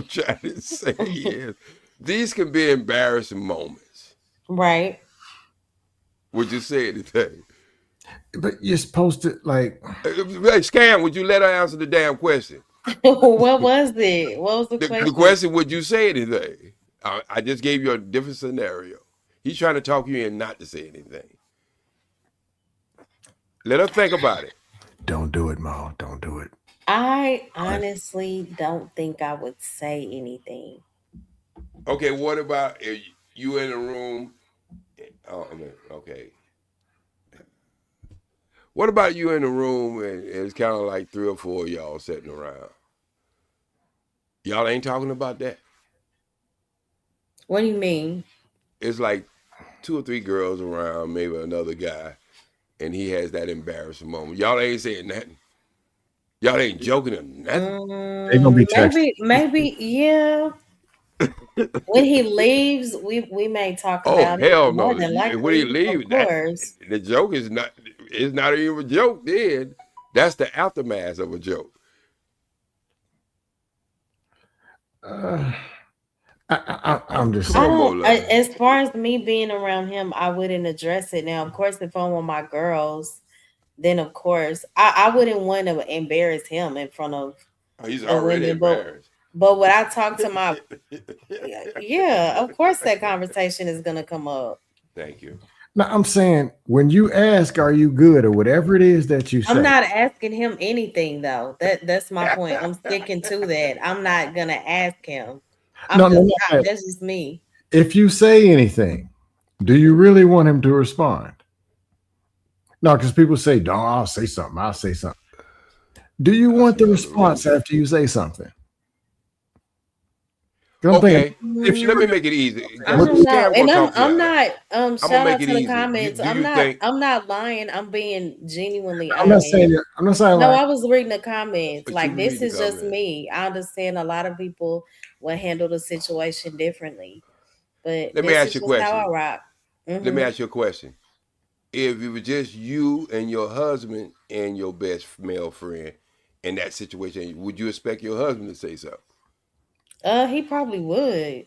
trying to say is these can be embarrassing moments. Right. Would you say anything? But you're supposed to like Scam, would you let her answer the damn question? What was it? What was the question? The question, would you say anything? I just gave you a different scenario. He's trying to talk you in not to say anything. Let her think about it. Don't do it, Ma. Don't do it. I honestly don't think I would say anything. Okay, what about if you in a room? Okay. What about you in the room and it's kind of like 3 or 4 of y'all sitting around? Y'all ain't talking about that? What do you mean? It's like 2 or 3 girls around, maybe another guy, and he has that embarrassing moment. Y'all ain't saying nothing. Y'all ain't joking or nothing. They gonna be texting. Maybe, yeah. When he leaves, we may talk about it. Hell no! Likely, when he leaves, the joke is not. It's not even a joke. Then that's the aftermath of a joke. I'm just saying. As far as me being around him, I wouldn't address it. Now, of course, if I'm with my girls, then of course I wouldn't want to embarrass him in front of He's the already women. embarrassed. But when I talk to my yeah, of course that conversation is gonna come up. Thank you. No, I'm saying when you ask, "Are you good?" or whatever it is that you I'm say. not asking him anything though. That's my point. I'm sticking to that. I'm not gonna ask him. No, no, no. That's just me. If you say anything, do you really want him to respond? No, because people say, "No, I'll say something. I'll say something." Do you want the response after you say something? Okay, if you let me make it easy. I don't know. Scam And gonna talk to I'm you. not I'm shout gonna out make to it the easy. comments. Do you think? I'm not lying. I'm being genuinely I'm not saying honest. that. I'm not saying No, like. I was reading the comments. But you Like this read the is just comments. me. I understand a lot of people will handle the situation differently. But Let me this ask is you a just how I question. rock. Let me Mhm. ask you a question. If it was just you and your husband and your best male friend in that situation, would you expect your husband to say something? He probably would.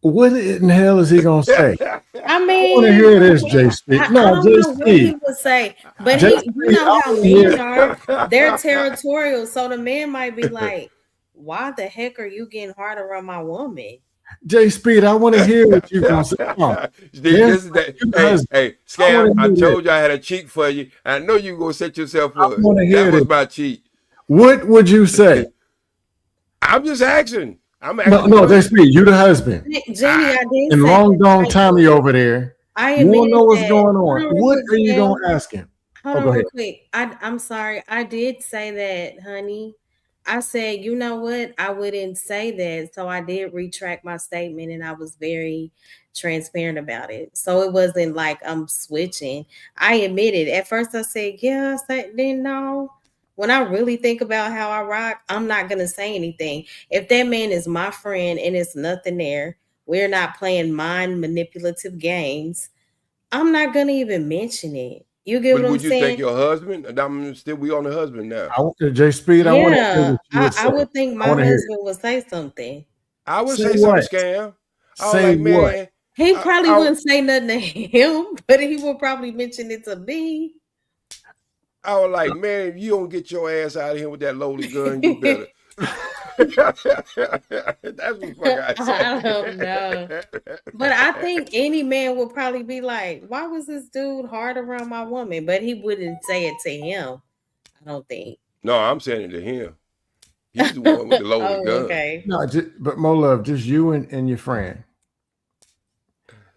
What in the hell is he gonna say? I I want to mean, hear this, J Speed. I No, don't J know what he Speed. would say, but J you Speed. know I how want to men hear. are. They're territorial, so the man might be like, "Why the heck are you getting hard around my woman?" J Speed. I want to hear what you gonna say. No, This is that. you the Hey, husband. hey, I want Scam! to I hear this. told you I had a cheat for you. I know you gonna set yourself I up. want to That hear was this. my cheat. What would you say? I'm just asking. I'm No, asking no, J questions. Speed. You the husband. Jeannie, I did And say long gone Tommy over there. I You won't know admitted what's that. going Hold on. on real What quick, are you Sam. gonna ask him? Hold Oh, on go real ahead. quick. I'm sorry. I did say that, honey. I said, you know what? I wouldn't say that. So I did retract my statement and I was very transparent about it. So it wasn't like I'm switching. I admitted. At first I said, yeah, I said, then no. When I really think about how I rock, I'm not gonna say anything. If that man is my friend and it's nothing there, we're not playing mind manipulative games. I'm not gonna even mention it. You get But what I'm would you think saying? your husband? I'm still we on the husband now. I want J Speed. I want to hear Yeah, what you would I say. would think I my want to hear it. husband would say something. I would Say say something, what? Scam. I was Say like, what? man, He probably I, wouldn't say nothing to him, but he would probably mention it to me. I was like, man, if you don't get your ass out of here with that loaded gun, you better. That's what fuck I I don't say. know. But I think any man would probably be like, why was this dude hard around my woman? But he wouldn't say it to him. I don't think. No, I'm saying it to him. He's the one with the loaded Oh, gun. okay. No, but more love, just you and your friend.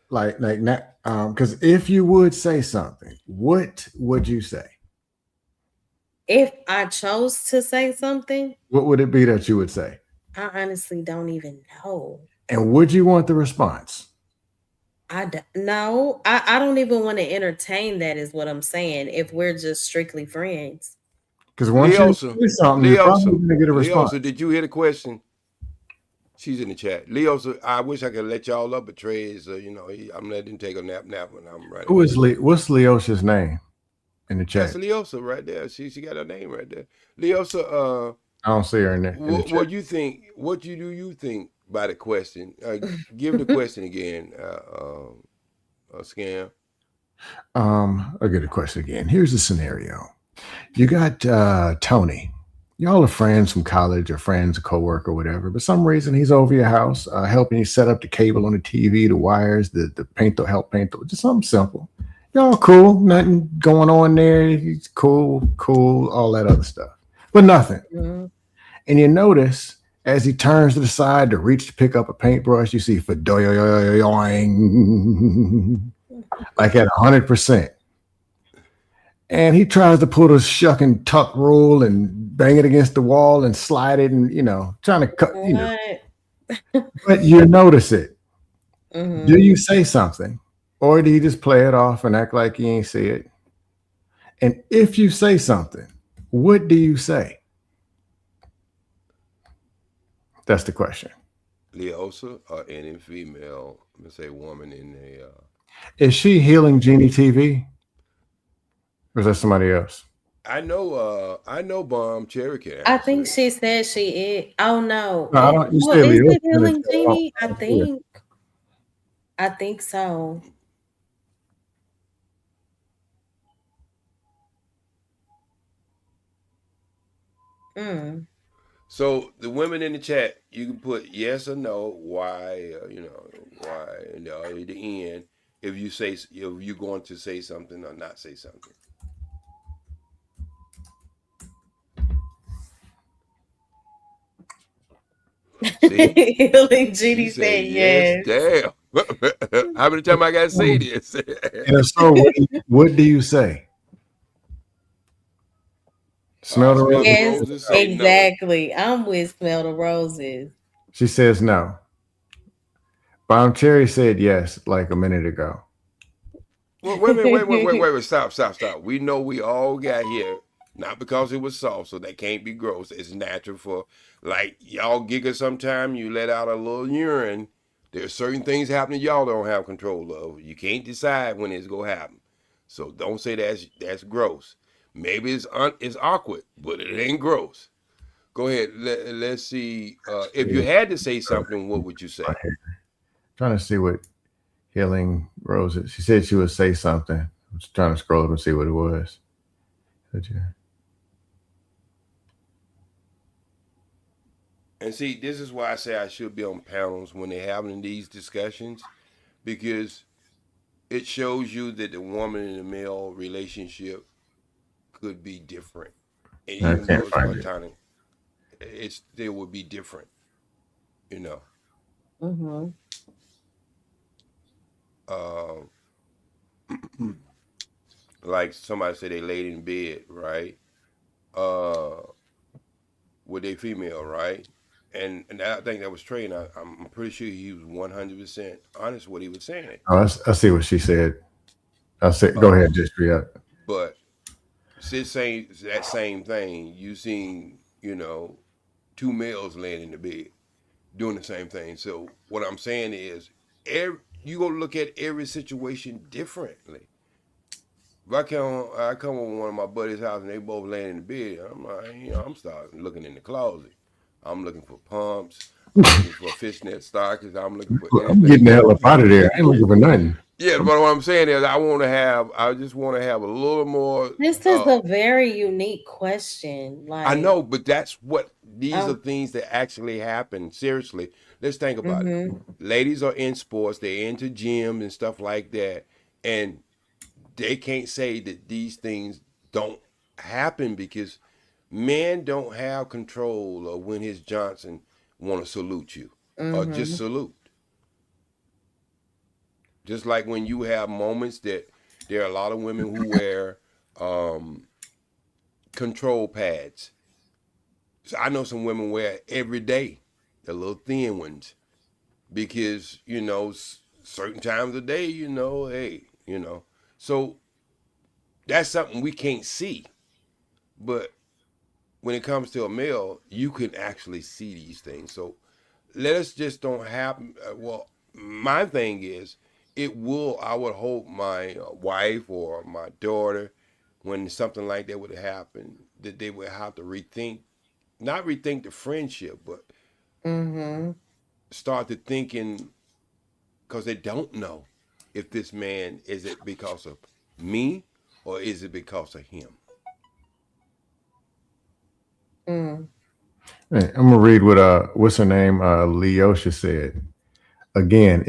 Like that. Because if you would say something, what would you say? If I chose to say something, What would it be that you would say? I honestly don't even know. And would you want the response? No, I don't even want to entertain that, is what I'm saying. If we're just strictly friends. Because once you say something, you're probably going to get a response. Leosa, did you hear the question? She's in the chat. Leosa, I wish I could let y'all up, but Trey is, I'm letting him take a nap when I'm running. Who is What's Leosa's name in the chat? That's Leosa right there. She got her name right there. Leosa, I don't see her in there. What you think? What do you think by the question? Give the question again, Scam. I'll get a question again. Here's the scenario. You got Tony. Y'all are friends from college or friends, a coworker, or whatever. But some reason he's over your house, helping you set up the cable on the TV, the wires, the paint, help paint, just something simple. Y'all cool, nothing going on there. He's cool, all that other stuff. But nothing. Mm-hmm. And you notice as he turns to the side to reach to pick up a paintbrush, you see like at 100%. And he tries to put a shuck and tuck rule and bang it against the wall and slide it and, trying to cut, but you notice it. Mm-hmm. Do you say something or do you just play it off and act like you ain't see it? And if you say something, what do you say? That's the question. Leosa or any female, let's say woman in a. Is she Healing Genie TV? Or is that somebody else? I know Bomb Cherry can. I think she said she is. Oh no. No, I don't. You Well, is Leosa it Healing Genie? I think so. So the women in the chat, you can put yes or no, why, why, and at the end, if you're going to say something or not say something. See? Healing Judy She said said yes. yes. Damn. How many times I gotta say this? And so, what do you say? Smell the Smell the roses? roses. Say exactly. I'm with smell the roses. She says no. Bomb Cherry said yes like a minute ago. Well, wait a minute, wait. Stop. We know we all got here, not because it was soft, so they can't be gross. It's natural for, like, y'all giggle sometime, you let out a little urine. There's certain things happening y'all don't have control of. You can't decide when it's going to happen. So don't say that's gross. Maybe it's awkward, but it ain't gross. Go ahead. Let's see. If you had to say something, what would you say? Trying to see what Healing Roses. She said she would say something. I'm just trying to scroll up and see what it was. And see, this is why I say I should be on panels when they're having these discussions, because it shows you that the woman and the male relationship could be different. And even though it's platonic, it still would be different, you know. Like somebody said they laid in bed, right? With a female, right? And I think that was Trey, and I'm pretty sure he was 100% honest what he was saying. Oh, I see what she said. I said, go ahead, just react. But since saying that same thing, you seen, two males laying in the bed doing the same thing. So what I'm saying is, you gonna look at every situation differently. If I come over one of my buddy's house and they both laying in the bed, I'm like, I'm starting looking in the closet. I'm looking for pumps. I'm looking for fishnet stockings. I'm looking for anything. I'm getting the hell up out of there. I ain't looking for nothing. Yeah, but what I'm saying is, I just want to have a little more. This is a very unique question. Like, I know, but that's what these are things that actually happen. Seriously, let's think about it. Ladies are in sports, they're into gym and stuff like that, and they can't say that these things don't happen because men don't have control of when his Johnson want to salute you or just salute. Just like when you have moments that there are a lot of women who wear control pads. So I know some women wear it every day, the little thin ones, because certain times of day, so that's something we can't see. But when it comes to a male, you can actually see these things. So let us just don't have. Well, my thing is, I would hope my wife or my daughter, when something like that would happen, that they would have to not rethink the friendship, but start to thinking, because they don't know if this man, is it because of me or is it because of him? Hey, I'm gonna read what what's her name? Leosha said. Again,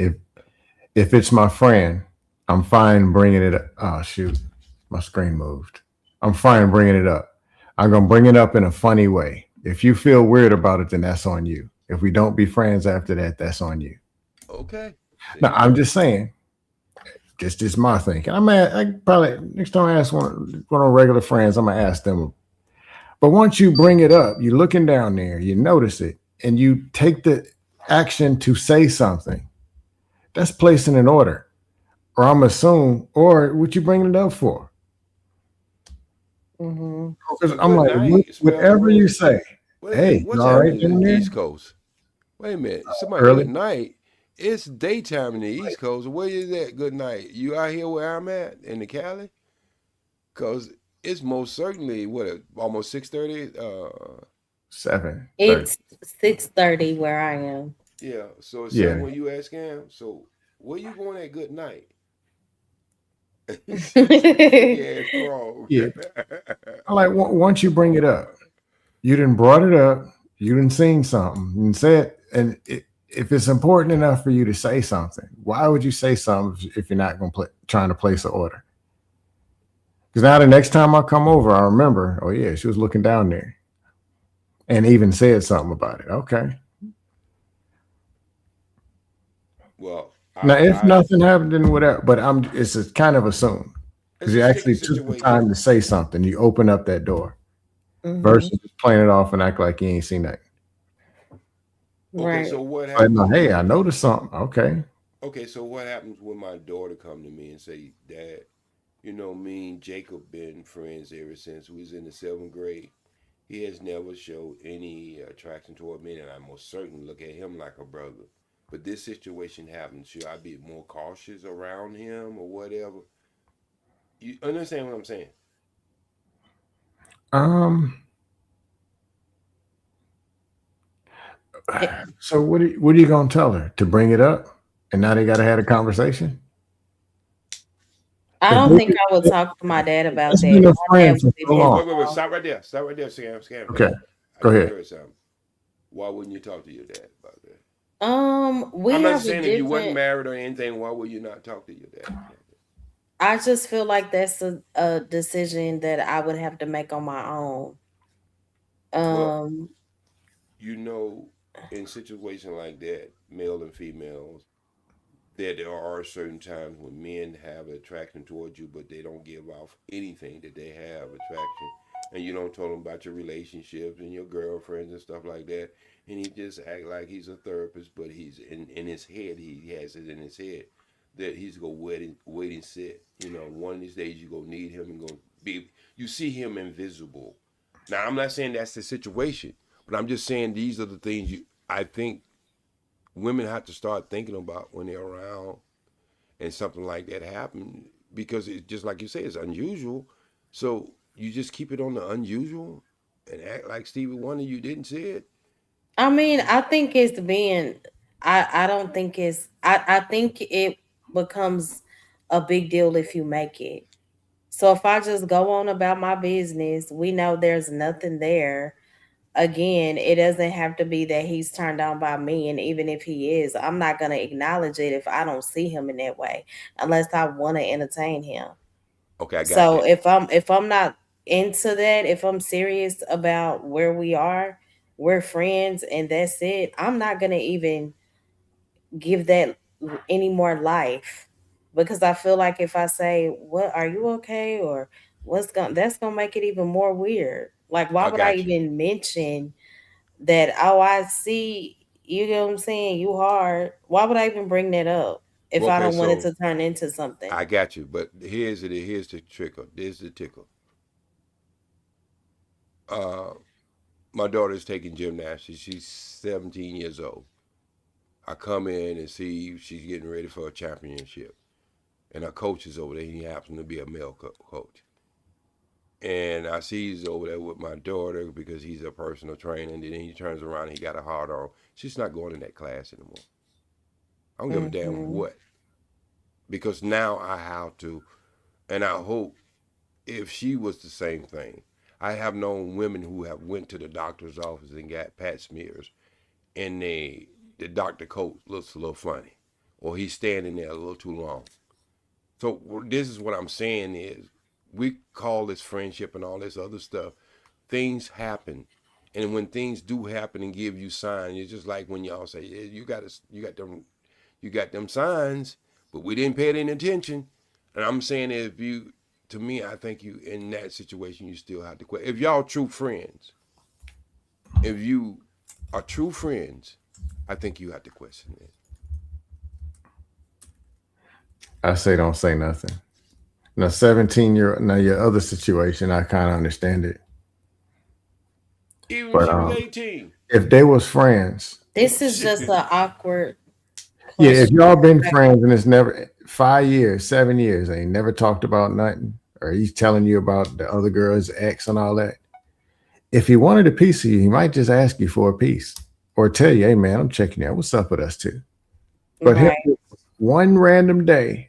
if it's my friend, I'm fine bringing it up. Oh shoot, my screen moved. I'm fine bringing it up. I'm gonna bring it up in a funny way. If you feel weird about it, then that's on you. If we don't be friends after that, that's on you. Okay. Now I'm just saying. Just my thinking. I probably next time I ask one of regular friends, I'm gonna ask them. But once you bring it up, you're looking down there, you notice it, and you take the action to say something. That's placing an order, or I'm assuming, or what you bringing it up for? I'm like, whatever you say. Hey, what's all right happening in the there? East Coast? Wait a minute, somebody Early? good night. It's daytime in the East Coast. Where is that good night? You out here where I'm at in the Cali? Because it's most certainly almost 6:30. 7:30. It's 6:30 where I am. Yeah, so it's Yeah. 7 when you ask him. So where you going at good night? Yeah, frog. Yeah. I like once you bring it up, You didn't brought it up. You didn't seen something and said, and if it's important enough for you to say something, why would you say something if you're not going to trying to place an order? Because now the next time I come over, I remember, oh yeah, she was looking down there and even said something about it. Okay. Well, Now if nothing happened, then whatever. But it's a kind of assumed because you actually took the time to say something. You open up that door versus just playing it off and act like you ain't seen that. Okay, so what happens? But no, hey, I noticed something. Okay. Okay, so what happens when my daughter come to me and say, "Dad, you know, me and Jacob been friends ever since we was in the 7th grade. He has never showed any attraction toward me, and I most certainly look at him like a brother. But this situation happens. Should I be more cautious around him or whatever?" You understand what I'm saying? So what are you gonna tell her? To bring it up, and now they gotta have a conversation? I don't think I would talk to my dad about that. Been a friend for so long. Wait, stop right there. Stop right there, Sam. Okay, go ahead. Why wouldn't you talk to your dad about that? I'm not saying if you wasn't married or anything, why would you not talk to your dad? I just feel like that's a decision that I would have to make on my own. Well, you know, in situations like that, male and females, that there are certain times when men have attraction towards you, but they don't give off anything that they have attraction. And you don't tell them about your relationships and your girlfriends and stuff like that. And he just act like he's a therapist, but he's in his head, he has it in his head that he's gonna wait and sit. You know, one of these days you gonna need him and gonna be. You see him invisible. Now I'm not saying that's the situation, but I'm just saying these are the things I think women have to start thinking about when they're around and something like that happen, because it's just like you say, it's unusual. So you just keep it on the unusual and act like Stevie Wonder you didn't see it. I mean, I think it's being I don't think it's I think it becomes a big deal if you make it. So if I just go on about my business, we know there's nothing there. Again, it doesn't have to be that he's turned on by me, and even if he is, I'm not going to acknowledge it if I don't see him in that way, unless I want to entertain him. Okay, I got so that. if I'm not into that, if I'm serious about where we are, we're friends and that's it, I'm not going to even give that any more life, because I feel like if I say, "What, are you okay?" or that's gonna make it even more weird. Like, why would I even mention that? Oh, I see, you know what I'm saying, you hard. Why would I even bring that up if I don't want it to turn into something? I got you, but here's the trickle. Here's the tickle. My daughter's taking gymnastics. She's 17 years old. I come in and see she's getting ready for a championship, and her coach is over there. He happens to be a male coach, and I see he's over there with my daughter because he's a personal trainer. And then he turns around and he got a hard on. She's not going in that class anymore. I don't give a damn what, because now I have to, and I hope if she was the same thing. I have known women who have went to the doctor's office and got pap smears, and the doctor coach looks a little funny, or he's standing there a little too long. So this is what I'm saying is, we call this friendship and all this other stuff. Things happen, and when things do happen and give you signs, it's just like when y'all say, yeah, you got them signs, but we didn't pay it any attention. And I'm saying, to me, I think you in that situation, you still have to quit. If y'all true friends, if you are true friends, I think you have to question it. I say don't say nothing. Now, 17-year-old, now your other situation, I kind of understand it. Even if she was 18. If they was friends. This is just an awkward question. Yeah, if y'all been friends and it's never 5 years, 7 years, they ain't never talked about nothing, or he's telling you about the other girl's ex and all that. If he wanted a piece of you, he might just ask you for a piece or tell you, hey man, I'm checking out. What's up with us too? But right. One random day,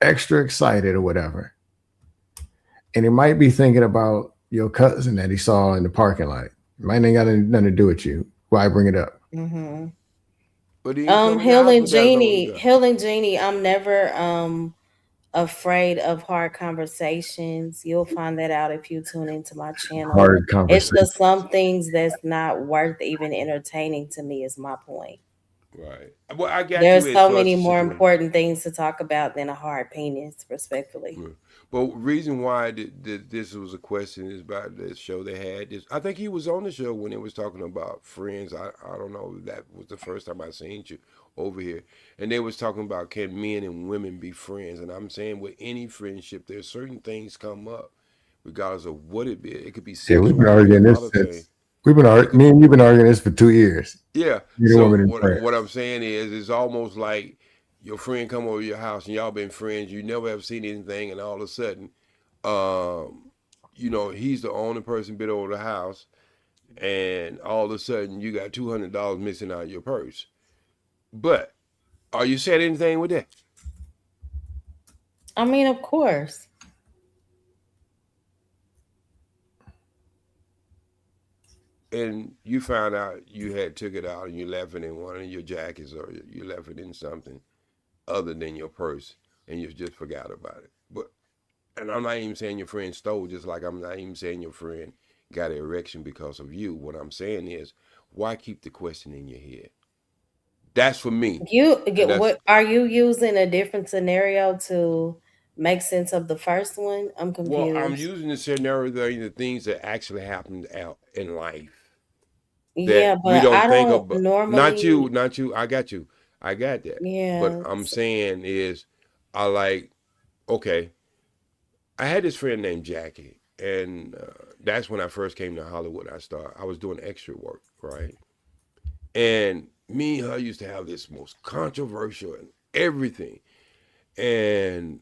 extra excited or whatever, and he might be thinking about your cousin that he saw in the parking lot. Mine ain't got nothing to do with you. Why bring it up? Mm-hmm. But Healing Genie, I'm never afraid of hard conversations. You'll find that out if you tune into my channel. Hard It's conversation. just some things that's not worth even entertaining to me is my point. Right. Well, I got There's you. so many more important things to talk about than a hard penis, respectfully. But reason why this was a question is about this show they had. This, I think he was on the show when it was talking about friends. I don't know if that was the first time I seen you over here. And they was talking about can men and women be friends. And I'm saying with any friendship, there's certain things come up, regardless of what it be. It could be sexual. Yeah, we've been arguing this since me and you've been arguing this for 2 years. Yeah. So what I'm saying is it's almost like your friend come over your house and y'all been friends, you never have seen anything, and all of a sudden, he's the only person been over the house, and all of a sudden you got $200 missing out of your purse. But are you said anything with that? I mean, of course. And you found out you had took it out and you left it in one of your jackets, or you left it in something other than your purse, and you just forgot about it. And I'm not even saying your friend stole, just like I'm not even saying your friend got an erection because of you. What I'm saying is, why keep the question in your head? That's for me. What are you using a different scenario to make sense of the first one? I'm confused. Well, I'm using the scenario, the things that actually happened out in life. Yeah, but we don't I think don't about. normally. Not you. I got you. I got that. Yeah. But I'm saying is, okay. I had this friend named Jackie, and that's when I first came to Hollywood. I was doing extra work, right? And me and her used to have this most controversial and everything. And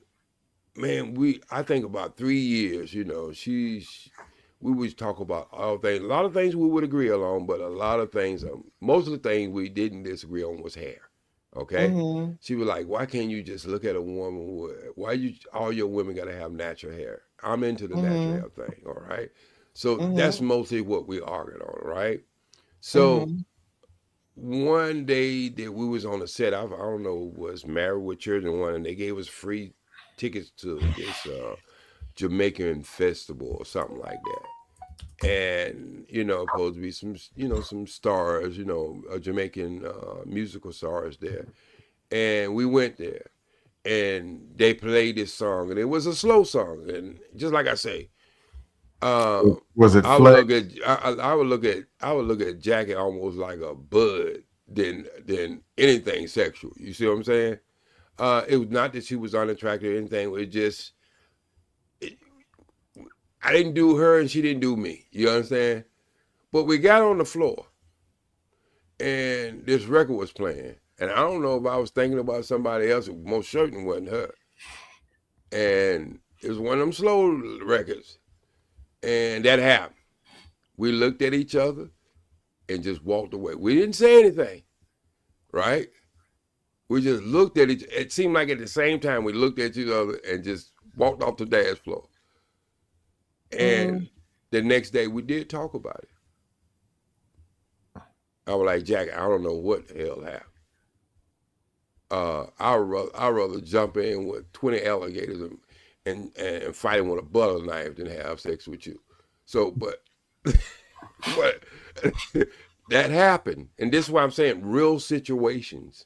man, I think about 3 years, we would talk about all things. A lot of things we would agree on, but a lot of things, most of the things we didn't disagree on was hair. Okay, She was like, "Why can't you just look at a woman? Why all your women got to have natural hair?" I'm into the natural hair thing. All right, so that's mostly what we argued on, right? So one day that we was on a set, I don't know, was Married with Children one, and they gave us free tickets to this Jamaican festival or something like that. And supposed to be some stars, Jamaican musical stars there. And we went there, and they played this song, and it was a slow song. And just like I say, was it? I would look at Jackie almost like a bud than anything sexual. You see what I'm saying? It was not that she was unattractive or anything. It just I didn't do her and she didn't do me. You understand? But we got on the floor, and this record was playing. And I don't know if I was thinking about somebody else. It most certainly wasn't her. And it was one of them slow records. And that happened. We looked at each other and just walked away. We didn't say anything, right? We just looked at each other. It seemed like at the same time we looked at each other and just walked off the dance floor. And the next day we did talk about it. I was like, Jack, I don't know what the hell happened. I'd rather jump in with 20 alligators and fight with a butter knife than have sex with you. So, but that happened. And this is why I'm saying real situations.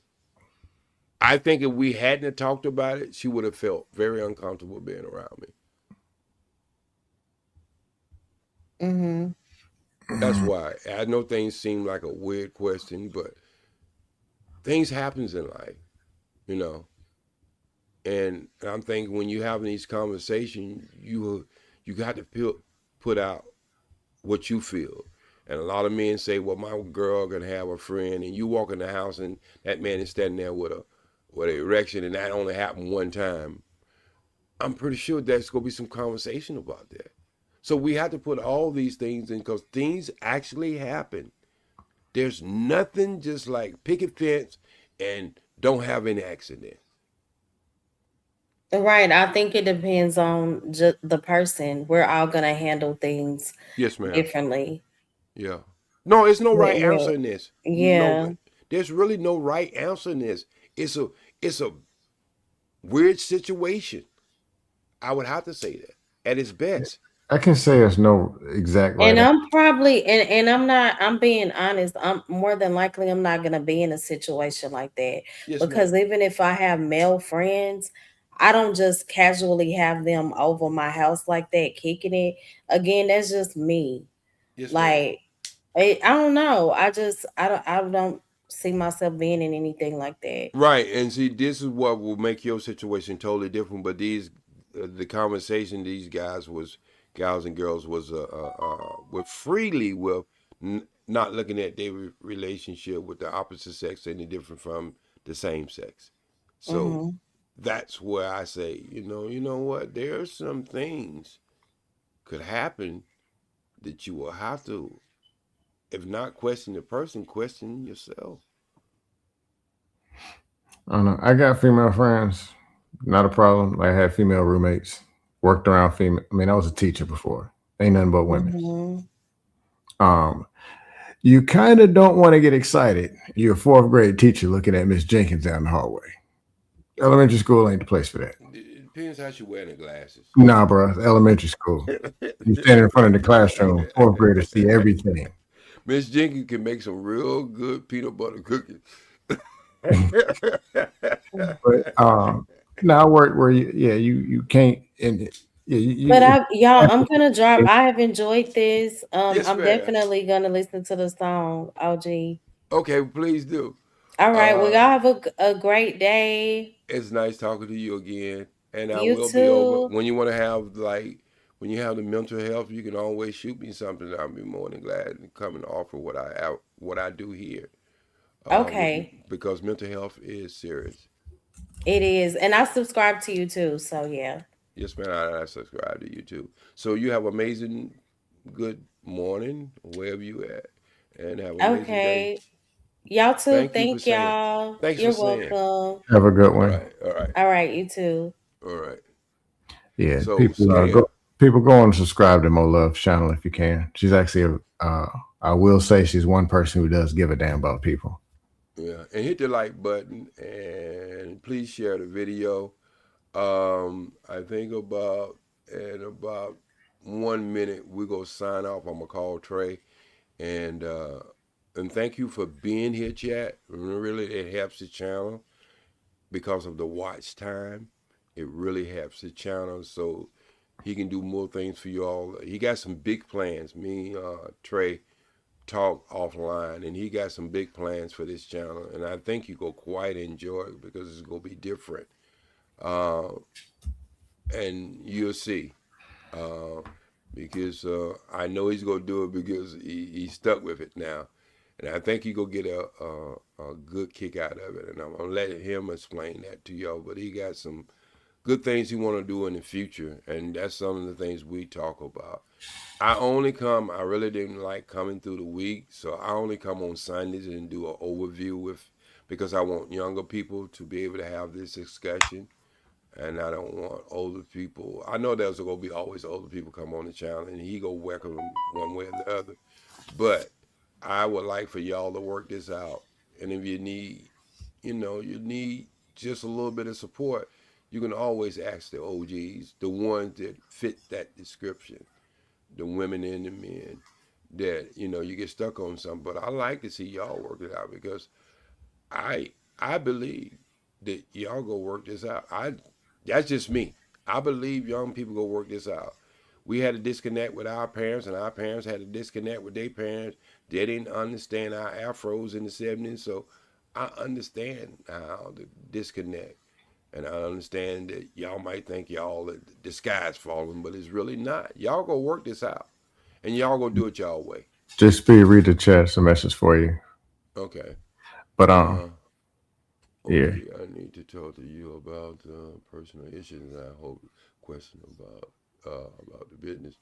I think if we hadn't talked about it, she would have felt very uncomfortable being around me. That's why. I know things seem like a weird question, but things happens in life, And I'm thinking when you're having these conversations, you got to put out what you feel. And a lot of men say, well, my girl gonna have a friend, and you walk in the house and that man is standing there with an erection, and that only happened one time. I'm pretty sure there's gonna be some conversation about that. So we have to put all these things in because things actually happen. There's nothing just like picket fence and don't have any accident. Right. I think it depends on the person. We're all going to handle things yes, ma'am. differently. Yeah. No, it's no right Yeah. answer in this. Yeah. No, there's really no right answer in this. It's a weird situation. I would have to say that at its best. I can say there's no exact right And answer. I'm probably and I'm being honest, I'm more than likely I'm not gonna be in a situation like that. Yes, Because ma'am. even if I have male friends, I don't just casually have them over my house like that, kicking it. Again, that's just me. Yes, ma'am. Like I don't know. I don't see myself being in anything like that. Right, and see, this is what will make your situation totally different. But the conversation these guys and girls were freely with, not looking at their relationship with the opposite sex any different from the same sex. So Mhm. that's where I say, you know what? There are some things could happen that you will have to, if not question the person, question yourself. I don't know. I got female friends, not a problem. I had female roommates, worked around female. I mean, I was a teacher before. Ain't nothing but women. Mhm. You kind of don't want to get excited. You're a fourth grade teacher looking at Miss Jenkins down the hallway. Elementary school ain't the place for that. It depends how you wear the glasses. Nah, bro. Elementary school. You stand in front of the classroom, fourth graders see everything. Miss Jenkins can make some real good peanut butter cookies. But now I work where you can't and But y'all, have I'm gonna drop. to- I have enjoyed this. Yes, I'm ma'am. definitely gonna listen to the song, OG. Okay, please do. All right. Well, Uh, y'all have a great day. it's nice talking to you again, and I You will be over too. when you want to have when you have the mental health. You can always shoot me something. I'll be more than glad to come and offer what I do here, Okay. because mental health is serious. It is. And I subscribe to you too. So yeah. Yes, man. I subscribe to you too. So you have amazing, good morning wherever you at, and have an amazing day. Okay. Y'all too. Thank you for Thank saying. y'all. Thanks for You're saying. welcome. have a good All one. right. All right. All right. You too. All right. Yeah, So people scale. people go and subscribe to Mo Love's channel if you can. She's actually I will say she's one person who does give a damn about people. Yeah, and hit the like button and please share the video. I think about 1 minute we're gonna sign off. I'm gonna call Trey and thank you for being here, chat. Really, it helps the channel because of the watch time. It really helps the channel so he can do more things for you all. He got some big plans. Me, Trey, talk offline, and he got some big plans for this channel, and I think you go quite enjoy it because it's gonna be different, uh, and you'll see. Uh, because I know he's gonna do it because he's stuck with it now, and I think you go get a good kick out of it, and I'm gonna let him explain that to y'all. But he got some good things he want to do in the future, and that's some of the things we talk about. I really didn't like coming through the week, so I only come on Sundays and do an overview because I want younger people to be able to have this discussion, and I don't want older people. I know there's going to be always older people come on the channel, and he go welcome them one way or the other, but I would like for y'all to work this out, and if you need just a little bit of support, you can always ask the OGs, the ones that fit that description, the women and the men that you get stuck on something. But I like to see y'all work it out because I I believe that y'all go work this out. That's just me. I believe young people go work this out. We had a disconnect with our parents, and our parents had a disconnect with their parents. They didn't understand our afros in the '70s, so I understand now the disconnect. And I understand that y'all might think y'all the sky's falling, but it's really not. Y'all go work this out, and y'all go do it y'all way. Just speed read the chat, some message for you. Okay. But yeah. Okay, I need to talk to you about personal issues. I hope question about the business.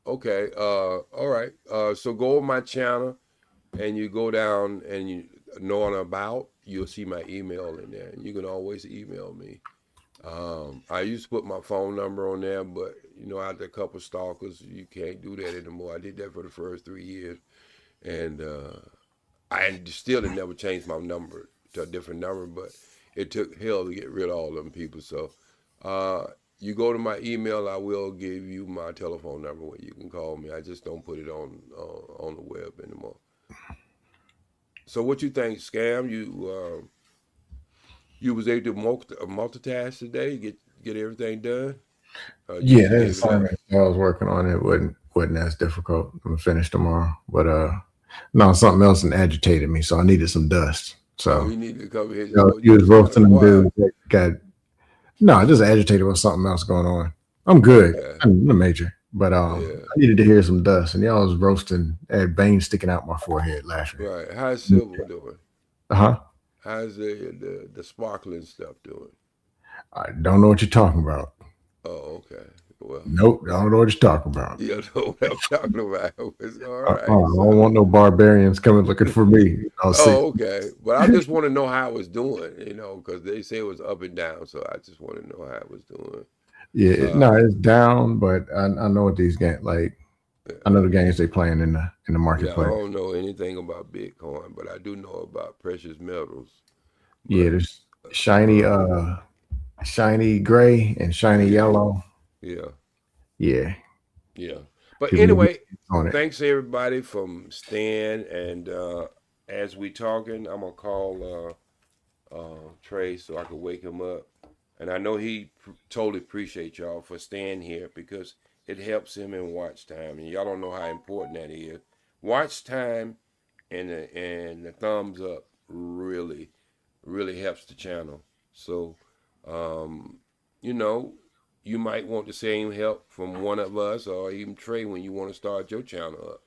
Okay. All right. So go on my channel, and you go down and you know on about. You'll see my email in there. You can always email me. I used to put my phone number on there, but after a couple stalkers, you can't do that anymore. I did that for the first 3 years, and I still had never changed my number to a different number, but it took hell to get rid of all them people. So you go to my email, I will give you my telephone number where you can call me. I just don't put it on the web anymore. So what you think, Scam? You was able to multitask today, get everything done? Yeah, that assignment I was working on, it wasn't as difficult. I'm gonna finish tomorrow. But no, something else agitated me, so I needed some dust. So you need to come here. You was roasting them dudes that got I just agitated with something else going on. I'm good. Okay. I'm a major. But I needed to hear some dust, and y'all was roasting, had veins sticking out my forehead laughing. Right. How's Silver doing? Uh-huh. How's the sparkling stuff doing? I don't know what you're talking about. Oh, okay. Well, nope, I don't know what you're talking about. You don't know what I'm talking about. It's all right. I don't want no barbarians coming looking for me. Okay. But I just want to know how it was doing, because they say it was up and down. So I just want to know how it was doing. Yeah, it's down, but I know what these games like. I know the games they playing in the marketplace. Yeah, I don't know anything about Bitcoin, but I do know about precious metals. Yeah, there's shiny gray and shiny yellow. Yeah. Yeah. Yeah. But anyway, thanks everybody from Stan, and as we talking, I'm gonna call Trey so I can wake him up. And I know he totally appreciate y'all for staying here because it helps him in watch time, and y'all don't know how important that is. Watch time and the thumbs up really helps the channel. So, you might want the same help from one of us or even Trey when you want to start your channel up.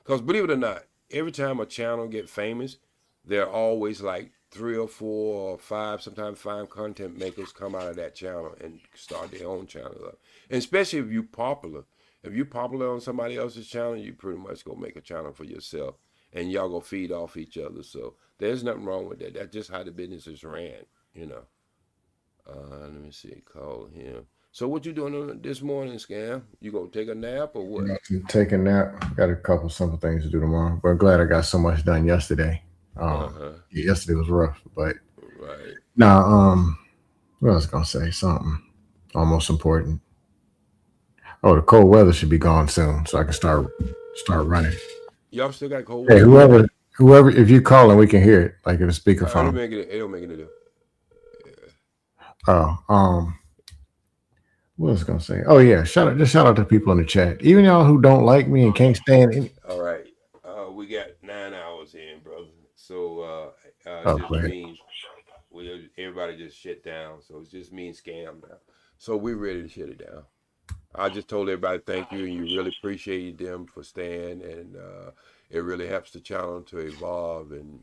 Because believe it or not, every time a channel get famous, there are always like 3 or 4 or 5, sometimes 5 content makers come out of that channel and start their own channel up. And especially if you're popular. If you're popular on somebody else's channel, you pretty much go make a channel for yourself. And y'all go feed off each other. So there's nothing wrong with that. That's just how the business is ran, Let me see, call him. So what you doing this morning, Scam? You gonna take a nap or what? Take a nap. Got a couple simple things to do tomorrow. But I'm glad I got so much done yesterday. Yesterday was rough, but right. Now, what I was gonna say something almost important. Oh, the cold weather should be gone soon, so I can start running. Y'all still got cold weather? Hey, whoever, if you calling, we can hear it, like in a speakerphone. It don't make it do. Oh, what was I gonna say? Oh yeah, shout out to people in the chat. Even y'all who don't like me and can't stand any. All right, we got 9 hours in, brother. So just means everybody just shut down. So it just means Scam now. So we're ready to shut it down. I just told everybody thank you, and you really appreciate them for staying, and it really helps the channel to evolve, and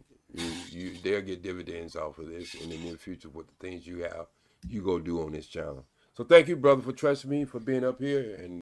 they'll get dividends off of this in the near future with the things you go do on this channel. So thank you, brother, for trusting me, for being up here, and